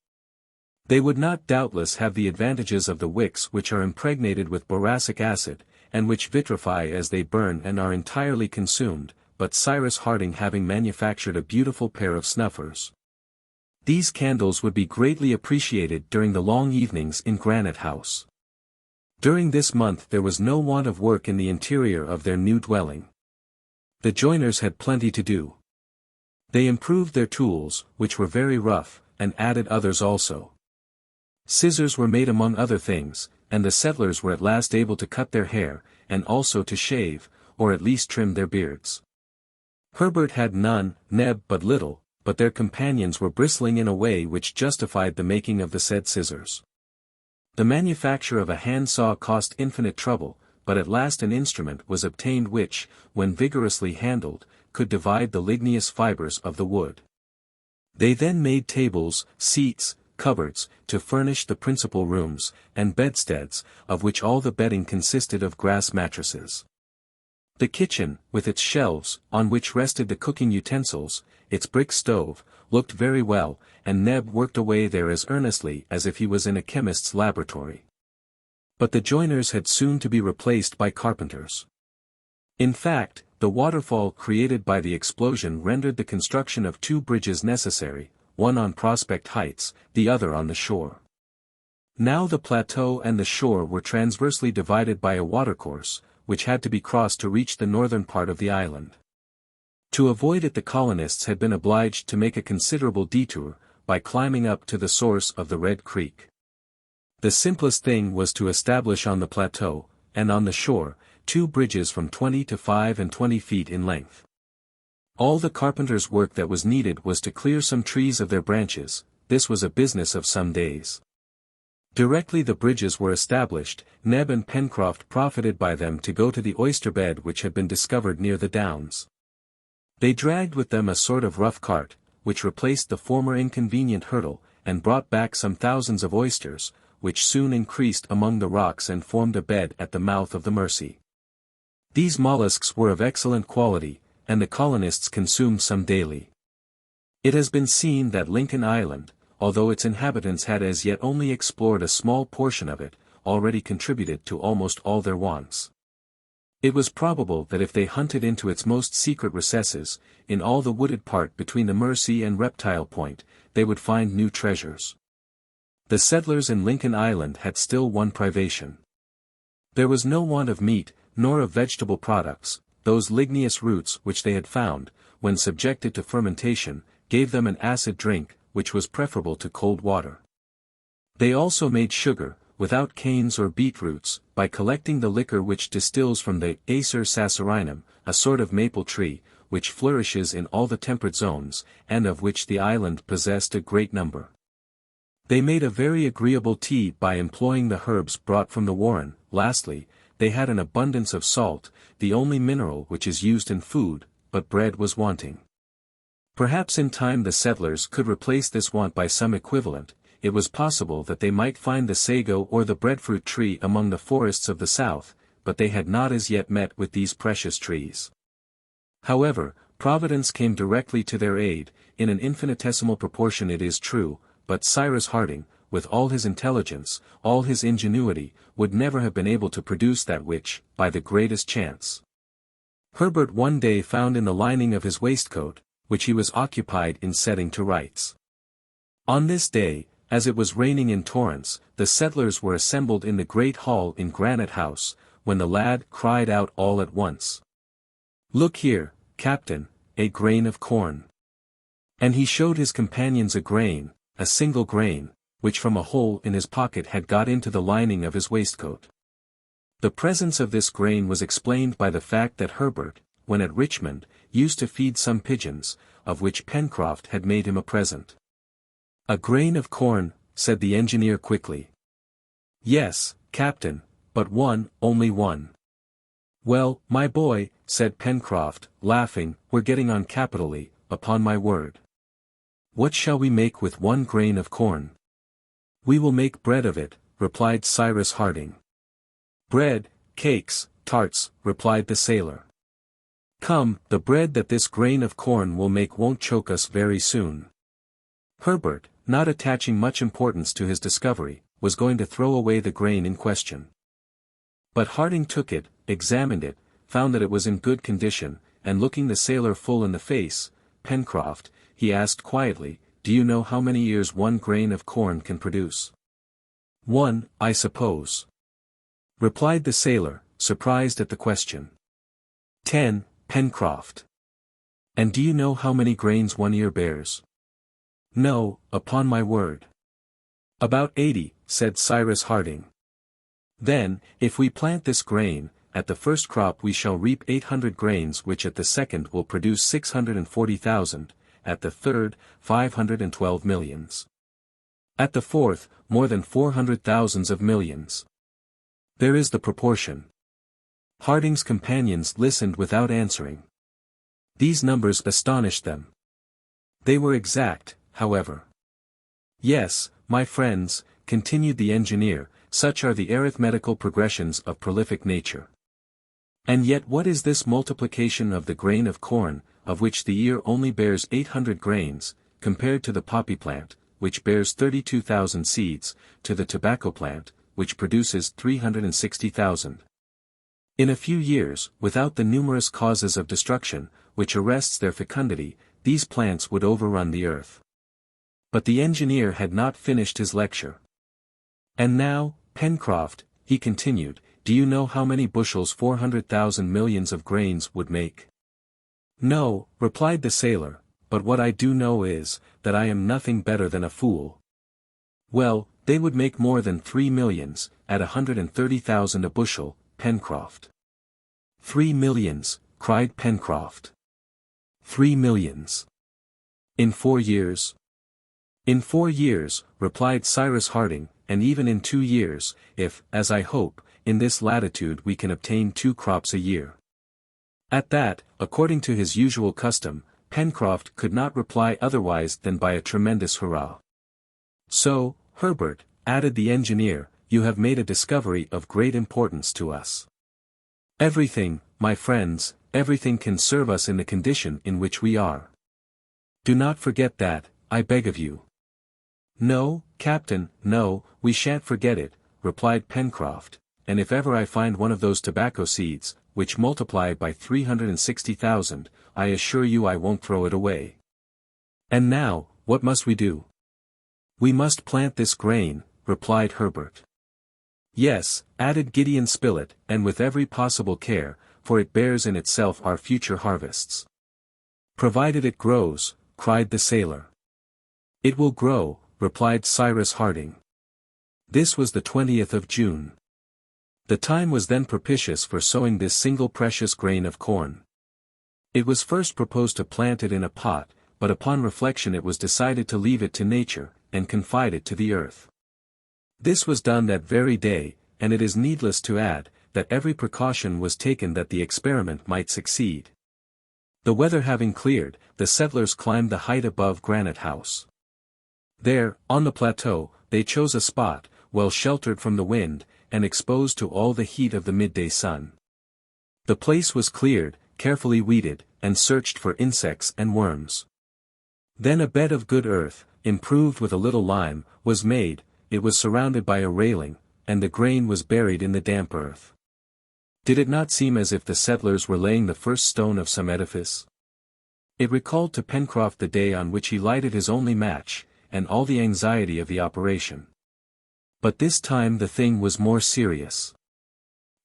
They would not doubtless have the advantages of the wicks which are impregnated with boracic acid, and which vitrify as they burn and are entirely consumed, but Cyrus Harding having manufactured a beautiful pair of snuffers. These candles would be greatly appreciated during the long evenings in Granite House. During this month there was no want of work in the interior of their new dwelling. The joiners had plenty to do. They improved their tools, which were very rough, and added others also. Scissors were made among other things, and the settlers were at last able to cut their hair, and also to shave, or at least trim their beards. Herbert had none, Neb but little, but their companions were bristling in a way which justified the making of the said scissors. The manufacture of a hand-saw cost infinite trouble, but at last an instrument was obtained which, when vigorously handled, could divide the ligneous fibers of the wood. They then made tables, seats, cupboards, to furnish the principal rooms, and bedsteads, of which all the bedding consisted of grass mattresses. The kitchen, with its shelves, on which rested the cooking utensils, its brick stove, looked very well, and Neb worked away there as earnestly as if he was in a chemist's laboratory. But the joiners had soon to be replaced by carpenters. In fact, the waterfall created by the explosion rendered the construction of two bridges necessary, one on Prospect Heights, the other on the shore. Now the plateau and the shore were transversely divided by a watercourse, which had to be crossed to reach the northern part of the island. To avoid it the colonists had been obliged to make a considerable detour, by climbing up to the source of the Red Creek. The simplest thing was to establish on the plateau, and on the shore, two bridges from 20 to 25 feet in length. All the carpenter's work that was needed was to clear some trees of their branches, this was a business of some days. Directly the bridges were established, Neb and Pencroff profited by them to go to the oyster bed which had been discovered near the downs. They dragged with them a sort of rough cart, which replaced the former inconvenient hurdle, and brought back some thousands of oysters, which soon increased among the rocks and formed a bed at the mouth of the Mersey. These mollusks were of excellent quality, and the colonists consumed some daily. It has been seen that Lincoln Island, although its inhabitants had as yet only explored a small portion of it, already contributed to almost all their wants. It was probable that if they hunted into its most secret recesses, in all the wooded part between the Mersey and Reptile Point, they would find new treasures. The settlers in Lincoln Island had still one privation. There was no want of meat, nor of vegetable products. Those ligneous roots which they had found, when subjected to fermentation, gave them an acid drink, which was preferable to cold water. They also made sugar, without canes or beetroots, by collecting the liquor which distills from the Acer saccharinum, a sort of maple tree, which flourishes in all the temperate zones, and of which the island possessed a great number. They made a very agreeable tea by employing the herbs brought from the warren. Lastly, they had an abundance of salt, the only mineral which is used in food, but bread was wanting. Perhaps in time the settlers could replace this want by some equivalent. It was possible that they might find the sago or the breadfruit tree among the forests of the south, but they had not as yet met with these precious trees. However, Providence came directly to their aid, in an infinitesimal proportion it is true, but Cyrus Harding, with all his intelligence, all his ingenuity, would never have been able to produce that which, by the greatest chance, Herbert one day found in the lining of his waistcoat, which he was occupied in setting to rights. On this day, as it was raining in torrents, the settlers were assembled in the great hall in Granite House, when the lad cried out all at once, "Look here, Captain, a grain of corn." And he showed his companions a grain, a single grain, which from a hole in his pocket had got into the lining of his waistcoat. The presence of this grain was explained by the fact that Herbert, when at Richmond, used to feed some pigeons, of which Pencroff had made him a present. "A grain of corn," said the engineer quickly. "Yes, Captain, but one, only one." "Well, my boy," said Pencroff, laughing, "we're getting on capitally, upon my word. What shall we make with 1 grain of corn?" "We will make bread of it," replied Cyrus Harding. "Bread, cakes, tarts," replied the sailor. "Come, the bread that this grain of corn will make won't choke us very soon." Herbert, not attaching much importance to his discovery, was going to throw away the grain in question. But Harding took it, examined it, found that it was in good condition, and looking the sailor full in the face, "Pencroff," he asked quietly, "do you know how many ears 1 grain of corn can produce?" "1, I suppose," replied the sailor, surprised at the question. "10, Pencroff." "And do you know how many grains 1 ear bears?" "No, upon my word." "About 80, said Cyrus Harding. "Then, if we plant this grain, at the first crop we shall reap 800 grains which at the second will produce 640,000, at the third, 512 millions. At the fourth, more than 400,000 of millions. There is the proportion." Harding's companions listened without answering. These numbers astonished them. They were exact, however. "Yes, my friends," continued the engineer, "such are the arithmetical progressions of prolific nature. And yet what is this multiplication of the grain of corn, of which the ear only bears 800 grains, compared to the poppy plant, which bears 32,000 seeds, to the tobacco plant, which produces 360,000. In a few years, without the numerous causes of destruction, which arrests their fecundity, these plants would overrun the earth." But the engineer had not finished his lecture. "And now, Pencroff," he continued, "do you know how many bushels 400,000 millions of grains would make?" "No," replied the sailor, "but what I do know is, that I am nothing better than a fool." "Well, they would make more than 3 millions, at 130,000 a bushel, Pencroff." 3 millions, cried Pencroff. 3 millions. In 4 years? "In 4 years," replied Cyrus Harding, "and even in 2 years, if, as I hope, in this latitude we can obtain 2 crops a year." At that, according to his usual custom, Pencroff could not reply otherwise than by a tremendous hurrah. "So, Herbert," added the engineer, "you have made a discovery of great importance to us. Everything, my friends, everything can serve us in the condition in which we are. Do not forget that, I beg of you." "No, Captain, no, we shan't forget it," replied Pencroff, "and if ever I find one of those tobacco seeds, which multiply by 360,000, I assure you I won't throw it away." "And now, what must we do?" "We must plant this grain," replied Herbert. "Yes," added Gideon Spilett, "and with every possible care, for it bears in itself our future harvests." "Provided it grows," cried the sailor. "It will grow," replied Cyrus Harding. This was the 20th of June. The time was then propitious for sowing this single precious grain of corn. It was first proposed to plant it in a pot, but upon reflection it was decided to leave it to nature, and confide it to the earth. This was done that very day, and it is needless to add, that every precaution was taken that the experiment might succeed. The weather having cleared, the settlers climbed the height above Granite House. There, on the plateau, they chose a spot, well sheltered from the wind, and exposed to all the heat of the midday sun. The place was cleared, carefully weeded, and searched for insects and worms. Then a bed of good earth, improved with a little lime, was made, it was surrounded by a railing, and the grain was buried in the damp earth. Did it not seem as if the settlers were laying the first stone of some edifice? It recalled to Pencroff the day on which he lighted his only match, and all the anxiety of the operation. But this time the thing was more serious.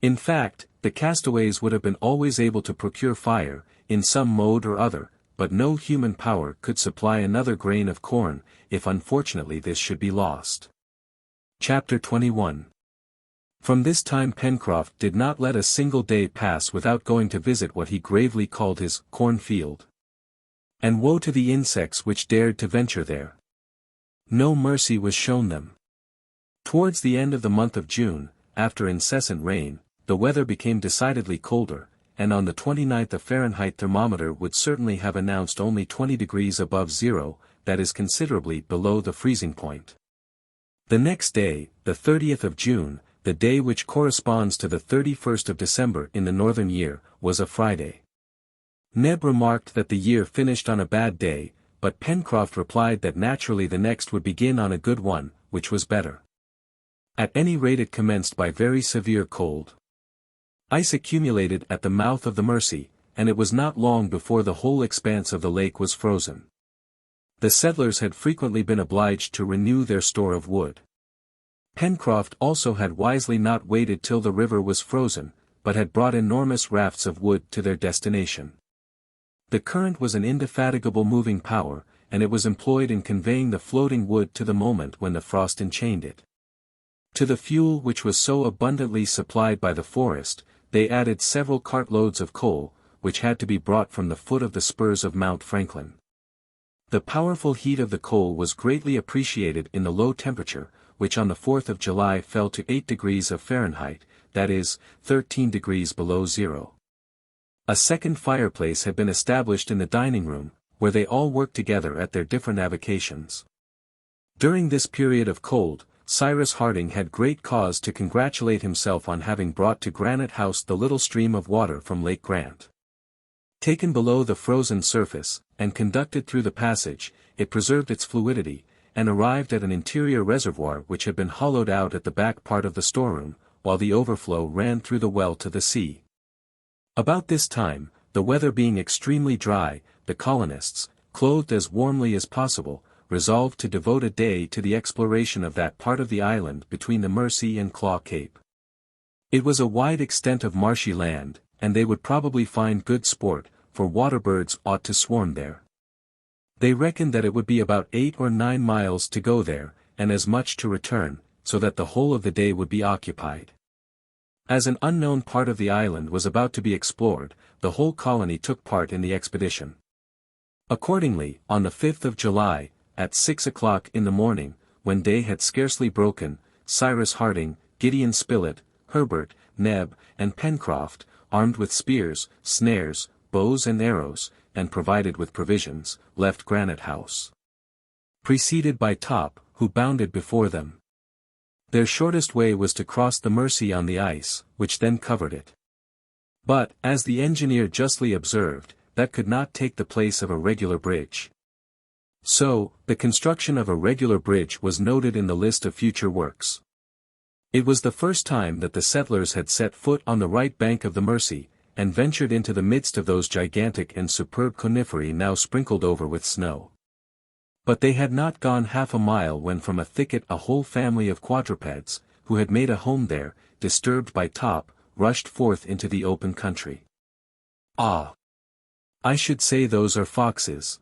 In fact, the castaways would have been always able to procure fire, in some mode or other, but no human power could supply another grain of corn, if unfortunately this should be lost. Chapter 21. From this time Pencroff did not let a single day pass without going to visit what he gravely called his cornfield. And woe to the insects which dared to venture there. No mercy was shown them. Towards the end of the month of June, after incessant rain, the weather became decidedly colder, and on the 29th a Fahrenheit thermometer would certainly have announced only 20 degrees above zero, that is considerably below the freezing point. The next day, the 30th of June, the day which corresponds to the 31st of December in the northern year, was a Friday. Neb remarked that the year finished on a bad day, but Pencroff replied that naturally the next would begin on a good one, which was better. At any rate it commenced by very severe cold. Ice accumulated at the mouth of the Mercy, and it was not long before the whole expanse of the lake was frozen. The settlers had frequently been obliged to renew their store of wood. Pencroff also had wisely not waited till the river was frozen, but had brought enormous rafts of wood to their destination. The current was an indefatigable moving power, and it was employed in conveying the floating wood to the moment when the frost enchained it. To the fuel which was so abundantly supplied by the forest, they added several cartloads of coal, which had to be brought from the foot of the spurs of Mount Franklin. The powerful heat of the coal was greatly appreciated in the low temperature, which on the 4th of July fell to 8 degrees of Fahrenheit, that is, 13 degrees below zero. A second fireplace had been established in the dining room, where they all worked together at their different avocations. During this period of cold, Cyrus Harding had great cause to congratulate himself on having brought to Granite House the little stream of water from Lake Grant. Taken below the frozen surface, and conducted through the passage, it preserved its fluidity, and arrived at an interior reservoir which had been hollowed out at the back part of the storeroom, while the overflow ran through the well to the sea. About this time, the weather being extremely dry, the colonists, clothed as warmly as possible, resolved to devote a day to the exploration of that part of the island between the Mercy and Claw Cape. It was a wide extent of marshy land, and they would probably find good sport, for water birds ought to swarm there. They reckoned that it would be about 8 or 9 miles to go there, and as much to return, so that the whole of the day would be occupied. As an unknown part of the island was about to be explored, the whole colony took part in the expedition. Accordingly, on the 5th of July, at 6 o'clock in the morning, when day had scarcely broken, Cyrus Harding, Gideon Spilett, Herbert, Neb, and Pencroff, armed with spears, snares, bows and arrows, and provided with provisions, left Granite House, preceded by Top, who bounded before them. Their shortest way was to cross the Mersey on the ice, which then covered it. But, as the engineer justly observed, that could not take the place of a regular bridge. So, the construction of a regular bridge was noted in the list of future works. It was the first time that the settlers had set foot on the right bank of the Mersey, and ventured into the midst of those gigantic and superb coniferae now sprinkled over with snow. But they had not gone half a mile when from a thicket a whole family of quadrupeds, who had made a home there, disturbed by Top, rushed forth into the open country. "Ah! I should say those are foxes,"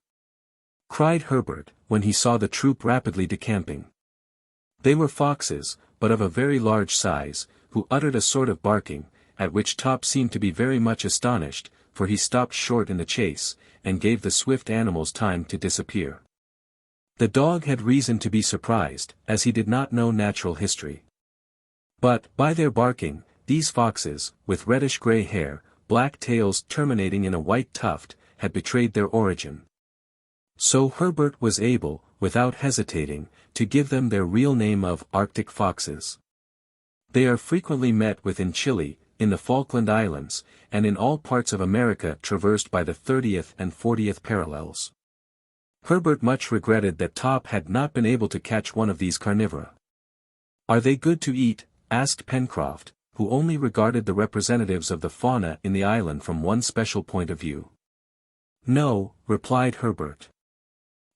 cried Herbert, when he saw the troop rapidly decamping. They were foxes, but of a very large size, who uttered a sort of barking, at which Top seemed to be very much astonished, for he stopped short in the chase, and gave the swift animals time to disappear. The dog had reason to be surprised, as he did not know natural history. But, by their barking, these foxes, with reddish-gray hair, black tails terminating in a white tuft, had betrayed their origin. So Herbert was able, without hesitating, to give them their real name of Arctic foxes. They are frequently met with in Chile, in the Falkland Islands, and in all parts of America traversed by the 30th and 40th parallels. Herbert much regretted that Top had not been able to catch one of these carnivora. "Are they good to eat?" asked Pencroff, who only regarded the representatives of the fauna in the island from one special point of view. "No," replied Herbert.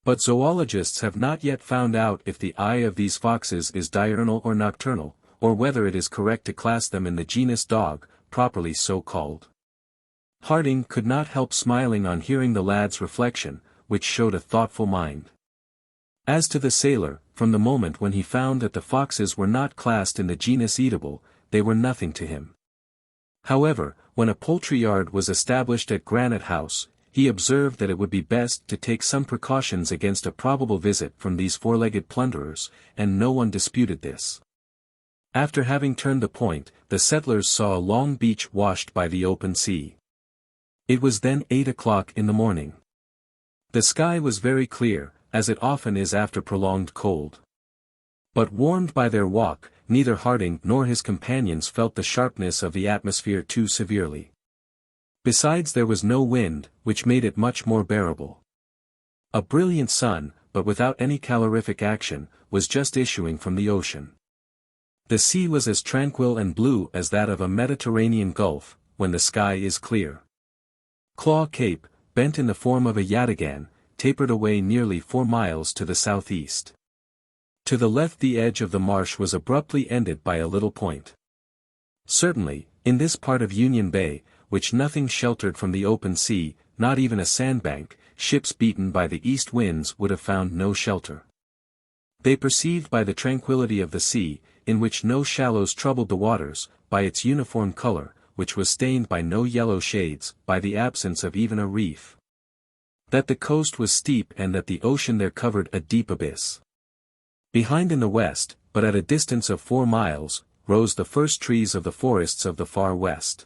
"But zoologists have not yet found out if the eye of these foxes is diurnal or nocturnal, or whether it is correct to class them in the genus dog, properly so called." Harding could not help smiling on hearing the lad's reflection, which showed a thoughtful mind. As to the sailor, from the moment when he found that the foxes were not classed in the genus eatable, they were nothing to him. However, when a poultry yard was established at Granite House, he observed that it would be best to take some precautions against a probable visit from these four-legged plunderers, and no one disputed this. After having turned the point, the settlers saw a long beach washed by the open sea. It was then 8 o'clock in the morning. The sky was very clear, as it often is after prolonged cold. But warmed by their walk, neither Harding nor his companions felt the sharpness of the atmosphere too severely. Besides, there was no wind, which made it much more bearable. A brilliant sun, but without any calorific action, was just issuing from the ocean. The sea was as tranquil and blue as that of a Mediterranean gulf, when the sky is clear. Claw Cape, bent in the form of a yataghan, tapered away nearly 4 miles to the southeast. To the left the edge of the marsh was abruptly ended by a little point. Certainly, in this part of Union Bay, which nothing sheltered from the open sea, not even a sandbank, ships beaten by the east winds would have found no shelter. They perceived by the tranquility of the sea, in which no shallows troubled the waters, by its uniform color, which was stained by no yellow shades, by the absence of even a reef, that the coast was steep and that the ocean there covered a deep abyss. Behind in the west, but at a distance of 4 miles, rose the first trees of the forests of the far west.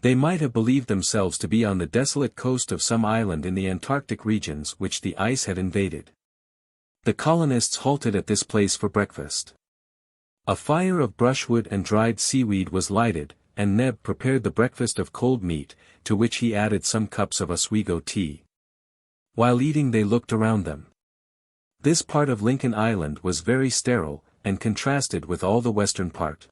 They might have believed themselves to be on the desolate coast of some island in the Antarctic regions which the ice had invaded. The colonists halted at this place for breakfast. A fire of brushwood and dried seaweed was lighted, and Neb prepared the breakfast of cold meat, to which he added some cups of Oswego tea. While eating they looked around them. This part of Lincoln Island was very sterile, and contrasted with all the western part.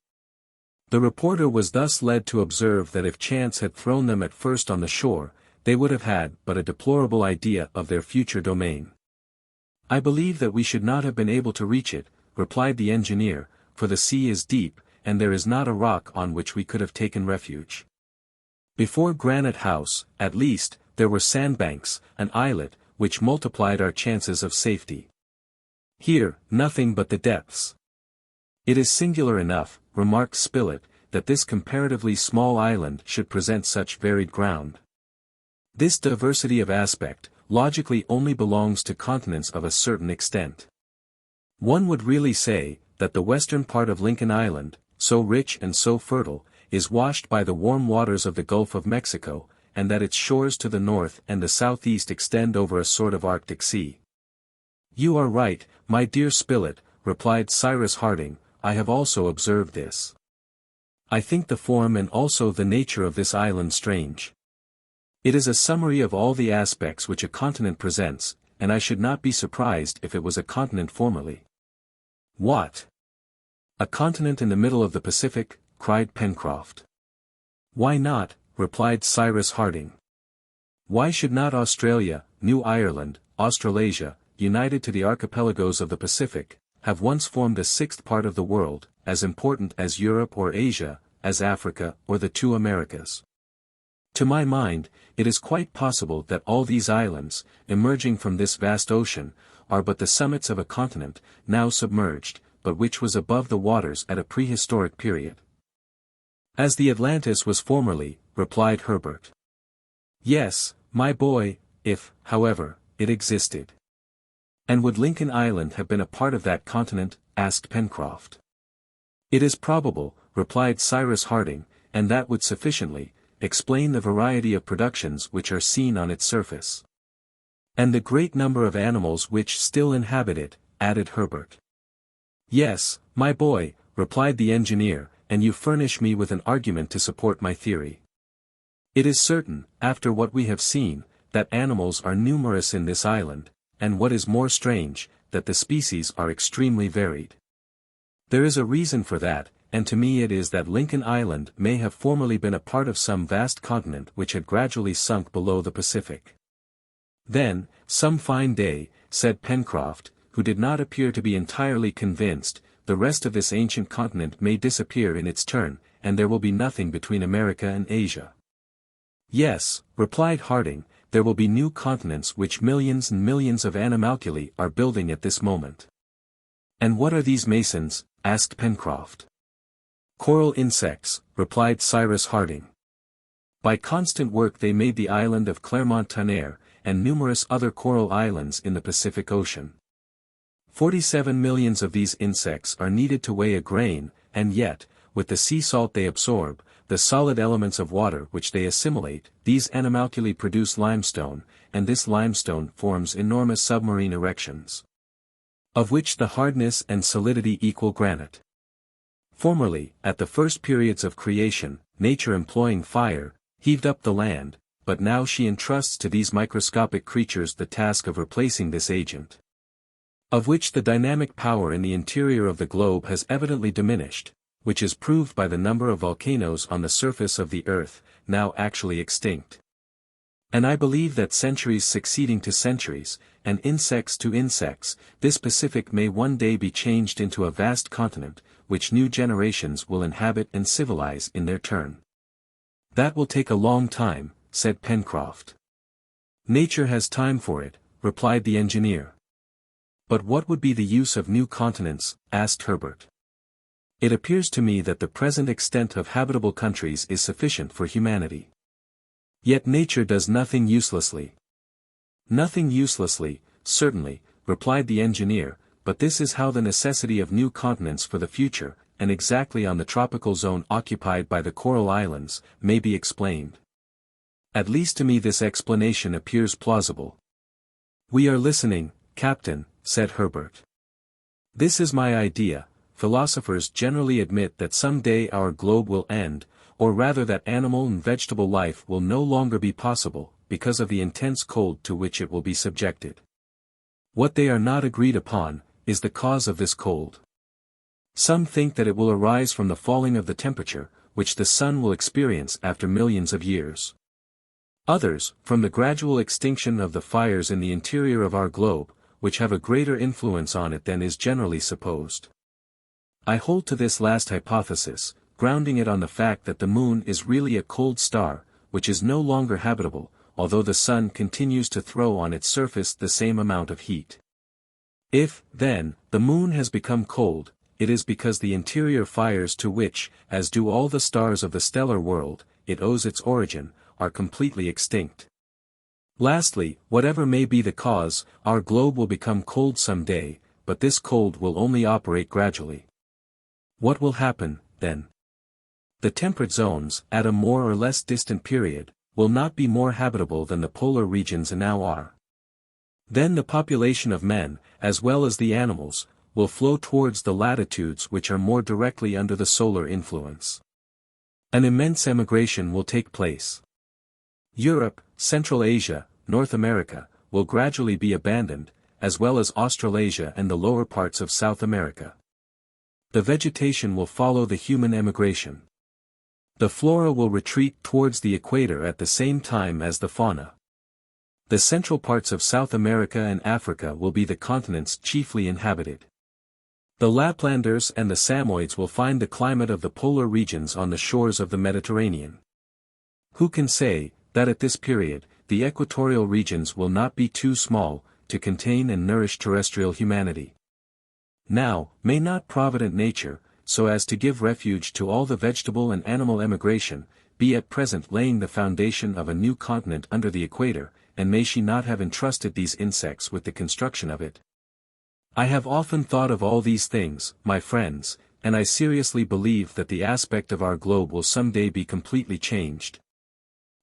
The reporter was thus led to observe that if chance had thrown them at first on the shore, they would have had but a deplorable idea of their future domain. "I believe that we should not have been able to reach it," replied the engineer, "for the sea is deep, and there is not a rock on which we could have taken refuge. Before Granite House, at least, there were sandbanks, an islet, which multiplied our chances of safety. Here, nothing but the depths." "It is singular enough," remarked Spilett, "that this comparatively small island should present such varied ground. This diversity of aspect, logically only belongs to continents of a certain extent. One would really say, that the western part of Lincoln Island, so rich and so fertile, is washed by the warm waters of the Gulf of Mexico, and that its shores to the north and the southeast extend over a sort of Arctic Sea. You are right, my dear Spilett, replied Cyrus Harding, I have also observed this. I think the form and also the nature of this island strange. It is a summary of all the aspects which a continent presents, and I should not be surprised if it was a continent formerly. What? A continent in the middle of the Pacific, cried Pencroff. Why not, replied Cyrus Harding. Why should not Australia, New Ireland, Australasia, united to the archipelagos of the Pacific, have once formed a sixth part of the world, as important as Europe or Asia, as Africa or the two Americas? To my mind, it is quite possible that all these islands, emerging from this vast ocean, are but the summits of a continent, now submerged, but which was above the waters at a prehistoric period. As the Atlantis was formerly, replied Herbert. Yes, my boy, if, however, it existed. And would Lincoln Island have been a part of that continent? Asked Pencroff. It is probable, replied Cyrus Harding, and that would sufficiently explain the variety of productions which are seen on its surface. And the great number of animals which still inhabit it, added Herbert. Yes, my boy, replied the engineer, and you furnish me with an argument to support my theory. It is certain, after what we have seen, that animals are numerous in this island, and what is more strange, that the species are extremely varied. There is a reason for that, and to me it is that Lincoln Island may have formerly been a part of some vast continent which had gradually sunk below the Pacific. Then, some fine day, said Pencroff, who did not appear to be entirely convinced, the rest of this ancient continent may disappear in its turn, and there will be nothing between America and Asia. Yes, replied Harding, there will be new continents which millions and millions of animalculae are building at this moment. And what are these masons? Asked Pencroff. Coral insects, replied Cyrus Harding. By constant work they made the island of Clermont-Tonnerre, and numerous other coral islands in the Pacific Ocean. 47 millions of these insects are needed to weigh a grain, and yet, with the sea salt they absorb, the solid elements of water which they assimilate, these animalculae produce limestone, and this limestone forms enormous submarine erections, of which the hardness and solidity equal granite. Formerly, at the first periods of creation, nature employing fire, heaved up the land, but now she entrusts to these microscopic creatures the task of replacing this agent, of which the dynamic power in the interior of the globe has evidently diminished, which is proved by the number of volcanoes on the surface of the earth, now actually extinct. And I believe that centuries succeeding to centuries, and insects to insects, this Pacific may one day be changed into a vast continent, which new generations will inhabit and civilize in their turn. That will take a long time, said Pencroff. Nature has time for it, replied the engineer. But what would be the use of new continents? Asked Herbert. It appears to me that the present extent of habitable countries is sufficient for humanity. Yet nature does nothing uselessly. Nothing uselessly, certainly, replied the engineer, but this is how the necessity of new continents for the future, and exactly on the tropical zone occupied by the coral islands, may be explained. At least to me this explanation appears plausible. We are listening, Captain, said Herbert. This is my idea. Philosophers generally admit that some day our globe will end, or rather that animal and vegetable life will no longer be possible, because of the intense cold to which it will be subjected. What they are not agreed upon, is the cause of this cold. Some think that it will arise from the falling of the temperature, which the sun will experience after millions of years. Others, from the gradual extinction of the fires in the interior of our globe, which have a greater influence on it than is generally supposed. I hold to this last hypothesis, grounding it on the fact that the moon is really a cold star, which is no longer habitable, although the sun continues to throw on its surface the same amount of heat. If, then, the moon has become cold, it is because the interior fires to which, as do all the stars of the stellar world, it owes its origin, are completely extinct. Lastly, whatever may be the cause, our globe will become cold someday, but this cold will only operate gradually. What will happen, then? The temperate zones, at a more or less distant period, will not be more habitable than the polar regions now are. Then the population of men, as well as the animals, will flow towards the latitudes which are more directly under the solar influence. An immense emigration will take place. Europe, Central Asia, North America, will gradually be abandoned, as well as Australasia and the lower parts of South America. The vegetation will follow the human emigration. The flora will retreat towards the equator at the same time as the fauna. The central parts of South America and Africa will be the continents chiefly inhabited. The Laplanders and the Samoyeds will find the climate of the polar regions on the shores of the Mediterranean. Who can say that at this period, the equatorial regions will not be too small to contain and nourish terrestrial humanity? Now, may not provident nature, so as to give refuge to all the vegetable and animal emigration, be at present laying the foundation of a new continent under the equator, and may she not have entrusted these insects with the construction of it? I have often thought of all these things, my friends, and I seriously believe that the aspect of our globe will someday be completely changed.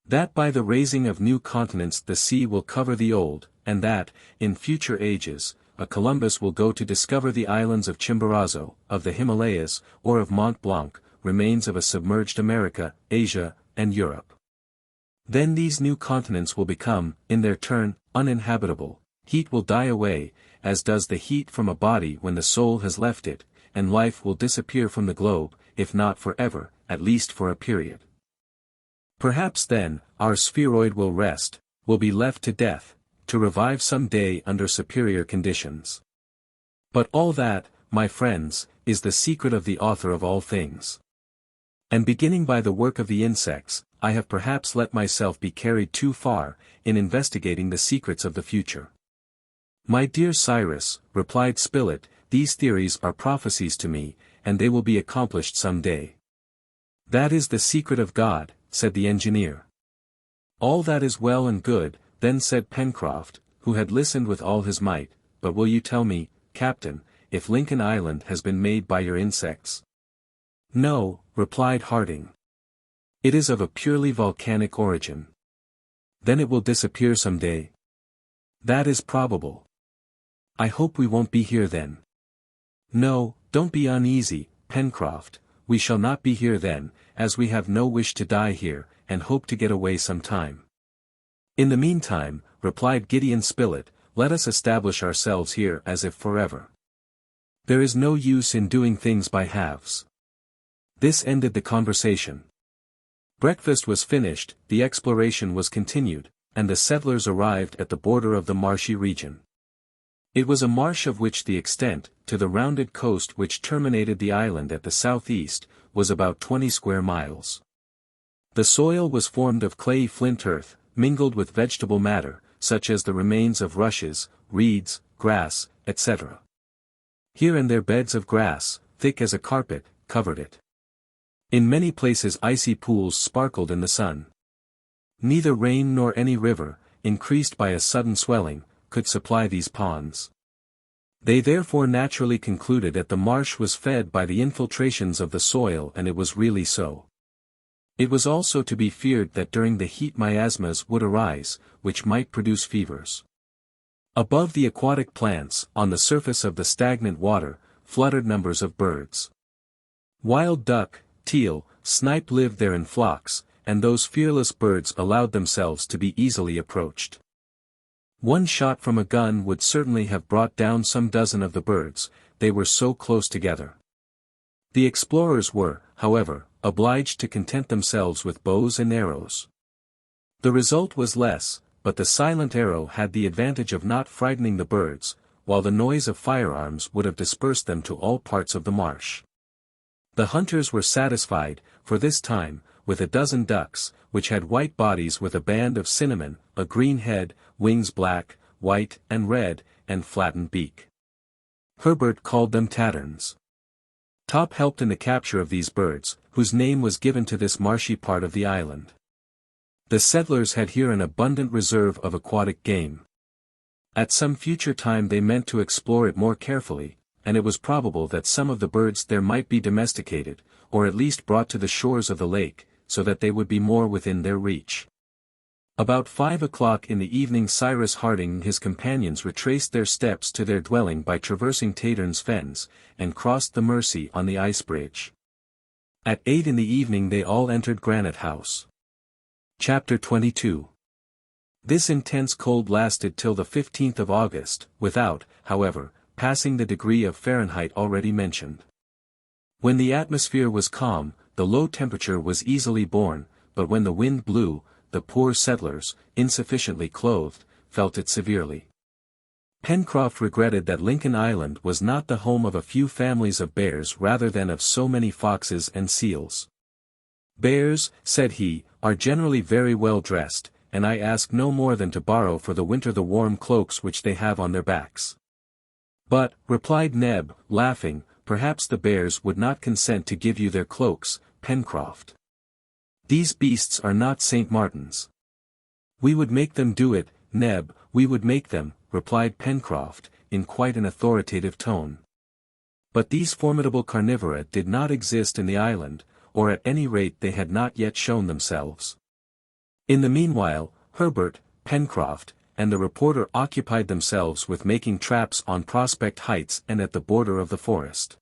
That by the raising of new continents the sea will cover the old, and that, in future ages, a Columbus will go to discover the islands of Chimborazo, of the Himalayas, or of Mont Blanc, remains of a submerged America, Asia, and Europe. Then these new continents will become, in their turn, uninhabitable, heat will die away, as does the heat from a body when the soul has left it, and life will disappear from the globe, if not forever, at least for a period. Perhaps then, our spheroid will rest, will be left to death, to revive some day under superior conditions. But all that, my friends, is the secret of the author of all things. And beginning by the work of the insects, I have perhaps let myself be carried too far, in investigating the secrets of the future. My dear Cyrus, replied Spilett, these theories are prophecies to me, and they will be accomplished some day. That is the secret of God, said the engineer. All that is well and good, then said Pencroff, who had listened with all his might, but will you tell me, Captain, if Lincoln Island has been made by your insects? No, replied Harding. It is of a purely volcanic origin. Then it will disappear some day. That is probable. I hope we won't be here then. No, don't be uneasy, Pencroff, we shall not be here then, as we have no wish to die here, and hope to get away some time. In the meantime, replied Gideon Spilett, let us establish ourselves here as if forever. There is no use in doing things by halves. This ended the conversation. Breakfast was finished, the exploration was continued, and the settlers arrived at the border of the marshy region. It was a marsh of which the extent, to the rounded coast which terminated the island at the southeast, was about 20 square miles. The soil was formed of clayey flint earth, mingled with vegetable matter, such as the remains of rushes, reeds, grass, etc. Here and there beds of grass, thick as a carpet, covered it. In many places icy pools sparkled in the sun. Neither rain nor any river, increased by a sudden swelling, could supply these ponds. They therefore naturally concluded that the marsh was fed by the infiltrations of the soil, and it was really so. It was also to be feared that during the heat miasmas would arise, which might produce fevers. Above the aquatic plants, on the surface of the stagnant water, fluttered numbers of birds. Wild duck, teal, snipe lived there in flocks, and those fearless birds allowed themselves to be easily approached. One shot from a gun would certainly have brought down some dozen of the birds, they were so close together. The explorers were, however, obliged to content themselves with bows and arrows. The result was less, but the silent arrow had the advantage of not frightening the birds, while the noise of firearms would have dispersed them to all parts of the marsh. The hunters were satisfied, for this time, with a dozen ducks, which had white bodies with a band of cinnamon, a green head, wings black, white, and red, and flattened beak. Herbert called them tatterns. Top helped in the capture of these birds, whose name was given to this marshy part of the island. The settlers had here an abundant reserve of aquatic game. At some future time they meant to explore it more carefully, and it was probable that some of the birds there might be domesticated, or at least brought to the shores of the lake, so that they would be more within their reach. About 5 o'clock in the evening Cyrus Harding and his companions retraced their steps to their dwelling by traversing Taterns Fens, and crossed the Mersey on the ice bridge. At 8 in the evening they all entered Granite House. Chapter 22. This intense cold lasted till the 15th of August, without, however, passing the degree of Fahrenheit already mentioned. When the atmosphere was calm, the low temperature was easily borne, but when the wind blew, the poor settlers, insufficiently clothed, felt it severely. Pencroff regretted that Lincoln Island was not the home of a few families of bears rather than of so many foxes and seals. "Bears," said he, "are generally very well dressed, and I ask no more than to borrow for the winter the warm cloaks which they have on their backs." "But," replied Neb, laughing, "perhaps the bears would not consent to give you their cloaks, Pencroff. These beasts are not St. Martins." "We would make them do it, Neb, we would make them," replied Pencroff, in quite an authoritative tone. But these formidable carnivora did not exist in the island, or at any rate they had not yet shown themselves. In the meanwhile, Herbert, Pencroff, and the reporter occupied themselves with making traps on Prospect Heights and at the border of the forest.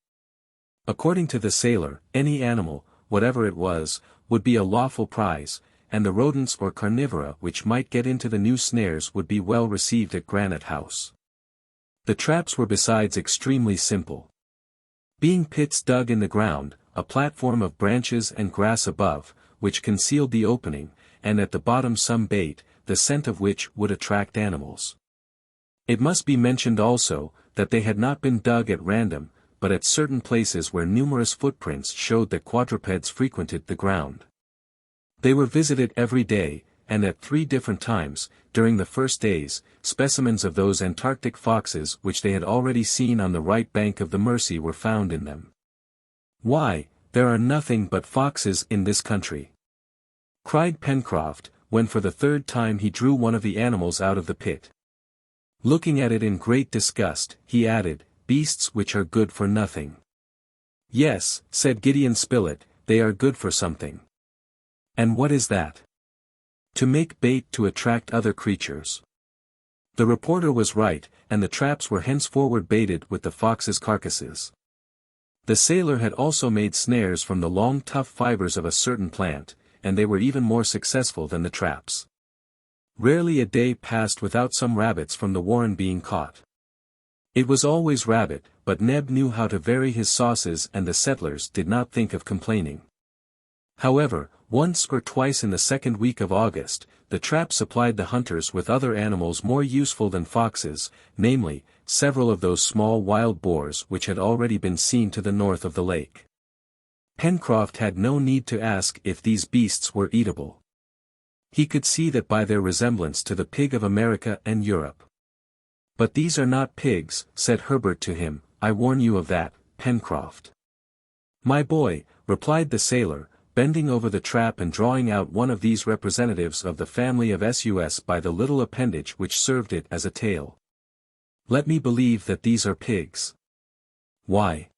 According to the sailor, any animal, whatever it was, would be a lawful prize, and the rodents or carnivora which might get into the new snares would be well received at Granite House. The traps were besides extremely simple. Being pits dug in the ground, a platform of branches and grass above, which concealed the opening, and at the bottom some bait, the scent of which would attract animals. It must be mentioned also, that they had not been dug at random, but at certain places where numerous footprints showed that quadrupeds frequented the ground. They were visited every day, and at 3 different times, during the first days, specimens of those Antarctic foxes which they had already seen on the right bank of the Mersey were found in them. "Why, there are nothing but foxes in this country!" cried Pencroff, when for the 3rd time he drew one of the animals out of the pit. Looking at it in great disgust, he added, "Beasts which are good for nothing." "Yes," said Gideon Spilett, "they are good for something." "And what is that?" "To make bait to attract other creatures." The reporter was right, and the traps were henceforward baited with the foxes' carcasses. The sailor had also made snares from the long tough fibers of a certain plant, and they were even more successful than the traps. Rarely a day passed without some rabbits from the warren being caught. It was always rabbit, but Neb knew how to vary his sauces and the settlers did not think of complaining. However, once or twice in the 2nd week of August, the trap supplied the hunters with other animals more useful than foxes, namely, several of those small wild boars which had already been seen to the north of the lake. Pencroff had no need to ask if these beasts were eatable. He could see that by their resemblance to the pig of America and Europe. "But these are not pigs," said Herbert to him, "I warn you of that, Pencroff." "My boy," replied the sailor, bending over the trap and drawing out one of these representatives of the family of sus by the little appendage which served it as a tail. "Let me believe that these are pigs." "Why?"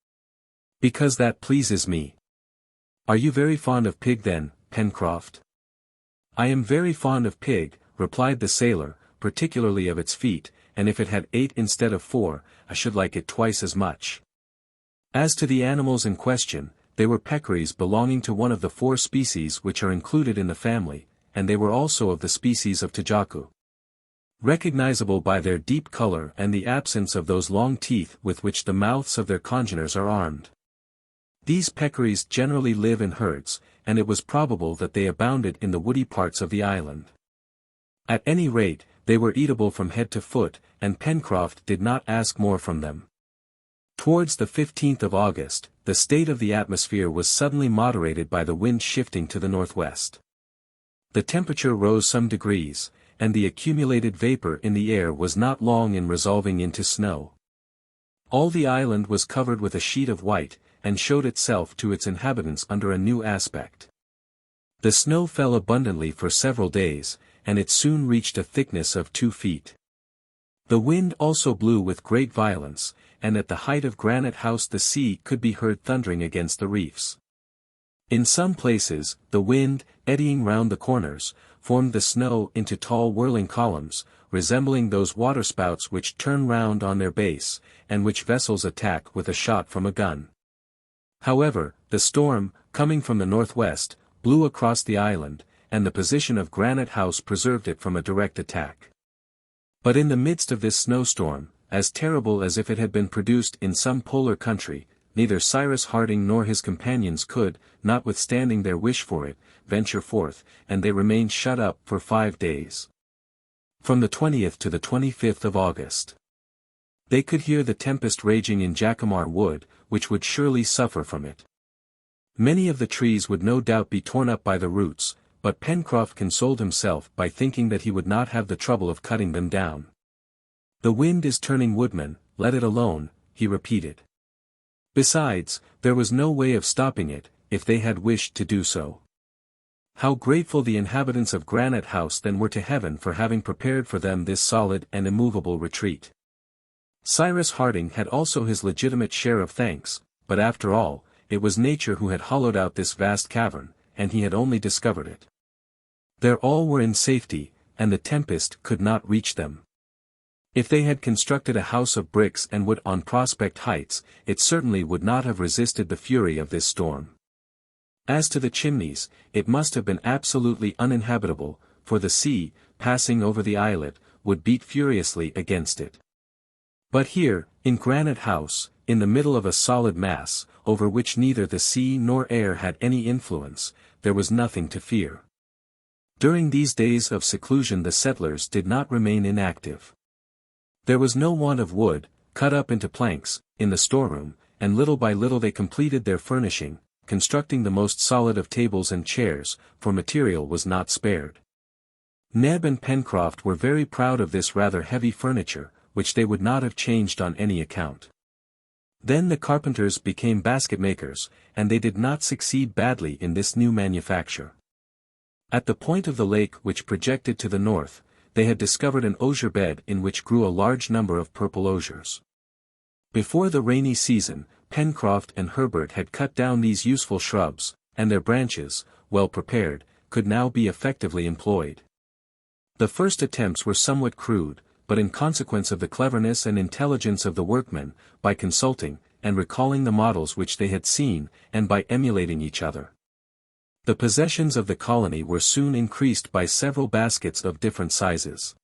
"Because that pleases me." "Are you very fond of pig then, Pencroff?" "I am very fond of pig," replied the sailor, "particularly of its feet, and if it had 8 instead of 4, I should like it twice as much." As to the animals in question, they were peccaries belonging to one of the 4 species which are included in the family, and they were also of the species of Tajacu. Recognizable by their deep color and the absence of those long teeth with which the mouths of their congeners are armed. These peccaries generally live in herds, and it was probable that they abounded in the woody parts of the island. At any rate, they were eatable from head to foot, and Pencroff did not ask more from them. Towards the 15th of August, the state of the atmosphere was suddenly moderated by the wind shifting to the northwest. The temperature rose some degrees, and the accumulated vapor in the air was not long in resolving into snow. All the island was covered with a sheet of white, and showed itself to its inhabitants under a new aspect. The snow fell abundantly for several days, and it soon reached a thickness of 2 feet. The wind also blew with great violence, and at the height of Granite House the sea could be heard thundering against the reefs. In some places, the wind, eddying round the corners, formed the snow into tall whirling columns, resembling those waterspouts which turn round on their base, and which vessels attack with a shot from a gun. However, the storm, coming from the northwest, blew across the island, and the position of Granite House preserved it from a direct attack. But in the midst of this snowstorm, as terrible as if it had been produced in some polar country, neither Cyrus Harding nor his companions could, notwithstanding their wish for it, venture forth, and they remained shut up for 5 days. From the 20th to the 25th of August. They could hear the tempest raging in Jacamar Wood, which would surely suffer from it. Many of the trees would no doubt be torn up by the roots, but Pencroff consoled himself by thinking that he would not have the trouble of cutting them down. "The wind is turning woodman, let it alone," he repeated. Besides, there was no way of stopping it, if they had wished to do so. How grateful the inhabitants of Granite House then were to heaven for having prepared for them this solid and immovable retreat. Cyrus Harding had also his legitimate share of thanks, but after all, it was nature who had hollowed out this vast cavern, and he had only discovered it. There all were in safety, and the tempest could not reach them. If they had constructed a house of bricks and wood on Prospect Heights, it certainly would not have resisted the fury of this storm. As to the chimneys, it must have been absolutely uninhabitable, for the sea, passing over the islet, would beat furiously against it. But here, in Granite House, in the middle of a solid mass, over which neither the sea nor air had any influence, there was nothing to fear. During these days of seclusion the settlers did not remain inactive. There was no want of wood, cut up into planks, in the storeroom, and little by little they completed their furnishing, constructing the most solid of tables and chairs, for material was not spared. Neb and Pencroff were very proud of this rather heavy furniture, which they would not have changed on any account. Then the carpenters became basket makers, and they did not succeed badly in this new manufacture. At the point of the lake which projected to the north, they had discovered an osier bed in which grew a large number of purple osiers. Before the rainy season, Pencroff and Herbert had cut down these useful shrubs, and their branches, well prepared, could now be effectively employed. The first attempts were somewhat crude, but in consequence of the cleverness and intelligence of the workmen, by consulting, and recalling the models which they had seen, and by emulating each other, the possessions of the colony were soon increased by several baskets of different sizes.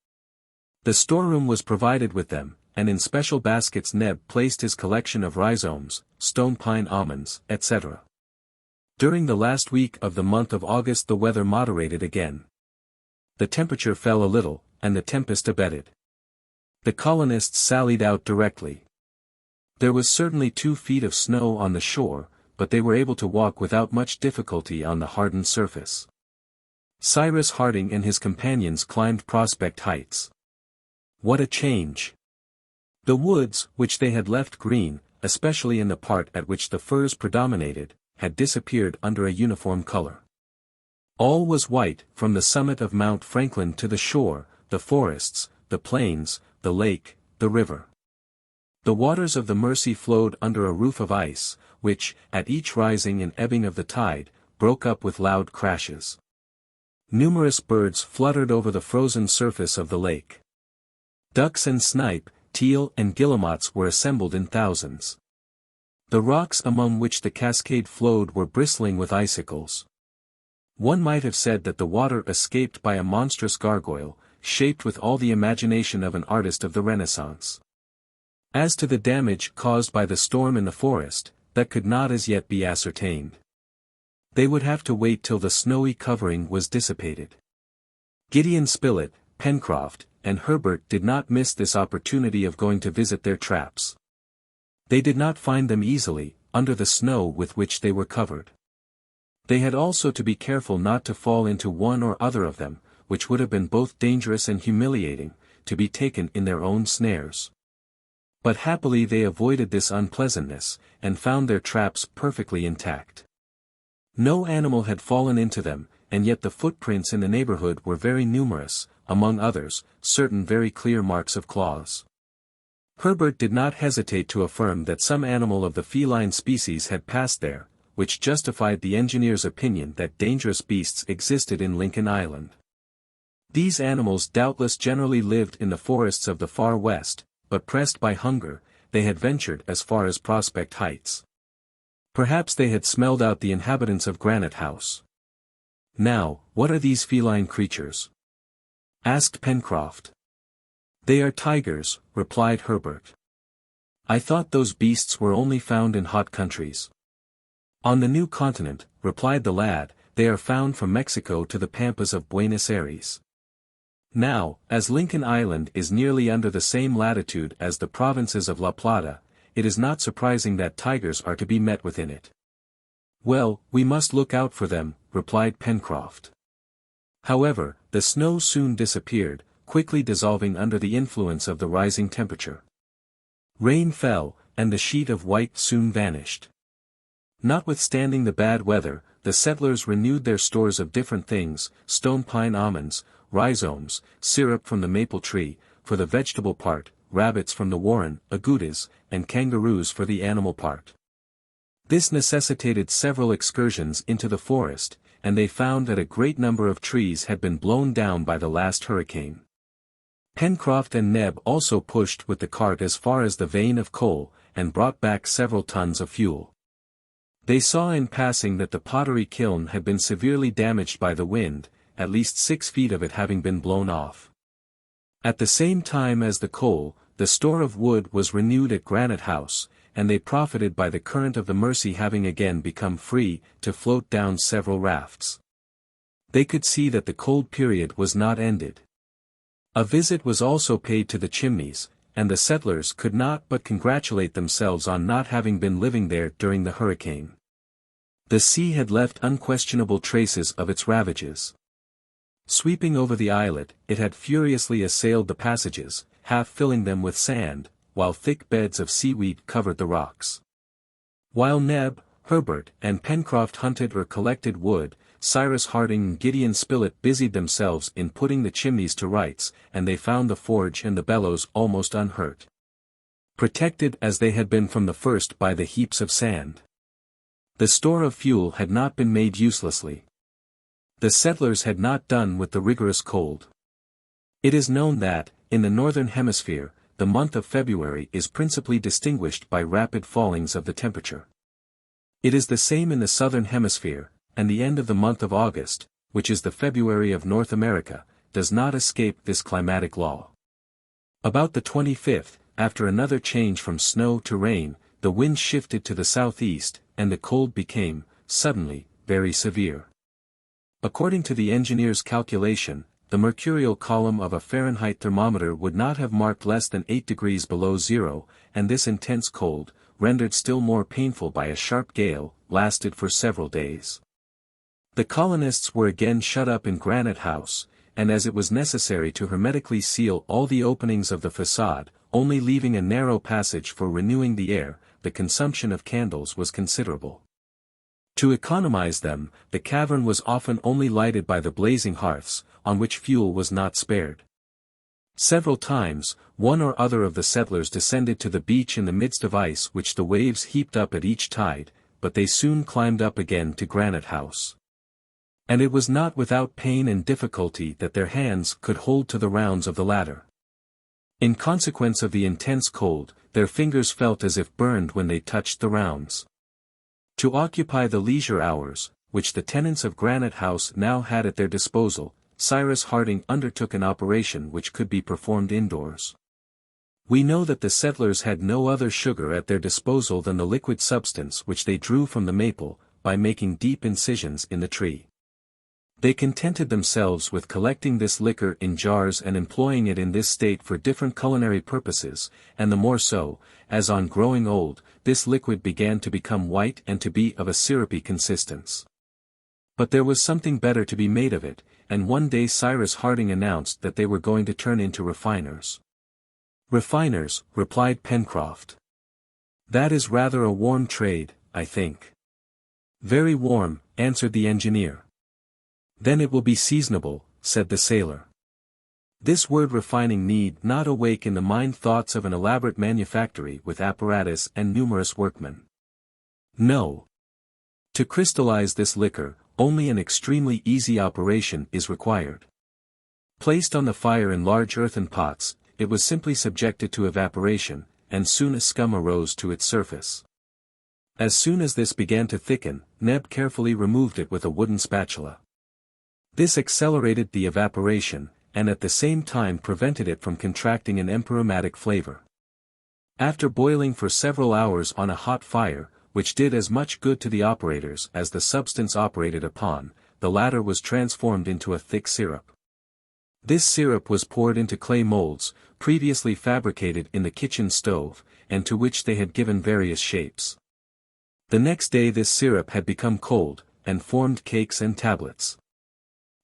The storeroom was provided with them, and in special baskets Neb placed his collection of rhizomes, stone pine almonds, etc. During the last week of the month of August the weather moderated again. The temperature fell a little, and the tempest abated. The colonists sallied out directly. There was certainly 2 feet of snow on the shore, but they were able to walk without much difficulty on the hardened surface. Cyrus Harding and his companions climbed Prospect Heights. What a change! The woods, which they had left green, especially in the part at which the firs predominated, had disappeared under a uniform color. All was white, from the summit of Mount Franklin to the shore, the forests, the plains, the lake, the river. The waters of the Mersey flowed under a roof of ice, which, at each rising and ebbing of the tide, broke up with loud crashes. Numerous birds fluttered over the frozen surface of the lake. Ducks and snipe, teal and guillemots were assembled in thousands. The rocks among which the cascade flowed were bristling with icicles. One might have said that the water escaped by a monstrous gargoyle, shaped with all the imagination of an artist of the Renaissance. As to the damage caused by the storm in the forest, that could not as yet be ascertained. They would have to wait till the snowy covering was dissipated. Gideon Spilett, Pencroff, and Herbert did not miss this opportunity of going to visit their traps. They did not find them easily, under the snow with which they were covered. They had also to be careful not to fall into one or other of them, which would have been both dangerous and humiliating, to be taken in their own snares. But happily they avoided this unpleasantness, and found their traps perfectly intact. No animal had fallen into them, and yet the footprints in the neighborhood were very numerous, among others, certain very clear marks of claws. Herbert did not hesitate to affirm that some animal of the feline species had passed there, which justified the engineer's opinion that dangerous beasts existed in Lincoln Island. These animals doubtless generally lived in the forests of the far west, but pressed by hunger, they had ventured as far as Prospect Heights. Perhaps they had smelled out the inhabitants of Granite House. "Now, what are these feline creatures?" asked Pencroff. "They are tigers," replied Herbert. "I thought those beasts were only found in hot countries." "On the new continent," replied the lad, "they are found from Mexico to the pampas of Buenos Aires. Now, as Lincoln Island is nearly under the same latitude as the provinces of La Plata, it is not surprising that tigers are to be met with in it." "Well, we must look out for them," replied Pencroff. However, the snow soon disappeared, quickly dissolving under the influence of the rising temperature. Rain fell, and the sheet of white soon vanished. Notwithstanding the bad weather, the settlers renewed their stores of different things: stone pine almonds, rhizomes, syrup from the maple tree, for the vegetable part, rabbits from the warren, agoutis, and kangaroos for the animal part. This necessitated several excursions into the forest, and they found that a great number of trees had been blown down by the last hurricane. Pencroff and Neb also pushed with the cart as far as the vein of coal, and brought back several tons of fuel. They saw in passing that the pottery kiln had been severely damaged by the wind, at least 6 feet of it having been blown off. At the same time as the coal, the store of wood was renewed at Granite House, and they profited by the current of the Mercy having again become free, to float down several rafts. They could see that the cold period was not ended. A visit was also paid to the Chimneys, and the settlers could not but congratulate themselves on not having been living there during the hurricane. The sea had left unquestionable traces of its ravages. Sweeping over the islet, it had furiously assailed the passages, half filling them with sand, while thick beds of seaweed covered the rocks. While Neb, Herbert, and Pencroff hunted or collected wood, Cyrus Harding and Gideon Spilett busied themselves in putting the Chimneys to rights, and they found the forge and the bellows almost unhurt, protected as they had been from the first by the heaps of sand. The store of fuel had not been made uselessly. The settlers had not done with the rigorous cold. It is known that, in the northern hemisphere, the month of February is principally distinguished by rapid fallings of the temperature. It is the same in the southern hemisphere, and the end of the month of August, which is the February of North America, does not escape this climatic law. About the 25th, after another change from snow to rain, the wind shifted to the southeast, and the cold became, suddenly, very severe. According to the engineer's calculation, the mercurial column of a Fahrenheit thermometer would not have marked less than 8 degrees below zero, and this intense cold, rendered still more painful by a sharp gale, lasted for several days. The colonists were again shut up in Granite House, and as it was necessary to hermetically seal all the openings of the façade, only leaving a narrow passage for renewing the air, the consumption of candles was considerable. To economize them, the cavern was often only lighted by the blazing hearths, on which fuel was not spared. Several times, one or other of the settlers descended to the beach in the midst of ice which the waves heaped up at each tide, but they soon climbed up again to Granite House. And it was not without pain and difficulty that their hands could hold to the rounds of the ladder. In consequence of the intense cold, their fingers felt as if burned when they touched the rounds. To occupy the leisure hours, which the tenants of Granite House now had at their disposal, Cyrus Harding undertook an operation which could be performed indoors. We know that the settlers had no other sugar at their disposal than the liquid substance which they drew from the maple, by making deep incisions in the tree. They contented themselves with collecting this liquor in jars and employing it in this state for different culinary purposes, and the more so, as on growing old, this liquid began to become white and to be of a syrupy consistence. But there was something better to be made of it, and one day Cyrus Harding announced that they were going to turn into refiners. "Refiners," replied Pencroff. "That is rather a warm trade, I think." "Very warm," answered the engineer. Then it will be seasonable, said the sailor. This word refining need not awake in the mind thoughts of an elaborate manufactory with apparatus and numerous workmen. No. To crystallize this liquor, only an extremely easy operation is required. Placed on the fire in large earthen pots, it was simply subjected to evaporation, and soon a scum arose to its surface. As soon as this began to thicken, Neb carefully removed it with a wooden spatula. This accelerated the evaporation, and at the same time prevented it from contracting an enigmatic flavor. After boiling for several hours on a hot fire, which did as much good to the operators as the substance operated upon, the latter was transformed into a thick syrup. This syrup was poured into clay molds, previously fabricated in the kitchen stove, and to which they had given various shapes. The next day this syrup had become cold, and formed cakes and tablets.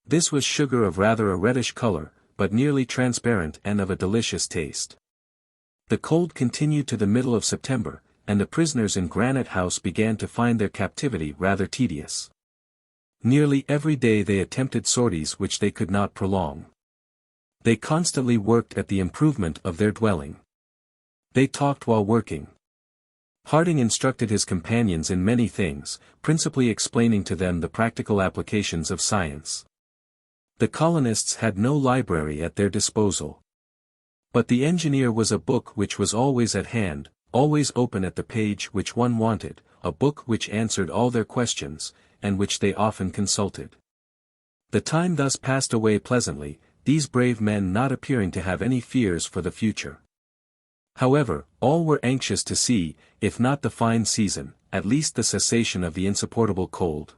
This was sugar of rather a reddish color, but nearly transparent and of a delicious taste. The cold continued to the middle of September, and the prisoners in Granite House began to find their captivity rather tedious. Nearly every day they attempted sorties which they could not prolong. They constantly worked at the improvement of their dwelling. They talked while working. Harding instructed his companions in many things, principally explaining to them the practical applications of science. The colonists had no library at their disposal. But the engineer was a book which was always at hand, always open at the page which one wanted, a book which answered all their questions, and which they often consulted. The time thus passed away pleasantly, these brave men not appearing to have any fears for the future. However, all were anxious to see, if not the fine season, at least the cessation of the insupportable cold.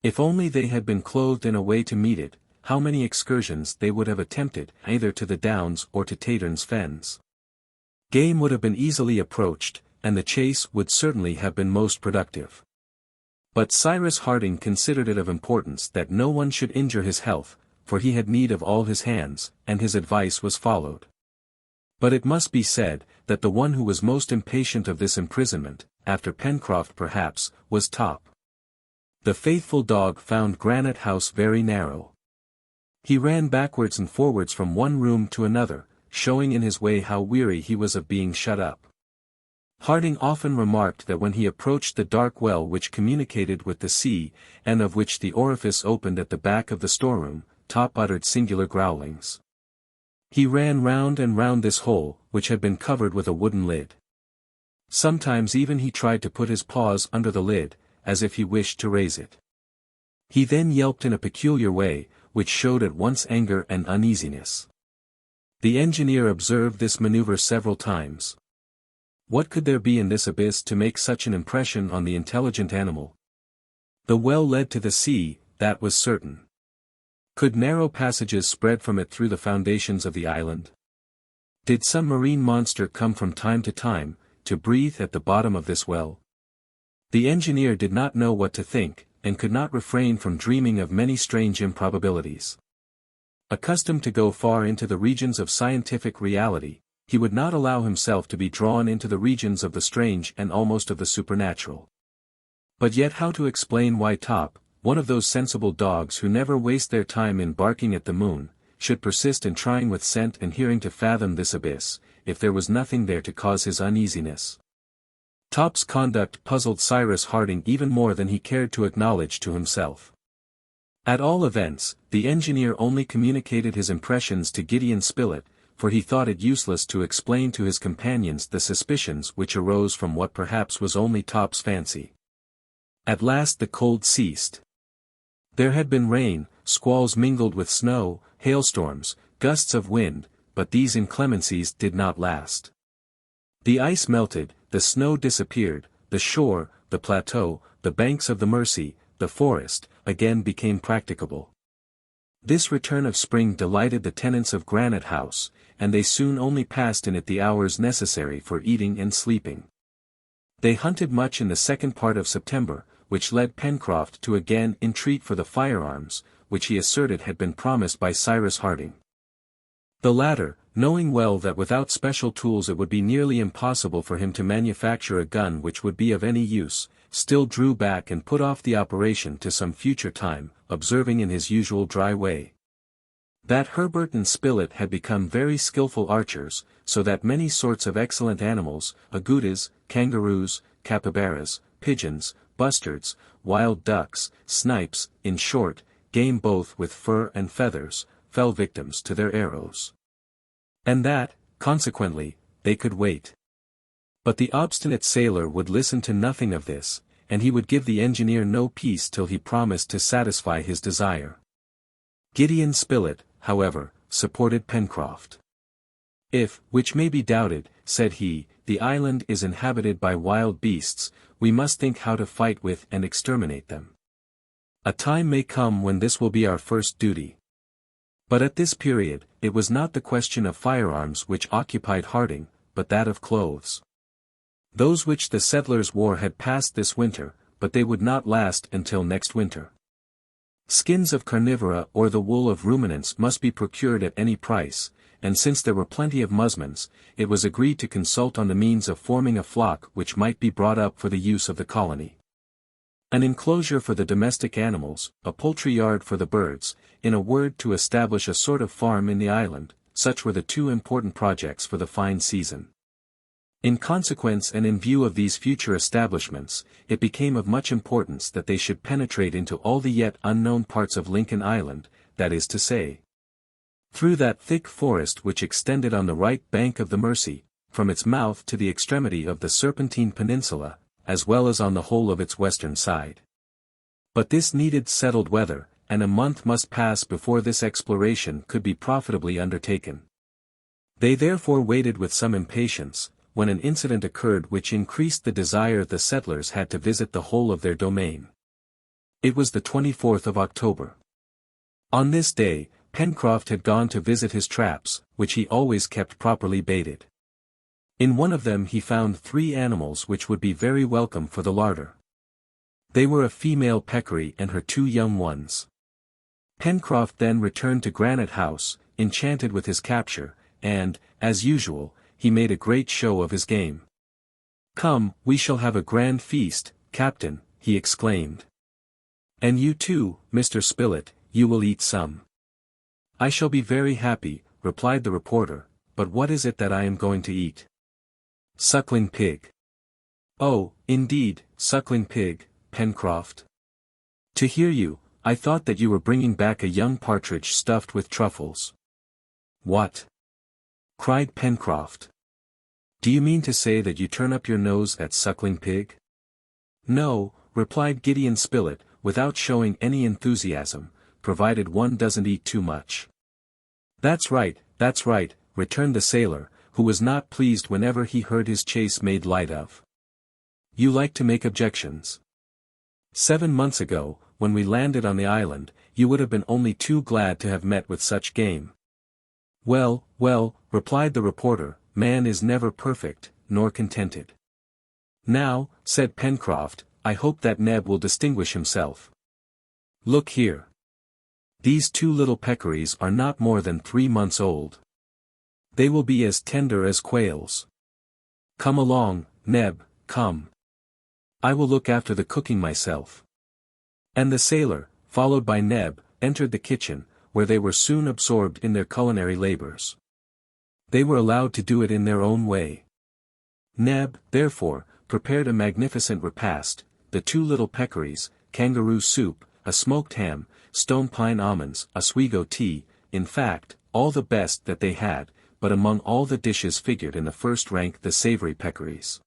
If only they had been clothed in a way to meet it, how many excursions they would have attempted, either to the Downs or to Taterns Fens. Game would have been easily approached, and the chase would certainly have been most productive. But Cyrus Harding considered it of importance that no one should injure his health, for he had need of all his hands, and his advice was followed. But it must be said, that the one who was most impatient of this imprisonment, after Pencroff perhaps, was Top. The faithful dog found Granite House very narrow. He ran backwards and forwards from one room to another, showing in his way how weary he was of being shut up. Harding often remarked that when he approached the dark well which communicated with the sea, and of which the orifice opened at the back of the storeroom, Top uttered singular growlings. He ran round and round this hole, which had been covered with a wooden lid. Sometimes even he tried to put his paws under the lid, as if he wished to raise it. He then yelped in a peculiar way, which showed at once anger and uneasiness. The engineer observed this maneuver several times. What could there be in this abyss to make such an impression on the intelligent animal? The well led to the sea, that was certain. Could narrow passages spread from it through the foundations of the island? Did some marine monster come from time to time, to breathe at the bottom of this well? The engineer did not know what to think, and could not refrain from dreaming of many strange improbabilities. Accustomed to go far into the regions of scientific reality, he would not allow himself to be drawn into the regions of the strange and almost of the supernatural. But yet how to explain why Top, one of those sensible dogs who never waste their time in barking at the moon, should persist in trying with scent and hearing to fathom this abyss, if there was nothing there to cause his uneasiness? Top's conduct puzzled Cyrus Harding even more than he cared to acknowledge to himself. At all events, the engineer only communicated his impressions to Gideon Spilett, for he thought it useless to explain to his companions the suspicions which arose from what perhaps was only Top's fancy. At last the cold ceased. There had been rain, squalls mingled with snow, hailstorms, gusts of wind, but these inclemencies did not last. The ice melted, the snow disappeared, the shore, the plateau, the banks of the Mersey, the forest, again became practicable. This return of spring delighted the tenants of Granite House, and they soon only passed in it the hours necessary for eating and sleeping. They hunted much in the second part of September, which led Pencroff to again entreat for the firearms, which he asserted had been promised by Cyrus Harding. The latter, knowing well that without special tools it would be nearly impossible for him to manufacture a gun which would be of any use, still drew back and put off the operation to some future time, observing in his usual dry way that Harbert and Spilett had become very skillful archers, so that many sorts of excellent animals, agoutis, kangaroos, capybaras, pigeons, bustards, wild ducks, snipes, in short, game both with fur and feathers, fell victims to their arrows. And that, consequently, they could wait. But the obstinate sailor would listen to nothing of this, and he would give the engineer no peace till he promised to satisfy his desire. Gideon Spilett, however, supported Pencroff. If, which may be doubted, said he, the island is inhabited by wild beasts, we must think how to fight with and exterminate them. A time may come when this will be our first duty. But at this period, it was not the question of firearms which occupied Harding, but that of clothes. Those which the settlers wore had passed this winter, but they would not last until next winter. Skins of carnivora or the wool of ruminants must be procured at any price, and since there were plenty of musmons, it was agreed to consult on the means of forming a flock which might be brought up for the use of the colony. An enclosure for the domestic animals, a poultry yard for the birds, in a word to establish a sort of farm in the island, such were the two important projects for the fine season. In consequence and in view of these future establishments, it became of much importance that they should penetrate into all the yet unknown parts of Lincoln Island, that is to say, through that thick forest which extended on the right bank of the Mersey, from its mouth to the extremity of the Serpentine Peninsula, as well as on the whole of its western side. But this needed settled weather, and a month must pass before this exploration could be profitably undertaken. They therefore waited with some impatience, when an incident occurred which increased the desire the settlers had to visit the whole of their domain. It was the 24th of October. On this day, Pencroff had gone to visit his traps, which he always kept properly baited. In one of them he found 3 animals which would be very welcome for the larder. They were a female peccary and her 2 young ones. Pencroff then returned to Granite House, enchanted with his capture, and, as usual, he made a great show of his game. "Come, we shall have a grand feast, Captain," he exclaimed. "And you too, Mr. Spilett, you will eat some." "I shall be very happy," replied the reporter, "but what is it that I am going to eat?" "Suckling pig." "Oh, indeed, suckling pig, Pencroff. To hear you, I thought that you were bringing back a young partridge stuffed with truffles." "What?" cried Pencroff. "Do you mean to say that you turn up your nose at suckling pig?" "No," replied Gideon Spilett, without showing any enthusiasm, "provided one doesn't eat too much." That's right," returned the sailor, who was not pleased whenever he heard his chase made light of. "You like to make objections. 7 months ago, when we landed on the island, you would have been only too glad to have met with such game." "Well, well," replied the reporter, "man is never perfect, nor contented." "Now," said Pencroff, "I hope that Neb will distinguish himself. Look here. These 2 little peccaries are not more than 3 months old. They will be as tender as quails. Come along, Neb, come. I will look after the cooking myself." And the sailor, followed by Neb, entered the kitchen, where they were soon absorbed in their culinary labors. They were allowed to do it in their own way. Neb, therefore, prepared a magnificent repast, the 2 little peccaries, kangaroo soup, a smoked ham, stone pine almonds, Oswego tea, in fact, all the best that they had, but among all the dishes figured in the first rank the savory peccaries.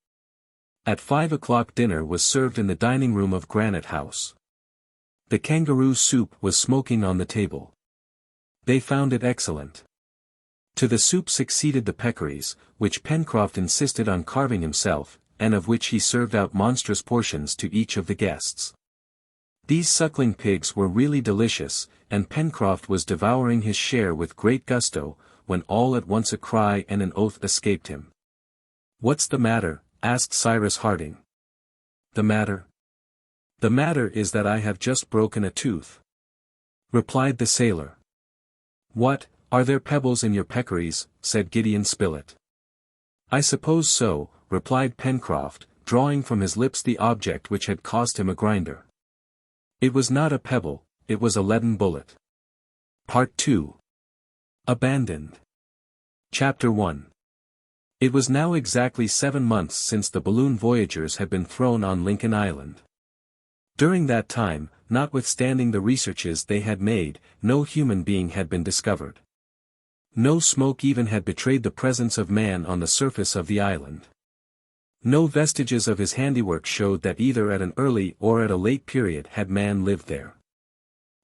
At 5 o'clock dinner was served in the dining room of Granite House. The kangaroo soup was smoking on the table. They found it excellent. To the soup succeeded the peccaries, which Pencroff insisted on carving himself, and of which he served out monstrous portions to each of the guests. These suckling pigs were really delicious, and Pencroff was devouring his share with great gusto, when all at once a cry and an oath escaped him. "What's the matter?" asked Cyrus Harding. "The matter? The matter is that I have just broken a tooth," replied the sailor. "What, "Are there pebbles in your peccaries?" said Gideon Spilett. "I suppose so," replied Pencroff, drawing from his lips the object which had cost him a grinder. It was not a pebble, it was a leaden bullet. Part 2. Abandoned. Chapter 1. It was now exactly 7 months since the balloon voyagers had been thrown on Lincoln Island. During that time, notwithstanding the researches they had made, no human being had been discovered. No smoke even had betrayed the presence of man on the surface of the island. No vestiges of his handiwork showed that either at an early or at a late period had man lived there.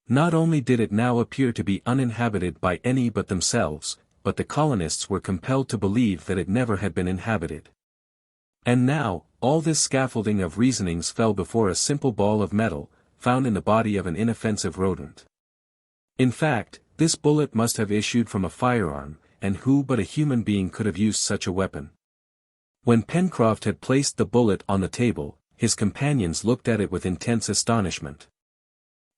Not only did it now appear to be uninhabited by any but themselves, but the colonists were compelled to believe that it never had been inhabited. And now, all this scaffolding of reasonings fell before a simple ball of metal, found in the body of an inoffensive rodent. In fact, this bullet must have issued from a firearm, and who but a human being could have used such a weapon? When Pencroff had placed the bullet on the table, his companions looked at it with intense astonishment.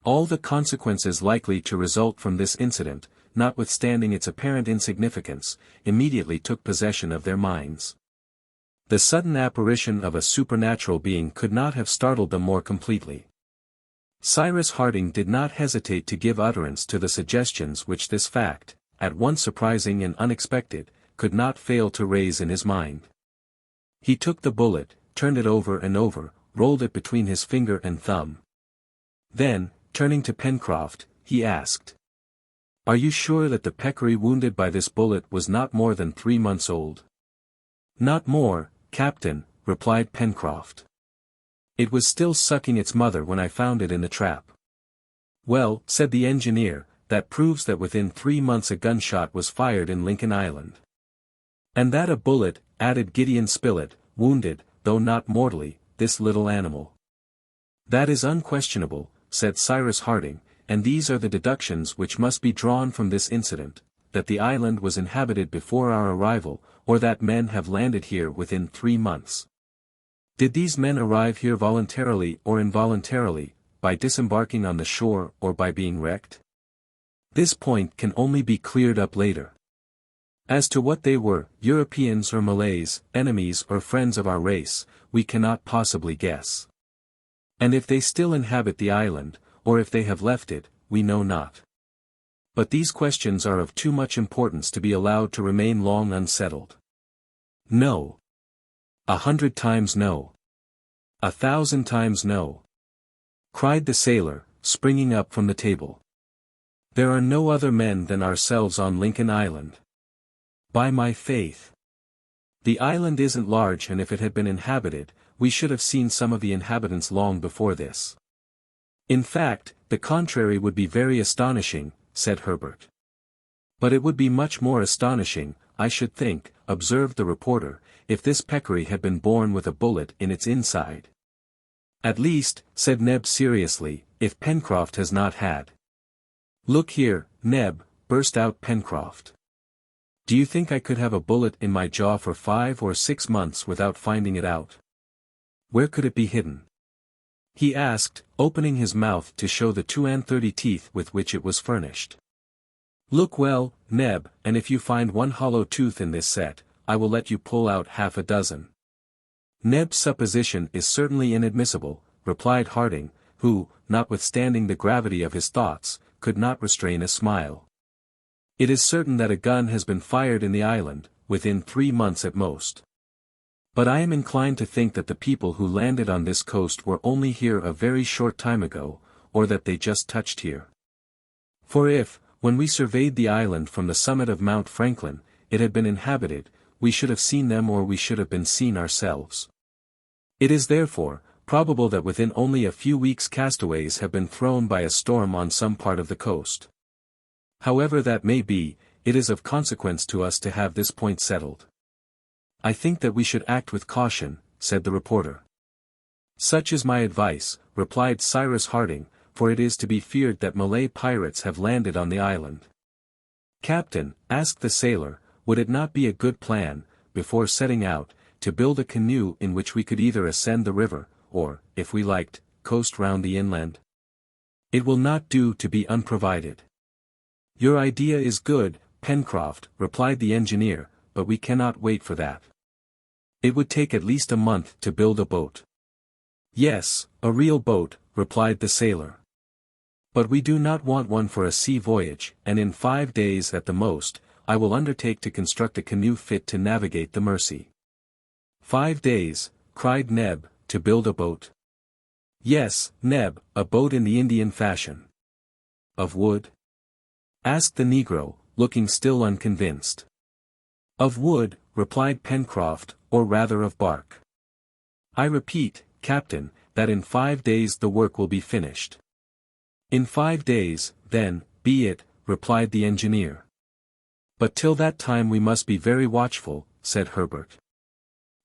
All the consequences likely to result from this incident, notwithstanding its apparent insignificance, immediately took possession of their minds. The sudden apparition of a supernatural being could not have startled them more completely. Cyrus Harding did not hesitate to give utterance to the suggestions which this fact, at once surprising and unexpected, could not fail to raise in his mind. He took the bullet, turned it over and over, rolled it between his finger and thumb. Then, turning to Pencroff, he asked, "Are you sure that the peccary wounded by this bullet was not more than 3 months old?" "Not more, Captain," replied Pencroff. "It was still sucking its mother when I found it in the trap." "Well," said the engineer, "that proves that within 3 months a gunshot was fired in Lincoln Island." "And that a bullet," added Gideon Spilett, "wounded, though not mortally, this little animal." "That is unquestionable," said Cyrus Harding, "and these are the deductions which must be drawn from this incident, that the island was inhabited before our arrival, or that men have landed here within 3 months. Did these men arrive here voluntarily or involuntarily, by disembarking on the shore or by being wrecked? This point can only be cleared up later. As to what they were, Europeans or Malays, enemies or friends of our race, we cannot possibly guess. And if they still inhabit the island, or if they have left it, we know not. But these questions are of too much importance to be allowed to remain long unsettled. No. 100 times no. 1,000 times no," cried the sailor, springing up from the table. "There are no other men than ourselves on Lincoln Island. By my faith! The island isn't large, and if it had been inhabited, we should have seen some of the inhabitants long before this." "In fact, the contrary would be very astonishing," said Herbert. "But it would be much more astonishing, I should think," observed the reporter, "if this peccary had been born with a bullet in its inside. At least," said Neb seriously, "if Pencroff has not had." "Look here, Neb," burst out Pencroff. "Do you think I could have a bullet in my jaw for 5 or 6 months without finding it out? Where could it be hidden?" he asked, opening his mouth to show the 230 teeth with which it was furnished. "Look well, Neb, and if you find one hollow tooth in this set, I will let you pull out half a dozen." "Neb's supposition is certainly inadmissible," replied Harding, who, notwithstanding the gravity of his thoughts, could not restrain a smile. "It is certain that a gun has been fired in the island, within 3 months at most. But I am inclined to think that the people who landed on this coast were only here a very short time ago, or that they just touched here. For if, when we surveyed the island from the summit of Mount Franklin, it had been inhabited, we should have seen them or we should have been seen ourselves. It is therefore probable that within only a few weeks castaways have been thrown by a storm on some part of the coast. However that may be, it is of consequence to us to have this point settled." "I think that we should act with caution," said the reporter. "Such is my advice," replied Cyrus Harding, "for it is to be feared that Malay pirates have landed on the island." "Captain," asked the sailor, "would it not be a good plan, before setting out, to build a canoe in which we could either ascend the river, or, if we liked, coast round the inland? It will not do to be unprovided." "Your idea is good, Pencroff," replied the engineer, "but we cannot wait for that. It would take at least a month to build a boat." "Yes, a real boat," replied the sailor. "But we do not want one for a sea voyage, and in 5 days at the most, I will undertake to construct a canoe fit to navigate the Mersey." "5 days," cried Neb, "to build a boat?" "Yes, Neb, a boat in the Indian fashion." "Of wood?" asked the negro, looking still unconvinced. "Of wood," replied Pencroff, "or rather of bark. I repeat, Captain, that in 5 days the work will be finished." "In 5 days, then, be it," replied the engineer. "But till that time we must be very watchful," said Herbert.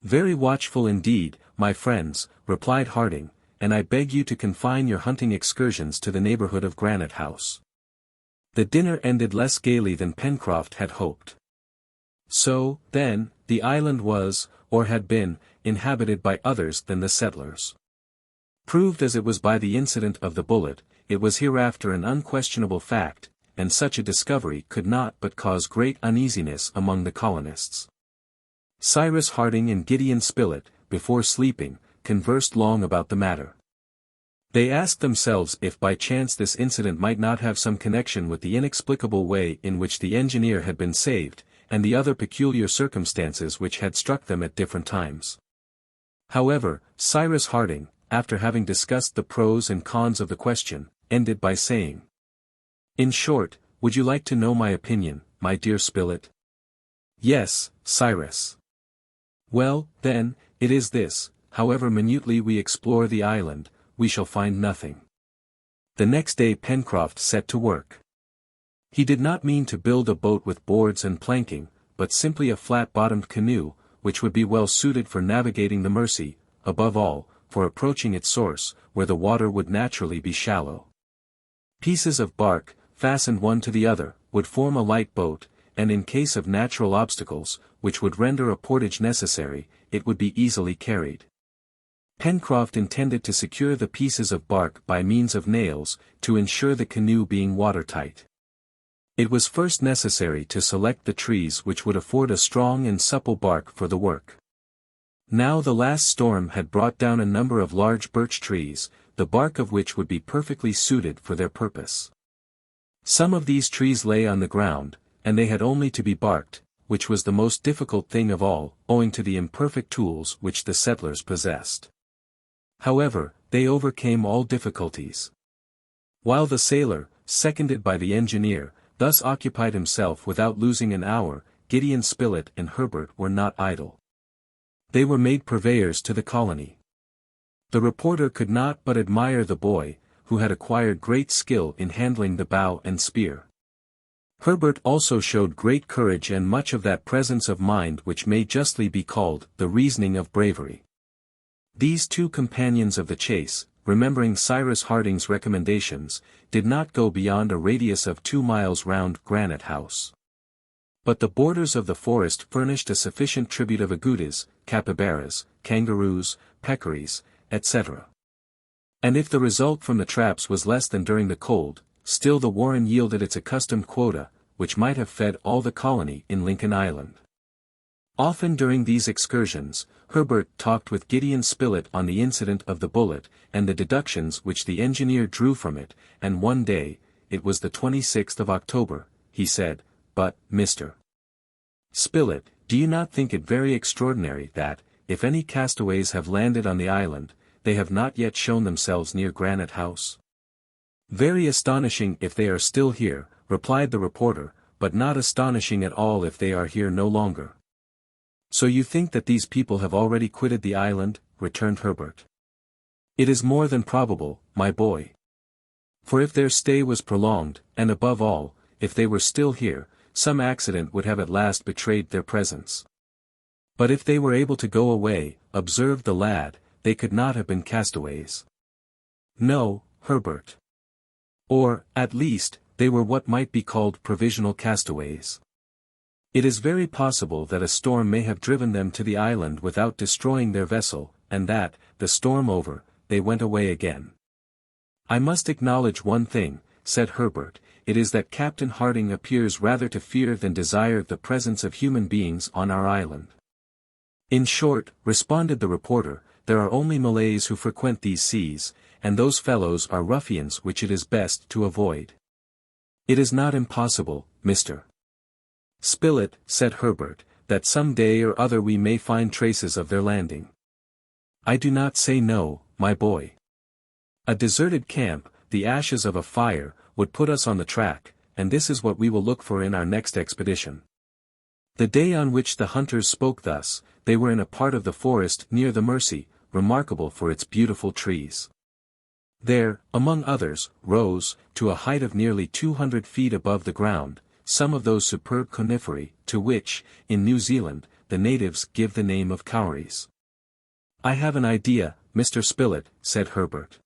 "Very watchful indeed, my friends," replied Harding, "and I beg you to confine your hunting excursions to the neighborhood of Granite House." The dinner ended less gaily than Pencroff had hoped. So, then, the island was, or had been, inhabited by others than the settlers. Proved as it was by the incident of the bullet, it was hereafter an unquestionable fact, and such a discovery could not but cause great uneasiness among the colonists. Cyrus Harding and Gideon Spilett, before sleeping, conversed long about the matter. They asked themselves if by chance this incident might not have some connection with the inexplicable way in which the engineer had been saved, and the other peculiar circumstances which had struck them at different times. However, Cyrus Harding, after having discussed the pros and cons of the question, ended by saying, "In short, would you like to know my opinion, my dear Spilett?" "Yes, Cyrus." "Well, then, it is this: however minutely we explore the island, we shall find nothing." The next day Pencroff set to work. He did not mean to build a boat with boards and planking, but simply a flat-bottomed canoe, which would be well suited for navigating the Mersey, above all, for approaching its source, where the water would naturally be shallow. Pieces of bark, fastened one to the other, would form a light boat, and in case of natural obstacles, which would render a portage necessary, it would be easily carried. Pencroff intended to secure the pieces of bark by means of nails, to ensure the canoe being watertight. It was first necessary to select the trees which would afford a strong and supple bark for the work. Now the last storm had brought down a number of large birch trees, the bark of which would be perfectly suited for their purpose. Some of these trees lay on the ground, and they had only to be barked, which was the most difficult thing of all, owing to the imperfect tools which the settlers possessed. However, they overcame all difficulties. While the sailor, seconded by the engineer, thus occupied himself without losing an hour, Gideon Spilett and Herbert were not idle. They were made purveyors to the colony. The reporter could not but admire the boy, who had acquired great skill in handling the bow and spear. Herbert also showed great courage and much of that presence of mind which may justly be called the reasoning of bravery. These two companions of the chase, remembering Cyrus Harding's recommendations, did not go beyond a radius of 2 miles round Granite House. But the borders of the forest furnished a sufficient tribute of agoutis, capybaras, kangaroos, peccaries, etc. And if the result from the traps was less than during the cold, still the warren yielded its accustomed quota, which might have fed all the colony in Lincoln Island. Often during these excursions, Herbert talked with Gideon Spilett on the incident of the bullet, and the deductions which the engineer drew from it, and one day, it was the 26th of October, he said, "But, Mr. Spilett, do you not think it very extraordinary that, if any castaways have landed on the island, they have not yet shown themselves near Granite House?" "Very astonishing if they are still here," replied the reporter, "but not astonishing at all if they are here no longer." "So you think that these people have already quitted the island?" returned Herbert. "It is more than probable, my boy. For if their stay was prolonged, and above all, if they were still here, some accident would have at last betrayed their presence. But if they were able to go away," observed the lad, "they could not have been castaways." "No, Herbert. Or, at least, they were what might be called provisional castaways. It is very possible that a storm may have driven them to the island without destroying their vessel, and that, the storm over, they went away again." "I must acknowledge one thing," said Herbert, it is that Captain Harding appears rather to fear than desire the presence of human beings on our island. In short, responded the reporter, there are only Malays who frequent these seas, and those fellows are ruffians which it is best to avoid. It is not impossible, Mr. Spilett, said Herbert, that some day or other we may find traces of their landing. I do not say no, my boy. A deserted camp, the ashes of a fire, would put us on the track, and this is what we will look for in our next expedition. The day on which the hunters spoke thus, they were in a part of the forest near the Mersey, remarkable for its beautiful trees. There, among others, rose, to a height of nearly 200 feet above the ground, some of those superb coniferae, to which, in New Zealand, the natives give the name of kauris. I have an idea, Mr. Spilett, said Herbert.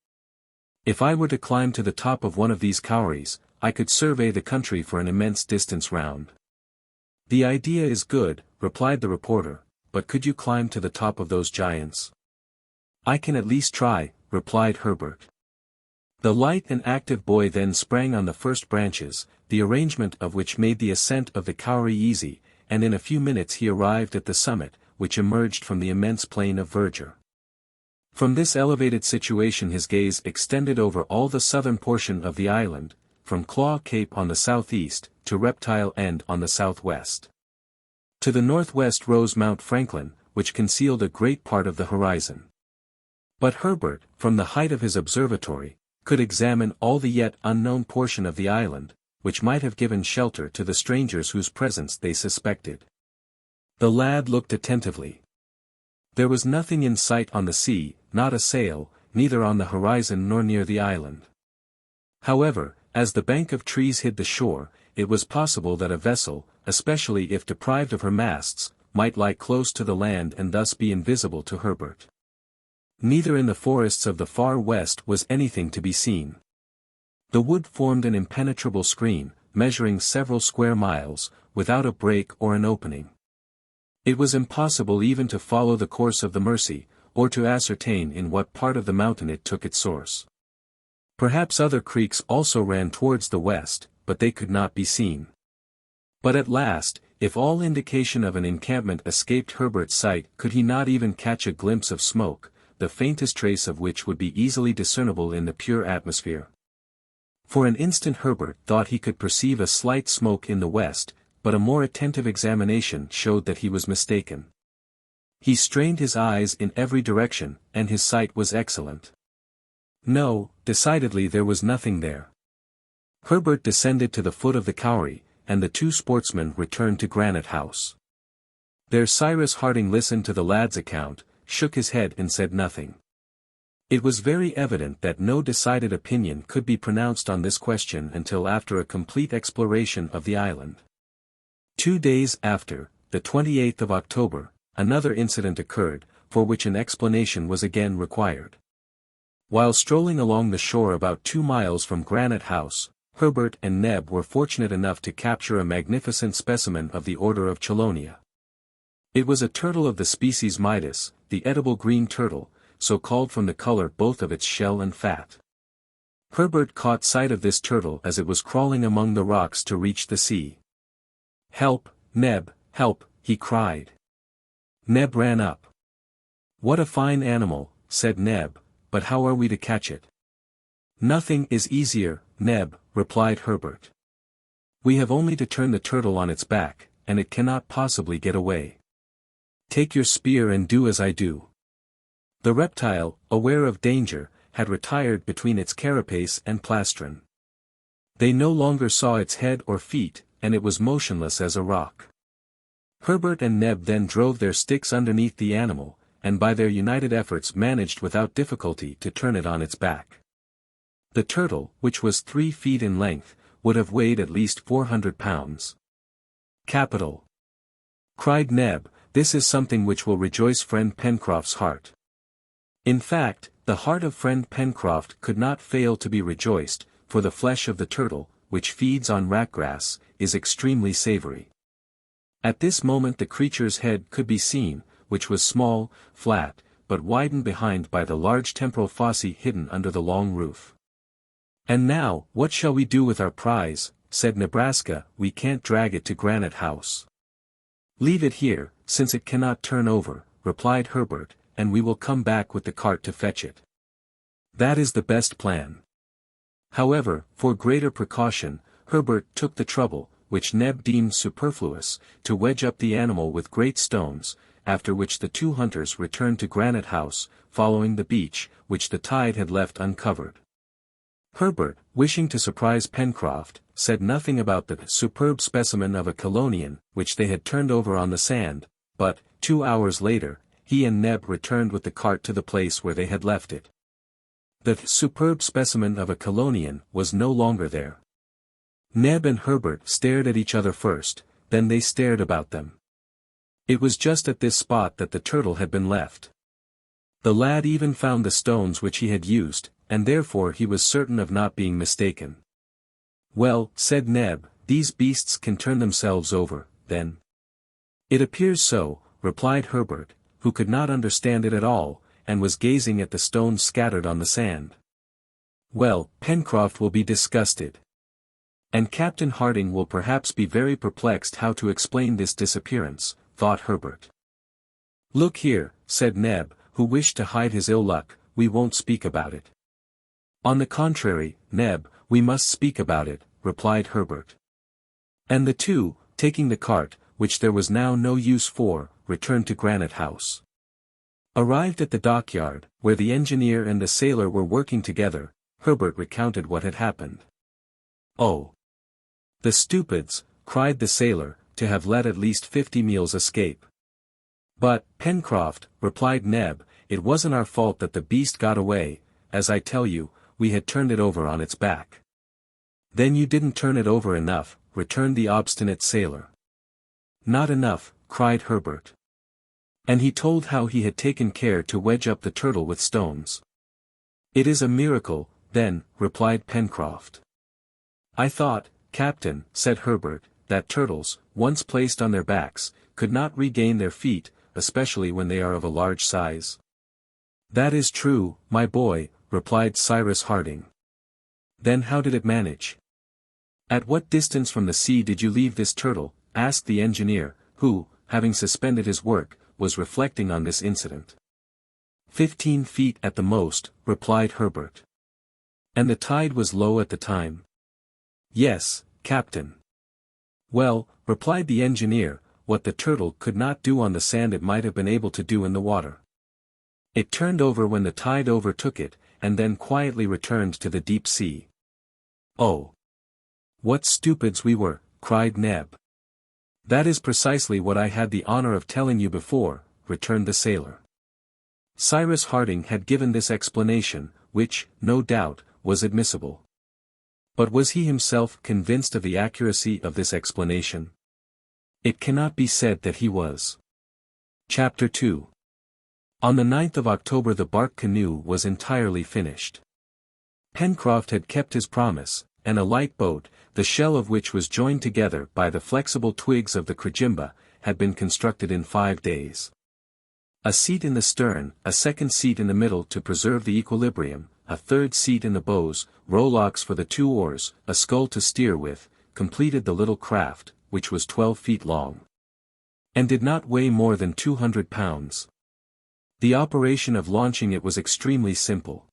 If I were to climb to the top of one of these kauris, I could survey the country for an immense distance round. The idea is good, replied the reporter, but could you climb to the top of those giants? I can at least try, replied Herbert. The light and active boy then sprang on the first branches, the arrangement of which made the ascent of the kauri easy, and in a few minutes he arrived at the summit, which emerged from the immense plain of verdure. From this elevated situation his gaze extended over all the southern portion of the island, from Claw Cape on the southeast, to Reptile End on the southwest. To the northwest rose Mount Franklin, which concealed a great part of the horizon. But Herbert, from the height of his observatory, could examine all the yet unknown portion of the island, which might have given shelter to the strangers whose presence they suspected. The lad looked attentively. There was nothing in sight on the sea, not a sail, neither on the horizon nor near the island. However, as the bank of trees hid the shore, it was possible that a vessel, especially if deprived of her masts, might lie close to the land and thus be invisible to Herbert. Neither in the forests of the far west was anything to be seen. The wood formed an impenetrable screen, measuring several square miles, without a break or an opening. It was impossible even to follow the course of the Mersey, or to ascertain in what part of the mountain it took its source. Perhaps other creeks also ran towards the west, but they could not be seen. But at last, if all indication of an encampment escaped Herbert's sight, could he not even catch a glimpse of smoke, the faintest trace of which would be easily discernible in the pure atmosphere? For an instant Herbert thought he could perceive a slight smoke in the west, but a more attentive examination showed that he was mistaken. He strained his eyes in every direction, and his sight was excellent. No, decidedly there was nothing there. Herbert descended to the foot of the kauri, and the two sportsmen returned to Granite House. There Cyrus Harding listened to the lad's account, shook his head and said nothing. It was very evident that no decided opinion could be pronounced on this question until after a complete exploration of the island. 2 days after, the 28th of October, another incident occurred, for which an explanation was again required. While strolling along the shore about 2 miles from Granite House, Herbert and Neb were fortunate enough to capture a magnificent specimen of the order of Chelonia. It was a turtle of the species Midas, the edible green turtle, so called from the color both of its shell and fat. Herbert caught sight of this turtle as it was crawling among the rocks to reach the sea. "Help, Neb, help," he cried. Neb ran up. "What a fine animal," said Neb, "but how are we to catch it?" "Nothing is easier, Neb," replied Herbert. "We have only to turn the turtle on its back, and it cannot possibly get away. Take your spear and do as I do." The reptile, aware of danger, had retired between its carapace and plastron. They no longer saw its head or feet, and it was motionless as a rock. Herbert and Neb then drove their sticks underneath the animal, and by their united efforts managed without difficulty to turn it on its back. The turtle, which was 3 feet in length, would have weighed at least 400 pounds. "Capital!" cried Neb, "this is something which will rejoice friend Pencroff's heart." In fact, the heart of friend Pencroff could not fail to be rejoiced, for the flesh of the turtle, which feeds on ratgrass, is extremely savory. At this moment the creature's head could be seen, which was small, flat, but widened behind by the large temporal fosse hidden under the long roof. "And now, what shall we do with our prize?" said Nebraska. "We can't drag it to Granite House." "Leave it here, since it cannot turn over," replied Herbert, "and we will come back with the cart to fetch it." "That is the best plan." However, for greater precaution, Herbert took the trouble, which Neb deemed superfluous, to wedge up the animal with great stones, after which the two hunters returned to Granite House, following the beach, which the tide had left uncovered. Herbert, wishing to surprise Pencroff, said nothing about the superb specimen of a chelonian, which they had turned over on the sand, but, 2 hours later, he and Neb returned with the cart to the place where they had left it. The superb specimen of a chelonian was no longer there. Neb and Herbert stared at each other first, then they stared about them. It was just at this spot that the turtle had been left. The lad even found the stones which he had used, and therefore he was certain of not being mistaken. "Well," said Neb, "these beasts can turn themselves over, then?" "It appears so," replied Herbert, who could not understand it at all, and was gazing at the stones scattered on the sand. "Well, Pencroff will be disgusted. And Captain Harding will perhaps be very perplexed how to explain this disappearance," thought Herbert. "Look here," said Neb, who wished to hide his ill luck, "we won't speak about it." "On the contrary, Neb, we must speak about it," replied Herbert. And the two, taking the cart, which there was now no use for, returned to Granite House. Arrived at the dockyard, where the engineer and the sailor were working together, Herbert recounted what had happened. "Oh! The stupids," cried the sailor, "to have let at least 50 meals escape." "But, Pencroff," replied Neb, "it wasn't our fault that the beast got away, as I tell you, we had turned it over on its back." "Then you didn't turn it over enough," returned the obstinate sailor. "Not enough," cried Herbert. And he told how he had taken care to wedge up the turtle with stones. "It is a miracle, then," replied Pencroff. "I thought, Captain," said Herbert, "that turtles, once placed on their backs, could not regain their feet, especially when they are of a large size." "That is true, my boy," replied Cyrus Harding. "Then how did it manage?" "At what distance from the sea did you leave this turtle?" asked the engineer, who, having suspended his work, was reflecting on this incident. 15 feet at the most," replied Herbert. "And the tide was low at the time?" "Yes, Captain." "Well," replied the engineer, "what the turtle could not do on the sand it might have been able to do in the water. It turned over when the tide overtook it, and then quietly returned to the deep sea." "Oh! What stupids we were," cried Neb. "That is precisely what I had the honor of telling you before," returned the sailor. Cyrus Harding had given this explanation, which, no doubt, was admissible. But was he himself convinced of the accuracy of this explanation? It cannot be said that he was. Chapter 2. On the 9th of October the bark canoe was entirely finished. Pencroff had kept his promise, and a light boat, the shell of which was joined together by the flexible twigs of the crejimba, had been constructed in 5 days. A seat in the stern, a second seat in the middle to preserve the equilibrium, a third seat in the bows, rowlocks for the 2 oars, a scull to steer with, completed the little craft, which was 12 feet long, and did not weigh more than 200 pounds. The operation of launching it was extremely simple.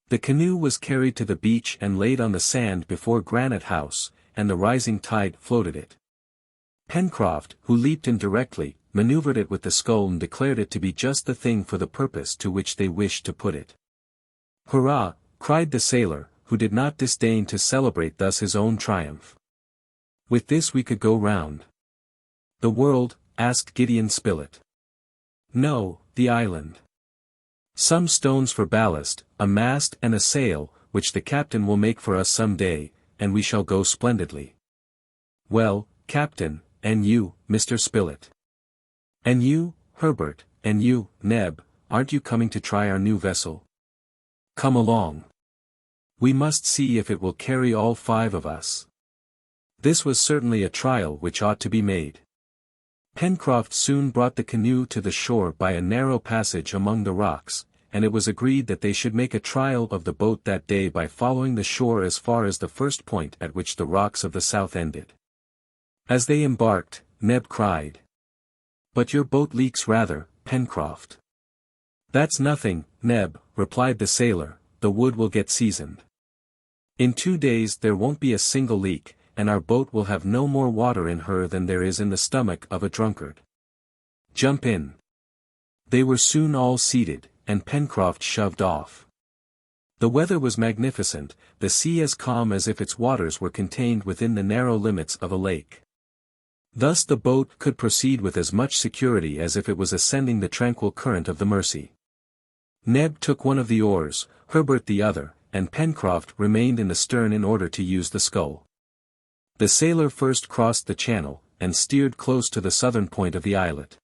The canoe was carried to the beach and laid on the sand before Granite House, and the rising tide floated it. Pencroff, who leaped in directly, maneuvered it with the scull and declared it to be just the thing for the purpose to which they wished to put it. "Hurrah!" cried the sailor, who did not disdain to celebrate thus his own triumph. "With this we could go round the world?" asked Gideon Spilett. "No, the island. Some stones for ballast, a mast and a sail, which the captain will make for us some day, and we shall go splendidly." "Well, Captain, and you, Mr. Spilett? And you, Herbert, and you, Neb, aren't you coming to try our new vessel? Come along. We must see if it will carry all 5 of us." This was certainly a trial which ought to be made. Pencroff soon brought the canoe to the shore by a narrow passage among the rocks, and it was agreed that they should make a trial of the boat that day by following the shore as far as the first point at which the rocks of the south ended. As they embarked, Neb cried, "But your boat leaks rather, Pencroff." "That's nothing, Neb," replied the sailor, "the wood will get seasoned. In 2 days there won't be a single leak, and our boat will have no more water in her than there is in the stomach of a drunkard. Jump in." They were soon all seated, and Pencroff shoved off. The weather was magnificent, the sea as calm as if its waters were contained within the narrow limits of a lake. Thus the boat could proceed with as much security as if it was ascending the tranquil current of the Mersey. Neb took one of the oars, Herbert the other, and Pencroff remained in the stern in order to use the scull. The sailor first crossed the channel, and steered close to the southern point of the islet.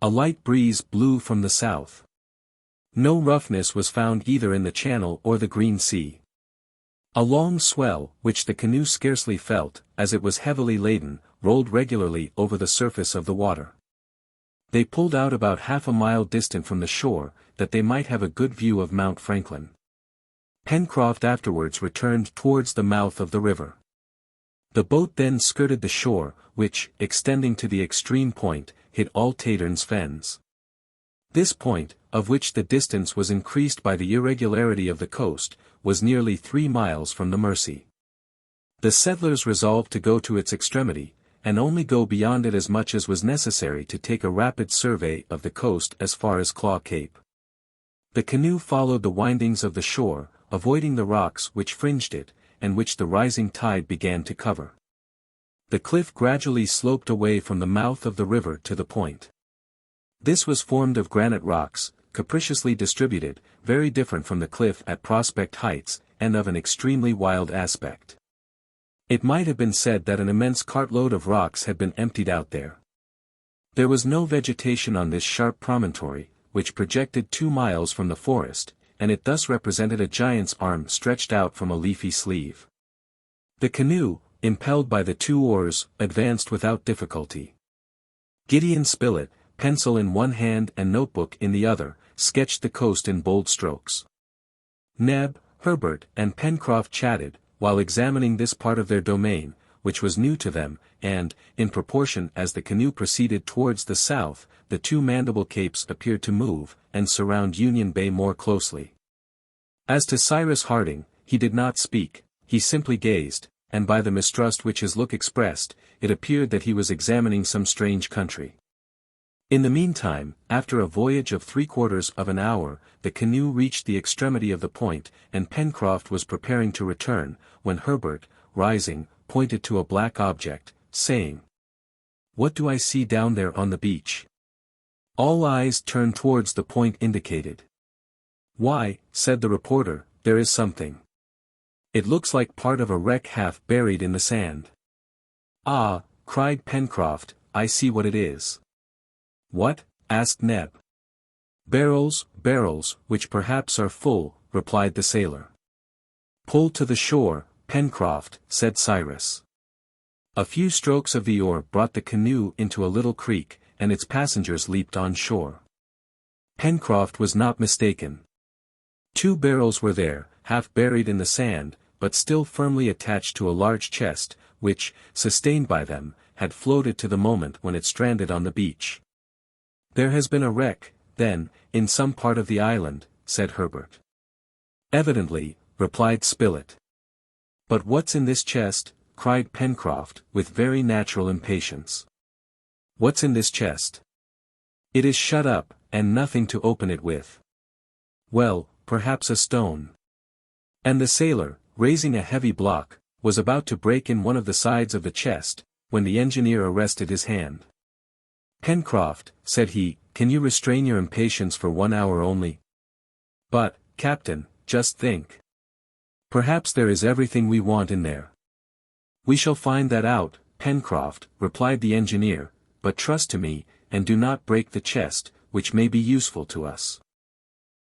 A light breeze blew from the south. No roughness was found either in the channel or the green sea. A long swell, which the canoe scarcely felt, as it was heavily laden, rolled regularly over the surface of the water. They pulled out about half a mile distant from the shore, that they might have a good view of Mount Franklin. Pencroff afterwards returned towards the mouth of the river. The boat then skirted the shore, which, extending to the extreme point, hit all Taterns Fens. This point, of which the distance was increased by the irregularity of the coast, was nearly 3 miles from the Mersey. The settlers resolved to go to its extremity, and only go beyond it as much as was necessary to take a rapid survey of the coast as far as Claw Cape. The canoe followed the windings of the shore, avoiding the rocks which fringed it, and which the rising tide began to cover. The cliff gradually sloped away from the mouth of the river to the point. This was formed of granite rocks, capriciously distributed, very different from the cliff at Prospect Heights, and of an extremely wild aspect. It might have been said that an immense cartload of rocks had been emptied out there. There was no vegetation on this sharp promontory, which projected 2 miles from the forest, and it thus represented a giant's arm stretched out from a leafy sleeve. The canoe, impelled by the 2 oars, advanced without difficulty. Gideon Spilett, pencil in one hand and notebook in the other, sketched the coast in bold strokes. Neb, Herbert, and Pencroff chatted, while examining this part of their domain, which was new to them, and, in proportion as the canoe proceeded towards the south, the 2 Mandible Capes appeared to move, and surround Union Bay more closely. As to Cyrus Harding, he did not speak, he simply gazed, and by the mistrust which his look expressed, it appeared that he was examining some strange country. In the meantime, after a voyage of 3/4 of an hour, the canoe reached the extremity of the point, and Pencroff was preparing to return, when Herbert, rising, pointed to a black object, saying, "What do I see down there on the beach?" All eyes turned towards the point indicated. "Why," said the reporter, "there is something. It looks like part of a wreck half buried in the sand." "Ah," cried Pencroff, "I see what it is." "What?" asked Neb. "Barrels, which perhaps are full," replied the sailor. "Pull to the shore, Pencroff," said Cyrus. A few strokes of the oar brought the canoe into a little creek, and its passengers leaped on shore. Pencroff was not mistaken. 2 barrels were there, half buried in the sand, but still firmly attached to a large chest, which, sustained by them, had floated to the moment when it stranded on the beach. "There has been a wreck, then, in some part of the island," said Herbert. "Evidently," replied Spilett. "But what's in this chest?" cried Pencroff, with very natural impatience. "What's in this chest?" "It is shut up, and nothing to open it with." "Well, perhaps a stone." And the sailor, raising a heavy block, was about to break in one of the sides of the chest, when the engineer arrested his hand. "Pencroff," said he, "can you restrain your impatience for 1 hour only?" "But, Captain, just think. Perhaps there is everything we want in there." "We shall find that out, Pencroff," replied the engineer, "but trust to me, and do not break the chest, which may be useful to us.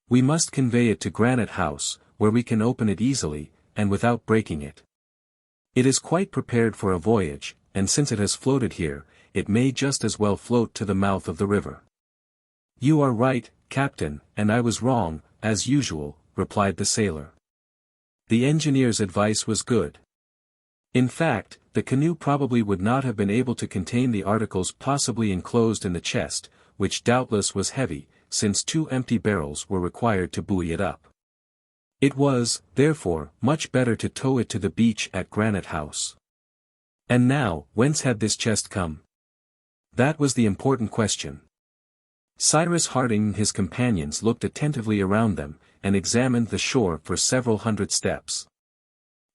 We must convey it to Granite House, where we can open it easily, and without breaking it. It is quite prepared for a voyage, and since it has floated here, it may just as well float to the mouth of the river." "You are right, Captain, and I was wrong, as usual," replied the sailor. The engineer's advice was good. In fact, the canoe probably would not have been able to contain the articles possibly enclosed in the chest, which doubtless was heavy, since 2 empty barrels were required to buoy it up. It was, therefore, much better to tow it to the beach at Granite House. And now, whence had this chest come? That was the important question. Cyrus Harding and his companions looked attentively around them, and examined the shore for several hundred steps.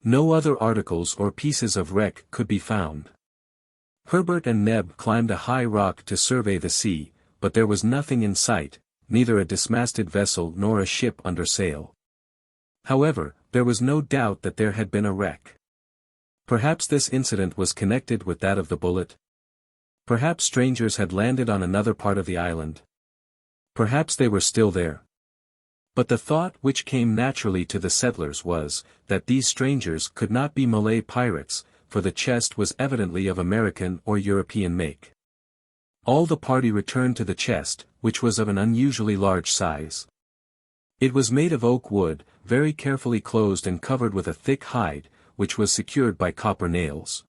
No other articles or pieces of wreck could be found. Herbert and Neb climbed a high rock to survey the sea, but there was nothing in sight, neither a dismasted vessel nor a ship under sail. However, there was no doubt that there had been a wreck. Perhaps this incident was connected with that of the bullet. Perhaps strangers had landed on another part of the island. Perhaps they were still there. But the thought which came naturally to the settlers was, that these strangers could not be Malay pirates, for the chest was evidently of American or European make. All the party returned to the chest, which was of an unusually large size. It was made of oak wood, very carefully closed and covered with a thick hide, which was secured by copper nails.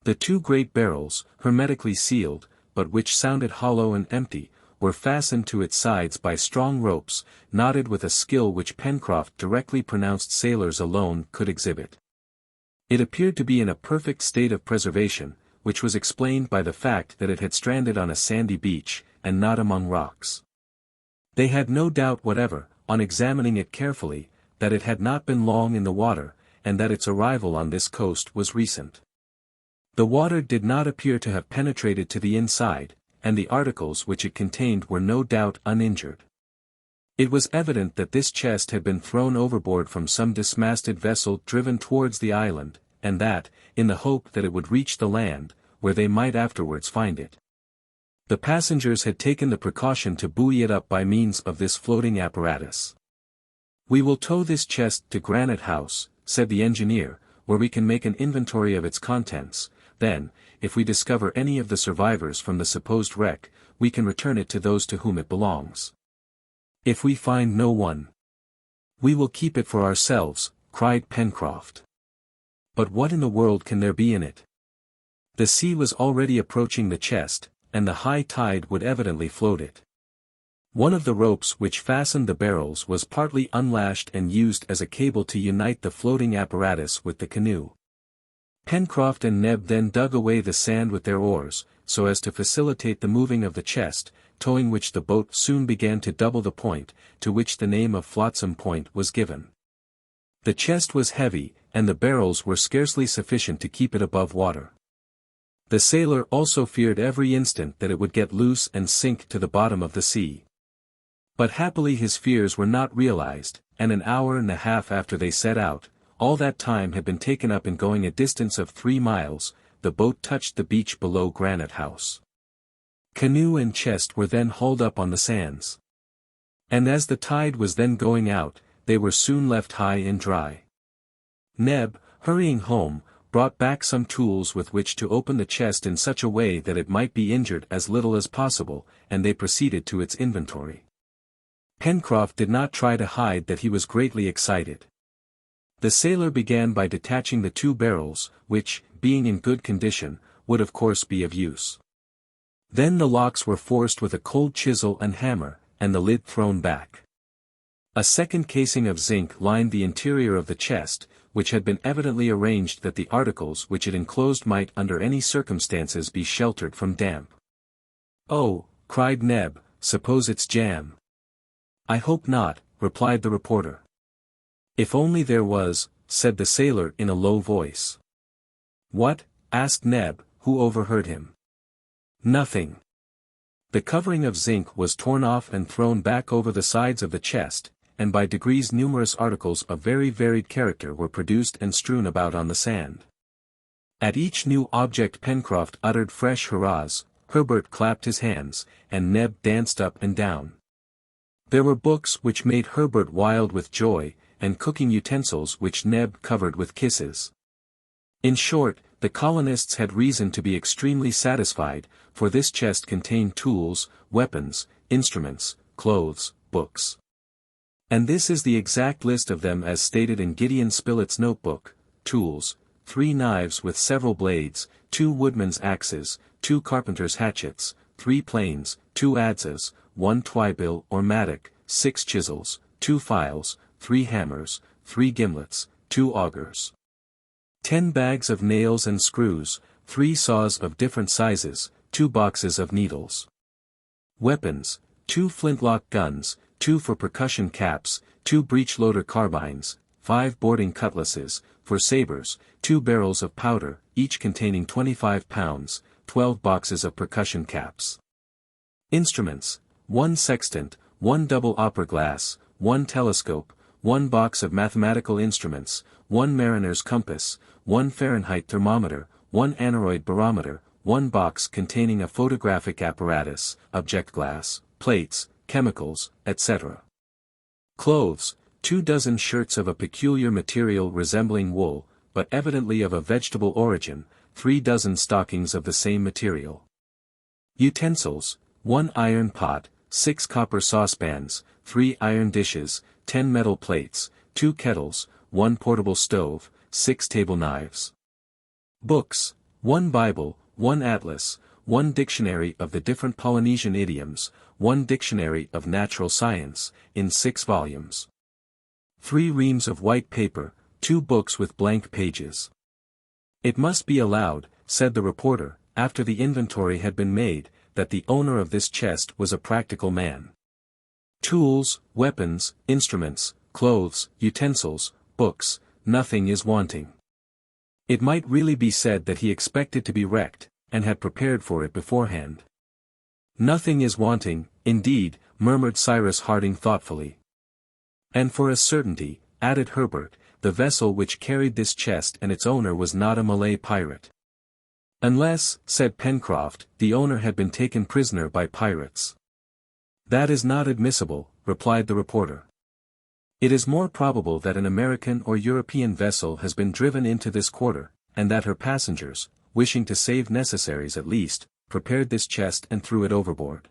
The 2 great barrels, hermetically sealed, but which sounded hollow and empty, were fastened to its sides by strong ropes, knotted with a skill which Pencroff directly pronounced sailors alone could exhibit. It appeared to be in a perfect state of preservation, which was explained by the fact that it had stranded on a sandy beach, and not among rocks. They had no doubt whatever, on examining it carefully, that it had not been long in the water, and that its arrival on this coast was recent. The water did not appear to have penetrated to the inside, and the articles which it contained were no doubt uninjured. It was evident that this chest had been thrown overboard from some dismasted vessel driven towards the island, and that, in the hope that it would reach the land, where they might afterwards find it. The passengers had taken the precaution to buoy it up by means of this floating apparatus. "We will tow this chest to Granite House," said the engineer, "where we can make an inventory of its contents. Then, if we discover any of the survivors from the supposed wreck, we can return it to those to whom it belongs. If we find no one, we will keep it for ourselves," cried Pencroff. "But what in the world can there be in it?" The sea was already approaching the chest, and the high tide would evidently float it. One of the ropes which fastened the barrels was partly unlashed and used as a cable to unite the floating apparatus with the canoe. Pencroff and Neb then dug away the sand with their oars, so as to facilitate the moving of the chest, towing which the boat soon began to double the point, to which the name of Flotsam Point was given. The chest was heavy, and the barrels were scarcely sufficient to keep it above water. The sailor also feared every instant that it would get loose and sink to the bottom of the sea. But happily his fears were not realized, and an hour and a half after they set out, all that time had been taken up in going a distance of 3 miles, the boat touched the beach below Granite House. Canoe and chest were then hauled up on the sands. And as the tide was then going out, they were soon left high and dry. Neb, hurrying home, brought back some tools with which to open the chest in such a way that it might be injured as little as possible, and they proceeded to its inventory. Pencroff did not try to hide that he was greatly excited. The sailor began by detaching the 2 barrels, which, being in good condition, would of course be of use. Then the locks were forced with a cold chisel and hammer, and the lid thrown back. A second casing of zinc lined the interior of the chest, which had been evidently arranged that the articles which it enclosed might under any circumstances be sheltered from damp. "Oh," cried Neb, "suppose it's jam." "I hope not," replied the reporter. "If only there was," said the sailor in a low voice. "What?" asked Neb, who overheard him. "Nothing." The covering of zinc was torn off and thrown back over the sides of the chest, and by degrees numerous articles of very varied character were produced and strewn about on the sand. At each new object Pencroff uttered fresh hurrahs, Herbert clapped his hands, and Neb danced up and down. There were books which made Herbert wild with joy, and cooking utensils which Neb covered with kisses. In short, the colonists had reason to be extremely satisfied, for this chest contained tools, weapons, instruments, clothes, books. And this is the exact list of them as stated in Gideon Spilett's notebook: tools, 3 knives with several blades, 2 woodman's axes, 2 carpenter's hatchets, 3 planes, 2 adzes, 1 twibill or mattock, 6 chisels, 2 files, 3 hammers, 3 gimlets, 2 augers, 10 bags of nails and screws, 3 saws of different sizes, 2 boxes of needles. Weapons: 2 flintlock guns, 2 for percussion caps, 2 breech-loader carbines, 5 boarding cutlasses, for sabers, 2 barrels of powder, each containing 25 pounds, 12 boxes of percussion caps. Instruments: 1 sextant, 1 double opera glass, 1 telescope, 1 box of mathematical instruments, 1 mariner's compass, 1 Fahrenheit thermometer, 1 aneroid barometer, 1 box containing a photographic apparatus, object glass, plates, chemicals, etc. Clothes: 2 dozen shirts of a peculiar material resembling wool, but evidently of a vegetable origin, 3 dozen stockings of the same material. Utensils: 1 iron pot, 6 copper saucepans, 3 iron dishes, 10 metal plates, 2 kettles, 1 portable stove, 6 table knives. Books: 1 Bible, 1 atlas, 1 dictionary of the different Polynesian idioms, 1 dictionary of natural science, in 6 volumes. 3 reams of white paper, 2 books with blank pages. It must be allowed, said the reporter, after the inventory had been made, that the owner of this chest was a practical man. Tools, weapons, instruments, clothes, utensils, books, nothing is wanting. It might really be said that he expected to be wrecked, and had prepared for it beforehand. Nothing is wanting, indeed, murmured Cyrus Harding thoughtfully. And for a certainty, added Herbert, the vessel which carried this chest and its owner was not a Malay pirate. Unless, said Pencroff, the owner had been taken prisoner by pirates. That is not admissible, replied the reporter. It is more probable that an American or European vessel has been driven into this quarter, and that her passengers, wishing to save necessaries at least, prepared this chest and threw it overboard.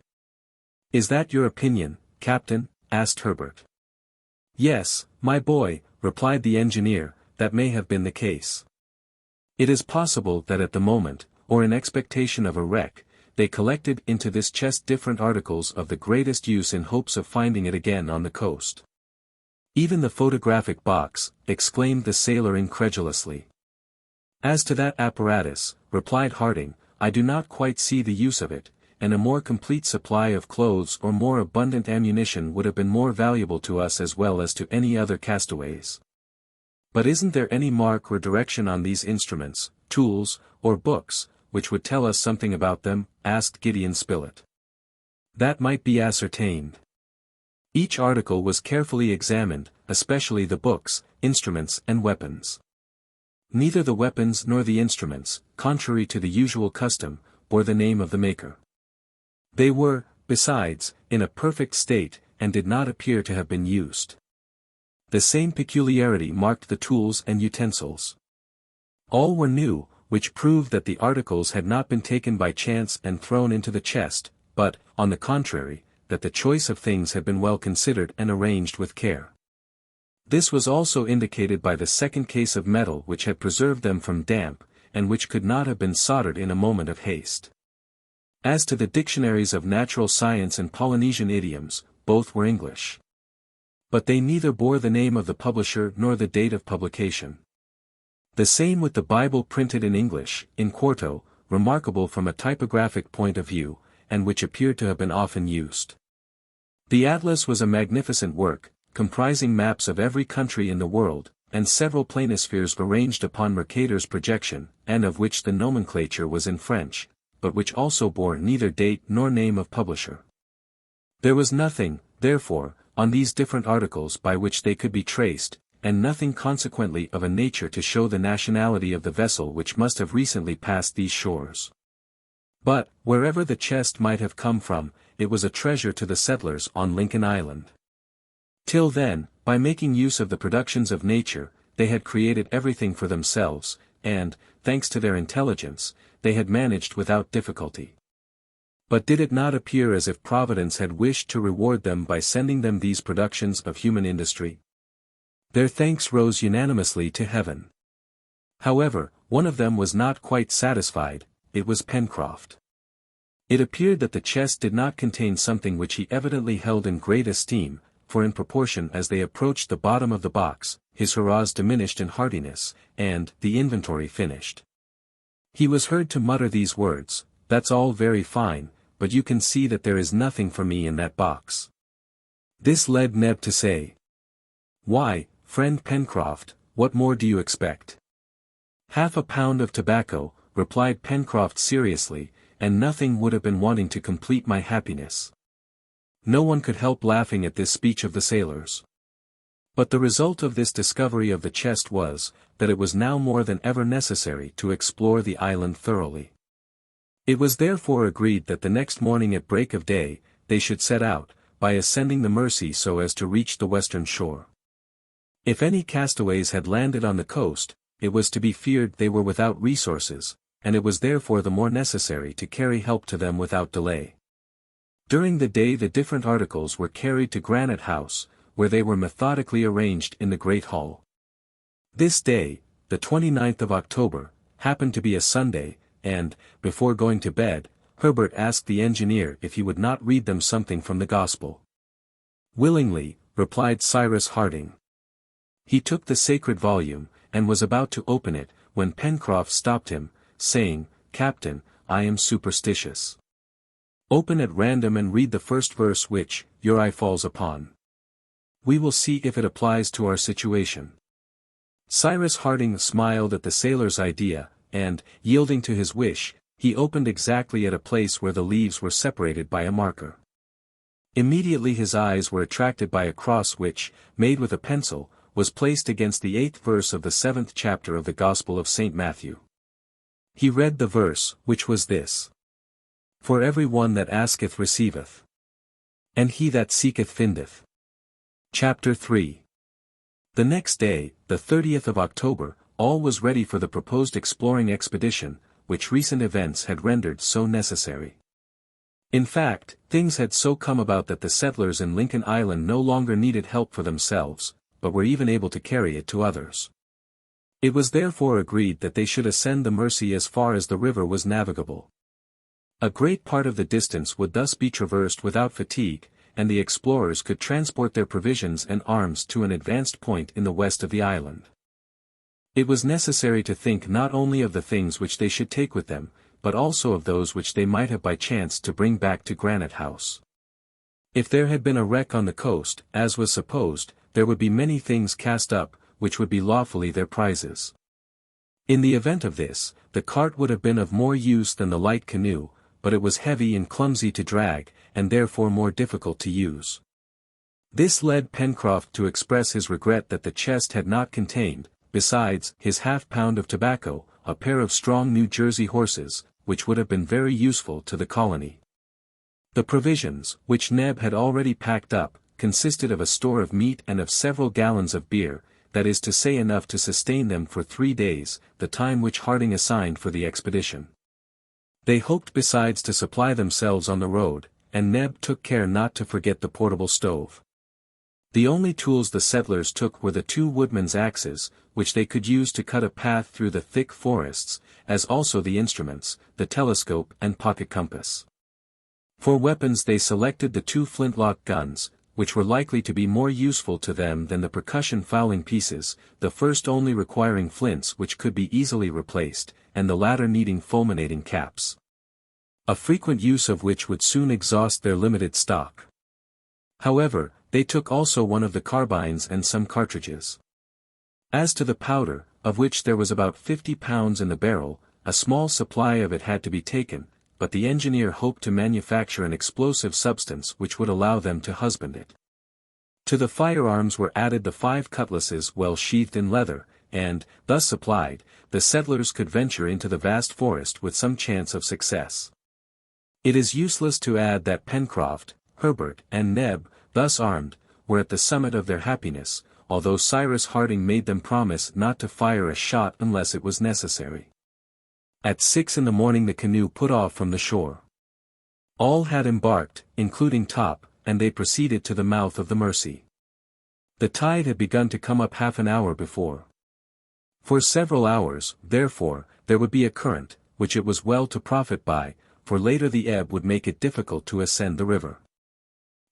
Is that your opinion, Captain? Asked Herbert. Yes, my boy, replied the engineer, that may have been the case. It is possible that at the moment, or in expectation of a wreck, they collected into this chest different articles of the greatest use in hopes of finding it again on the coast. Even the photographic box, exclaimed the sailor incredulously. As to that apparatus, replied Harding, I do not quite see the use of it, and a more complete supply of clothes or more abundant ammunition would have been more valuable to us as well as to any other castaways. But isn't there any mark or direction on these instruments, tools, or books, which would tell us something about them? Asked Gideon Spilett. That might be ascertained. Each article was carefully examined, especially the books, instruments and weapons. Neither the weapons nor the instruments, contrary to the usual custom, bore the name of the maker. They were, besides, in a perfect state, and did not appear to have been used. The same peculiarity marked the tools and utensils. All were new, which proved that the articles had not been taken by chance and thrown into the chest, but, on the contrary, that the choice of things had been well considered and arranged with care. This was also indicated by the second case of metal which had preserved them from damp, and which could not have been soldered in a moment of haste. As to the dictionaries of natural science and Polynesian idioms, both were English. But they neither bore the name of the publisher nor the date of publication. The same with the Bible printed in English, in quarto, remarkable from a typographic point of view, and which appeared to have been often used. The Atlas was a magnificent work, comprising maps of every country in the world, and several planispheres arranged upon Mercator's projection, and of which the nomenclature was in French, but which also bore neither date nor name of publisher. There was nothing, therefore, on these different articles by which they could be traced, and nothing consequently of a nature to show the nationality of the vessel which must have recently passed these shores. But, wherever the chest might have come from, it was a treasure to the settlers on Lincoln Island. Till then, by making use of the productions of nature, they had created everything for themselves, and, thanks to their intelligence, they had managed without difficulty. But did it not appear as if Providence had wished to reward them by sending them these productions of human industry? Their thanks rose unanimously to heaven. However, one of them was not quite satisfied. It was Pencroff. It appeared that the chest did not contain something which he evidently held in great esteem, for in proportion as they approached the bottom of the box, his hurrahs diminished in heartiness, and, the inventory finished. He was heard to mutter these words, "That's all very fine, but you can see that there is nothing for me in that box." This led Neb to say, "Why, friend Pencroff, what more do you expect?" "Half a pound of tobacco," replied Pencroff seriously, "and nothing would have been wanting to complete my happiness." No one could help laughing at this speech of the sailors. But the result of this discovery of the chest was, that it was now more than ever necessary to explore the island thoroughly. It was therefore agreed that the next morning at break of day, they should set out, by ascending the Mersey so as to reach the western shore. If any castaways had landed on the coast, it was to be feared they were without resources, and it was therefore the more necessary to carry help to them without delay. During the day the different articles were carried to Granite House, where they were methodically arranged in the great hall. This day, the 29th of October, happened to be a Sunday, and, before going to bed, Herbert asked the engineer if he would not read them something from the Gospel. "Willingly," replied Cyrus Harding. He took the sacred volume, and was about to open it, when Pencroff stopped him, saying, "Captain, I am superstitious. Open at random and read the first verse which your eye falls upon. We will see if it applies to our situation." Cyrus Harding smiled at the sailor's idea, and, yielding to his wish, he opened exactly at a place where the leaves were separated by a marker. Immediately his eyes were attracted by a cross which, made with a pencil, was placed against the 8th verse of the 7th chapter of the Gospel of St. Matthew. He read the verse, which was this: "For every one that asketh receiveth, and he that seeketh findeth." Chapter 3. The next day, the 30th of October, all was ready for the proposed exploring expedition, which recent events had rendered so necessary. In fact, things had so come about that the settlers in Lincoln Island no longer needed help for themselves, but were even able to carry it to others. It was therefore agreed that they should ascend the Mersey as far as the river was navigable. A great part of the distance would thus be traversed without fatigue, and the explorers could transport their provisions and arms to an advanced point in the west of the island. It was necessary to think not only of the things which they should take with them, but also of those which they might have by chance to bring back to Granite House. If there had been a wreck on the coast, as was supposed, there would be many things cast up, which would be lawfully their prizes. In the event of this, the cart would have been of more use than the light canoe, but it was heavy and clumsy to drag, and therefore more difficult to use. This led Pencroff to express his regret that the chest had not contained, besides his half-pound of tobacco, a pair of strong New Jersey horses, which would have been very useful to the colony. The provisions, which Neb had already packed up, consisted of a store of meat and of several gallons of beer, that is to say enough to sustain them for 3 days, the time which Harding assigned for the expedition. They hoped besides to supply themselves on the road, and Neb took care not to forget the portable stove. The only tools the settlers took were the 2 woodmen's axes, which they could use to cut a path through the thick forests, as also the instruments, the telescope and pocket compass. For weapons they selected the 2 flintlock guns, which were likely to be more useful to them than the percussion fowling pieces, the first only requiring flints which could be easily replaced, and the latter needing fulminating caps, a frequent use of which would soon exhaust their limited stock. However, they took also one of the carbines and some cartridges. As to the powder, of which there was about 50 pounds in the barrel, a small supply of it had to be taken, but the engineer hoped to manufacture an explosive substance which would allow them to husband it. To the firearms were added the 5 cutlasses well sheathed in leather, and, thus supplied, the settlers could venture into the vast forest with some chance of success. It is useless to add that Pencroff, Herbert, and Neb, thus armed, were at the summit of their happiness, although Cyrus Harding made them promise not to fire a shot unless it was necessary. At 6 in the morning the canoe put off from the shore. All had embarked, including Top, and they proceeded to the mouth of the Mersey. The tide had begun to come up half an hour before. For several hours, therefore, there would be a current, which it was well to profit by, for later the ebb would make it difficult to ascend the river.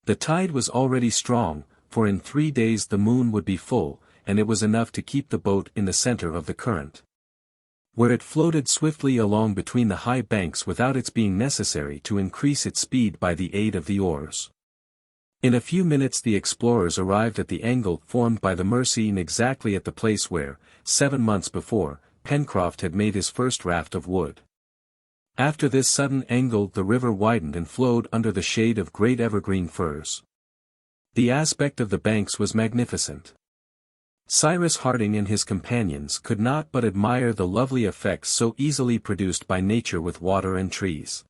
The tide was already strong, for in 3 days the moon would be full, and it was enough to keep the boat in the center of the current, where it floated swiftly along between the high banks without its being necessary to increase its speed by the aid of the oars. In a few minutes the explorers arrived at the angle formed by the Mersey exactly at the place where, 7 months before, Pencroff had made his first raft of wood. After this sudden angle the river widened and flowed under the shade of great evergreen firs. The aspect of the banks was magnificent. Cyrus Harding and his companions could not but admire the lovely effects so easily produced by nature with water and trees.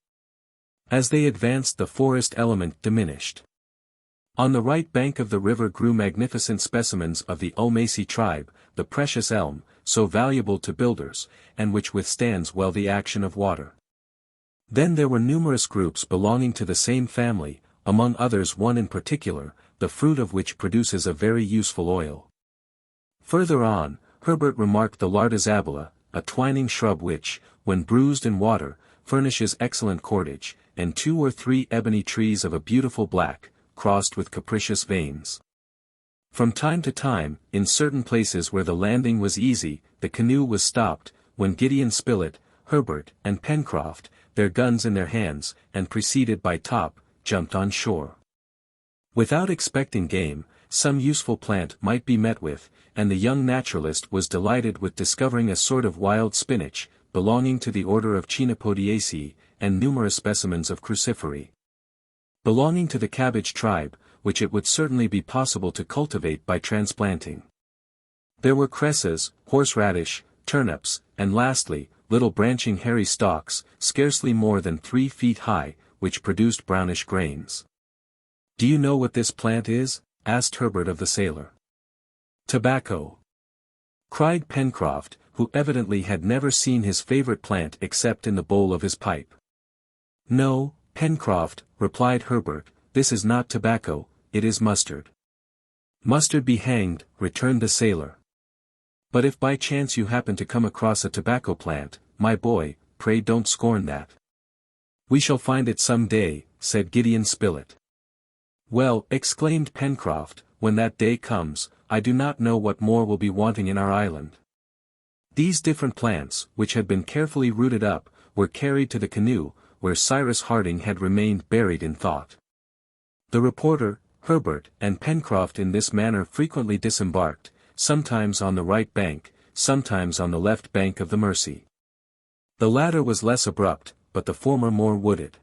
As they advanced the forest element diminished. On the right bank of the river grew magnificent specimens of the Ulmaceae tribe, the precious elm, so valuable to builders, and which withstands well the action of water. Then there were numerous groups belonging to the same family, among others one in particular, the fruit of which produces a very useful oil. Further on, Herbert remarked the lardizabala, a twining shrub which, when bruised in water, furnishes excellent cordage, and 2 or 3 ebony trees of a beautiful black, crossed with capricious veins. From time to time, in certain places where the landing was easy, the canoe was stopped, when Gideon Spilett, Herbert, and Pencroff, their guns in their hands, and preceded by Top, jumped on shore. Without expecting game, some useful plant might be met with, and the young naturalist was delighted with discovering a sort of wild spinach, belonging to the order of Chenopodiaceae, and numerous specimens of cruciferæ, belonging to the cabbage tribe, which it would certainly be possible to cultivate by transplanting. There were cresses, horseradish, turnips, and lastly, little branching hairy stalks, scarcely more than 3 feet high, which produced brownish grains. "Do you know what this plant is?" asked Herbert of the sailor. "Tobacco," cried Pencroff, who evidently had never seen his favorite plant except in the bowl of his pipe. "No, Pencroff," replied Herbert, "this is not tobacco, it is mustard." "Mustard be hanged," returned the sailor. "But if by chance you happen to come across a tobacco plant, my boy, pray don't scorn that." "We shall find it some day," said Gideon Spilett. "Well," exclaimed Pencroff, "when that day comes, I do not know what more will be wanting in our island." These different plants, which had been carefully rooted up, were carried to the canoe, where Cyrus Harding had remained buried in thought. The reporter, Herbert, and Pencroff in this manner frequently disembarked, sometimes on the right bank, sometimes on the left bank of the Mersey. The latter was less abrupt, but the former more wooded.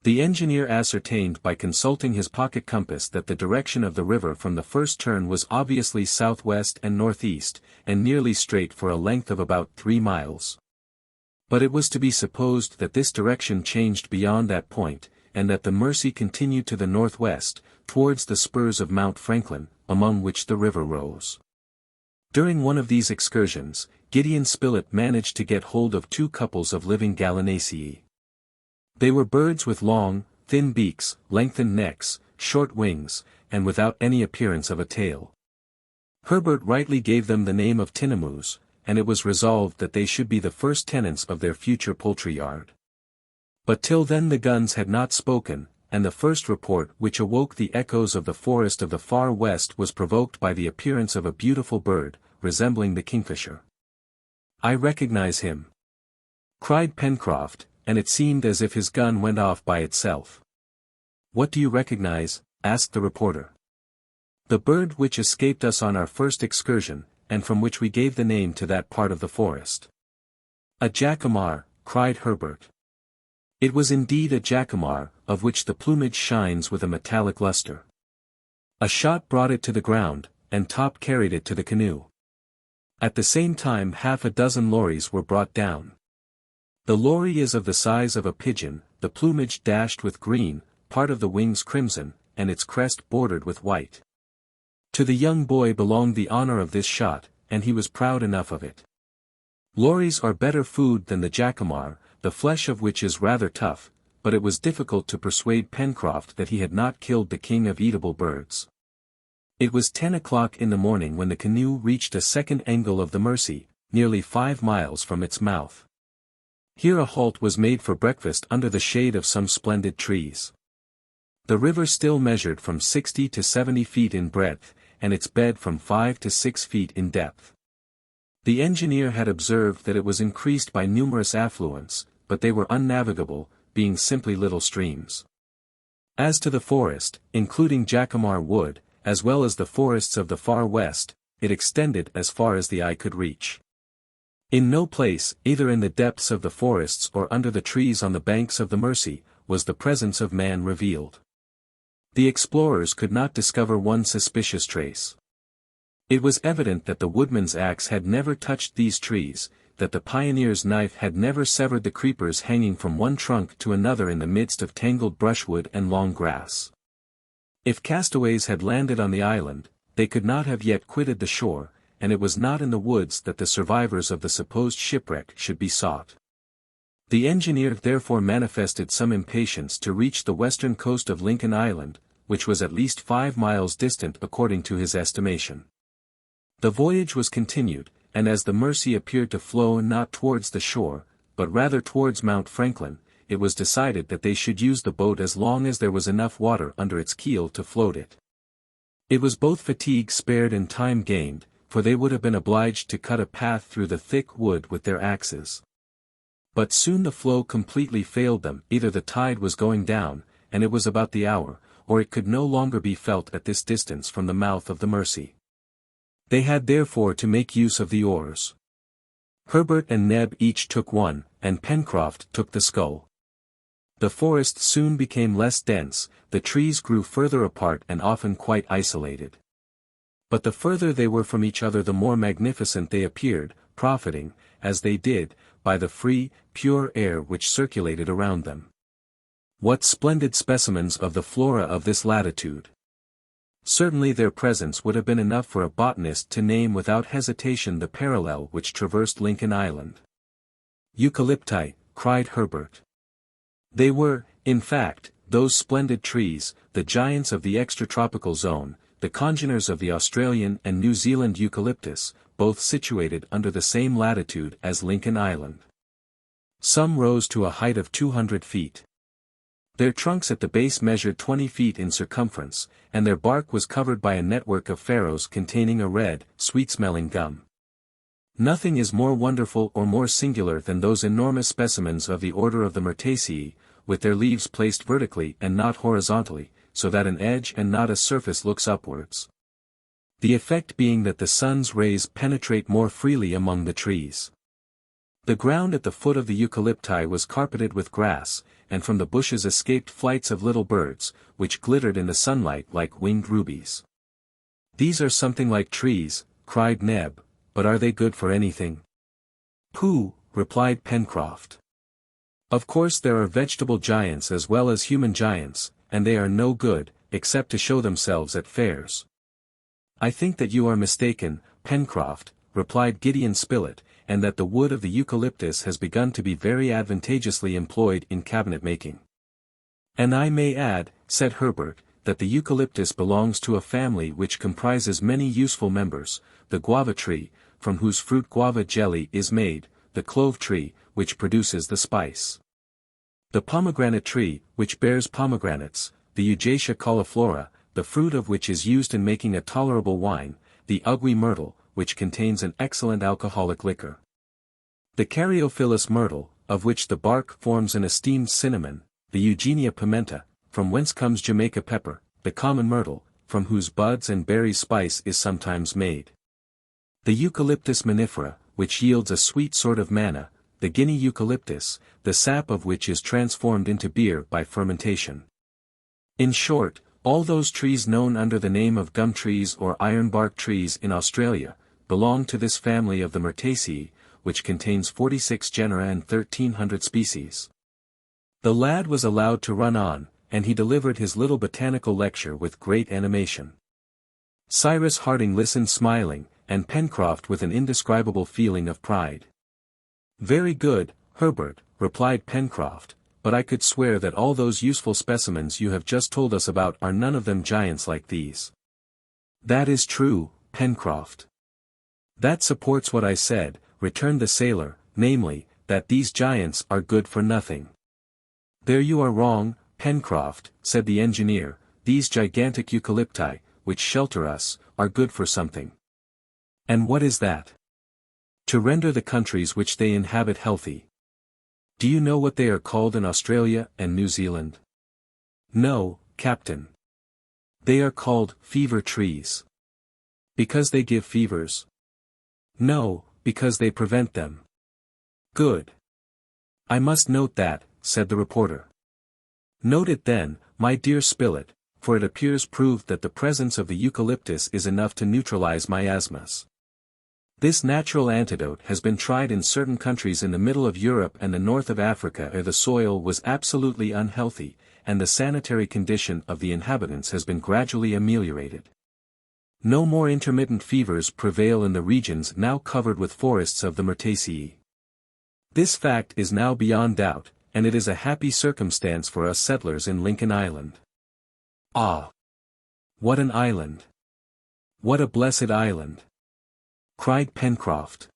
The engineer ascertained by consulting his pocket compass that the direction of the river from the first turn was obviously southwest and northeast, and nearly straight for a length of about 3 miles. But it was to be supposed that this direction changed beyond that point, and that the Mersey continued to the northwest, towards the spurs of Mount Franklin, among which the river rose. During one of these excursions, Gideon Spilett managed to get hold of 2 couples of living Gallinaceae. They were birds with long, thin beaks, lengthened necks, short wings, and without any appearance of a tail. Herbert rightly gave them the name of tinamous, and it was resolved that they should be the first tenants of their future poultry yard. But till then the guns had not spoken, and the first report which awoke the echoes of the forest of the far west was provoked by the appearance of a beautiful bird, resembling the kingfisher. "I recognize him," cried Pencroff, and it seemed as if his gun went off by itself. "What do you recognize?" asked the reporter. "The bird which escaped us on our first excursion, and from which we gave the name to that part of the forest." "A jacamar," cried Herbert. It was indeed a jacamar, of which the plumage shines with a metallic luster. A shot brought it to the ground, and Top carried it to the canoe. At the same time 6 lories were brought down. The lory is of the size of a pigeon, the plumage dashed with green, part of the wings crimson, and its crest bordered with white. To the young boy belonged the honor of this shot, and he was proud enough of it. Lories are better food than the jacamar, the flesh of which is rather tough, but it was difficult to persuade Pencroff that he had not killed the king of eatable birds. It was 10 o'clock in the morning when the canoe reached a second angle of the Mersey, nearly 5 miles from its mouth. Here a halt was made for breakfast under the shade of some splendid trees. The river still measured from 60 to 70 feet in breadth, and its bed from 5 to 6 feet in depth. The engineer had observed that it was increased by numerous affluents, but they were unnavigable, being simply little streams. As to the forest, including Jacamar Wood, as well as the forests of the far west, it extended as far as the eye could reach. In no place, either in the depths of the forests or under the trees on the banks of the Mersey, was the presence of man revealed. The explorers could not discover one suspicious trace. It was evident that the woodman's axe had never touched these trees, that the pioneer's knife had never severed the creepers hanging from one trunk to another in the midst of tangled brushwood and long grass. If castaways had landed on the island, they could not have yet quitted the shore, and it was not in the woods that the survivors of the supposed shipwreck should be sought. The engineer therefore manifested some impatience to reach the western coast of Lincoln Island, which was at least 5 miles distant according to his estimation. The voyage was continued, and as the Mersey appeared to flow not towards the shore, but rather towards Mount Franklin, it was decided that they should use the boat as long as there was enough water under its keel to float it. It was both fatigue spared and time gained, for they would have been obliged to cut a path through the thick wood with their axes. But soon the flow completely failed them, either the tide was going down, and it was about the hour, or it could no longer be felt at this distance from the mouth of the Mersey. They had therefore to make use of the oars. Herbert and Neb each took one, and Pencroff took the scull. The forest soon became less dense, the trees grew further apart and often quite isolated. But the further they were from each other the more magnificent they appeared, profiting, as they did, by the free, pure air which circulated around them. What splendid specimens of the flora of this latitude! Certainly their presence would have been enough for a botanist to name without hesitation the parallel which traversed Lincoln Island. Eucalypti, cried Herbert. They were, in fact, those splendid trees, the giants of the extratropical zone, the congeners of the Australian and New Zealand eucalyptus, both situated under the same latitude as Lincoln Island. Some rose to a height of 200 feet. Their trunks at the base measured 20 feet in circumference, and their bark was covered by a network of farrows containing a red, sweet-smelling gum. Nothing is more wonderful or more singular than those enormous specimens of the order of the Myrtaceae, with their leaves placed vertically and not horizontally, so that an edge and not a surface looks upwards. The effect being that the sun's rays penetrate more freely among the trees. The ground at the foot of the eucalypti was carpeted with grass, and from the bushes escaped flights of little birds, which glittered in the sunlight like winged rubies. These are something like trees, cried Neb, but are they good for anything? Pooh, replied Pencroff. Of course there are vegetable giants as well as human giants, and they are no good, except to show themselves at fairs. I think that you are mistaken, Pencroff, replied Gideon Spilett, and that the wood of the eucalyptus has begun to be very advantageously employed in cabinet making. And I may add, said Herbert, that the eucalyptus belongs to a family which comprises many useful members, the guava tree, from whose fruit guava jelly is made, the clove tree, which produces the spice, the pomegranate tree, which bears pomegranates, the Eugacia cauliflora, the fruit of which is used in making a tolerable wine, the ugly myrtle, which contains an excellent alcoholic liquor, the Caryophyllus myrtle, of which the bark forms an esteemed cinnamon, the Eugenia pimenta, from whence comes Jamaica pepper, the common myrtle, from whose buds and berries spice is sometimes made, the Eucalyptus minifera, which yields a sweet sort of manna, the Guinea eucalyptus, the sap of which is transformed into beer by fermentation. In short, all those trees known under the name of gum trees or ironbark trees in Australia, belong to this family of the Myrtaceae, which contains 46 genera and 1,300 species. The lad was allowed to run on, and he delivered his little botanical lecture with great animation. Cyrus Harding listened smiling, and Pencroff with an indescribable feeling of pride. Very good, Herbert, replied Pencroff, but I could swear that all those useful specimens you have just told us about are none of them giants like these. That is true, Pencroff. That supports what I said, returned the sailor, namely, that these giants are good for nothing. There you are wrong, Pencroff, said the engineer. These gigantic eucalypti, which shelter us, are good for something. And what is that? To render the countries which they inhabit healthy. Do you know what they are called in Australia and New Zealand? No, Captain. They are called fever trees. Because they give fevers? No, because they prevent them. Good. I must note that, said the reporter. Note it then, my dear Spilett, for it appears proved that the presence of the eucalyptus is enough to neutralize miasmas. This natural antidote has been tried in certain countries in the middle of Europe and the north of Africa where the soil was absolutely unhealthy, and the sanitary condition of the inhabitants has been gradually ameliorated. No more intermittent fevers prevail in the regions now covered with forests of the Myrtaceae. This fact is now beyond doubt, and it is a happy circumstance for us settlers in Lincoln Island. Ah! What an island! What a blessed island! Cried Pencroff.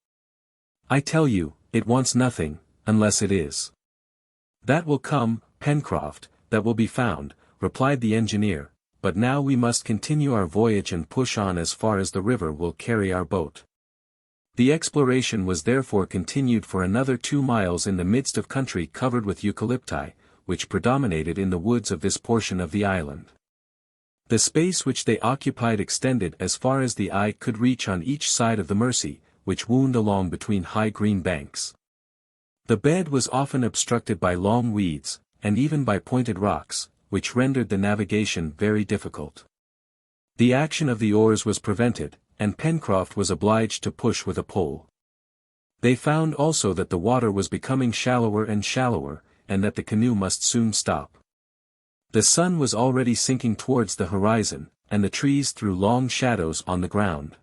I tell you, it wants nothing, unless it is. That will come, Pencroff, that will be found, replied the engineer, but now we must continue our voyage and push on as far as the river will carry our boat. The exploration was therefore continued for another 2 miles in the midst of country covered with eucalypti, which predominated in the woods of this portion of the island. The space which they occupied extended as far as the eye could reach on each side of the Mersey, which wound along between high green banks. The bed was often obstructed by long weeds, and even by pointed rocks, which rendered the navigation very difficult. The action of the oars was prevented, and Pencroff was obliged to push with a pole. They found also that the water was becoming shallower and shallower, and that the canoe must soon stop. The sun was already sinking towards the horizon, and the trees threw long shadows on the ground.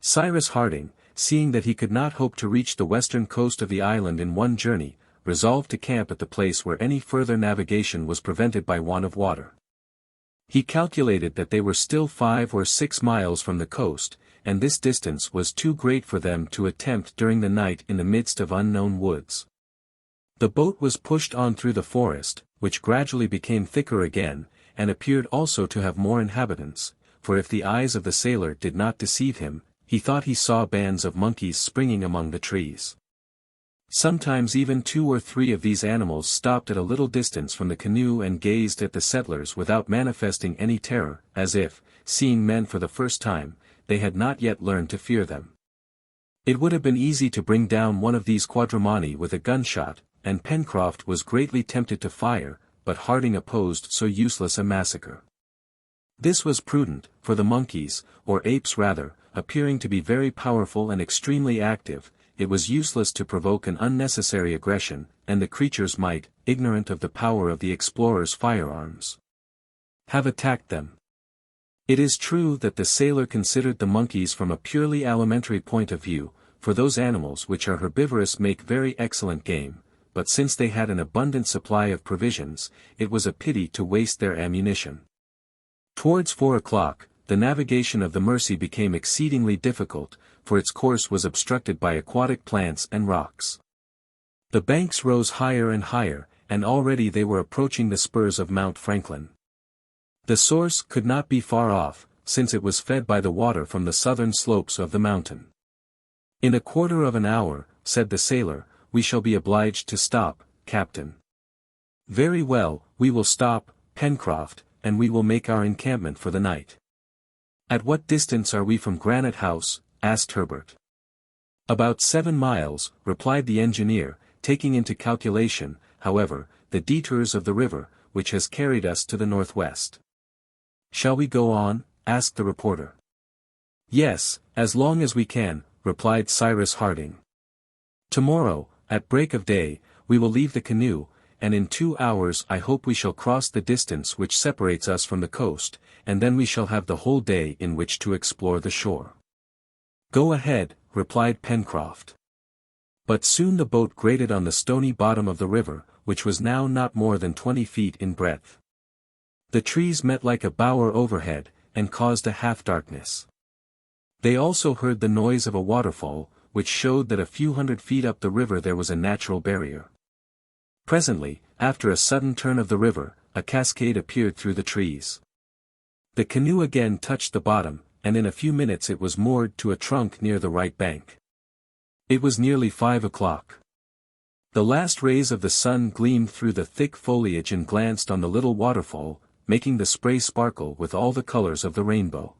Cyrus Harding, seeing that he could not hope to reach the western coast of the island in one journey, resolved to camp at the place where any further navigation was prevented by want of water. He calculated that they were still 5 or 6 miles from the coast, and this distance was too great for them to attempt during the night in the midst of unknown woods. The boat was pushed on through the forest, which gradually became thicker again, and appeared also to have more inhabitants, for if the eyes of the sailor did not deceive him, he thought he saw bands of monkeys springing among the trees. Sometimes even 2 or 3 of these animals stopped at a little distance from the canoe and gazed at the settlers without manifesting any terror, as if, seeing men for the first time, they had not yet learned to fear them. It would have been easy to bring down one of these quadrumani with a gunshot, and Pencroff was greatly tempted to fire, but Harding opposed so useless a massacre. This was prudent, for the monkeys, or apes rather, appearing to be very powerful and extremely active, it was useless to provoke an unnecessary aggression, and the creatures might, ignorant of the power of the explorers' firearms, have attacked them. It is true that the sailor considered the monkeys from a purely alimentary point of view, for those animals which are herbivorous make very excellent game, but since they had an abundant supply of provisions, it was a pity to waste their ammunition. Towards 4 o'clock, the navigation of the Mersey became exceedingly difficult, for its course was obstructed by aquatic plants and rocks. The banks rose higher and higher, and already they were approaching the spurs of Mount Franklin. The source could not be far off, since it was fed by the water from the southern slopes of the mountain. "In a quarter of an hour," said the sailor, "we shall be obliged to stop, Captain." "Very well, we will stop, Pencroff, and we will make our encampment for the night." "At what distance are we from Granite House?" asked Herbert. "About 7 miles," replied the engineer, taking into calculation, however, the detours of the river, which has carried us to the northwest. "Shall we go on?" asked the reporter. "Yes, as long as we can," replied Cyrus Harding. "Tomorrow, at break of day, we will leave the canoe, and in 2 hours I hope we shall cross the distance which separates us from the coast, and then we shall have the whole day in which to explore the shore." "Go ahead," replied Pencroff. But soon the boat grated on the stony bottom of the river, which was now not more than 20 feet in breadth. The trees met like a bower overhead, and caused a half-darkness. They also heard the noise of a waterfall, which showed that a few hundred feet up the river there was a natural barrier. Presently, after a sudden turn of the river, a cascade appeared through the trees. The canoe again touched the bottom, and in a few minutes it was moored to a trunk near the right bank. It was nearly 5 o'clock. The last rays of the sun gleamed through the thick foliage and glanced on the little waterfall, making the spray sparkle with all the colors of the rainbow.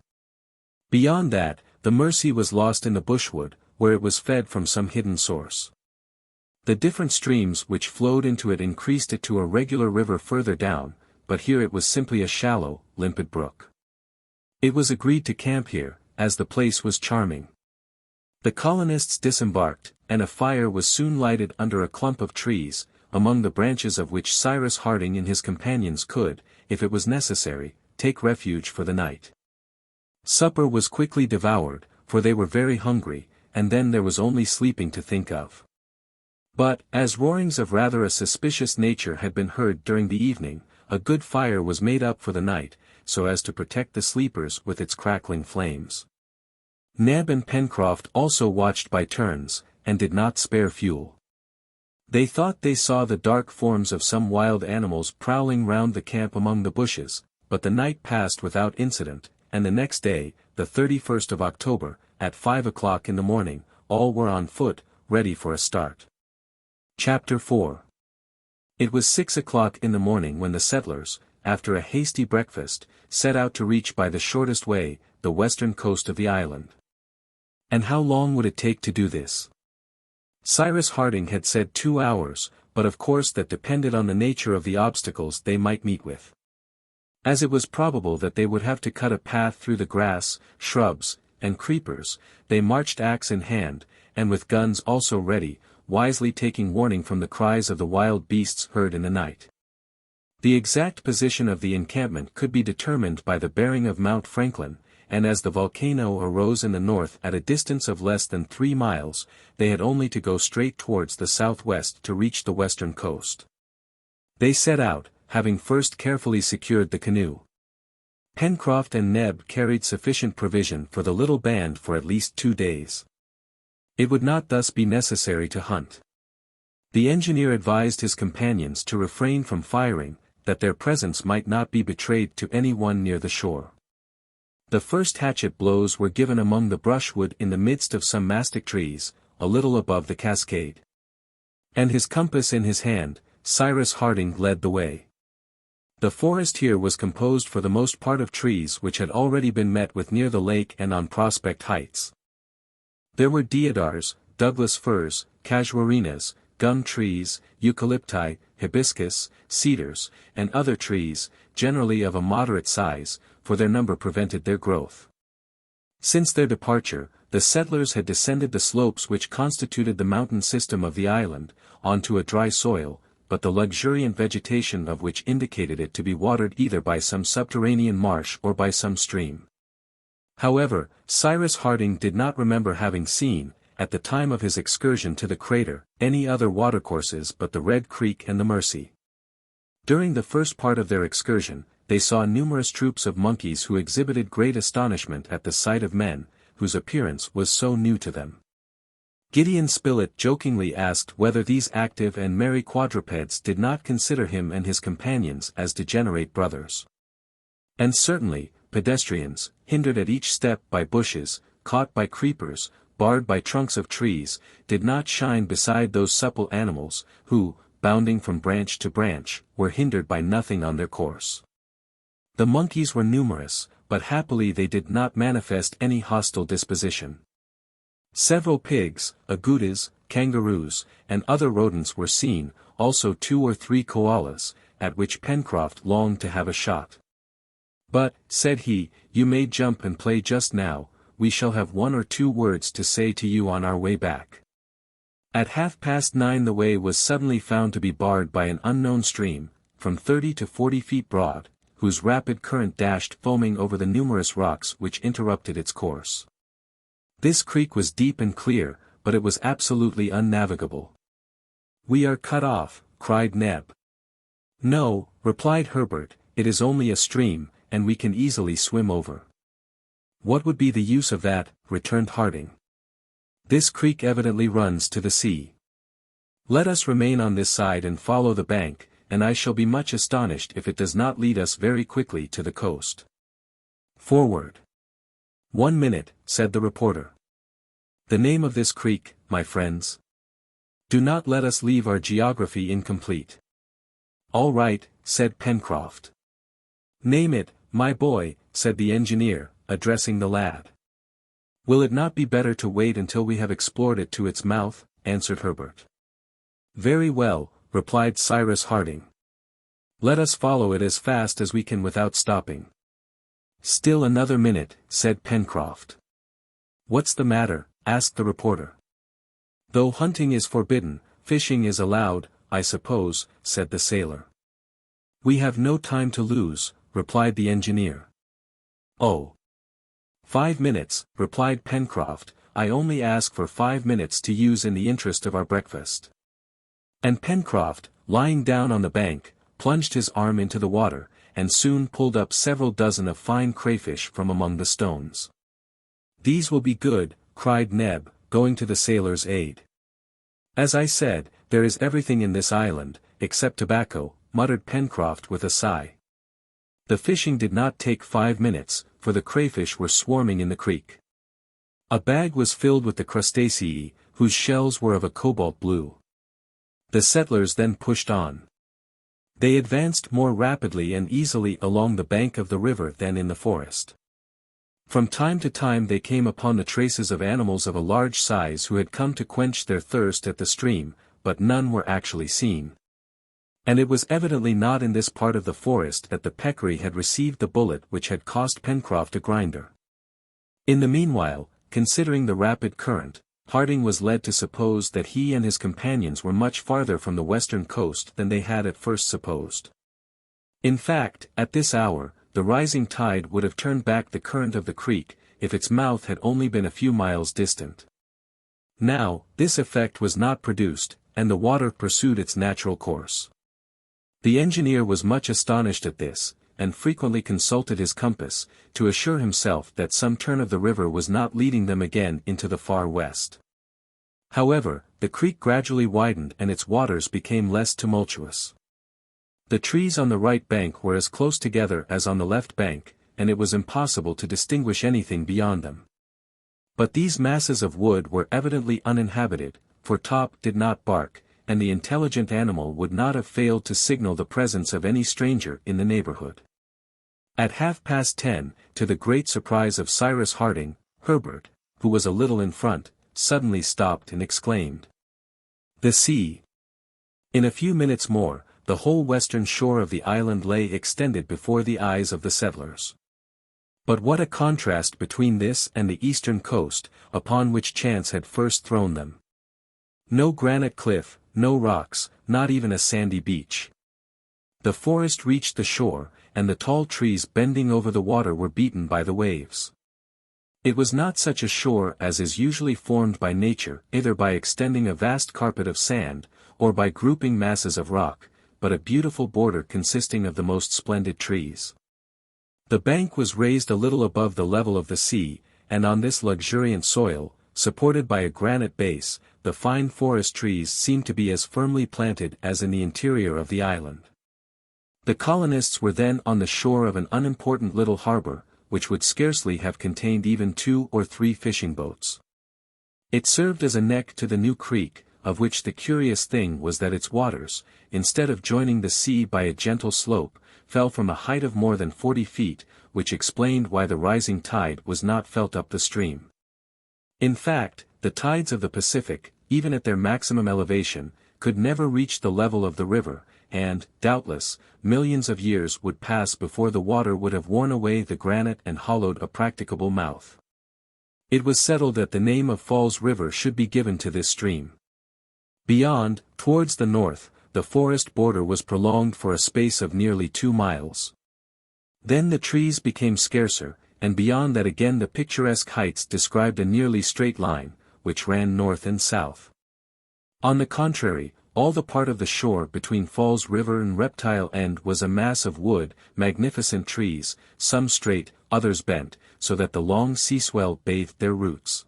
Beyond that, the Mersey was lost in the bushwood, where it was fed from some hidden source. The different streams which flowed into it increased it to a regular river further down, but here it was simply a shallow, limpid brook. It was agreed to camp here, as the place was charming. The colonists disembarked, and a fire was soon lighted under a clump of trees, among the branches of which Cyrus Harding and his companions could, if it was necessary, take refuge for the night. Supper was quickly devoured, for they were very hungry, and then there was only sleeping to think of. But, as roarings of rather a suspicious nature had been heard during the evening, a good fire was made up for the night, so as to protect the sleepers with its crackling flames. Neb and Pencroff also watched by turns, and did not spare fuel. They thought they saw the dark forms of some wild animals prowling round the camp among the bushes, but the night passed without incident, and the next day, the 31st of October, at 5 o'clock in the morning, all were on foot, ready for a start. Chapter 4. It was 6 o'clock in the morning when the settlers, after a hasty breakfast, set out to reach by the shortest way, the western coast of the island. And how long would it take to do this? Cyrus Harding had said 2 hours, but of course that depended on the nature of the obstacles they might meet with. As it was probable that they would have to cut a path through the grass, shrubs, and creepers, they marched axe in hand, and with guns also ready, wisely taking warning from the cries of the wild beasts heard in the night. The exact position of the encampment could be determined by the bearing of Mount Franklin, and as the volcano arose in the north at a distance of less than 3 miles, they had only to go straight towards the southwest to reach the western coast. They set out, having first carefully secured the canoe. Pencroff and Neb carried sufficient provision for the little band for at least 2 days. It would not thus be necessary to hunt. The engineer advised his companions to refrain from firing, that their presence might not be betrayed to any one near the shore. The first hatchet blows were given among the brushwood in the midst of some mastic trees, a little above the cascade. And his compass in his hand, Cyrus Harding led the way. The forest here was composed for the most part of trees which had already been met with near the lake and on Prospect Heights. There were deodars, Douglas firs, casuarinas, gum trees, eucalypti, hibiscus, cedars, and other trees, generally of a moderate size, for their number prevented their growth. Since their departure, the settlers had descended the slopes which constituted the mountain system of the island, onto a dry soil, but the luxuriant vegetation of which indicated it to be watered either by some subterranean marsh or by some stream. However, Cyrus Harding did not remember having seen, at the time of his excursion to the crater, any other watercourses but the Red Creek and the Mersey. During the first part of their excursion, they saw numerous troops of monkeys who exhibited great astonishment at the sight of men, whose appearance was so new to them. Gideon Spilett jokingly asked whether these active and merry quadrupeds did not consider him and his companions as degenerate brothers. And certainly, pedestrians, hindered at each step by bushes, caught by creepers, barred by trunks of trees, did not shine beside those supple animals, who, bounding from branch to branch, were hindered by nothing on their course. The monkeys were numerous, but happily they did not manifest any hostile disposition. Several pigs, agoutis, kangaroos, and other rodents were seen, also 2 or 3 koalas, at which Pencroff longed to have a shot. But, said he, you may jump and play just now, we shall have 1 or 2 words to say to you on our way back. At 9:30 the way was suddenly found to be barred by an unknown stream, from 30 to 40 feet broad, whose rapid current dashed foaming over the numerous rocks which interrupted its course. This creek was deep and clear, but it was absolutely unnavigable. "We are cut off," cried Neb. "No," replied Herbert, "it is only a stream, and we can easily swim over." "What would be the use of that?" returned Harding. "This creek evidently runs to the sea. Let us remain on this side and follow the bank, and I shall be much astonished if it does not lead us very quickly to the coast." "Forward." "1 minute," said the reporter. "The name of this creek, my friends? Do not let us leave our geography incomplete." "All right," said Pencroff. "Name it, my boy," said the engineer, addressing the lad. "Will it not be better to wait until we have explored it to its mouth?" answered Herbert. "Very well," replied Cyrus Harding. "Let us follow it as fast as we can without stopping." "Still another minute," said Pencroff. "What's the matter?" asked the reporter. "Though hunting is forbidden, fishing is allowed, I suppose," said the sailor. "We have no time to lose," replied the engineer. "Oh. 5 minutes," replied Pencroff, "I only ask for 5 minutes to use in the interest of our breakfast." And Pencroff, lying down on the bank, plunged his arm into the water, and soon pulled up several dozen of fine crayfish from among the stones. "These will be good," cried Neb, going to the sailor's aid. "As I said, there is everything in this island, except tobacco," muttered Pencroff with a sigh. The fishing did not take 5 minutes, for the crayfish were swarming in the creek. A bag was filled with the crustacea, whose shells were of a cobalt blue. The settlers then pushed on. They advanced more rapidly and easily along the bank of the river than in the forest. From time to time they came upon the traces of animals of a large size who had come to quench their thirst at the stream, but none were actually seen. And it was evidently not in this part of the forest that the peccary had received the bullet which had cost Pencroff a grinder. In the meanwhile, considering the rapid current, Harding was led to suppose that he and his companions were much farther from the western coast than they had at first supposed. In fact, at this hour, the rising tide would have turned back the current of the creek, if its mouth had only been a few miles distant. Now, this effect was not produced, and the water pursued its natural course. The engineer was much astonished at this, and frequently consulted his compass, to assure himself that some turn of the river was not leading them again into the far west. However, the creek gradually widened and its waters became less tumultuous. The trees on the right bank were as close together as on the left bank, and it was impossible to distinguish anything beyond them. But these masses of wood were evidently uninhabited, for Top did not bark, and the intelligent animal would not have failed to signal the presence of any stranger in the neighborhood. At 10:30, to the great surprise of Cyrus Harding, Herbert, who was a little in front, suddenly stopped and exclaimed, "The sea!" In a few minutes more, the whole western shore of the island lay extended before the eyes of the settlers. But what a contrast between this and the eastern coast, upon which chance had first thrown them! No granite cliff, no rocks, not even a sandy beach. The forest reached the shore, and the tall trees bending over the water were beaten by the waves. It was not such a shore as is usually formed by nature, either by extending a vast carpet of sand, or by grouping masses of rock, but a beautiful border consisting of the most splendid trees. The bank was raised a little above the level of the sea, and on this luxuriant soil, supported by a granite base, the fine forest trees seemed to be as firmly planted as in the interior of the island. The colonists were then on the shore of an unimportant little harbor, which would scarcely have contained even 2 or 3 fishing boats. It served as a neck to the new creek, of which the curious thing was that its waters, instead of joining the sea by a gentle slope, fell from a height of more than 40 feet, which explained why the rising tide was not felt up the stream. In fact, the tides of the Pacific, even at their maximum elevation, could never reach the level of the river, and, doubtless, millions of years would pass before the water would have worn away the granite and hollowed a practicable mouth. It was settled that the name of Falls River should be given to this stream. Beyond, towards the north, the forest border was prolonged for a space of nearly 2 miles. Then the trees became scarcer, and beyond that again the picturesque heights described a nearly straight line, which ran north and south. On the contrary, all the part of the shore between Falls River and Reptile End was a mass of wood, magnificent trees, some straight, others bent, so that the long sea swell bathed their roots.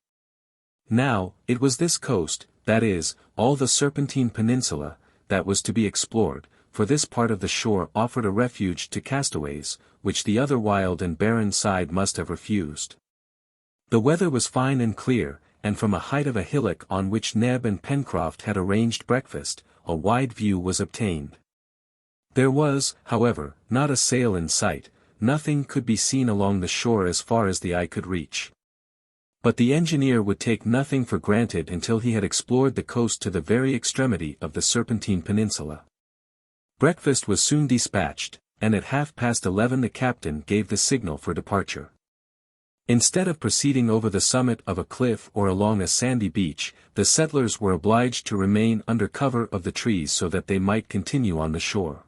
Now, it was this coast, that is, all the Serpentine Peninsula, that was to be explored, for this part of the shore offered a refuge to castaways, which the other wild and barren side must have refused. The weather was fine and clear, and from a height of a hillock on which Neb and Pencroff had arranged breakfast, a wide view was obtained. There was, however, not a sail in sight, nothing could be seen along the shore as far as the eye could reach. But the engineer would take nothing for granted until he had explored the coast to the very extremity of the Serpentine Peninsula. Breakfast was soon dispatched, and at 11:30 the captain gave the signal for departure. Instead of proceeding over the summit of a cliff or along a sandy beach, the settlers were obliged to remain under cover of the trees so that they might continue on the shore.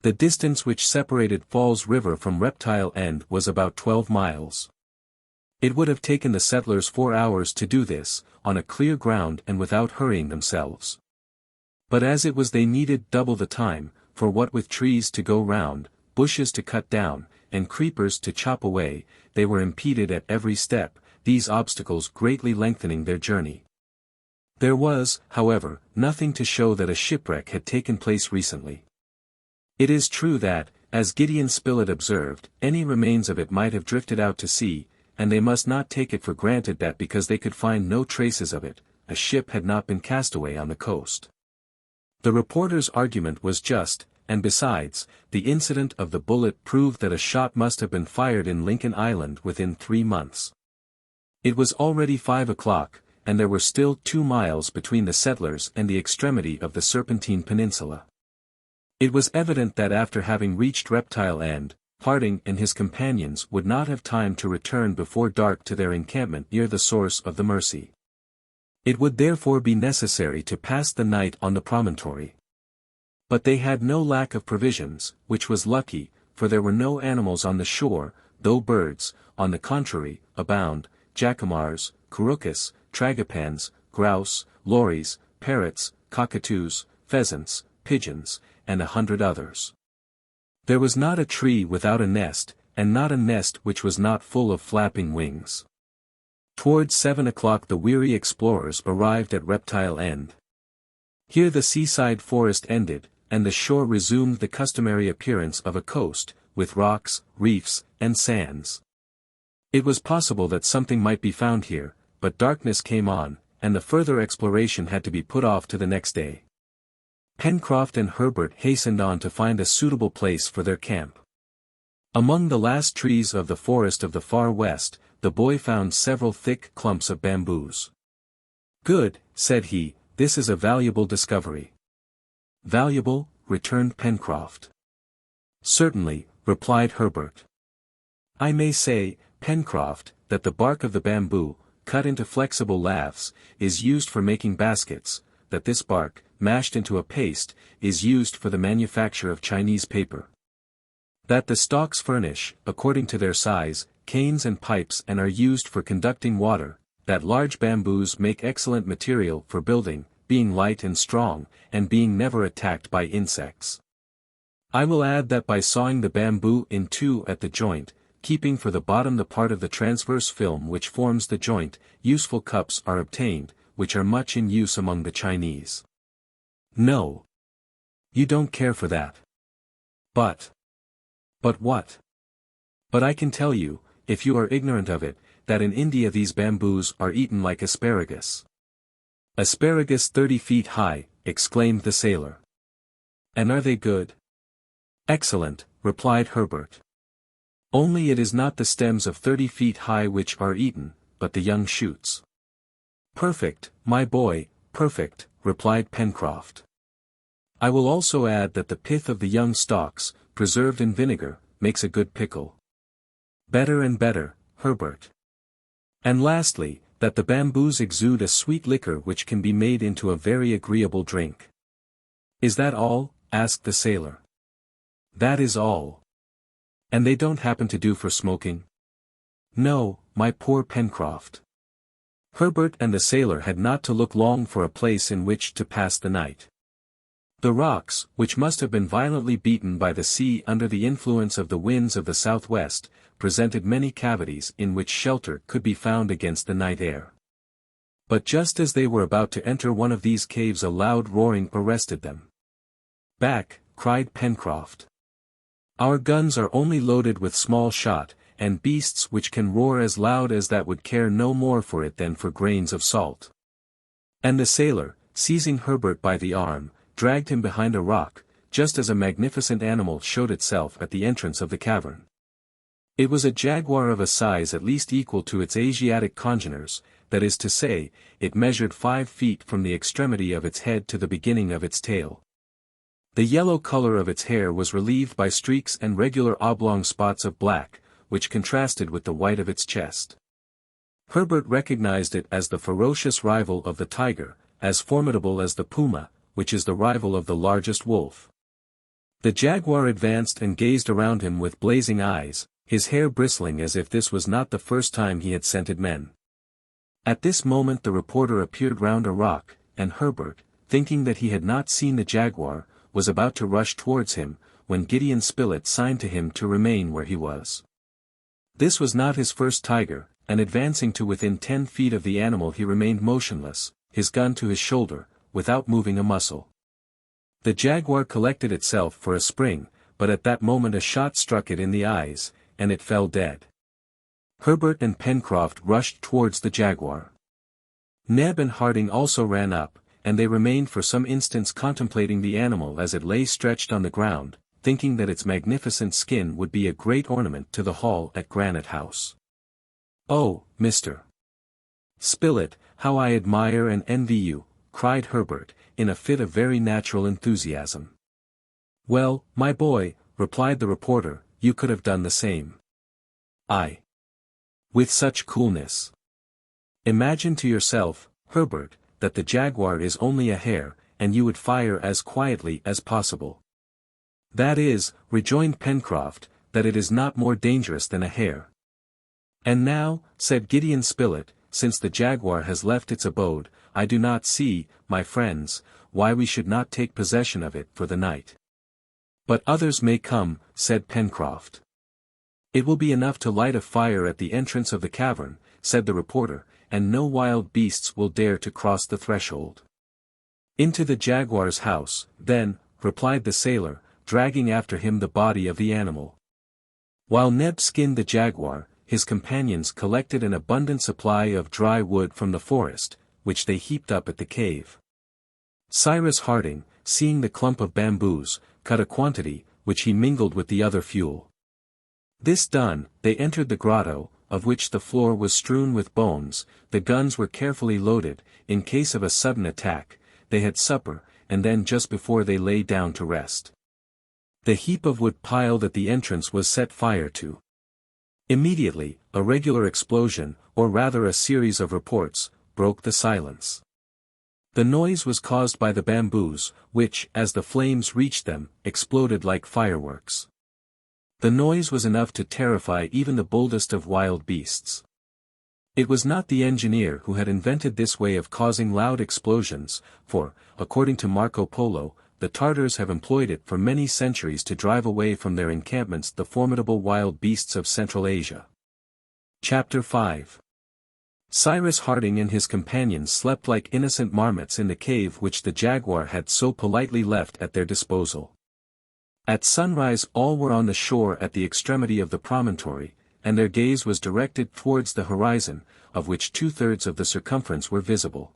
The distance which separated Falls River from Reptile End was about 12 miles. It would have taken the settlers 4 hours to do this, on a clear ground and without hurrying themselves. But as it was they needed double the time, for what with trees to go round, bushes to cut down, and creepers to chop away, they were impeded at every step, these obstacles greatly lengthening their journey. There was, however, nothing to show that a shipwreck had taken place recently. It is true that, as Gideon Spilett observed, any remains of it might have drifted out to sea, and they must not take it for granted that because they could find no traces of it, a ship had not been cast away on the coast. The reporter's argument was just, and besides, the incident of the bullet proved that a shot must have been fired in Lincoln Island within 3 months. It was already 5 o'clock, and there were still 2 miles between the settlers and the extremity of the Serpentine Peninsula. It was evident that after having reached Reptile End, Harding and his companions would not have time to return before dark to their encampment near the source of the Mersey. It would therefore be necessary to pass the night on the promontory. But they had no lack of provisions, which was lucky, for there were no animals on the shore, though birds, on the contrary, abound, jacamars, couroucous, tragopans, grouse, lories, parrots, cockatoos, pheasants, pigeons, and 100 others. There was not a tree without a nest, and not a nest which was not full of flapping wings. Towards 7 o'clock the weary explorers arrived at Reptile End. Here the seaside forest ended, and the shore resumed the customary appearance of a coast, with rocks, reefs, and sands. It was possible that something might be found here, but darkness came on, and the further exploration had to be put off to the next day. Pencroff and Herbert hastened on to find a suitable place for their camp. Among the last trees of the forest of the far west, the boy found several thick clumps of bamboos. "Good," said he, "this is a valuable discovery." "Valuable?" returned Pencroff. "Certainly," replied Herbert. "I may say, Pencroff, that the bark of the bamboo, cut into flexible laths, is used for making baskets, that this bark, mashed into a paste, is used for the manufacture of Chinese paper. That the stalks furnish, according to their size, canes and pipes and are used for conducting water, that large bamboos make excellent material for building, being light and strong, and being never attacked by insects. I will add that by sawing the bamboo in two at the joint, keeping for the bottom the part of the transverse film which forms the joint, useful cups are obtained, which are much in use among the Chinese." "No. You don't care for that." But what?" "But I can tell you, if you are ignorant of it, that in India these bamboos are eaten like asparagus." "Asparagus 30 feet high," exclaimed the sailor. "And are they good?" "Excellent," replied Herbert. "Only it is not the stems of 30 feet high which are eaten, but the young shoots." "Perfect, my boy, perfect," replied Pencroff. "I will also add that the pith of the young stalks, preserved in vinegar, makes a good pickle." "Better and better, Herbert." "And lastly, that the bamboos exude a sweet liquor which can be made into a very agreeable drink." "Is that all?" asked the sailor. "That is all." "And they don't happen to do for smoking?" "No, my poor Pencroff." Herbert and the sailor had not to look long for a place in which to pass the night. The rocks, which must have been violently beaten by the sea under the influence of the winds of the southwest, presented many cavities in which shelter could be found against the night air. But just as they were about to enter one of these caves, a loud roaring arrested them. "Back!" cried Pencroff. "Our guns are only loaded with small shot, and beasts which can roar as loud as that would care no more for it than for grains of salt." And the sailor, seizing Herbert by the arm, dragged him behind a rock, just as a magnificent animal showed itself at the entrance of the cavern. It was a jaguar of a size at least equal to its Asiatic congeners, that is to say, it measured 5 feet from the extremity of its head to the beginning of its tail. The yellow color of its hair was relieved by streaks and regular oblong spots of black, which contrasted with the white of its chest. Herbert recognized it as the ferocious rival of the tiger, as formidable as the puma, which is the rival of the largest wolf. The jaguar advanced and gazed around him with blazing eyes, his hair bristling as if this was not the first time he had scented men. At this moment the reporter appeared round a rock, and Herbert, thinking that he had not seen the jaguar, was about to rush towards him, when Gideon Spilett signed to him to remain where he was. This was not his first tiger, and advancing to within 10 feet of the animal he remained motionless, his gun to his shoulder, without moving a muscle. The jaguar collected itself for a spring, but at that moment a shot struck it in the eyes, and it fell dead. Herbert and Pencroff rushed towards the jaguar. Neb and Harding also ran up, and they remained for some instants contemplating the animal as it lay stretched on the ground, thinking that its magnificent skin would be a great ornament to the hall at Granite House. "Oh, Mr. Spilett, how I admire and envy you," cried Herbert, in a fit of very natural enthusiasm. "Well, my boy," replied the reporter, "you could have done the same." "I. With such coolness. Imagine to yourself, Herbert, that the jaguar is only a hare, and you would fire as quietly as possible." "That is," rejoined Pencroff, "that it is not more dangerous than a hare." "And now," said Gideon Spilett, "since the jaguar has left its abode, I do not see, my friends, why we should not take possession of it for the night." "But others may come," said Pencroff. "It will be enough to light a fire at the entrance of the cavern," said the reporter, "and no wild beasts will dare to cross the threshold." "Into the jaguar's house, then," replied the sailor, dragging after him the body of the animal. While Neb skinned the jaguar, his companions collected an abundant supply of dry wood from the forest, which they heaped up at the cave. Cyrus Harding, seeing the clump of bamboos, cut a quantity, which he mingled with the other fuel. This done, they entered the grotto, of which the floor was strewn with bones. The guns were carefully loaded, in case of a sudden attack. They had supper, and then just before they lay down to rest, the heap of wood piled at the entrance was set fire to. Immediately, a regular explosion, or rather a series of reports, broke the silence. The noise was caused by the bamboos, which, as the flames reached them, exploded like fireworks. The noise was enough to terrify even the boldest of wild beasts. It was not the engineer who had invented this way of causing loud explosions, for, according to Marco Polo, the Tartars have employed it for many centuries to drive away from their encampments the formidable wild beasts of Central Asia. Chapter 5. Cyrus Harding and his companions slept like innocent marmots in the cave which the jaguar had so politely left at their disposal. At sunrise all were on the shore at the extremity of the promontory, and their gaze was directed towards the horizon, of which 2/3 of the circumference were visible.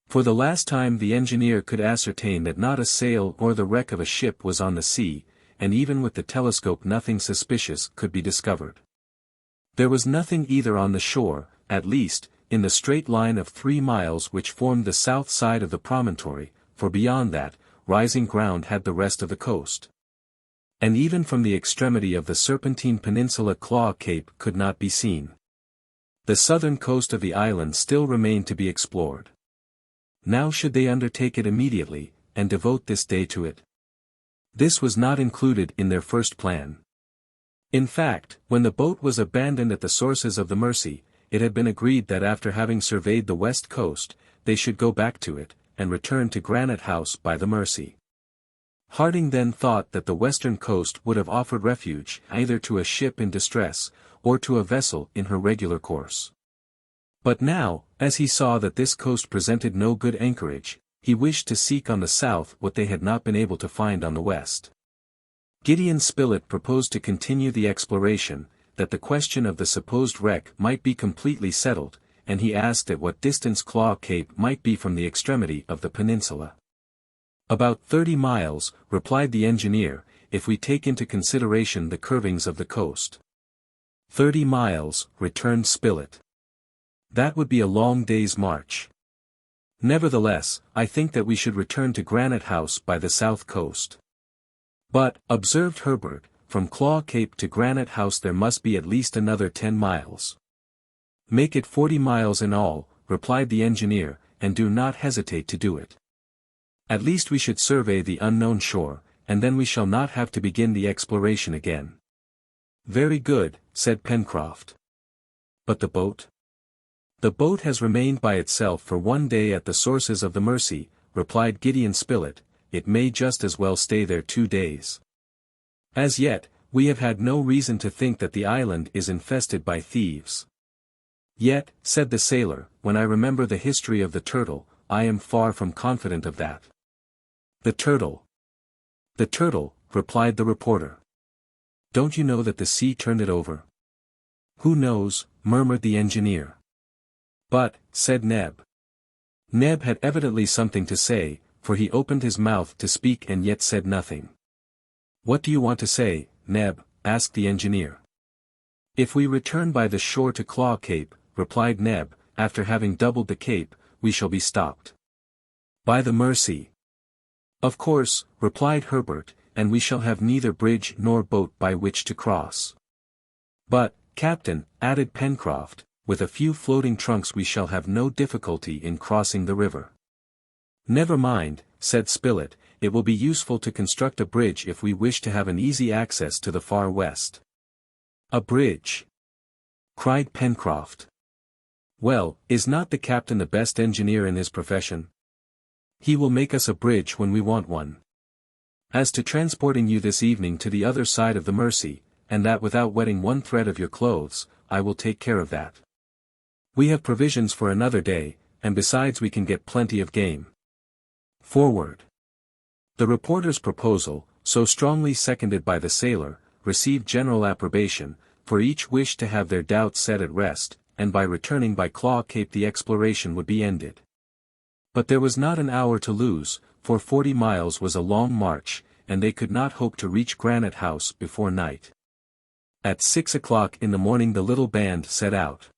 For the last time the engineer could ascertain that not a sail or the wreck of a ship was on the sea, and even with the telescope nothing suspicious could be discovered. There was nothing either on the shore, at least, in the straight line of 3 miles which formed the south side of the promontory, for beyond that, rising ground had the rest of the coast. And even from the extremity of the Serpentine Peninsula Claw Cape could not be seen. The southern coast of the island still remained to be explored. Now should they undertake it immediately, and devote this day to it? This was not included in their first plan. In fact, when the boat was abandoned at the sources of the Mersey, it had been agreed that after having surveyed the west coast, they should go back to it, and return to Granite House by the Mersey. Harding then thought that the western coast would have offered refuge either to a ship in distress, or to a vessel in her regular course. But now, as he saw that this coast presented no good anchorage, he wished to seek on the south what they had not been able to find on the west. Gideon Spilett proposed to continue the exploration, that the question of the supposed wreck might be completely settled, and he asked at what distance Claw Cape might be from the extremity of the peninsula. "About 30 miles, replied the engineer, if we take into consideration the curvings of the coast. 30 miles, returned Spilett. That would be a long day's march. Nevertheless, I think that we should return to Granite House by the south coast. But, observed Herbert, from Claw Cape to Granite House there must be at least another 10 miles. Make it 40 miles in all, replied the engineer, and do not hesitate to do it. At least we should survey the unknown shore, and then we shall not have to begin the exploration again." "Very good," said Pencroff. "But the boat?" "The boat has remained by itself for 1 day at the sources of the Mersey," replied Gideon Spilett. "It may just as well stay there 2 days. As yet, we have had no reason to think that the island is infested by thieves." "Yet," said the sailor, "when I remember the history of the turtle, I am far from confident of that." "The turtle." "The turtle," replied the reporter. "Don't you know that the sea turned it over?" "Who knows?" murmured the engineer. "But," said Neb. Neb had evidently something to say, for he opened his mouth to speak and yet said nothing. "What do you want to say, Neb?" asked the engineer. "If we return by the shore to Claw Cape," replied Neb, "after having doubled the cape, we shall be stopped by the Mersey." "Of course," replied Herbert, "and we shall have neither bridge nor boat by which to cross." "But, Captain," added Pencroff, "with a few floating trunks we shall have no difficulty in crossing the river." "Never mind," said Spilett, "it will be useful to construct a bridge if we wish to have an easy access to the far west." "A bridge!" cried Pencroff. "Well, is not the captain the best engineer in his profession? He will make us a bridge when we want one. As to transporting you this evening to the other side of the Mersey, and that without wetting one thread of your clothes, I will take care of that. We have provisions for another day, and besides we can get plenty of game. Forward!" The reporter's proposal, so strongly seconded by the sailor, received general approbation, for each wished to have their doubts set at rest, and by returning by Claw Cape the exploration would be ended. But there was not an hour to lose, for 40 miles was a long march, and they could not hope to reach Granite House before night. At 6 o'clock in the morning the little band set out.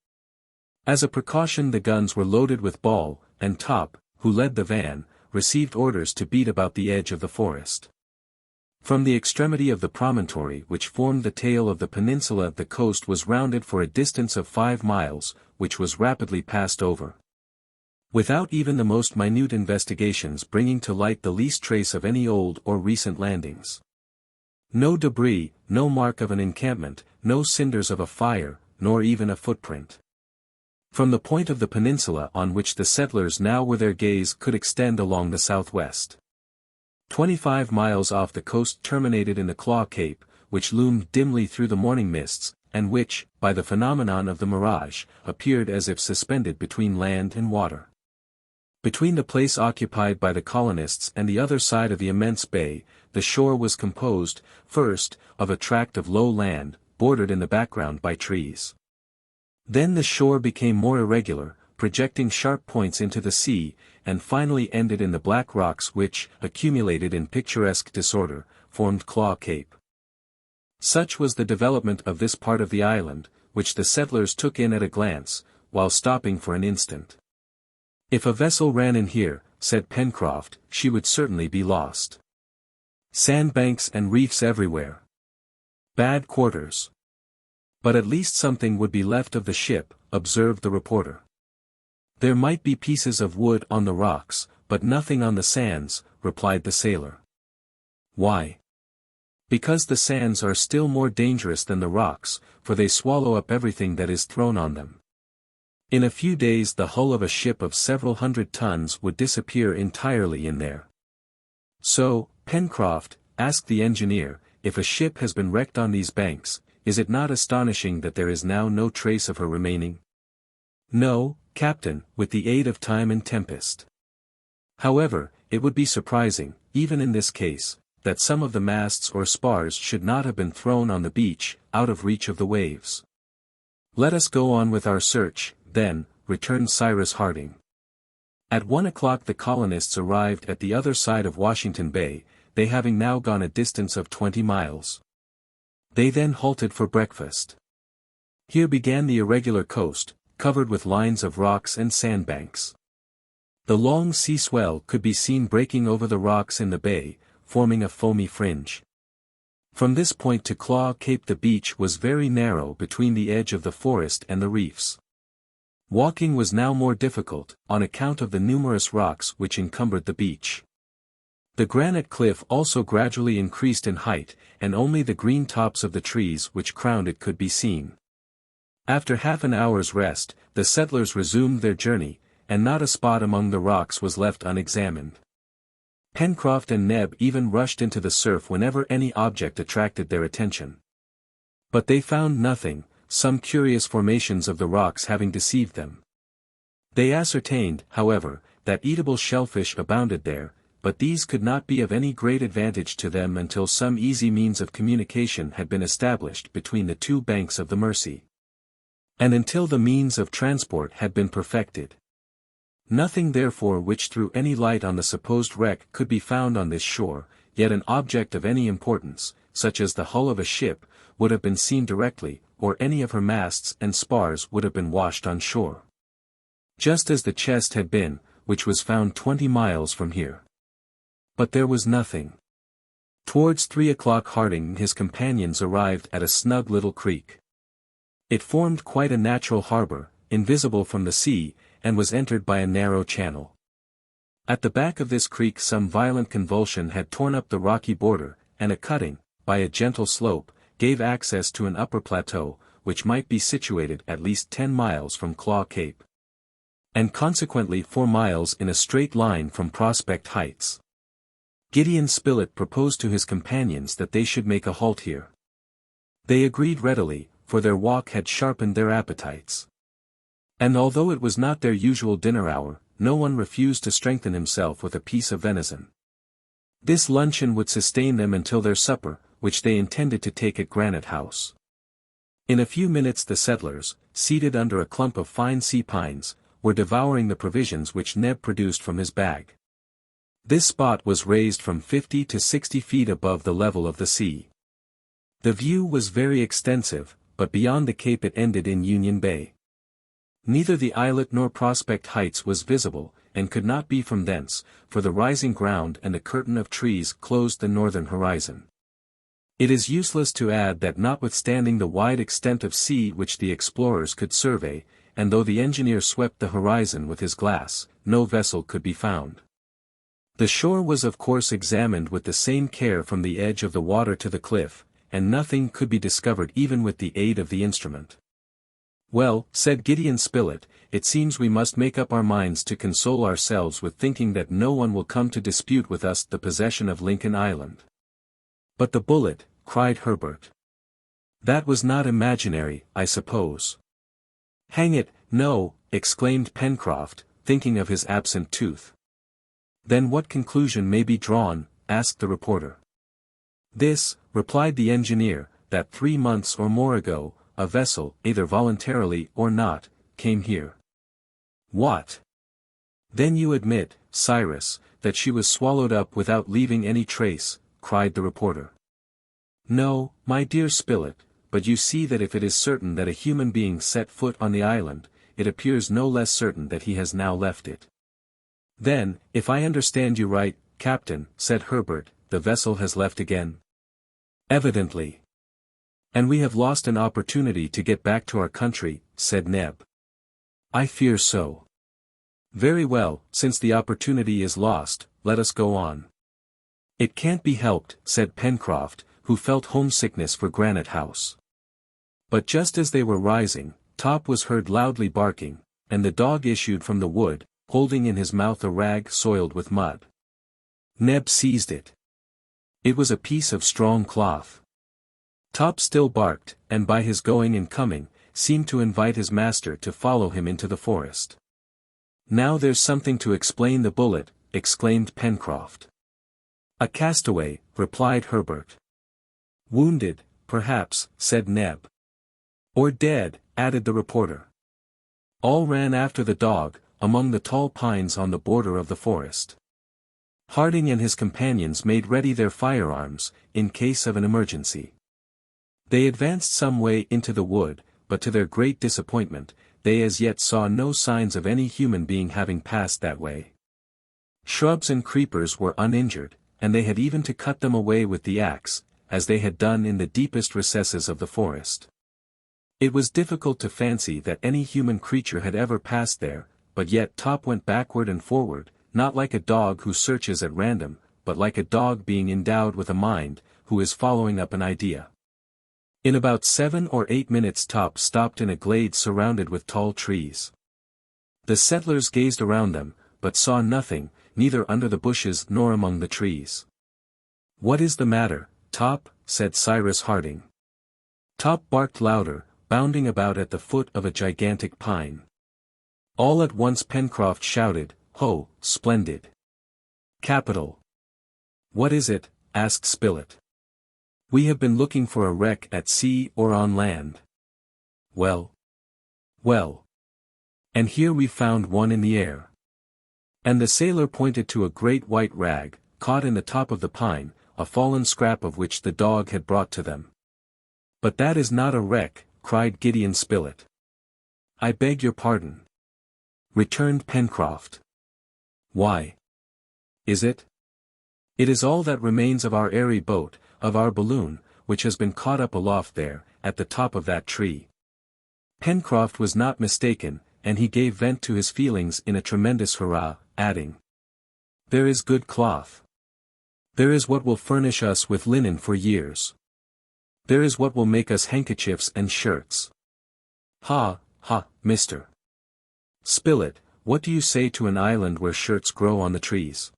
As a precaution the guns were loaded with ball, and Top, who led the van, received orders to beat about the edge of the forest. From the extremity of the promontory which formed the tail of the peninsula the coast was rounded for a distance of 5 miles, which was rapidly passed over, without even the most minute investigations bringing to light the least trace of any old or recent landings. No debris, no mark of an encampment, no cinders of a fire, nor even a footprint. From the point of the peninsula on which the settlers now were their gaze could extend along the southwest. 25 miles off the coast terminated in the Claw Cape, which loomed dimly through the morning mists, and which, by the phenomenon of the mirage, appeared as if suspended between land and water. Between the place occupied by the colonists and the other side of the immense bay, the shore was composed, first, of a tract of low land, bordered in the background by trees. Then the shore became more irregular, projecting sharp points into the sea, and finally ended in the black rocks which, accumulated in picturesque disorder, formed Claw Cape. Such was the development of this part of the island, which the settlers took in at a glance, while stopping for an instant. "If a vessel ran in here," said Pencroff, "she would certainly be lost. Sandbanks and reefs everywhere. Bad quarters." "But at least something would be left of the ship," observed the reporter. "There might be pieces of wood on the rocks, but nothing on the sands," replied the sailor. "Why?" "Because the sands are still more dangerous than the rocks, for they swallow up everything that is thrown on them. In a few days the hull of a ship of several hundred tons would disappear entirely in there. So, Pencroff, asked the engineer, if a ship has been wrecked on these banks, is it not astonishing that there is now no trace of her remaining? No, Captain, with the aid of time and tempest. However, it would be surprising, even in this case, that some of the masts or spars should not have been thrown on the beach, out of reach of the waves. Let us go on with our search, then, returned Cyrus Harding. At 1 o'clock the colonists arrived at the other side of Washington Bay, they having now gone a distance of 20 miles. They then halted for breakfast. Here began the irregular coast, covered with lines of rocks and sandbanks. The long sea swell could be seen breaking over the rocks in the bay, forming a foamy fringe. From this point to Claw Cape the beach was very narrow between the edge of the forest and the reefs. Walking was now more difficult, on account of the numerous rocks which encumbered the beach. The granite cliff also gradually increased in height, and only the green tops of the trees which crowned it could be seen. After half an hour's rest, the settlers resumed their journey, and not a spot among the rocks was left unexamined. Pencroff and Neb even rushed into the surf whenever any object attracted their attention. But they found nothing, some curious formations of the rocks having deceived them. They ascertained, however, that eatable shellfish abounded there, but these could not be of any great advantage to them until some easy means of communication had been established between the two banks of the Mercy. And until the means of transport had been perfected. Nothing therefore which threw any light on the supposed wreck could be found on this shore, yet an object of any importance, such as the hull of a ship, would have been seen directly, or any of her masts and spars would have been washed on shore. Just as the chest had been, which was found 20 miles from here. But there was nothing. Towards 3 o'clock Harding and his companions arrived at a snug little creek. It formed quite a natural harbor, invisible from the sea, and was entered by a narrow channel. At the back of this creek some violent convulsion had torn up the rocky border, and a cutting, by a gentle slope, gave access to an upper plateau, which might be situated at least 10 miles from Claw Cape. And consequently 4 miles in a straight line from Prospect Heights. Gideon Spilett proposed to his companions that they should make a halt here. They agreed readily, for their walk had sharpened their appetites. And although it was not their usual dinner hour, no one refused to strengthen himself with a piece of venison. This luncheon would sustain them until their supper, which they intended to take at Granite House. In a few minutes the settlers, seated under a clump of fine sea pines, were devouring the provisions which Neb produced from his bag. This spot was raised from 50 to 60 feet above the level of the sea. The view was very extensive, but beyond the cape it ended in Union Bay. Neither the islet nor Prospect Heights was visible, and could not be from thence, for the rising ground and a curtain of trees closed the northern horizon. It is useless to add that notwithstanding the wide extent of sea which the explorers could survey, and though the engineer swept the horizon with his glass, no vessel could be found. The shore was of course examined with the same care from the edge of the water to the cliff, and nothing could be discovered even with the aid of the instrument. "Well," said Gideon Spilett, "it seems we must make up our minds to console ourselves with thinking that no one will come to dispute with us the possession of Lincoln Island." "But the bullet," cried Herbert. "That was not imaginary, I suppose." "Hang it, no," exclaimed Pencroff, thinking of his absent tooth. "Then what conclusion may be drawn?" asked the reporter. "This," replied the engineer, "that 3 months or more ago, a vessel, either voluntarily or not, came here." "What? Then you admit, Cyrus, that she was swallowed up without leaving any trace," cried the reporter. "No, my dear Spilett, but you see that if it is certain that a human being set foot on the island, it appears no less certain that he has now left it." "Then, if I understand you right, Captain," said Herbert, "the vessel has left again?" "Evidently." "And we have lost an opportunity to get back to our country," said Neb. "I fear so." "Very well, since the opportunity is lost, let us go on." "It can't be helped," said Pencroff, who felt homesickness for Granite House. But just as they were rising, Top was heard loudly barking, and the dog issued from the wood, holding in his mouth a rag soiled with mud. Neb seized it. It was a piece of strong cloth. Top still barked, and by his going and coming, seemed to invite his master to follow him into the forest. "Now there's something to explain the bullet," exclaimed Pencroff. "A castaway," replied Herbert. "Wounded, perhaps," said Neb. "Or dead," added the reporter. All ran after the dog, among the tall pines on the border of the forest. Harding and his companions made ready their firearms, in case of an emergency. They advanced some way into the wood, but to their great disappointment, they as yet saw no signs of any human being having passed that way. Shrubs and creepers were uninjured, and they had even to cut them away with the axe, as they had done in the deepest recesses of the forest. It was difficult to fancy that any human creature had ever passed there, but yet Top went backward and forward, not like a dog who searches at random, but like a dog being endowed with a mind, who is following up an idea. In about 7 or 8 minutes Top stopped in a glade surrounded with tall trees. The settlers gazed around them, but saw nothing, neither under the bushes nor among the trees. "What is the matter, Top?" said Cyrus Harding. Top barked louder, bounding about at the foot of a gigantic pine. All at once Pencroff shouted, "Ho, splendid! Capital!" "What is it?" asked Spilett. "We have been looking for a wreck at sea or on land." "Well. Well. And here we found one in the air." And the sailor pointed to a great white rag, caught in the top of the pine, a fallen scrap of which the dog had brought to them. "But that is not a wreck," cried Gideon Spilett. "I beg your pardon," returned Pencroff. "Why? Is it? It is all that remains of our airy boat, of our balloon, which has been caught up aloft there, at the top of that tree." Pencroff was not mistaken, and he gave vent to his feelings in a tremendous hurrah, adding, "There is good cloth. There is what will furnish us with linen for years. There is what will make us handkerchiefs and shirts. Ha, ha, Mr. Spilett, what do you say to an island where shirts grow on the trees?"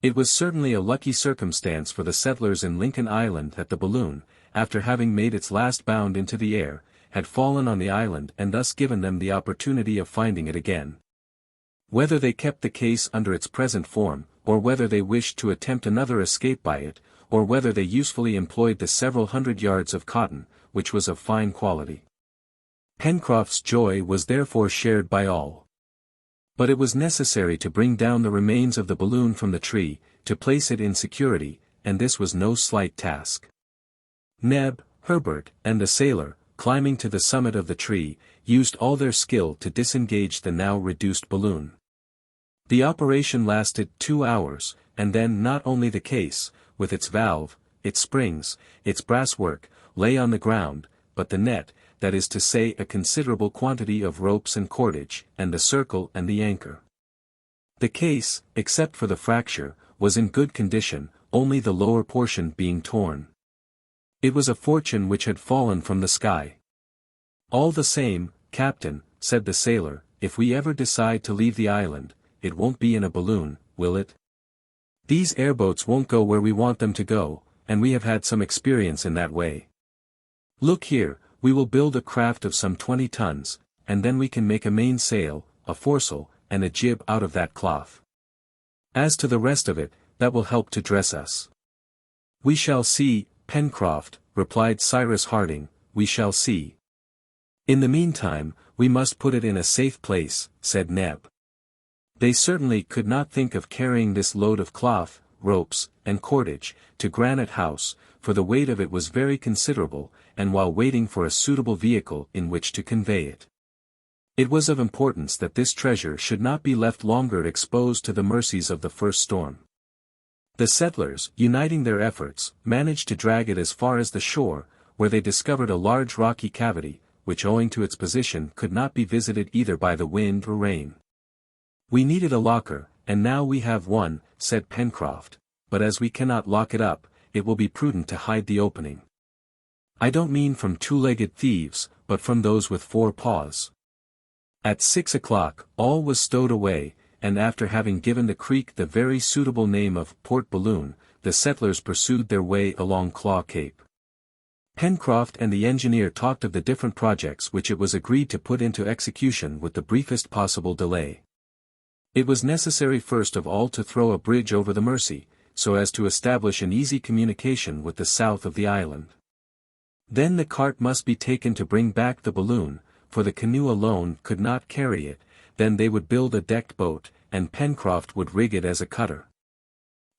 It was certainly a lucky circumstance for the settlers in Lincoln Island that the balloon, after having made its last bound into the air, had fallen on the island and thus given them the opportunity of finding it again. Whether they kept the case under its present form, or whether they wished to attempt another escape by it, or whether they usefully employed the several hundred yards of cotton, which was of fine quality. Pencroff's joy was therefore shared by all. But it was necessary to bring down the remains of the balloon from the tree, to place it in security, and this was no slight task. Neb, Herbert, and the sailor, climbing to the summit of the tree, used all their skill to disengage the now reduced balloon. The operation lasted 2 hours, and then not only the case, with its valve, its springs, its brasswork, lay on the ground, but the net, that is to say a considerable quantity of ropes and cordage, and the circle and the anchor. The case, except for the fracture, was in good condition, only the lower portion being torn. It was a fortune which had fallen from the sky. "All the same, Captain," said the sailor, "if we ever decide to leave the island, it won't be in a balloon, will it? These airboats won't go where we want them to go, and we have had some experience in that way. Look here, we will build a craft of some 20 tons, and then we can make a mainsail, a foresail, and a jib out of that cloth. As to the rest of it, that will help to dress us." "We shall see, Pencroff," replied Cyrus Harding, "we shall see." "In the meantime, we must put it in a safe place," said Neb. They certainly could not think of carrying this load of cloth, ropes, and cordage, to Granite House, for the weight of it was very considerable, and while waiting for a suitable vehicle in which to convey it. It was of importance that this treasure should not be left longer exposed to the mercies of the first storm. The settlers, uniting their efforts, managed to drag it as far as the shore, where they discovered a large rocky cavity, which owing to its position could not be visited either by the wind or rain. "We needed a locker, and now we have one," said Pencroff, "but as we cannot lock it up, it will be prudent to hide the opening. I don't mean from two-legged thieves, but from those with 4 paws." At 6 o'clock, all was stowed away, and after having given the creek the very suitable name of Port Balloon, the settlers pursued their way along Claw Cape. Pencroff and the engineer talked of the different projects which it was agreed to put into execution with the briefest possible delay. It was necessary first of all to throw a bridge over the Mersey, so as to establish an easy communication with the south of the island. Then the cart must be taken to bring back the balloon, for the canoe alone could not carry it. Then they would build a decked boat, and Pencroff would rig it as a cutter.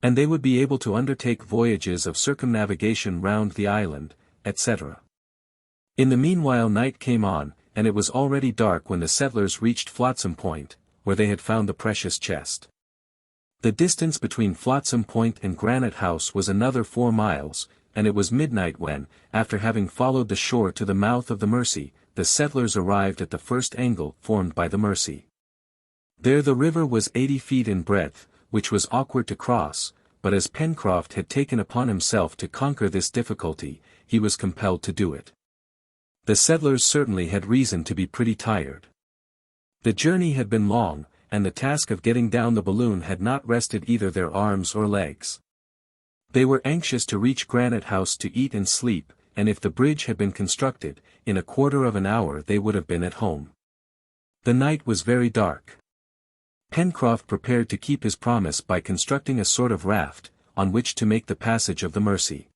And they would be able to undertake voyages of circumnavigation round the island, etc. In the meanwhile night came on, and it was already dark when the settlers reached Flotsam Point, where they had found the precious chest. The distance between Flotsam Point and Granite House was another 4 miles, and it was midnight when, after having followed the shore to the mouth of the Mersey, the settlers arrived at the first angle formed by the Mersey. There the river was 80 feet in breadth, which was awkward to cross, but as Pencroff had taken upon himself to conquer this difficulty, he was compelled to do it. The settlers certainly had reason to be pretty tired. The journey had been long, and the task of getting down the balloon had not rested either their arms or legs. They were anxious to reach Granite House to eat and sleep, and if the bridge had been constructed, in a quarter of an hour they would have been at home. The night was very dark. Pencroff prepared to keep his promise by constructing a sort of raft, on which to make the passage of the Mersey.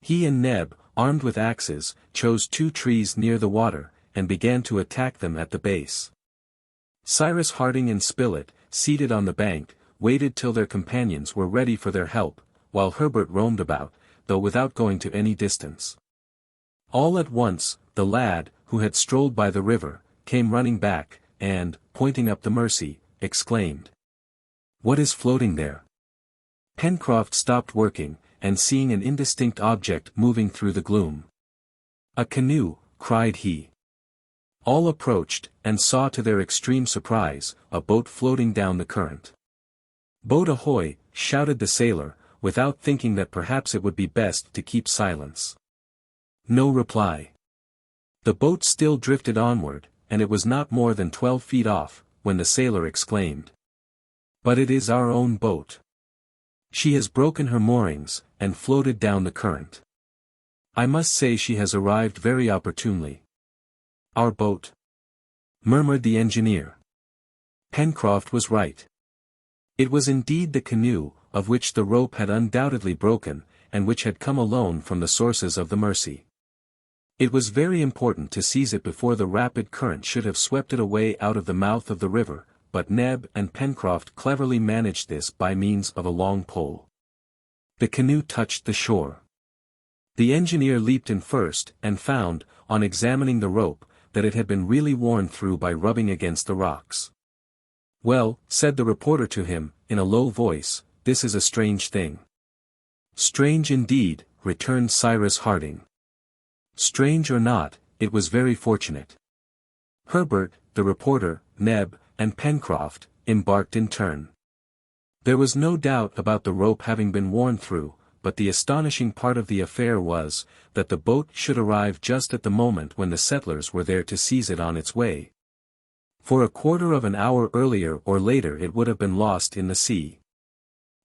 He and Neb, armed with axes, chose 2 trees near the water, and began to attack them at the base. Cyrus Harding and Spilett, seated on the bank, waited till their companions were ready for their help, while Herbert roamed about, though without going to any distance. All at once, the lad, who had strolled by the river, came running back, and, pointing up the Mersey, exclaimed, "What is floating there?" Pencroff stopped working, and seeing an indistinct object moving through the gloom. "A canoe," cried he. All approached, and saw to their extreme surprise, a boat floating down the current. "Boat ahoy!" shouted the sailor, without thinking that perhaps it would be best to keep silence. No reply. The boat still drifted onward, and it was not more than 12 feet off, when the sailor exclaimed, "But it is our own boat. She has broken her moorings, and floated down the current. I must say she has arrived very opportunely." "Our boat?" murmured the engineer. Pencroff was right. It was indeed the canoe, of which the rope had undoubtedly broken, and which had come alone from the sources of the Mersey. It was very important to seize it before the rapid current should have swept it away out of the mouth of the river, but Neb and Pencroff cleverly managed this by means of a long pole. The canoe touched the shore. The engineer leaped in first, and found, on examining the rope, that it had been really worn through by rubbing against the rocks. "Well," said the reporter to him, in a low voice, "this is a strange thing." "Strange indeed," returned Cyrus Harding. "Strange or not, it was very fortunate." Herbert, the reporter, Neb, and Pencroff, embarked in turn. There was no doubt about the rope having been worn through, but the astonishing part of the affair was, that the boat should arrive just at the moment when the settlers were there to seize it on its way. For a quarter of an hour earlier or later it would have been lost in the sea.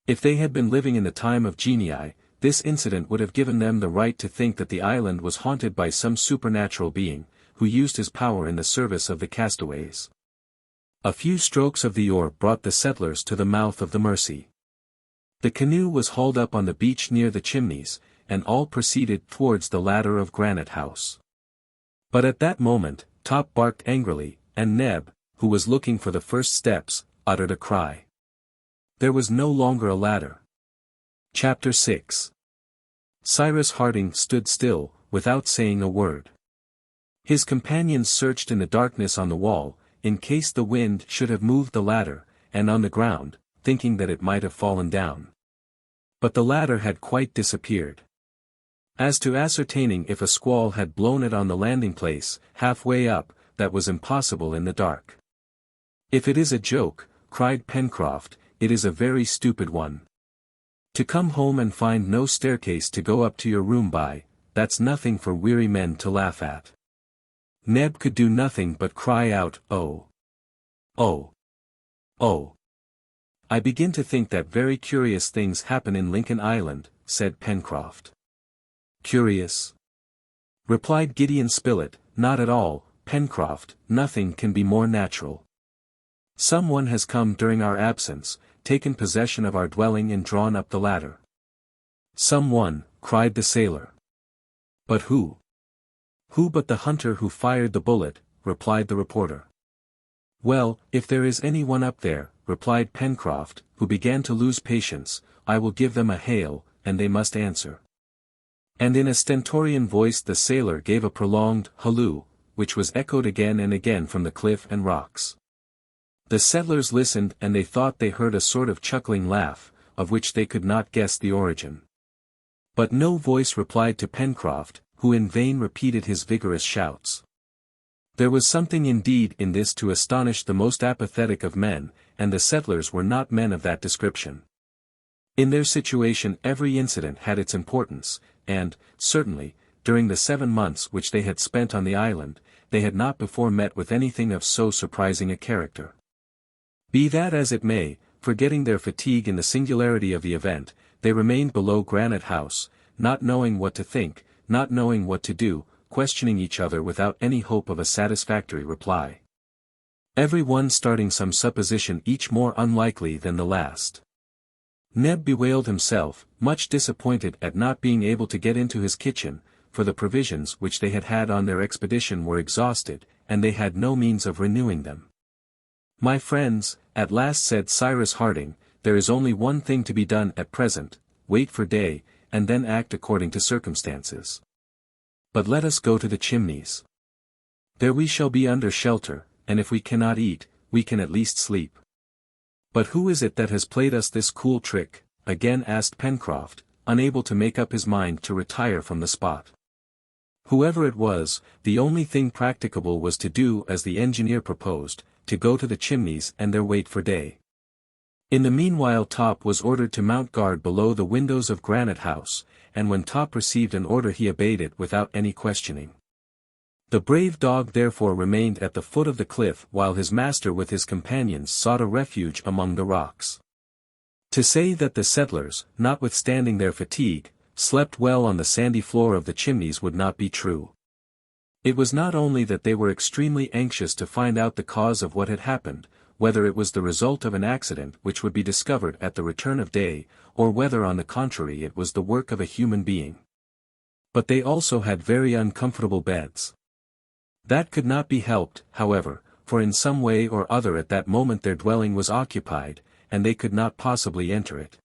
If they had been living in the time of genii, this incident would have given them the right to think that the island was haunted by some supernatural being, who used his power in the service of the castaways. A few strokes of the oar brought the settlers to the mouth of the Mersey. The canoe was hauled up on the beach near the Chimneys, and all proceeded towards the ladder of Granite House. But at that moment, Top barked angrily, and Neb, who was looking for the first steps, uttered a cry. There was no longer a ladder. Chapter 6. Cyrus Harding stood still, without saying a word. His companions searched in the darkness on the wall, in case the wind should have moved the ladder, and on the ground, thinking that it might have fallen down. But the ladder had quite disappeared. As to ascertaining if a squall had blown it on the landing place, halfway up, that was impossible in the dark. "If it is a joke," cried Pencroff, "it is a very stupid one. To come home and find no staircase to go up to your room by, that's nothing for weary men to laugh at." Neb could do nothing but cry out, "Oh! Oh! Oh! "I begin to think that very curious things happen in Lincoln Island," said Pencroff. "Curious?" replied Gideon Spilett. "Not at all, Pencroff, nothing can be more natural. Some one has come during our absence, taken possession of our dwelling and drawn up the ladder." "Some one," cried the sailor. "But who?" "Who but the hunter who fired the bullet," replied the reporter. "Well, if there is any one up there," replied Pencroff, who began to lose patience, "I will give them a hail, and they must answer." And in a stentorian voice the sailor gave a prolonged halloo, which was echoed again and again from the cliff and rocks. The settlers listened and they thought they heard a sort of chuckling laugh, of which they could not guess the origin. But no voice replied to Pencroff, who in vain repeated his vigorous shouts. There was something indeed in this to astonish the most apathetic of men, and the settlers were not men of that description. In their situation every incident had its importance, and, certainly, during the 7 months which they had spent on the island, they had not before met with anything of so surprising a character. Be that as it may, forgetting their fatigue in the singularity of the event, they remained below Granite House, not knowing what to think, not knowing what to do, questioning each other without any hope of a satisfactory reply. Every one starting some supposition each more unlikely than the last. Neb bewailed himself, much disappointed at not being able to get into his kitchen, for the provisions which they had had on their expedition were exhausted, and they had no means of renewing them. "My friends," at last said Cyrus Harding, "there is only one thing to be done at present, wait for day, and then act according to circumstances. But let us go to the Chimneys. There we shall be under shelter, and if we cannot eat, we can at least sleep." "But who is it that has played us this cool trick?" again asked Pencroff, unable to make up his mind to retire from the spot. Whoever it was, the only thing practicable was to do as the engineer proposed, to go to the Chimneys and there wait for day. In the meanwhile Top was ordered to mount guard below the windows of Granite House, and when Top received an order he obeyed it without any questioning. The brave dog therefore remained at the foot of the cliff while his master with his companions sought a refuge among the rocks. To say that the settlers, notwithstanding their fatigue, slept well on the sandy floor of the Chimneys would not be true. It was not only that they were extremely anxious to find out the cause of what had happened, whether it was the result of an accident which would be discovered at the return of day, or whether on the contrary it was the work of a human being. But they also had very uncomfortable beds. That could not be helped, however, for in some way or other at that moment their dwelling was occupied, and they could not possibly enter it.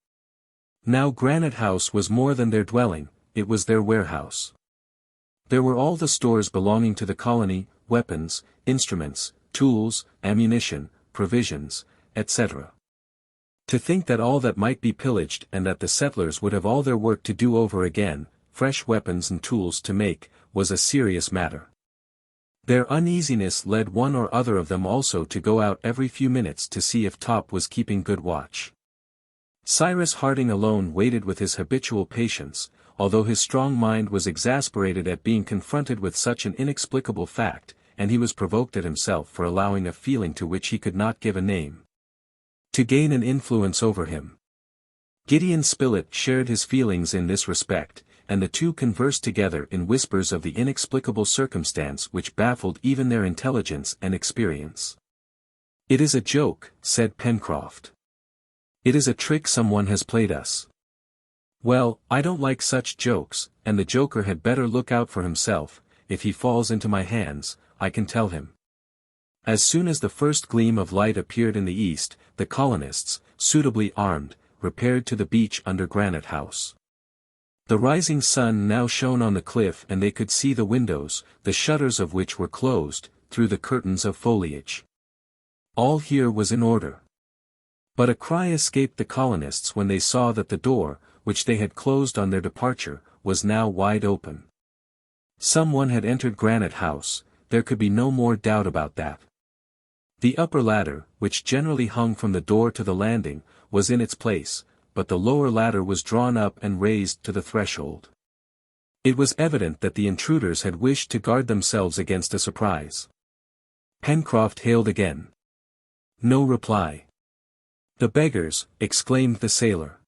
Now Granite House was more than their dwelling, it was their warehouse. There were all the stores belonging to the colony, weapons, instruments, tools, ammunition, provisions, etc. To think that all that might be pillaged and that the settlers would have all their work to do over again, fresh weapons and tools to make, was a serious matter. Their uneasiness led one or other of them also to go out every few minutes to see if Top was keeping good watch. Cyrus Harding alone waited with his habitual patience, although his strong mind was exasperated at being confronted with such an inexplicable fact, and he was provoked at himself for allowing a feeling to which he could not give a name to gain an influence over him. Gideon Spilett shared his feelings in this respect, and the two conversed together in whispers of the inexplicable circumstance which baffled even their intelligence and experience. "It is a joke," said Pencroff. "It is a trick someone has played us." "Well, I don't like such jokes, and the joker had better look out for himself. If he falls into my hands, I can tell him." As soon as the first gleam of light appeared in the east, the colonists, suitably armed, repaired to the beach under Granite House. The rising sun now shone on the cliff and they could see the windows, the shutters of which were closed, through the curtains of foliage. All here was in order. But a cry escaped the colonists when they saw that the door, which they had closed on their departure, was now wide open. Some one had entered Granite House, there could be no more doubt about that. The upper ladder, which generally hung from the door to the landing, was in its place, but the lower ladder was drawn up and raised to the threshold. It was evident that the intruders had wished to guard themselves against a surprise. Pencroff hailed again. No reply. "The beggars," exclaimed the sailor.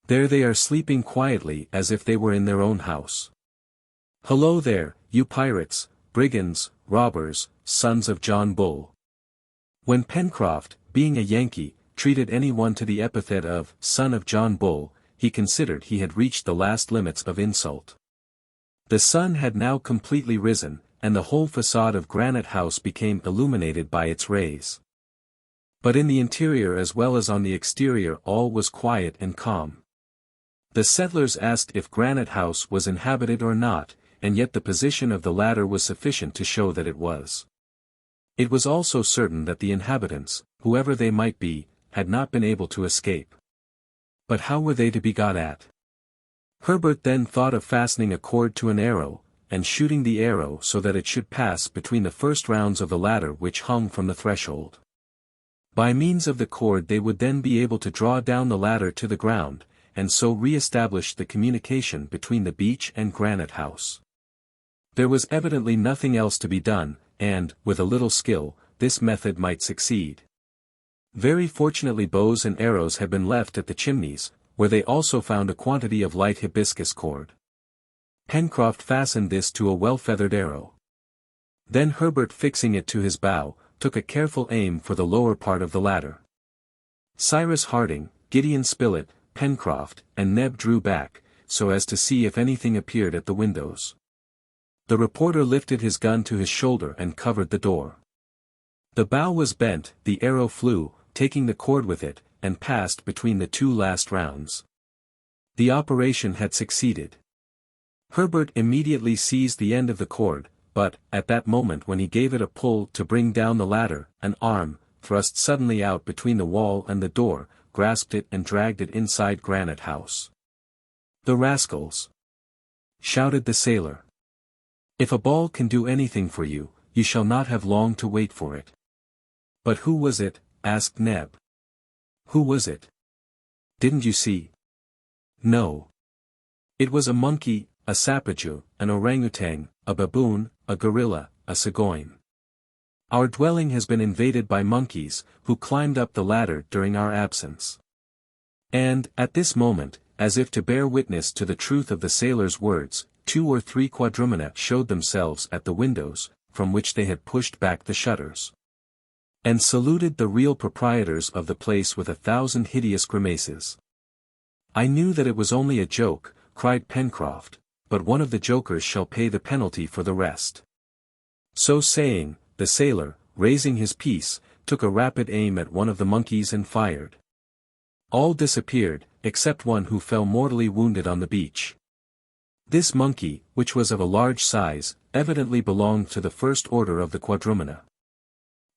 "There they are sleeping quietly as if they were in their own house. Hullo there, you pirates, brigands, robbers, sons of John Bull." When Pencroff, being a Yankee, treated anyone to the epithet of "son of John Bull," he considered he had reached the last limits of insult. The sun had now completely risen, and the whole facade of Granite House became illuminated by its rays. But in the interior as well as on the exterior all was quiet and calm. The settlers asked if Granite House was inhabited or not, and yet the position of the latter was sufficient to show that it was. It was also certain that the inhabitants, whoever they might be, had not been able to escape. But how were they to be got at? Herbert then thought of fastening a cord to an arrow, and shooting the arrow so that it should pass between the first rounds of the ladder which hung from the threshold. By means of the cord they would then be able to draw down the ladder to the ground, and so re-establish the communication between the beach and Granite House. There was evidently nothing else to be done, and, with a little skill, this method might succeed. Very fortunately bows and arrows had been left at the chimneys, where they also found a quantity of light hibiscus cord. Pencroff fastened this to a well-feathered arrow. Then Herbert, fixing it to his bow, took a careful aim for the lower part of the ladder. Cyrus Harding, Gideon Spilett, Pencroff, and Neb drew back, so as to see if anything appeared at the windows. The reporter lifted his gun to his shoulder and covered the door. The bow was bent, the arrow flew, taking the cord with it, and passed between the two last rounds. The operation had succeeded. Herbert immediately seized the end of the cord, but, at that moment when he gave it a pull to bring down the ladder, an arm, thrust suddenly out between the wall and the door, grasped it and dragged it inside Granite House. "The rascals!" shouted the sailor. "If a ball can do anything for you, you shall not have long to wait for it." "But who was it?" asked Neb. "Who was it? Didn't you see?" "No. It was a monkey, a sapajou, an orangutan, a baboon, a gorilla, a sagoin. Our dwelling has been invaded by monkeys, who climbed up the ladder during our absence." And, at this moment, as if to bear witness to the truth of the sailor's words, 2 or 3 quadrumana showed themselves at the windows, from which they had pushed back the shutters, and saluted the real proprietors of the place with 1,000 hideous grimaces. "I knew that it was only a joke," cried Pencroff, "but one of the jokers shall pay the penalty for the rest." So saying, the sailor, raising his piece, took a rapid aim at one of the monkeys and fired. All disappeared, except one who fell mortally wounded on the beach. This monkey, which was of a large size, evidently belonged to the first order of the quadrumana.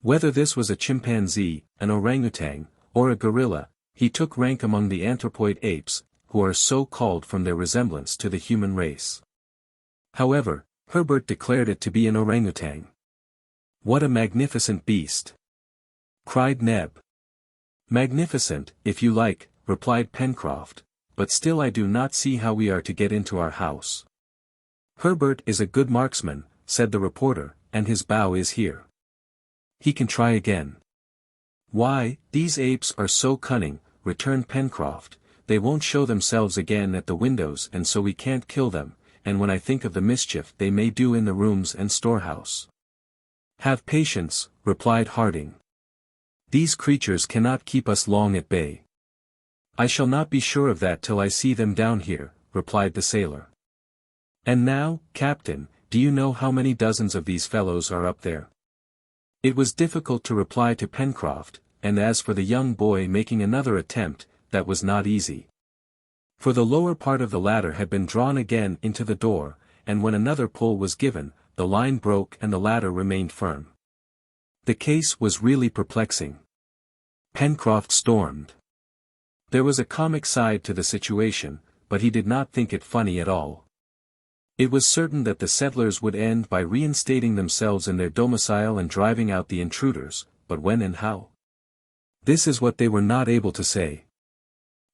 Whether this was a chimpanzee, an orangutan, or a gorilla, he took rank among the anthropoid apes, who are so called from their resemblance to the human race. However, Herbert declared it to be an orangutan. "What a magnificent beast!" cried Neb. "Magnificent, if you like," replied Pencroff, "but still I do not see how we are to get into our house." "Herbert is a good marksman," said the reporter, "and his bow is here. He can try again." "Why, these apes are so cunning," returned Pencroff, "they won't show themselves again at the windows, and so we can't kill them, and when I think of the mischief they may do in the rooms and storehouse." "Have patience," replied Harding. "These creatures cannot keep us long at bay." "I shall not be sure of that till I see them down here," replied the sailor. "And now, Captain, do you know how many dozens of these fellows are up there?" It was difficult to reply to Pencroff, and as for the young boy making another attempt, that was not easy. For the lower part of the ladder had been drawn again into the door, and when another pull was given, the line broke and the ladder remained firm. The case was really perplexing. Pencroff stormed. There was a comic side to the situation, but he did not think it funny at all. It was certain that the settlers would end by reinstating themselves in their domicile and driving out the intruders, but when and how? This is what they were not able to say.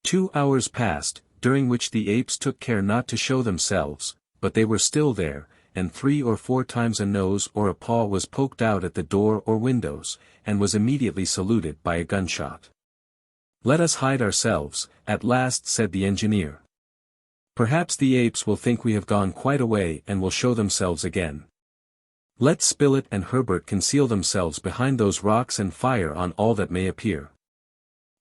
2 hours passed, during which the apes took care not to show themselves, but they were still there, and 3 or 4 times a nose or a paw was poked out at the door or windows, and was immediately saluted by a gunshot. "Let us hide ourselves," at last said the engineer. "Perhaps the apes will think we have gone quite away and will show themselves again. Let Spilett and Herbert conceal themselves behind those rocks and fire on all that may appear."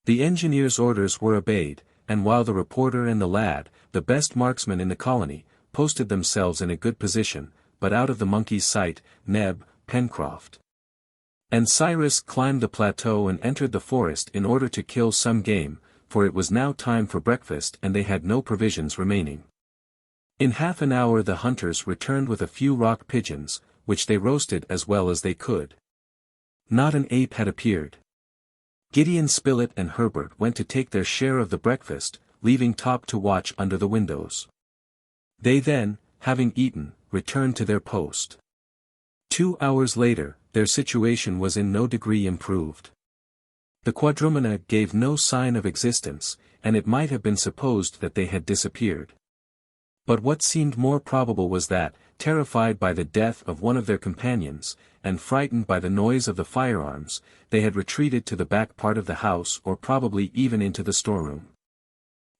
The engineer's orders were obeyed, and while the reporter and the lad, the best marksmen in the colony, posted themselves in a good position, but out of the monkey's sight, Neb, Pencroff, and Cyrus climbed the plateau and entered the forest in order to kill some game, for it was now time for breakfast and they had no provisions remaining. In half an hour the hunters returned with a few rock pigeons, which they roasted as well as they could. Not an ape had appeared. Gideon Spilett and Herbert went to take their share of the breakfast, leaving Top to watch under the windows. They then, having eaten, returned to their post. 2 hours later, their situation was in no degree improved. The quadrumana gave no sign of existence, and it might have been supposed that they had disappeared. But what seemed more probable was that, terrified by the death of one of their companions, and frightened by the noise of the firearms, they had retreated to the back part of the house or probably even into the storeroom.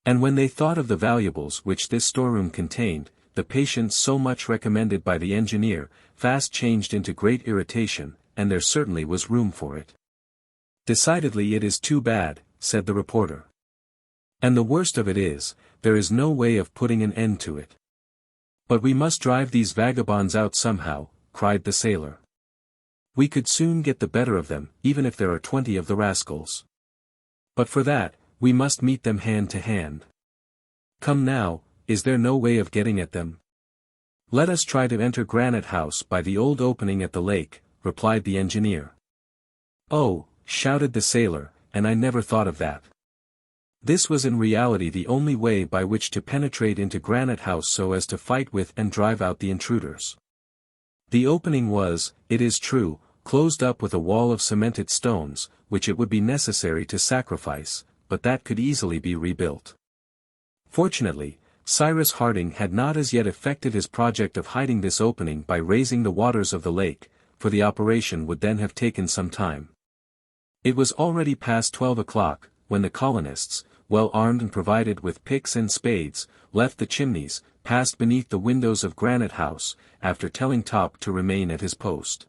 And when they thought of the valuables which this storeroom contained, the patience so much recommended by the engineer, fast changed into great irritation, and there certainly was room for it. "Decidedly it is too bad," said the reporter. "And the worst of it is, there is no way of putting an end to it." "But we must drive these vagabonds out somehow," cried the sailor. "We could soon get the better of them, even if there are 20 of the rascals. But for that, we must meet them hand to hand. Come now, is there no way of getting at them?" "Let us try to enter Granite House by the old opening at the lake," replied the engineer. "Oh," shouted the sailor, "and I never thought of that." This was in reality the only way by which to penetrate into Granite House so as to fight with and drive out the intruders. The opening was, it is true, closed up with a wall of cemented stones, which it would be necessary to sacrifice, but that could easily be rebuilt. Fortunately, Cyrus Harding had not as yet effected his project of hiding this opening by raising the waters of the lake, for the operation would then have taken some time. It was already past 12 o'clock, when the colonists, well armed and provided with picks and spades, left the chimneys, passed beneath the windows of Granite House, after telling Top to remain at his post,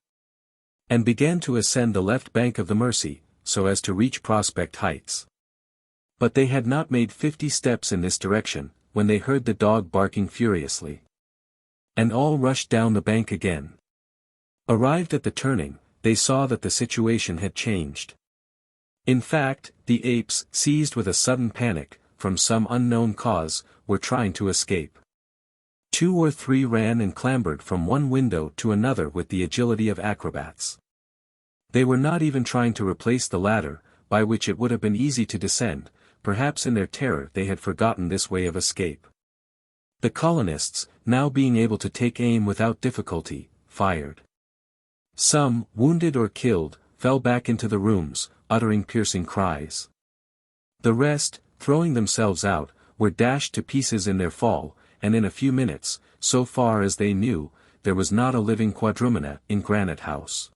and began to ascend the left bank of the Mersey, so as to reach Prospect Heights. But they had not made 50 steps in this direction, when they heard the dog barking furiously. And all rushed down the bank again. Arrived at the turning, they saw that the situation had changed. In fact, the apes, seized with a sudden panic, from some unknown cause, were trying to escape. 2 or 3 ran and clambered from one window to another with the agility of acrobats. They were not even trying to replace the ladder, by which it would have been easy to descend. Perhaps in their terror they had forgotten this way of escape. The colonists, now being able to take aim without difficulty, fired. Some, wounded or killed, fell back into the rooms, uttering piercing cries. The rest, throwing themselves out, were dashed to pieces in their fall, and in a few minutes, so far as they knew, there was not a living quadrumana in Granite House.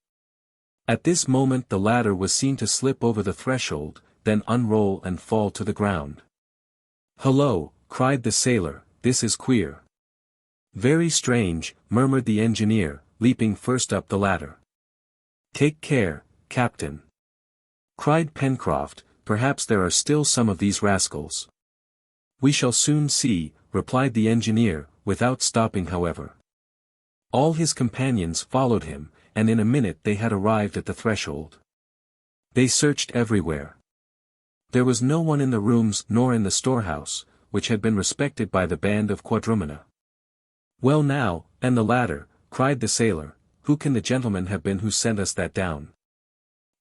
At this moment the ladder was seen to slip over the threshold, then unroll and fall to the ground. "Hullo," cried the sailor, "this is queer." "Very strange," murmured the engineer, leaping first up the ladder. "Take care, Captain," cried Pencroff, "perhaps there are still some of these rascals." "We shall soon see," replied the engineer, without stopping however. All his companions followed him, and in a minute they had arrived at the threshold. They searched everywhere. There was no one in the rooms nor in the storehouse, which had been respected by the band of quadrumana. "Well now, and the ladder," cried the sailor, "who can the gentleman have been who sent us that down?"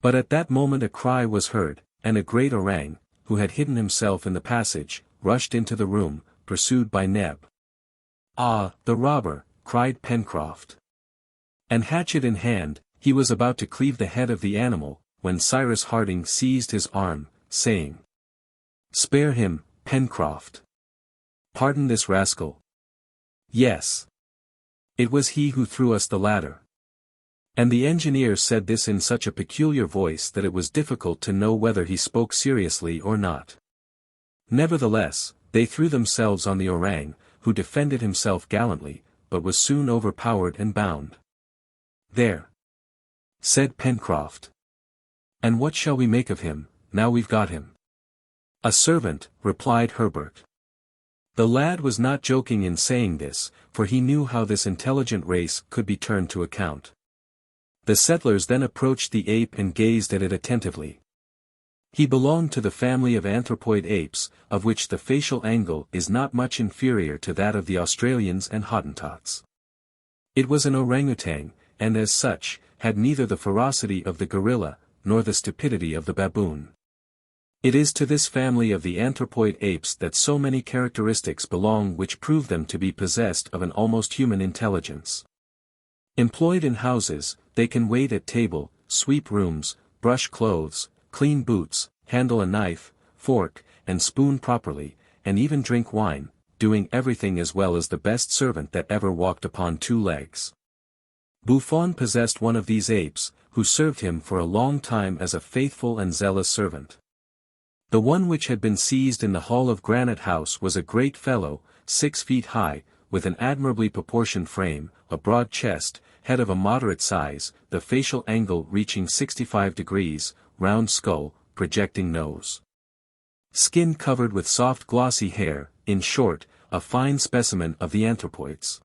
But at that moment a cry was heard, and a great orang, who had hidden himself in the passage, rushed into the room, pursued by Neb. "Ah, the robber!" cried Pencroff. And hatchet in hand, he was about to cleave the head of the animal, when Cyrus Harding seized his arm, saying, "Spare him, Pencroff. Pardon this rascal." "Yes. It was he who threw us the ladder." And the engineer said this in such a peculiar voice that it was difficult to know whether he spoke seriously or not. Nevertheless, they threw themselves on the orang, who defended himself gallantly, but was soon overpowered and bound. "There," said Pencroff. "And what shall we make of him, now we've got him?" "A servant," replied Herbert. The lad was not joking in saying this, for he knew how this intelligent race could be turned to account. The settlers then approached the ape and gazed at it attentively. He belonged to the family of anthropoid apes, of which the facial angle is not much inferior to that of the Australians and Hottentots. It was an orangutan, and as such, had neither the ferocity of the gorilla, nor the stupidity of the baboon. It is to this family of the anthropoid apes that so many characteristics belong which prove them to be possessed of an almost human intelligence. Employed in houses, they can wait at table, sweep rooms, brush clothes, clean boots, handle a knife, fork, and spoon properly, and even drink wine, doing everything as well as the best servant that ever walked upon two legs. Buffon possessed one of these apes, who served him for a long time as a faithful and zealous servant. The one which had been seized in the hall of Granite House was a great fellow, 6 feet high, with an admirably proportioned frame, a broad chest, head of a moderate size, the facial angle reaching 65 degrees, round skull, projecting nose. Skin covered with soft glossy hair, in short, a fine specimen of the anthropoids.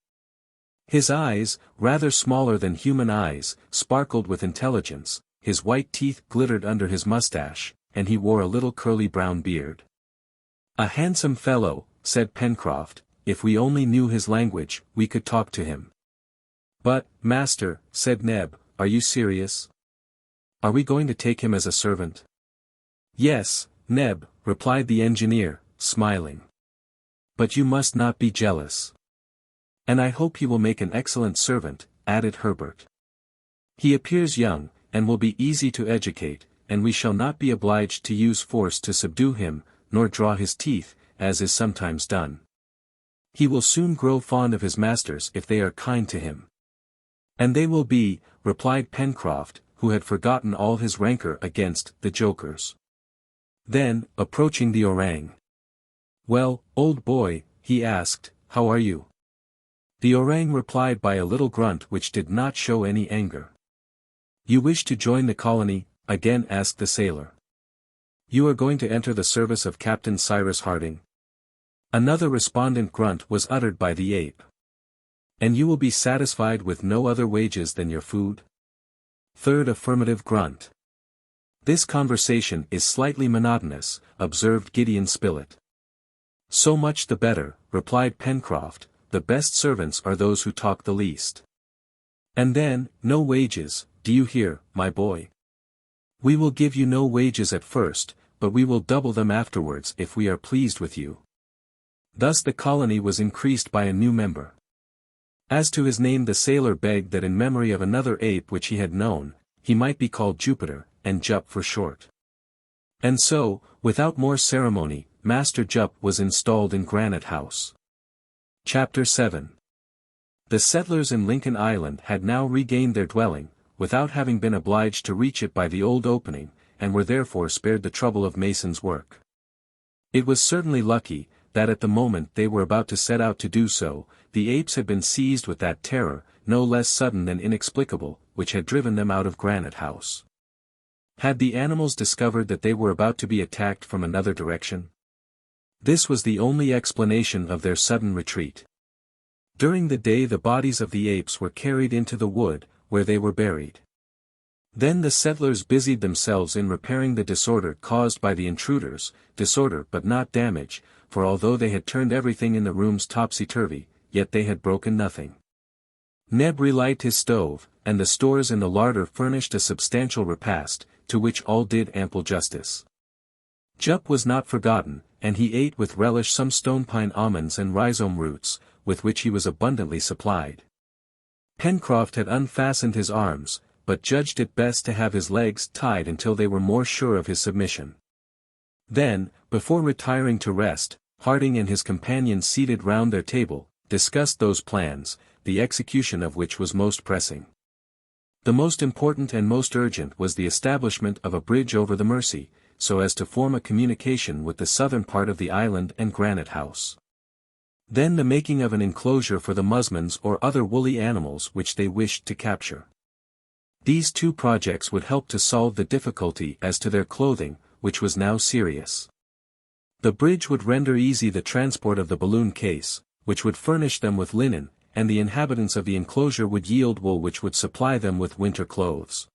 His eyes, rather smaller than human eyes, sparkled with intelligence, his white teeth glittered under his mustache, and he wore a little curly brown beard. "A handsome fellow," said Pencroff. "If we only knew his language, we could talk to him." "But, master," said Neb, "are you serious? Are we going to take him as a servant?" "Yes, Neb," replied the engineer, smiling. "But you must not be jealous." "And I hope he will make an excellent servant," added Herbert. "He appears young, and will be easy to educate, and we shall not be obliged to use force to subdue him, nor draw his teeth, as is sometimes done. He will soon grow fond of his masters if they are kind to him." "And they will be," replied Pencroff, who had forgotten all his rancor against the jokers. Then, approaching the orang. "Well, old boy," he asked, "how are you?" The orang replied by a little grunt which did not show any anger. "You wish to join the colony?" again asked the sailor. "You are going to enter the service of Captain Cyrus Harding?" Another respondent grunt was uttered by the ape. "And you will be satisfied with no other wages than your food?" Third affirmative grunt. "This conversation is slightly monotonous," observed Gideon Spilett. "So much the better," replied Pencroff, "the best servants are those who talk the least. And then, no wages, do you hear, my boy? We will give you no wages at first, but we will double them afterwards if we are pleased with you." Thus the colony was increased by a new member. As to his name, the sailor begged that in memory of another ape which he had known, he might be called Jupiter, and Jup for short. And so, without more ceremony, Master Jup was installed in Granite House. Chapter 7. The settlers in Lincoln Island had now regained their dwelling, without having been obliged to reach it by the old opening, and were therefore spared the trouble of mason's work. It was certainly lucky, that at the moment they were about to set out to do so, the apes had been seized with that terror, no less sudden than inexplicable, which had driven them out of Granite House. Had the animals discovered that they were about to be attacked from another direction? This was the only explanation of their sudden retreat. During the day the bodies of the apes were carried into the wood, where they were buried. Then the settlers busied themselves in repairing the disorder caused by the intruders, disorder but not damage, for although they had turned everything in the rooms topsy-turvy, yet they had broken nothing. Neb relighted his stove, and the stores in the larder furnished a substantial repast, to which all did ample justice. Jup was not forgotten, and he ate with relish some stonepine almonds and rhizome roots, with which he was abundantly supplied. Pencroff had unfastened his arms, but judged it best to have his legs tied until they were more sure of his submission. Then, before retiring to rest, Harding and his companions seated round their table, discussed those plans, the execution of which was most pressing. The most important and most urgent was the establishment of a bridge over the Mersey, so as to form a communication with the southern part of the island and Granite House. Then the making of an enclosure for the musmons or other woolly animals which they wished to capture. These two projects would help to solve the difficulty as to their clothing, which was now serious. The bridge would render easy the transport of the balloon case, which would furnish them with linen, and the inhabitants of the enclosure would yield wool which would supply them with winter clothes.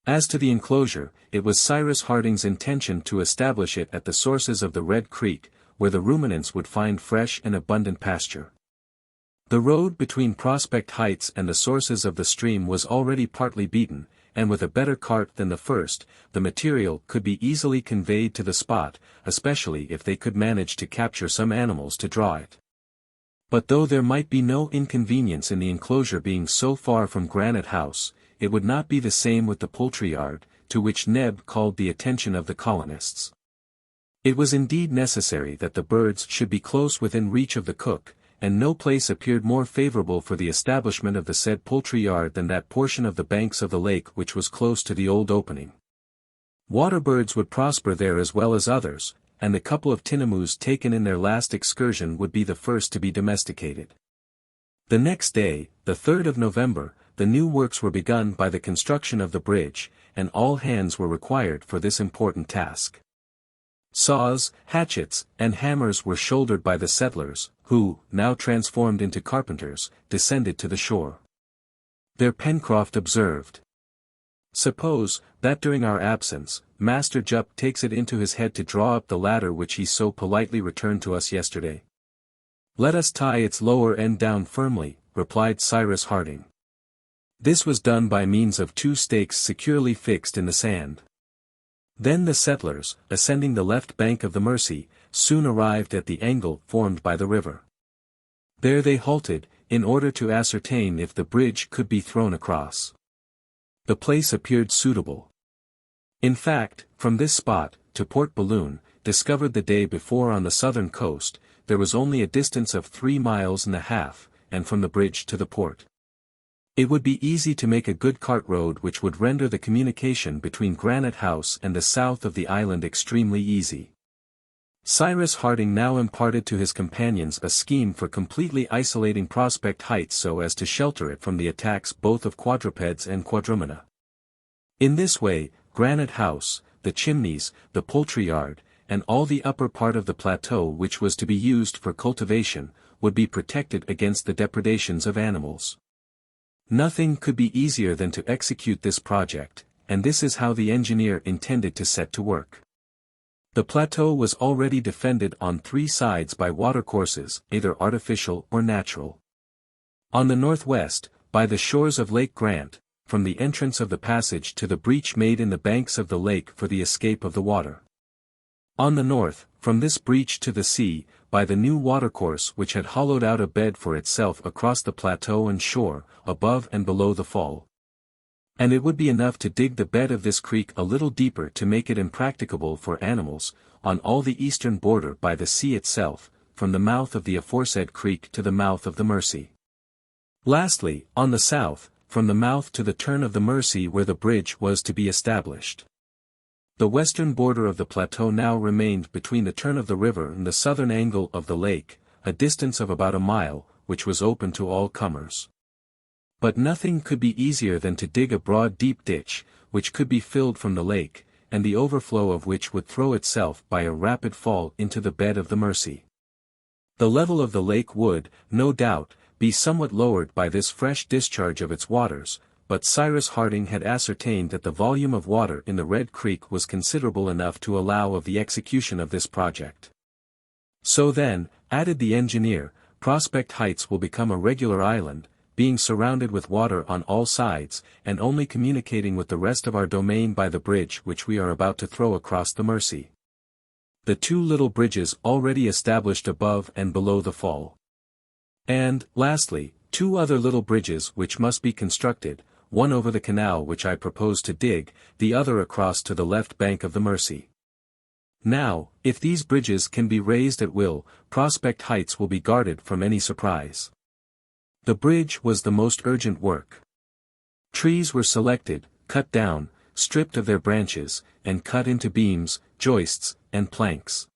As to the enclosure, it was Cyrus Harding's intention to establish it at the sources of the Red Creek, where the ruminants would find fresh and abundant pasture. The road between Prospect Heights and the sources of the stream was already partly beaten, and with a better cart than the first, the material could be easily conveyed to the spot, especially if they could manage to capture some animals to draw it. But though there might be no inconvenience in the enclosure being so far from Granite House, it would not be the same with the poultry yard, to which Neb called the attention of the colonists. It was indeed necessary that the birds should be close within reach of the cook, and no place appeared more favorable for the establishment of the said poultry yard than that portion of the banks of the lake which was close to the old opening. Water birds would prosper there as well as others, and the couple of tinamous taken in their last excursion would be the first to be domesticated. The next day, the 3rd of November, the new works were begun by the construction of the bridge, and all hands were required for this important task. Saws, hatchets, and hammers were shouldered by the settlers, who, now transformed into carpenters, descended to the shore. There Pencroff observed, "Suppose, that during our absence, Master Jup takes it into his head to draw up the ladder which he so politely returned to us yesterday." "Let us tie its lower end down firmly," replied Cyrus Harding. This was done by means of 2 stakes securely fixed in the sand. Then the settlers, ascending the left bank of the Mersey, soon arrived at the angle formed by the river. There they halted, in order to ascertain if the bridge could be thrown across. The place appeared suitable. In fact, from this spot, to Port Balloon, discovered the day before on the southern coast, there was only a distance of 3.5 miles, and from the bridge to the port. It would be easy to make a good cart road which would render the communication between Granite House and the south of the island extremely easy. Cyrus Harding now imparted to his companions a scheme for completely isolating Prospect Heights so as to shelter it from the attacks both of quadrupeds and quadrumana. In this way, Granite House, the chimneys, the poultry yard, and all the upper part of the plateau which was to be used for cultivation, would be protected against the depredations of animals. Nothing could be easier than to execute this project, and this is how the engineer intended to set to work. The plateau was already defended on 3 sides by watercourses, either artificial or natural. On the northwest, by the shores of Lake Grant, from the entrance of the passage to the breach made in the banks of the lake for the escape of the water. On the north, from this breach to the sea, by the new watercourse which had hollowed out a bed for itself across the plateau and shore, above and below the fall. And it would be enough to dig the bed of this creek a little deeper to make it impracticable for animals, on all the eastern border by the sea itself, from the mouth of the aforesaid creek to the mouth of the Mersey. Lastly, on the south, from the mouth to the turn of the Mersey where the bridge was to be established. The western border of the plateau now remained between the turn of the river and the southern angle of the lake, a distance of about a mile, which was open to all comers. But nothing could be easier than to dig a broad deep ditch, which could be filled from the lake, and the overflow of which would throw itself by a rapid fall into the bed of the Mersey. The level of the lake would, no doubt, be somewhat lowered by this fresh discharge of its waters, but Cyrus Harding had ascertained that the volume of water in the Red Creek was considerable enough to allow of the execution of this project. So then, added the engineer, Prospect Heights will become a regular island, being surrounded with water on all sides, and only communicating with the rest of our domain by the bridge which we are about to throw across the Mersey. The 2 little bridges already established above and below the fall. And, lastly, 2 other little bridges which must be constructed, one over the canal which I propose to dig, the other across to the left bank of the Mersey. Now, if these bridges can be raised at will, Prospect Heights will be guarded from any surprise. The bridge was the most urgent work. Trees were selected, cut down, stripped of their branches, and cut into beams, joists, and planks.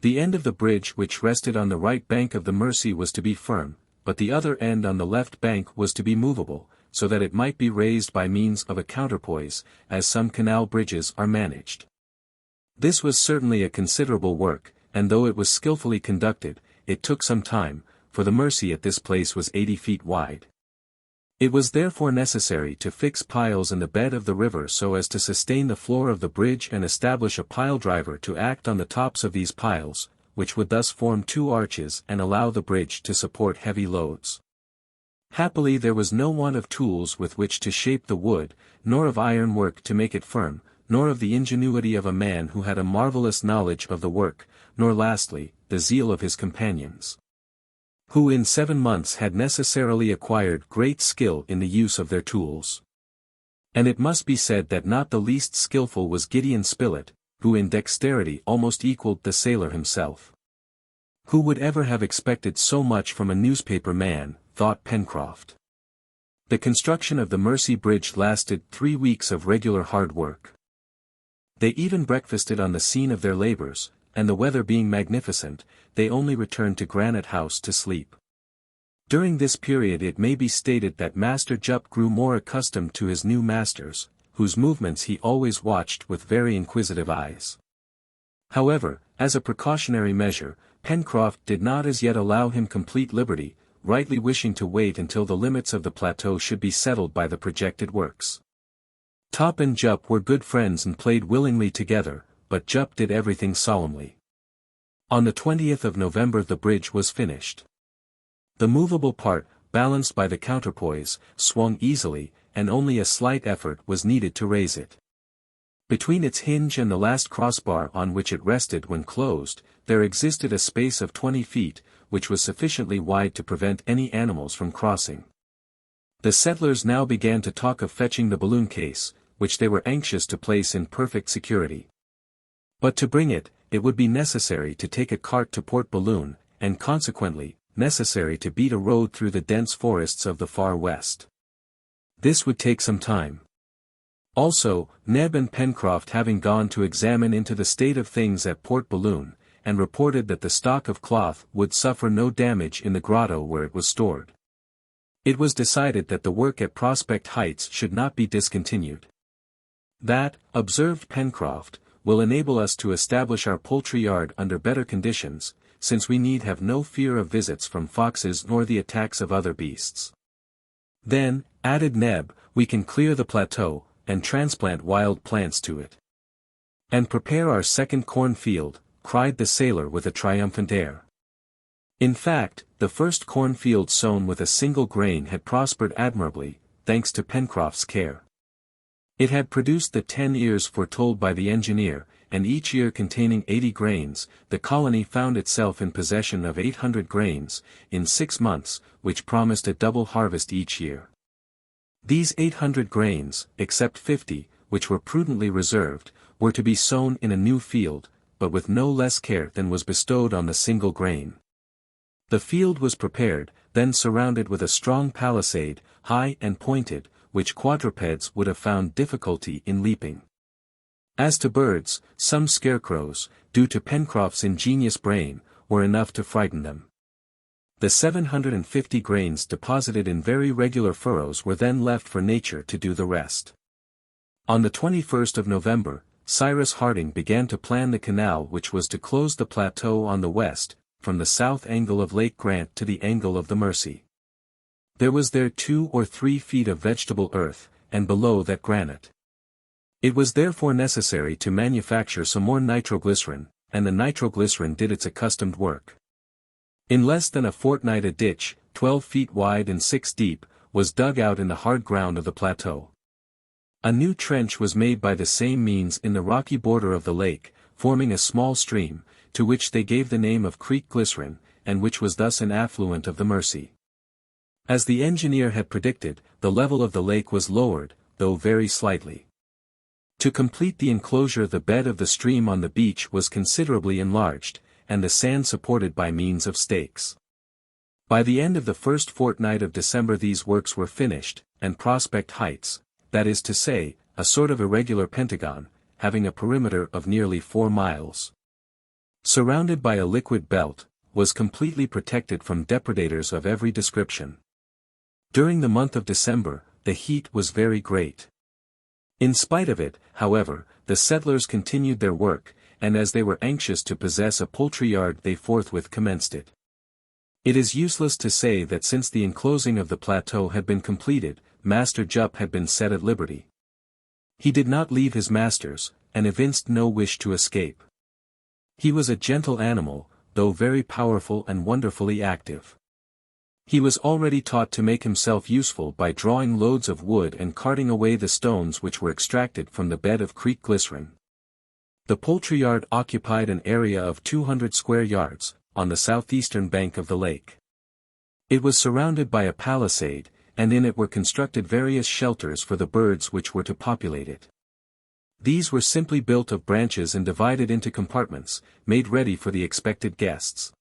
The end of the bridge which rested on the right bank of the Mersey was to be firm, but the other end on the left bank was to be movable, so that it might be raised by means of a counterpoise, as some canal bridges are managed. This was certainly a considerable work, and though it was skillfully conducted, it took some time, for the Mersey at this place was 80 feet wide. It was therefore necessary to fix piles in the bed of the river so as to sustain the floor of the bridge and establish a pile driver to act on the tops of these piles, which would thus form two arches and allow the bridge to support heavy loads. Happily there was no want of tools with which to shape the wood, nor of iron work to make it firm, nor of the ingenuity of a man who had a marvellous knowledge of the work, nor lastly, the zeal of his companions, who in 7 months had necessarily acquired great skill in the use of their tools. And it must be said that not the least skilful was Gideon Spilett, who in dexterity almost equalled the sailor himself. Who would ever have expected so much from a newspaper man, thought Pencroff. The construction of the Mersey Bridge lasted 3 weeks of regular hard work. They even breakfasted on the scene of their labors, and the weather being magnificent, they only returned to Granite House to sleep. During this period it may be stated that Master Jup grew more accustomed to his new masters, whose movements he always watched with very inquisitive eyes. However, as a precautionary measure, Pencroff did not as yet allow him complete liberty, rightly wishing to wait until the limits of the plateau should be settled by the projected works. Top and Jup were good friends and played willingly together, but Jup did everything solemnly. On the 20th of November the bridge was finished. The movable part, balanced by the counterpoise, swung easily, and only a slight effort was needed to raise it. Between its hinge and the last crossbar on which it rested when closed, there existed a space of 20 feet, which was sufficiently wide to prevent any animals from crossing. The settlers now began to talk of fetching the balloon case, which they were anxious to place in perfect security. But to bring it, it would be necessary to take a cart to Port Balloon, and consequently, necessary to beat a road through the dense forests of the far west. This would take some time. Also, Neb and Pencroff having gone to examine into the state of things at Port Balloon, and reported that the stock of cloth would suffer no damage in the grotto where it was stored. It was decided that the work at Prospect Heights should not be discontinued. That, observed Pencroff, will enable us to establish our poultry yard under better conditions, since we need have no fear of visits from foxes nor the attacks of other beasts. Then, added Neb, we can clear the plateau, and transplant wild plants to it. And prepare our second cornfield, cried the sailor with a triumphant air. In fact, the first cornfield sown with a single grain had prospered admirably, thanks to Pencroff's care. It had produced the 10 ears foretold by the engineer, and each ear containing 80 grains, the colony found itself in possession of 800 grains, in 6 months, which promised a double harvest each year. These 800 grains, except 50, which were prudently reserved, were to be sown in a new field, but with no less care than was bestowed on the single grain. The field was prepared, then surrounded with a strong palisade, high and pointed, which quadrupeds would have found difficulty in leaping. As to birds, some scarecrows, due to Pencroff's ingenious brain, were enough to frighten them. The 750 grains deposited in very regular furrows were then left for nature to do the rest. On the 21st of November, Cyrus Harding began to plan the canal which was to close the plateau on the west, from the south angle of Lake Grant to the angle of the Mersey. There was there 2 or 3 feet of vegetable earth, and below that granite. It was therefore necessary to manufacture some more nitroglycerin, and the nitroglycerin did its accustomed work. In less than a fortnight a ditch, 12 feet wide and 6 deep, was dug out in the hard ground of the plateau. A new trench was made by the same means in the rocky border of the lake, forming a small stream, to which they gave the name of Creek Glycerin, and which was thus an affluent of the Mersey. As the engineer had predicted, the level of the lake was lowered, though very slightly. To complete the enclosure the bed of the stream on the beach was considerably enlarged, and the sand supported by means of stakes. By the end of the first fortnight of December these works were finished, and Prospect Heights, that is to say, a sort of irregular pentagon, having a perimeter of nearly 4 miles, surrounded by a liquid belt, was completely protected from depredators of every description. During the month of December, the heat was very great. In spite of it, however, the settlers continued their work, and as they were anxious to possess a poultry yard they forthwith commenced it. It is useless to say that since the enclosing of the plateau had been completed, Master Jup had been set at liberty. He did not leave his masters, and evinced no wish to escape. He was a gentle animal, though very powerful and wonderfully active. He was already taught to make himself useful by drawing loads of wood and carting away the stones which were extracted from the bed of Creek Glycerine. The poultry yard occupied an area of 200 square yards, on the southeastern bank of the lake. It was surrounded by a palisade, and in it were constructed various shelters for the birds which were to populate it. These were simply built of branches and divided into compartments, made ready for the expected guests.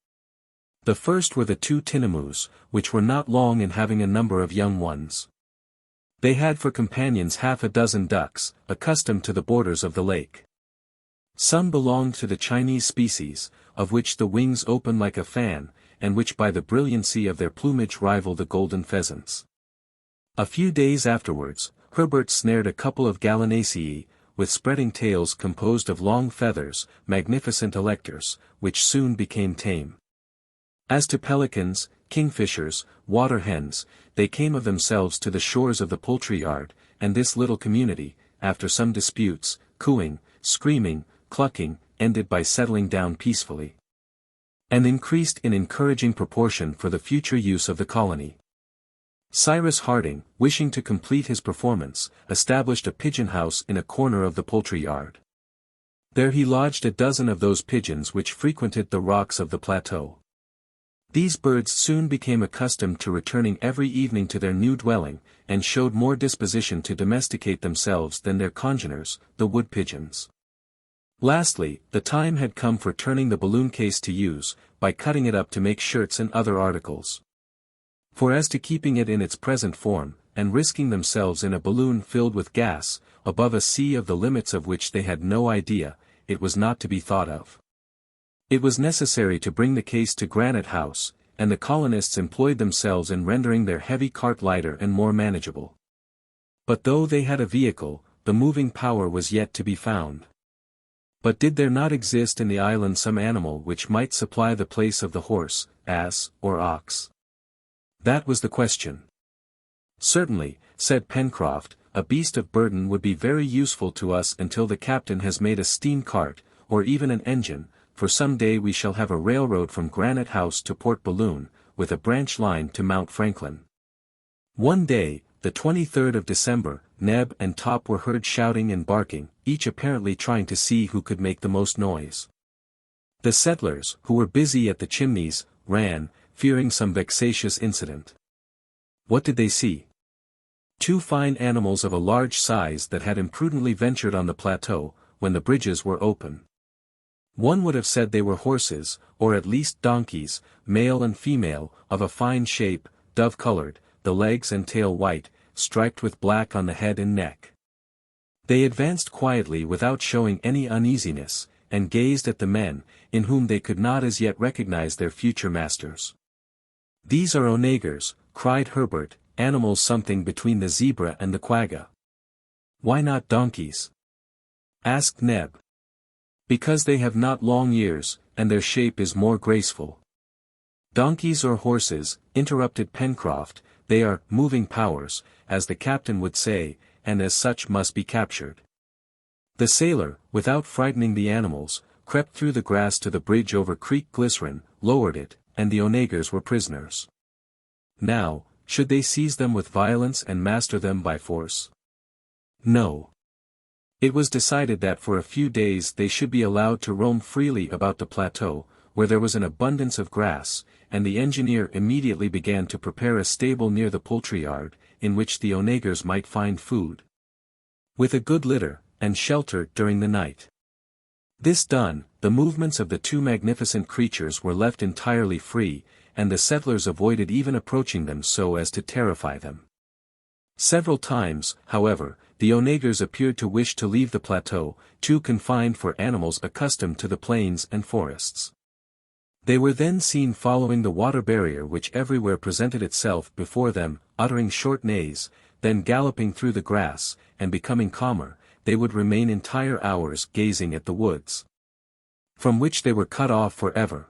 The first were the 2 tinamous, which were not long in having a number of young ones. They had for companions half a dozen ducks, accustomed to the borders of the lake. Some belonged to the Chinese species, of which the wings open like a fan, and which by the brilliancy of their plumage rival the golden pheasants. A few days afterwards, Herbert snared a couple of gallinaceae, with spreading tails composed of long feathers, magnificent electors, which soon became tame. As to pelicans, kingfishers, water hens, they came of themselves to the shores of the poultry yard, and this little community, after some disputes, cooing, screaming, clucking, ended by settling down peacefully, and increased in encouraging proportion for the future use of the colony. Cyrus Harding, wishing to complete his performance, established a pigeon house in a corner of the poultry yard. There he lodged a dozen of those pigeons which frequented the rocks of the plateau. These birds soon became accustomed to returning every evening to their new dwelling, and showed more disposition to domesticate themselves than their congeners, the wood pigeons. Lastly, the time had come for turning the balloon case to use, by cutting it up to make shirts and other articles. For as to keeping it in its present form, and risking themselves in a balloon filled with gas, above a sea of the limits of which they had no idea, it was not to be thought of. It was necessary to bring the case to Granite House, and the colonists employed themselves in rendering their heavy cart lighter and more manageable. But though they had a vehicle, the moving power was yet to be found. But did there not exist in the island some animal which might supply the place of the horse, ass, or ox? That was the question. Certainly, said Pencroff, a beast of burden would be very useful to us until the captain has made a steam cart, or even an engine, for some day we shall have a railroad from Granite House to Port Balloon, with a branch line to Mount Franklin. One day, the 23rd of December, Neb and Top were heard shouting and barking, each apparently trying to see who could make the most noise. The settlers, who were busy at the chimneys, ran, fearing some vexatious incident. What did they see? 2 fine animals of a large size that had imprudently ventured on the plateau, when the bridges were open. One would have said they were horses, or at least donkeys, male and female, of a fine shape, dove-colored, the legs and tail white, striped with black on the head and neck. They advanced quietly without showing any uneasiness, and gazed at the men, in whom they could not as yet recognize their future masters. These are onagers, cried Herbert, animals something between the zebra and the quagga. Why not donkeys? Asked Neb. Because they have not long ears, and their shape is more graceful. Donkeys or horses, interrupted Pencroff, they are moving powers, as the captain would say, and as such must be captured. The sailor, without frightening the animals, crept through the grass to the bridge over Creek Glycerine, lowered it, and the onagers were prisoners. Now, should they seize them with violence and master them by force? No. It was decided that for a few days they should be allowed to roam freely about the plateau, where there was an abundance of grass, and the engineer immediately began to prepare a stable near the poultry yard, in which the onagers might find food, with a good litter, and shelter during the night. This done, the movements of the 2 magnificent creatures were left entirely free, and the settlers avoided even approaching them so as to terrify them. Several times, however, the onagers appeared to wish to leave the plateau, too confined for animals accustomed to the plains and forests. They were then seen following the water barrier which everywhere presented itself before them, uttering short neighs, then galloping through the grass, and becoming calmer, they would remain entire hours gazing at the woods, from which they were cut off forever.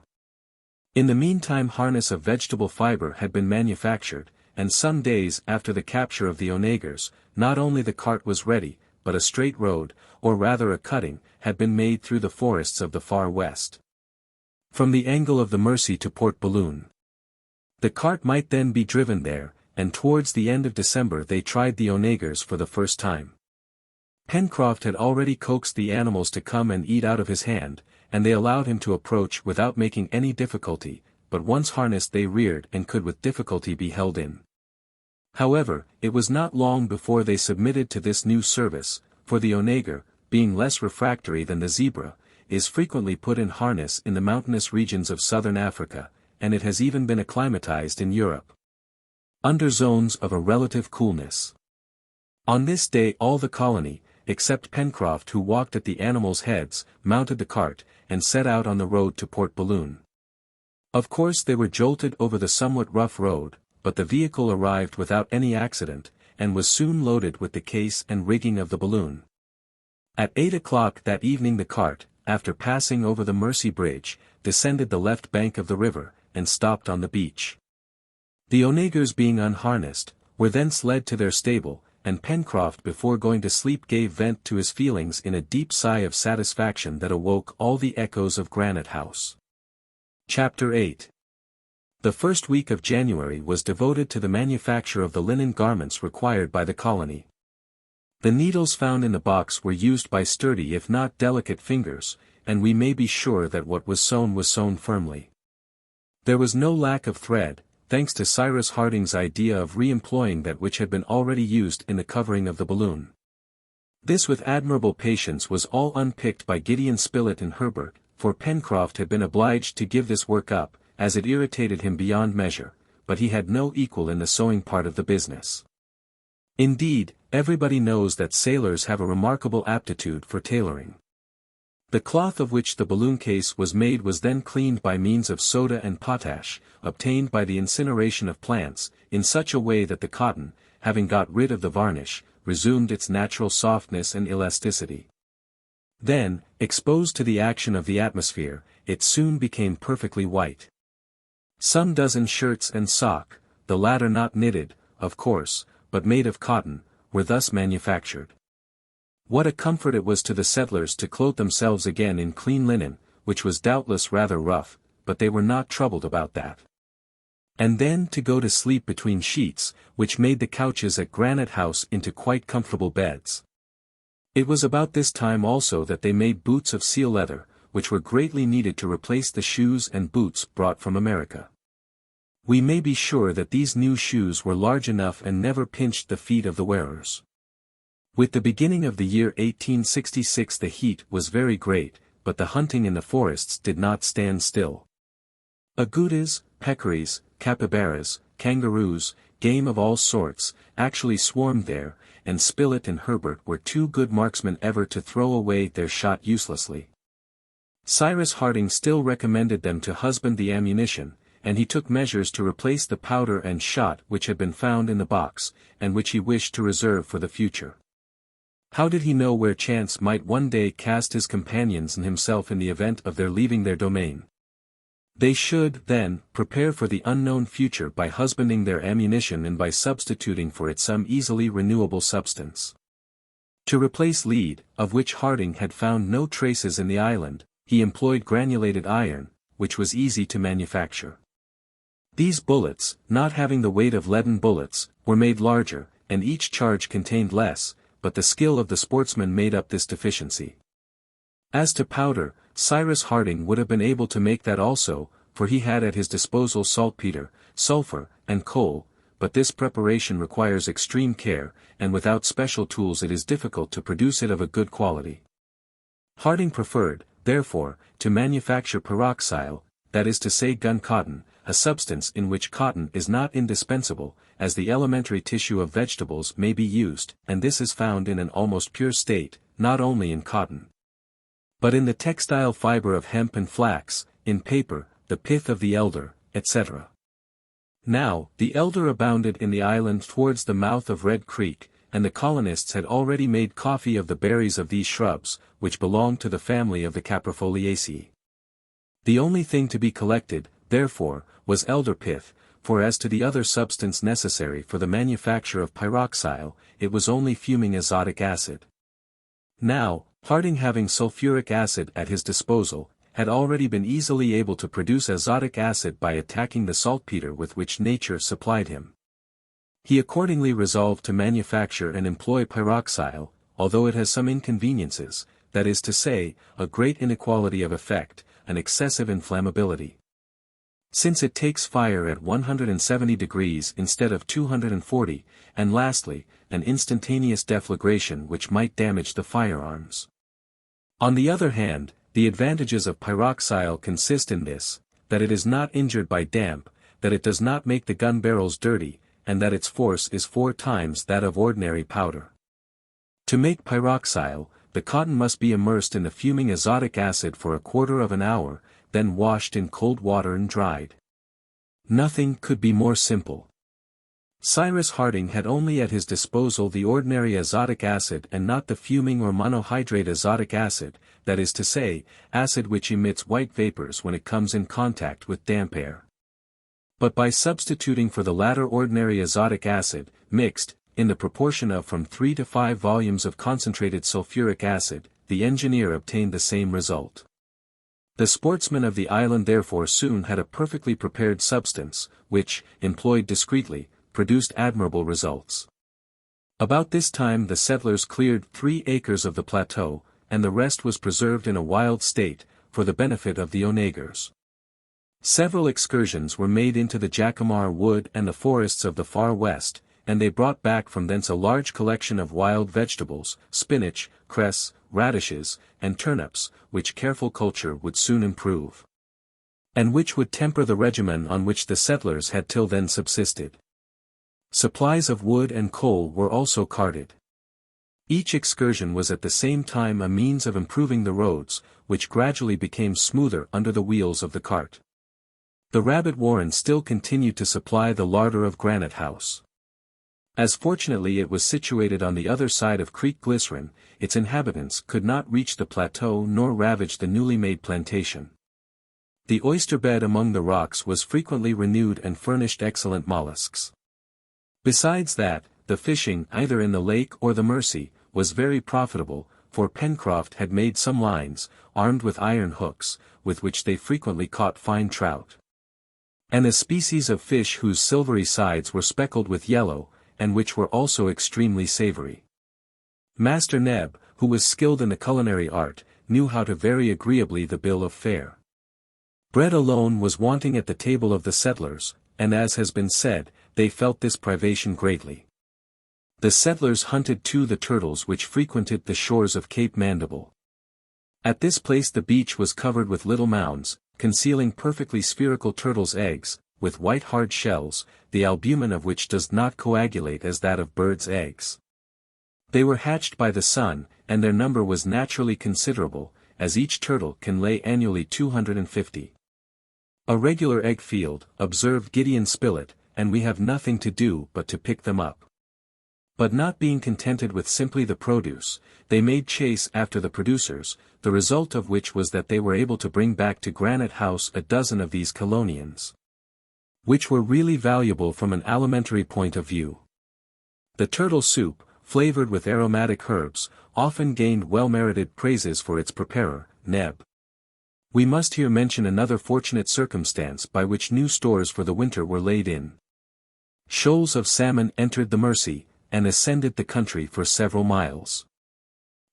In the meantime harness of vegetable fiber had been manufactured, and some days after the capture of the onagers, not only the cart was ready, but a straight road, or rather a cutting, had been made through the forests of the far west, from the angle of the Mersey to Port Balloon. The cart might then be driven there, and towards the end of December they tried the onagers for the first time. Pencroff had already coaxed the animals to come and eat out of his hand, and they allowed him to approach without making any difficulty, but once harnessed they reared and could with difficulty be held in. However, it was not long before they submitted to this new service, for the onager, being less refractory than the zebra, is frequently put in harness in the mountainous regions of southern Africa, and it has even been acclimatized in Europe, under zones of a relative coolness. On this day all the colony, except Pencroff who walked at the animals' heads, mounted the cart, and set out on the road to Port Balloon. Of course they were jolted over the somewhat rough road, but the vehicle arrived without any accident, and was soon loaded with the case and rigging of the balloon. At 8 o'clock that evening the cart, after passing over the Mersey Bridge, descended the left bank of the river, and stopped on the beach. The onagers being unharnessed, were thence led to their stable, and Pencroff before going to sleep gave vent to his feelings in a deep sigh of satisfaction that awoke all the echoes of Granite House. Chapter 8. The first week of January was devoted to the manufacture of the linen garments required by the colony. The needles found in the box were used by sturdy if not delicate fingers, and we may be sure that what was sewn firmly. There was no lack of thread, thanks to Cyrus Harding's idea of re-employing that which had been already used in the covering of the balloon. This with admirable patience was all unpicked by Gideon Spilett and Harbert, for Pencroff had been obliged to give this work up, as it irritated him beyond measure, but he had no equal in the sewing part of the business. Indeed, everybody knows that sailors have a remarkable aptitude for tailoring. The cloth of which the balloon case was made was then cleaned by means of soda and potash, obtained by the incineration of plants, in such a way that the cotton, having got rid of the varnish, resumed its natural softness and elasticity. Then, exposed to the action of the atmosphere, it soon became perfectly white. Some dozen shirts and sock, the latter not knitted, of course, but made of cotton, were thus manufactured. What a comfort it was to the settlers to clothe themselves again in clean linen, which was doubtless rather rough, but they were not troubled about that. And then to go to sleep between sheets, which made the couches at Granite House into quite comfortable beds. It was about this time also that they made boots of seal leather, which were greatly needed to replace the shoes and boots brought from America. We may be sure that these new shoes were large enough and never pinched the feet of the wearers. With the beginning of the year 1866 the heat was very great, but the hunting in the forests did not stand still. Agoutis, peccaries, capybaras, kangaroos, game of all sorts, actually swarmed there, and Spilett and Harbert were too good marksmen ever to throw away their shot uselessly. Cyrus Harding still recommended them to husband the ammunition, and he took measures to replace the powder and shot which had been found in the box, and which he wished to reserve for the future. How did he know where chance might one day cast his companions and himself in the event of their leaving their domain? They should, then, prepare for the unknown future by husbanding their ammunition and by substituting for it some easily renewable substance. To replace lead, of which Harding had found no traces in the island, he employed granulated iron, which was easy to manufacture. These bullets, not having the weight of leaden bullets, were made larger, and each charge contained less, but the skill of the sportsman made up this deficiency. As to powder, Cyrus Harding would have been able to make that also, for he had at his disposal saltpeter, sulfur, and coal, but this preparation requires extreme care, and without special tools it is difficult to produce it of a good quality. Harding preferred, therefore, to manufacture pyroxyle, that is to say gun cotton, a substance in which cotton is not indispensable, as the elementary tissue of vegetables may be used, and this is found in an almost pure state, not only in cotton, but in the textile fiber of hemp and flax, in paper, the pith of the elder, etc. Now, the elder abounded in the island towards the mouth of Red Creek, and the colonists had already made coffee of the berries of these shrubs, which belonged to the family of the Caprifoliaceae. The only thing to be collected, therefore, was elder pith, for as to the other substance necessary for the manufacture of pyroxyle, it was only fuming azotic acid. Now, Harding, having sulfuric acid at his disposal, had already been easily able to produce azotic acid by attacking the saltpeter with which nature supplied him. He accordingly resolved to manufacture and employ pyroxyle, although it has some inconveniences, that is to say, a great inequality of effect, an excessive inflammability. Since it takes fire at 170 degrees instead of 240, and lastly, an instantaneous deflagration which might damage the firearms. On the other hand, the advantages of pyroxyle consist in this, that it is not injured by damp, that it does not make the gun barrels dirty, and that its force is 4 times that of ordinary powder. To make pyroxyle, the cotton must be immersed in the fuming azotic acid for a quarter of an hour, then washed in cold water and dried. Nothing could be more simple. Cyrus Harding had only at his disposal the ordinary azotic acid and not the fuming or monohydrate azotic acid, that is to say, acid which emits white vapors when it comes in contact with damp air. But by substituting for the latter ordinary azotic acid, mixed, in the proportion of from 3 to 5 volumes of concentrated sulfuric acid, the engineer obtained the same result. The sportsmen of the island therefore soon had a perfectly prepared substance, which, employed discreetly, produced admirable results. About this time the settlers cleared 3 acres of the plateau, and the rest was preserved in a wild state, for the benefit of the onagers. Several excursions were made into the jacamar wood and the forests of the far west, and they brought back from thence a large collection of wild vegetables, spinach, cress, radishes, and turnips, which careful culture would soon improve, and which would temper the regimen on which the settlers had till then subsisted. Supplies of wood and coal were also carted. Each excursion was at the same time a means of improving the roads, which gradually became smoother under the wheels of the cart. The rabbit warren still continued to supply the larder of Granite House. As fortunately it was situated on the other side of Creek Glycerin, its inhabitants could not reach the plateau nor ravage the newly made plantation. The oyster bed among the rocks was frequently renewed and furnished excellent mollusks. Besides that, the fishing either in the lake or the Mersey, was very profitable, for Pencroff had made some lines, armed with iron hooks, with which they frequently caught fine trout, and a species of fish whose silvery sides were speckled with yellow, and which were also extremely savory. Master Neb, who was skilled in the culinary art, knew how to vary agreeably the bill of fare. Bread alone was wanting at the table of the settlers, and as has been said, they felt this privation greatly. The settlers hunted too the turtles which frequented the shores of Cape Mandible. At this place the beach was covered with little mounds, concealing perfectly spherical turtles' eggs, with white hard shells, the albumen of which does not coagulate as that of birds' eggs. They were hatched by the sun, and their number was naturally considerable, as each turtle can lay annually 250. A regular egg field, observed Gideon Spilett, and we have nothing to do but to pick them up. But not being contented with simply the produce, they made chase after the producers, the result of which was that they were able to bring back to Granite House a dozen of these chelonians, which were really valuable from an alimentary point of view. The turtle soup, flavored with aromatic herbs, often gained well-merited praises for its preparer, Neb. We must here mention another fortunate circumstance by which new stores for the winter were laid in. Shoals of salmon entered the Mersey, and ascended the country for several miles.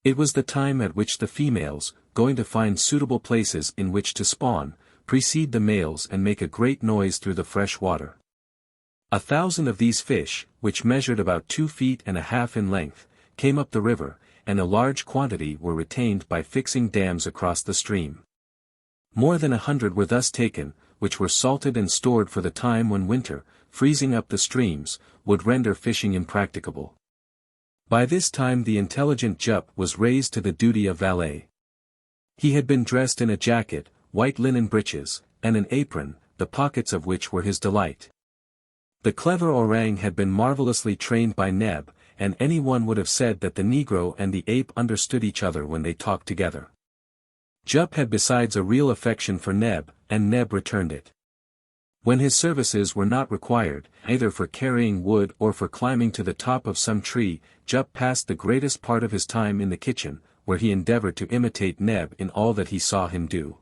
It was the time at which the females, going to find suitable places in which to spawn, precede the males and make a great noise through the fresh water. 1,000 of these fish, which measured about 2 feet and a half in length, came up the river, and a large quantity were retained by fixing dams across the stream. More than 100 were thus taken, which were salted and stored for the time when winter, freezing up the streams, would render fishing impracticable. By this time the intelligent Jup was raised to the duty of valet. He had been dressed in a jacket, white linen breeches, and an apron, the pockets of which were his delight. The clever orang had been marvelously trained by Neb, and anyone would have said that the Negro and the ape understood each other when they talked together. Jup had besides a real affection for Neb, and Neb returned it. When his services were not required, either for carrying wood or for climbing to the top of some tree, Jup passed the greatest part of his time in the kitchen, where he endeavored to imitate Neb in all that he saw him do.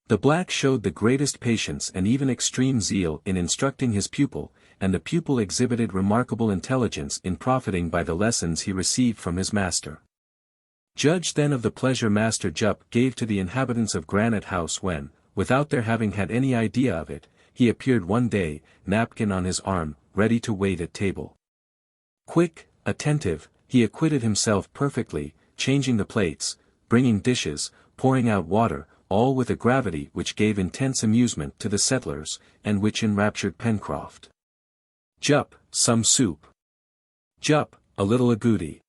The black showed the greatest patience and even extreme zeal in instructing his pupil, and the pupil exhibited remarkable intelligence in profiting by the lessons he received from his master. Judge then of the pleasure Master Jup gave to the inhabitants of Granite House when, without their having had any idea of it, he appeared one day, napkin on his arm, ready to wait at table. Quick, attentive, he acquitted himself perfectly, changing the plates, bringing dishes, pouring out water, all with a gravity which gave intense amusement to the settlers, and which enraptured Pencroff. Jup, some soup. Jup, a little agouti.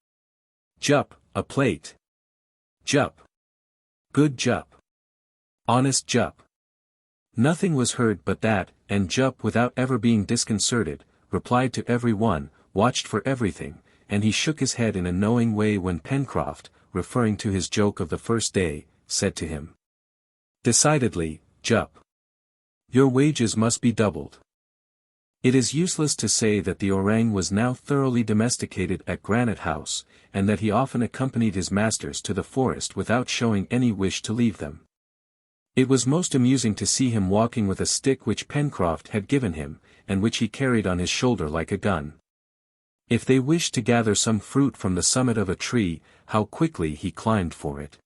Jup, a plate. Jup. Good Jup. Honest Jup. Nothing was heard but that, and Jup without ever being disconcerted, replied to every one, watched for everything, and he shook his head in a knowing way when Pencroff, referring to his joke of the first day, said to him, "Decidedly, Jup. Your wages must be doubled." It is useless to say that the orang was now thoroughly domesticated at Granite House, and that he often accompanied his masters to the forest without showing any wish to leave them. It was most amusing to see him walking with a stick which Pencroff had given him, and which he carried on his shoulder like a gun. If they wished to gather some fruit from the summit of a tree, how quickly he climbed for it.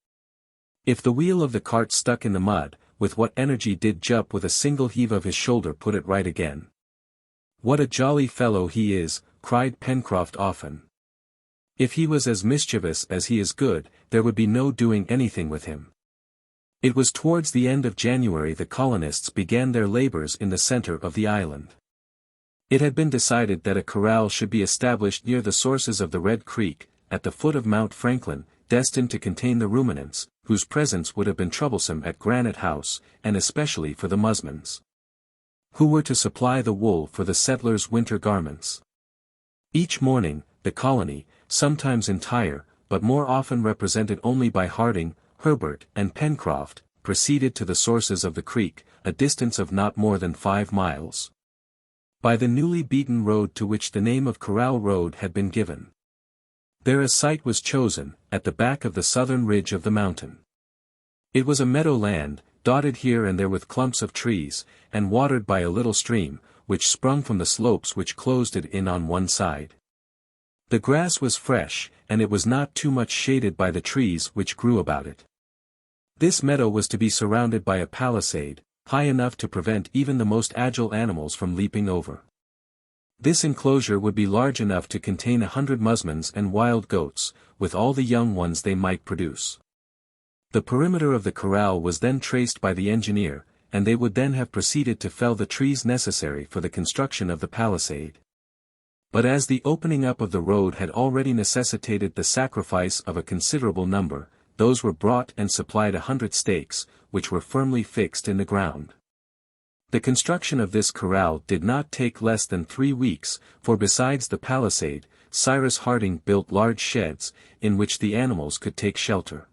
If the wheel of the cart stuck in the mud, with what energy did Jup with a single heave of his shoulder put it right again. "What a jolly fellow he is," cried Pencroff often. "If he was as mischievous as he is good, there would be no doing anything with him." It was towards the end of January the colonists began their labors in the center of the island. It had been decided that a corral should be established near the sources of the Red Creek, at the foot of Mount Franklin, destined to contain the ruminants, whose presence would have been troublesome at Granite House, and especially for the musmons, who were to supply the wool for the settlers' winter garments. Each morning, the colony, sometimes entire, but more often represented only by Harding, Herbert, and Pencroff, proceeded to the sources of the creek, a distance of not more than 5 miles. By the newly beaten road to which the name of Corral Road had been given. There a site was chosen, at the back of the southern ridge of the mountain. It was a meadow land, dotted here and there with clumps of trees, and watered by a little stream, which sprung from the slopes which closed it in on one side. The grass was fresh, and it was not too much shaded by the trees which grew about it. This meadow was to be surrounded by a palisade, high enough to prevent even the most agile animals from leaping over. This enclosure would be large enough to contain 100 musmons and wild goats, with all the young ones they might produce. The perimeter of the corral was then traced by the engineer, and they would then have proceeded to fell the trees necessary for the construction of the palisade. But as the opening up of the road had already necessitated the sacrifice of a considerable number, those were brought and supplied 100 stakes, which were firmly fixed in the ground. The construction of this corral did not take less than 3 weeks, for besides the palisade, Cyrus Harding built large sheds, in which the animals could take shelter.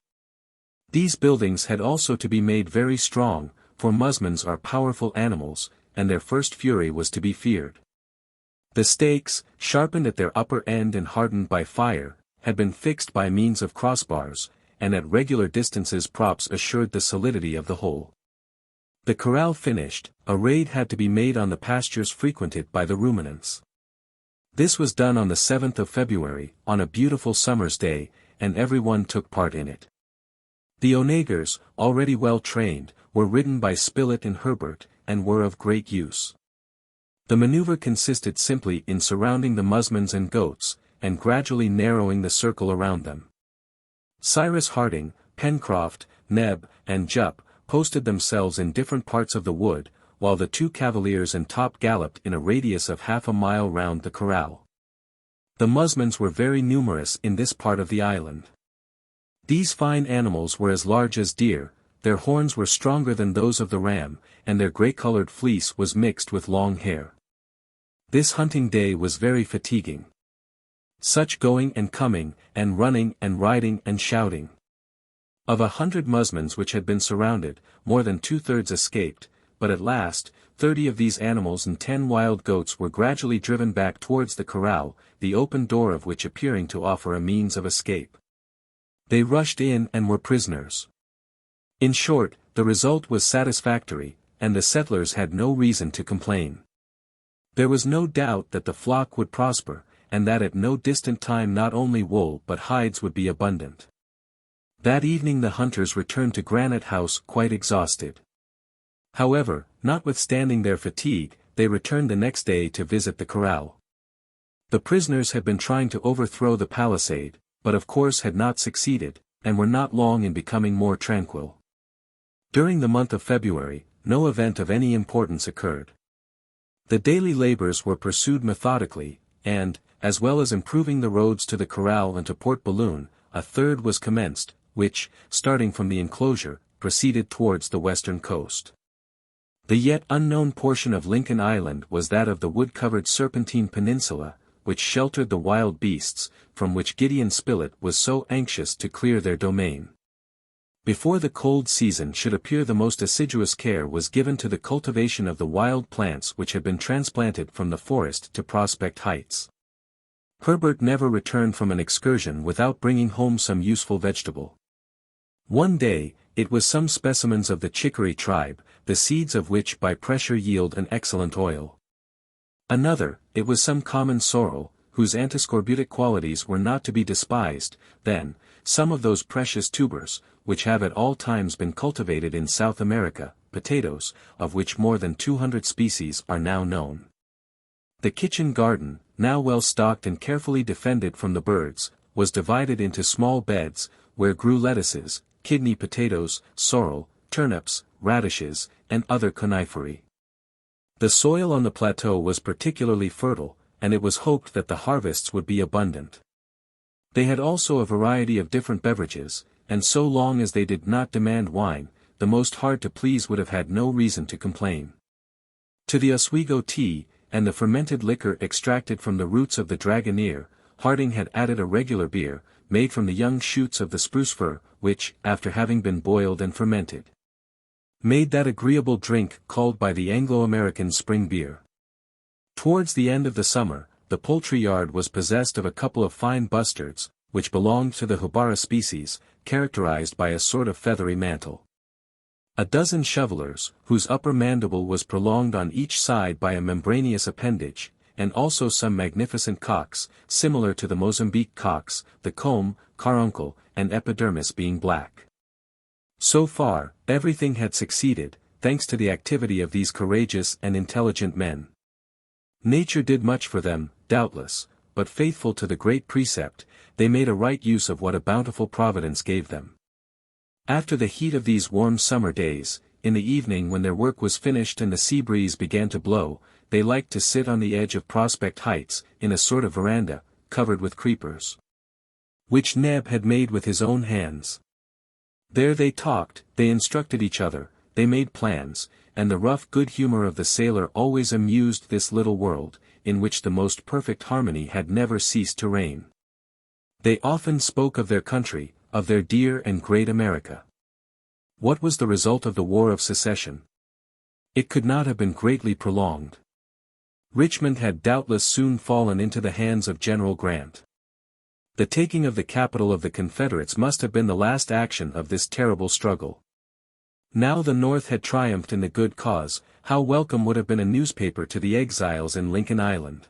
These buildings had also to be made very strong, for musmons are powerful animals, and their first fury was to be feared. The stakes, sharpened at their upper end and hardened by fire, had been fixed by means of crossbars, and at regular distances props assured the solidity of the whole. The corral finished, a raid had to be made on the pastures frequented by the ruminants. This was done on the 7th of February, on a beautiful summer's day, and everyone took part in it. The onagers, already well trained, were ridden by Spilett and Herbert, and were of great use. The maneuver consisted simply in surrounding the musmons and goats, and gradually narrowing the circle around them. Cyrus Harding, Pencroff, Neb, and Jup, posted themselves in different parts of the wood, while the 2 cavaliers and Top galloped in a radius of half a mile round the corral. The musmons were very numerous in this part of the island. These fine animals were as large as deer, their horns were stronger than those of the ram, and their grey-colored fleece was mixed with long hair. This hunting day was very fatiguing. Such going and coming, and running and riding and shouting. Of 100 musmons which had been surrounded, more than 2/3 escaped, but at last, 30 of these animals and 10 wild goats were gradually driven back towards the corral, the open door of which appearing to offer a means of escape. They rushed in and were prisoners. In short, the result was satisfactory, and the settlers had no reason to complain. There was no doubt that the flock would prosper, and that at no distant time not only wool but hides would be abundant. That evening the hunters returned to Granite House quite exhausted. However, notwithstanding their fatigue, they returned the next day to visit the corral. The prisoners had been trying to overthrow the palisade, but of course had not succeeded, and were not long in becoming more tranquil. During the month of February, no event of any importance occurred. The daily labors were pursued methodically, and, as well as improving the roads to the corral and to Port Balloon, a third was commenced, which, starting from the enclosure, proceeded towards the western coast. The yet unknown portion of Lincoln Island was that of the wood-covered Serpentine Peninsula, which sheltered the wild beasts, from which Gideon Spilett was so anxious to clear their domain. Before the cold season should appear the most assiduous care was given to the cultivation of the wild plants which had been transplanted from the forest to Prospect Heights. Herbert never returned from an excursion without bringing home some useful vegetable. One day, it was some specimens of the chicory tribe, the seeds of which by pressure yield an excellent oil. Another, it was some common sorrel, whose antiscorbutic qualities were not to be despised. Then, some of those precious tubers, which have at all times been cultivated in South America, potatoes, of which more than 200 species are now known. The kitchen garden, now well stocked and carefully defended from the birds, was divided into small beds, where grew lettuces, kidney potatoes, sorrel, turnips, radishes, and other coniferæ. The soil on the plateau was particularly fertile, and it was hoped that the harvests would be abundant. They had also a variety of different beverages, and so long as they did not demand wine, the most hard to please would have had no reason to complain. To the Oswego tea, and the fermented liquor extracted from the roots of the dragoneer, Harding had added a regular beer, made from the young shoots of the spruce fir, which, after having been boiled and fermented, made that agreeable drink called by the Anglo-Americans spring beer. Towards the end of the summer, the poultry yard was possessed of a couple of fine bustards, which belonged to the Hubara species, characterized by a sort of feathery mantle. A dozen shovelers, whose upper mandible was prolonged on each side by a membranous appendage, and also some magnificent cocks, similar to the Mozambique cocks, the comb, caruncle, and epidermis being black. So far, everything had succeeded, thanks to the activity of these courageous and intelligent men. Nature did much for them, doubtless, but faithful to the great precept, they made a right use of what a bountiful providence gave them. After the heat of these warm summer days, in the evening when their work was finished and the sea breeze began to blow, they liked to sit on the edge of Prospect Heights, in a sort of veranda, covered with creepers, which Neb had made with his own hands. There they talked, they instructed each other, they made plans, and the rough good humor of the sailor always amused this little world, in which the most perfect harmony had never ceased to reign. They often spoke of their country, of their dear and great America. What was the result of the War of Secession? It could not have been greatly prolonged. Richmond had doubtless soon fallen into the hands of General Grant. The taking of the capital of the Confederates must have been the last action of this terrible struggle. Now the North had triumphed in the good cause, how welcome would have been a newspaper to the exiles in Lincoln Island.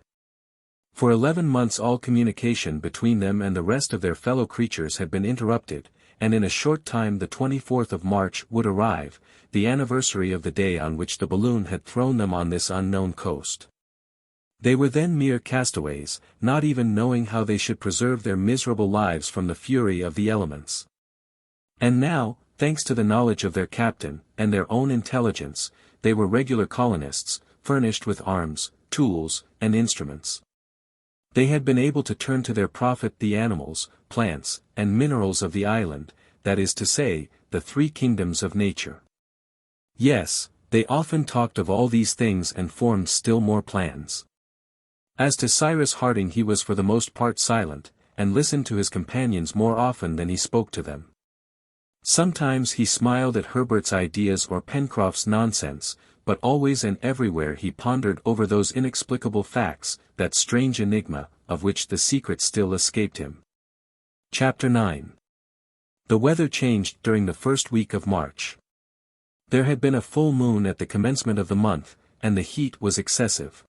For 11 months all communication between them and the rest of their fellow creatures had been interrupted, and in a short time the 24th of March would arrive, the anniversary of the day on which the balloon had thrown them on this unknown coast. They were then mere castaways, not even knowing how they should preserve their miserable lives from the fury of the elements. And now, thanks to the knowledge of their captain, and their own intelligence, they were regular colonists, furnished with arms, tools, and instruments. They had been able to turn to their profit the animals, plants, and minerals of the island, that is to say, the three kingdoms of nature. Yes, they often talked of all these things and formed still more plans. As to Cyrus Harding, he was for the most part silent, and listened to his companions more often than he spoke to them. Sometimes he smiled at Herbert's ideas or Pencroff's nonsense, but always and everywhere he pondered over those inexplicable facts, that strange enigma, of which the secret still escaped him. Chapter 9. The weather changed during the first week of March. There had been a full moon at the commencement of the month, and the heat was excessive.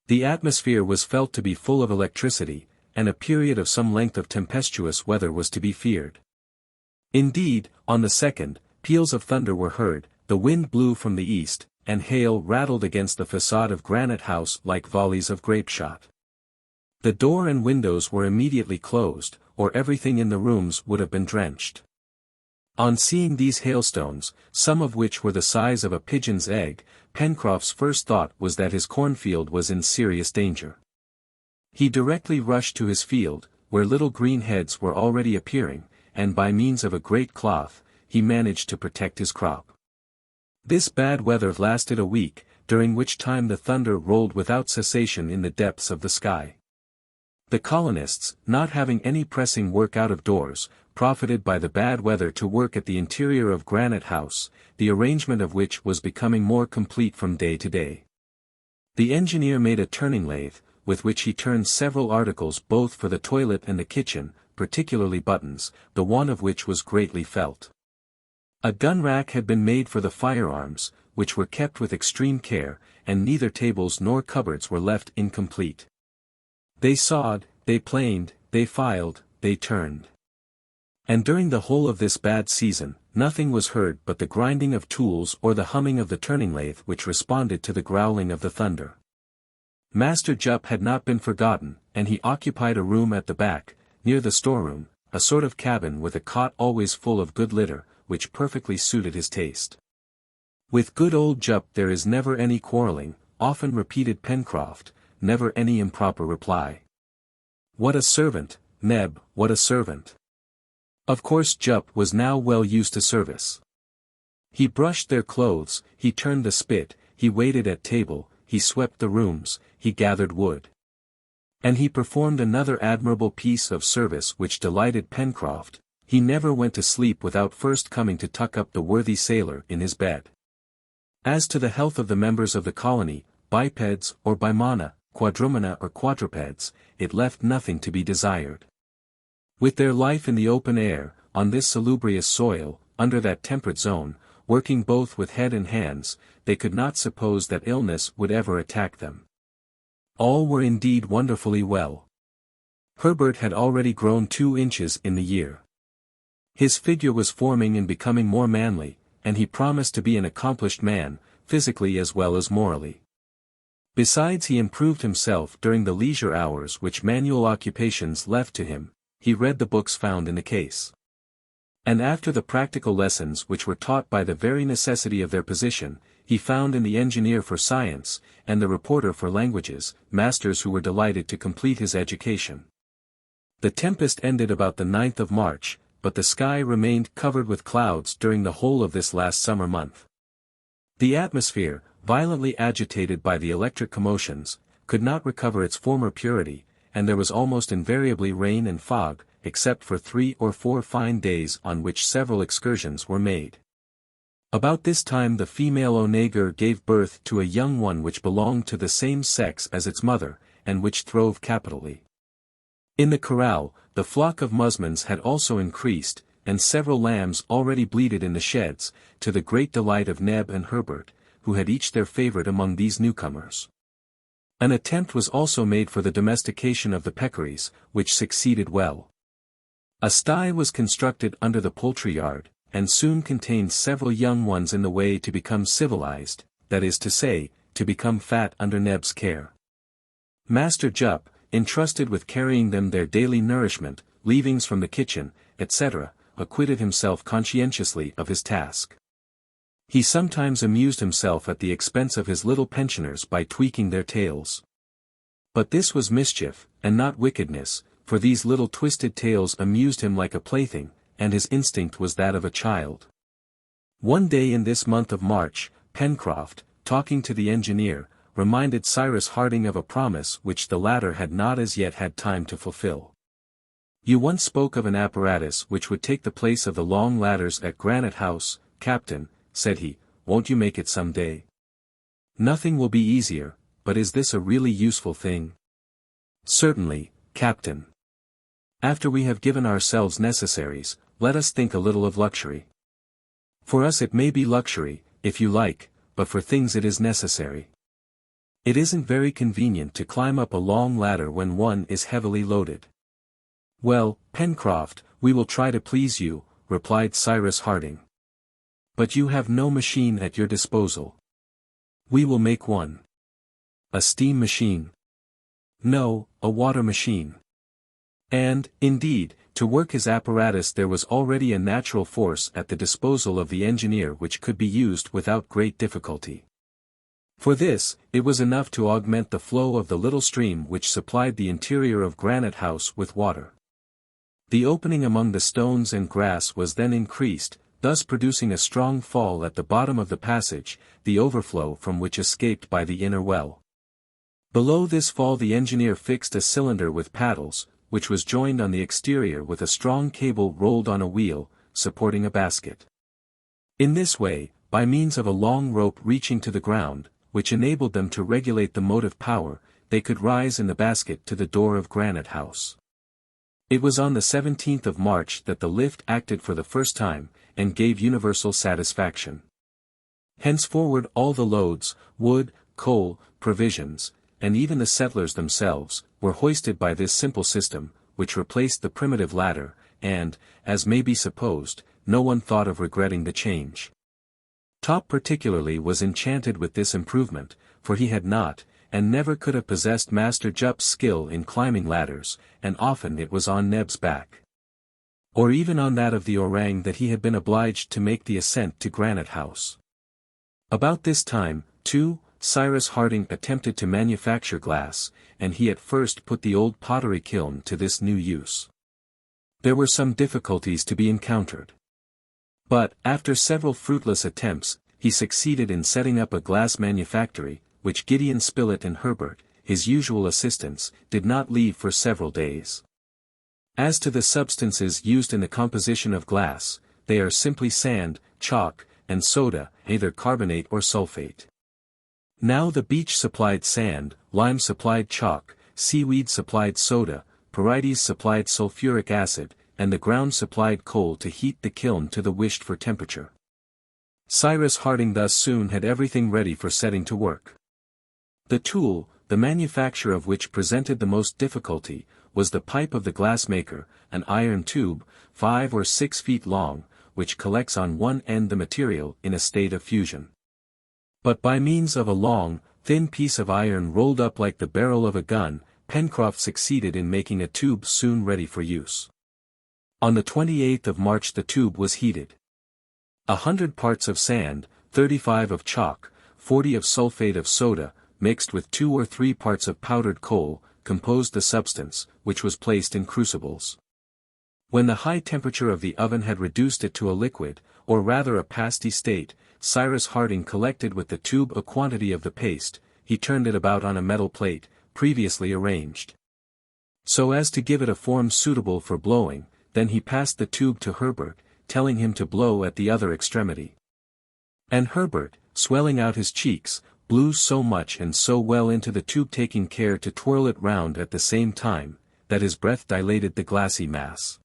The atmosphere was felt to be full of electricity, and a period of some length of tempestuous weather was to be feared. Indeed, on the 2nd, peals of thunder were heard, the wind blew from the east, and hail rattled against the facade of Granite House like volleys of grapeshot. The door and windows were immediately closed, or everything in the rooms would have been drenched. On seeing these hailstones, some of which were the size of a pigeon's egg, Pencroff's first thought was that his cornfield was in serious danger. He directly rushed to his field, where little green heads were already appearing, and by means of a great cloth, he managed to protect his crop. This bad weather lasted a week, during which time the thunder rolled without cessation in the depths of the sky. The colonists, not having any pressing work out of doors, profited by the bad weather to work at the interior of Granite House, the arrangement of which was becoming more complete from day to day. The engineer made a turning lathe, with which he turned several articles both for the toilet and the kitchen, particularly buttons, the want of which was greatly felt. A gun rack had been made for the firearms, which were kept with extreme care, and neither tables nor cupboards were left incomplete. They sawed, they planed, they filed, they turned. And during the whole of this bad season, nothing was heard but the grinding of tools or the humming of the turning lathe which responded to the growling of the thunder. Master Jup had not been forgotten, and he occupied a room at the back, near the storeroom, a sort of cabin with a cot always full of good litter, which perfectly suited his taste. With good old Jup there is never any quarrelling, often repeated Pencroff, never any improper reply. What a servant, Neb, what a servant! Of course Jup was now well used to service. He brushed their clothes, he turned the spit, he waited at table, he swept the rooms, he gathered wood. And he performed another admirable piece of service which delighted Pencroff: he never went to sleep without first coming to tuck up the worthy sailor in his bed. As to the health of the members of the colony, bipeds or bimana, quadrumana or quadrupeds, it left nothing to be desired. With their life in the open air, on this salubrious soil, under that temperate zone, working both with head and hands, they could not suppose that illness would ever attack them. All were indeed wonderfully well. Herbert had already grown 2 inches in the year. His figure was forming and becoming more manly, and he promised to be an accomplished man, physically as well as morally. Besides, he improved himself during the leisure hours which manual occupations left to him. He read the books found in the case. And after the practical lessons which were taught by the very necessity of their position, he found in the engineer for science, and the reporter for languages, masters who were delighted to complete his education. The tempest ended about the 9th of March, but the sky remained covered with clouds during the whole of this last summer month. The atmosphere, violently agitated by the electric commotions, could not recover its former purity, and there was almost invariably rain and fog, except for 3 or 4 fine days on which several excursions were made. About this time the female onager gave birth to a young one which belonged to the same sex as its mother, and which throve capitally. In the corral, the flock of musmons had also increased, and several lambs already bleated in the sheds, to the great delight of Neb and Herbert, who had each their favourite among these newcomers. An attempt was also made for the domestication of the peccaries, which succeeded well. A sty was constructed under the poultry yard, and soon contained several young ones in the way to become civilized, that is to say, to become fat under Neb's care. Master Jup, entrusted with carrying them their daily nourishment, leavings from the kitchen, etc., acquitted himself conscientiously of his task. He sometimes amused himself at the expense of his little pensioners by tweaking their tails. But this was mischief, and not wickedness, for these little twisted tails amused him like a plaything, and his instinct was that of a child. One day in this month of March, Pencroff, talking to the engineer, reminded Cyrus Harding of a promise which the latter had not as yet had time to fulfill. "You once spoke of an apparatus which would take the place of the long ladders at Granite House, Captain," said he. "Won't you make it some day?" "Nothing will be easier, but is this a really useful thing?" "Certainly, Captain. After we have given ourselves necessaries, let us think a little of luxury. For us it may be luxury, if you like, but for things it is necessary. It isn't very convenient to climb up a long ladder when one is heavily loaded." "Well, Pencroff, we will try to please you," replied Cyrus Harding. "But you have no machine at your disposal." "We will make one." "A steam machine?" "No, a water machine." And, indeed, to work his apparatus there was already a natural force at the disposal of the engineer which could be used without great difficulty. For this, it was enough to augment the flow of the little stream which supplied the interior of Granite House with water. The opening among the stones and grass was then increased, thus producing a strong fall at the bottom of the passage, the overflow from which escaped by the inner well. Below this fall the engineer fixed a cylinder with paddles, which was joined on the exterior with a strong cable rolled on a wheel, supporting a basket. In this way, by means of a long rope reaching to the ground, which enabled them to regulate the motive power, they could rise in the basket to the door of Granite House. It was on the 17th of March that the lift acted for the first time, and gave universal satisfaction. Henceforward all the loads, wood, coal, provisions, and even the settlers themselves, were hoisted by this simple system, which replaced the primitive ladder, and, as may be supposed, no one thought of regretting the change. Top particularly was enchanted with this improvement, for he had not, and never could have possessed Master Jup's skill in climbing ladders, and often it was on Neb's back, or even on that of the orang, that he had been obliged to make the ascent to Granite House. About this time, too, Cyrus Harding attempted to manufacture glass, and he at first put the old pottery kiln to this new use. There were some difficulties to be encountered. But, after several fruitless attempts, he succeeded in setting up a glass manufactory, which Gideon Spilett and Harbert, his usual assistants, did not leave for several days. As to the substances used in the composition of glass, they are simply sand, chalk, and soda, either carbonate or sulfate. Now the beech supplied sand, lime supplied chalk, seaweed supplied soda, Porites supplied sulfuric acid, and the ground supplied coal to heat the kiln to the wished-for temperature. Cyrus Harding thus soon had everything ready for setting to work. The tool, the manufacture of which presented the most difficulty, was the pipe of the glassmaker, an iron tube, 5 or 6 feet long, which collects on one end the material in a state of fusion. But by means of a long, thin piece of iron rolled up like the barrel of a gun, Pencroff succeeded in making a tube soon ready for use. On the 28th of March the tube was heated. 100 parts of sand, 35 of chalk, 40 of sulfate of soda, mixed with 2 or 3 parts of powdered coal, composed the substance, which was placed in crucibles. When the high temperature of the oven had reduced it to a liquid, or rather a pasty state, Cyrus Harding collected with the tube a quantity of the paste. He turned it about on a metal plate, previously arranged, so as to give it a form suitable for blowing. Then he passed the tube to Harbert, telling him to blow at the other extremity. And Harbert, swelling out his cheeks, blew so much and so well into the tube, taking care to twirl it round at the same time, that his breath dilated the glassy mass.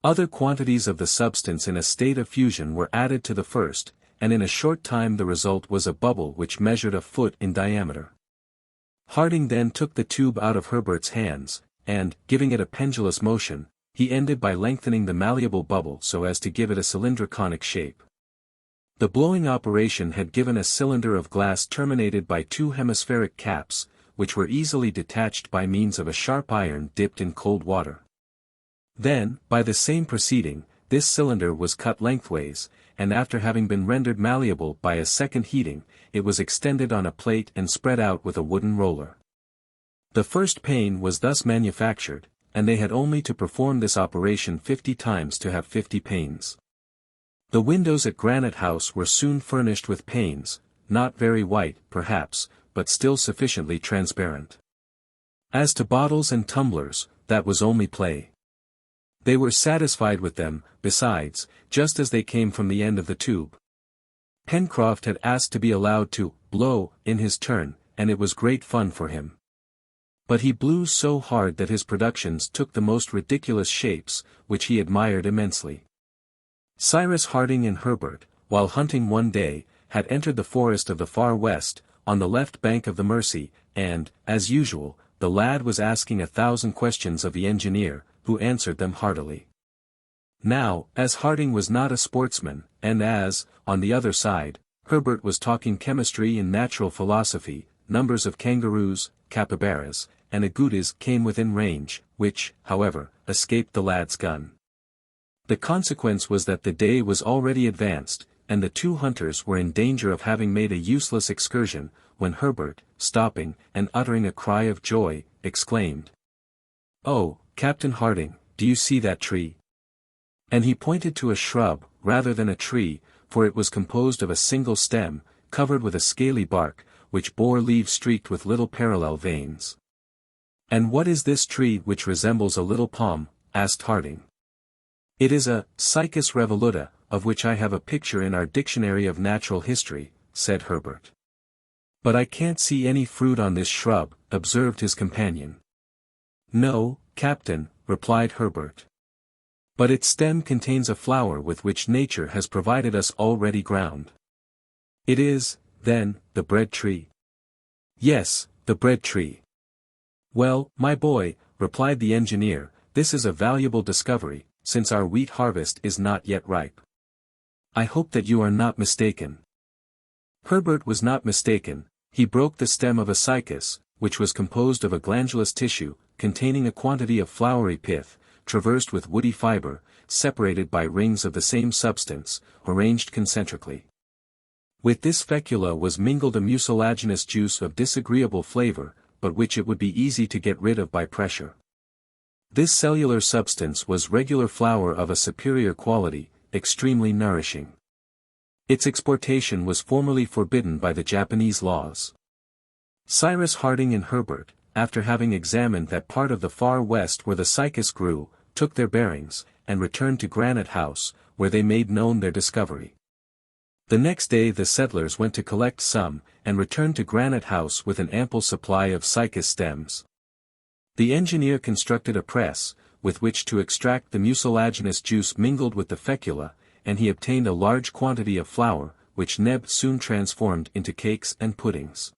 Other quantities of the substance in a state of fusion were added to the first, and in a short time the result was a bubble which measured a foot in diameter. Harding then took the tube out of Herbert's hands, and, giving it a pendulous motion, he ended by lengthening the malleable bubble so as to give it a cylindro-conic shape. The blowing operation had given a cylinder of glass terminated by 2 hemispheric caps, which were easily detached by means of a sharp iron dipped in cold water. Then, by the same proceeding, this cylinder was cut lengthways, and after having been rendered malleable by a second heating, it was extended on a plate and spread out with a wooden roller. The first pane was thus manufactured, and they had only to perform this operation 50 times to have 50 panes. The windows at Granite House were soon furnished with panes, not very white, perhaps, but still sufficiently transparent. As to bottles and tumblers, that was only play. They were satisfied with them, besides, just as they came from the end of the tube. Pencroff had asked to be allowed to blow in his turn, and it was great fun for him. But he blew so hard that his productions took the most ridiculous shapes, which he admired immensely. Cyrus Harding and Herbert, while hunting one day, had entered the forest of the far west, on the left bank of the Mersey, and, as usual, the lad was asking 1,000 questions of the engineer, who answered them heartily. Now, as Harding was not a sportsman, and as, on the other side, Herbert was talking chemistry and natural philosophy, numbers of kangaroos, capybaras, and agoutis came within range, which, however, escaped the lad's gun. The consequence was that the day was already advanced, and the two hunters were in danger of having made a useless excursion, when Herbert, stopping, and uttering a cry of joy, exclaimed, "Oh, Captain Harding, do you see that tree?" And he pointed to a shrub, rather than a tree, for it was composed of a single stem, covered with a scaly bark, which bore leaves streaked with little parallel veins. "And what is this tree which resembles a little palm?" asked Harding. "It is a Cycas revoluta, of which I have a picture in our Dictionary of Natural History," said Herbert. "But I can't see any fruit on this shrub," observed his companion. "No, Captain," replied Herbert. "But its stem contains a flower with which nature has provided us already ground." "It is, then, the bread tree?" "Yes, the bread tree." "Well, my boy," replied the engineer, "this is a valuable discovery, since our wheat harvest is not yet ripe. I hope that you are not mistaken." Herbert was not mistaken. He broke the stem of a cycas, which was composed of a glandulous tissue, containing a quantity of flowery pith, traversed with woody fiber, separated by rings of the same substance, arranged concentrically. With this fecula was mingled a mucilaginous juice of disagreeable flavor, but which it would be easy to get rid of by pressure. This cellular substance was regular flour of a superior quality, extremely nourishing. Its exportation was formerly forbidden by the Japanese laws. Cyrus Harding and Herbert, after having examined that part of the far west where the cycas grew, took their bearings, and returned to Granite House, where they made known their discovery. The next day the settlers went to collect some, and returned to Granite House with an ample supply of cycas stems. The engineer constructed a press, with which to extract the mucilaginous juice mingled with the fecula, and he obtained a large quantity of flour, which Neb soon transformed into cakes and puddings.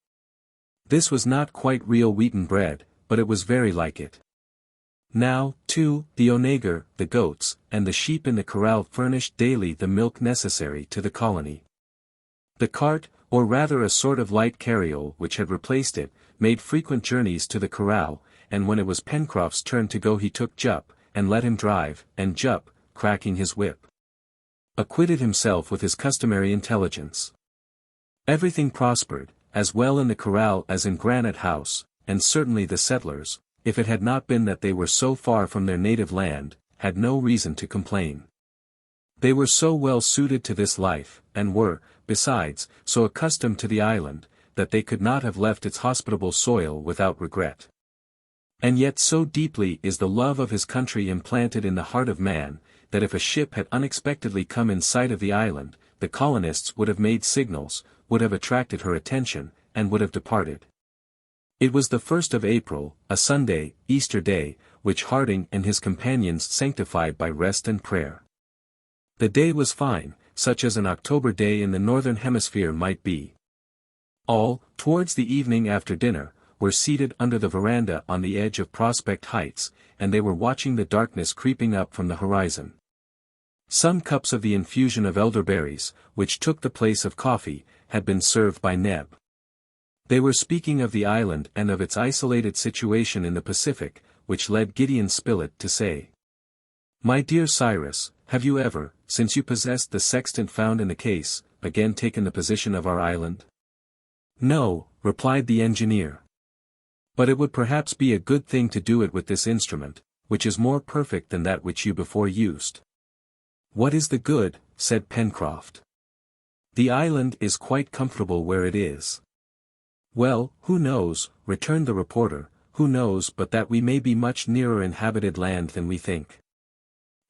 This was not quite real wheaten bread, but it was very like it. Now, too, the onager, the goats, and the sheep in the corral furnished daily the milk necessary to the colony. The cart, or rather a sort of light carriole which had replaced it, made frequent journeys to the corral, and when it was Pencroff's turn to go he took Jup, and let him drive, and Jup, cracking his whip, acquitted himself with his customary intelligence. Everything prospered, as well in the corral as in Granite House, and certainly the settlers, if it had not been that they were so far from their native land, had no reason to complain. They were so well suited to this life, and were, besides, so accustomed to the island, that they could not have left its hospitable soil without regret. And yet so deeply is the love of his country implanted in the heart of man, that if a ship had unexpectedly come in sight of the island, the colonists would have made signals, would have attracted her attention, and would have departed. It was the 1st of April, a Sunday, Easter day, which Harding and his companions sanctified by rest and prayer. The day was fine, such as an October day in the northern hemisphere might be. All, towards the evening after dinner, were seated under the veranda on the edge of Prospect Heights, and they were watching the darkness creeping up from the horizon. Some cups of the infusion of elderberries, which took the place of coffee, had been served by Neb. They were speaking of the island and of its isolated situation in the Pacific, which led Gideon Spilett to say, "My dear Cyrus, have you ever, since you possessed the sextant found in the case, again taken the position of our island? No, replied the engineer. But it would perhaps be a good thing to do it with this instrument, which is more perfect than that which you before used. What is the good? Said Pencroff. The island is quite comfortable where it is. Well, who knows, returned the reporter, who knows but that we may be much nearer inhabited land than we think?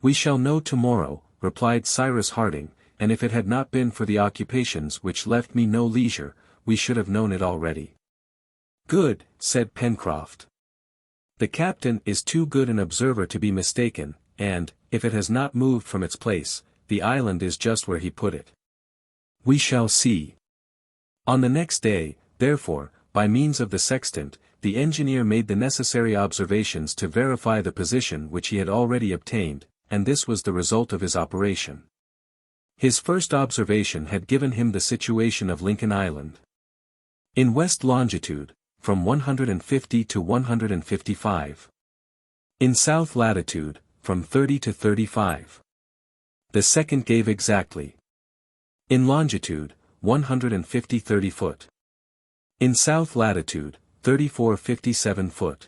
We shall know tomorrow, replied Cyrus Harding, and if it had not been for the occupations which left me no leisure, we should have known it already. Good, said Pencroff. The captain is too good an observer to be mistaken, and, if it has not moved from its place, the island is just where he put it. We shall see. On the next day, therefore, by means of the sextant, the engineer made the necessary observations to verify the position which he had already obtained, and this was the result of his operation. His first observation had given him the situation of Lincoln Island. In west longitude, from 150 to 155. In south latitude, from 30 to 35. The second gave exactly. In longitude, 150 30 foot. In south latitude, 34 57 foot.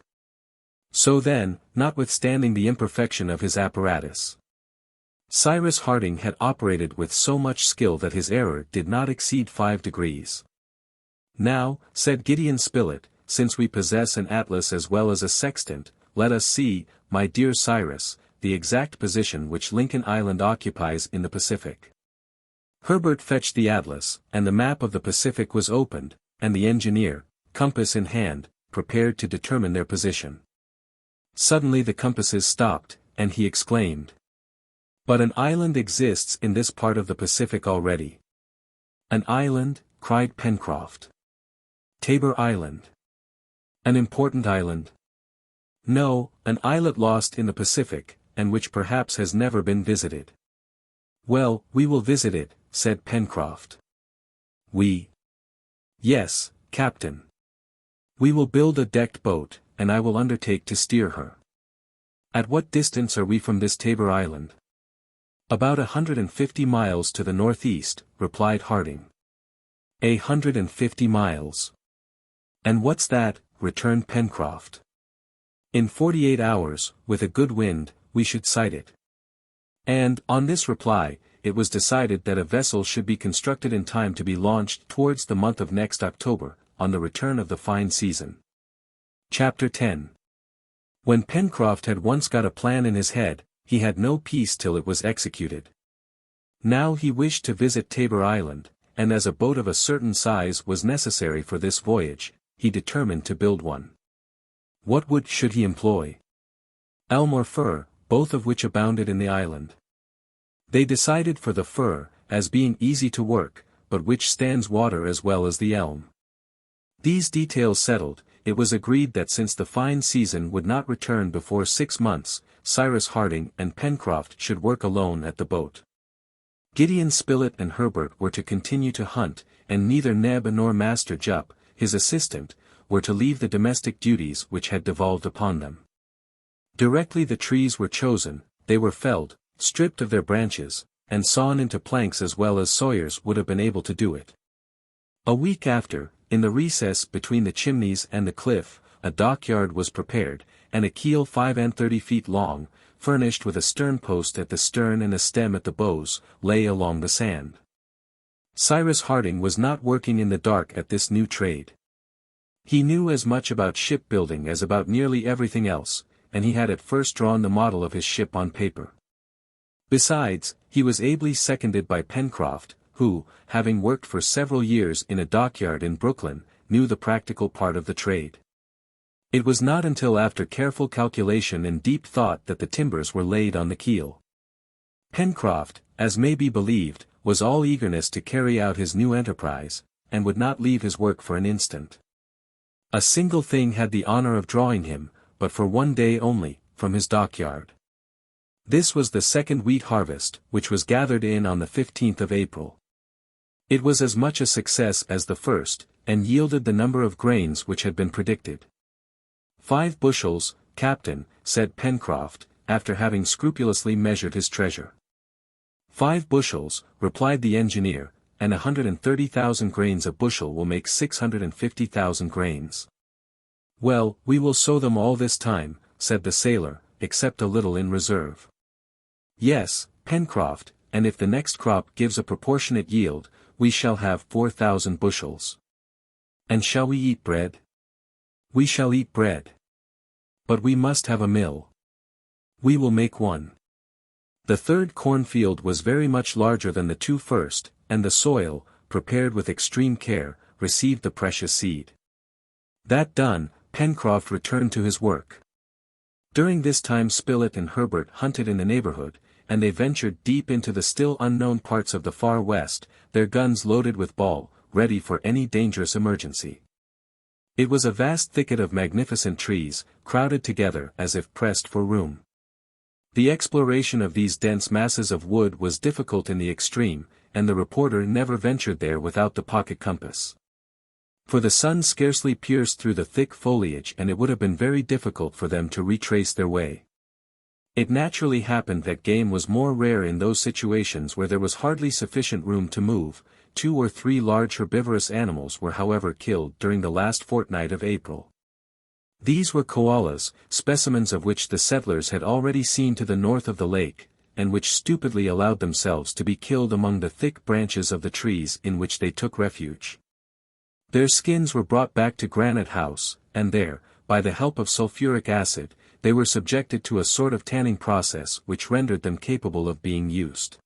So then, notwithstanding the imperfection of his apparatus, Cyrus Harding had operated with so much skill that his error did not exceed 5 degrees. Now, said Gideon Spilett, since we possess an atlas as well as a sextant, let us see, my dear Cyrus, the exact position which Lincoln Island occupies in the Pacific. Herbert fetched the atlas, and the map of the Pacific was opened, and the engineer, compass in hand, prepared to determine their position. Suddenly the compasses stopped, and he exclaimed, "But an island exists in this part of the Pacific already." "An island?" cried Pencroff. "Tabor Island." "An important island?" "No, an islet lost in the Pacific, and which perhaps has never been visited." "Well, we will visit it," said Pencroff. "We?" "Yes, Captain. We will build a decked boat, and I will undertake to steer her." "At what distance are we from this Tabor Island?" "About 150 miles to the northeast," replied Harding. 150 miles. "And what's that?" returned Pencroff. "In 48 hours, with a good wind, we should sight it." And, on this reply, it was decided that a vessel should be constructed in time to be launched towards the month of next October, on the return of the fine season. Chapter 10. When Pencroff had once got a plan in his head, he had no peace till it was executed. Now he wished to visit Tabor Island, and as a boat of a certain size was necessary for this voyage, he determined to build one. What wood should he employ? Elm or fir, both of which abounded in the island. They decided for the fir, as being easy to work, but which stands water as well as the elm. These details settled, it was agreed that since the fine season would not return before 6 months, Cyrus Harding and Pencroff should work alone at the boat. Gideon Spilett and Herbert were to continue to hunt, and neither Neb nor Master Jup, his assistant, were to leave the domestic duties which had devolved upon them. Directly the trees were chosen, they were felled, stripped of their branches, and sawn into planks as well as sawyers would have been able to do it. A week after, in the recess between the chimneys and the cliff, a dockyard was prepared, and a keel 35 feet long, furnished with a sternpost at the stern and a stem at the bows, lay along the sand. Cyrus Harding was not working in the dark at this new trade. He knew as much about shipbuilding as about nearly everything else, and he had at first drawn the model of his ship on paper. Besides, he was ably seconded by Pencroff, who, having worked for several years in a dockyard in Brooklyn, knew the practical part of the trade. It was not until after careful calculation and deep thought that the timbers were laid on the keel. Pencroff, as may be believed, was all eagerness to carry out his new enterprise, and would not leave his work for an instant. A single thing had the honor of drawing him, but for one day only, from his dockyard. This was the second wheat harvest, which was gathered in on the 15th of April. It was as much a success as the first, and yielded the number of grains which had been predicted. 5 bushels, Captain, said Pencroff, after having scrupulously measured his treasure. 5 bushels, replied the engineer, and 130,000 grains a bushel will make 650,000 grains. Well, we will sow them all this time, said the sailor, except a little in reserve. Yes, Pencroff, and if the next crop gives a proportionate yield, we shall have 4,000 bushels. And shall we eat bread? We shall eat bread. But we must have a mill. We will make one. The third cornfield was very much larger than the 2 first, and the soil, prepared with extreme care, received the precious seed. That done, Pencroff returned to his work. During this time Spilett and Herbert hunted in the neighborhood, and they ventured deep into the still unknown parts of the far west, their guns loaded with ball, ready for any dangerous emergency. It was a vast thicket of magnificent trees, crowded together as if pressed for room. The exploration of these dense masses of wood was difficult in the extreme, and the reporter never ventured there without the pocket compass. For the sun scarcely pierced through the thick foliage and it would have been very difficult for them to retrace their way. It naturally happened that game was more rare in those situations where there was hardly sufficient room to move. 2 or 3 large herbivorous animals were however killed during the last fortnight of April. These were koalas, specimens of which the settlers had already seen to the north of the lake, and which stupidly allowed themselves to be killed among the thick branches of the trees in which they took refuge. Their skins were brought back to Granite House, and there, by the help of sulfuric acid, they were subjected to a sort of tanning process which rendered them capable of being used.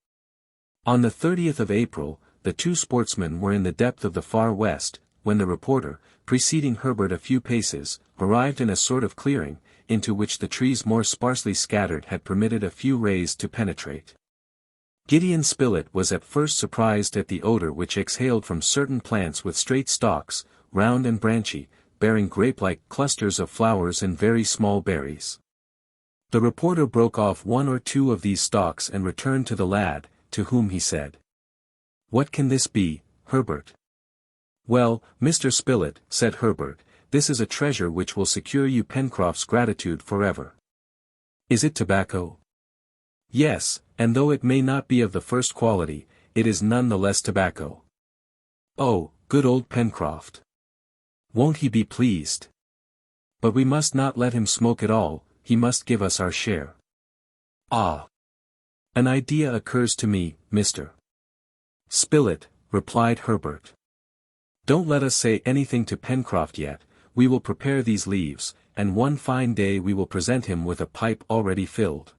On the 30th of April, the 2 sportsmen were in the depth of the far west, when the reporter, preceding Herbert a few paces, arrived in a sort of clearing, into which the trees more sparsely scattered had permitted a few rays to penetrate. Gideon Spilett was at first surprised at the odor which exhaled from certain plants with straight stalks, round and branchy, bearing grape-like clusters of flowers and very small berries. The reporter broke off 1 or 2 of these stalks and returned to the lad, to whom he said, "What can this be, Herbert?" "Well, Mr. Spilett," said Herbert, "this is a treasure which will secure you Pencroff's gratitude forever." "Is it tobacco?" "Yes, and though it may not be of the first quality, it is none the less tobacco." "Oh, good old Pencroff! Won't he be pleased? But we must not let him smoke it all, he must give us our share." "Ah! An idea occurs to me, Mr. Spilett," replied Herbert. "Don't let us say anything to Pencroff yet, we will prepare these leaves, and one fine day we will present him with a pipe already filled."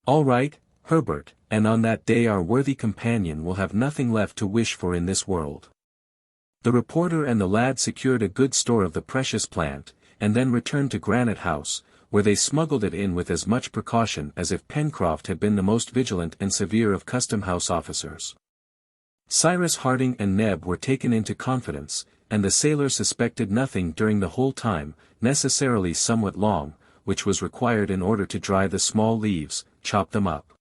"All right, Herbert, and on that day our worthy companion will have nothing left to wish for in this world." The reporter and the lad secured a good store of the precious plant, and then returned to Granite House, where they smuggled it in with as much precaution as if Pencroff had been the most vigilant and severe of custom-house officers. Cyrus Harding and Neb were taken into confidence, and the sailor suspected nothing during the whole time, necessarily somewhat long, which was required in order to dry the small leaves, chop them up,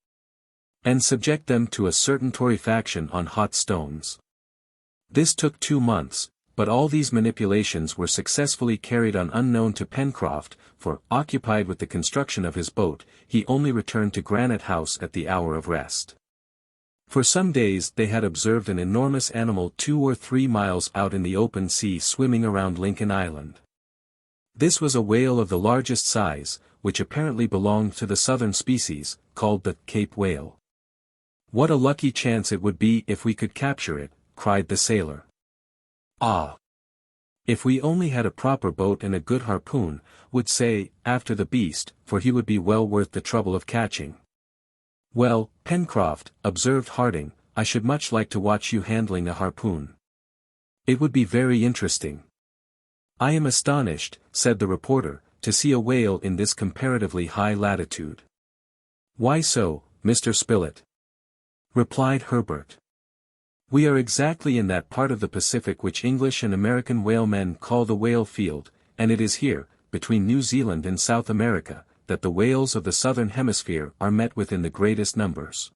and subject them to a certain torrefaction on hot stones. This took 2 months, but all these manipulations were successfully carried on unknown to Pencroff, for, occupied with the construction of his boat, he only returned to Granite House at the hour of rest. For some days they had observed an enormous animal 2 or 3 miles out in the open sea swimming around Lincoln Island. This was a whale of the largest size, which apparently belonged to the southern species, called the Cape whale. "What a lucky chance it would be if we could capture it," cried the sailor. "Ah! If we only had a proper boat and a good harpoon, would say, after the beast, for he would be well worth the trouble of catching." "Well, Pencroff," observed Harding, "I should much like to watch you handling a harpoon. It would be very interesting." "I am astonished," said the reporter, "to see a whale in this comparatively high latitude." "Why so, Mr. Spilett?" replied Herbert. "We are exactly in that part of the Pacific which English and American whalemen call the whale field, and it is here, between New Zealand and South America, that the whales of the southern hemisphere are met with in the greatest numbers."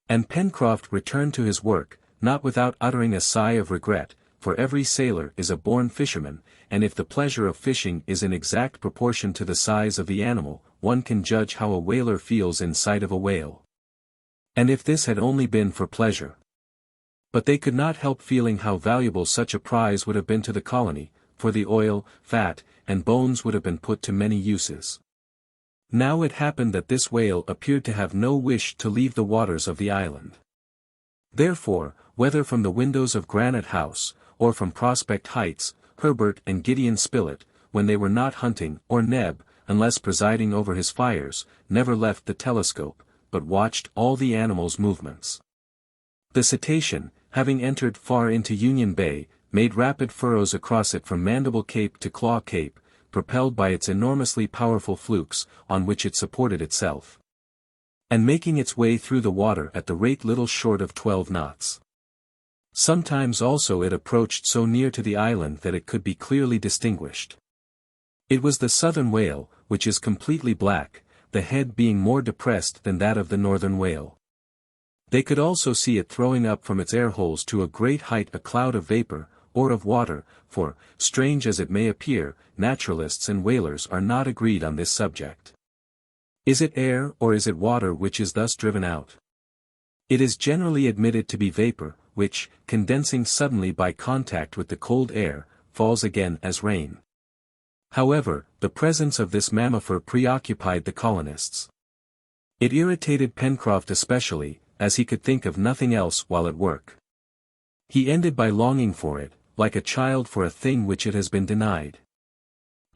And Pencroff returned to his work, not without uttering a sigh of regret, for every sailor is a born fisherman, and if the pleasure of fishing is in exact proportion to the size of the animal, one can judge how a whaler feels in sight of a whale. And if this had only been for pleasure. But they could not help feeling how valuable such a prize would have been to the colony, for the oil, fat, and bones would have been put to many uses. Now it happened that this whale appeared to have no wish to leave the waters of the island. Therefore, whether from the windows of Granite House, or from Prospect Heights, Herbert and Gideon Spilett, when they were not hunting, or Neb, unless presiding over his fires, never left the telescope, but watched all the animal's movements. The cetacean, having entered far into Union Bay, made rapid furrows across it from Mandible Cape to Claw Cape, propelled by its enormously powerful flukes, on which it supported itself. And making its way through the water at the rate little short of 12 knots. Sometimes also it approached so near to the island that it could be clearly distinguished. It was the southern whale, which is completely black, the head being more depressed than that of the northern whale. They could also see it throwing up from its air holes to a great height a cloud of vapor, or of water, for, strange as it may appear, naturalists and whalers are not agreed on this subject. Is it air or is it water which is thus driven out? It is generally admitted to be vapor, which, condensing suddenly by contact with the cold air, falls again as rain. However, the presence of this mammifer preoccupied the colonists. It irritated Pencroff especially, as he could think of nothing else while at work. He ended by longing for it, like a child for a thing which it has been denied.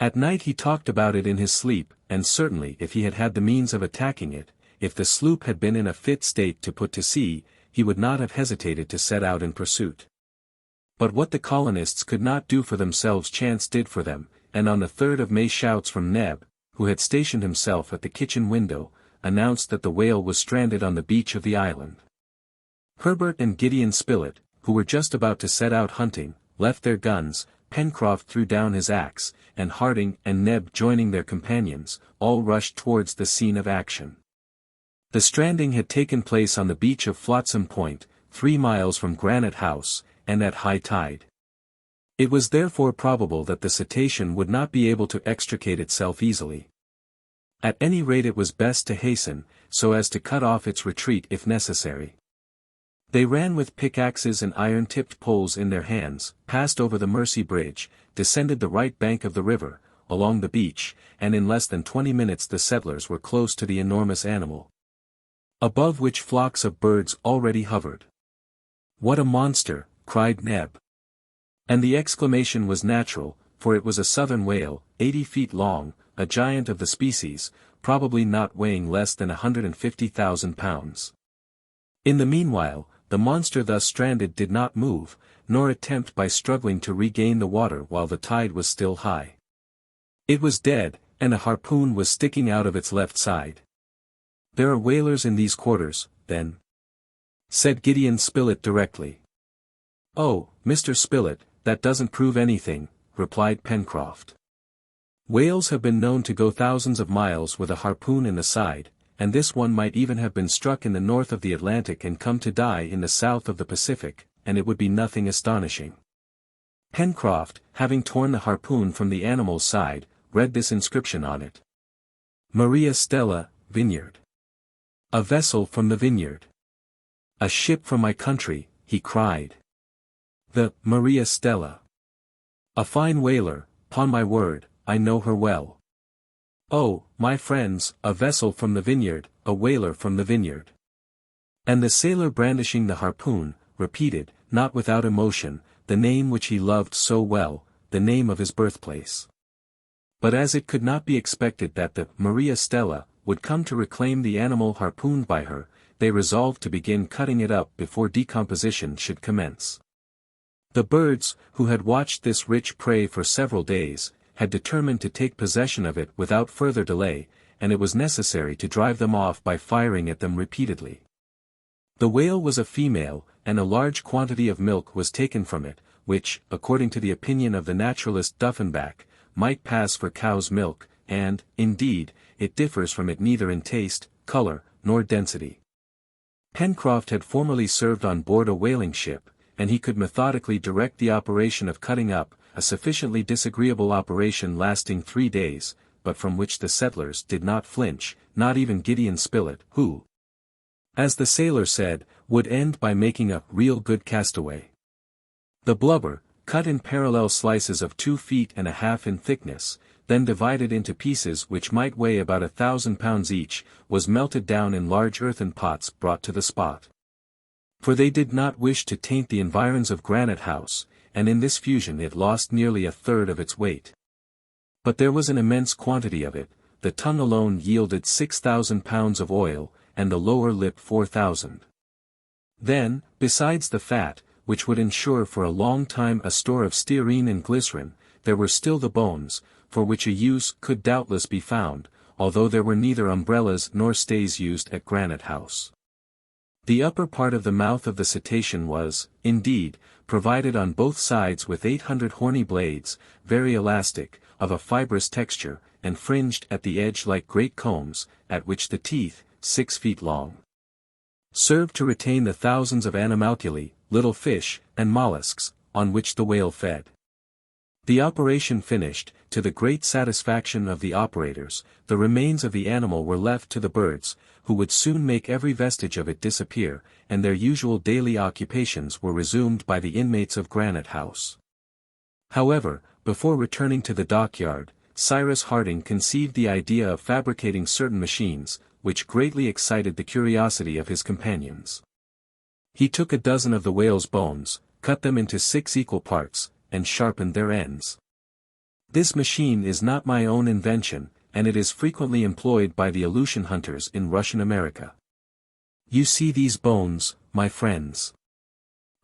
At night he talked about it in his sleep, and certainly if he had had the means of attacking it, if the sloop had been in a fit state to put to sea, he would not have hesitated to set out in pursuit. But what the colonists could not do for themselves chance did for them, and on the 3rd of May shouts from Neb, who had stationed himself at the kitchen window, announced that the whale was stranded on the beach of the island. Herbert and Gideon Spilett, who were just about to set out hunting, left their guns, Pencroff threw down his axe, and Harding and Neb joining their companions, all rushed towards the scene of action. The stranding had taken place on the beach of Flotsam Point, 3 miles from Granite House, and at high tide. It was therefore probable that the cetacean would not be able to extricate itself easily. At any rate it was best to hasten, so as to cut off its retreat if necessary. They ran with pickaxes and iron-tipped poles in their hands, passed over the Mercy Bridge, descended the right bank of the river, along the beach, and in less than 20 minutes the settlers were close to the enormous animal, above which flocks of birds already hovered. "What a monster!" cried Neb. And the exclamation was natural, for it was a southern whale, 80 feet long, a giant of the species, probably not weighing less than 150,000 pounds. In the meanwhile, the monster thus stranded did not move, nor attempt by struggling to regain the water while the tide was still high. It was dead, and a harpoon was sticking out of its left side. "There are whalers in these quarters, then?" said Gideon Spilett directly. "Oh, Mr. Spilett, that doesn't prove anything," replied Pencroff. "Whales have been known to go thousands of miles with a harpoon in the side, and this one might even have been struck in the north of the Atlantic and come to die in the south of the Pacific, and it would be nothing astonishing." Pencroff, having torn the harpoon from the animal's side, read this inscription on it. "Maria Stella, Vineyard. A vessel from the Vineyard. A ship from my country," he cried. "The Maria Stella. A fine whaler, 'pon my word, I know her well. Oh, my friends, a vessel from the Vineyard, a whaler from the Vineyard." And the sailor brandishing the harpoon, repeated, not without emotion, the name which he loved so well, the name of his birthplace. But as it could not be expected that the Maria Stella would come to reclaim the animal harpooned by her, they resolved to begin cutting it up before decomposition should commence. The birds, who had watched this rich prey for several days, had determined to take possession of it without further delay, and it was necessary to drive them off by firing at them repeatedly. The whale was a female, and a large quantity of milk was taken from it, which, according to the opinion of the naturalist Duffenbach, might pass for cow's milk, and, indeed, it differs from it neither in taste, color, nor density. Pencroff had formerly served on board a whaling ship, and he could methodically direct the operation of cutting up, a sufficiently disagreeable operation lasting 3 days, but from which the settlers did not flinch, not even Gideon Spilett, who, as the sailor said, would end by making a real good castaway. The blubber, cut in parallel slices of 2.5 feet in thickness, then divided into pieces which might weigh about 1,000 pounds each, was melted down in large earthen pots brought to the spot. For they did not wish to taint the environs of Granite House, and in this fusion it lost nearly a third of its weight. But there was an immense quantity of it. The tongue alone yielded 6,000 pounds of oil, and the lower lip 4,000. Then, besides the fat, which would ensure for a long time a store of stearine and glycerin, there were still the bones, for which a use could doubtless be found, although there were neither umbrellas nor stays used at Granite House. The upper part of the mouth of the cetacean was, indeed, provided on both sides with 800 horny blades, very elastic, of a fibrous texture, and fringed at the edge like great combs, at which the teeth, 6 feet long, served to retain the thousands of animalculae, little fish, and mollusks, on which the whale fed. The operation finished, to the great satisfaction of the operators, the remains of the animal were left to the birds, who would soon make every vestige of it disappear, and their usual daily occupations were resumed by the inmates of Granite House. However, before returning to the dockyard, Cyrus Harding conceived the idea of fabricating certain machines, which greatly excited the curiosity of his companions. He took a dozen of the whale's bones, cut them into 6 equal parts, and sharpened their ends. This machine is not my own invention, and it is frequently employed by the Aleutian hunters in Russian America. You see these bones, my friends?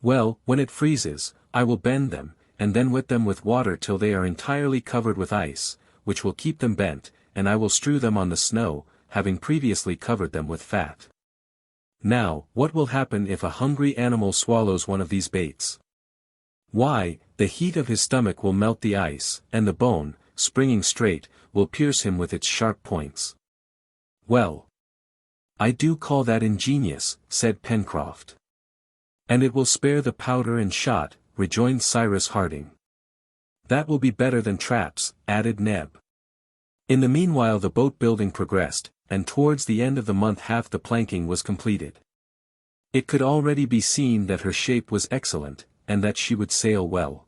Well, when it freezes, I will bend them, and then wet them with water till they are entirely covered with ice, which will keep them bent, and I will strew them on the snow, having previously covered them with fat. Now, what will happen if a hungry animal swallows one of these baits? Why, the heat of his stomach will melt the ice, and the bone, springing straight, will pierce him with its sharp points. Well, I do call that ingenious, said Pencroff. And it will spare the powder and shot, rejoined Cyrus Harding. That will be better than traps, added Neb. In the meanwhile the boat building progressed, and towards the end of the month half the planking was completed. It could already be seen that her shape was excellent, and that she would sail well.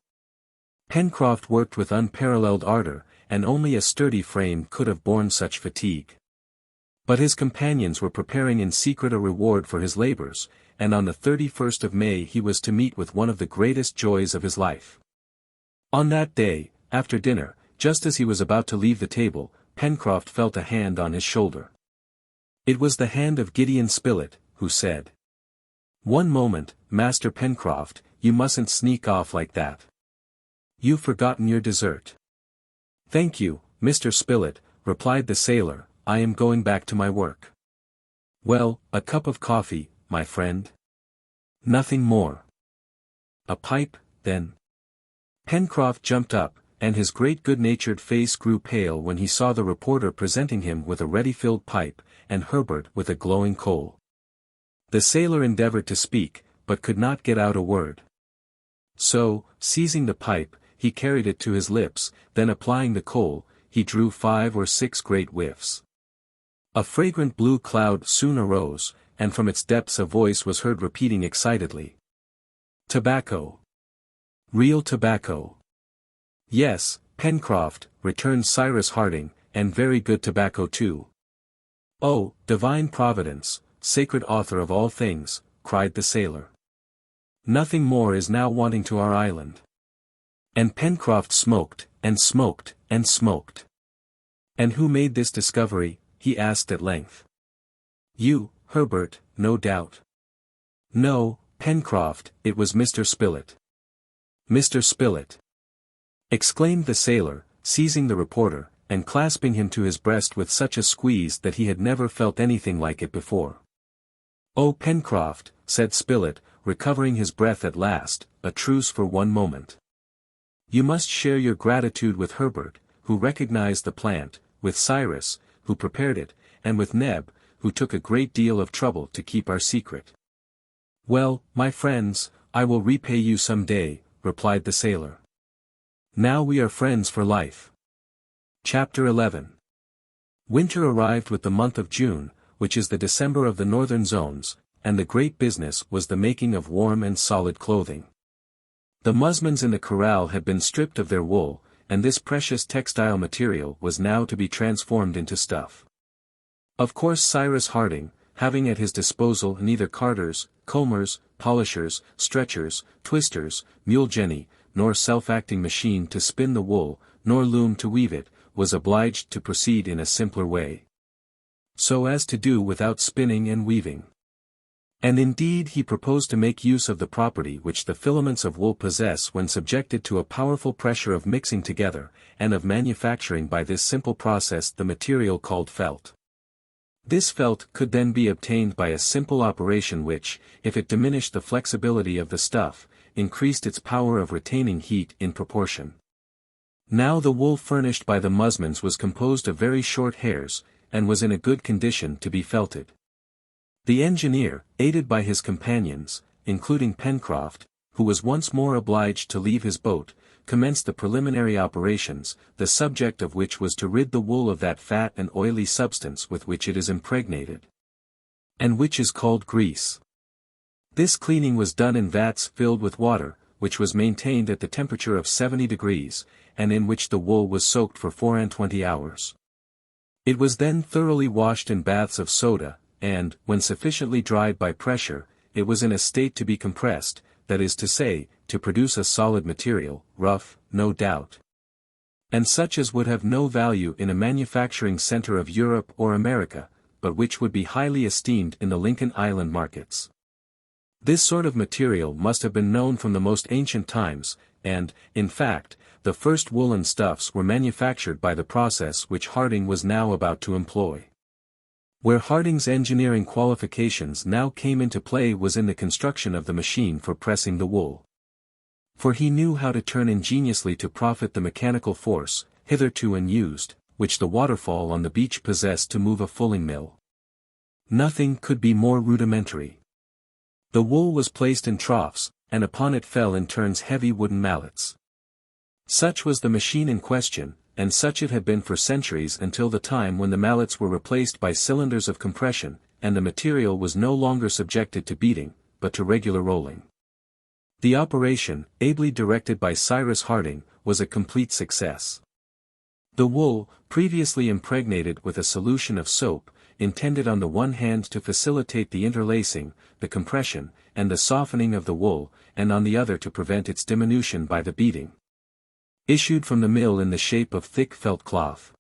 Pencroff worked with unparalleled ardor, and only a sturdy frame could have borne such fatigue. But his companions were preparing in secret a reward for his labors, and on the 31st of May he was to meet with one of the greatest joys of his life. On that day, after dinner, just as he was about to leave the table, Pencroff felt a hand on his shoulder. It was the hand of Gideon Spilett, who said, "One moment, Master Pencroff, you mustn't sneak off like that. You've forgotten your dessert." "Thank you, Mr. Spilett," replied the sailor, "I am going back to my work." "Well, a cup of coffee, my friend?" "Nothing more." "A pipe, then?" Pencroff jumped up, and his great good-natured face grew pale when he saw the reporter presenting him with a ready-filled pipe, and Herbert with a glowing coal. The sailor endeavored to speak, but could not get out a word. So, seizing the pipe, he carried it to his lips, then applying the coal, he drew 5 or 6 great whiffs. A fragrant blue cloud soon arose, and from its depths a voice was heard repeating excitedly, "Tobacco! Real tobacco!" "Yes, Pencroff," returned Cyrus Harding, "and very good tobacco too." "Oh, divine Providence, sacred author of all things," cried the sailor. "Nothing more is now wanting to our island." And Pencroff smoked, and smoked, and smoked. "And who made this discovery?" he asked at length. "You, Herbert, no doubt." "No, Pencroff, it was Mr. Spilett." "Mr. Spilett!" exclaimed the sailor, seizing the reporter, and clasping him to his breast with such a squeeze that he had never felt anything like it before. "Oh, Pencroff," said Spilett, recovering his breath at last, "a truce for one moment. You must share your gratitude with Herbert, who recognized the plant, with Cyrus, who prepared it, and with Neb, who took a great deal of trouble to keep our secret." "Well, my friends, I will repay you some day," replied the sailor. "Now we are friends for life." Chapter 11. Winter arrived with the month of June, which is the December of the northern zones, and the great business was the making of warm and solid clothing. The musmons in the corral had been stripped of their wool, and this precious textile material was now to be transformed into stuff. Of course Cyrus Harding, having at his disposal neither carders, combers, polishers, stretchers, twisters, mule jenny, nor self-acting machine to spin the wool, nor loom to weave it, was obliged to proceed in a simpler way, so as to do without spinning and weaving. And indeed he proposed to make use of the property which the filaments of wool possess when subjected to a powerful pressure of mixing together, and of manufacturing by this simple process the material called felt. This felt could then be obtained by a simple operation which, if it diminished the flexibility of the stuff, increased its power of retaining heat in proportion. Now the wool furnished by the musmons was composed of very short hairs, and was in a good condition to be felted. The engineer, aided by his companions, including Pencroff, who was once more obliged to leave his boat, commenced the preliminary operations, the subject of which was to rid the wool of that fat and oily substance with which it is impregnated, and which is called grease. This cleaning was done in vats filled with water, which was maintained at the temperature of 70 degrees, and in which the wool was soaked for 24 hours. It was then thoroughly washed in baths of soda, and, when sufficiently dried by pressure, it was in a state to be compressed, that is to say, to produce a solid material, rough, no doubt, and such as would have no value in a manufacturing center of Europe or America, but which would be highly esteemed in the Lincoln Island markets. This sort of material must have been known from the most ancient times, and, in fact, the first woolen stuffs were manufactured by the process which Harding was now about to employ. Where Harding's engineering qualifications now came into play was in the construction of the machine for pressing the wool. For he knew how to turn ingeniously to profit the mechanical force, hitherto unused, which the waterfall on the beach possessed to move a fulling mill. Nothing could be more rudimentary. The wool was placed in troughs, and upon it fell in turns heavy wooden mallets. Such was the machine in question, and such it had been for centuries until the time when the mallets were replaced by cylinders of compression, and the material was no longer subjected to beating, but to regular rolling. The operation, ably directed by Cyrus Harding, was a complete success. The wool, previously impregnated with a solution of soap, intended on the one hand to facilitate the interlacing, the compression, and the softening of the wool, and on the other to prevent its diminution by the beating, issued from the mill in the shape of thick felt cloth.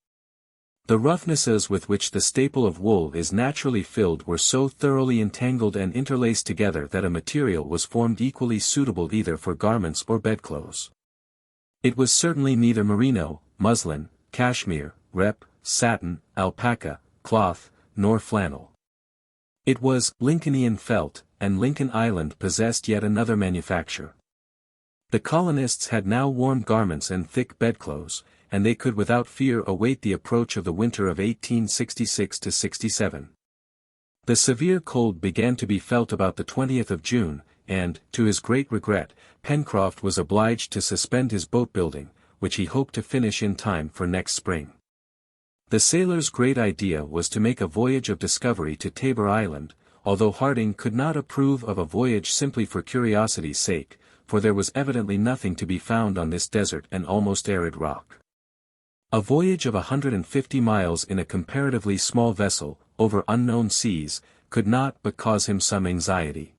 The roughnesses with which the staple of wool is naturally filled were so thoroughly entangled and interlaced together that a material was formed equally suitable either for garments or bedclothes. It was certainly neither merino, muslin, cashmere, rep, satin, alpaca, cloth, nor flannel. It was Lincolnian felt, and Lincoln Island possessed yet another manufacture. The colonists had now warm garments and thick bedclothes, and they could without fear await the approach of the winter of 1866–67. The severe cold began to be felt about the 20th of June, and, to his great regret, Pencroff was obliged to suspend his boat building, which he hoped to finish in time for next spring. The sailor's great idea was to make a voyage of discovery to Tabor Island, although Harding could not approve of a voyage simply for curiosity's sake, for there was evidently nothing to be found on this desert and almost arid rock. A voyage of 150 miles in a comparatively small vessel, over unknown seas, could not but cause him some anxiety.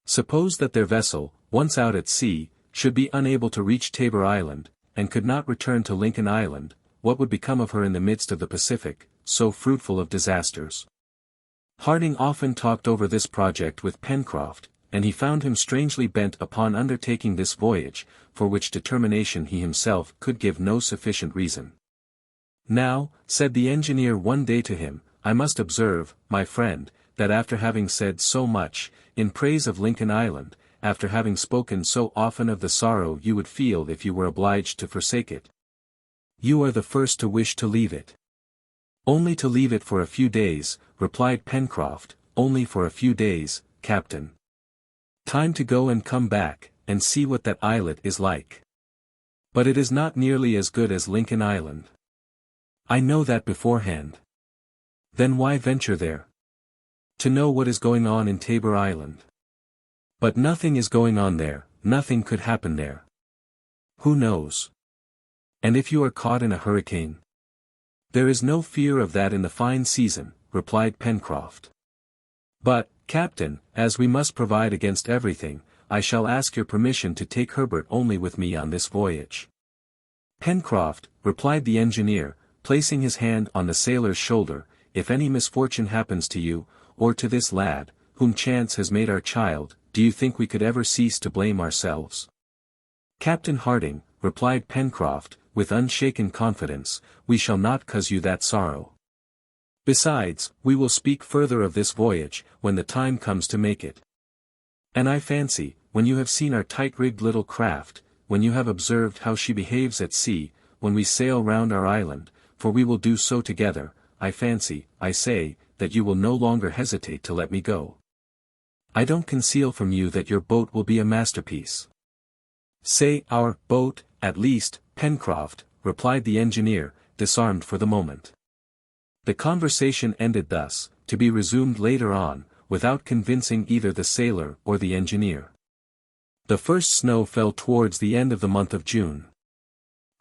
Suppose that their vessel, once out at sea, should be unable to reach Tabor Island, and could not return to Lincoln Island, what would become of her in the midst of the Pacific, so fruitful of disasters? Harding often talked over this project with Pencroff, and he found him strangely bent upon undertaking this voyage, for which determination he himself could give no sufficient reason. "Now," said the engineer one day to him, "I must observe, my friend, that after having said so much, in praise of Lincoln Island, after having spoken so often of the sorrow you would feel if you were obliged to forsake it, you are the first to wish to leave it." "Only to leave it for a few days," replied Pencroff, "only for a few days, Captain. Time to go and come back, and see what that islet is like. But it is not nearly as good as Lincoln Island. I know that beforehand. Then why venture there? To know what is going on in Tabor Island. But nothing is going on there, nothing could happen there. Who knows? And if you are caught in a hurricane? There is no fear of that in the fine season, replied Pencroff. But, Captain, as we must provide against everything, I shall ask your permission to take Herbert only with me on this voyage. Pencroff, replied the engineer, placing his hand on the sailor's shoulder, if any misfortune happens to you, or to this lad, whom chance has made our child, do you think we could ever cease to blame ourselves? Captain Harding, replied Pencroff, with unshaken confidence, we shall not cause you that sorrow. Besides, we will speak further of this voyage, when the time comes to make it. And I fancy, when you have seen our tight-rigged little craft, when you have observed how she behaves at sea, when we sail round our island, for we will do so together, I fancy, I say, that you will no longer hesitate to let me go. I don't conceal from you that your boat will be a masterpiece. Say our boat, at least, Pencroff, replied the engineer, disarmed for the moment. The conversation ended thus, to be resumed later on, without convincing either the sailor or the engineer. The first snow fell towards the end of the month of June.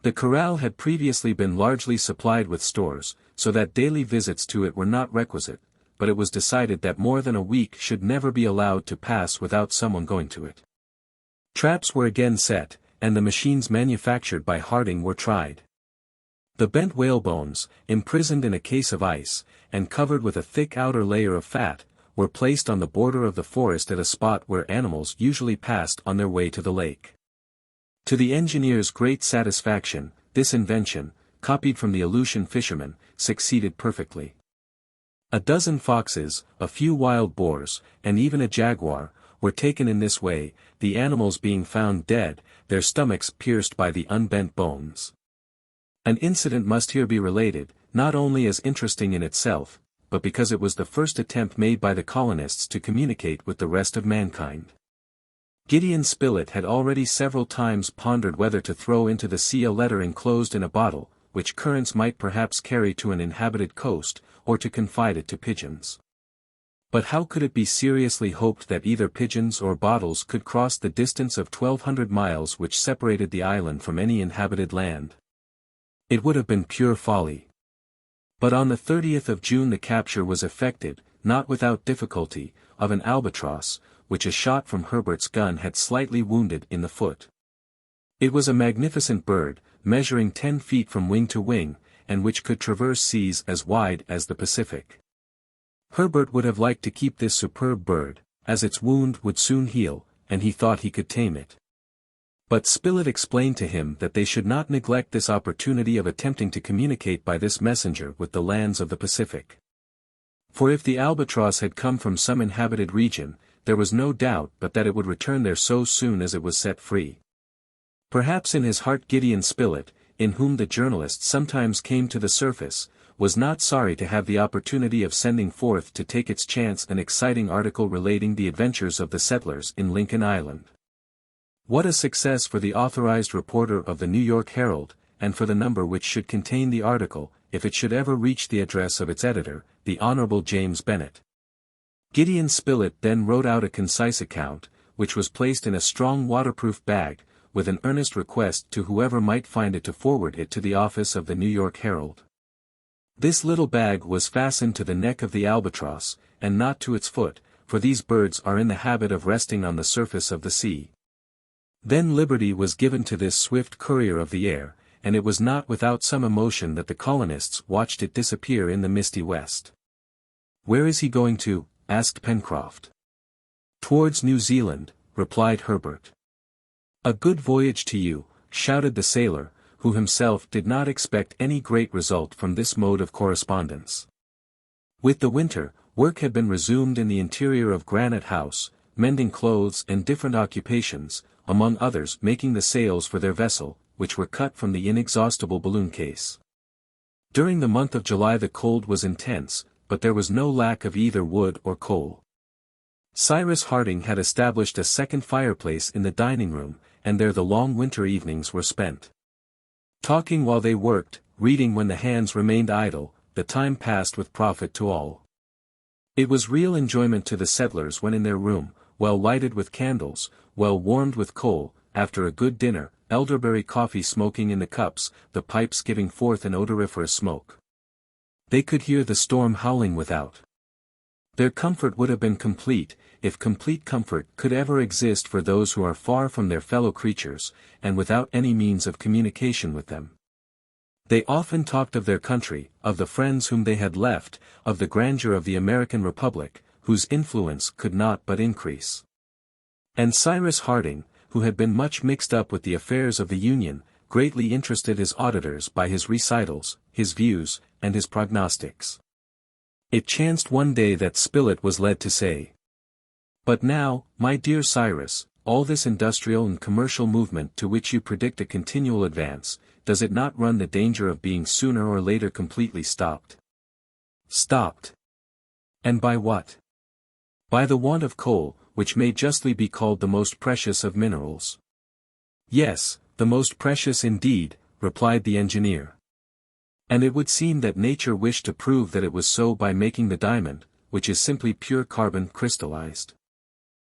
The corral had previously been largely supplied with stores, so that daily visits to it were not requisite, but it was decided that more than a week should never be allowed to pass without someone going to it. Traps were again set, and the machines manufactured by Harding were tried. The bent whalebones, imprisoned in a case of ice, and covered with a thick outer layer of fat, were placed on the border of the forest at a spot where animals usually passed on their way to the lake. To the engineer's great satisfaction, this invention, copied from the Aleutian fishermen, succeeded perfectly. A dozen foxes, a few wild boars, and even a jaguar, were taken in this way, the animals being found dead, their stomachs pierced by the unbent bones. An incident must here be related, not only as interesting in itself, but because it was the first attempt made by the colonists to communicate with the rest of mankind. Gideon Spilett had already several times pondered whether to throw into the sea a letter enclosed in a bottle, which currents might perhaps carry to an inhabited coast, or to confide it to pigeons. But how could it be seriously hoped that either pigeons or bottles could cross the distance of 1,200 miles which separated the island from any inhabited land? It would have been pure folly. But on the 30th of June the capture was effected, not without difficulty, of an albatross, which a shot from Herbert's gun had slightly wounded in the foot. It was a magnificent bird, measuring 10 feet from wing to wing, and which could traverse seas as wide as the Pacific. Herbert would have liked to keep this superb bird, as its wound would soon heal, and he thought he could tame it. But Spilett explained to him that they should not neglect this opportunity of attempting to communicate by this messenger with the lands of the Pacific. For if the albatross had come from some inhabited region, there was no doubt but that it would return there so soon as it was set free. Perhaps in his heart Gideon Spilett, in whom the journalist sometimes came to the surface, was not sorry to have the opportunity of sending forth to take its chance an exciting article relating the adventures of the settlers in Lincoln Island. What a success for the authorized reporter of the New York Herald, and for the number which should contain the article, if it should ever reach the address of its editor, the Honorable James Bennet. Gideon Spilett then wrote out a concise account, which was placed in a strong waterproof bag, with an earnest request to whoever might find it to forward it to the office of the New York Herald. This little bag was fastened to the neck of the albatross, and not to its foot, for these birds are in the habit of resting on the surface of the sea. Then liberty was given to this swift courier of the air, and it was not without some emotion that the colonists watched it disappear in the misty west. "Where is he going to?" asked Pencroff. "Towards New Zealand," replied Herbert. "A good voyage to you," shouted the sailor, who himself did not expect any great result from this mode of correspondence. With the winter, work had been resumed in the interior of Granite House, mending clothes and different occupations, among others making the sails for their vessel, which were cut from the inexhaustible balloon case. During the month of July the cold was intense, but there was no lack of either wood or coal. Cyrus Harding had established a second fireplace in the dining room, and there the long winter evenings were spent. Talking while they worked, reading when the hands remained idle, the time passed with profit to all. It was real enjoyment to the settlers when in their room, well lighted with candles, well warmed with coal, after a good dinner, elderberry coffee smoking in the cups, the pipes giving forth an odoriferous smoke. They could hear the storm howling without. Their comfort would have been complete, if complete comfort could ever exist for those who are far from their fellow creatures, and without any means of communication with them. They often talked of their country, of the friends whom they had left, of the grandeur of the American Republic, whose influence could not but increase. And Cyrus Harding, who had been much mixed up with the affairs of the Union, greatly interested his auditors by his recitals, his views, and his prognostics. It chanced one day that Spilett was led to say, "But now, my dear Cyrus, all this industrial and commercial movement to which you predict a continual advance, does it not run the danger of being sooner or later completely stopped?" Stopped. And by what? By the want of coal, which may justly be called the most precious of minerals. Yes, the most precious indeed, replied the engineer. And it would seem that nature wished to prove that it was so by making the diamond, which is simply pure carbon crystallized.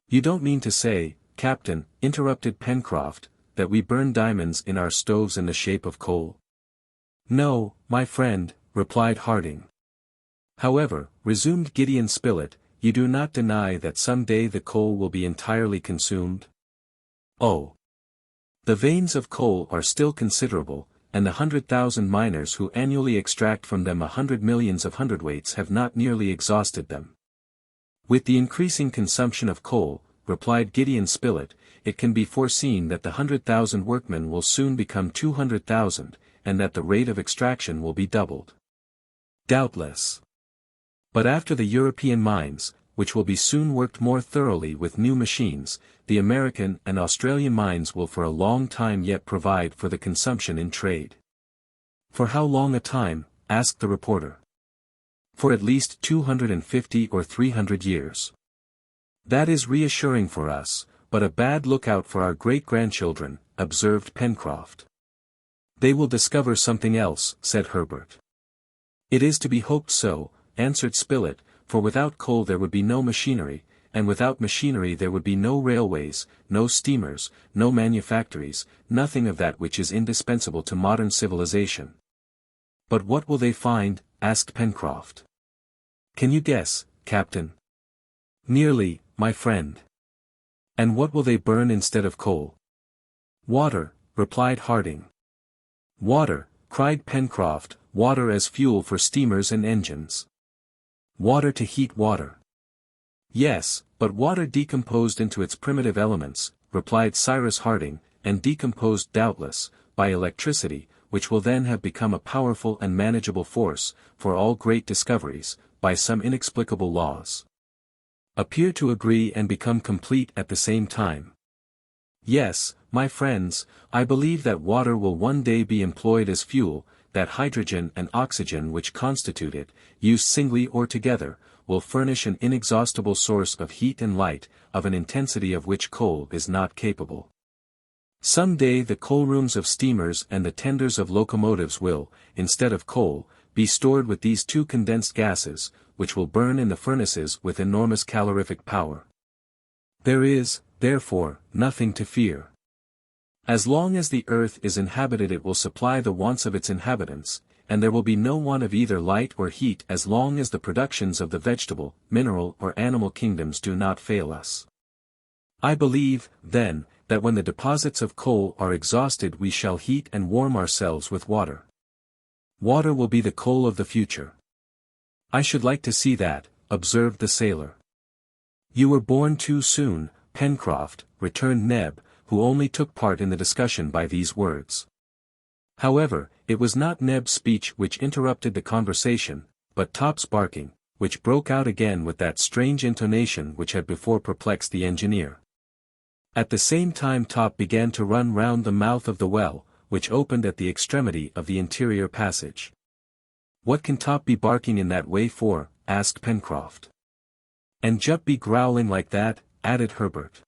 You don't mean to say, Captain, interrupted Pencroff, that we burn diamonds in our stoves in the shape of coal? No, my friend, replied Harding. However, resumed Gideon Spilett, you do not deny that some day the coal will be entirely consumed? Oh! The veins of coal are still considerable, and the 100,000 miners who annually extract from them 100 millions of hundredweights have not nearly exhausted them. With the increasing consumption of coal, replied Gideon Spilett, it can be foreseen that the 100,000 workmen will soon become 200,000, and that the rate of extraction will be doubled. Doubtless. But after the European mines, which will be soon worked more thoroughly with new machines, the American and Australian mines will for a long time yet provide for the consumption in trade. For how long a time? Asked the reporter. For at least 250 or 300 years. That is reassuring for us, but a bad lookout for our great-grandchildren, observed Pencroff. They will discover something else, said Herbert. It is to be hoped so, answered Spilett, for without coal there would be no machinery, and without machinery there would be no railways, no steamers, no manufactories, nothing of that which is indispensable to modern civilization. But what will they find? Asked Pencroff. Can you guess, Captain? Nearly, my friend. And what will they burn instead of coal? Water, replied Harding. Water, cried Pencroff, water as fuel for steamers and engines. Water to heat water. Yes, but water decomposed into its primitive elements, replied Cyrus Harding, and decomposed doubtless, by electricity, which will then have become a powerful and manageable force, for all great discoveries, by some inexplicable laws, appear to agree and become complete at the same time. Yes, my friends, I believe that water will one day be employed as fuel, that hydrogen and oxygen which constitute it, used singly or together, will furnish an inexhaustible source of heat and light, of an intensity of which coal is not capable. Some day the coal rooms of steamers and the tenders of locomotives will, instead of coal, be stored with these two condensed gases, which will burn in the furnaces with enormous calorific power. There is, therefore, nothing to fear. As long as the earth is inhabited it will supply the wants of its inhabitants, and there will be no want of either light or heat as long as the productions of the vegetable, mineral or animal kingdoms do not fail us. I believe, then, that when the deposits of coal are exhausted we shall heat and warm ourselves with water. Water will be the coal of the future. I should like to see that, observed the sailor. You were born too soon, Pencroff, returned Neb, who only took part in the discussion by these words. However, it was not Neb's speech which interrupted the conversation, but Top's barking, which broke out again with that strange intonation which had before perplexed the engineer. At the same time Top began to run round the mouth of the well, which opened at the extremity of the interior passage. What can Top be barking in that way for? Asked Pencroff. And Jup be growling like that? Added Herbert.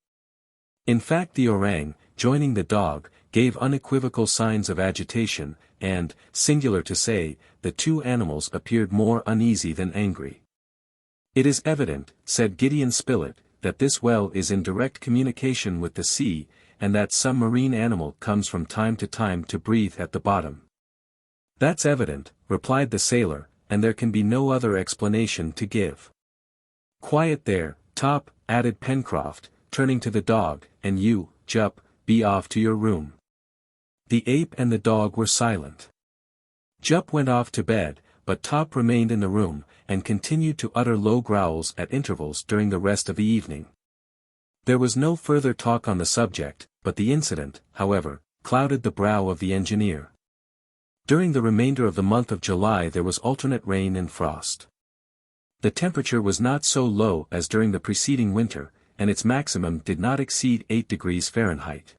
In fact the orang, joining the dog, gave unequivocal signs of agitation, and, singular to say, the two animals appeared more uneasy than angry. "It is evident," said Gideon Spilett, "that this well is in direct communication with the sea, and that some marine animal comes from time to breathe at the bottom." "That's evident," replied the sailor, "and there can be no other explanation to give." "Quiet there, Top," added Pencroff, turning to the dog, "and you, Jup, be off to your room." The ape and the dog were silent. Jup went off to bed, but Top remained in the room, and continued to utter low growls at intervals during the rest of the evening. There was no further talk on the subject, but the incident, however, clouded the brow of the engineer. During the remainder of the month of July there was alternate rain and frost. The temperature was not so low as during the preceding winter, and its maximum did not exceed 8 degrees Fahrenheit.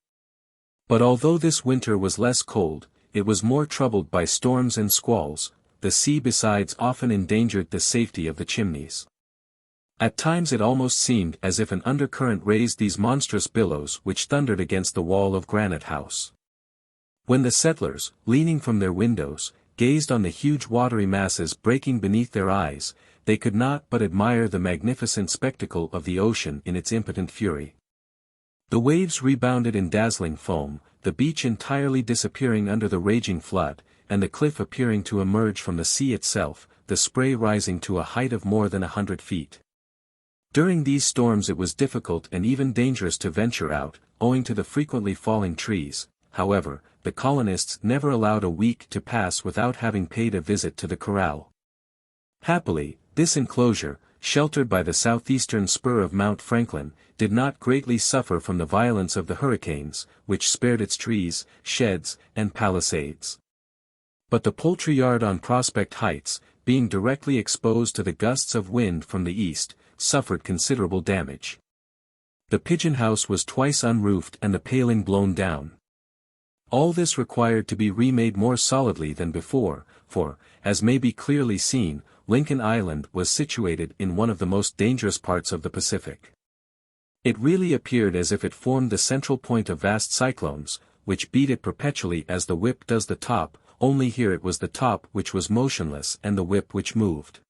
But although this winter was less cold, it was more troubled by storms and squalls. The sea besides often endangered the safety of the chimneys. At times it almost seemed as if an undercurrent raised these monstrous billows which thundered against the wall of Granite House. When the settlers, leaning from their windows, gazed on the huge watery masses breaking beneath their eyes, they could not but admire the magnificent spectacle of the ocean in its impotent fury. The waves rebounded in dazzling foam, the beach entirely disappearing under the raging flood, and the cliff appearing to emerge from the sea itself, the spray rising to a height of more than 100 feet. During these storms it was difficult and even dangerous to venture out, owing to the frequently falling trees. However, the colonists never allowed a week to pass without having paid a visit to the corral. Happily, this enclosure, sheltered by the southeastern spur of Mount Franklin, did not greatly suffer from the violence of the hurricanes, which spared its trees, sheds, and palisades. But the poultry yard on Prospect Heights, being directly exposed to the gusts of wind from the east, suffered considerable damage. The pigeon house was twice unroofed and the paling blown down. All this required to be remade more solidly than before, for, as may be clearly seen, Lincoln Island was situated in one of the most dangerous parts of the Pacific. It really appeared as if it formed the central point of vast cyclones, which beat it perpetually as the whip does the top, only here it was the top which was motionless and the whip which moved.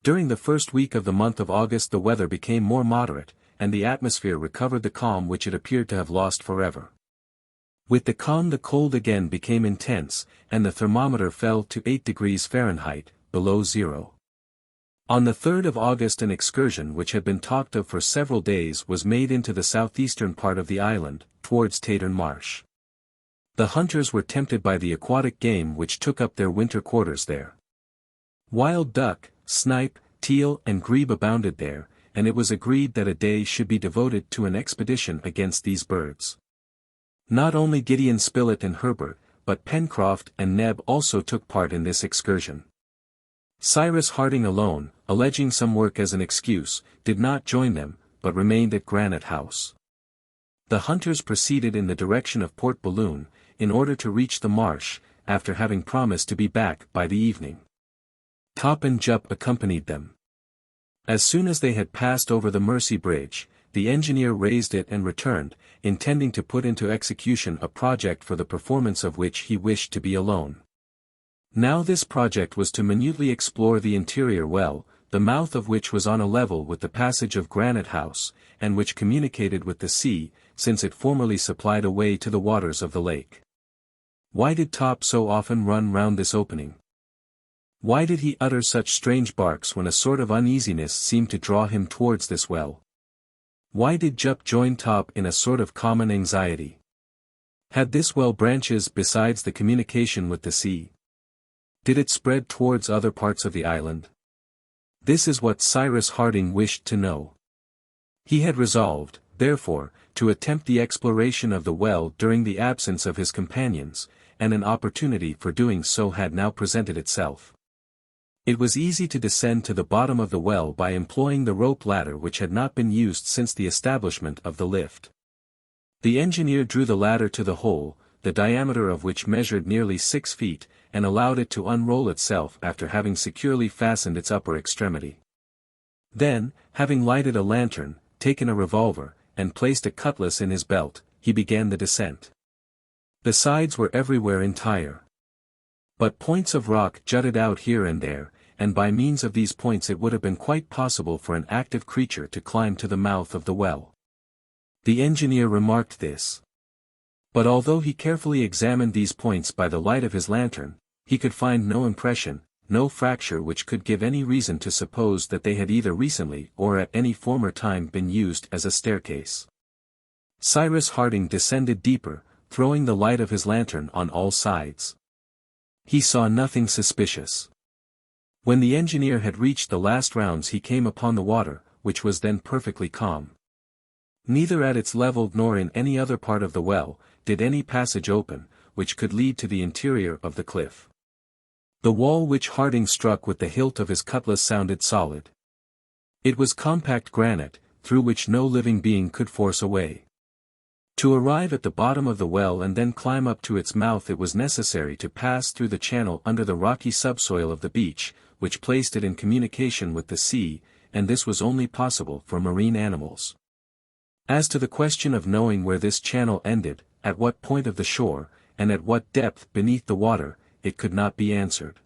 During the first week of the month of August the weather became more moderate, and the atmosphere recovered the calm which it appeared to have lost forever. With the calm the cold again became intense, and the thermometer fell to 8 degrees Fahrenheit, below zero. On the 3rd of August an excursion which had been talked of for several days was made into the southeastern part of the island, towards Tattern Marsh. The hunters were tempted by the aquatic game which took up their winter quarters there. Wild duck, snipe, teal and grebe abounded there, and it was agreed that a day should be devoted to an expedition against these birds. Not only Gideon Spilett and Herbert, but Pencroff and Neb also took part in this excursion. Cyrus Harding alone, alleging some work as an excuse, did not join them, but remained at Granite House. The hunters proceeded in the direction of Port Balloon, in order to reach the marsh, after having promised to be back by the evening. Top and Jup accompanied them. As soon as they had passed over the Mercy Bridge, the engineer raised it and returned, intending to put into execution a project for the performance of which he wished to be alone. Now this project was to minutely explore the interior well, the mouth of which was on a level with the passage of Granite House, and which communicated with the sea, since it formerly supplied a way to the waters of the lake. Why did Top so often run round this opening? Why did he utter such strange barks when a sort of uneasiness seemed to draw him towards this well? Why did Jup join Top in a sort of common anxiety? Had this well branches besides the communication with the sea? Did it spread towards other parts of the island? This is what Cyrus Harding wished to know. He had resolved, therefore, to attempt the exploration of the well during the absence of his companions, and an opportunity for doing so had now presented itself. It was easy to descend to the bottom of the well by employing the rope ladder which had not been used since the establishment of the lift. The engineer drew the ladder to the hole, the diameter of which measured nearly 6 feet, and allowed it to unroll itself after having securely fastened its upper extremity. Then, having lighted a lantern, taken a revolver, and placed a cutlass in his belt, he began the descent. The sides were everywhere entire. But points of rock jutted out here and there, and by means of these points it would have been quite possible for an active creature to climb to the mouth of the well. The engineer remarked this. But although he carefully examined these points by the light of his lantern, he could find no impression, no fracture which could give any reason to suppose that they had either recently or at any former time been used as a staircase. Cyrus Harding descended deeper, throwing the light of his lantern on all sides. He saw nothing suspicious. When the engineer had reached the last rounds he came upon the water, which was then perfectly calm. Neither at its level nor in any other part of the well, did any passage open, which could lead to the interior of the cliff. The wall which Harding struck with the hilt of his cutlass sounded solid. It was compact granite, through which no living being could force a way. To arrive at the bottom of the well and then climb up to its mouth it was necessary to pass through the channel under the rocky subsoil of the beach, which placed it in communication with the sea, and this was only possible for marine animals. As to the question of knowing where this channel ended, at what point of the shore, and at what depth beneath the water, it could not be answered.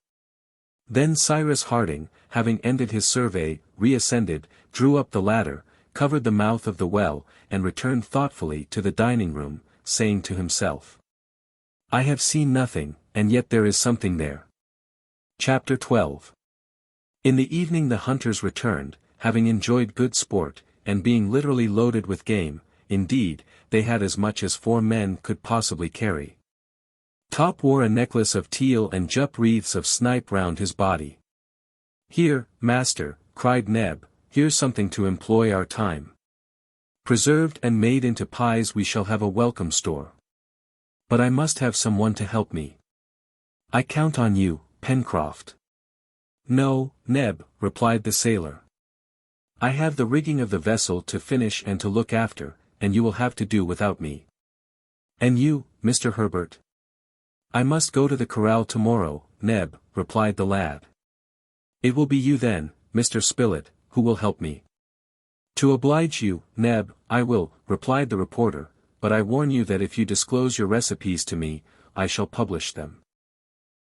Then Cyrus Harding, having ended his survey, reascended, drew up the ladder, covered the mouth of the well, and returned thoughtfully to the dining room, saying to himself, "I have seen nothing, and yet there is something there." Chapter 12. In the evening the hunters returned, having enjoyed good sport, and being literally loaded with game. Indeed, they had as much as 4 men could possibly carry. Top wore a necklace of teal and Jup wreaths of snipe round his body. "Here, master," cried Neb, "here's something to employ our time. Preserved and made into pies we shall have a welcome store. But I must have some one to help me." "I count on you, Pencroff." "No, Neb," replied the sailor. "I have the rigging of the vessel to finish and to look after, and you will have to do without me." "And you, Mr. Herbert?" "I must go to the corral tomorrow, Neb," replied the lad. "It will be you then, Mr. Spilett, who will help me." "To oblige you, Neb, I will," replied the reporter, "but I warn you that if you disclose your recipes to me, I shall publish them."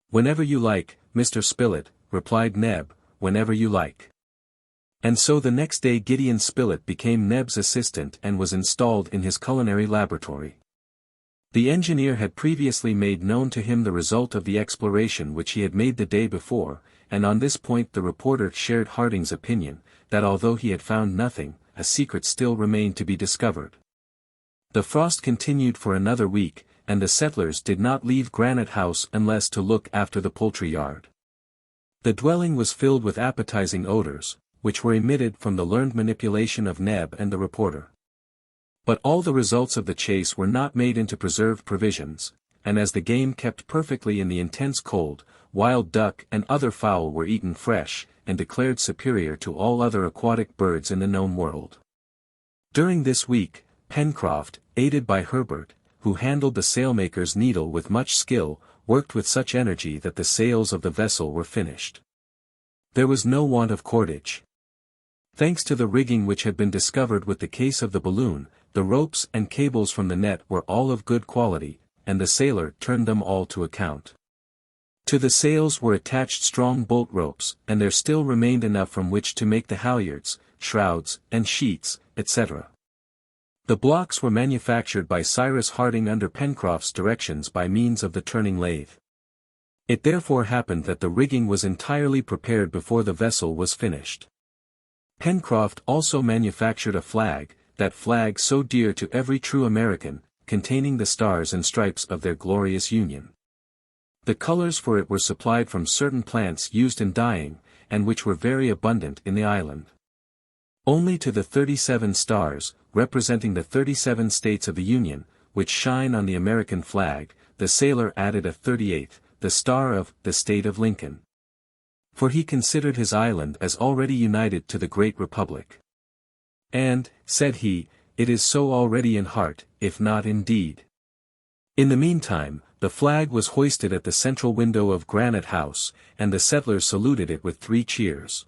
"Whenever you like, Mr. Spilett," replied Neb, "whenever you like." And so the next day Gideon Spilett became Neb's assistant and was installed in his culinary laboratory. The engineer had previously made known to him the result of the exploration which he had made the day before, and on this point the reporter shared Harding's opinion, that although he had found nothing, a secret still remained to be discovered. The frost continued for another week, and the settlers did not leave Granite House unless to look after the poultry yard. The dwelling was filled with appetizing odors, which were emitted from the learned manipulation of Neb and the reporter. But all the results of the chase were not made into preserved provisions, and as the game kept perfectly in the intense cold, wild duck and other fowl were eaten fresh, and declared superior to all other aquatic birds in the known world. During this week, Pencroff, aided by Herbert, who handled the sailmaker's needle with much skill, worked with such energy that the sails of the vessel were finished. There was no want of cordage. Thanks to the rigging which had been discovered with the case of the balloon, the ropes and cables from the net were all of good quality, and the sailor turned them all to account. To the sails were attached strong bolt ropes, and there still remained enough from which to make the halyards, shrouds, and sheets, etc. The blocks were manufactured by Cyrus Harding under Pencroff's directions by means of the turning lathe. It therefore happened that the rigging was entirely prepared before the vessel was finished. Pencroff also manufactured a flag, that flag so dear to every true American, containing the stars and stripes of their glorious Union. The colors for it were supplied from certain plants used in dyeing, and which were very abundant in the island. Only to the 37 stars, representing the 37 states of the Union, which shine on the American flag, the sailor added a 38th, the star of the state of Lincoln. For he considered his island as already united to the great republic. "And," said he, "it is so already in heart, if not in deed." In the meantime, the flag was hoisted at the central window of Granite House, and the settlers saluted it with 3 cheers.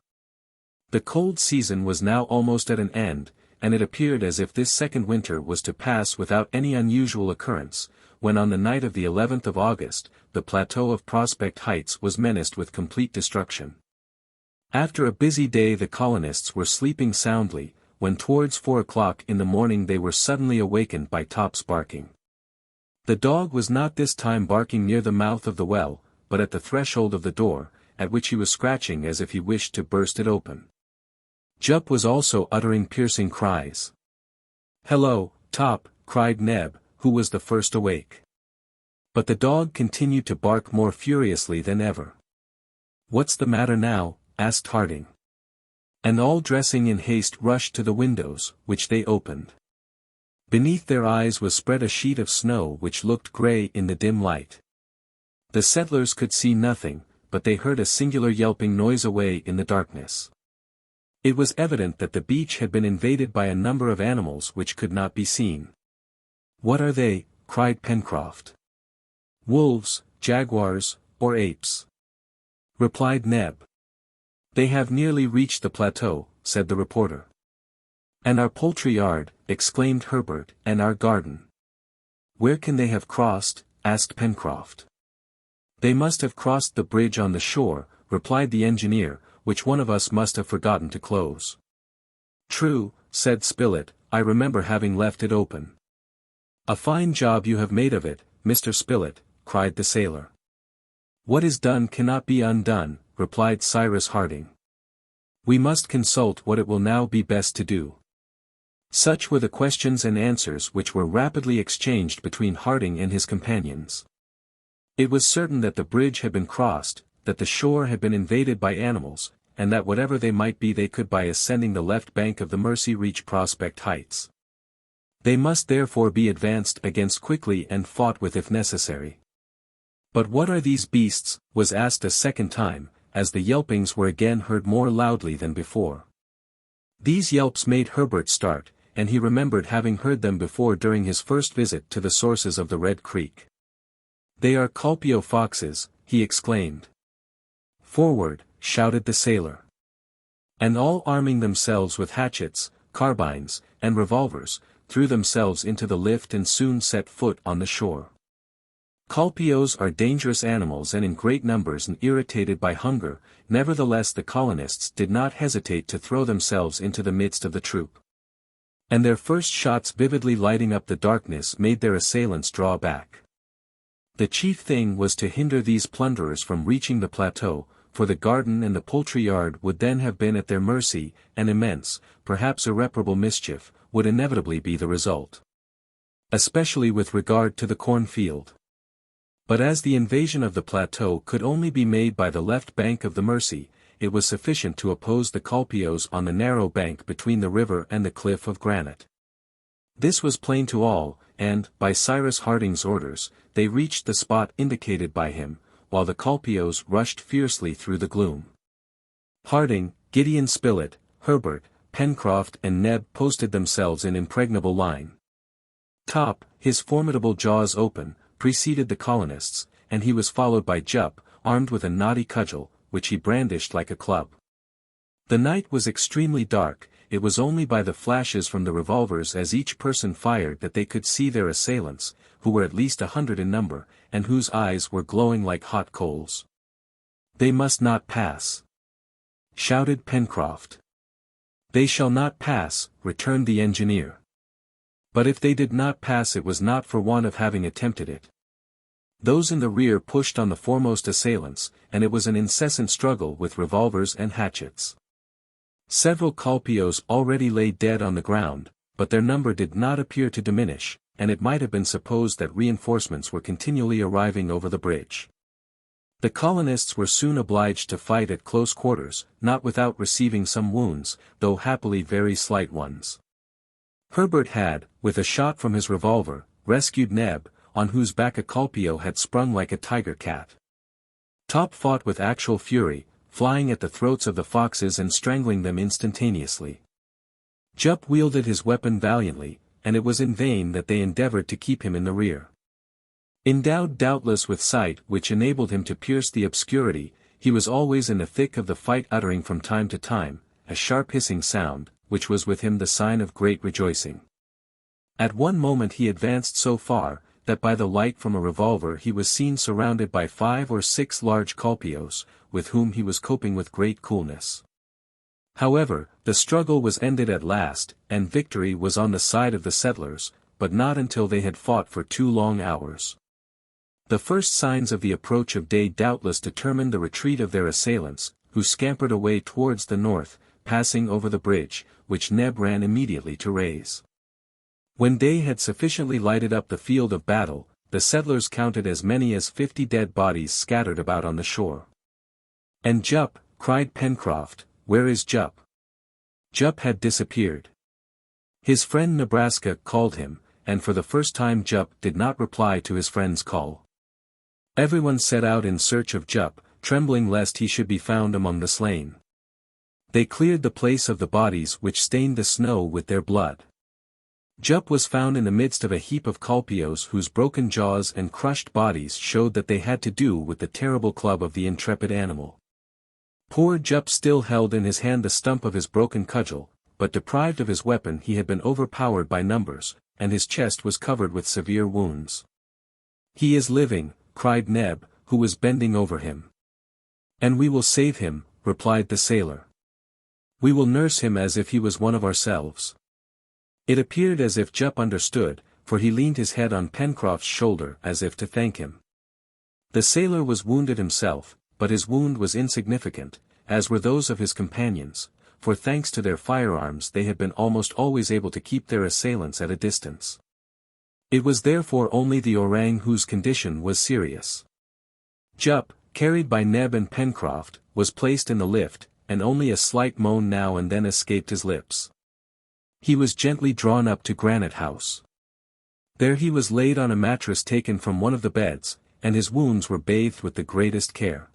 The cold season was now almost at an end, and it appeared as if this second winter was to pass without any unusual occurrence, when on the night of the 11th of August, the plateau of Prospect Heights was menaced with complete destruction. After a busy day the colonists were sleeping soundly, when towards 4 o'clock in the morning they were suddenly awakened by Top's barking. The dog was not this time barking near the mouth of the well, but at the threshold of the door, at which he was scratching as if he wished to burst it open. Jup was also uttering piercing cries. "Hello, Top," cried Neb, who was the first awake. But the dog continued to bark more furiously than ever. "What's the matter now?" asked Harding. And all dressing in haste rushed to the windows, which they opened. Beneath their eyes was spread a sheet of snow which looked grey in the dim light. The settlers could see nothing, but they heard a singular yelping noise away in the darkness. It was evident that the beach had been invaded by a number of animals which could not be seen. "What are they?" cried Pencroff. "Wolves, jaguars, or apes?" replied Neb. "They have nearly reached the plateau," said the reporter. "And our poultry yard," exclaimed Herbert, "and our garden." "Where can they have crossed?" asked Pencroff. "They must have crossed the bridge on the shore," replied the engineer, "which one of us must have forgotten to close." "True," said Spilett, "I remember having left it open." "A fine job you have made of it, Mr. Spilett," cried the sailor. "What is done cannot be undone," replied Cyrus Harding. "We must consult what it will now be best to do." Such were the questions and answers which were rapidly exchanged between Harding and his companions. It was certain that the bridge had been crossed, that the shore had been invaded by animals, and that whatever they might be they could by ascending the left bank of the Mercy reach Prospect Heights. They must therefore be advanced against quickly and fought with if necessary. "But what are these beasts?" was asked a second time, as the yelpings were again heard more loudly than before. These yelps made Herbert start, and he remembered having heard them before during his first visit to the sources of the Red Creek. "They are Culpio foxes," he exclaimed. "Forward!" shouted the sailor. And all arming themselves with hatchets, carbines, and revolvers, threw themselves into the lift and soon set foot on the shore. Culpios are dangerous animals and in great numbers and irritated by hunger, nevertheless the colonists did not hesitate to throw themselves into the midst of the troop. And their first shots vividly lighting up the darkness made their assailants draw back. The chief thing was to hinder these plunderers from reaching the plateau, for the garden and the poultry yard would then have been at their mercy, and immense, perhaps irreparable mischief, would inevitably be the result. Especially with regard to the cornfield. But as the invasion of the plateau could only be made by the left bank of the Mercy, it was sufficient to oppose the Culpios on the narrow bank between the river and the cliff of granite. This was plain to all, and, by Cyrus Harding's orders, they reached the spot indicated by him, while the Culpios rushed fiercely through the gloom. Harding, Gideon Spilett, Herbert, Pencroff and Neb posted themselves in impregnable line. Top, his formidable jaws open, preceded the colonists, and he was followed by Jup, armed with a knotty cudgel, which he brandished like a club. The night was extremely dark. It was only by the flashes from the revolvers as each person fired that they could see their assailants, who were at least 100 in number, and whose eyes were glowing like hot coals. "They must not pass!" shouted Pencroff. "They shall not pass," returned the engineer. But if they did not pass it was not for want of having attempted it. Those in the rear pushed on the foremost assailants, and it was an incessant struggle with revolvers and hatchets. Several Culpios already lay dead on the ground, but their number did not appear to diminish, and it might have been supposed that reinforcements were continually arriving over the bridge. The colonists were soon obliged to fight at close quarters, not without receiving some wounds, though happily very slight ones. Herbert had, with a shot from his revolver, rescued Neb, on whose back a Culpio had sprung like a tiger cat. Top fought with actual fury, flying at the throats of the foxes and strangling them instantaneously. Jup wielded his weapon valiantly, and it was in vain that they endeavored to keep him in the rear. Endowed doubtless with sight which enabled him to pierce the obscurity, he was always in the thick of the fight, uttering from time to time a sharp hissing sound, which was with him the sign of great rejoicing. At one moment he advanced so far, that by the light from a revolver he was seen surrounded by 5 or 6 large colpios, with whom he was coping with great coolness. However, the struggle was ended at last, and victory was on the side of the settlers, but not until they had fought for 2 long hours. The first signs of the approach of day doubtless determined the retreat of their assailants, who scampered away towards the north, passing over the bridge, which Neb ran immediately to raise. When day had sufficiently lighted up the field of battle, the settlers counted as many as 50 dead bodies scattered about on the shore. "And Jup," cried Pencroff, "where is Jup?" Jup had disappeared. His friend Nebraska called him, and for the first time Jup did not reply to his friend's call. Everyone set out in search of Jup, trembling lest he should be found among the slain. They cleared the place of the bodies which stained the snow with their blood. Jup was found in the midst of a heap of colpios whose broken jaws and crushed bodies showed that they had to do with the terrible club of the intrepid animal. Poor Jup still held in his hand the stump of his broken cudgel, but deprived of his weapon he had been overpowered by numbers, and his chest was covered with severe wounds. "He is living," cried Neb, who was bending over him. "And we will save him," replied the sailor. "We will nurse him as if he was one of ourselves." It appeared as if Jup understood, for he leaned his head on Pencroff's shoulder as if to thank him. The sailor was wounded himself, but his wound was insignificant, as were those of his companions, for thanks to their firearms they had been almost always able to keep their assailants at a distance. It was therefore only the orang whose condition was serious. Jup, carried by Neb and Pencroff, was placed in the lift, and only a slight moan now and then escaped his lips. He was gently drawn up to Granite House. There he was laid on a mattress taken from one of the beds, and his wounds were bathed with the greatest care.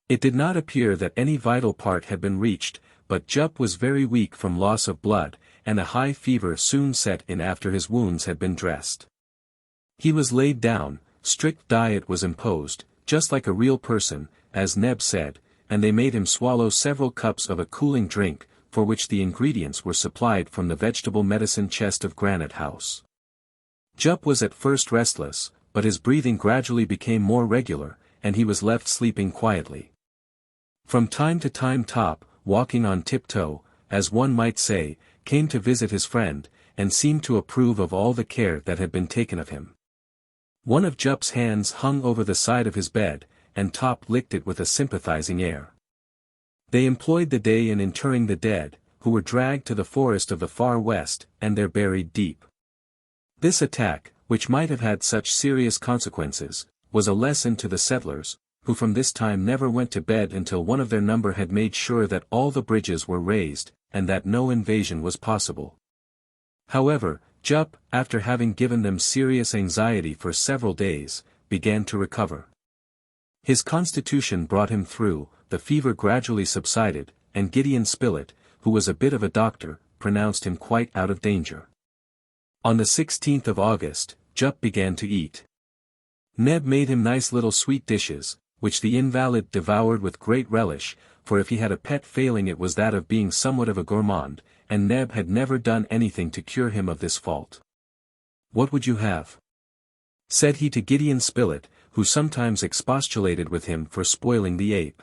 It did not appear that any vital part had been reached, but Jup was very weak from loss of blood, and a high fever soon set in after his wounds had been dressed. He was laid down, strict diet was imposed, just like a real person, as Neb said, and they made him swallow several cups of a cooling drink, for which the ingredients were supplied from the vegetable medicine chest of Granite House. Jup was at first restless, but his breathing gradually became more regular, and he was left sleeping quietly. From time to time Top, walking on tiptoe, as one might say, came to visit his friend, and seemed to approve of all the care that had been taken of him. One of Jup's hands hung over the side of his bed, and Top licked it with a sympathizing air. They employed the day in interring the dead, who were dragged to the forest of the far west, and there buried deep. This attack, which might have had such serious consequences, was a lesson to the settlers, who from this time never went to bed until one of their number had made sure that all the bridges were raised, and that no invasion was possible. However, Jup, after having given them serious anxiety for several days, began to recover. His constitution brought him through, the fever gradually subsided, and Gideon Spilett, who was a bit of a doctor, pronounced him quite out of danger. On the 16th of August, Jup began to eat. Neb made him nice little sweet dishes, which the invalid devoured with great relish, for if he had a pet failing it was that of being somewhat of a gourmand, and Neb had never done anything to cure him of this fault. "What would you have?" said he to Gideon Spilett, who sometimes expostulated with him for spoiling the ape.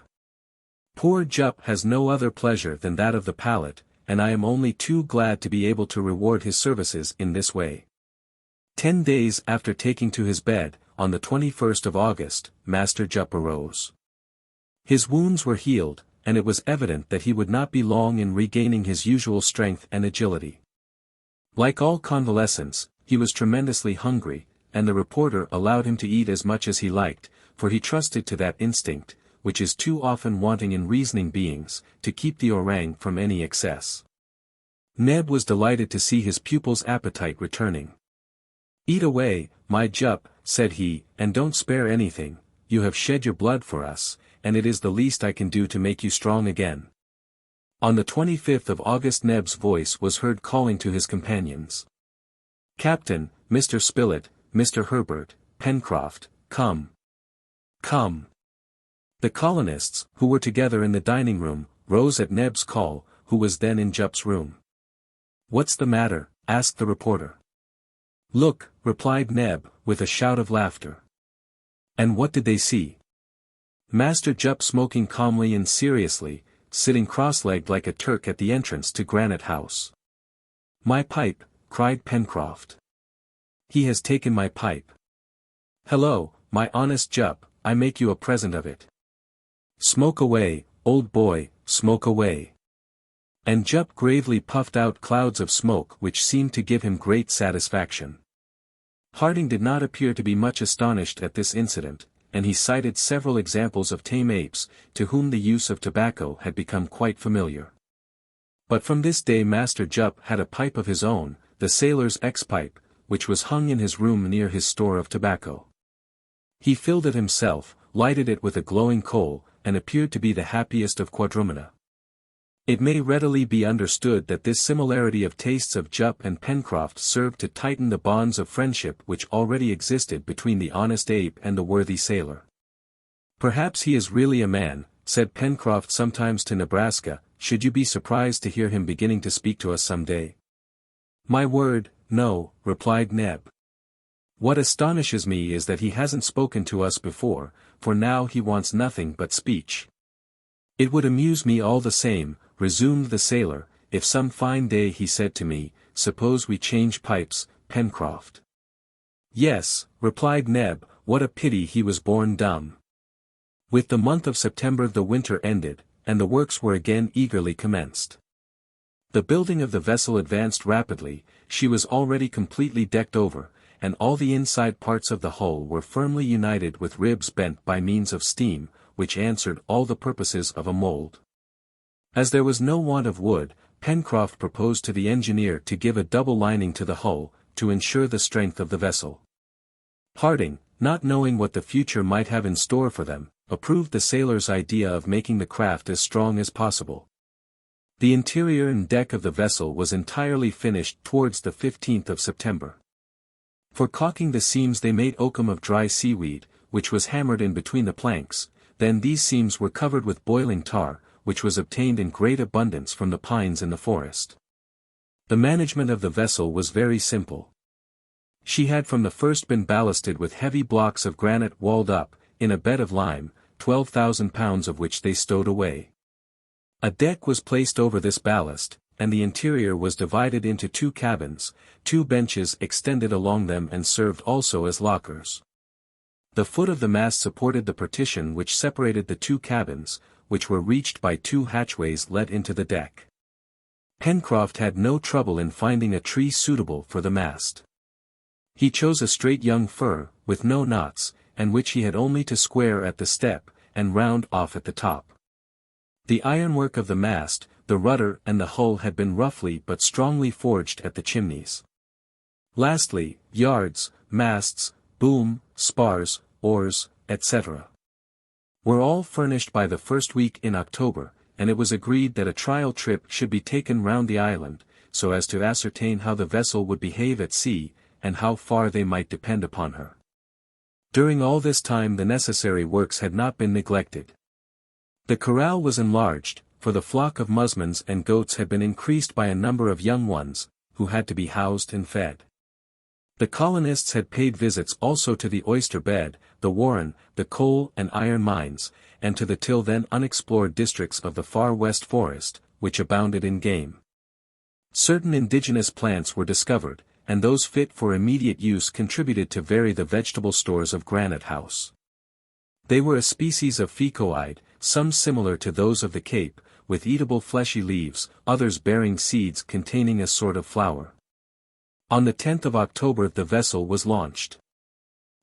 "Poor Jup has no other pleasure than that of the palate, and I am only too glad to be able to reward his services in this way." 10 days after taking to his bed, on the 21st of August, Master Jup arose. His wounds were healed, and it was evident that he would not be long in regaining his usual strength and agility. Like all convalescents, he was tremendously hungry, and the reporter allowed him to eat as much as he liked, for he trusted to that instinct, which is too often wanting in reasoning beings, to keep the orang from any excess. Neb was delighted to see his pupil's appetite returning. "Eat away, my Jup," said he, "and don't spare anything. You have shed your blood for us, and it is the least I can do to make you strong again." On the 25th of August Neb's voice was heard calling to his companions. "Captain, Mr. Spilett, Mr. Harbert, Pencroff, come. Come." The colonists, who were together in the dining room, rose at Neb's call, who was then in Jup's room. "What's the matter?" asked the reporter. "Look," replied Neb, with a shout of laughter. And what did they see? Master Jup smoking calmly and seriously, sitting cross-legged like a Turk at the entrance to Granite House. "My pipe," cried Pencroff. "He has taken my pipe. Hello, my honest Jup, I make you a present of it. Smoke away, old boy, smoke away." And Jup gravely puffed out clouds of smoke which seemed to give him great satisfaction. Harding did not appear to be much astonished at this incident, and he cited several examples of tame apes, to whom the use of tobacco had become quite familiar. But from this day Master Jup had a pipe of his own, the sailor's ex-pipe, which was hung in his room near his store of tobacco. He filled it himself, lighted it with a glowing coal, and appeared to be the happiest of quadrumana. It may readily be understood that this similarity of tastes of Jup and Pencroff served to tighten the bonds of friendship which already existed between the honest ape and the worthy sailor. "Perhaps he is really a man," said Pencroff sometimes to Nebraska, "should you be surprised to hear him beginning to speak to us some day?" "My word, no," replied Neb. "What astonishes me is that he hasn't spoken to us before, for now he wants nothing but speech." "It would amuse me all the same," resumed the sailor, "if some fine day he said to me, 'Suppose we change pipes, Pencroff.'" "Yes," replied Neb, "what a pity he was born dumb." With the month of September the winter ended, and the works were again eagerly commenced. The building of the vessel advanced rapidly, she was already completely decked over, and all the inside parts of the hull were firmly united with ribs bent by means of steam, which answered all the purposes of a mold. As there was no want of wood, Pencroff proposed to the engineer to give a double lining to the hull, to ensure the strength of the vessel. Harding, not knowing what the future might have in store for them, approved the sailor's idea of making the craft as strong as possible. The interior and deck of the vessel was entirely finished towards the 15th of September. For caulking the seams they made oakum of dry seaweed, which was hammered in between the planks, then these seams were covered with boiling tar, which was obtained in great abundance from the pines in the forest. The management of the vessel was very simple. She had from the first been ballasted with heavy blocks of granite walled up, in a bed of lime, 12,000 pounds of which they stowed away. A deck was placed over this ballast, and the interior was divided into 2 cabins, 2 benches extended along them and served also as lockers. The foot of the mast supported the partition which separated the 2 cabins, which were reached by 2 hatchways let into the deck. Pencroff had no trouble in finding a tree suitable for the mast. He chose a straight young fir, with no knots, and which he had only to square at the step, and round off at the top. The ironwork of the mast, the rudder and the hull had been roughly but strongly forged at the chimneys. Lastly, yards, masts, boom, spars, oars, etc. were all furnished by the first week in October, and it was agreed that a trial trip should be taken round the island, so as to ascertain how the vessel would behave at sea, and how far they might depend upon her. During all this time the necessary works had not been neglected. The corral was enlarged, for the flock of musmons and goats had been increased by a number of young ones, who had to be housed and fed. The colonists had paid visits also to the oyster bed, the warren, the coal and iron mines, and to the till then unexplored districts of the far west forest, which abounded in game. Certain indigenous plants were discovered, and those fit for immediate use contributed to vary the vegetable stores of Granite House. They were a species of ficoide, some similar to those of the Cape, with eatable fleshy leaves, others bearing seeds containing a sort of flower. On the 10th of October the vessel was launched.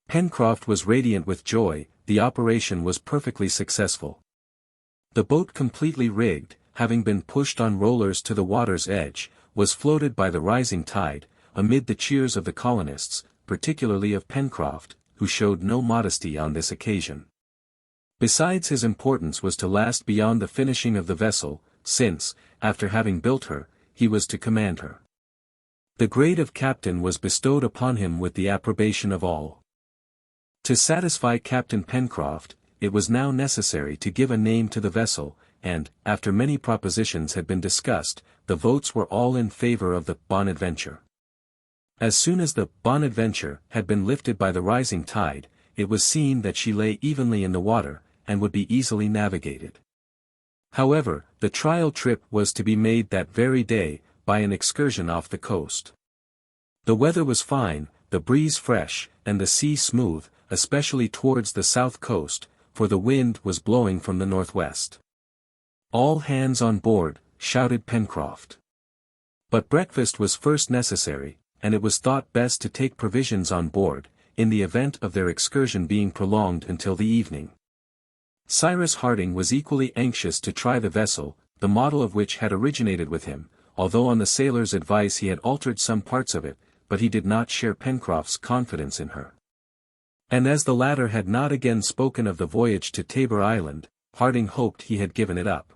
Pencroff was radiant with joy, the operation was perfectly successful. The boat completely rigged, having been pushed on rollers to the water's edge, was floated by the rising tide, amid the cheers of the colonists, particularly of Pencroff, who showed no modesty on this occasion. Besides, his importance was to last beyond the finishing of the vessel, since, after having built her, he was to command her. The grade of captain was bestowed upon him with the approbation of all. To satisfy Captain Pencroff, it was now necessary to give a name to the vessel, and, after many propositions had been discussed, the votes were all in favor of the Bonadventure. As soon as the Bonadventure had been lifted by the rising tide, it was seen that she lay evenly in the water, and would be easily navigated. However, the trial trip was to be made that very day, by an excursion off the coast. The weather was fine, the breeze fresh, and the sea smooth, especially towards the south coast, for the wind was blowing from the northwest. "All hands on board," shouted Pencroff. But breakfast was first necessary, and it was thought best to take provisions on board, in the event of their excursion being prolonged until the evening. Cyrus Harding was equally anxious to try the vessel, the model of which had originated with him, although on the sailor's advice he had altered some parts of it, but he did not share Pencroff's confidence in her. And as the latter had not again spoken of the voyage to Tabor Island, Harding hoped he had given it up.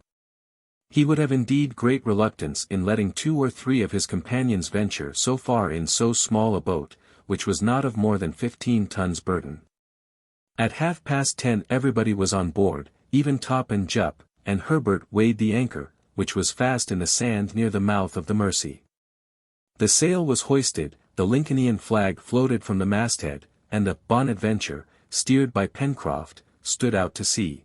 He would have indeed great reluctance in letting 2 or 3 of his companions venture so far in so small a boat, which was not of more than 15 tons burden. At 10:30 everybody was on board, even Top and Jup, and Herbert weighed the anchor, which was fast in the sand near the mouth of the Mercy. The sail was hoisted, the Lincolnian flag floated from the masthead, and the Bonadventure, steered by Pencroff, stood out to sea.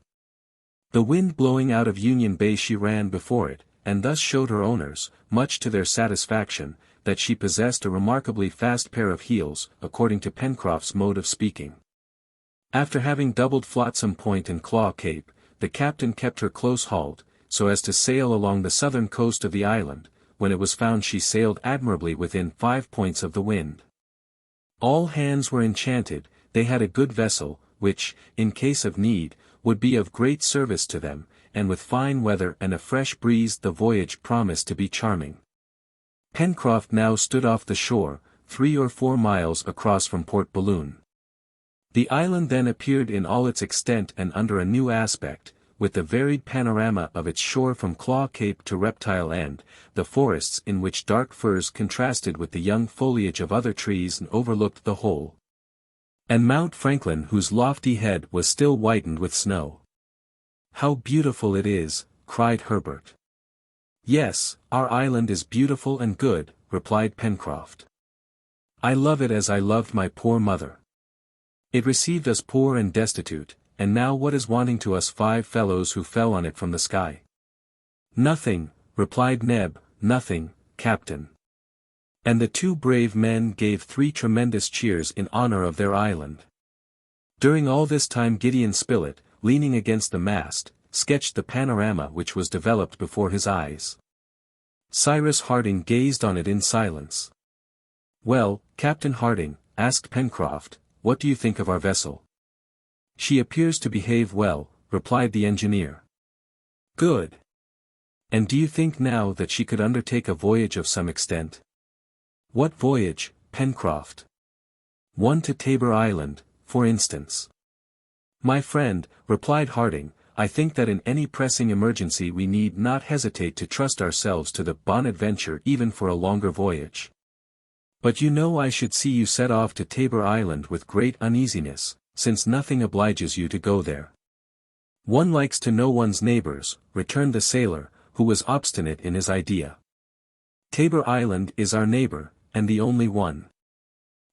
The wind blowing out of Union Bay she ran before it, and thus showed her owners, much to their satisfaction, that she possessed a remarkably fast pair of heels, according to Pencroff's mode of speaking. After having doubled Flotsam Point and Claw Cape, the captain kept her close hauled, so as to sail along the southern coast of the island, when it was found she sailed admirably within 5 points of the wind. All hands were enchanted, they had a good vessel, which, in case of need, would be of great service to them, and with fine weather and a fresh breeze the voyage promised to be charming. Pencroff now stood off the shore, 3 or 4 miles across from Port Balloon. The island then appeared in all its extent and under a new aspect, with the varied panorama of its shore from Claw Cape to Reptile End, the forests in which dark firs contrasted with the young foliage of other trees and overlooked the whole. And Mount Franklin whose lofty head was still whitened with snow. "How beautiful it is," cried Herbert. "Yes, our island is beautiful and good," replied Pencroff. "I love it as I loved my poor mother. It received us poor and destitute, and now what is wanting to us 5 fellows who fell on it from the sky?" "Nothing," replied Neb, "nothing, Captain." And the 2 brave men gave 3 tremendous cheers in honor of their island. During all this time Gideon Spilett, leaning against the mast, sketched the panorama which was developed before his eyes. Cyrus Harding gazed on it in silence. "Well, Captain Harding," asked Pencroff, "what do you think of our vessel?" "She appears to behave well," replied the engineer. "Good. And do you think now that she could undertake a voyage of some extent?" "What voyage, Pencroff?" "One to Tabor Island, for instance." "My friend," replied Harding, "I think that in any pressing emergency we need not hesitate to trust ourselves to the Bonadventure even for a longer voyage. But you know I should see you set off to Tabor Island with great uneasiness, since nothing obliges you to go there." "One likes to know one's neighbors," returned the sailor, who was obstinate in his idea. "Tabor Island is our neighbor, and the only one.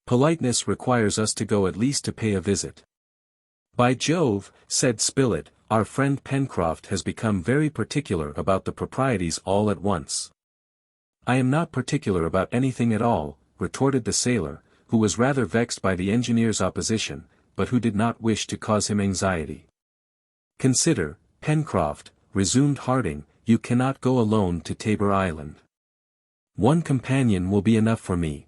Politeness requires us to go at least to pay a visit." "By Jove," said Spilett, "our friend Pencroff has become very particular about the proprieties all at once." "I am not particular about anything at all," retorted the sailor, who was rather vexed by the engineer's opposition, but who did not wish to cause him anxiety. "Consider, Pencroff," resumed Harding, "you cannot go alone to Tabor Island. One companion will be enough for me."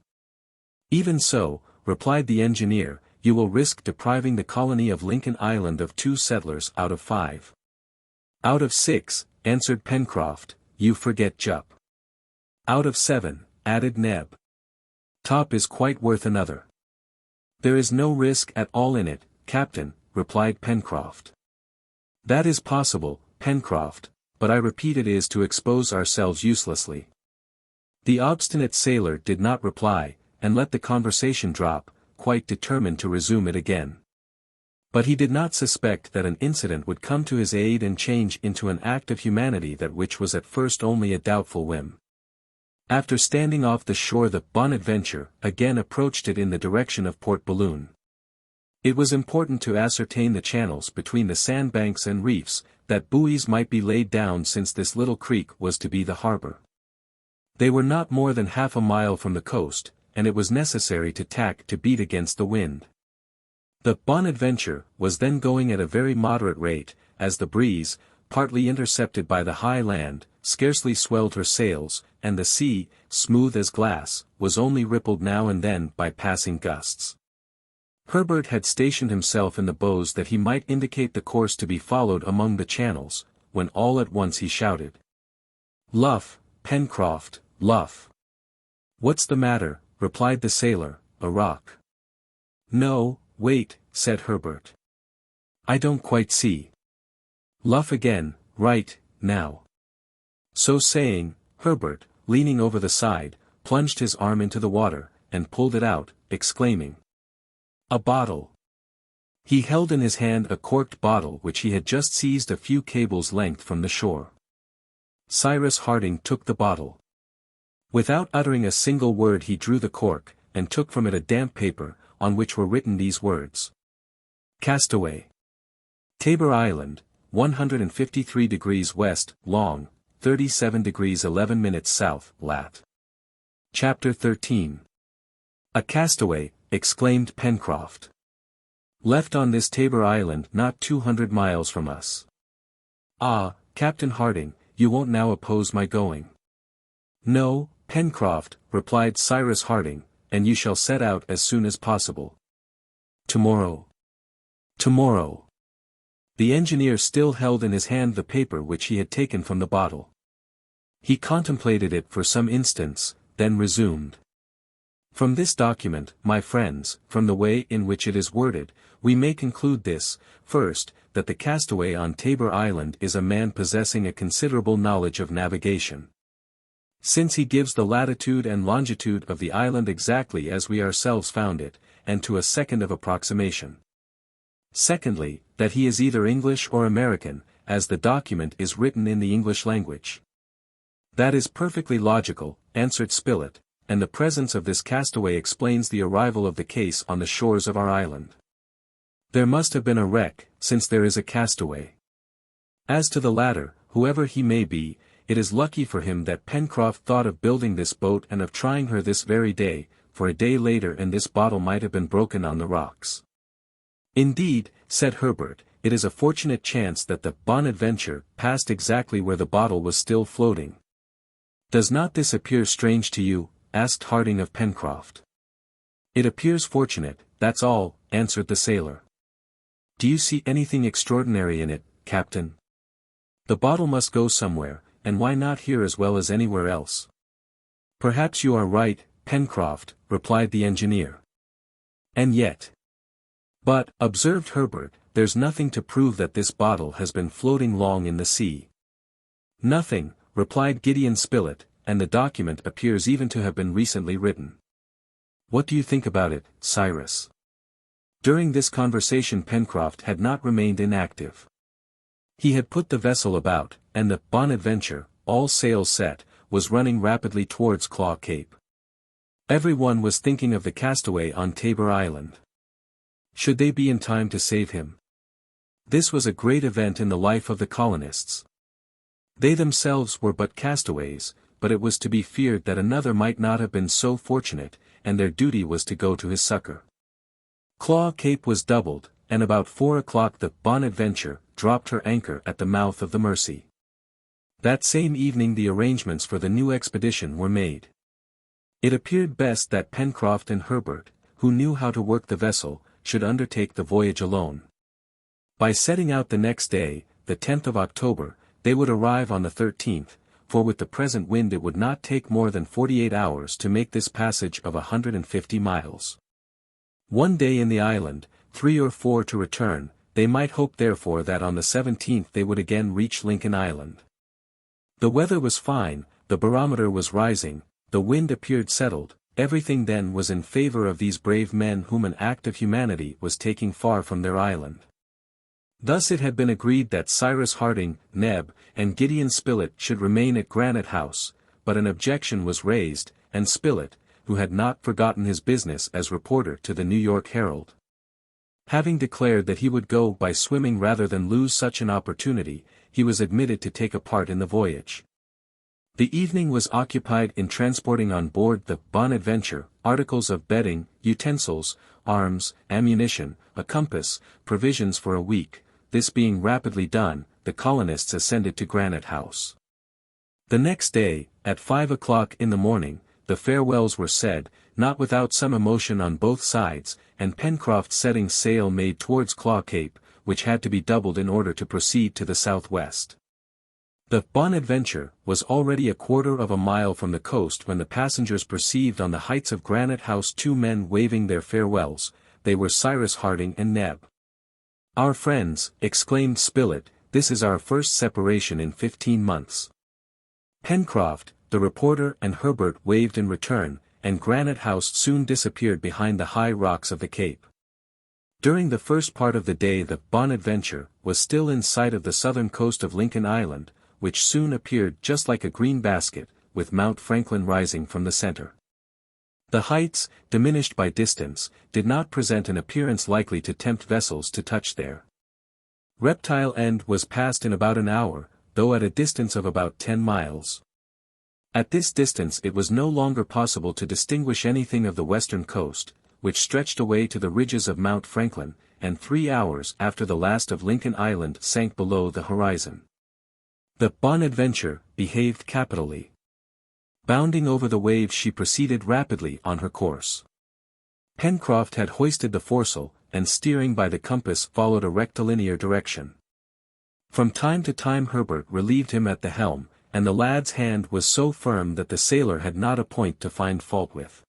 "Even so," replied the engineer, "you will risk depriving the colony of Lincoln Island of 2 settlers out of 5. "Out of 6, answered Pencroff, "you forget Jup." "Out of 7, added Neb. "Top is quite worth another." "There is no risk at all in it, Captain," replied Pencroff. "That is possible, Pencroff, but I repeat it is to expose ourselves uselessly." The obstinate sailor did not reply, and let the conversation drop, quite determined to resume it again. But he did not suspect that an incident would come to his aid and change into an act of humanity that which was at first only a doubtful whim. After standing off the shore, the Bonadventure again approached it in the direction of Port Balloon. It was important to ascertain the channels between the sandbanks and reefs, that buoys might be laid down, since this little creek was to be the harbor. They were not more than half a mile from the coast, and it was necessary to tack to beat against the wind. The Bonadventure was then going at a very moderate rate, as the breeze, partly intercepted by the high land, scarcely swelled her sails, and the sea, smooth as glass, was only rippled now and then by passing gusts. Herbert had stationed himself in the bows that he might indicate the course to be followed among the channels, when all at once he shouted, "Luff, Pencroff, luff!" "What's the matter?" replied the sailor. "A rock." "No, wait," said Herbert. "I don't quite see." "Luff again, right, now." So saying, Herbert, leaning over the side, plunged his arm into the water, and pulled it out, exclaiming, "A bottle!" He held in his hand a corked bottle which he had just seized a few cables' length from the shore. Cyrus Harding took the bottle. Without uttering a single word he drew the cork, and took from it a damp paper, on which were written these words: "Castaway. Tabor Island, 153 degrees west, long, 37 degrees 11 minutes south, lat." Chapter 13. "A castaway," exclaimed Pencroff. "Left on this Tabor Island not 200 miles from us. Ah, Captain Harding, you won't now oppose my going?" "No, Pencroff," replied Cyrus Harding, "and you shall set out as soon as possible." "Tomorrow." "Tomorrow." The engineer still held in his hand the paper which he had taken from the bottle. He contemplated it for some instants, then resumed. "From this document, my friends, from the way in which it is worded, we may conclude this: first, that the castaway on Tabor Island is a man possessing a considerable knowledge of navigation, since he gives the latitude and longitude of the island exactly as we ourselves found it, and to a second of approximation. Secondly, that he is either English or American, as the document is written in the English language." "That is perfectly logical," answered Spilett, "and the presence of this castaway explains the arrival of the case on the shores of our island. There must have been a wreck, since there is a castaway. As to the latter, whoever he may be, it is lucky for him that Pencroff thought of building this boat and of trying her this very day, for a day later and this bottle might have been broken on the rocks." "Indeed," said Herbert, "it is a fortunate chance that the Bonadventure passed exactly where the bottle was still floating." "Does not this appear strange to you?" asked Harding of Pencroff. "It appears fortunate, that's all," answered the sailor. "Do you see anything extraordinary in it, Captain? The bottle must go somewhere, and why not here as well as anywhere else?" "Perhaps you are right, Pencroff," replied the engineer. "And yet—" "But," observed Herbert, "there's nothing to prove that this bottle has been floating long in the sea." "Nothing," replied Gideon Spilett, "and the document appears even to have been recently written. What do you think about it, Cyrus?" During this conversation Pencroff had not remained inactive. He had put the vessel about, and the Bonadventure, all sails set, was running rapidly towards Claw Cape. Every one was thinking of the castaway on Tabor Island. Should they be in time to save him? This was a great event in the life of the colonists. They themselves were but castaways, but it was to be feared that another might not have been so fortunate, and their duty was to go to his succor. Claw Cape was doubled, and about 4 o'clock the Bonadventure dropped her anchor at the mouth of the Mercy. That same evening the arrangements for the new expedition were made. It appeared best that Pencroff and Herbert, who knew how to work the vessel, should undertake the voyage alone. By setting out the next day, the 10th of October, they would arrive on the 13th, for with the present wind it would not take more than 48 hours to make this passage of 150 miles. One day in the island, 3 or 4 to return, they might hope therefore that on the 17th they would again reach Lincoln Island. The weather was fine, the barometer was rising, the wind appeared settled, everything then was in favor of these brave men whom an act of humanity was taking far from their island. Thus it had been agreed that Cyrus Harding, Neb, and Gideon Spilett should remain at Granite House, but an objection was raised, and Spilett, who had not forgotten his business as reporter to the New York Herald, having declared that he would go by swimming rather than lose such an opportunity, he was admitted to take a part in the voyage. The evening was occupied in transporting on board the Bonadventure articles of bedding, utensils, arms, ammunition, a compass, provisions for a week. This being rapidly done, the colonists ascended to Granite House. The next day, at 5 o'clock in the morning, the farewells were said, not without some emotion on both sides, and Pencroff setting sail made towards Claw Cape, which had to be doubled in order to proceed to the southwest. The Bonadventure was already a quarter of a mile from the coast when the passengers perceived on the heights of Granite House 2 men waving their farewells. They were Cyrus Harding and Neb. "Our friends," exclaimed Spilett, "this is our first separation in 15 months. Pencroff, the reporter and Herbert waved in return, and Granite House soon disappeared behind the high rocks of the cape. During the first part of the day the Bonadventure was still in sight of the southern coast of Lincoln Island, which soon appeared just like a green basket, with Mount Franklin rising from the center. The heights, diminished by distance, did not present an appearance likely to tempt vessels to touch there. Reptile End was passed in about an hour, though at a distance of about 10 miles. At this distance it was no longer possible to distinguish anything of the western coast, which stretched away to the ridges of Mount Franklin, and 3 hours after the last of Lincoln Island sank below the horizon. The Bonadventure behaved capitally. Bounding over the waves she proceeded rapidly on her course. Pencroff had hoisted the foresail, and steering by the compass followed a rectilinear direction. From time to time Herbert relieved him at the helm, and the lad's hand was so firm that the sailor had not a point to find fault with.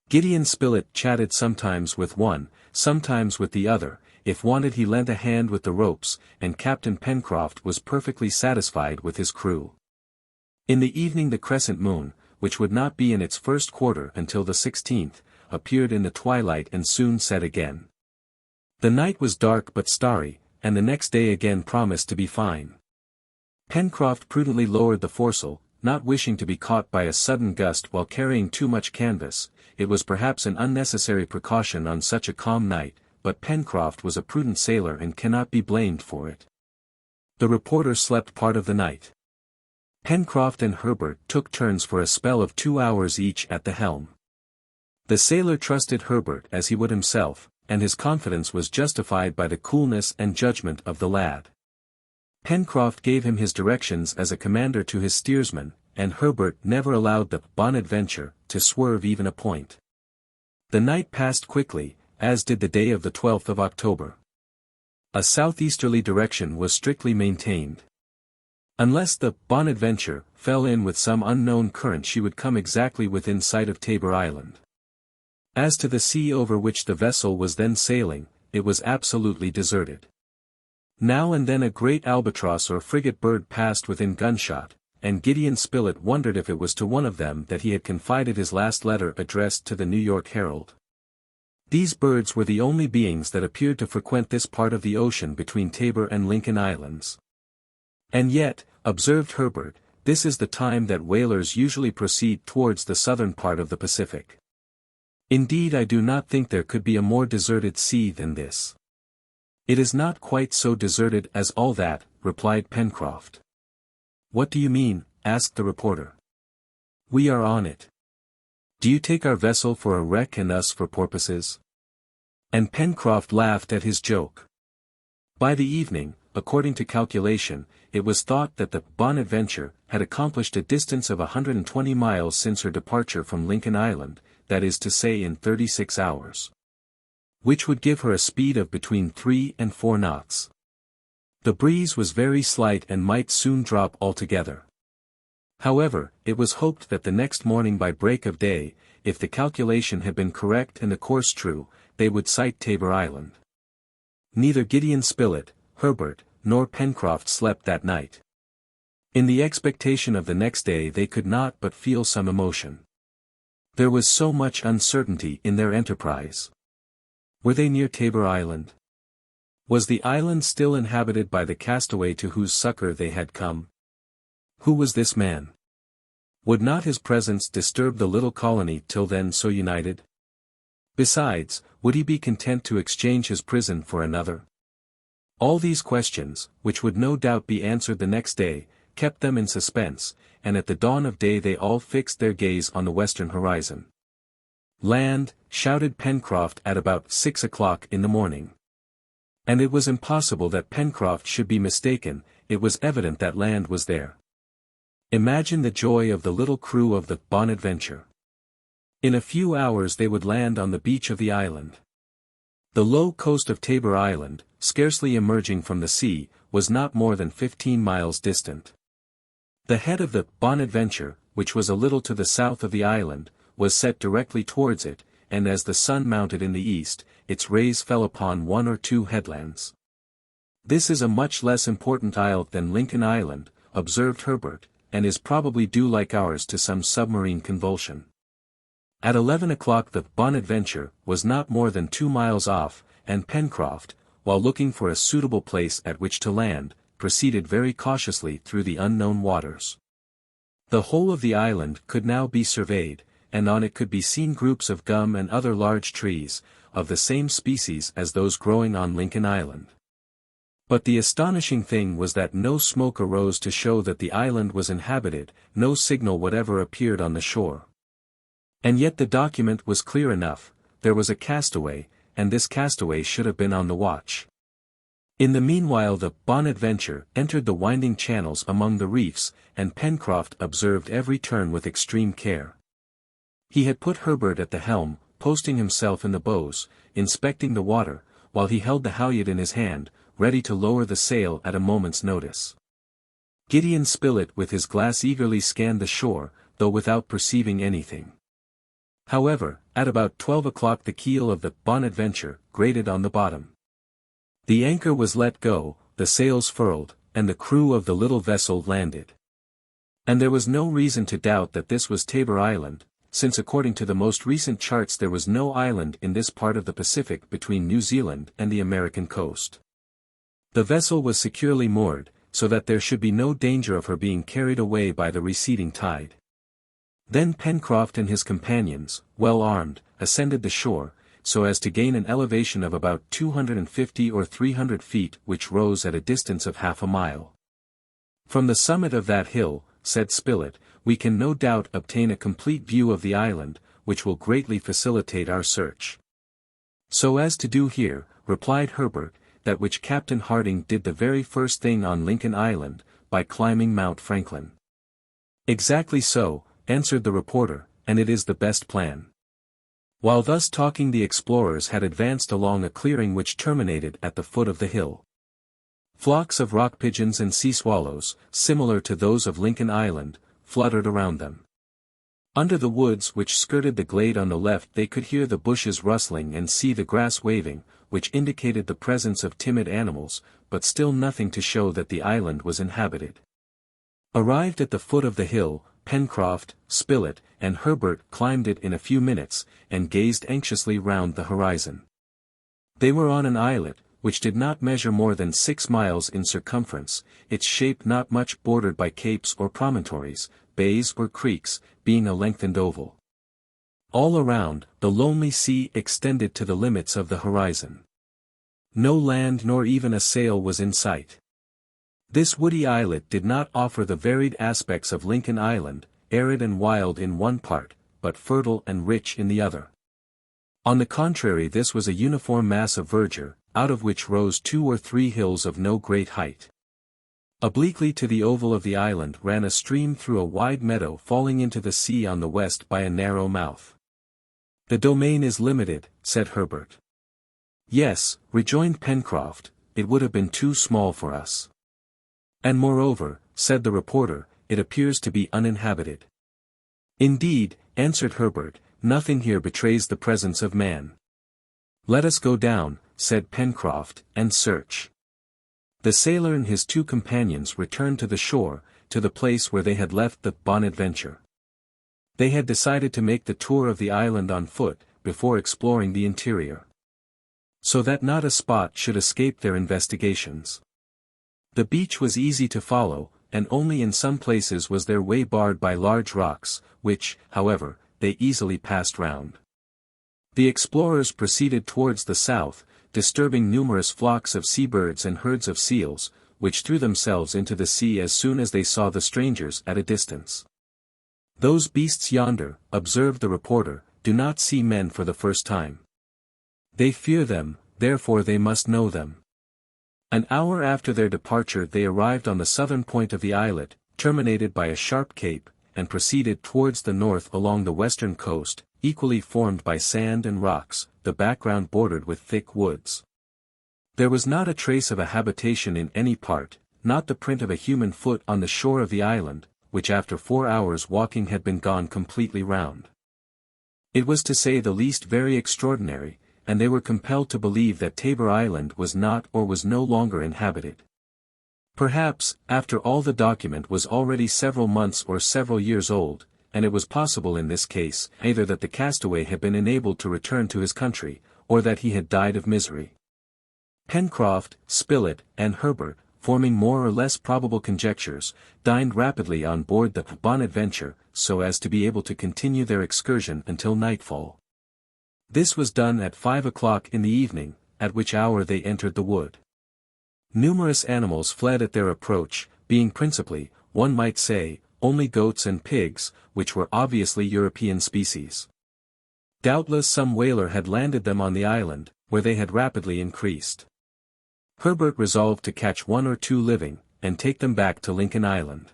Gideon Spilett chatted sometimes with one, sometimes with the other. If wanted he lent a hand with the ropes, and Captain Pencroff was perfectly satisfied with his crew. In the evening the crescent moon, which would not be in its first quarter until the 16th, appeared in the twilight and soon set again. The night was dark but starry, and the next day again promised to be fine. Pencroff prudently lowered the foresail, not wishing to be caught by a sudden gust while carrying too much canvas. It was perhaps an unnecessary precaution on such a calm night, but Pencroff was a prudent sailor and cannot be blamed for it. The reporter slept part of the night. Pencroff and Herbert took turns for a spell of 2 hours each at the helm. The sailor trusted Herbert as he would himself, and his confidence was justified by the coolness and judgment of the lad. Pencroff gave him his directions as a commander to his steersman, and Herbert never allowed the Bonadventure to swerve even a point. The night passed quickly, as did the day of the 12th of October. A southeasterly direction was strictly maintained. Unless the Bonadventure fell in with some unknown current she would come exactly within sight of Tabor Island. As to the sea over which the vessel was then sailing, it was absolutely deserted. Now and then a great albatross or frigate bird passed within gunshot, and Gideon Spilett wondered if it was to one of them that he had confided his last letter addressed to the New York Herald. These birds were the only beings that appeared to frequent this part of the ocean between Tabor and Lincoln Islands. And yet, observed Herbert, this is the time that whalers usually proceed towards the southern part of the Pacific. Indeed I do not think there could be a more deserted sea than this. It is not quite so deserted as all that, replied Pencroff. What do you mean? Asked the reporter. We are on it. Do you take our vessel for a wreck and us for porpoises? And Pencroff laughed at his joke. By the evening, according to calculation, it was thought that the Bonadventure had accomplished a distance of 120 miles since her departure from Lincoln Island, that is to say in 36 hours. Which would give her a speed of between 3 and 4 knots. The breeze was very slight and might soon drop altogether. However, it was hoped that the next morning by break of day, if the calculation had been correct and the course true, they would sight Tabor Island. Neither Gideon Spilett, Herbert, nor Pencroff slept that night. In the expectation of the next day they could not but feel some emotion. There was so much uncertainty in their enterprise. Were they near Tabor Island? Was the island still inhabited by the castaway to whose succor they had come? Who was this man? Would not his presence disturb the little colony till then so united? Besides, would he be content to exchange his prison for another? All these questions, which would no doubt be answered the next day, kept them in suspense, and at the dawn of day they all fixed their gaze on the western horizon. "Land!" shouted Pencroff at about 6 o'clock in the morning. And it was impossible that Pencroff should be mistaken, it was evident that land was there. Imagine the joy of the little crew of the Bonadventure. In a few hours they would land on the beach of the island. The low coast of Tabor Island, scarcely emerging from the sea, was not more than 15 miles distant. The head of the Bonadventure, which was a little to the south of the island, was set directly towards it, and as the sun mounted in the east, its rays fell upon one or two headlands. "This is a much less important isle than Lincoln Island," observed Herbert, "and is probably due like ours to some submarine convulsion." At 11 o'clock the Bonadventure was not more than 2 miles off, and Pencroff, while looking for a suitable place at which to land, proceeded very cautiously through the unknown waters. The whole of the island could now be surveyed, and on it could be seen groups of gum and other large trees, of the same species as those growing on Lincoln Island. But the astonishing thing was that no smoke arose to show that the island was inhabited, no signal whatever appeared on the shore. And yet the document was clear enough, there was a castaway, and this castaway should have been on the watch. In the meanwhile the Bonadventure entered the winding channels among the reefs, and Pencroff observed every turn with extreme care. He had put Herbert at the helm, posting himself in the bows, inspecting the water, while he held the halyard in his hand, ready to lower the sail at a moment's notice. Gideon Spilett with his glass eagerly scanned the shore, though without perceiving anything. However, at about 12 o'clock the keel of the Bonadventure grated on the bottom. The anchor was let go, the sails furled, and the crew of the little vessel landed. And there was no reason to doubt that this was Tabor Island, since according to the most recent charts there was no island in this part of the Pacific between New Zealand and the American coast. The vessel was securely moored, so that there should be no danger of her being carried away by the receding tide. Then Pencroff and his companions, well armed, ascended the shore, so as to gain an elevation of about 250 or 300 feet which rose at a distance of half a mile. "From the summit of that hill," said Spilett, "we can no doubt obtain a complete view of the island, which will greatly facilitate our search." "So as to do here," replied Herbert, "that which Captain Harding did the very first thing on Lincoln Island, by climbing Mount Franklin." "Exactly so," answered the reporter, "and it is the best plan." While thus talking the explorers had advanced along a clearing which terminated at the foot of the hill. Flocks of rock pigeons and sea swallows, similar to those of Lincoln Island, fluttered around them. Under the woods which skirted the glade on the left they could hear the bushes rustling and see the grass waving, which indicated the presence of timid animals, but still nothing to show that the island was inhabited. Arrived at the foot of the hill, Pencroff, Spilett, and Herbert climbed it in a few minutes, and gazed anxiously round the horizon. They were on an islet, which did not measure more than 6 miles in circumference, its shape not much bordered by capes or promontories, bays or creeks, being a lengthened oval. All around, the lonely sea extended to the limits of the horizon. No land nor even a sail was in sight. This woody islet did not offer the varied aspects of Lincoln Island, arid and wild in one part, but fertile and rich in the other. On the contrary, this was a uniform mass of verdure, out of which rose 2 or 3 hills of no great height. Obliquely to the oval of the island ran a stream through a wide meadow falling into the sea on the west by a narrow mouth. "The domain is limited," said Herbert. "Yes," rejoined Pencroff, "it would have been too small for us." "And moreover," said the reporter, "it appears to be uninhabited." "Indeed," answered Herbert, "nothing here betrays the presence of man." "Let us go down," said Pencroff, "and search." The sailor and his 2 companions returned to the shore, to the place where they had left the Bonadventure. They had decided to make the tour of the island on foot, before exploring the interior, so that not a spot should escape their investigations. The beach was easy to follow, and only in some places was their way barred by large rocks, which, however, they easily passed round. The explorers proceeded towards the south, disturbing numerous flocks of seabirds and herds of seals, which threw themselves into the sea as soon as they saw the strangers at a distance. "Those beasts yonder," observed the reporter, "do not see men for the first time. They fear them, therefore they must know them." An hour after their departure they arrived on the southern point of the islet, terminated by a sharp cape, and proceeded towards the north along the western coast, equally formed by sand and rocks, the background bordered with thick woods. There was not a trace of a habitation in any part, not the print of a human foot on the shore of the island, which after 4 hours walking had been gone completely round. It was to say the least very extraordinary, and they were compelled to believe that Tabor Island was not or was no longer inhabited. Perhaps, after all, the document was already several months or several years old, and it was possible in this case either that the castaway had been enabled to return to his country, or that he had died of misery. Pencroff, Spilett, and Herbert, forming more or less probable conjectures, dined rapidly on board the Bonadventure, so as to be able to continue their excursion until nightfall. This was done at 5 o'clock in the evening, at which hour they entered the wood. Numerous animals fled at their approach, being principally, one might say, only goats and pigs, which were obviously European species. Doubtless some whaler had landed them on the island, where they had rapidly increased. Herbert resolved to catch 1 or 2 living, and take them back to Lincoln Island.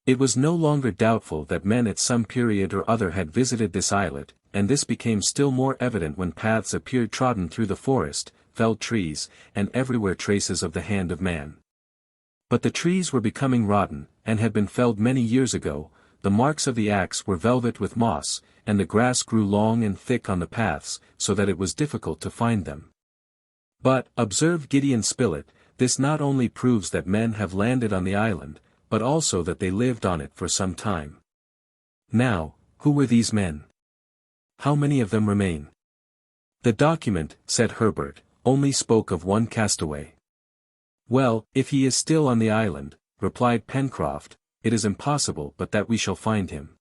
It was no longer doubtful that men at some period or other had visited this islet, and this became still more evident when paths appeared trodden through the forest, felled trees, and everywhere traces of the hand of man. But the trees were becoming rotten, and had been felled many years ago. The marks of the axe were velvet with moss, and the grass grew long and thick on the paths, so that it was difficult to find them. "But," observed Gideon Spilett, "this not only proves that men have landed on the island, but also that they lived on it for some time. Now, who were these men? How many of them remain?" "The document," said Herbert, "only spoke of one castaway." "Well, if he is still on the island," replied Pencroff, "it is impossible but that we shall find him."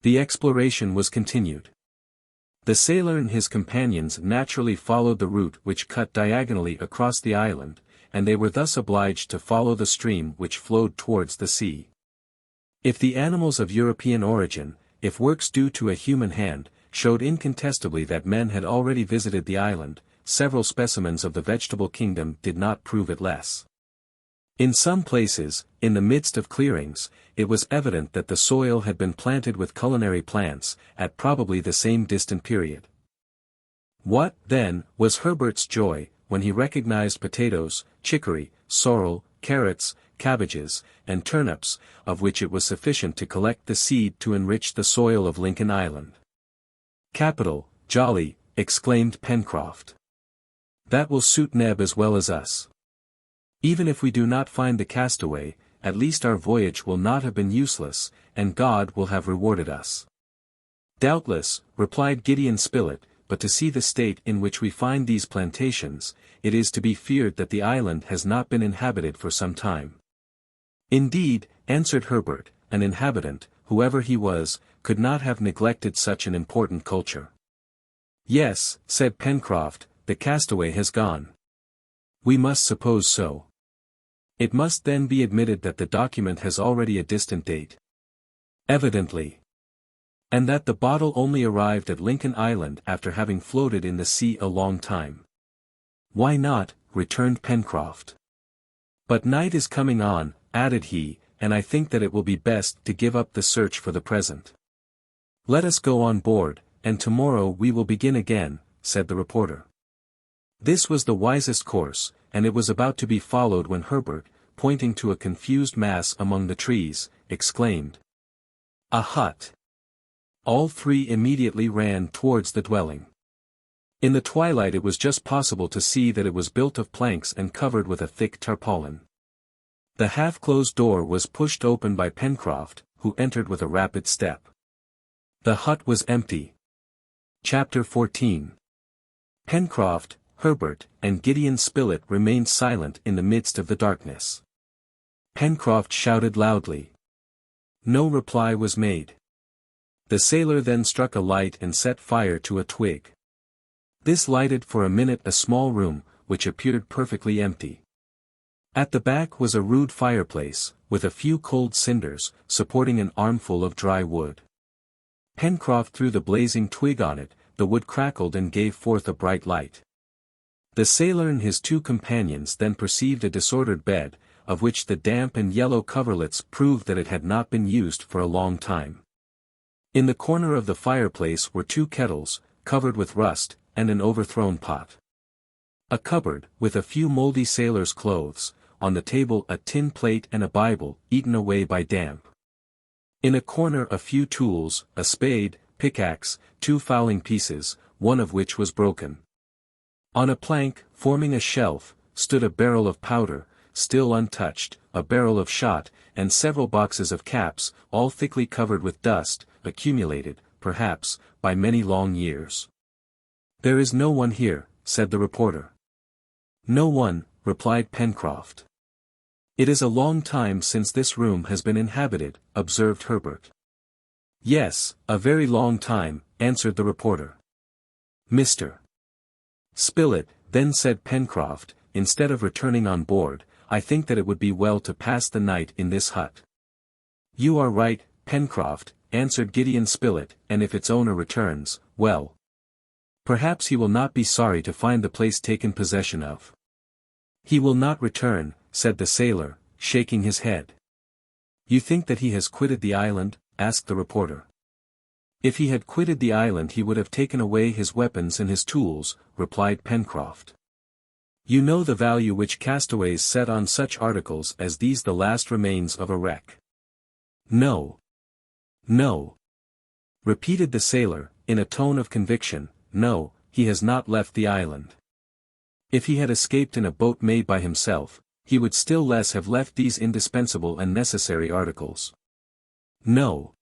The exploration was continued. The sailor and his companions naturally followed the route which cut diagonally across the island, and they were thus obliged to follow the stream which flowed towards the sea. If the animals of European origin, if works due to a human hand, showed incontestably that men had already visited the island, several specimens of the vegetable kingdom did not prove it less. In some places, in the midst of clearings, it was evident that the soil had been planted with culinary plants, at probably the same distant period. What, then, was Herbert's joy, when he recognized potatoes, chicory, sorrel, carrots, cabbages, and turnips, of which it was sufficient to collect the seed to enrich the soil of Lincoln Island. "Capital, jolly," exclaimed Pencroff. "That will suit Neb as well as us. Even if we do not find the castaway, at least our voyage will not have been useless, and God will have rewarded us." "Doubtless," replied Gideon Spilett, "but to see the state in which we find these plantations, it is to be feared that the island has not been inhabited for some time." "Indeed," answered Herbert, "an inhabitant, whoever he was, could not have neglected such an important culture." "Yes," said Pencroff, "the castaway has gone." "We must suppose so." "It must then be admitted that the document has already a distant date." "Evidently." "And that the bottle only arrived at Lincoln Island after having floated in the sea a long time." "Why not?" returned Pencroff. "But night is coming on," added he, "and I think that it will be best to give up the search for the present." "Let us go on board, and tomorrow we will begin again," said the reporter. This was the wisest course, and it was about to be followed when Herbert, pointing to a confused mass among the trees, exclaimed, "A hut!" All three immediately ran towards the dwelling. In the twilight it was just possible to see that it was built of planks and covered with a thick tarpaulin. The half-closed door was pushed open by Pencroff, who entered with a rapid step. The hut was empty. Chapter 14. Pencroff, Herbert, and Gideon Spilett remained silent in the midst of the darkness. Pencroff shouted loudly. No reply was made. The sailor then struck a light and set fire to a twig. This lighted for a minute a small room, which appeared perfectly empty. At the back was a rude fireplace, with a few cold cinders, supporting an armful of dry wood. Pencroff threw the blazing twig on it, the wood crackled and gave forth a bright light. The sailor and his two companions then perceived a disordered bed, of which the damp and yellow coverlets proved that it had not been used for a long time. In the corner of the fireplace were two kettles, covered with rust, and an overthrown pot. A cupboard, with a few mouldy sailors' clothes, on the table a tin plate and a Bible, eaten away by damp. In a corner a few tools, a spade, pickaxe, two fowling pieces, one of which was broken. On a plank, forming a shelf, stood a barrel of powder, still untouched, a barrel of shot, and several boxes of caps, all thickly covered with dust, accumulated, perhaps, by many long years. "There is no one here," said the reporter. "No one," replied Pencroff. "It is a long time since this room has been inhabited," observed Herbert. "Yes, a very long time," answered the reporter. "Mr. Spilett," then said Pencroff, "instead of returning on board, I think that it would be well to pass the night in this hut." "You are right, Pencroff," answered Gideon Spilett, "and if its owner returns, well, perhaps he will not be sorry to find the place taken possession of." "He will not return," said the sailor, shaking his head. "You think that he has quitted the island?" asked the reporter. "If he had quitted the island he would have taken away his weapons and his tools," replied Pencroff. "You know the value which castaways set on such articles as these, the last remains of a wreck." "No. No," repeated the sailor, in a tone of conviction, "no, he has not left the island. If he had escaped in a boat made by himself, he would still less have left these indispensable and necessary articles. No.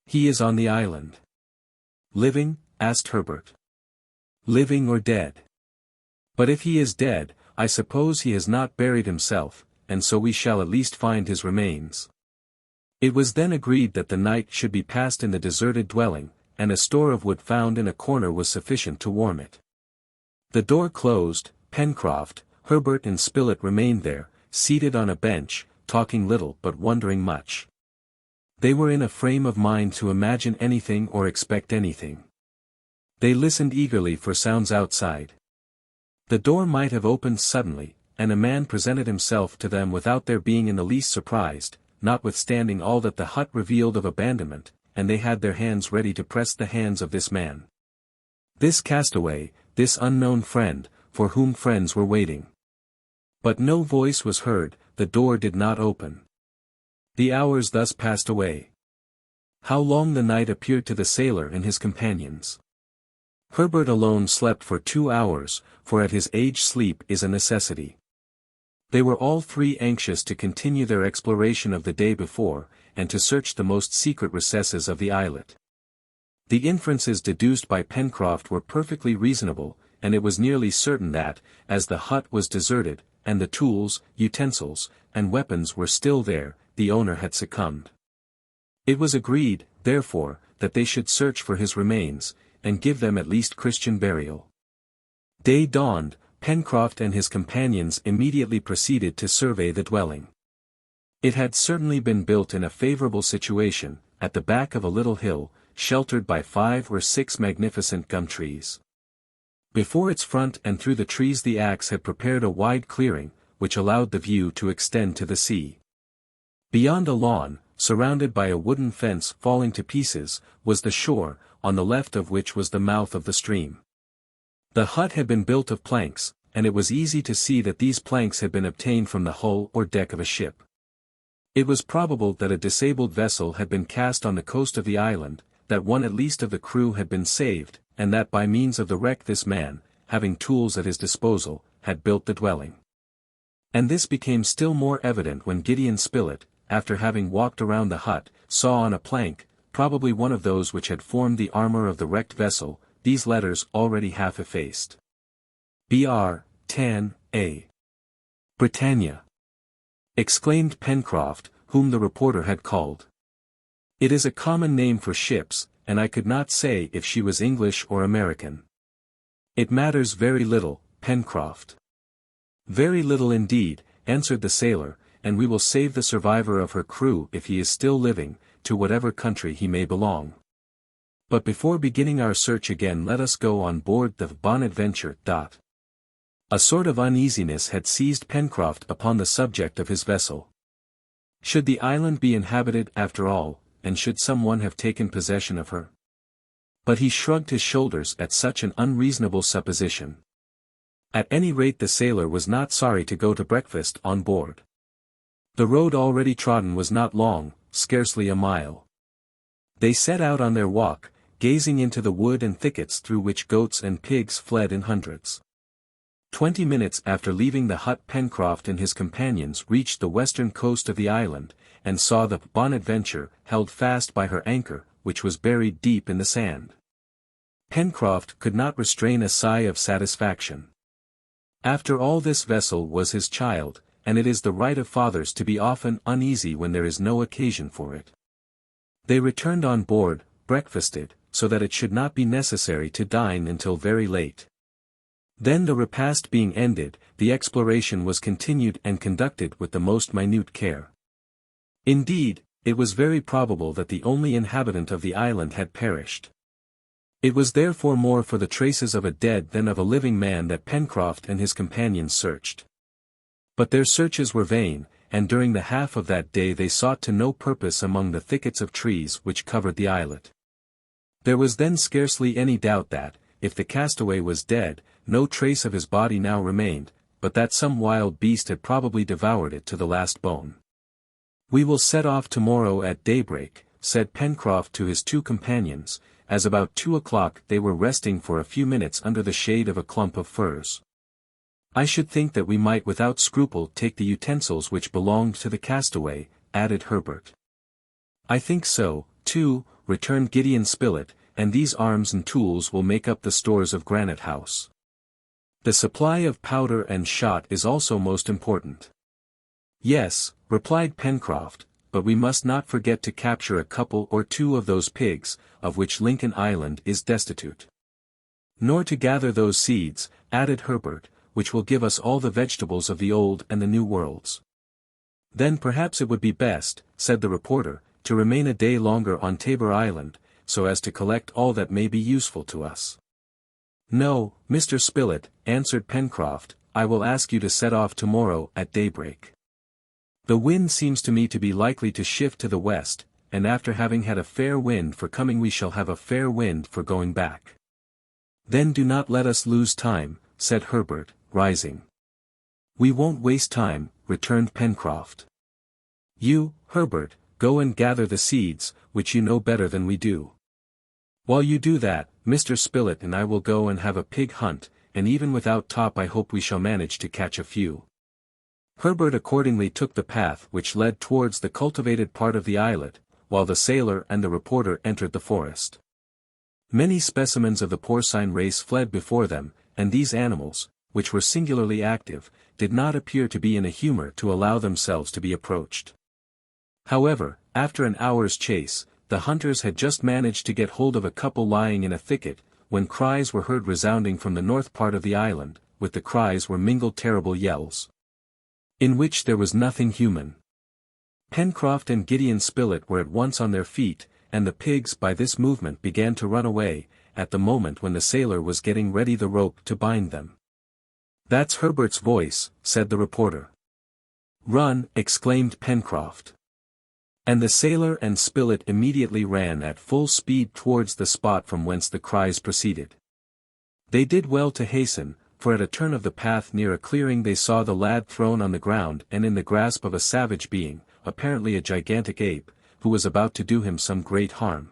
He is on the island." "Living?" asked Herbert. "Living or dead? But if he is dead, I suppose he has not buried himself, and so we shall at least find his remains." It was then agreed that the night should be passed in the deserted dwelling, and a store of wood found in a corner was sufficient to warm it. The door closed, Pencroff, Herbert and Spilett remained there, seated on a bench, talking little but wondering much. They were in a frame of mind to imagine anything or expect anything. They listened eagerly for sounds outside. The door might have opened suddenly, and a man presented himself to them without their being in the least surprised, notwithstanding all that the hut revealed of abandonment, and they had their hands ready to press the hands of this man. This castaway, this unknown friend, for whom friends were waiting. But no voice was heard, the door did not open. The hours thus passed away. How long the night appeared to the sailor and his companions! Herbert alone slept for 2 hours, for at his age sleep is a necessity. They were all three anxious to continue their exploration of the day before, and to search the most secret recesses of the islet. The inferences deduced by Pencroff were perfectly reasonable, and it was nearly certain that, as the hut was deserted, and the tools, utensils, and weapons were still there, the owner had succumbed. It was agreed, therefore, that they should search for his remains, and give them at least Christian burial. Day dawned, Pencroff and his companions immediately proceeded to survey the dwelling. It had certainly been built in a favorable situation, at the back of a little hill, sheltered by 5 or 6 magnificent gum trees. Before its front and through the trees the axe had prepared a wide clearing, which allowed the view to extend to the sea. Beyond a lawn, surrounded by a wooden fence falling to pieces, was the shore, on the left of which was the mouth of the stream. The hut had been built of planks, and it was easy to see that these planks had been obtained from the hull or deck of a ship. It was probable that a disabled vessel had been cast on the coast of the island, that one at least of the crew had been saved, and that by means of the wreck this man, having tools at his disposal, had built the dwelling. And this became still more evident when Gideon Spilett, after having walked around the hut, saw on a plank, probably one of those which had formed the armor of the wrecked vessel, these letters already half effaced. Br. Tan. A. Britannia. exclaimed Pencroff, whom the reporter had called. "It is a common name for ships, and I could not say if she was English or American." "It matters very little, Pencroff." "Very little indeed," answered the sailor, "and we will save the survivor of her crew if he is still living, to whatever country he may belong. But before beginning our search again let us go on board the Bonadventure. A sort of uneasiness had seized Pencroff upon the subject of his vessel. Should the island be inhabited after all, and should someone have taken possession of her? But he shrugged his shoulders at such an unreasonable supposition. At any rate the sailor was not sorry to go to breakfast on board. The road already trodden was not long, scarcely a mile. They set out on their walk, gazing into the wood and thickets through which goats and pigs fled in hundreds. 20 minutes after leaving the hut Pencroff and his companions reached the western coast of the island, and saw the Bonadventure held fast by her anchor, which was buried deep in the sand. Pencroff could not restrain a sigh of satisfaction. After all, this vessel was his child, and it is the right of fathers to be often uneasy when there is no occasion for it. They returned on board, breakfasted, so that it should not be necessary to dine until very late. Then, the repast being ended, the exploration was continued and conducted with the most minute care. Indeed, it was very probable that the only inhabitant of the island had perished. It was therefore more for the traces of a dead than of a living man that Pencroff and his companions searched. But their searches were vain, and during the half of that day they sought to no purpose among the thickets of trees which covered the islet. There was then scarcely any doubt that, if the castaway was dead, no trace of his body now remained, but that some wild beast had probably devoured it to the last bone. "We will set off tomorrow at daybreak," said Pencroff to his two companions, as about 2 o'clock they were resting for a few minutes under the shade of a clump of firs. "I should think that we might without scruple take the utensils which belonged to the castaway," added Herbert. "I think so, too," returned Gideon Spilett, "and these arms and tools will make up the stores of Granite House. The supply of powder and shot is also most important." "Yes," replied Pencroff, "but we must not forget to capture a couple or two of those pigs, of which Lincoln Island is destitute." "Nor to gather those seeds," added Herbert, "which will give us all the vegetables of the Old and the New Worlds." "Then perhaps it would be best," said the reporter, "to remain a day longer on Tabor Island, so as to collect all that may be useful to us." "No, Mr. Spilett," answered Pencroff, "I will ask you to set off tomorrow at daybreak. The wind seems to me to be likely to shift to the west, and after having had a fair wind for coming we shall have a fair wind for going back." "Then do not let us lose time," said Herbert, rising. "We won't waste time," returned Pencroff. "You, Herbert, go and gather the seeds, which you know better than we do. While you do that, Mr. Spilett and I will go and have a pig hunt, and even without Top I hope we shall manage to catch a few." Herbert accordingly took the path which led towards the cultivated part of the islet, while the sailor and the reporter entered the forest. Many specimens of the porcine race fled before them, and these animals, which were singularly active, did not appear to be in a humor to allow themselves to be approached. However, after an hour's chase, the hunters had just managed to get hold of a couple lying in a thicket, when cries were heard resounding from the north part of the island. With the cries were mingled terrible yells, in which there was nothing human. Pencroff and Gideon Spilett were at once on their feet, and the pigs by this movement began to run away, at the moment when the sailor was getting ready the rope to bind them. "That's Herbert's voice," said the reporter. "Run!" exclaimed Pencroff. And the sailor and Spilett immediately ran at full speed towards the spot from whence the cries proceeded. They did well to hasten, for at a turn of the path near a clearing they saw the lad thrown on the ground and in the grasp of a savage being, apparently a gigantic ape, who was about to do him some great harm.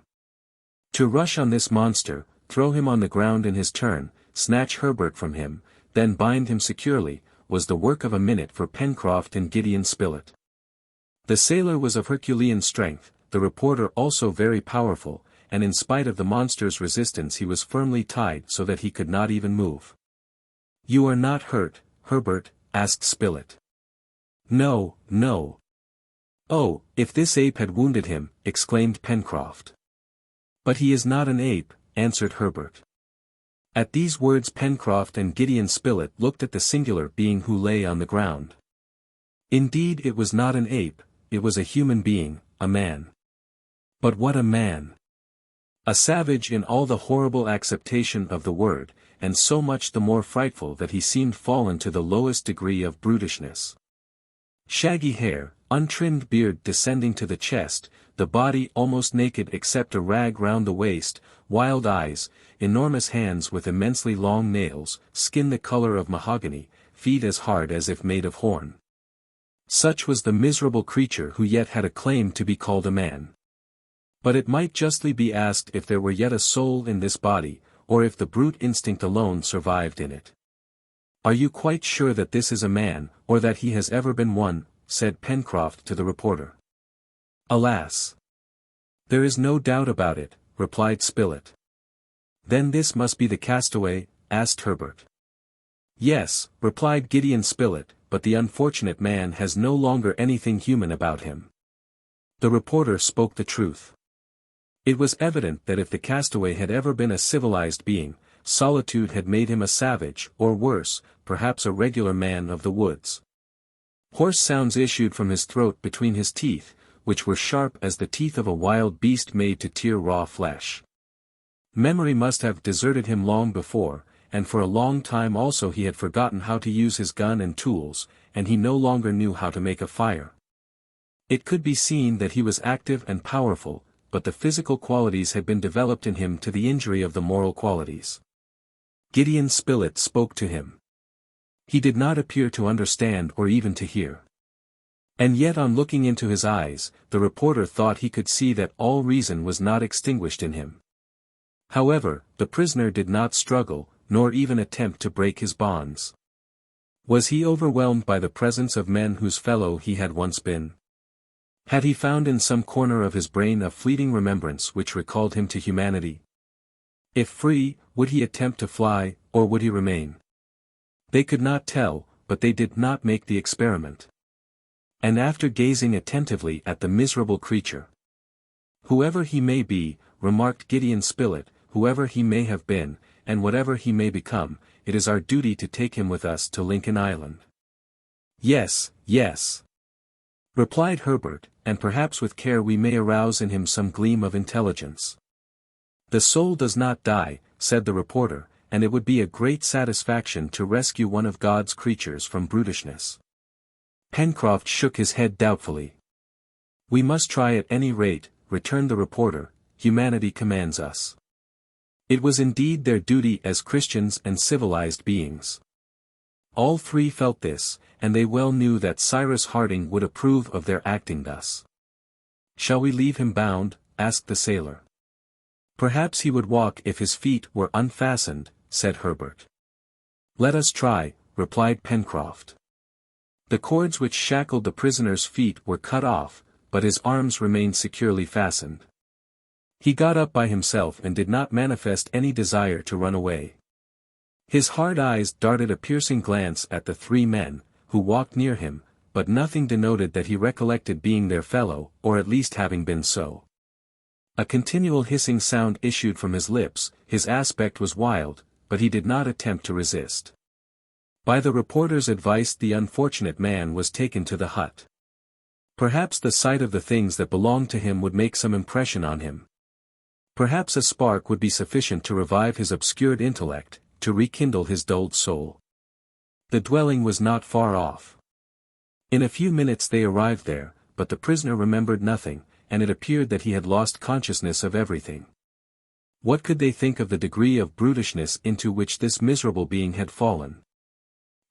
To rush on this monster, throw him on the ground in his turn, snatch Herbert from him, then bind him securely, was the work of a minute for Pencroff and Gideon Spilett. The sailor was of Herculean strength, the reporter also very powerful, and in spite of the monster's resistance he was firmly tied so that he could not even move. "You are not hurt, Herbert?" asked Spilett. No, no. Oh, if this ape had wounded him, exclaimed Pencroff. But he is not an ape, answered Herbert. At these words Pencroff and Gideon Spilett looked at the singular being who lay on the ground. Indeed it was not an ape, it was a human being, a man. But what a man! A savage in all the horrible acceptation of the word, and so much the more frightful that he seemed fallen to the lowest degree of brutishness. Shaggy hair, untrimmed beard descending to the chest, the body almost naked except a rag round the waist, wild eyes, enormous hands with immensely long nails, skin the color of mahogany, feet as hard as if made of horn. Such was the miserable creature who yet had a claim to be called a man. But it might justly be asked if there were yet a soul in this body, or if the brute instinct alone survived in it. "Are you quite sure that this is a man, or that he has ever been one?" said Pencroff to the reporter. "Alas! There is no doubt about it," replied Spilett. "Then this must be the castaway?" asked Herbert. "Yes," replied Gideon Spilett, "but the unfortunate man has no longer anything human about him." The reporter spoke the truth. It was evident that if the castaway had ever been a civilized being, solitude had made him a savage, or worse, perhaps a regular man of the woods. Hoarse sounds issued from his throat between his teeth, which were sharp as the teeth of a wild beast made to tear raw flesh. Memory must have deserted him long before, and for a long time also he had forgotten how to use his gun and tools, and he no longer knew how to make a fire. It could be seen that he was active and powerful, but the physical qualities had been developed in him to the injury of the moral qualities. Gideon Spilett spoke to him. He did not appear to understand or even to hear. And yet on looking into his eyes, the reporter thought he could see that all reason was not extinguished in him. However, the prisoner did not struggle, nor even attempt to break his bonds. Was he overwhelmed by the presence of men whose fellow he had once been? Had he found in some corner of his brain a fleeting remembrance which recalled him to humanity? If free, would he attempt to fly, or would he remain? They could not tell, but they did not make the experiment. And after gazing attentively at the miserable creature, "Whoever he may be," remarked Gideon Spilett, "whoever he may have been, and whatever he may become, it is our duty to take him with us to Lincoln Island." "Yes, yes," replied Herbert, "and perhaps with care we may arouse in him some gleam of intelligence." "The soul does not die," said the reporter, "and it would be a great satisfaction to rescue one of God's creatures from brutishness." Pencroff shook his head doubtfully. "We must try at any rate," returned the reporter, "humanity commands us." It was indeed their duty as Christians and civilized beings. All three felt this, and they well knew that Cyrus Harding would approve of their acting thus. "Shall we leave him bound?" asked the sailor. "Perhaps he would walk if his feet were unfastened," said Herbert. "Let us try," replied Pencroff. The cords which shackled the prisoner's feet were cut off, but his arms remained securely fastened. He got up by himself and did not manifest any desire to run away. His hard eyes darted a piercing glance at the three men, who walked near him, but nothing denoted that he recollected being their fellow, or at least having been so. A continual hissing sound issued from his lips, his aspect was wild, but he did not attempt to resist. By the reporter's advice the unfortunate man was taken to the hut. Perhaps the sight of the things that belonged to him would make some impression on him. Perhaps a spark would be sufficient to revive his obscured intellect, to rekindle his dulled soul. The dwelling was not far off. In a few minutes they arrived there, but the prisoner remembered nothing, and it appeared that he had lost consciousness of everything. What could they think of the degree of brutishness into which this miserable being had fallen?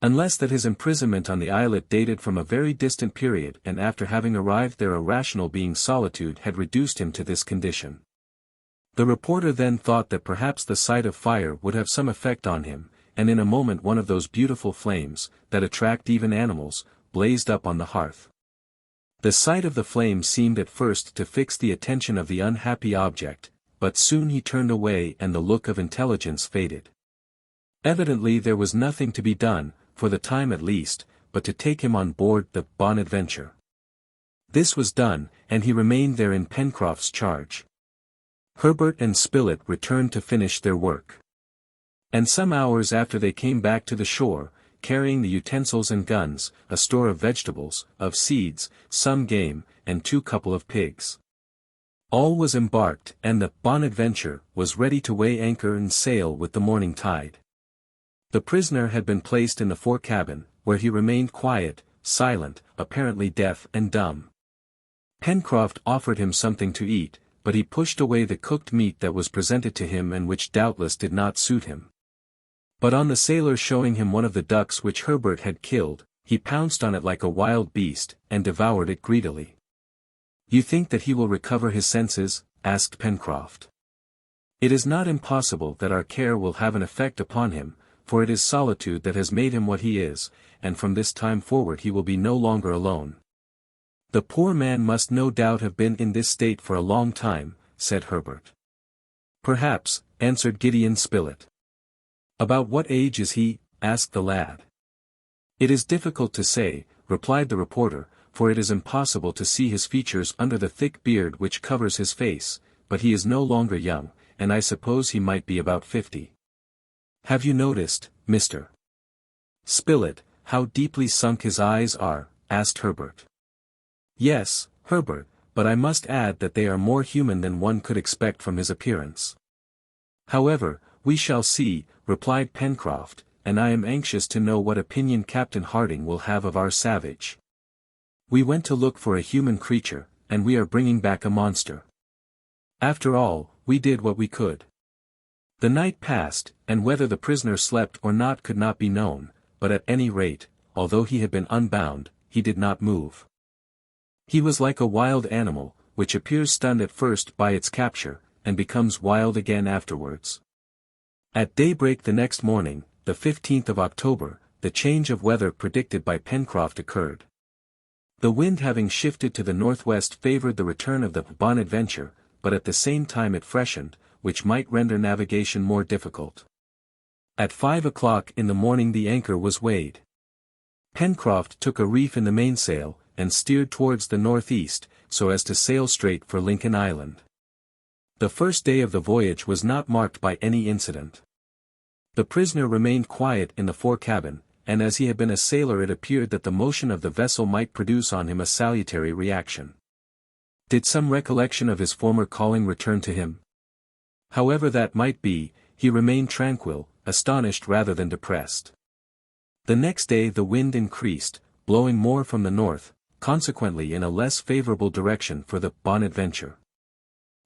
Unless that his imprisonment on the islet dated from a very distant period and after having arrived there a rational being solitude had reduced him to this condition. The reporter then thought that perhaps the sight of fire would have some effect on him, and in a moment one of those beautiful flames, that attract even animals, blazed up on the hearth. The sight of the flame seemed at first to fix the attention of the unhappy object, but soon he turned away and the look of intelligence faded. Evidently there was nothing to be done, for the time at least, but to take him on board the Bonadventure. This was done, and he remained there in Pencroff's charge. Harbert and Spilett returned to finish their work. And some hours after they came back to the shore, carrying the utensils and guns, a store of vegetables, of seeds, some game, and 2 couple of pigs. All was embarked, and the Bonadventure was ready to weigh anchor and sail with the morning tide. The prisoner had been placed in the fore cabin, where he remained quiet, silent, apparently deaf and dumb. Pencroff offered him something to eat, but he pushed away the cooked meat that was presented to him and which doubtless did not suit him. But on the sailor showing him one of the ducks which Harbert had killed, he pounced on it like a wild beast, and devoured it greedily. "You think that he will recover his senses?" asked Pencroff. "It is not impossible that our care will have an effect upon him, for it is solitude that has made him what he is, and from this time forward he will be no longer alone." "The poor man must no doubt have been in this state for a long time," said Harbert. "Perhaps," answered Gideon Spilett. "About what age is he?" asked the lad. "It is difficult to say," replied the reporter, "for it is impossible to see his features under the thick beard which covers his face, but he is no longer young, and I suppose he might be about 50. "Have you noticed, Mr. Spilett, how deeply sunk his eyes are?" asked Harbert. "Yes, Harbert, but I must add that they are more human than one could expect from his appearance." "However, we shall see," replied Pencroff, "and I am anxious to know what opinion Captain Harding will have of our savage. We went to look for a human creature, and we are bringing back a monster. After all, we did what we could." The night passed, and whether the prisoner slept or not could not be known, but at any rate, although he had been unbound, he did not move. He was like a wild animal, which appears stunned at first by its capture, and becomes wild again afterwards. At daybreak the next morning, the 15th of October, the change of weather predicted by Pencroff occurred. The wind having shifted to the northwest favored the return of the Bonadventure, but at the same time it freshened, which might render navigation more difficult. At 5 o'clock in the morning the anchor was weighed. Pencroff took a reef in the mainsail, and steered towards the northeast, so as to sail straight for Lincoln Island. The first day of the voyage was not marked by any incident. The prisoner remained quiet in the fore cabin, and as he had been a sailor it appeared that the motion of the vessel might produce on him a salutary reaction. Did some recollection of his former calling return to him? However that might be, he remained tranquil, astonished rather than depressed. The next day the wind increased, blowing more from the north, consequently in a less favorable direction for the Bonadventure.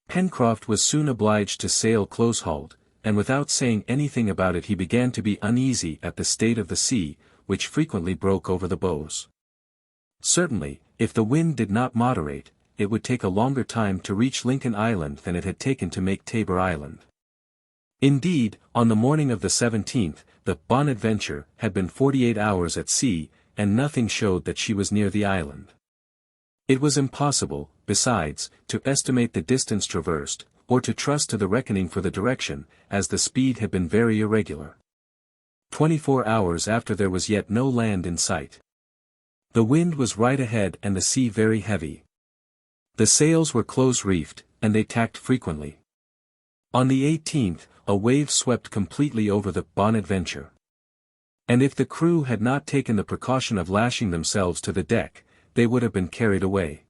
Pencroff was soon obliged to sail close-hauled, and without saying anything about it he began to be uneasy at the state of the sea, which frequently broke over the bows. Certainly, if the wind did not moderate, it would take a longer time to reach Lincoln Island than it had taken to make Tabor Island. Indeed, on the morning of the 17th, the Bonadventure had been 48 hours at sea, and nothing showed that she was near the island. It was impossible, besides, to estimate the distance traversed, or to trust to the reckoning for the direction, as the speed had been very irregular. 24 hours after there was yet no land in sight. The wind was right ahead and the sea very heavy. The sails were close-reefed, and they tacked frequently. On the 18th, a wave swept completely over the Bonadventure. And if the crew had not taken the precaution of lashing themselves to the deck, they would have been carried away.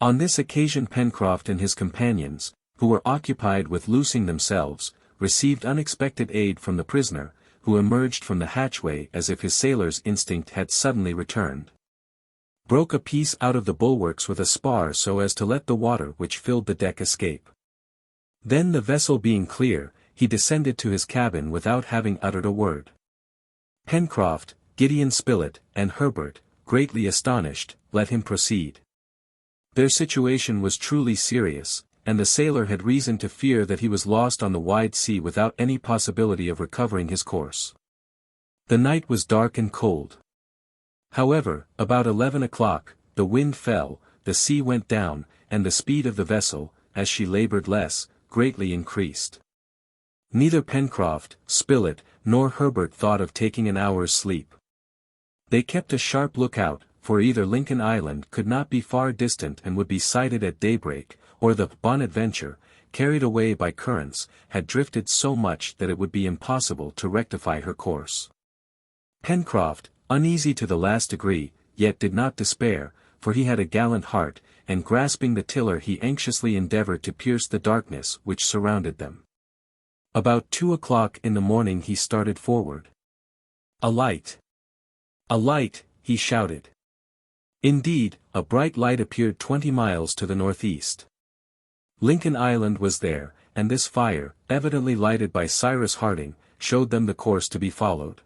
On this occasion Pencroff and his companions, who were occupied with loosing themselves, received unexpected aid from the prisoner, who emerged from the hatchway as if his sailor's instinct had suddenly returned. Broke a piece out of the bulwarks with a spar so as to let the water which filled the deck escape. Then the vessel being clear, he descended to his cabin without having uttered a word. Pencroff, Gideon Spilett, and Harbert, greatly astonished, let him proceed. Their situation was truly serious, and the sailor had reason to fear that he was lost on the wide sea without any possibility of recovering his course. The night was dark and cold. However, about 11 o'clock, the wind fell, the sea went down, and the speed of the vessel, as she labored less, greatly increased. Neither Pencroff, Spilett, nor Harbert thought of taking an hour's sleep. They kept a sharp lookout, for either Lincoln Island could not be far distant and would be sighted at daybreak, or the Bonadventure, carried away by currents, had drifted so much that it would be impossible to rectify her course. Pencroff, uneasy to the last degree, yet did not despair, for he had a gallant heart, and grasping the tiller he anxiously endeavoured to pierce the darkness which surrounded them. About 2 o'clock in the morning he started forward. "A light! A light!" he shouted. Indeed, a bright light appeared 20 miles to the northeast. Lincoln Island was there, and this fire, evidently lighted by Cyrus Harding, showed them the course to be followed.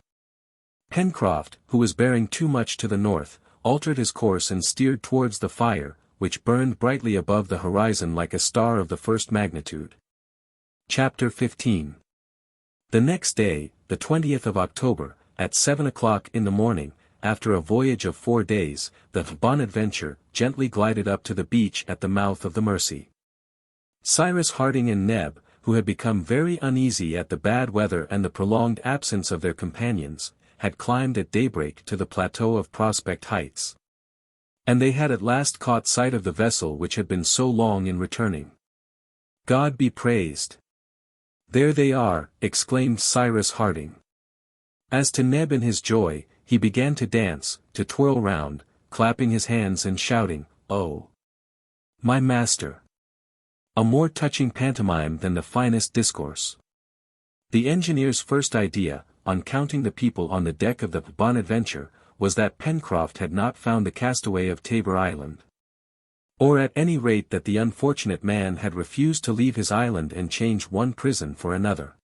Pencroff, who was bearing too much to the north, altered his course and steered towards the fire, which burned brightly above the horizon like a star of the first magnitude. Chapter 15. The next day, the 20th of October, at 7 o'clock in the morning, after a voyage of 4 days, the Bonadventure gently glided up to the beach at the mouth of the Mersey. Cyrus Harding and Neb, who had become very uneasy at the bad weather and the prolonged absence of their companions, had climbed at daybreak to the plateau of Prospect Heights. And they had at last caught sight of the vessel which had been so long in returning. "God be praised! There they are," exclaimed Cyrus Harding. As to Neb in his joy, he began to dance, to twirl round, clapping his hands and shouting, "Oh, my master!" A more touching pantomime than the finest discourse. The engineer's first idea, on counting the people on the deck of the Bonadventure, was that Pencroff had not found the castaway of Tabor Island. Or at any rate that the unfortunate man had refused to leave his island and change one prison for another.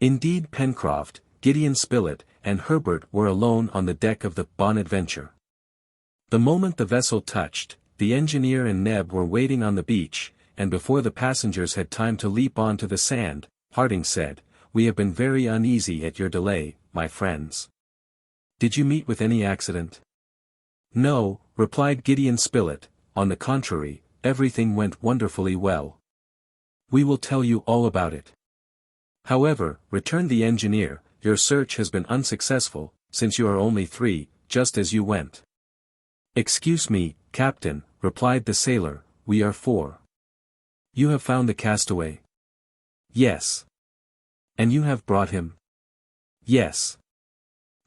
Indeed Pencroff, Gideon Spilett, and Harbert were alone on the deck of the Bonadventure. The moment the vessel touched, the engineer and Neb were waiting on the beach, and before the passengers had time to leap on to the sand, Harding said, "We have been very uneasy at your delay, my friends. Did you meet with any accident?" "No," replied Gideon Spilett, "on the contrary, everything went wonderfully well. We will tell you all about it." "However," returned the engineer, "your search has been unsuccessful, since you are only 3, just as you went." "Excuse me, Captain," replied the sailor, "we are 4. "You have found the castaway?" "Yes." "And you have brought him?" "Yes."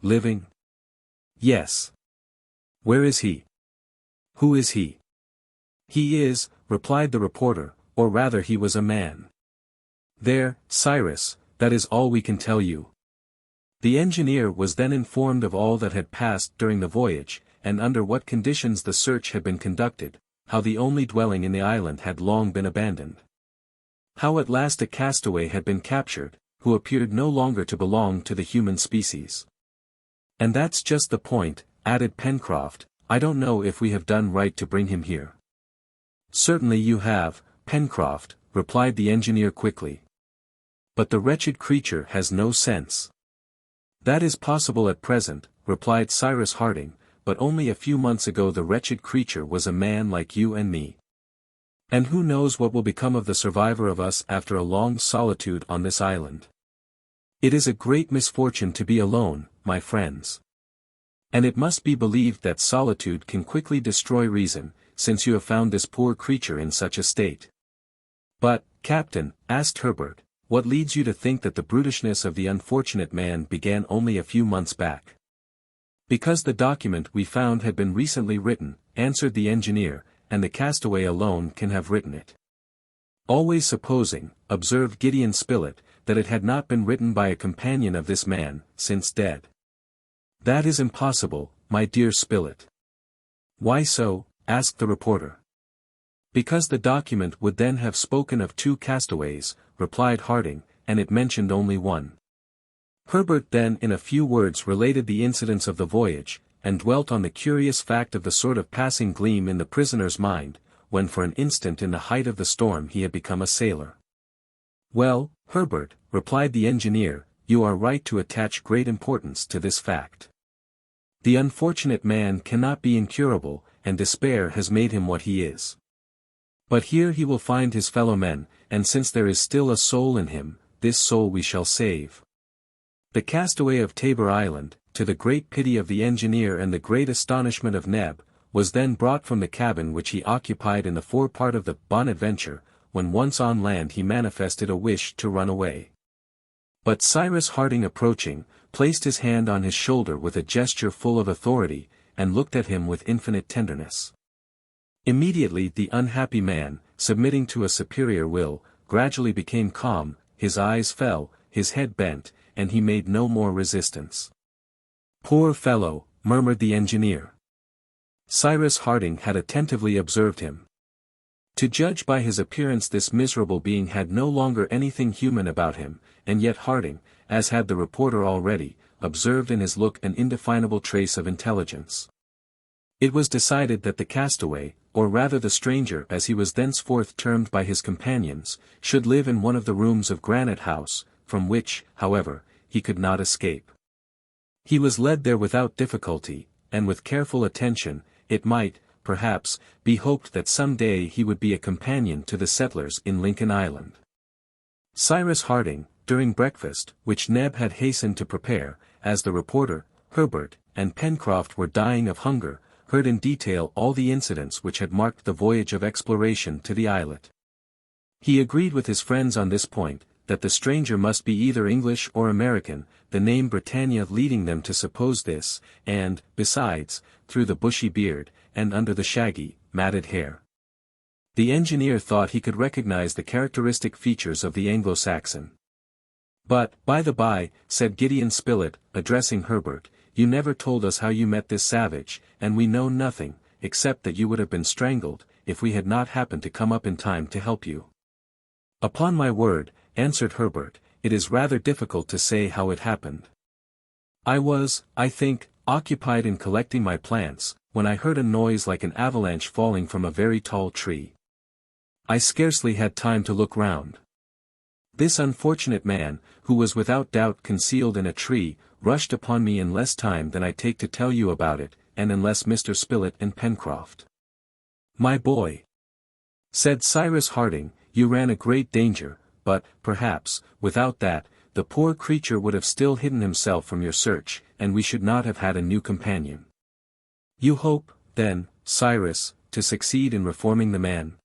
"Living?" "Yes." "Where is he?" "Who is he?" "He is," replied the reporter, "or rather he was a man." "There, Cyrus, that is all we can tell you." The engineer was then informed of all that had passed during the voyage, and under what conditions the search had been conducted, how the only dwelling in the island had long been abandoned. How at last a castaway had been captured, who appeared no longer to belong to the human species. "And that's just the point," added Pencroff, "I don't know if we have done right to bring him here." "Certainly you have, Pencroff," replied the engineer quickly. "But the wretched creature has no sense." "That is possible at present," replied Cyrus Harding, "but only a few months ago the wretched creature was a man like you and me. And who knows what will become of the survivor of us after a long solitude on this island? It is a great misfortune to be alone, my friends. And it must be believed that solitude can quickly destroy reason, since you have found this poor creature in such a state." "But, Captain," asked Harbert, "what leads you to think that the brutishness of the unfortunate man began only a few months back?" "Because the document we found had been recently written," answered the engineer, "and the castaway alone can have written it." "Always supposing," observed Gideon Spilett, "that it had not been written by a companion of this man, since dead." "That is impossible, my dear Spilett." "Why so?" asked the reporter. "Because the document would then have spoken of 2 castaways," replied Harding, "and it mentioned only one." Harbert then in a few words related the incidents of the voyage, and dwelt on the curious fact of the sort of passing gleam in the prisoner's mind, when for an instant in the height of the storm he had become a sailor. "Well, Harbert," replied the engineer, "you are right to attach great importance to this fact. The unfortunate man cannot be incurable, and despair has made him what he is. But here he will find his fellow men, and since there is still a soul in him, this soul we shall save. The castaway of Tabor Island, to the great pity of the engineer and the great astonishment of Neb, was then brought from the cabin which he occupied in the forepart of the Bonadventure. When once on land he manifested a wish to run away. But Cyrus Harding approaching, placed his hand on his shoulder with a gesture full of authority, and looked at him with infinite tenderness. Immediately the unhappy man, submitting to a superior will, gradually became calm, his eyes fell, his head bent, and he made no more resistance. "Poor fellow," murmured the engineer. Cyrus Harding had attentively observed him. To judge by his appearance this miserable being had no longer anything human about him, and yet Harding, as had the reporter already, observed in his look an indefinable trace of intelligence. It was decided that the castaway, or rather the stranger as he was thenceforth termed by his companions, should live in one of the rooms of Granite House, from which, however, he could not escape. He was led there without difficulty, and with careful attention. It might, perhaps, be hoped that some day he would be a companion to the settlers in Lincoln Island. Cyrus Harding, during breakfast, which Neb had hastened to prepare, as the reporter, Herbert, and Pencroff were dying of hunger, heard in detail all the incidents which had marked the voyage of exploration to the islet. He agreed with his friends on this point, that the stranger must be either English or American, the name Britannia leading them to suppose this, and, besides, through the bushy beard, and under the shaggy, matted hair. The engineer thought he could recognize the characteristic features of the Anglo-Saxon. "But, by the by," said Gideon Spilett, addressing Herbert, "you never told us how you met this savage, and we know nothing, except that you would have been strangled, if we had not happened to come up in time to help you." "Upon my word," answered Herbert, "it is rather difficult to say how it happened. I was, I think, occupied in collecting my plants, when I heard a noise like an avalanche falling from a very tall tree. I scarcely had time to look round. This unfortunate man, who was without doubt concealed in a tree, rushed upon me in less time than I take to tell you about it, and in less Mr. Spilett and Pencroff." "My boy," said Cyrus Harding, "you ran a great danger, but, perhaps, without that, the poor creature would have still hidden himself from your search, and we should not have had a new companion." "You hope, then, Cyrus, to succeed in reforming the man?"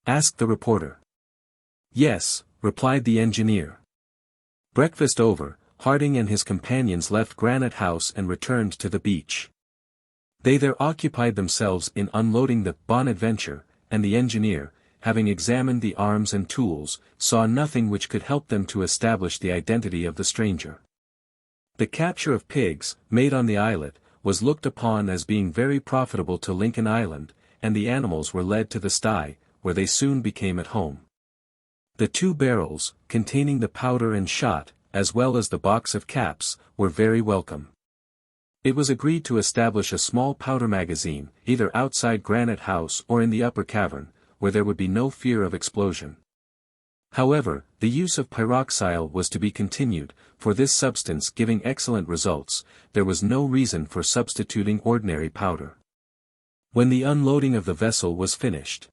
asked the reporter. "Yes," replied the engineer. Breakfast over, Harding and his companions left Granite House and returned to the beach. They there occupied themselves in unloading the Bonadventure, and the engineer, having examined the arms and tools, saw nothing which could help them to establish the identity of the stranger. The capture of pigs, made on the islet, was looked upon as being very profitable to Lincoln Island, and the animals were led to the sty, where they soon became at home. The 2 barrels, containing the powder and shot, as well as the box of caps, were very welcome. It was agreed to establish a small powder magazine, either outside Granite House or in the upper cavern, where there would be no fear of explosion. However, the use of pyroxyle was to be continued, for this substance giving excellent results, there was no reason for substituting ordinary powder. When the unloading of the vessel was finished,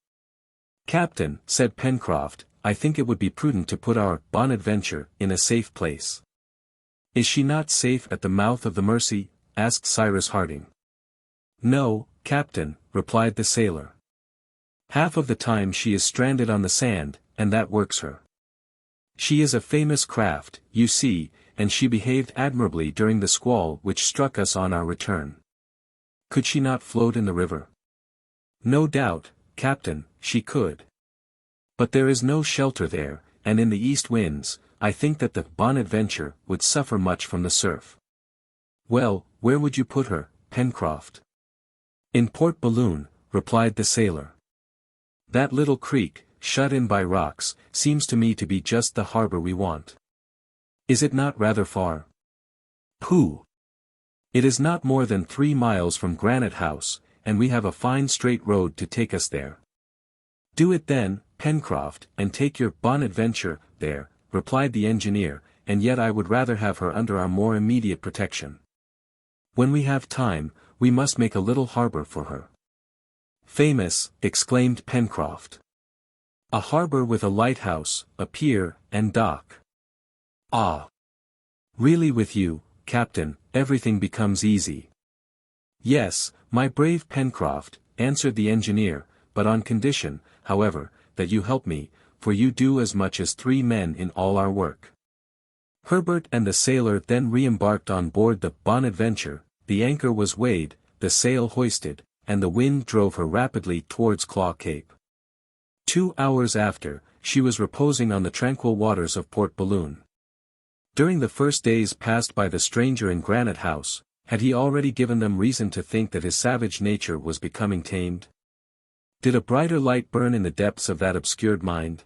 "Captain," said Pencroff, "I think it would be prudent to put our Bonadventure in a safe place." "Is she not safe at the mouth of the Mercy?" asked Cyrus Harding. "No, Captain," replied the sailor. "Half of the time she is stranded on the sand, and that works her. She is a famous craft, you see, and she behaved admirably during the squall which struck us on our return. Could she not float in the river?" "No doubt, Captain, she could. But there is no shelter there, and in the east winds, I think that the Bonadventure would suffer much from the surf." "Well, where would you put her, Pencroff?" "In Port Balloon," replied the sailor. "That little creek, shut in by rocks, seems to me to be just the harbor we want. Is it not rather far?" "Pooh! It is not more than 3 miles from Granite House, and we have a fine straight road to take us there." "Do it then, Pencroff, and take your Bonadventure there," replied the engineer, "and yet I would rather have her under our more immediate protection. When we have time, we must make a little harbor for her." "Famous!" exclaimed Pencroff. "A harbor with a lighthouse, a pier, and dock. Ah! Really with you, Captain, everything becomes easy." "Yes, my brave Pencroff," answered the engineer, "but on condition, however, that you help me, for you do as much as 3 men in all our work." Herbert and the sailor then re-embarked on board the Bonadventure. The anchor was weighed, the sail hoisted, and the wind drove her rapidly towards Claw Cape. 2 hours after, she was reposing on the tranquil waters of Port Balloon. During the first days passed by the stranger in Granite House, had he already given them reason to think that his savage nature was becoming tamed? Did a brighter light burn in the depths of that obscured mind?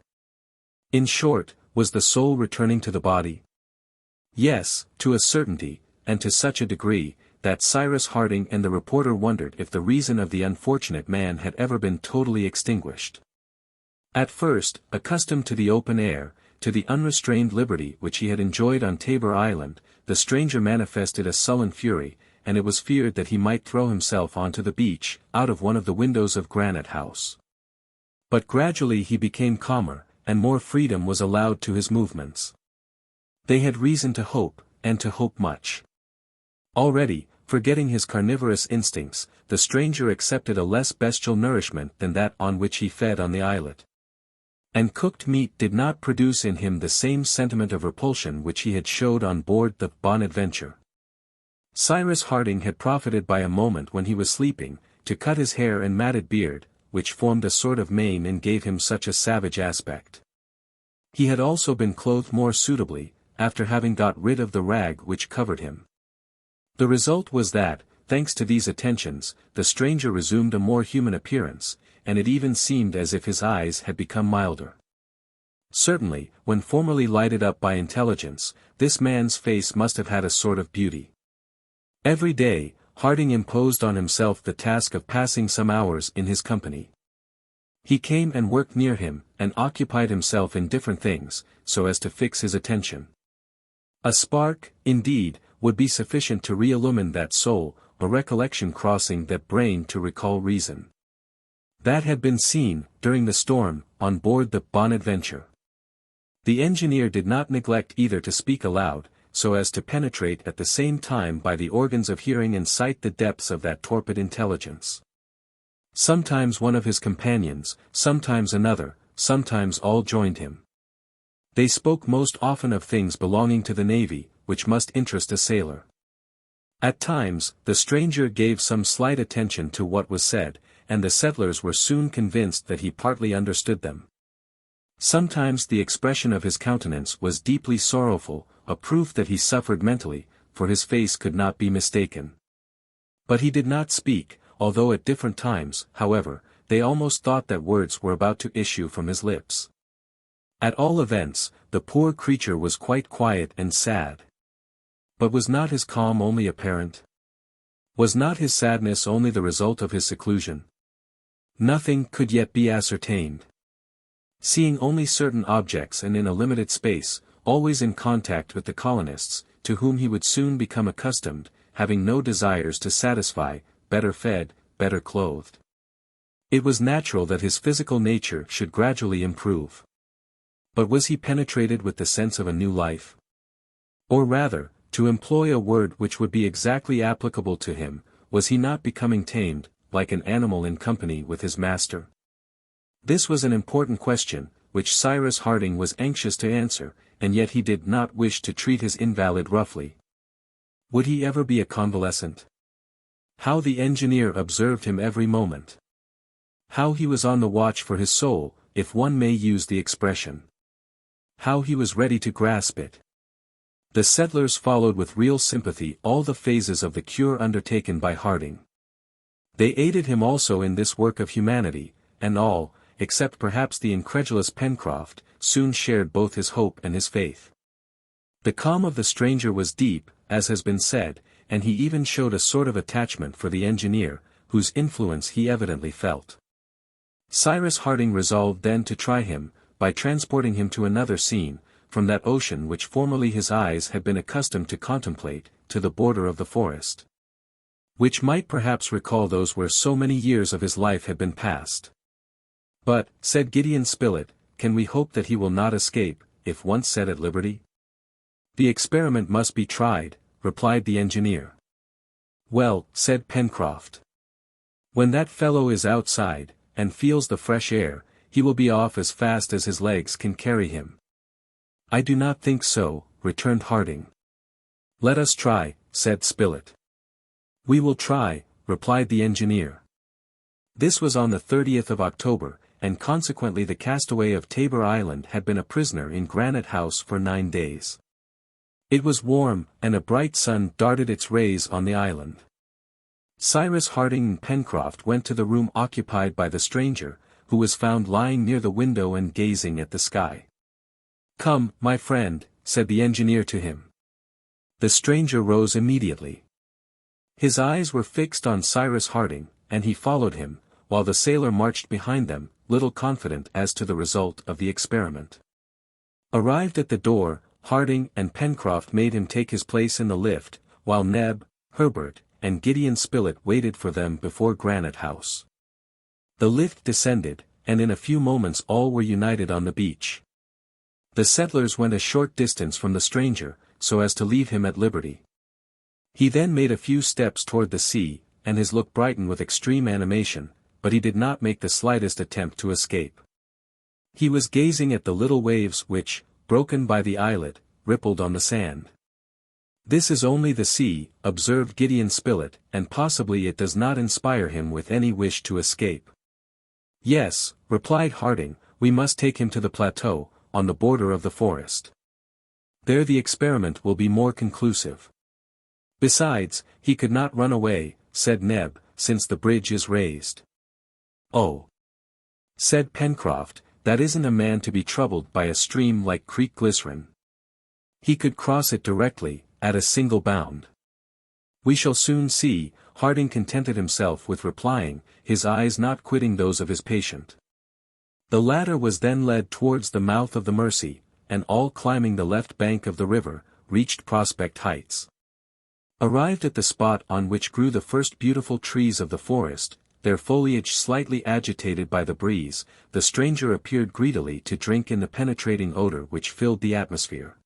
In short, was the soul returning to the body? Yes, to a certainty, and to such a degree, that Cyrus Harding and the reporter wondered if the reason of the unfortunate man had ever been totally extinguished. At first, accustomed to the open air, to the unrestrained liberty which he had enjoyed on Tabor Island, the stranger manifested a sullen fury, and it was feared that he might throw himself onto the beach, out of one of the windows of Granite House. But gradually he became calmer, and more freedom was allowed to his movements. They had reason to hope, and to hope much. Already, forgetting his carnivorous instincts, the stranger accepted a less bestial nourishment than that on which he fed on the islet. And cooked meat did not produce in him the same sentiment of repulsion which he had showed on board the Bonadventure. Cyrus Harding had profited by a moment when he was sleeping, to cut his hair and matted beard, which formed a sort of mane and gave him such a savage aspect. He had also been clothed more suitably, after having got rid of the rag which covered him. The result was that, thanks to these attentions, the stranger resumed a more human appearance, and it even seemed as if his eyes had become milder. Certainly, when formerly lighted up by intelligence, this man's face must have had a sort of beauty. Every day, Harding imposed on himself the task of passing some hours in his company. He came and worked near him, and occupied himself in different things, so as to fix his attention. A spark, indeed, would be sufficient to re-illumine that soul, a recollection crossing that brain to recall reason. That had been seen, during the storm, on board the Bonadventure. The engineer did not neglect either to speak aloud, so as to penetrate at the same time by the organs of hearing and sight the depths of that torpid intelligence. Sometimes one of his companions, sometimes another, sometimes all joined him. They spoke most often of things belonging to the navy, which must interest a sailor. At times, the stranger gave some slight attention to what was said, and the settlers were soon convinced that he partly understood them. Sometimes the expression of his countenance was deeply sorrowful, a proof that he suffered mentally, for his face could not be mistaken. But he did not speak, although at different times, however, they almost thought that words were about to issue from his lips. At all events, the poor creature was quite quiet and sad. But was not his calm only apparent? Was not his sadness only the result of his seclusion? Nothing could yet be ascertained. Seeing only certain objects and in a limited space, always in contact with the colonists, to whom he would soon become accustomed, having no desires to satisfy, better fed, better clothed. It was natural that his physical nature should gradually improve. But was he penetrated with the sense of a new life? Or rather, to employ a word which would be exactly applicable to him, was he not becoming tamed, like an animal in company with his master? This was an important question, which Cyrus Harding was anxious to answer, and yet he did not wish to treat his invalid roughly. Would he ever be a convalescent? How the engineer observed him every moment! How he was on the watch for his soul, if one may use the expression! How he was ready to grasp it! The settlers followed with real sympathy all the phases of the cure undertaken by Harding. They aided him also in this work of humanity, and all, except perhaps the incredulous Pencroff, soon shared both his hope and his faith. The calm of the stranger was deep, as has been said, and he even showed a sort of attachment for the engineer, whose influence he evidently felt. Cyrus Harding resolved then to try him, by transporting him to another scene, from that ocean which formerly his eyes had been accustomed to contemplate, to the border of the forest, which might perhaps recall those where so many years of his life had been passed. But, said Gideon Spilett, can we hope that he will not escape, if once set at liberty? The experiment must be tried, replied the engineer. Well, said Pencroff. When that fellow is outside, and feels the fresh air, he will be off as fast as his legs can carry him. I do not think so, returned Harding. Let us try, said Spilett. We will try, replied the engineer. This was on the 30th of October, and consequently the castaway of Tabor Island had been a prisoner in Granite House for 9 days. It was warm, and a bright sun darted its rays on the island. Cyrus Harding and Pencroff went to the room occupied by the stranger, who was found lying near the window and gazing at the sky. Come, my friend, said the engineer to him. The stranger rose immediately. His eyes were fixed on Cyrus Harding, and he followed him, while the sailor marched behind them, little confident as to the result of the experiment. Arrived at the door, Harding and Pencroff made him take his place in the lift, while Neb, Herbert, and Gideon Spilett waited for them before Granite House. The lift descended, and in a few moments all were united on the beach. The settlers went a short distance from the stranger, so as to leave him at liberty. He then made a few steps toward the sea, and his look brightened with extreme animation, but he did not make the slightest attempt to escape. He was gazing at the little waves which, broken by the islet, rippled on the sand. This is only the sea, observed Gideon Spilett, and possibly it does not inspire him with any wish to escape. Yes, replied Harding, we must take him to the plateau, on the border of the forest. There the experiment will be more conclusive. Besides, he could not run away, said Neb, since the bridge is raised. Oh, said Pencroff, that isn't a man to be troubled by a stream like Creek Glycerine. He could cross it directly, at a single bound. We shall soon see, Harding contented himself with replying, his eyes not quitting those of his patient. The latter was then led towards the mouth of the Mercy, and all climbing the left bank of the river, reached Prospect Heights. Arrived at the spot on which grew the first beautiful trees of the forest, their foliage slightly agitated by the breeze, the stranger appeared greedily to drink in the penetrating odor which filled the atmosphere.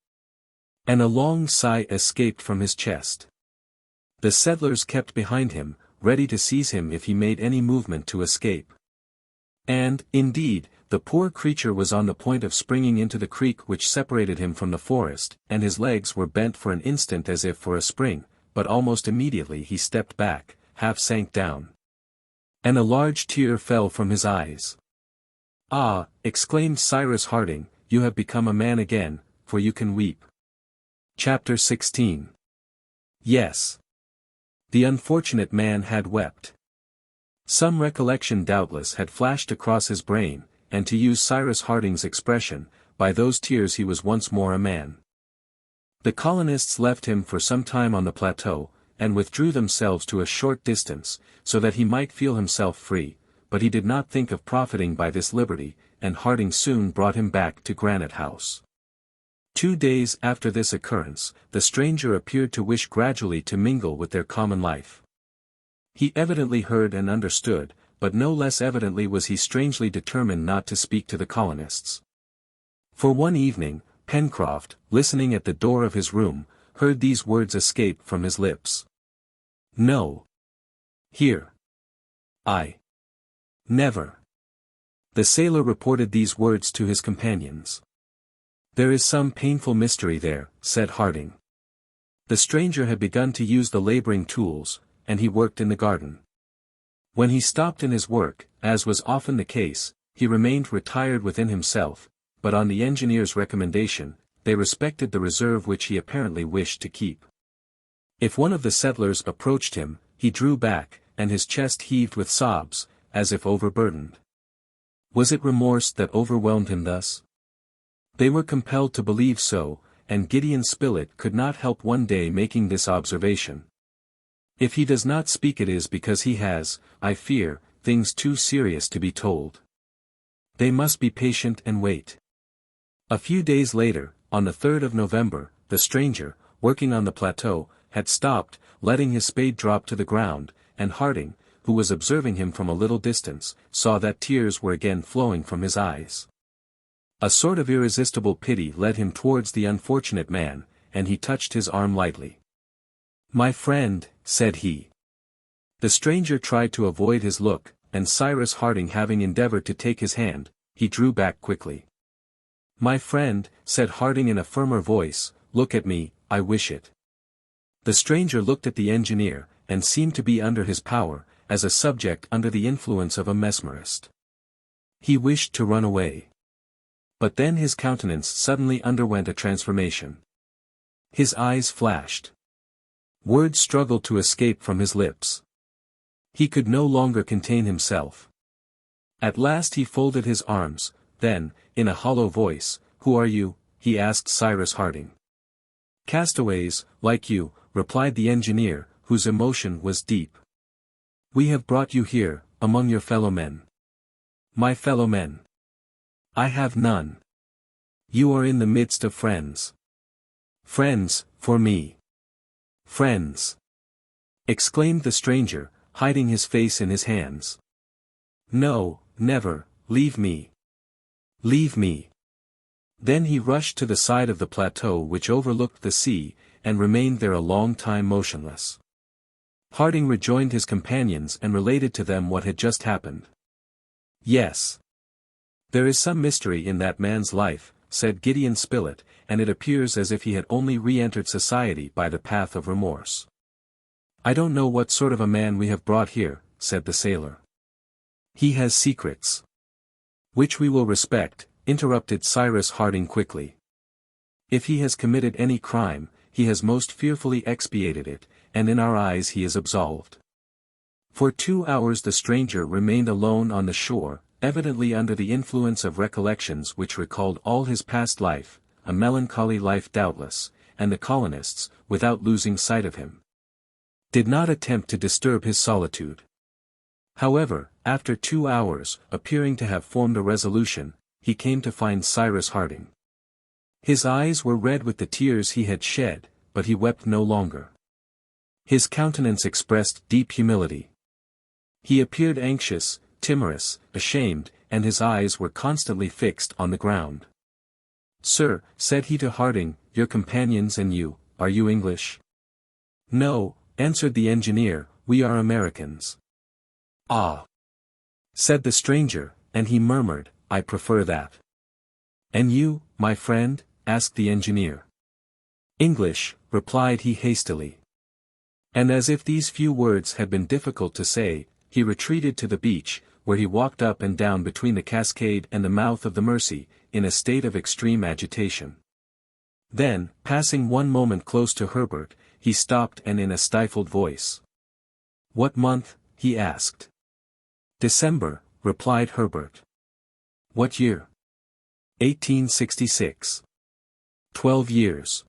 And a long sigh escaped from his chest. The settlers kept behind him, ready to seize him if he made any movement to escape. And, indeed, the poor creature was on the point of springing into the creek which separated him from the forest, and his legs were bent for an instant as if for a spring, but almost immediately he stepped back, half sank down. And a large tear fell from his eyes. Ah, exclaimed Cyrus Harding, you have become a man again, for you can weep. Chapter 16. Yes. The unfortunate man had wept. Some recollection doubtless had flashed across his brain, and to use Cyrus Harding's expression, by those tears he was once more a man. The colonists left him for some time on the plateau, and withdrew themselves to a short distance, so that he might feel himself free, but he did not think of profiting by this liberty, and Harding soon brought him back to Granite House. 2 days after this occurrence, the stranger appeared to wish gradually to mingle with their common life. He evidently heard and understood, but no less evidently was he strangely determined not to speak to the colonists. For one evening, Pencroff, listening at the door of his room, heard these words escape from his lips. No. Here. I. Never. The sailor reported these words to his companions. There is some painful mystery there, said Harding. The stranger had begun to use the laboring tools, and he worked in the garden. When he stopped in his work, as was often the case, he remained retired within himself, but on the engineer's recommendation, they respected the reserve which he apparently wished to keep. If one of the settlers approached him, he drew back, and his chest heaved with sobs, as if overburdened. Was it remorse that overwhelmed him thus? They were compelled to believe so, and Gideon Spilett could not help one day making this observation. If he does not speak it is because he has, I fear, things too serious to be told. They must be patient and wait. A few days later, on the 3rd of November, the stranger, working on the plateau, had stopped, letting his spade drop to the ground, and Harding, who was observing him from a little distance, saw that tears were again flowing from his eyes. A sort of irresistible pity led him towards the unfortunate man, and he touched his arm lightly. My friend, said he. The stranger tried to avoid his look, and Cyrus Harding having endeavored to take his hand, he drew back quickly. My friend, said Harding in a firmer voice, look at me, I wish it. The stranger looked at the engineer, and seemed to be under his power, as a subject under the influence of a mesmerist. He wished to run away. But then his countenance suddenly underwent a transformation. His eyes flashed. Words struggled to escape from his lips. He could no longer contain himself. At last he folded his arms, then, in a hollow voice, who are you? He asked Cyrus Harding. Castaways, like you, replied the engineer, whose emotion was deep. We have brought you here, among your fellow men. My fellow men. I have none. You are in the midst of friends. Friends, for me. Friends. Exclaimed the stranger, hiding his face in his hands. No, never, leave me. Leave me. Then he rushed to the side of the plateau which overlooked the sea, and remained there a long time motionless. Harding rejoined his companions and related to them what had just happened. Yes. There is some mystery in that man's life, said Gideon Spilett, and it appears as if he had only re-entered society by the path of remorse. I don't know what sort of a man we have brought here, said the sailor. He has secrets. Which we will respect, interrupted Cyrus Harding quickly. If he has committed any crime, he has most fearfully expiated it, and in our eyes he is absolved. For 2 hours the stranger remained alone on the shore, evidently under the influence of recollections which recalled all his past life, a melancholy life doubtless, and the colonists, without losing sight of him, did not attempt to disturb his solitude. However, after 2 hours, appearing to have formed a resolution, he came to find Cyrus Harding. His eyes were red with the tears he had shed, but he wept no longer. His countenance expressed deep humility. He appeared anxious, timorous, ashamed, and his eyes were constantly fixed on the ground. Sir, said he to Harding, your companions and you, are you English? No, answered the engineer, we are Americans. Ah! Said the stranger, and he murmured, I prefer that. And you, my friend? Asked the engineer. English, replied he hastily. And as if these few words had been difficult to say, he retreated to the beach, where he walked up and down between the cascade and the mouth of the Mersey, in a state of extreme agitation. Then, passing one moment close to Herbert, he stopped and in a stifled voice. What month? He asked. December, replied Herbert. What year? 1866. 12 years.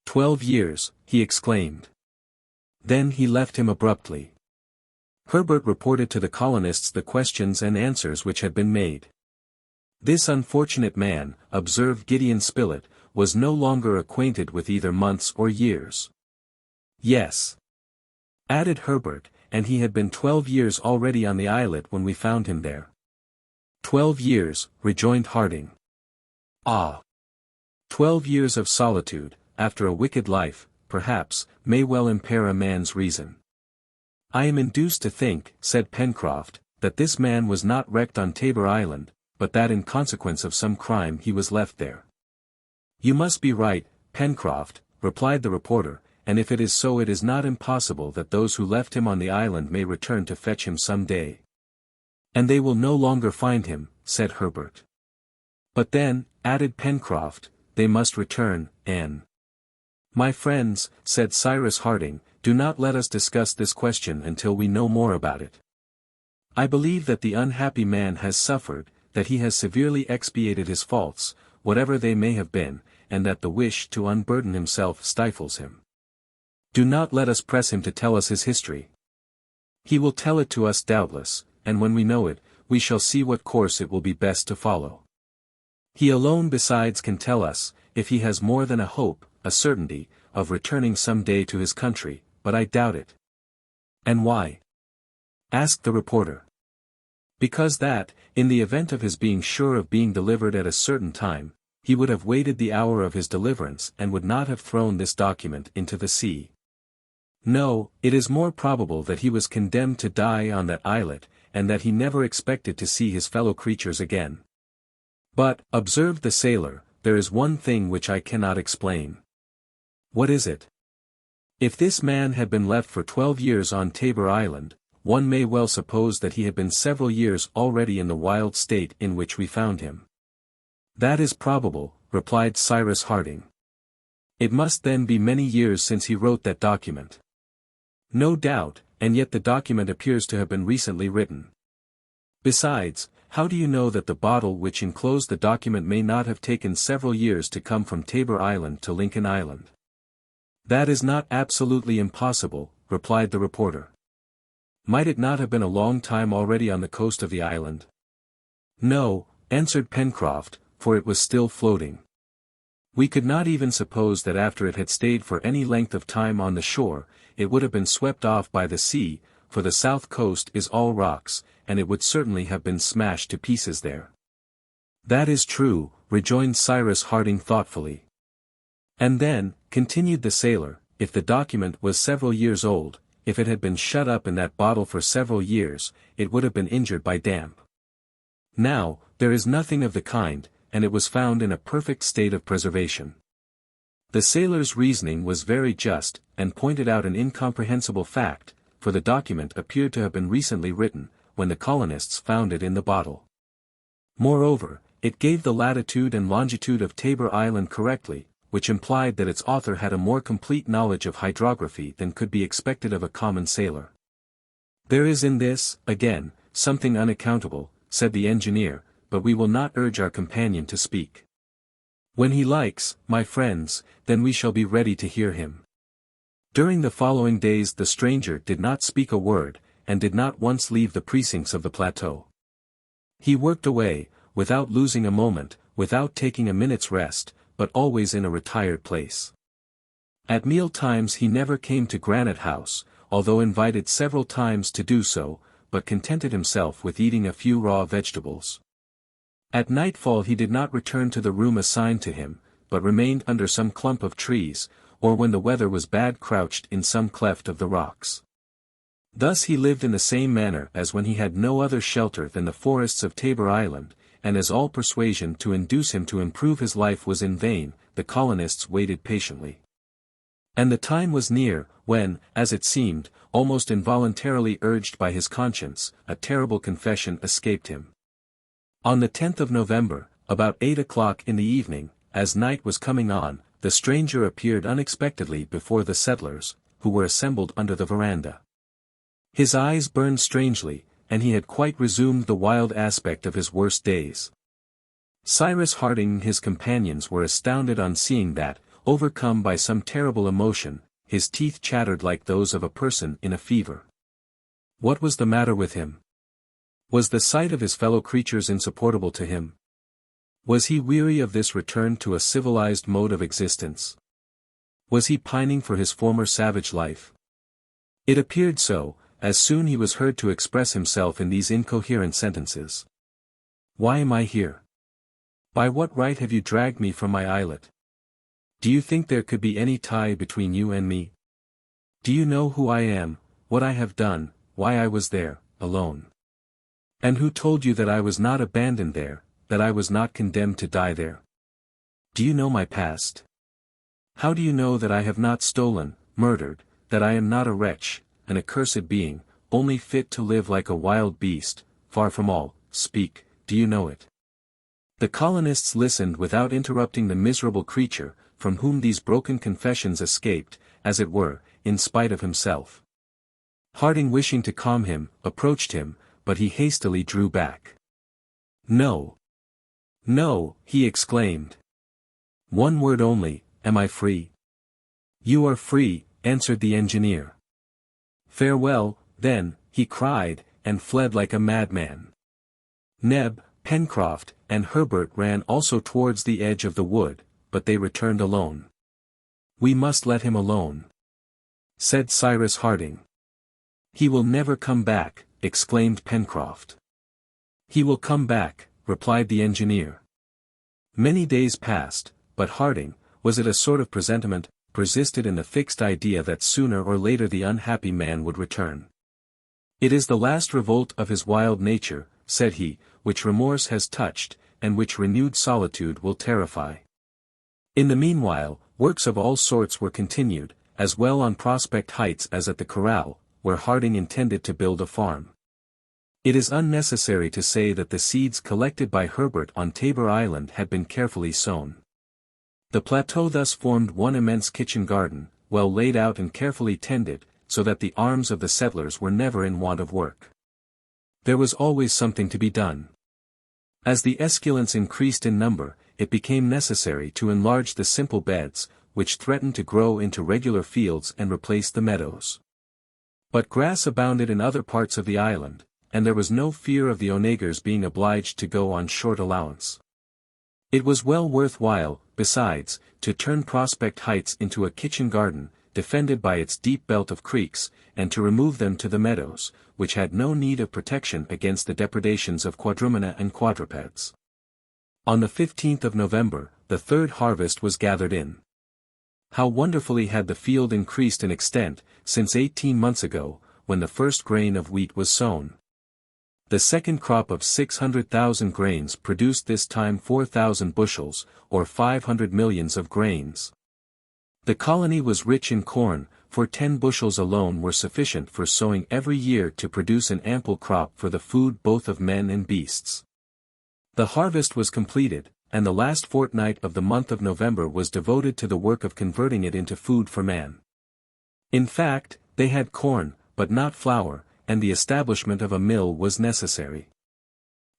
12 years, he exclaimed. Then he left him abruptly. Herbert reported to the colonists the questions and answers which had been made. This unfortunate man, observed Gideon Spilett, was no longer acquainted with either months or years. Yes. Added Herbert, and he had been 12 years already on the islet when we found him there. 12 years, rejoined Harding. Ah! 12 years of solitude, after a wicked life, perhaps, may well impair a man's reason. I am induced to think, said Pencroff, that this man was not wrecked on Tabor Island, but that in consequence of some crime he was left there. You must be right, Pencroff, replied the reporter, and if it is so it is not impossible that those who left him on the island may return to fetch him some day. And they will no longer find him, said Herbert. But then, added Pencroff, they must return, and... My friends, said Cyrus Harding, do not let us discuss this question until we know more about it. I believe that the unhappy man has suffered, that he has severely expiated his faults, whatever they may have been, and that the wish to unburden himself stifles him. Do not let us press him to tell us his history. He will tell it to us doubtless, and when we know it, we shall see what course it will be best to follow. He alone besides can tell us, if he has more than a hope, a certainty, of returning some day to his country, but I doubt it. And why? Asked the reporter. Because that, in the event of his being sure of being delivered at a certain time, he would have waited the hour of his deliverance and would not have thrown this document into the sea. No, it is more probable that he was condemned to die on that islet, and that he never expected to see his fellow creatures again. But, observed the sailor, there is one thing which I cannot explain. What is it? If this man had been left for 12 years on Tabor Island, one may well suppose that he had been several years already in the wild state in which we found him. That is probable, replied Cyrus Harding. It must then be many years since he wrote that document. No doubt, and yet the document appears to have been recently written. Besides, how do you know that the bottle which enclosed the document may not have taken several years to come from Tabor Island to Lincoln Island? That is not absolutely impossible, replied the reporter. Might it not have been a long time already on the coast of the island? No, answered Pencroff, for it was still floating. We could not even suppose that after it had stayed for any length of time on the shore, it would have been swept off by the sea, for the south coast is all rocks, and it would certainly have been smashed to pieces there. That is true, rejoined Cyrus Harding thoughtfully. And then, continued the sailor, if the document was several years old, if it had been shut up in that bottle for several years, it would have been injured by damp. Now, there is nothing of the kind, and it was found in a perfect state of preservation. The sailor's reasoning was very just, and pointed out an incomprehensible fact, for the document appeared to have been recently written, when the colonists found it in the bottle. Moreover, it gave the latitude and longitude of Tabor Island correctly, which implied that its author had a more complete knowledge of hydrography than could be expected of a common sailor. There is in this, again, something unaccountable, said the engineer, but we will not urge our companion to speak. When he likes, my friends, then we shall be ready to hear him. During the following days the stranger did not speak a word, and did not once leave the precincts of the plateau. He worked away, without losing a moment, without taking a minute's rest, but always in a retired place. At meal times he never came to Granite House, although invited several times to do so, but contented himself with eating a few raw vegetables. At nightfall he did not return to the room assigned to him, but remained under some clump of trees, or when the weather was bad crouched in some cleft of the rocks. Thus he lived in the same manner as when he had no other shelter than the forests of Tabor Island, and as all persuasion to induce him to improve his life was in vain, the colonists waited patiently. And the time was near, when, as it seemed, almost involuntarily urged by his conscience, a terrible confession escaped him. On the 10th of November, about 8 o'clock in the evening, as night was coming on, the stranger appeared unexpectedly before the settlers, who were assembled under the veranda. His eyes burned strangely, and he had quite resumed the wild aspect of his worst days. Cyrus Harding and his companions were astounded on seeing that, overcome by some terrible emotion, his teeth chattered like those of a person in a fever. What was the matter with him? Was the sight of his fellow creatures insupportable to him? Was he weary of this return to a civilized mode of existence? Was he pining for his former savage life? It appeared so, as soon he was heard to express himself in these incoherent sentences. Why am I here? By what right have you dragged me from my islet? Do you think there could be any tie between you and me? Do you know who I am, what I have done, why I was there, alone? And who told you that I was not abandoned there, that I was not condemned to die there? Do you know my past? How do you know that I have not stolen, murdered, that I am not a wretch, an accursed being, only fit to live like a wild beast, far from all? Speak, do you know it? The colonists listened without interrupting the miserable creature, from whom these broken confessions escaped, as it were, in spite of himself. Harding, wishing to calm him, approached him, but he hastily drew back. No. No, he exclaimed. One word only, am I free? You are free, answered the engineer. Farewell, then, he cried, and fled like a madman. Neb, Pencroff, and Herbert ran also towards the edge of the wood, but they returned alone. We must let him alone, said Cyrus Harding. He will never come back, exclaimed Pencroff. He will come back, replied the engineer. Many days passed, but Harding, was it a sort of presentiment, persisted in the fixed idea that sooner or later the unhappy man would return. "It is the last revolt of his wild nature," said he, "which remorse has touched, and which renewed solitude will terrify." In the meanwhile, works of all sorts were continued, as well on Prospect Heights as at the corral, where Harding intended to build a farm. It is unnecessary to say that the seeds collected by Herbert on Tabor Island had been carefully sown. The plateau thus formed one immense kitchen garden, well laid out and carefully tended, so that the arms of the settlers were never in want of work. There was always something to be done. As the esculents increased in number, it became necessary to enlarge the simple beds, which threatened to grow into regular fields and replace the meadows. But grass abounded in other parts of the island, and there was no fear of the onagers being obliged to go on short allowance. It was well worth while, besides, to turn Prospect Heights into a kitchen garden, defended by its deep belt of creeks, and to remove them to the meadows, which had no need of protection against the depredations of quadrumana and quadrupeds. On the 15th of November, the third harvest was gathered in. How wonderfully had the field increased in extent, since 18 months ago, when the first grain of wheat was sown. The second crop of 600,000 grains produced this time 4,000 bushels, or 500 millions of grains. The colony was rich in corn, for 10 bushels alone were sufficient for sowing every year to produce an ample crop for the food both of men and beasts. The harvest was completed, and the last fortnight of the month of November was devoted to the work of converting it into food for man. In fact, they had corn, but not flour, and the establishment of a mill was necessary.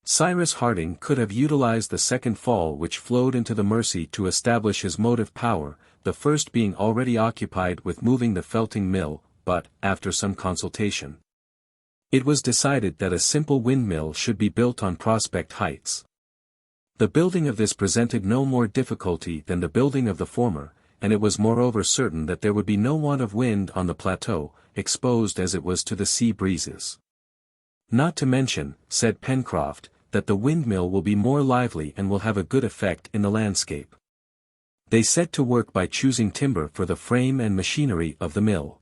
Cyrus Harding could have utilized the second fall which flowed into the Mersey to establish his motive power, the first being already occupied with moving the felting mill, but, after some consultation, it was decided that a simple windmill should be built on Prospect Heights. The building of this presented no more difficulty than the building of the former, and it was moreover certain that there would be no want of wind on the plateau, exposed as it was to the sea breezes. "Not to mention," said Pencroff, "that the windmill will be more lively and will have a good effect in the landscape." They set to work by choosing timber for the frame and machinery of the mill.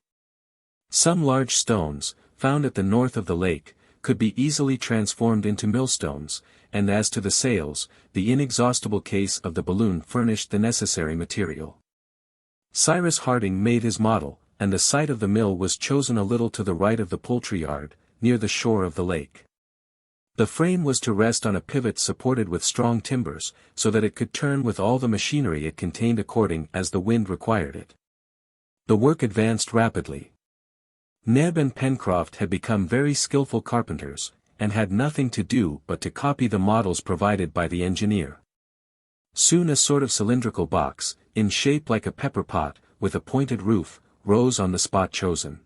Some large stones, found at the north of the lake, could be easily transformed into millstones, and as to the sails, the inexhaustible case of the balloon furnished the necessary material. Cyrus Harding made his model, and the site of the mill was chosen a little to the right of the poultry yard, near the shore of the lake. The frame was to rest on a pivot supported with strong timbers, so that it could turn with all the machinery it contained according as the wind required it. The work advanced rapidly. Neb and Pencroff had become very skillful carpenters, and had nothing to do but to copy the models provided by the engineer. Soon a sort of cylindrical box, in shape like a pepper pot, with a pointed roof, rose on the spot chosen.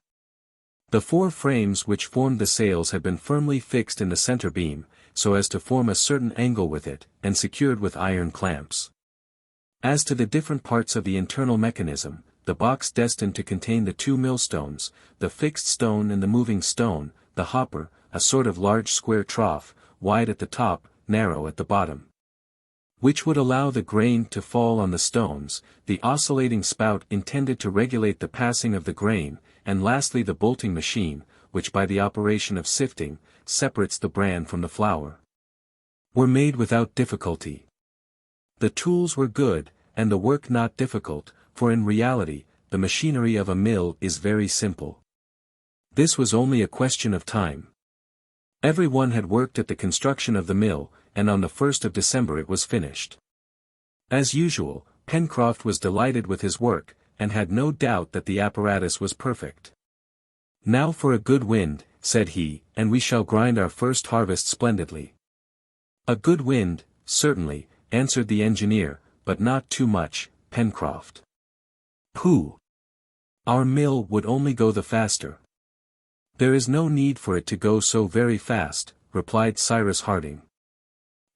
The 4 frames which formed the sails had been firmly fixed in the center beam, so as to form a certain angle with it, and secured with iron clamps. As to the different parts of the internal mechanism, the box destined to contain the 2 millstones, the fixed stone and the moving stone, the hopper, a sort of large square trough, wide at the top, narrow at the bottom, which would allow the grain to fall on the stones, the oscillating spout intended to regulate the passing of the grain, and lastly the bolting machine, which by the operation of sifting, separates the bran from the flour, were made without difficulty. The tools were good, and the work not difficult, for in reality, the machinery of a mill is very simple. This was only a question of time. Every one had worked at the construction of the mill, and on the 1st of December it was finished. As usual, Pencroff was delighted with his work, and had no doubt that the apparatus was perfect. "Now for a good wind," said he, "and we shall grind our first harvest splendidly." "A good wind, certainly," answered the engineer, "but not too much, Pencroff." "Pooh! Our mill would only go the faster." "There is no need for it to go so very fast," replied Cyrus Harding.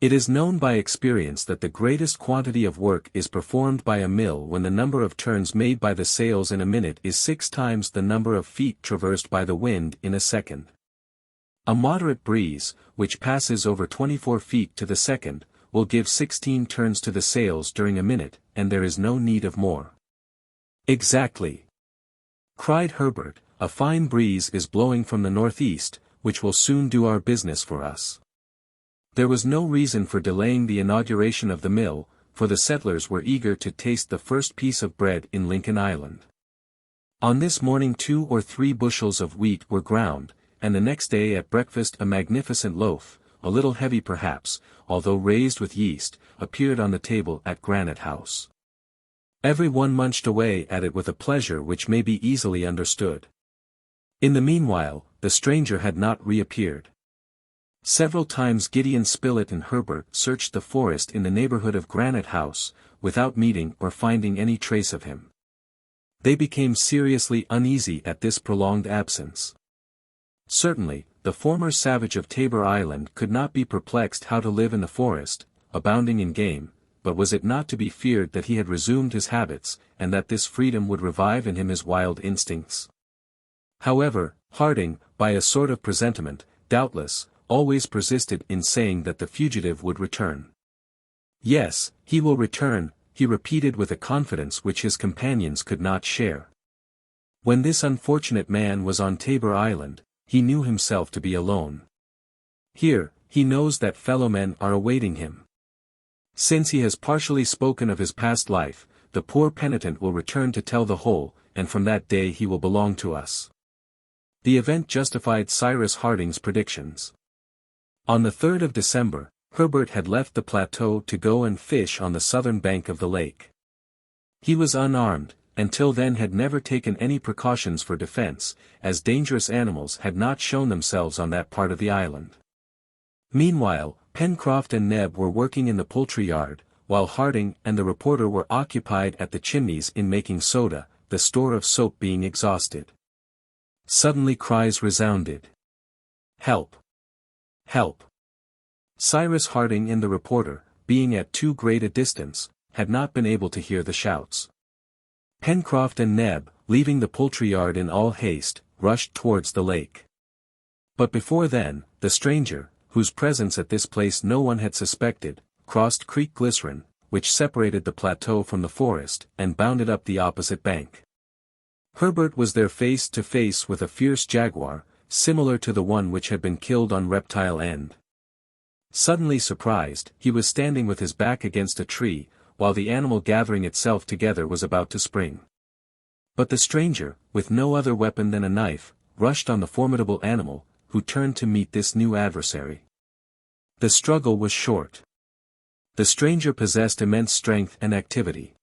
"It is known by experience that the greatest quantity of work is performed by a mill when the number of turns made by the sails in a minute is 6 times the number of feet traversed by the wind in a second. A moderate breeze, which passes over 24 feet to the second, will give 16 turns to the sails during a minute, and there is no need of more." Exactly, cried Herbert, a fine breeze is blowing from the northeast, which will soon do our business for us. There was no reason for delaying the inauguration of the mill, for the settlers were eager to taste the first piece of bread in Lincoln Island. On this morning 2 or 3 bushels of wheat were ground, and the next day at breakfast a magnificent loaf, a little heavy perhaps, although raised with yeast, appeared on the table at Granite House. Every one munched away at it with a pleasure which may be easily understood. In the meanwhile, the stranger had not reappeared. Several times Gideon Spilett and Herbert searched the forest in the neighborhood of Granite House, without meeting or finding any trace of him. They became seriously uneasy at this prolonged absence. Certainly, the former savage of Tabor Island could not be perplexed how to live in the forest, abounding in game, but was it not to be feared that he had resumed his habits, and that this freedom would revive in him his wild instincts? However, Harding, by a sort of presentiment, doubtless, always persisted in saying that the fugitive would return. Yes, he will return, he repeated with a confidence which his companions could not share. When this unfortunate man was on Tabor Island, he knew himself to be alone. Here, he knows that fellow men are awaiting him. Since he has partially spoken of his past life, the poor penitent will return to tell the whole, and from that day he will belong to us. The event justified Cyrus Harding's predictions. On the 3rd of December, Herbert had left the plateau to go and fish on the southern bank of the lake. He was unarmed, and till then had never taken any precautions for defense, as dangerous animals had not shown themselves on that part of the island. Meanwhile, Pencroff and Neb were working in the poultry yard, while Harding and the reporter were occupied at the chimneys in making soda, the store of soap being exhausted. Suddenly cries resounded. "Help! Help!" Cyrus Harding and the reporter, being at too great a distance, had not been able to hear the shouts. Pencroff and Neb, leaving the poultry yard in all haste, rushed towards the lake. But before then, the stranger, whose presence at this place no one had suspected, crossed Creek Glycerine, which separated the plateau from the forest, and bounded up the opposite bank. Herbert was there face to face with a fierce jaguar, similar to the one which had been killed on Reptile End. Suddenly surprised, he was standing with his back against a tree, while the animal gathering itself together was about to spring. But the stranger, with no other weapon than a knife, rushed on the formidable animal, who turned to meet this new adversary. The struggle was short. The stranger possessed immense strength and activity.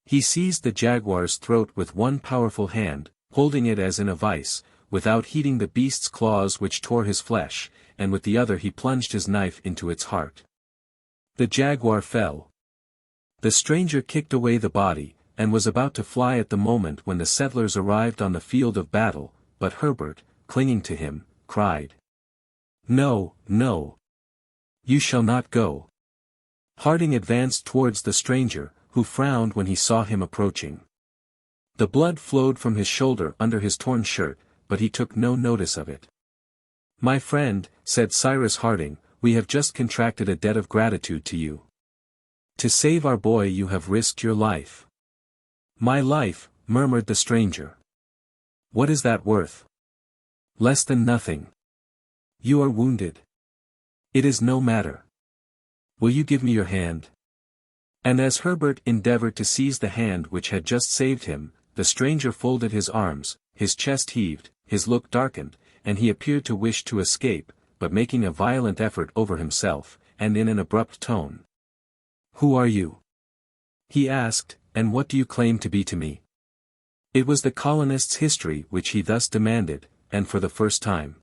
He seized the jaguar's throat with one powerful hand, holding it as in a vice, without heeding the beast's claws which tore his flesh, and with the other he plunged his knife into its heart. The jaguar fell. The stranger kicked away the body, and was about to fly at the moment when the settlers arrived on the field of battle, but Herbert, clinging to him, cried, "No, no! You shall not go!" Harding advanced towards the stranger, who frowned when he saw him approaching. The blood flowed from his shoulder under his torn shirt, but he took no notice of it. "My friend," said Cyrus Harding, "we have just contracted a debt of gratitude to you. To save our boy you have risked your life." "My life," murmured the stranger. "What is that worth?" "Less than nothing." "You are wounded." "It is no matter." "Will you give me your hand?" And as Herbert endeavored to seize the hand which had just saved him, the stranger folded his arms, his chest heaved, his look darkened, and he appeared to wish to escape, but making a violent effort over himself, and in an abrupt tone. "Who are you?" he asked, "and what do you claim to be to me?" It was the colonist's history which he thus demanded, and for the first time.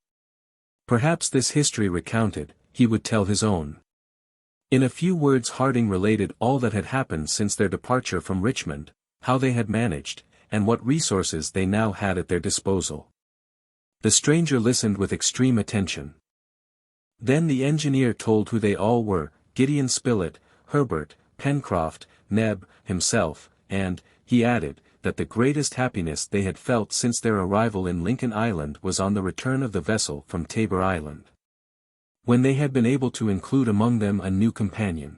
Perhaps this history recounted, he would tell his own. In a few words Harding related all that had happened since their departure from Richmond, how they had managed, and what resources they now had at their disposal. The stranger listened with extreme attention. Then the engineer told who they all were, Gideon Spilett, Herbert, Pencroff, Neb, himself, and, he added, that the greatest happiness they had felt since their arrival in Lincoln Island was on the return of the vessel from Tabor Island, when they had been able to include among them a new companion.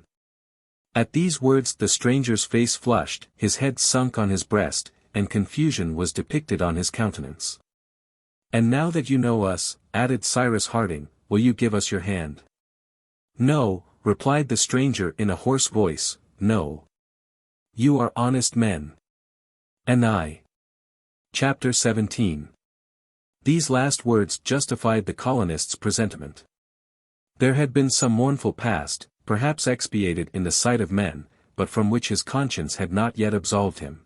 At these words the stranger's face flushed, his head sunk on his breast, and confusion was depicted on his countenance. "And now that you know us," added Cyrus Harding, "will you give us your hand?" "No," replied the stranger in a hoarse voice, "no. You are honest men. And I." Chapter 17. These last words justified the colonists' presentiment. There had been some mournful past, perhaps expiated in the sight of men, but from which his conscience had not yet absolved him.